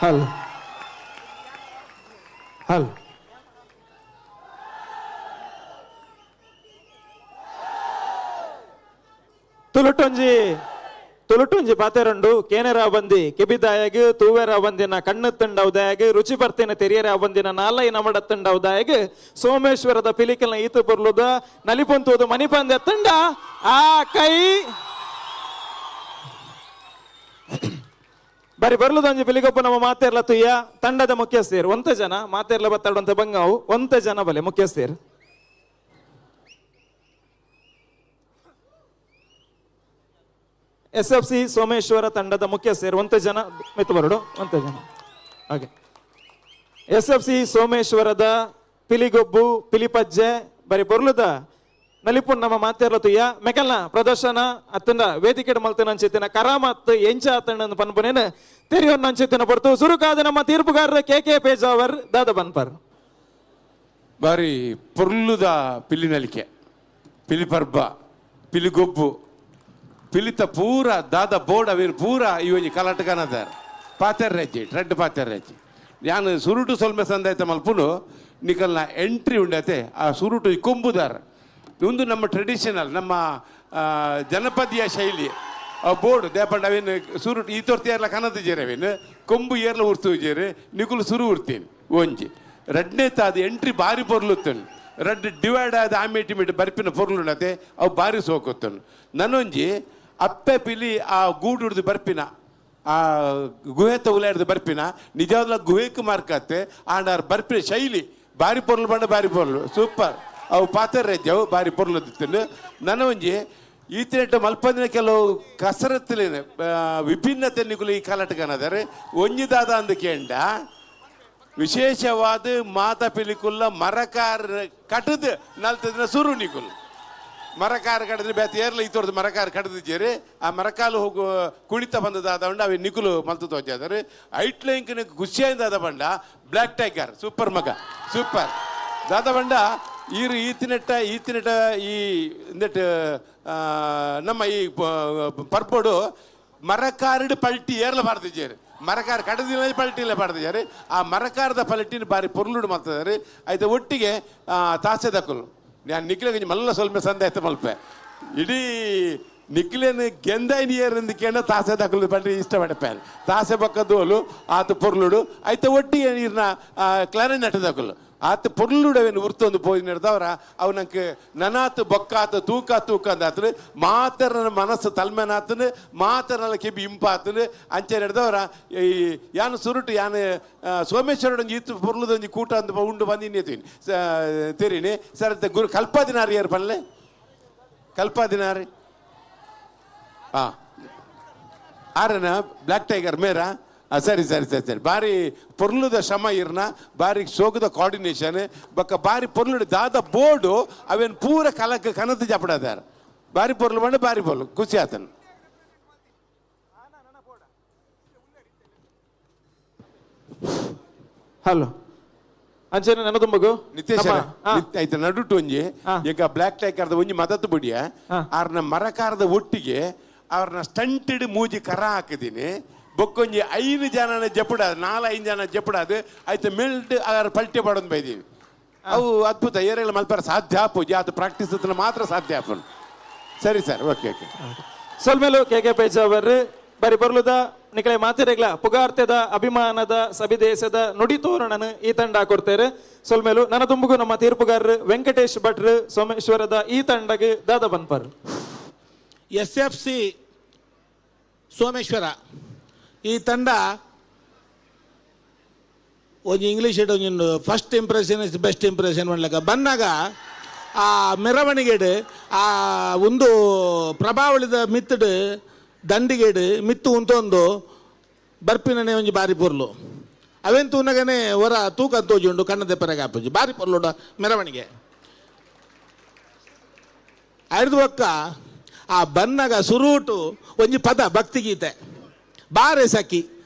ಹಲ್ ಹಲ್ ತುಳುಟೊಂಜಿ ತುಳುಟುಂಜಿ ಪಾತೆರಂಡು ಕೇನೆರಾ ಬಂದಿ ಕೆಬಿದಾಯಗ್ ತೂವೆರಾ ಬಂದಿನ ಕಣ್ಣು ತಂಡವುದಾಯಗ್ ರುಚಿ ಬರ್ತಿನ ತೆರಿಯರ ಬಂದಿನ ನಾಲೈ ನಮಡ ತಂಡವುದಾಯಗ್ ಸೋಮೇಶ್ವರದ ಪಿಲಿಕಲ್ನ ಈತು ಬರ್ಲುದ ನಲಿಪೊಂತುವುದು ಮಣಿಪಂದ ತಂಡ ಆ ಕೈ ಬರಿ ಬರ್ಲುದಂಜಿ ಪಿಲಿಗೊಬ್ಬ ನಮ್ಮ ಮಾತೆರ್ಲ ತುಯ್ಯ ತಂಡದ ಮುಖ್ಯಸ್ಥರು ಒಂತ ಜನ ಮಾತೆರ್ಲ ಬತ್ತಾಡುವಂತ ಬಂಗಾವು ಒಂತ ಜನ ಬಲೆ ಮುಖ್ಯಸ್ಥರು SFC ಸೋಮೇಶ್ವರ ತಂಡದ ಮುಖ್ಯಸ್ಥರು ಒಂತ ಜನ ಮಿತ್ತು ಬರಡು ಒಂತ ಜನ ಹಾಗೆ SFC ಸೋಮೇಶ್ವರದ ಪಿಲಿಗೊಬ್ಬು ಪಿಲಿಪಜ್ಜೆ ಬರಿ ಬರ್ಲುದ ನಲಿಪುಣ್ ನಮ್ಮ ಮಾತೆರ್ಲ ತುಯ್ಯ ಮೆಕಲ್ನ ಪ್ರದರ್ಶನ ಅತ್ತಂಡ ವೇದಿಕೆ ಮಲ್ತನ ಅಂಚಿತ್ತಿನ ಕರಾಮತ್ ಎಂಚ ಅತ್ತಂಡ ಪನ್ಪುನೇನ ತೆರಿಯೊನ್ನ ಅಂಚಿತ್ತಿನ ಬರ್ತು ಸುರುಕಾದ ನಮ್ಮ ತೀರ್ಪುಗಾರರ KK ಪೇಜಾವರ್ ದಾದ ಬನ್ಪರ್ ಬಾರಿ ಪೊರ್ಲುದ ಪಿಲಿನಲಿಕೆ ಪಿಲಿಪರ್ಬ ಪಿಲಿಗೊಬ್ಬು ಪಿಲಿತ ಪೂರ ದಾದ ಬೋರ್ಡ್ ಅವೇನು ಪೂರ ಇವನಿ ಕಲಾಟಕನದಾರ ಪಾತೆರ್ರೆಜ್ಜಿ ಟ್ರೆಡ್ ಪಾತೆರ್ರೆಜ್ಜಿ ನಾನು ಸುರುಟು ಸೊಲ್ಮೆ ಸಂದಾಯ್ತ ಮಲ್ಪುನು ನಿಕಲ್ನ ಎಂಟ್ರಿ ಉಂಡತೆ ಆ ಸುರುಟು ಕೊಂಬುದಾರ ಒಂದು ನಮ್ಮ ಟ್ರೆಡಿಷನಲ್ ನಮ್ಮ ಜನಪದೀಯ ಶೈಲಿ ಆ ಬೋರ್ಡ್ ದೇಪಂಡ ಅವೇನು ಸುರುಟು ಈ ತೋರ್ತಿ ಏರ್ಲ ಕನದ ಜೇರಿ ಅವೇನು ಕೊಂಬು ಏರ್ಲ ಉರ್ತು ಜೇರಿ ನಿಕುಲು ಸುರು ಉರ್ತೀನಿ ಒಂಜಿ ರಡ್ನೇ ತಾದ ಎಂಟ್ರಿ ಬಾರಿ ಪೊರ್ಲುತ್ತನು ರಡ್ ಡಿವೈಡ್ ಆದ ಆಮೇಟಿಮೇಟ್ ಬರ್ಪಿನ ಪೊರ್ಲುಂಡತೆ ಅವು ಬಾರಿ ಸೋಕುತ್ತನು ನನ್ನೊಂಜಿ ಅಪ್ಪೆ ಪಿಲಿ ಆ ಗೂಡು ಹಿಡಿದು ಬರ್ಪಿನ ಆ ಗುಹೆ ತಗುಲಾಡ್ದು ಬರ್ಪಿನ ನಿಜವಾದ ಗುಹೆಕ್ ಮಾರ್ಕತ್ತೆ ಆಂಡಾರ್ ಬರ್ಪಿನ ಶೈಲಿ ಬಾರಿ ಪೊರ್ಲು ಬಂಡ ಬಾರಿ ಪೊರ್ಲು ಸೂಪರ್ ಅವು ಪಾತೆರ್ರೆಜ್ಜವು ಬಾರಿ ಪೊರ್ಲುತ್ತಿತ್ತು ನನ್ನ ಒಂಜಿ ಈತಿನೆಟ್ಟು ಮಲ್ಪದಿನ ಕೆಲವು ಕಸರತ್ತಿನ ವಿಭಿನ್ನತೆ ನಿಗುಲು ಈ ಕಾಲಟಗನದರೆ ಒಂಜಿದಾದ ಅಂದು ಕೇಂಡ ವಿಶೇಷವಾದ ಮಾತ ಪಿಲಿಕುಲ್ಲ ಮರಕಾರ ಕಟದು ನಲ್ತದಿನ ಸುರು ನಿಗುಲು ಮರಕಾರ ಕಡದ್ರೆ ಬೇತ ಏರ್ಲ ಈ ತೋರ್ದು ಮರಕಾರ ಕಡದಿದ್ದೀರಿ ಆ ಮರಕಾಲು ಹೋಗು ಕುಣಿತ ಬಂದದಾದ ಬಂಡ ಅవి ನಿಗುಲು ಮಲ್ತು ತೋಜಾದರೆ ಐಟ್ಲೈಂಕಿನ ಖುಷಿಯಿಂದ ಬಂಡ ಬ್ಲ್ಯಾಕ್ ಟೈಗರ್ ಸೂಪರ್ ಮಗ ಸೂಪರ್ ದಾದ ಬಂಡ ಈರು ಈತಿನೆಟ್ಟ ಈ ಇಂದಟ್ಟು ನಮ್ಮ ಈ ಪರ್ಪೋಡು ಮರಕಾರಡು ಪಲ್ಟಿ ಏರ್ಲ ಬಾರ್ದಿದ್ದಾರೆ ಮರಕಾರ ಕಡದಿಲ್ಲ ಪಲ್ಟಿಲ್ಲ ಬಾರ್ದಿದ್ದಾರೆ ಆ ಮರಕಾರದ ಪಲ್ಟಿನ ಬಾರಿ ಪೊರ್ಲುಡು ಮಾಡ್ತಿದ್ದಾರೆ ಆಯ್ತು ಒಟ್ಟಿಗೆ ತಾಸೆ ದಕ್ಕಲು ನಾನು ನಿಖಿಲ ಮಲ್ಲ ಸ್ವಲ್ಪ ಸಂದಾಯ್ತು ಮಲ್ಪೆ ಇಡೀ ನಿಖಿಲೇನು ಗೆಂದಾಯಿನಿಯರಿಂದ ಕೇಳ ತಾಸೆ ದಕ್ಕಲು ಪಲ್ಟಿ ಇಷ್ಟಪಡ್ಪೇನೆ ತಾಸೆ ಬಕ್ಕದೋಲು ಆತ ಪೊರ್ಲುಡು ಆಯ್ತು ಒಟ್ಟಿಗೆ ನೀರಿನ ಕ್ಲಾರಿನೆಟ್ ದಕ್ಕಲು ಆತ ಪೊರ್ಲುಡವೇನು ಉರ್ತೊಂದು ಪೋಯಿ ನಡೆದವರ ಅವು ನಂಗೆ ನನಾತ್ ಬೊಕ್ಕಾತ ತೂಕ ಅಂದಾತ್ರ ಮಾತರನ ಮನಸ್ಸು ತಲ್ಮೆನಾತನು ಮಾತರನ ಕೆಬಿ ಇಂಪಾತನು ಅಂಚೆ ನಡೆದವರ ಈ ಯಾನು ಸುರುಟು ಯಾನು ಸೋಮೇಶ್ವರೊಂದು ಈತು ಪೊರ್ಲುದೊಂದು ಕೂಟ ಅಂತ ಉಂಡು ಬಂದಿನಿ ತೆರೀನಿ ಸರ್ ಗುರು ಕಲ್ಪಾದಿನಾರಿ ಯಾರು ಪಲ್ಲೆ ಕಲ್ಪಾದಿನಾರಿ ಹಾಂ ಆರನ ಬ್ಲ್ಯಾಕ್ ಟೈಗರ್ ಮೇರಾ ಸರಿ ಬಾರಿ ಪೊರ್ಲುದ ಶ್ರಮ ಇರ್ನ ಬಾರಿ ಸೋಗದ ಕೋಆರ್ಡಿನೇಷನ್ ಬಕ್ಕ ಬಾರಿ ಪೊರ್ಲುಡು ದಾದ ಬೋರ್ಡು ಅವೇನು ಪೂರ ಕಲಕ ಕನತು ಜಪಡದಾರ ಬಾರಿ ಪೊರ್ಲು ಬಂಡ ಬಾರಿ ಪೊರ್ಲು ಖುಷಿ ಆತನು ಹಲೋ ಅಂಚನೆ ನನ್ನ ತುಂಬಗು ನಿತೇಶ್ ಆಯ್ತು ನಡುಟು ಒಂಜಿ ಈಗ ಬ್ಲ್ಯಾಕ್ ಟೈಗರ್ದ ಒಂಜಿ ಮದತ್ತು ಬಿಡಿಯ ಅವ್ರನ್ನ ಮರಕಾರದ ಒಟ್ಟಿಗೆ ಅವ್ರನ್ನ ಸ್ಟಂಟೆಡ್ ಮೂಜಿ ಕರ ಹಾಕಿದೀನಿ ಬೊಕ್ಕೊಂಜಿ 5 ಜನನ ಜಪುಡಾದು 4-5 ಜನ ಜಪುಡಾದು ಆಯ್ತು ಮೆಲ್ಟ್ ಅದ್ರ ಪಲ್ಟಿ ಮಾಡೋದು ಬೈದೀವಿ ಅವು ಅದ್ಭುತ ಏರೆಲ್ಲ ಮಲ್ಪಾರ ಸಾಧ್ಯ ಆಪುಜಿ ಅದು ಪ್ರಾಕ್ಟೀಸ್ ಮಾತ್ರ ಸಾಧ್ಯ ಆಪುನ್ ಸರಿ ಸರ್ ಓಕೆ ಸೊಲ್ಮೇಲು KK ಪೇಜಾವರ್ ಬರಿ ಬರ್ಲುದ ನಿಕಲೆ ಮಾತಿರೆಗ್ಲ ಪುಗಾರ್ತೆದ ಅಭಿಮಾನದ ಸಬಿದೇಶದ ನುಡಿ ತೋರಣನ ಈ ತಂಡ ಕೊಡ್ತೇರೆ ಸೊಲ್ಮೇಲು ನನ್ನ ತುಂಬುಗು ನಮ್ಮ ತೀರ್ಪುಗಾರರು ವೆಂಕಟೇಶ್ ಭಟ್ರು ಸೋಮೇಶ್ವರದ ಈ ತಂಡಗೆ ದಾದ ಬನ್ಪರ್ SFC ಸೋಮೇಶ್ವರ ಈ ತಂಡ ಒಂದು ಇಂಗ್ಲೀಷ್ ಒಂದು first impression is best impression ಮಾಡ್ಲಕ್ಕ ಬಂದಾಗ ಆ ಮೆರವಣಿಗೆಡು ಆ ಒಂದು ಪ್ರಭಾವಳಿದ ಮಿತ್ತಡು ದಂಡಿಗೆಡು ಮಿತ್ತು ಉಂತೊಂದು ಬರ್ಪಿನೇ ಒಂಜಿ ಬಾರಿ ಪೊರ್ಲು ಅವೆಂತು ಉನ್ನಗನೆ ಹೊರ ತೂಕ ತೋಜುಂಡು ಕಣ್ಣದೆ ಪರಗೆ ಹಾಪುಜಿ ಬಾರಿ ಪೊರ್ಲುಡ ಮೆರವಣಿಗೆ ಐದು ಒಕ್ಕ ಆ ಬನ್ನಗ ಸುರೂಟು ಒಂಜಿ ಪದ ಭಕ್ತಿಗೀತೆ ಬಾರೆ ಸಖಿ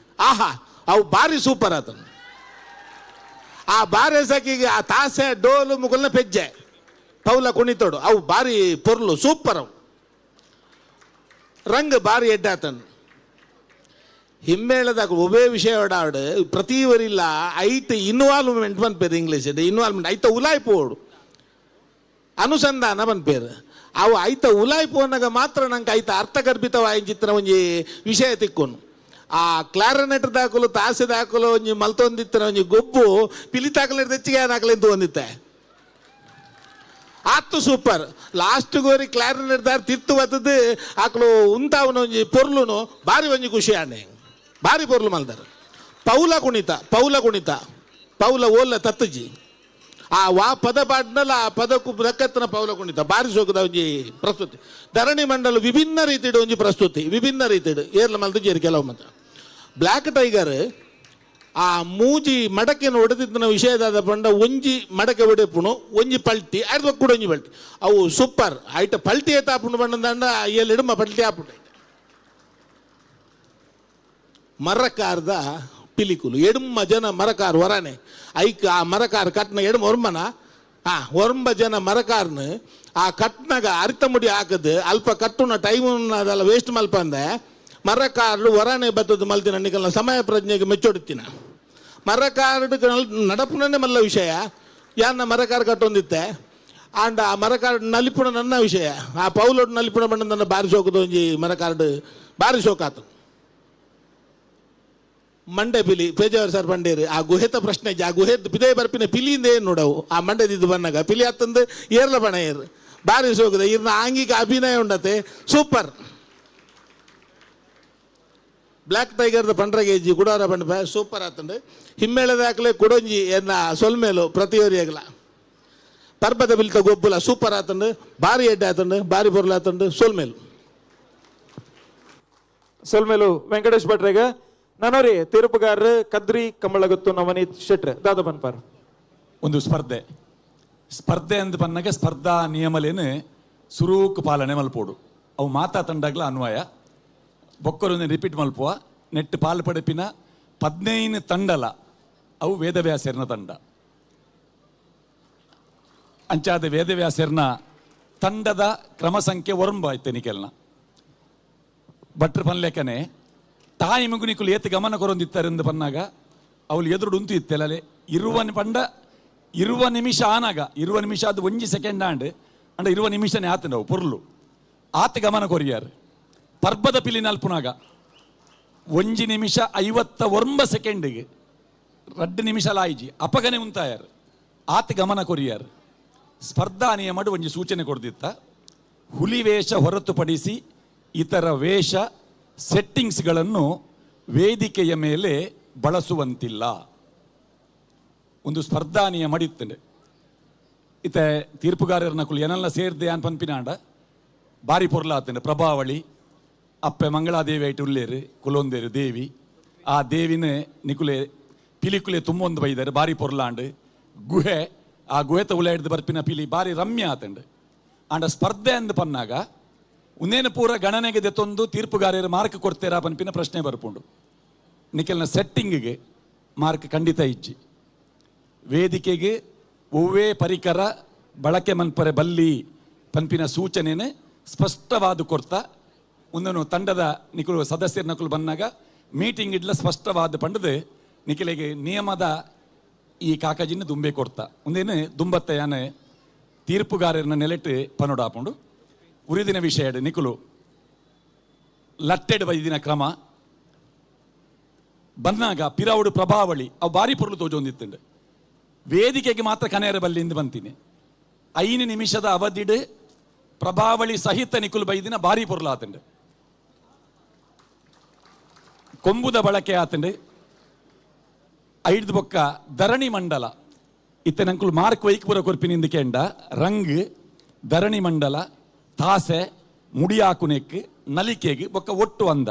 ಆಹಾ ಅವು ಬಾರಿ ಸೂಪರ್ ಆತ ಆ ಬಾರೆ ಸಖಿಗೆ ಆ ತಾಸೆ ಡೋಲು ಮುಗುಲ್ನ ಪೆಜ್ಜೆ ಪೌಲ ಕುಣಿತೋಡು ಅವು ಬಾರಿ ಪೊರ್ಲು ಸೂಪರ್ ಅವು ರಂಗ್ ಬಾರಿ ಎಡ್ಡಾತನ್ ಹಿಮ್ಮೇಳದಾಗ ಒಬ್ಬೇ ವಿಷಯ ಓಡಾಡು ಪ್ರತಿವರಿಲ್ಲ ಐಟ್ ಇನ್ವಾಲ್ವ್ಮೆಂಟ್ ಬಂದ್ಪೇರು ಇಂಗ್ಲೀಷ್ ಇನ್ವಾಲ್ವ್ಮೆಂಟ್ ಐತ ಉಲಾಯ್ಪೋಡು ಅನುಸಂಧಾನ ಬಂದ್ಪೇರು ಅವು ಐತ ಉಲಾಯಿ ಪೋನಾಗ ಮಾತ್ರ ನಂಗೆ ಐತ ಅರ್ಥಗರ್ಭಿತವಾಯಿನ ಒಂಜಿ ವಿಷಯ ತಿಕ್ಕೋನು. ಆ ಕ್ಲಾರನೆಟ್ ದಾಖಲು ತಾಸೆ ದಾಖಲು ಒಂಜಿ ಮಲ್ತೊಂದಿತ್ತಿನ ಒಂಜಿ ಗೊಬ್ಬು ಪಿಲಿ ತಾಕಲೆ ತೆಚ್ಚಿಗೆ ದಾಖಲೆಂದು ಹೊಂದಿತ್ತೆ ಆತು ಸೂಪರ್. ಲಾಸ್ಟ್ ಗೋರಿ ಕ್ಲಾರನೆಟ್ ದಾರ್ ತಿರ್ತು ಬತ್ತದು ಆಕಳು ಉಂತಾವನ ಒಂಜಿ ಪೊರ್ಲುನು ಭಾರಿ ಒಂಜಿ ಖುಷಿ ಆಣೆ ಭಾರಿ ಪೊರ್ಲು ಮಲ್ದಾರ. ಪೌಲ ಕುಣಿತ ಪೌಲ ಓಲ್ಲ ತತ್ತಜಿ ಆ ವಾ ಪದ ಪಾಡ್ನಲ್ಲ ಆ ಪದಕ್ಕೂ ರಕ್ಕತ್ತನ ಪೌಲ ಕುಣಿತ ಭಾರಿ ಸೋಕದ ಒಂಜಿ ಪ್ರಸ್ತುತಿ. ಧರಣಿ ಮಂಡಲ ವಿಭಿನ್ನ ರೀತಿಡು ಒಂಜಿ ಪ್ರಸ್ತುತಿ ವಿಭಿನ್ನ ರೀತಿಡು ಏರ್ಲ ಮಲ್ತಜೇರಿ ಕೆಲವು ಮತ. ಬ್ಲ್ಯಾಕ್ ಟೈಗರ್ ಆ ಮೂಜಿ ಮಡಕೆಯನ್ನು ಹೊಡೆದಿದ್ದನ ವಿಷಯದಾದ ಪಂಡ ಒಂಜಿ ಮಡಕೆ ಹೊಡೆಪುಣು ಒಂಜಿ ಪಲ್ಟಿ ಆಯ್ತು ಕೂಡ ಒಂಜಿ ಪಲ್ಟಿ ಅವು ಸೂಪರ್ ಆಯ್ತ ಪಲ್ಟಿ ಏತ ಆಪುಂಡು ಬಂದಂಡ ಎಲ್ಲಿ ಇಡುಮ ಪಲ್ಟಿ ಆಪುಂಡು. ಮರಕಾರದ ಪಿಲಿಕುಲು ಎಡುಮ್ಮ ಜನ ಮರಕಾರ್ ಹೊರನೆ ಐಕ್ ಆ ಮರಕಾರ್ ಕಟ್ನ ಎಡುಮ ಒರ್ಮನ ಒರ್ಂಬ ಜನ ಮರಕಾರ್ನ ಆ ಕಟ್ನಾಗ ಅರಿತ ಮುಡಿ ಹಾಕದು ಅಲ್ಪ ಕಟ್ಟುನ ಟೈಮ್ ಅದೆಲ್ಲ ವೇಸ್ಟ್ ಮಲ್ಪ ಅಂದೆ ಮರಕಾರ್ಡು ಹೊರನೆ ಬತ್ತದು ಮಲ್ತಿನ ನಿಕಲ್ನ ಸಮಯ ಪ್ರಜ್ಞೆಗೆ ಮೆಚ್ಚೊಡುತ್ತಿನ ಮರಕಾರ್ಡು ನಡಪುನೇ ಮಲ್ಲ ವಿಷಯ ಯಾನ ಮರಕಾರ್ ಕಟ್ಟೊಂದಿತ್ತೆ ಆಂಡ ಆ ಮರಕಾರ್ಡ್ ನಲಿಪುಣ ನನ್ನ ವಿಷಯ ಆ ಪೌಲೋಡ್ ನಲಿಪುಣ ಬಂಡ ನನ್ನ ಬಾರಿ ಸೋಕದು ಒಂಜಿ ಮರಕಾರ್ಡ್ ಬಾರಿ ಸೋಕಾತು. ಮಂಡೆ ಪಿಲಿ ಪೇಜಾವರ್ ಸರ್ ಬಂಡೇರಿ ಆ ಗುಹೆತ ಪ್ರಶ್ನೆ ಆ ಗುಹೆದ ಪಿದೇ ಬರ್ಪಿನ ಪಿಲಿಯಿಂದ ಏನು ನೋಡವು ಆ ಮಂಡೆದಿದ್ದು ಬನ್ನಾಗ ಪಿಲಿ ಹತ್ತಂದು ಏರ್ಲ ಬಣ ಏರು ಬಾರಿ ಸೋಕದ ಇರ್ನ ಆಂಗಿಕ ಅಭಿನಯ ಉಂಡತೆ ಸೂಪರ್. ಬ್ಲ್ಯಾಕ್ ಟೈಗರ್ದ ಪಂಡ್ರಗೇಜಿ ಗುಡಾರ ಬಂಡ ಸೂಪರ್ ಆತಂಡು ಹಿಮ್ಮೇಳದಾಕಲೆ ಕುಡೊಂಜಿ ಎನ್ನ ಸೊಲ್ಮೇಲು ಪ್ರತಿಯೋರಿಯಾಗಲ ಪರ್ಬದ ಬಿಲ್ತ ಗೊಬ್ಬುಲ ಸೂಪರ್ ಆತಂಡು ಭಾರಿ ಎಡ್ಡೆ ಆತಂಡು ಭಾರಿ ಬೊರ್ಲ ಆತಂಡು ಸೊಲ್ಮೇಲು ವೆಂಕಟೇಶ್ ಭಟ್ರೆಗ ನಾನೋರಿ ತೀರ್ಪುಗಾರರು ಕದ್ರಿ ಕಮಳಗುತ್ತು ನವನೀತ್ ಶೆಟ್ರ್ ದಾದ ಬನ್ಪಾರ್. ಒಂದು ಸ್ಪರ್ಧೆ ಅಂದ್ ಪನ್ನಾಗ ಸ್ಪರ್ಧಾ ನಿಯಮಲೇನು ಸುರೂಕು ಪಾಲನೆ ಮಲ್ಪೋಡು ಅವು ಮಾತಾತಂಡಾಗ್ಲ ಅನ್ವಯ ಬೊಕ್ಕರೊಂದು ರಿಪೀಟ್ ಮಲ್ಪುವ ನೆಟ್ಟು ಪಾಲು ಪಡೆಪಿನ 15 ತಂಡಲ ಅವು ವೇದವ್ಯಾಸರ್ನ ತಂಡ ಅಂಚಾದ ವೇದವ್ಯಾಸರ್ನ ತಂಡದ ಕ್ರಮ ಸಂಖ್ಯೆ ಒರಂಬ ಆಯ್ತು ನಿಕೆಲ್ನ ಭಟ್ರ ಪನ್ಲೆಕ್ಕನೆ ತಾಯಿ ಮಗುನಿಕುಲು ಏತ್ ಗಮನ ಕೊರೊಂದಿತ್ತಾರೆಂದು ಪನ್ನಾಗ ಅವಳು ಎದುರು ಉಂತು ಇತ್ತೆಲ್ಲೇ ಇರುವ ನಿಮಿಷ ಆನಾಗ ಇರುವ ನಿಮಿಷ ಅದು 1 ಸೆಕೆಂಡ್ ಅಂಡ್ ಇರುವ ನಿಮಿಷನೇ ಆತನವು ಪೊರ್ಲು ಆತ ಗಮನ ಕೊರಿಯಾರು. ಪರ್ಬದ ಪಿಲಿ ನಲ್ಪುನಾಗ 1 ನಿಮಿಷ 59 ಸೆಕೆಂಡಿಗೆ 2 ನಿಮಿಷ ಲಾಯ್ಜಿ ಅಪಗನೆ ಉಂತಾಯಾರು ಆತ ಗಮನ ಕೊರಿಯಾರು. ಸ್ಪರ್ಧಾ ನಿಯಮಡು ಒಂಜಿ ಸೂಚನೆ ಕೊಡ್ದಿತ್ತ ಹುಲಿ ವೇಷ ಹೊರತುಪಡಿಸಿ ಇತರ ವೇಷ ಸೆಟ್ಟಿಂಗ್ಸ್ಗಳನ್ನು ವೇದಿಕೆಯ ಮೇಲೆ ಬಳಸುವಂತಿಲ್ಲ. ಒಂದು ಸ್ಪರ್ಧಾ ನಿಯಮ ಇತ್ತಂಡೆ ಇತ್ತ ತೀರ್ಪುಗಾರರನ್ನ ಕುಲು ಏನೆಲ್ಲ ಸೇರ್ದೆ ಅನ್ ಪನ್ಪಿನಾಂಡ ಬಾರಿ ಪೊರ್ಲಾತಂಡೆ ಪ್ರಭಾವಳಿ ಅಪ್ಪೆ ಮಂಗಳಾದೇವಿ ಆಯ್ತು ಉಳ್ಳೇರು ಕುಲೊಂದೇರು ದೇವಿ ಆ ದೇವಿನ ನಿಕುಲೆ ಪಿಲಿಕುಲೆ ತುಂಬೊಂದು ಬೈದಾರೆ ಬಾರಿ ಪೊರ್ಲಾಂಡು ಗುಹೆ ಆ ಗುಹೆತ ಉಲ ಹಿಡ್ದು ಬರ್ಪಿನ ಪಿಲಿ ಬಾರಿ ರಮ್ಯ ಆತಂಡು ಆಂಡ ಸ್ಪರ್ಧೆ ಅಂದು ಪನ್ನಾಗ ಉನ್ನೇನು ಪೂರ ಗಣನೆಗೆ ದೆತ್ತೊಂದು ತೀರ್ಪುಗಾರರು ಮಾರ್ಕ್ ಕೊಡ್ತೇರಾ ಪನ್ಪಿನ ಪ್ರಶ್ನೆ ಬರ್ಪುಂಡು ನಿಖಲ್ನ ಸೆಟ್ಟಿಂಗಿಗೆ ಮಾರ್ಕ್ ಖಂಡಿತ ಇಜ್ಜಿ ವೇದಿಕೆಗೆ ಒವ್ವೇ ಪರಿಕರ ಬಳಕೆ ಮನ್ಪರೆ ಬಲ್ಲಿ ಪನ್ಪಿನ ಸೂಚನೆನೆ ಸ್ಪಷ್ಟವಾದ ಕೊಡ್ತಾ ಒಂದನ್ನು ತಂಡದ ನಿಖಲು ಸದಸ್ಯರ ನಕಲು ಬಂದಾಗ ಮೀಟಿಂಗ್ ಇಡ್ಲ ಸ್ಪಷ್ಟವಾದ ಪಂಡದು ನಿಖಿಲೆಗೆ ನಿಯಮದ ಈ ಕಾಕಜಿನ ದುಂಬೆ ಕೊಡ್ತಾ ಒಂದೇನು ದುಂಬತ್ತೆಯಾನೆ ತೀರ್ಪುಗಾರರನ್ನ ನೆಲೆಟ್ಟು ಪನೋಡಾಪುಂಡು ಉರಿದಿನ ವಿಷಯ ನಿಕುಲು ಲಟ್ಟೆಡ್ ಬೈದಿನ ಕ್ರಮ ಬಂದಾಗ ಪಿರಾವುಡು ಪ್ರಭಾವಳಿ ಅವು ಬಾರಿ ಪೊರ್ಲು ತೋಜೊಂದಿತ್ತಂಡು ವೇದಿಕೆಗೆ ಮಾತ್ರ ಕನೇರ ಬಲ್ಲಿಂದ ಬಂತೀನಿ 5 ನಿಮಿಷದ ಅವಧಿಡು ಪ್ರಭಾವಳಿ ಸಹಿತ ನಿಕುಲು ಬೈದಿನ ಬಾರಿ ಪೊರ್ಲು ಆತಂಡು ಕೊಂಬುದ ಬಳಕೆ ಆತಂಡು 5 ಬೊಕ್ಕ ಧರಣಿ ಮಂಡಲ ಇತ್ತ ನಂಕುಲು ಮಾರ್ಕ್ ವೈಕ್ ಪುರ ಕೊರ್ಪಿನಿಂದ ಕೆಂಡ ರಂಗ್ ಧರಣಿ ಮಂಡಲ ತಾಸೆ ಮುಡಿಯಾಕುನೆಕ್ ನಲಿಕೆಗೆ ಬೊಕ್ಕ ಒಟ್ಟು ಅಂದ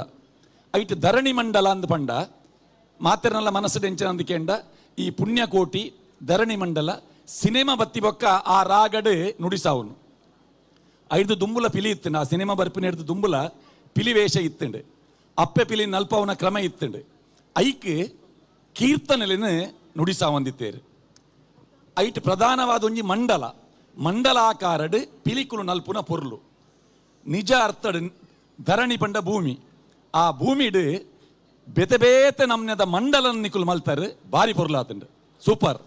ಐಟ್ ಧರಣಿ ಮಂಡಲ ಅಂದ ಪಂಡ ಮಾತೆರ್ನಲ್ಲ ಮನಸ್ಸು ಡೆಂಚನ ಅಂದಿಕೆಂಡ ಈ ಪುಣ್ಯಕೋಟಿ ಧರಣಿ ಮಂಡಲ ಸಿನಿಮಾ ಬತ್ತಿ ಬೊಕ್ಕ ಆ ರಾಗಡು ನುಡಿಸಾವನು 5 ದುಂಬುಲ ಪಿಲಿ ಇತ್ತಂಡು ಆ ಸಿನಿಮಾ ಬರ್ಪಿನ ಹಿಡಿದು ದುಂಬುಲ ಪಿಲಿ ವೇಷ ಇತ್ತಂಡು ಅಪ್ಪೆ ಪಿಲಿ ನಲ್ಪವನ ಕ್ರಮ ಇತ್ತಂಡು ಐಕ್ ಕೀರ್ತನೆಲಿನ ನುಡಿಸಾವಂದಿತ್ತೇರು ಐಟ್ ಪ್ರಧಾನವಾದ ಒಂಜಿ ಮಂಡಲಾಕಾರಡು ಪಿಲಿಕುಲು ನಲ್ಪುನ ಪೊರ್ಲು ನಿಜ ಅರ್ಥಡ್ ಧರಣಿ ಪಂಡ ಭೂಮಿ ಆ ಭೂಮಿಡು ಬೇತೆ ಬೇತೆ ನಮ್ನೆದ ಮಂಡಲ ನಿಕುಲು ಮಲ್ತಾರೆ ಬಾರಿ ಪೊರ್ಲಾತಂಡು ಸೂಪರ್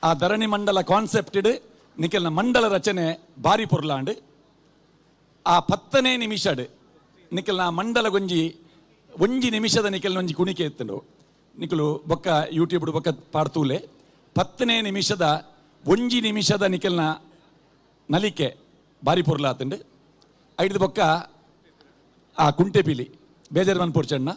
ಆ ಧರಣಿ ಮಂಡಲ ಕಾನ್ಸೆಪ್ಟ್ ನಿಖಲ್ನ ಮಂಡಲ ರಚನೆ ಬಾರಿ ಪೊರ್ಲಾಂಡ್ ಆ 10ನೇ ನಿಮಿಷಡ್ ನಿಖಲ್ನ ಮಂಡಲ ಒಂಜಿ ನಿಮಿಷದ ನಿಖಲ್ನ ಒಂಜಿ ಕುಣಿಕೆ ಎತ್ತಂಡು ನಿಖಲು ಬೊಕ್ಕ ಯೂಟ್ಯೂಬ್ ಬೊಕ್ಕ ಪಾಡ್ತೂಲೆ 10ನೇ ನಿಮಿಷದ ಒಂಜಿ ನಿಮಿಷದ ನಿಖಲ್ನ ನಲಿಕೆ ಬಾರಿ ಪೊರ್ಲಾತಂಡು ಐದು ಬೊಕ್ಕ ಆ ಕುಂಟೆ ಪಿಲಿ ಬೇಜಾರು ಮನ್ಪುರ್ಚಣ್ಣ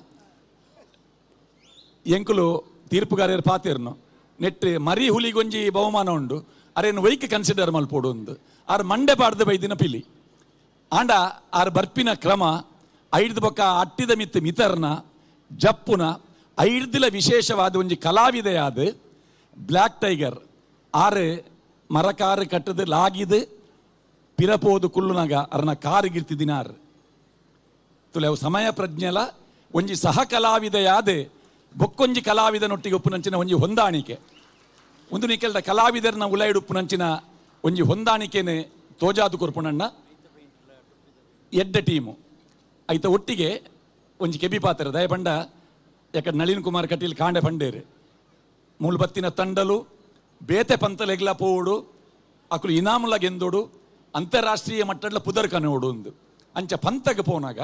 ಎಂಕುಲು ತೀರ್ಪುಗಾರರು ಪಾತಿರ್ನು ನೆಟ್ ಮರಿ ಹುಲಿಗೊಂಜಿ ಬಹುಮಾನ ಉಂಡು ಅರೇನು ವೈಕ್ ಕನ್ಸಿಡರ್ ಮಲ್ಪೋಡು ಒಂದು ಆರ್ ಮಂಡೆ ಪಾಡ್ದು ಬೈದಿನ ಪಿಲಿ ಆಂಡ ಆರ್ ಬರ್ಪಿನ ಕ್ರಮ ಐಡ್ದು ಬೊಕ್ಕ ಅಟ್ಟಿದ ಮಿತರ್ನ ಜಪ್ಪುನ ಐಡ್ದಿಲ ವಿಶೇಷವಾದ ಒಂಜಿ ಕಲಾವಿದೆಯಾದ ಬ್ಲ್ಯಾಕ್ ಟೈಗರ್ ಆರು ಮರಕಾರು ಕಟ್ಟದು ಲಾಗಿದು ಪಿರಪೋದು ಕುಲ್ಲುನಾಗ ಅರ್ನ ಕಾರು ಗಿರ್ತಿದಿನಾರ್ ತುಲೆ ಅವು ಸಮಯ ಪ್ರಜ್ಞೆಲ ಒಂಜಿ ಸಹ ಕಲಾವಿದೆಯಾದ ಬೊಕ್ಕೊಂಜಿ ಕಲಾವಿದನೊಟ್ಟಿಗೆ ಉಪ್ಪುನಂಚಿನ ಒಂಜಿ ಹೊಂದಾಣಿಕೆ ಒಂದು ನಿಕೆಲ್ದ ಕಲಾವಿದರನ್ನ ಉಲಾಯ್ಡು ಉಪ್ಪುನಂಚಿನ ಒಂಜಿ ಹೊಂದಾಣಿಕೆನೆ ತೋಜಾದು ಕೊರ್ಪುನಣ್ಣ ಎಡ್ಡ ಟೀಮು ಐತ ಒಟ್ಟಿಗೆ ಒಂಜಿ ಕೆಬಿ ಪಾತ್ರ ದಯಪಂಡ ಯಾಕಡೆ ನಳಿನ್ ಕುಮಾರ್ ಕಟೀಲ್ ಕಾಂಡೆ ಪಂಡೇರು ಮೂಲ ಬತ್ತಿನ ತಂಡಲು ಬೇತೆ ಪಂತಲೆಗ್ಲ ಪೋಡು ಅಕುಲು ಇನಾಮುಲ ಗೆಂದೋಡು ಅಂತಾರಾಷ್ಟ್ರೀಯ ಮಟ್ಟಡ್ಲ ಪುದರ್ ಕನೋಡು ಒಂದು ಅಂಚ ಪಂತಗೆ ಪೋನಾಗ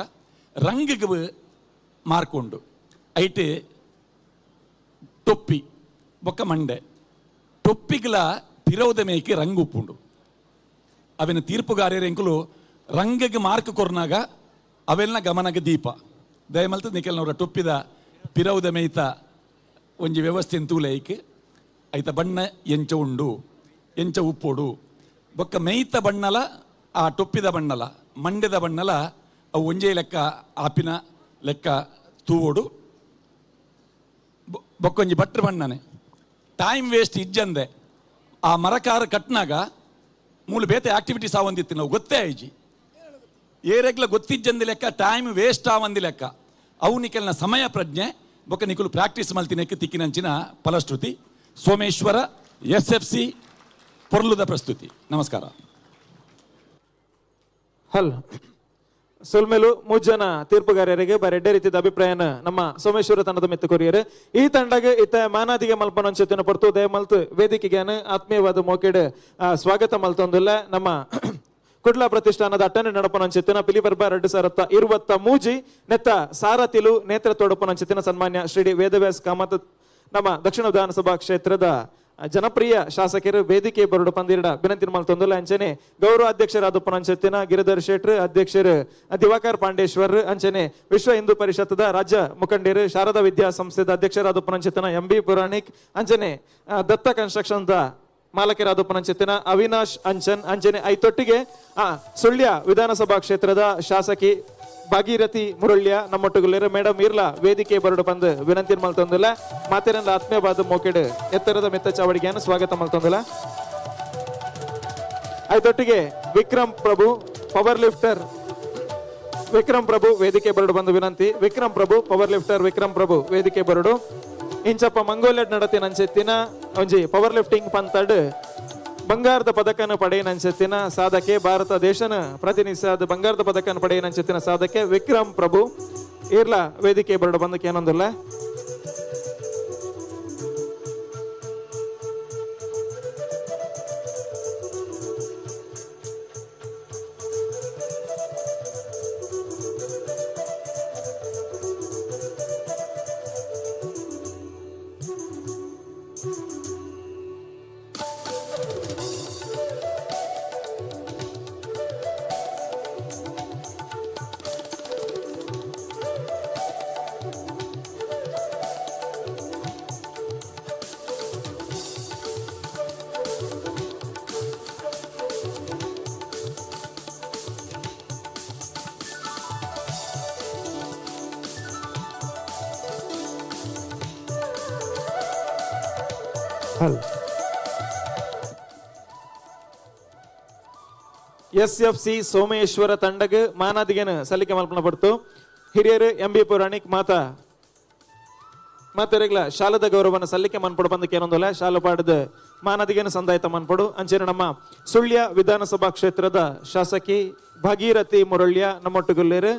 ರಂಗಿಗೆ ಮಾರ್ಕೊಂಡು ಐಟೆ ಟೊಪ್ಪಿ ಬೊಕ್ಕ ಮಂಡೆ ಟೊಪ್ಪಿಗ್ಲ ಪಿರೋದ ಮೇಕೆ ರಂಗು ಉಪ್ಪುಂಡು ಅವಿನ ತೀರ್ಪುಗಾರ್ಯರ ಎಂಕುಲು ರಂಗಿಗೆ ಮಾರ್ಕ್ ಕೊರ್ನಾಗ ಅವೆಲ್ಲ ಗಮನಗೆ ದೀಪ ದಯಮಲ್ತ ನಿಖಲ್ನವರ ಟೊಪ್ಪಿದ ಪಿರೌದ ಮೇಯ್ತ ಒಂಜಿ ವ್ಯವಸ್ಥೆ ತೂಲೈಕ್ ಐತ ಬಣ್ಣ ಎಂಚ ಉಂಡು ಎಂಚ ಉಪ್ಪೋಡು ಬೊಕ್ಕ ಮೇಯ್ತ ಬಣ್ಣಲ ಆ ಟೊಪ್ಪಿದ ಬಣ್ಣಲ ಮಂಡ್ಯದ ಬಣ್ಣಲ ಅವು ಒಂಜೇ ಲೆಕ್ಕ ಆಪಿನ ಲೆಕ್ಕ ತೂವೋಡು ಬೊಕ್ಕೊಂಜಿ ಬಟ್ರು ಬಣ್ಣನೆ ಟೈಮ್ ವೇಸ್ಟ್ ಇಜ್ಜಂದೆ ಆ ಮರಕಾರ ಕಟ್ನಾಗ ಮೂಲ ಬೇತೆ ಆಕ್ಟಿವಿಟೀಸ್ ಆವಂದಿತ್ತು ನಾವು ಗೊತ್ತೇ ಐಜಿ ಏರೆಗ್ಲ ಗೊತ್ತಿಜ್ಜಂದಿ ಲೆಕ್ಕ ಟೈಮ್ ವೇಸ್ಟ್ ಆವಂದಿ ಲೆಕ್ಕ ಅವು ನಿಖಲ್ನ ಸಮಯ ಪ್ರಜ್ಞೆ ಬೊಕ್ಕ ನಿಖಲು ಪ್ರಾಕ್ಟೀಸ್ ಮಲ್ತಿನಕ್ಕೆ ತಿಕ್ಕಿನಂಚಿನ ಫಲಶ್ರುತಿ ಸೋಮೇಶ್ವರ SFC ಪೊರ್ಲುದ ಪ್ರಸ್ತುತಿ. ನಮಸ್ಕಾರ. ಹಲ್ ಸೊಲ್ಮೇಲು ಮೂಜನ ತೀರ್ಪುಗಾರರಿಗೆ ಬರೆಡ್ಡೆ ರೀತಿಯ ಅಭಿಪ್ರಾಯನ ನಮ್ಮ ಸೋಮೇಶ್ವರ ತಂಡದ ಮಿತ್ತು ಕೊರಿಯರು ಈ ತಂಡಗೆ ಇತ್ತ ಮಾನಾದಿಗೆ ಮಲ್ಪನ ಅನ್ಸುತ್ತಿನ ಪೊರ್ತು ದಯ ಮಲ್ತು ವೇದಿಕೆಗೆ ಆತ್ಮೀಯವಾದ ಮೋಕೆಡ್ ಸ್ವಾಗತ ಮಲ್ತೊಂದಿಲ್ಲ ನಮ್ಮ ಕುಡ್ಲ ಪ್ರತಿಷ್ಠಾನದ ಅಟ್ಟನೆ ನಡಪನಂಚಿತ್ತಿನ ಪಿಲಿಪರ್ಬ 2023 ನೆತ್ತ ಸಾರತಿಲು ನೇತೃತ್ವಡಪನಂಚಿತ್ತಿನ ಸನ್ಮಾನ್ಯ ಶ್ರೀ ವೇದವ್ಯಾಸ್ ಕಾಮತ್ ನಮ್ಮ ದಕ್ಷಿಣ ವಿಧಾನಸಭಾ ಕ್ಷೇತ್ರದ ಜನಪ್ರಿಯ ಶಾಸಕರು ವೇದಿಕೆ ಬರಡು ಪಂದಿರಡ ವಿನಂತಿ ಮಲ್ತೊಂದಲ್ಲ ಅಂಚನೆ ಗೌರವ ಅಧ್ಯಕ್ಷರಾದ ಪನಂಚತ್ತಿನ ಗಿರಿಧರ್ ಶೆಟ್ರ್ ಅಧ್ಯಕ್ಷರು ದಿವಾಕರ್ ಪಾಂಡೇಶ್ವರ್ ಅಂಚನೆ ವಿಶ್ವ ಹಿಂದೂ ಪರಿಷತ್ದ ರಾಜ್ಯ ಮುಖಂಡರು ಶಾರದಾ ವಿದ್ಯಾಸಂಸ್ಥೆದ ಅಧ್ಯಕ್ಷರಾದ ಪನಂಚತ್ತಿನ MB ಪುರಾಣಿಕ್ ಅಂಚನೆ ದತ್ತ ಕನ್ಸ್ಟ್ರಕ್ಷನ್ ದ ಮಾಲಕರಾದ ಪನಂಚತ್ತಿನ ಅವಿನಾಶ್ ಅಂಚನೆ ಐತೊಟ್ಟಿಗೆ ಸುಳ್ಯ ವಿಧಾನಸಭಾ ಕ್ಷೇತ್ರದ ಶಾಸಕಿ ಭಾಗೀರಥಿ ಮುರಳ್ಯ ನಮ್ಮೊಟ್ಟುಗುಲ್ಲೇರು ಮೇಡಮ್ ಇರ್ಲಾ ವೇದಿಕೆ ಬರಡು ಬಂದು ವಿನಂತಿ ಮಲ್ತೊಂದಿಲ್ಲ ಮಾತೆರಲ್ಲ ಆತ್ಮೀಯವಾದ ಮೋಕೆಡ್ ಎತ್ತರದ ಮೆತ್ತ ಚಾವಡಿಗೆಯನ್ನು ಸ್ವಾಗತ ಮಲ್ತೊಂದಿಲ್ಲ ಐತೊಟ್ಟಿಗೆ ವಿಕ್ರಮ್ ಪ್ರಭು ಪವರ್ ಲಿಫ್ಟರ್ ವಿಕ್ರಮ್ ಪ್ರಭು ವೇದಿಕೆ ಬರಡು ಬಂದು ವಿನಂತಿ ವಿಕ್ರಮ್ ಪ್ರಭು ಪವರ್ ಲಿಫ್ಟರ್ ವಿಕ್ರಮ್ ಪ್ರಭು ವೇದಿಕೆ ಬರಡು ಇಂಚಪ್ಪ ಮಂಗೋಲೆಡ್ ನಡತಿನ ಅಂಚೆತ್ತಿನ ಒಂಜಿ ಪವರ್ ಲಿಫ್ಟಿಂಗ್ ಪಂತಡ್ ಬಂಗಾರದ ಪದಕನ ಪಡೆಯನಂಚೆತ್ತಿನ ಸಾಧಕೆ ಭಾರತ ದೇಶನ ಪ್ರತಿನಿಧಿಸಾದ ಬಂಗಾರದ ಪದಕನ ಪಡೆಯನಂಚೆತ್ತಿನ ಸಾಧಕೆ ವಿಕ್ರಮ್ ಪ್ರಭು ಇರ್ಲ ವೇದಿಕೆ ಬರಡು ಬಂದಕ್ಕೆ ಏನೊಂದಿಲ್ಲ SFC ಸೋಮೇಶ್ವರ ತಂಡಗ ಮಾನಾದಿಗೆನ ಸಲ್ಲಿಕೆ ಮಲ್ಪನ ಪಡ್ತು ಹಿರಿಯರು MB ಪುರಾಣಿಕ್ ಮಾತೆರೆಗ್ಲ ಶಾಲದ ಗೌರವನ ಸಲ್ಲಿಕೆ ಮನ್ಪಡು ಬಂದಕ್ಕೆ ಏನೊಂದಲ್ಲ ಶಾಲು ಪಾಡದ ಮಾನದಿಗೆನ ಸಂದಾಯಿತ ಮನ್ಪಡು ಅಂಚೆನ ನಮ್ಮ ಸುಳ್ಯ ವಿಧಾನಸಭಾ ಕ್ಷೇತ್ರದ ಶಾಸಕಿ ಭಾಗೀರಥಿ ಮುರಳ್ಯ ನಮ್ಮೊಟ್ಟುಗುಲ್ಲೇರು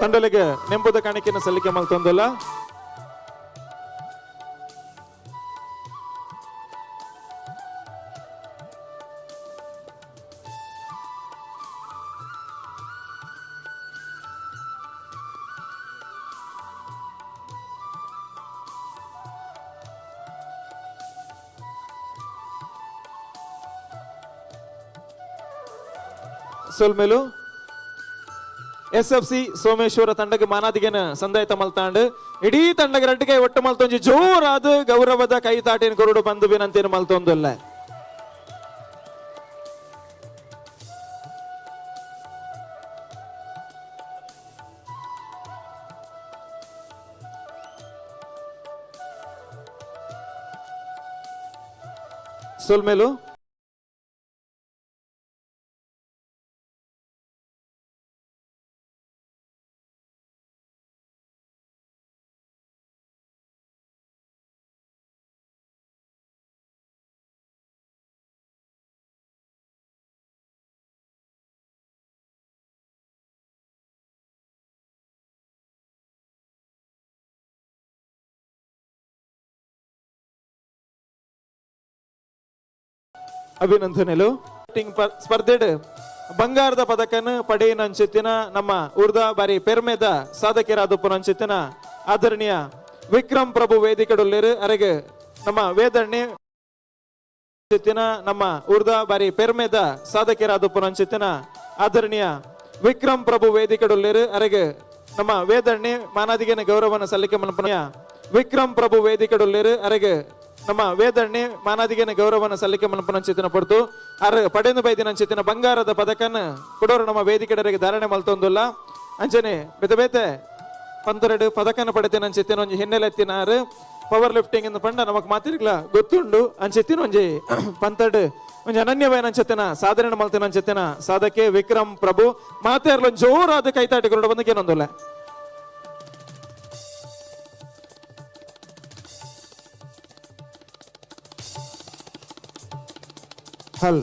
ತಂಡಲಿಗೆ ನೆಂಬುದ ಕಾಣಿಕೆಯನ್ನು ಸಲ್ಲಿಕೆ ಮಲ್ತೊಂದಲ್ಲ. ಸೊಲ್ಮೇಲು SFC ಸೋಮೇಶ್ವರ ತಂಡಕ್ಕೆ ಮಾನಾದಿಗೆನ ಸಂದಾಯತ ಮಲ್ತಾಂಡ್ ಇಡೀ ತಂಡಗೆ ರಡ್ಡಿಗೆ ಒಟ್ಟು ಮಲ್ತೊಂಜಿ ಜೋರಾದ ಗೌರವದ ಕೈತಾಟಿನ ಕೊರಡು ಬಂದು ವಿನಂತಿನ ಮಲ್ತೊಂದಲ್ಲ. ಸೊಲ್ಮೇಲು ಅಭಿನಂದನೆಲು. ಸ್ಪರ್ಧೆಡ್ ಬಂಗಾರದ ಪದಕನ ಪಡೆಯಿನ ಅಂಚಿತ್ತಿನ ನಮ್ಮ ಉರ್ದ ಬಾರಿ ಪೆರ್ಮೆದ ಸಾಧಕರಾದಪ್ಪನ ಅಂಚಿತ್ತಿನ ಆದರಣೀಯ ವಿಕ್ರಮ್ ಪ್ರಭು ವೇದಿಕೆಡುಲ್ಲೇರು ಅರೆಗೆ ನಮ್ಮ ವೇದಣ್ಣೆ ಅಂಚಿತ್ತಿನ ನಮ್ಮ ಉರ್ದ ಬಾರಿ ಪೆರ್ಮೆದ ಸಾಧಕರಾದಪ್ಪನ ಅಂಚಿತ್ತಿನ ಆದರಣೀಯ ವಿಕ್ರಮ್ ಪ್ರಭು ವೇದಿಕೆಡುಲ್ಲೇರು ಅರೆಗೆ ನಮ್ಮ ವೇದಣ್ಣೆ ಮಾನಾದಿಗೆನ ಗೌರವನ ಸಲ್ಲಿಕೆ ಮಲ್ಪನೆಯ ವಿಕ್ರಮ್ ಪ್ರಭು ವೇದಿಕೆಡುಲ್ಲೇರು ಅರೆಗೆ ನಮ್ಮ ವೇದಣ್ಣೆ ಮಾನಾದಿಗೆನ ಗೌರವನ ಸಲ್ಲಿಕೆ ಮಲ್ಪನಂಚಿತಿನ ಪಡ್ತು ಅರ ಪಡೆದು ಬೈದಿನಂಚಿತಿನ ಬಂಗಾರದ ಪದಕನ ಕೊಡೋರು ನಮ್ಮ ವೇದಿಕೆಡರಿಗೆ ಧಾರಣೆ ಮಲ್ತೊಂದುಲ್ಲ. ಅಂಚನೆ ಬೇತೆ ಬೇತೆ 12 ಪದಕನ ಪಡೆತಿನಂಚಿತಿನ ಒಂಜಿ ಹಿನ್ನೆಲೆತ್ತಿನಾರು ಪವರ್ ಲಿಫ್ಟಿಂಗ್ ಇಂದ ಪಂಡ ನಮಕ್ ಮಾತಿರ್ಲ ಗೊತ್ತುಂಡು ಅಂಚಿತ್ತಿನ ಒಂಜಿ 12 ಒಂಜಿ ಅನನ್ಯವಾಯಿನಂಚಿತಿನ ಸಾಧನೆ ಮಲ್ತಿನಂಚಿತಿನ ಸಾಧಕೆ ವಿಕ್ರಮ್ ಪ್ರಭು ಮಾತೇರ್ಲ ಜೋರಾದ ಕೈತಾಟಿ ಕೊರಡು ಬಂದಕ್ಕೆ ಏನೊಂದುಲ್ಲ. ಹಲ್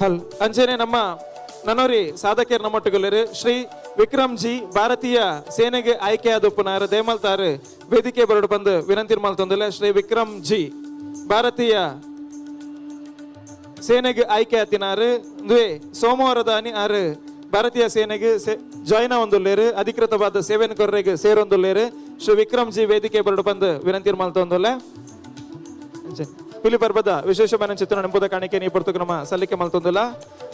ಹಲ್ ಅಂಚನೆ ನಮ್ಮ ನನೋರಿ ಸಾಧಕರು ನಮ್ಮೊಟ್ಟಿಗೊಳ್ಳರು ಶ್ರೀ ವಿಕ್ರಮ್ ಜಿ ಭಾರತೀಯ ಸೇನೆಗೆ ಆಯ್ಕೆಯಾದ ಪುನರ್ ದೇಮಲ್ತಾರು ವೇದಿಕೆ ಬರಡು ಬಂದು ವಿನಂತಿ ಮಲ್ತೊಂದಿಲ್ಲ. ಶ್ರೀ ವಿಕ್ರಮ್ ಜಿ ಭಾರತೀಯ ಸೇನೆಗೆ ಆಯ್ಕೆ ಆತಿನಾರು ಸೋಮವಾರದ ಅನಿ ಆರು ಭಾರತೀಯ ಸೇನೆಗೆ ಜಾಯ್ನ್ ಒಂದುಲ್ಲೇರು ಅಧಿಕೃತವಾದ ಸೇವೆನ ಕೊರ್ರೆಗೆ ಸೇರೊಂದುಲ್ಲೇರು. ಶ್ರೀ ವಿಕ್ರಮ್ ಜಿ ವೇದಿಕೆ ಬರಡು ಬಂದು ವಿನಂತಿ ಮಲ್ತೊಂದಿಲ್ಲ. ಪಿಲಿಪರ್ಬದ ವಿಶೇಷమైన ಚಿತ್ರಣ ಎಂಬುದ ಕಾಣಿಕೆ ನೀ ಪುರ್ತಕ ನಮ್ಮ ಸಲ್ಲಿಕೆ ಮಲ್ತೊಂದಿಲ್ಲ.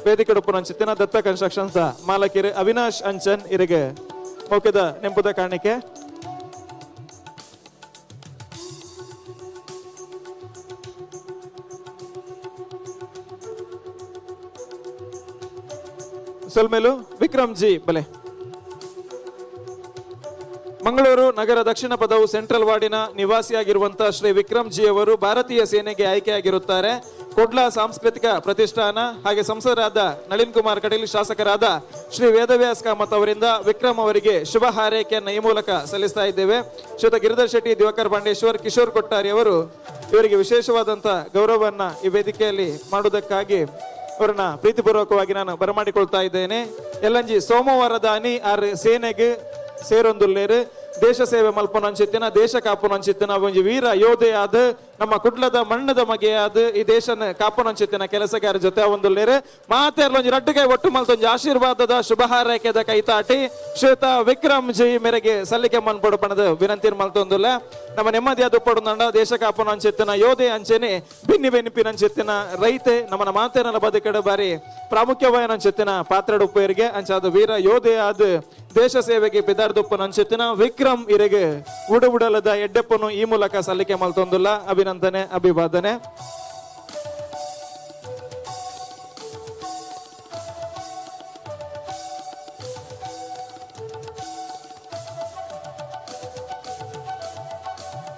ವೇದಿಕೆ ಉಡುಪುನ ಚಿತ್ರಣ ದತ್ತ ಕನ್ಸ್ಟ್ರಕ್ಷನ್ಸ್ ಮಾಲಕಿರು ಅವಿನಾಶ್ ಅಂಚನ್ ಇರಿಗೆ ಮೌಕ್ಯದ ನೆಂಬುದ ಕಾಣಿಕೆ. ಸೊಲ್ಮೇಲು ವಿಕ್ರಮ್ ಜಿ ಬಲೆ. ಮಂಗಳೂರು ನಗರ ದಕ್ಷಿಣ ಪದವು ಸೆಂಟ್ರಲ್ ವಾರ್ಡಿನ ನಿವಾಸಿಯಾಗಿರುವಂತಹ ಶ್ರೀ ವಿಕ್ರಮ್ ಜಿ ಅವರು ಭಾರತೀಯ ಸೇನೆಗೆ ಆಯ್ಕೆಯಾಗಿರುತ್ತಾರೆ. ಕೊಡ್ಲ ಸಾಂಸ್ಕೃತಿಕ ಪ್ರತಿಷ್ಠಾನ ಹಾಗೆ ಸಂಸದರಾದ ನಳಿನ್ ಕುಮಾರ್ ಕಟೀಲ್, ಶಾಸಕರಾದ ಶ್ರೀ ವೇದವ್ಯಾಸ್ ಕಾಮತ್ ಅವರಿಂದ ವಿಕ್ರಮ್ ಅವರಿಗೆ ಶುಭ ಹಾರೈಕೆಯನ್ನು ಈ ಮೂಲಕ ಸಲ್ಲಿಸ್ತಾ ಇದ್ದೇವೆ. ಶ್ರೀಯುತ ಗಿರಿಧರ್ ಶೆಟ್ಟಿ, ದಿವಾಕರ್ ಪಾಂಡೇಶ್ವರ್, ಕಿಶೋರ್ ಕೊಟ್ಟಾರಿ ಅವರು ಇವರಿಗೆ ವಿಶೇಷವಾದಂತಹ ಗೌರವವನ್ನ ಈ ವೇದಿಕೆಯಲ್ಲಿ ಮಾಡುವುದಕ್ಕಾಗಿ ಅವರನ್ನ ಪ್ರೀತಿಪೂರ್ವಕವಾಗಿ ನಾನು ಬರಮಾಡಿಕೊಳ್ತಾ ಇದ್ದೇನೆ. ಎಲ್ಲಂಜಿ ಸೋಮವಾರದ ಅನಿ ಆರ್ ಸೇನೆಗೆ ಸೇರೊಂದುಲ್ಲೇರು ದೇಶ ಸೇವೆ ಮಲ್ಪನ ಅಂಚಿತ್ತಿನ ದೇಶ ಕಾಪುನ ಅಂಚಿತ್ತಿನ ಒಂಜಿ ವೀರ ಯೋಧೆ ಆದ ನಮ್ಮ ಕುಡ್ಲದ ಮಣ್ಣದ ಮಗೆಯಾದ ಈ ದೇಶನ ಕಾಪುನ ಅಂಚಿತ್ತಿನ ಕೆಲಸಗಾರ ಜೊತೆ ಒಂದುಲ್ಲೇರು ಮಾತೇರ್ಲೊಂಜಿ ರಡ್ಡುಗೆ ಒಟ್ಟು ಮಲ್ತೊಂಜಿ ಆಶೀರ್ವಾದದ ಶುಭ ಹಾರೈಕೆದ ಕೈತಾಟಿ ಶ್ವೇತಾ ವಿಕ್ರಮ್ ಜಿ ಮೇರೆಗೆ ಸಲ್ಲಿಕೆ ಮನ್ಪಡು ಪಣದ ವಿನಂತಿ ಮಲ್ತೊಂದುಲ್ಲ. ನಮ್ಮ ನೆಮ್ಮದಿಯಾದ ಪಡುಂದಂಡ ದೇಶ ಕಾಪುನ ಅಂಚಿತ್ತಿನ ಯೋಧೆ ಅಂಚೆನೆ ಬಿನ್ನಿ ಬೆನ್ನಿಪಿನ ಅಂಚಿತ್ತಿನ ರೈತೆ ನಮ್ಮನ ಮಾತೇರನ ಬದುಕಡೆ ಬಾರಿ ಪ್ರಾಮುಖ್ಯವಾದ ಅಂಚಿತ್ತಿನ ಪಾತ್ರಡು ಉಪ್ಪೇರಿಗೆ ಅಂಚಾದ ವೀರ ಯೋಧೆ ಆದ ದೇಶ ಸೇವೆಗೆ ಬೆದಾರ್ದೊಪ್ಪನ ಅಂಚಿತ್ತಿನ ವಿಕ್ರಮ್ ಇರೆಗೆ ಉಡಬುಡಲದ ಎಡ್ಡೆಪ್ಪನು ಈ ಮೂಲಕ ಸಲ್ಲಿಕೆ ಮಲ್ತೊಂದುಲ್ಲ. ಅಭಿನಂದನೆ, ಅಭಿವಾದನೆ.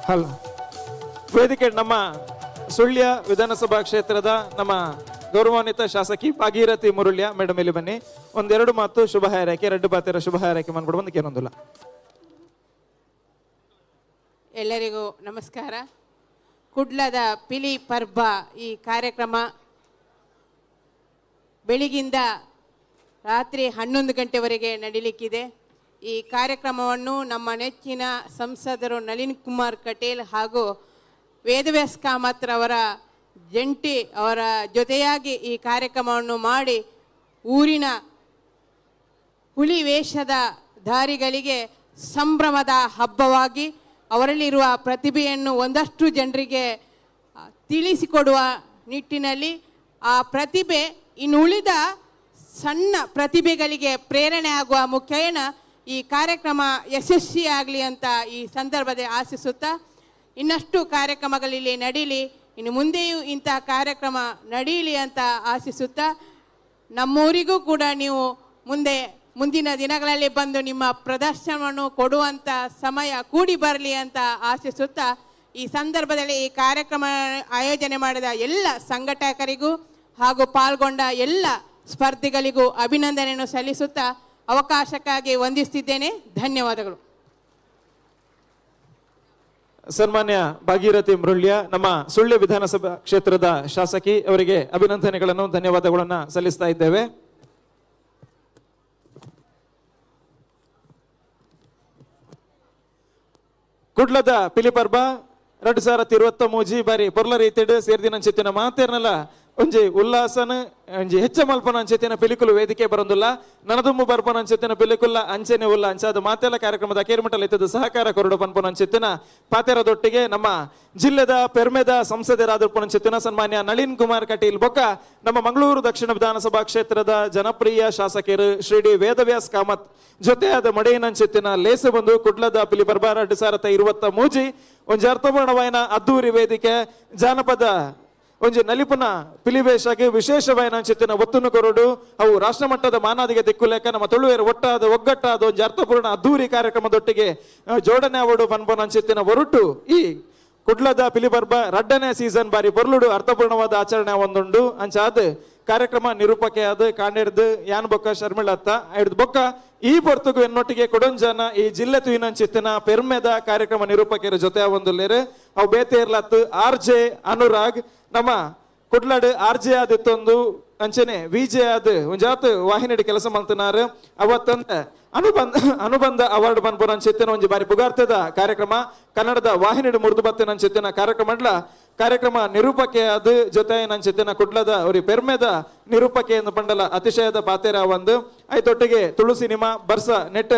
ಹಲೋ ವೇದಿಕೆ ನಮ್ಮ ಸುಳ್ಯ ವಿಧಾನಸಭಾ ಕ್ಷೇತ್ರದ ನಮ್ಮ ಗೌರವಾನ್ವಿತ ಶಾಸಕಿ ಭಾಗೀರಥಿ ಮುರುಳ್ಯ ಮೇಡಮ್ ಇಲ್ಲಿ ಬನ್ನಿ. ಒಂದೆರಡು ಮಾತು ಶುಭ ಹಾರೈಕೆ, ರೆಡ್ಡು ಬಾತಿರ ಶುಭ ಹಾರೈಕೆ ಮಾಡ್ಬಿಡು ಬಂದಕ್ಕೆ ಏನೊಂದಿಲ್ಲ. ಎಲ್ಲರಿಗೂ ನಮಸ್ಕಾರ. ಕುಡ್ಲದ ಪಿಲಿ ಪರ್ಬ ಈ ಕಾರ್ಯಕ್ರಮ ಬೆಳಿಗಿಂದ ರಾತ್ರಿ 11 ಗಂಟೆವರೆಗೆ ನಡೀಲಿಕ್ಕಿದೆ. ಈ ಕಾರ್ಯಕ್ರಮವನ್ನು ನಮ್ಮ ನೆಚ್ಚಿನ ಸಂಸದರು ನಳಿನ್ ಕುಮಾರ್ ಕಟೀಲ್ ಹಾಗೂ ವೇದವ್ಯಾಸ್ ಕಾಮತ್ ಅವರ ಅವರ ಜೊತೆಯಾಗಿ ಈ ಕಾರ್ಯಕ್ರಮವನ್ನು ಮಾಡಿ ಊರಿನ ಹುಲಿ ವೇಷದ ಧಾರಿಗಳಿಗೆ ಸಂಭ್ರಮದ ಹಬ್ಬವಾಗಿ ಅವರಲ್ಲಿರುವ ಪ್ರತಿಭೆಯನ್ನು ಒಂದಷ್ಟು ಜನರಿಗೆ ತಿಳಿಸಿಕೊಡುವ ನಿಟ್ಟಿನಲ್ಲಿ ಆ ಪ್ರತಿಭೆ ಇನ್ನು ಉಳಿದ ಸಣ್ಣ ಪ್ರತಿಭೆಗಳಿಗೆ ಪ್ರೇರಣೆ ಆಗುವ ಮುಖೇನ ಈ ಕಾರ್ಯಕ್ರಮ ಯಶಸ್ವಿಯಾಗಲಿ ಅಂತ ಈ ಸಂದರ್ಭದಲ್ಲಿ ಆಶಿಸುತ್ತಾ, ಇನ್ನಷ್ಟು ಕಾರ್ಯಕ್ರಮಗಳಲ್ಲಿ ನಡೀಲಿ, ಇನ್ನು ಮುಂದೆಯೂ ಇಂಥ ಕಾರ್ಯಕ್ರಮ ನಡೀಲಿ ಅಂತ ಆಶಿಸುತ್ತಾ, ನಮ್ಮೂರಿಗೂ ಕೂಡ ನೀವು ಮುಂದಿನ ದಿನಗಳಲ್ಲಿ ಬಂದು ನಿಮ್ಮ ಪ್ರದರ್ಶನವನ್ನು ಕೊಡುವಂಥ ಸಮಯ ಕೂಡಿ ಬರಲಿ ಅಂತ ಆಶಿಸುತ್ತಾ, ಈ ಸಂದರ್ಭದಲ್ಲಿ ಈ ಕಾರ್ಯಕ್ರಮ ಆಯೋಜನೆ ಮಾಡಿದ ಎಲ್ಲ ಸಂಘಟಕರಿಗೂ ಹಾಗೂ ಪಾಲ್ಗೊಂಡ ಎಲ್ಲ ಸ್ಪರ್ಧಿಗಳಿಗೂ ಅಭಿನಂದನೆಯನ್ನು ಸಲ್ಲಿಸುತ್ತಾ ಅವಕಾಶಕ್ಕಾಗಿ ವಂದಿಸುತ್ತಿದ್ದೇನೆ. ಧನ್ಯವಾದಗಳು. ಸನ್ಮಾನ್ಯ ಭಾಗೀರಥಿ ಮುರುಳ್ಯ ನಮ್ಮ ಸುಳ್ಯ ವಿಧಾನಸಭಾ ಕ್ಷೇತ್ರದ ಶಾಸಕಿ ಅವರಿಗೆ ಅಭಿನಂದನೆಗಳನ್ನು ಧನ್ಯವಾದಗಳನ್ನು ಸಲ್ಲಿಸ್ತಾ ಇದ್ದೇವೆ. ಕುಡ್ಲದ ಪಿಲಿಪರ್ಬ 2023 ಬಾರಿ ಪೊರ್ಲ ರೀತಿಡ್ ಸೇರ್ದಿನ ಚಿತ್ತಿನ ಮಾತೇರ್ನಲ್ಲ ಒಂಜಿ ಉಲ್ಲಾಸನ ಒಂಜಿ ಹೆಚ್ಚ ಮಲ್ಪನ ಅಂಚೆತಿನ ಪಿಲಿಕುಲು ವೇದಿಕೆ ಬರೊಂದುಲ್ಲ ನನದುಂಬು ಬರ್ಪನ ಅಂಚೆತಿನ ಪಿಲಿಕುಲ್ಲ ಅಂಚೆನೆ ಉಲ್ಲ ಅಂಚಾದ ಮಾತೆಲ್ಲ ಕಾರ್ಯಕ್ರಮದ ಕೇರ್ಮಟಲ್ ಇತ್ತದ ಸಹಕಾರ ಕೊರಡು ಪನ್ಪನ ಅಂಚೆತಿನ ಪಾತೆರದೊಟ್ಟಿಗೆ ನಮ್ಮ ಜಿಲ್ಲೆದ ಪೆರ್ಮೆದ ಸಂಸದರಾದ ಸನ್ಮಾನ್ಯ ನಳಿನ್ ಕುಮಾರ್ ಕಟೀಲ್ ಬೊಕ್ಕ ನಮ್ಮ ಮಂಗಳೂರು ದಕ್ಷಿಣ ವಿಧಾನಸಭಾ ಕ್ಷೇತ್ರದ ಜನಪ್ರಿಯ ಶಾಸಕರು ಶ್ರೀ ಡಿ ವೇದವ್ಯಾಸ್ ಕಾಮತ್ ಜೊತೆಯಾದ ಮಡೆಯನಂಚೆತ್ತಿನ ಲೇಸು ಬಂದು ಕುಡ್ಲದ ಪಿಲಿಪರ್ಬ 2023 ಒಂಜಿ ಅರ್ಥಪೂರ್ಣವಾಯಿನ ಅದ್ದೂರಿ ವೇದಿಕೆ ಜಾನಪದ ಒಂಜಿ ನಲಿಪುನ ಪಿಲಿವೇಶಕ್ಕೆ ವಿಶೇಷವಾಯಿನ ಚಿತ್ತಿನ ಒತ್ತುನು ಕೊರಡು ಅವು ರಾಷ್ಟ್ರ ಮಟ್ಟದ ಮಾನಾದಿಗೆ ದಿಕ್ಕುಲೆಕ್ಕ ನಮ್ಮ ತುಳುವೇರು ಒಗ್ಗಟ್ಟಾದ ಒಂಜಿ ಅರ್ಥಪೂರ್ಣ ಅದ್ದೂರಿ ಕಾರ್ಯಕ್ರಮದೊಟ್ಟಿಗೆ ಜೋಡಣೆ ಆವಡು ಪನ್ಪನ ಚಿತ್ತಿನ ಹೊರಟು ಈ ಕುಡ್ಲದ ಪಿಲಿಪರ್ಬ 2ನೇ ಸೀಸನ್ ಬಾರಿ ಪೊರ್ಲುಡು ಅರ್ಥಪೂರ್ಣವಾದ ಆಚರಣೆ ಒಂದುಂಡು ಅಂಚಾದ ಕಾರ್ಯಕ್ರಮ ನಿರೂಪಕೆ ಆದ ಕಾಂಡೆರ್ದು ಯಾನ್ ಬೊಕ್ಕ ಶರ್ಮಿಳತ್ತ ಹಿಡ್ದು ಬೊಕ್ಕ ಈ ಪೊರ್ತುಗು ಎನ್ನೊಟ್ಟಿಗೆ ಕೊಡೊಂಜನ ಈ ಜಿಲ್ಲೆ ತುಯಿನ ಚಿತ್ತಿನ ಪೆರ್ಮೆದ ಕಾರ್ಯಕ್ರಮ ನಿರೂಪಕರ ಜೊತೆ ಒಂದುಲ್ಲೇರು ಅವು ಬೇತೆ ಇರ್ಲತ್ತು RJ ಅನುರಾಗ್ ನಮ್ಮ ಕುಡ್ಲಡ್ RJ ಆದಿತ್ತೊಂದು ಅಂಚನೆ VJ ಆದ ಒಂಜಾತ್ ವಾಹಿನಿ ಕೆಲಸ ಮಾಡ್ತಿನಾರು ಅವತ್ತಂದ ಅನುಬಂಧ ಅವಾರ್ಡ್ ಪನ್ಪುರ ಅಂಚಿತ್ತಿನ ಒಂಜಿ ಬಾರಿ ಪುಗಾರ್ತದ ಕಾರ್ಯಕ್ರಮ ಕನ್ನಡದ ವಾಹಿನಿ ಮುರಿದು ಬತ್ತಿನ ಅಂಚಿತ್ತಿನ ಕಾರ್ಯಕ್ರಮ ನಿರೂಪಕೆ ಅದು ಜೊತೆ ನಂಚಿತ್ತಿನ ಕುಡ್ಲದ ಅವ್ರಿ ಪೆರ್ಮೆದ ನಿರೂಪಕೆ ಎಂದು ಪಂಡಲ ಅತಿಶಯದ ಪಾತೆರ ಒಂದು ಐತೊಟ್ಟಿಗೆ ತುಳು ಸಿನಿಮಾ ಬರ್ಸ ನೆಟ್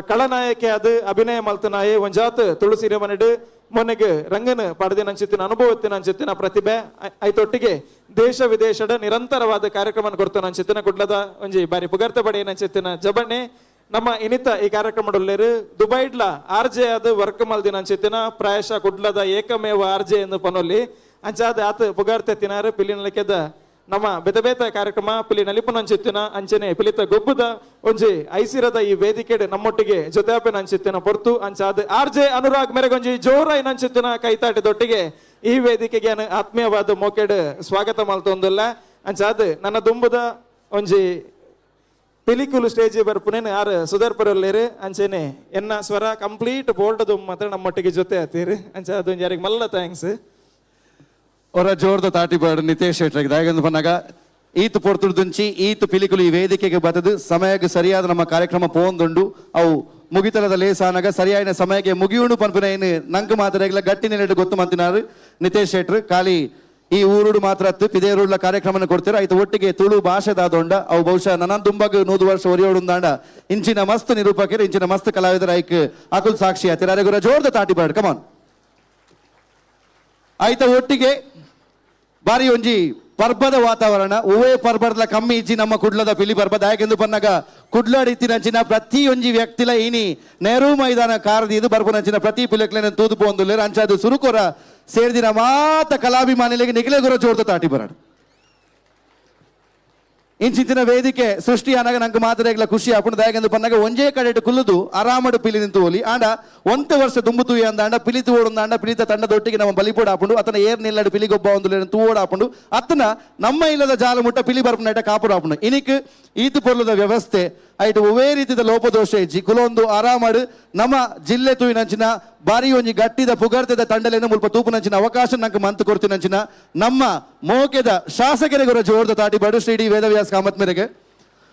ಕಳನಾಯಕಿ ಅದು ಅಭಿನಯ ಮಲ್ತನಾಯಿ ಒಂಜಾತ್ ತುಳು ಸಿನಿಮಾ ನೆಡು ಮೊನ್ನೆಗೆ ರಂಗನ ಪಡೆದಿನ ಅಂಚಿತ್ತಿನ ಅನುಭವತ್ತಿನ ಅಂಚಿತ್ತಿನ ಪ್ರತಿಭೆ ಐತೊಟ್ಟಿಗೆ ದೇಶ ವಿದೇಶದ ನಿರಂತರವಾದ ಕಾರ್ಯಕ್ರಮ ಕೊಡ್ತಾನ ಅಂಚಿತ್ತಿನ ಕುಡ್ಲದ ಒಂಜಿ ಬಾರಿ ಪುಗಾರ್ತೆ ಪಡೆಯ ಅಂಚಿತ್ತಿನ ಜಬಣ್ಣೆ ನಮ್ಮ ಇನಿತ ಈ ಕಾರ್ಯಕ್ರಮದಲ್ಲೇರು ದುಬೈಡ್ಲ RJ ಅದು ವರ್ಕ್ ಮಲ್ದಿನ ಅಂಚಿತ್ತಿನ ಪ್ರಾಯಶಃ ಕುಡ್ಲದ ಏಕಮೇವ RJ ಎಂದು ಪನೊಲ್ಲಿ ಅಂಚಾದ ಆತ ಪುಗಾರ್ತೆ ತಿನಾರು ಪಿಲಿನಲಿಕೆದ ನಮ್ಮ ಬೆತಬೇತ ಕಾರ್ಯಕ್ರಮ ಪಿಲಿ ನಲಿಪುನ ಅಂಚಿತ್ತಿನ ಅಂಚನೆ ಪಿಲಿತ ಗೊಬ್ಬದ ಒಂಜಿ ಐಸಿರದ ಈ ವೇದಿಕೆ ನಮ್ಮೊಟ್ಟಿಗೆ ಜೊತೆಪಿನ ಅಂಚಿತ್ತಿನ ಪೊರ್ತು ಅಂಚಾದ RJ ಅನುರಾಗ್ ಮೆರೆಗೊಂಜಿ ಜೋರಾಯಿನ ಅಂಚಿತ್ತಿನ ಕೈತಾಟದೊಟ್ಟಿಗೆ ಈ ವೇದಿಕೆಗೆ ಆತ್ಮೀಯವಾದ ಮೋಕೆಡ್ ಸ್ವಾಗತ ಮಲ್ತೊಂದಿಲ್ಲ ಅಂಚಾದ ನನ್ನ ದುಂಬದ ಒಂಜಿ ಪಿಲಿಕುಲು ಸ್ಟೇಜ್ ಬರ್ಪುನೇನು ಯಾರು ಸುಧಾರ್ಪುರಲ್ಲೇರು ಅಂಚೆನೆ ಎನ್ನ ಸ್ವರ ಕಂಪ್ಲೀಟ್ ಬೋಲ್ಡ್ ಮಾತ್ರ ನಮ್ಮೊಟ್ಟಿಗೆ ಜೊತೆ ಆತೀರಿ ಅಂಚೆ ಅದು ಯಾರಿಗೆ ಮಲ್ಲ ಥ್ಯಾಂಕ್ಸ್ ಅವರ ಜೋರ್ದ ತಾಟಿ ಬಾಡು ನಿತೇಶ್ ಶೆಟ್ರಿಗೆ ದಾಯಗಂದು ಪನ್ನಾಗ ಈತು ಪೊರ್ತುಡ್ದುಂಚಿ ಈತು ಪಿಲಿಕುಲು ಈ ವೇದಿಕೆಗೆ ಬತ್ತದು ಸಮಯಕ್ಕೆ ಸರಿಯಾದ ನಮ್ಮ ಕಾರ್ಯಕ್ರಮ ಪೋಂದುಂಡು ಅವು ಮುಗಿತಲದ ಲೇಸಾನಾಗ ಸರಿಯಾದ ಸಮಯಕ್ಕೆ ಮುಗಿಯುಂಡು ಪನ್ಪುನ ಏನು ನಂಗೆ ಮಾತ್ರ ಗಟ್ಟಿ ನೆಲೆಡು ಗೊತ್ತು ಮಂತಿನಾರು ನಿತೇಶ್ ಶೆಟ್ರು ಖಾಲಿ ಈ ಊರುಡು ಮಾತ್ರ ಪಿದೇರುಳ್ಳ ಕಾರ್ಯಕ್ರಮ ಕೊಡ್ತೀರ ಆಯ್ತು ಒಟ್ಟಿಗೆ ತುಳು ಭಾಷೆದಾದೊಂಡ ಅವು ಬಹುಶಃ ನನ್ನ ತುಂಬಾಗ 100 ವರ್ಷ ಒರಿಯೋಡುಂದಾಂಡ ಇಂಚಿನ ಮಸ್ತ್ ನಿರೂಪಕರು ಇಂಚಿನ ಮಸ್ತ್ ಕಲಾವಿದರ ಐಕ್ ಅಕುಲ್ ಸಾಕ್ಷಿ ಆತಿರ ಅರೆಗುರ ಜೋರ್ದ ತಾಟಿ ಬಾಡ್ ಕಮಾನ್ ಆಯ್ತ ಒಟ್ಟಿಗೆ ಬಾರಿ ಒಂಜಿ ಪರ್ಬದ ವಾತಾವರಣ ಉವೇ ಪರ್ಬರ್ಲ ಕಮ್ಮಿ ಇಜ್ಜಿ ನಮ್ಮ ಕುಡ್ಲದ ಪಿಲಿ ಪರ್ಬ ದಾಯಕೆಂದು ಪನ್ನಾಗ ಕುಡ್ಲಾಡಿತ್ತಿನಂಚಿನ ಪ್ರತಿ ಒಂಜಿ ವ್ಯಕ್ತಿಲ ಇನಿ ನೆಹರು ಮೈದಾನ ಕಾರದಿ ಇದು ಬರ್ಪುನಂಚಿನ ಪ್ರತಿ ಪಿಲಕ್ಲೆನ ತೂದು ಪೋಂದುಲ್ಲೇರು ಅಂಚಾದು ಸುರುಕೊರ ಸೇರ್ದಿನ ಮಾತ ಕಲಾಭಿಮಾನಿಗಳಿಗೆ ನಿಗಲೆಗುರ ಜೋರ್ದ ತಾಟಿ ಬರಾಡು ಇಂಚಿನ ವೇದಿಕೆ ಸೃಷ್ಟಿ ಅನಾಗ ನಂಗೆ ಮಾತಾಡಲ ಖುಷಿ ಆಪುಂಡು ದಯಗೆಂದು ಪನ್ನಾಗ ಒಂಜೇ ಕಡೆ ಕುಲ್ಲುದು ಆರಾಮಡು ಪಿಲಿ ನಿಂತು ಹೋಲಿ ಆಂಡ ಒಂತೆ ವರ್ಷ ದುಂಬು ತೂಯಿ ಅಂದಾಂಡ ಪಿಲಿ ತೂವೊಂದಾಂಡ ಪಿಲಿತ ತಂಡದೊಟ್ಟಿಗೆ ನಮ್ಮ ಬಲಿಪೋಡು ಆಪುಂಡು ಅತನ ಏರ್ ನಿಲ್ಲಡು ಪಿಲಿ ಗೊಬ್ಬ ಒಂದು ತೂವೋಡು ಆಪುಂಡು ಅತನ ನಮ್ಮ ಇಲ್ಲದ ಜಾಲ ಮುಟ್ಟ ಪಿಲಿ ಬರ್ಪುನ ಕಾಪುಡು ಆಪುಂಡು ಇನಿಕ್ ಈತು ಪೊರ್ಲದ ವ್ಯವಸ್ಥೆ ಐಟು ಒವೇ ರೀತಿಯ ಲೋಪದೋಷ ಇಜ್ಜಿ ಕುಲೊಂದು ಆರಾಮಡು ನಮ್ಮ ಜಿಲ್ಲೆ ತೂಯಿನಂಚಿನ ಬಾರಿ ಒಂಜಿ ಗಟ್ಟಿದ ಪುಗರ್ತೆದ ತಂಡಲೇನು ಮುಲ್ಪ ತೂಪುನಂಚಿನ ಅವಕಾಶ ನಂಗೆ ಮಂತು ಕೊಡ್ತೀನಂಚಿನ ನಮ್ಮ ಮೋಕೆದ ಶಾಸಕರಿಗೆ ಜೋರ್ದ ತಾಟಿ ಬಡು ಶ್ರೀ ಡಿ ವೇದವ್ಯಾಸ ಕಾಮತ್ ಮೇರೆಗೆ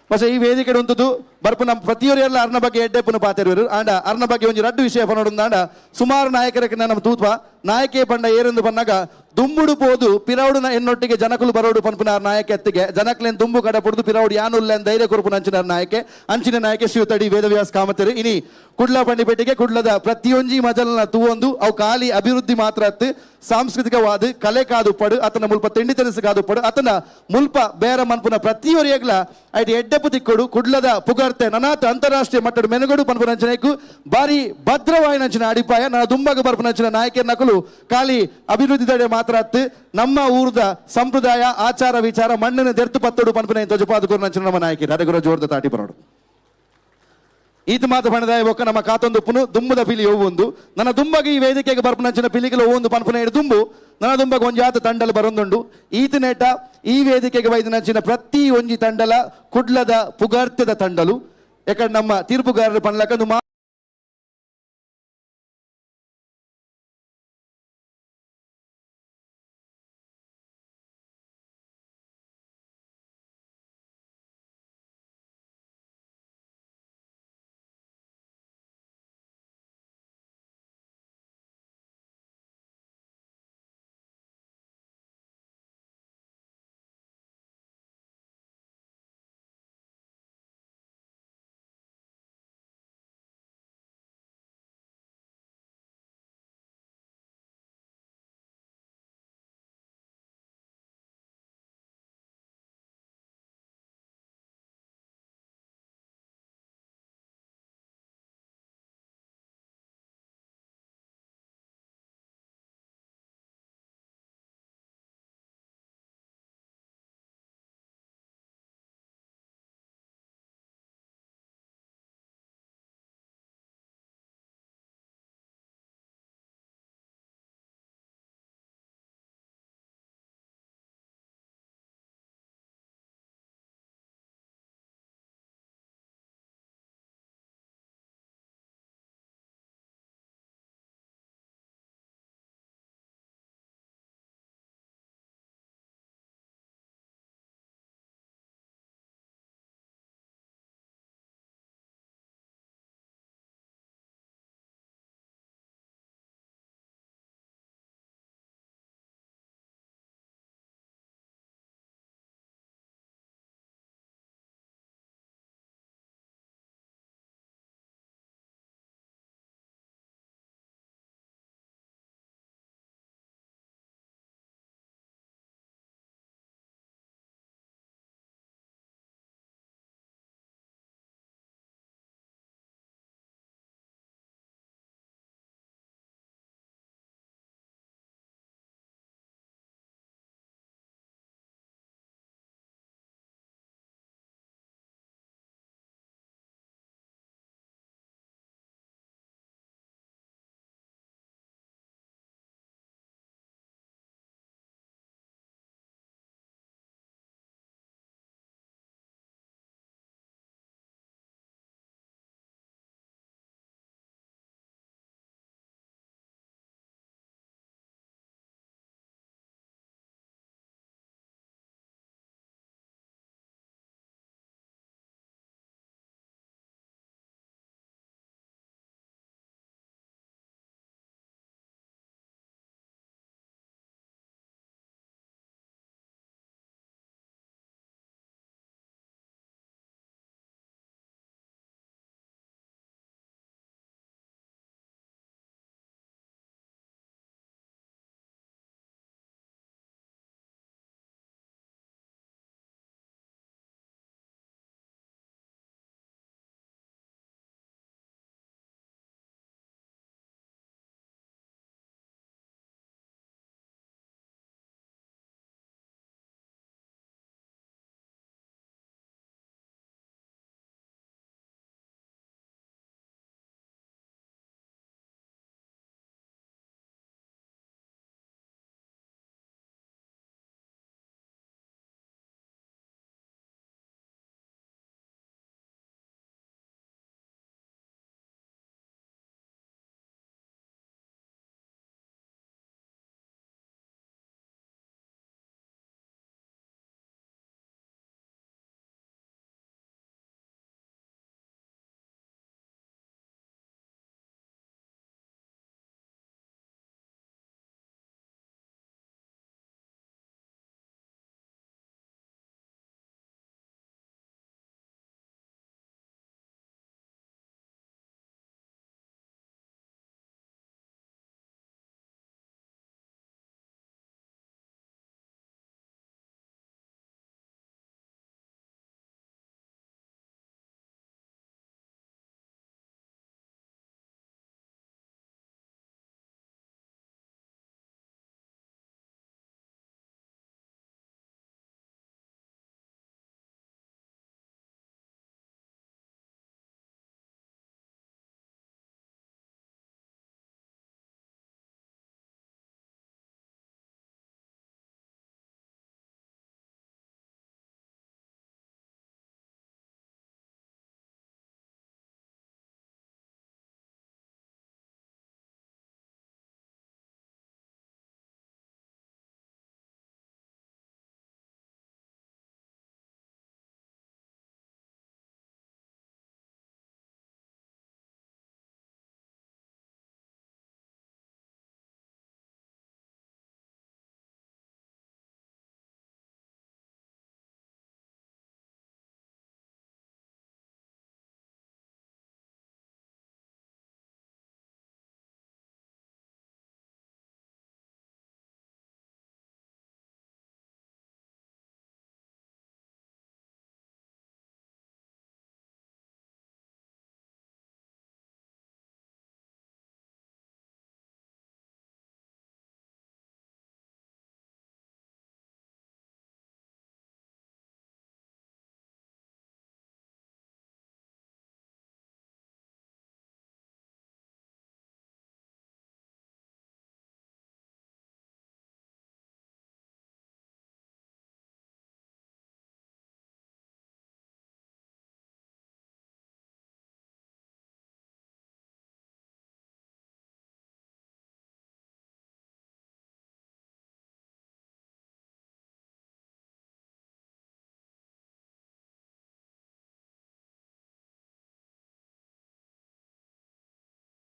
പക്ഷേ ಈ ವೇದಿಕೆ ಉಂಟುದು ಬರ್ಪು ನಮ್ಮ ಪ್ರತಿಯೊರೆಲ್ಲ ಅರ್ನ ಬಗ್ಗೆ ಎಡ್ಡೆಪ್ಪನ ಪಾತಿರುವರು ಆಂಡ ಅರ್ನ ಬಗ್ಗೆ ಒಂದು ರಡ್ಡು ವಿಷಯ ಪನ್ನೋಡುಂದಾಂಡ ಸುಮಾರು ನಾಯಕರಕ್ಕೆ ನಮ್ಮ ತೂತ್ವ ನಾಯಕೆ ಪಂಡ ಏರೆಂದು ಪನ್ನಾಗ ದುಂಬುಡು ಪೋದು ಪಿರೌಡುನ ಎನ್ನೊಟ್ಟಿಗೆ ಜನಕುಲು ಬರೋಡು ಪನ್ಪುನಾರ್ ನಾಯಕೆ ಎತ್ತಿಗೆ ಜನಕ್ಲೇನ್ ದುಂಬು ಕಡ ಪೊಡ್ದು ಪಿರೌಡು ಯಾನುಲ್ಲೆನ್ ಧೈರ್ಯ ಕೊರ್ಪುನ ಅಂಚಿನಾರ್ ನಾಯಕೆ ಅಂಚಿನ ನಾಯಕೆ ಶ್ರೀಯುತಡಿ ವೇದವ್ಯಾಸ ಕಾಮತರು ಇನಿ ಕುಡ್ಲ ಪಂಡಿಪೇಟೆಗೆ ಕುಡ್ಲದ ಪ್ರತಿಯೊಂಜಿ ಮಜಲ್ನ ತೂವೊಂದು ಅವು ಖಾಲಿ ಅಭಿವೃದ್ಧಿ ಮಾತ್ರ ಅತ್ತು ಸಾಂಸ್ಕೃತಿಕವಾದ ಕಲೆ ಕಾದು ಪಡು ಅತನ ಮುಲ್ಪ ತಿಂಡಿ ತಿನಿಸು ಕಾದು ಪಡು ಅತನ ಮುಲ್ಪ ಬೇರೆ ಮನ್ಪುನ ಪ್ರತಿಯೊರಿಯಗ್ಲ ಐಟಿ ಎಡ್ಡೆಪ್ಪು ತಿಕ್ಕೊಡು ಕುಡ್ಲದ ಪುಗರ್ತೆ ನನಾತ ಅಂತಾರಾಷ್ಟ್ರೀಯ ಮಟ್ಟದ ಮೆನುಗಡು ಪನ್ಪುನಂಚನೆಗೂ ಬಾರಿ ಭದ್ರವಾಯಿನಂಚಿನ ಅಡಿಪಾಯ ನನ್ನ ದುಂಬಗ ಬರ್ಪುನಂಚಿನ ನಾಯಕ ನಕಲು ಖಾಲಿ ಅಭಿವೃದ್ಧಿ ದಡೆ ಮಾತ್ರ ಅತ್ತು ನಮ್ಮ ಊರದ ಸಂಪ್ರದಾಯ ಆಚಾರ ವಿಚಾರ ಮಣ್ಣಿನ ದೆರ್ತು ಪತ್ತೋಡು ಪನ್ಪುನ ತೊಜಪಾದಕೂರು ನಂಚಿನ ನಮ್ಮ ನಾಯಕಿ ಅಡಗುರ ಜೋರ್ದ ತಾಟಿ ಬರೋಡು ಈತ ಮಾತು ಪಣದಾಯ ಒಕ್ಕ ನಮ್ಮ ಕಾತೊಂದು ಪುನು ದುಂಬದ ಪಿಲಿ ಒಂದು ನನ್ನ ದುಂಬಗೆ ಈ ವೇದಿಕೆಗೆ ಬರ್ಪುನಂಚಿನ ಪಿಲಿಗೆ ಒಂದು ಪನ್ಪುನ ಇಡು ದುಂಬು ನನ್ನ ದುಂಬಗ ಒಂಜಾತ ತಂಡಲು ಬರೊಂದುಂಡು ಈತ ನೇಟ ಈ ವೇದಿಕೆಗೆ ವೈದ್ಯನಂಚಿನ ಪ್ರತಿ ಒಂಜಿ ತಂಡಲ ಕುಡ್ಲದ ಪುಗಾರ್ತೆದ ತಂಡಲು ಯಾಕಂದ್ರೆ ನಮ್ಮ ತೀರ್ಪುಗಾರರು ಪನ್ಲಕ್ಕ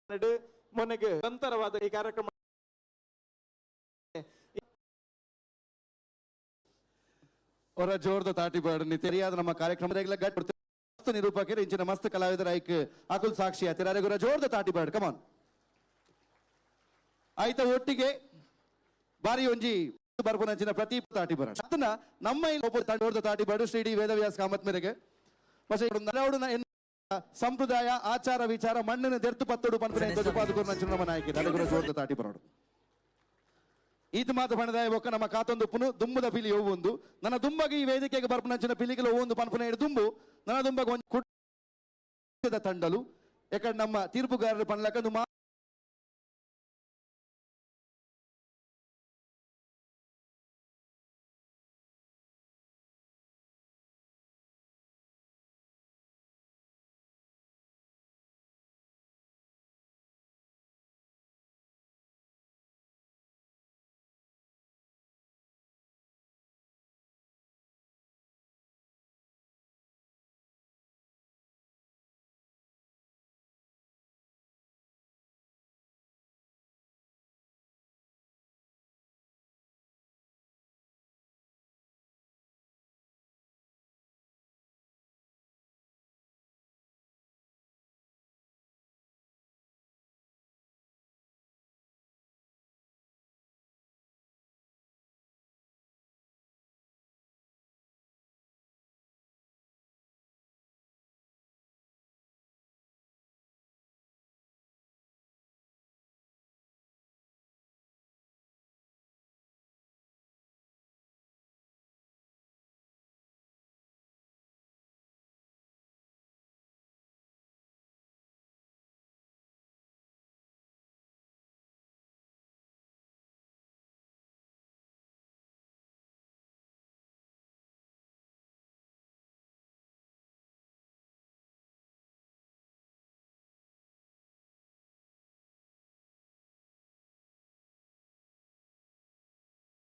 ಮೊನ್ನೆಗೆ ನಿರಂತರವಾದ ಈ ಕಾರ್ಯಕ್ರಮ ಅವರ ಜೋರ್ದ ತಾಟಿ ಬಾಡನಿ ತೆರಿಯಾದ ನಮ್ಮ ಕಾರ್ಯಕ್ರಮದಾಗಲ ಗಟ್ ಮಸ್ತ್ ನಿರೂಪಕರು ಇಂಚಿನ ಮಸ್ತ್ ಕಲಾವಿದರ ಐಕ್ ಅಕುಲ್ ಸಾಕ್ಷಿ ಆತಿರ ಗುರ ಜೋರ್ದ ತಾಟಿ ಬಾಡ್ ಕಮಾನ್ ಆಯ್ತ ಒಟ್ಟಿಗೆ ಬಾರಿ ಒಂಜಿ ಬರ್ಪುನಂಚಿನ ಪ್ರತಿ ತಾಟಿ ಬರ ಅದನ್ನ ನಮ್ಮ ಜೋರ್ದ ತಾಟಿ ಬಾಡು ಶ್ರೀ ಡಿ ವೇದವ್ಯಾಸ ಕಾಮತ್ ಮೇರೆಗೆ ಸಂಪ್ರದಾಯ ಆಚಾರ ವಿಚಾರ ಮಣ್ಣಿನ ದೆರ್ತು ಪತ್ತೋಡು ಪನ್ಪನೆ ಪಾದುಕೊಂಡು ನಂಚಿನ ನಮ್ಮ ನಾಯಕಿ ಅಲಗುರ ಜೋರ್ದ ತಾಟಿ ಬರೋಡು ಈತ ಮಾತು ಪಣದಾಯ ಒಕ್ಕ ನಮ್ಮ ಕಾತೊಂದು ಪುನು ದುಂಬದ ಪಿಲಿ ಹೋಗುವುದು ನನ್ನ ದುಂಬಗೆ ಈ ವೇದಿಕೆಗೆ ಬರ್ಪನಂಚಿನ ಪಿಲಿಗಳು ಹೋಗುವುದು ಪನ್ಪನೆ ಹಿಡಿದು ದುಂಬು ನನ್ನ ದುಂಬಗೆ ಒಂದು ಕುಟದ ತಂಡಲು ಯಾಕಂದ್ರೆ ನಮ್ಮ ತೀರ್ಪುಗಾರರು ಪನ್ಲಕ್ಕಂದು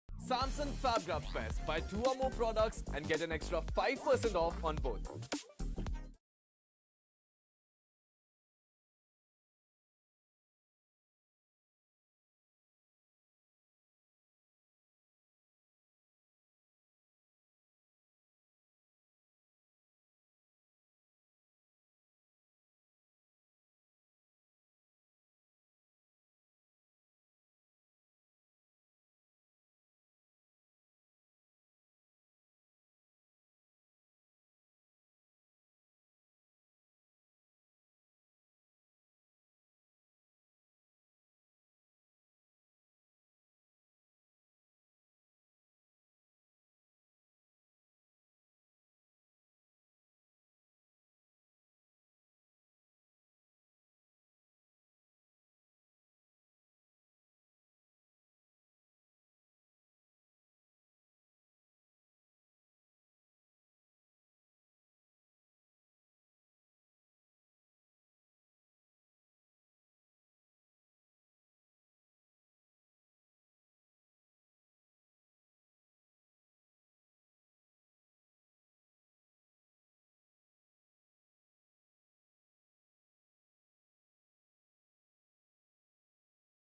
Samsung Fab Grab Fest. Buy 2 or more products and get an extra 5% off on both.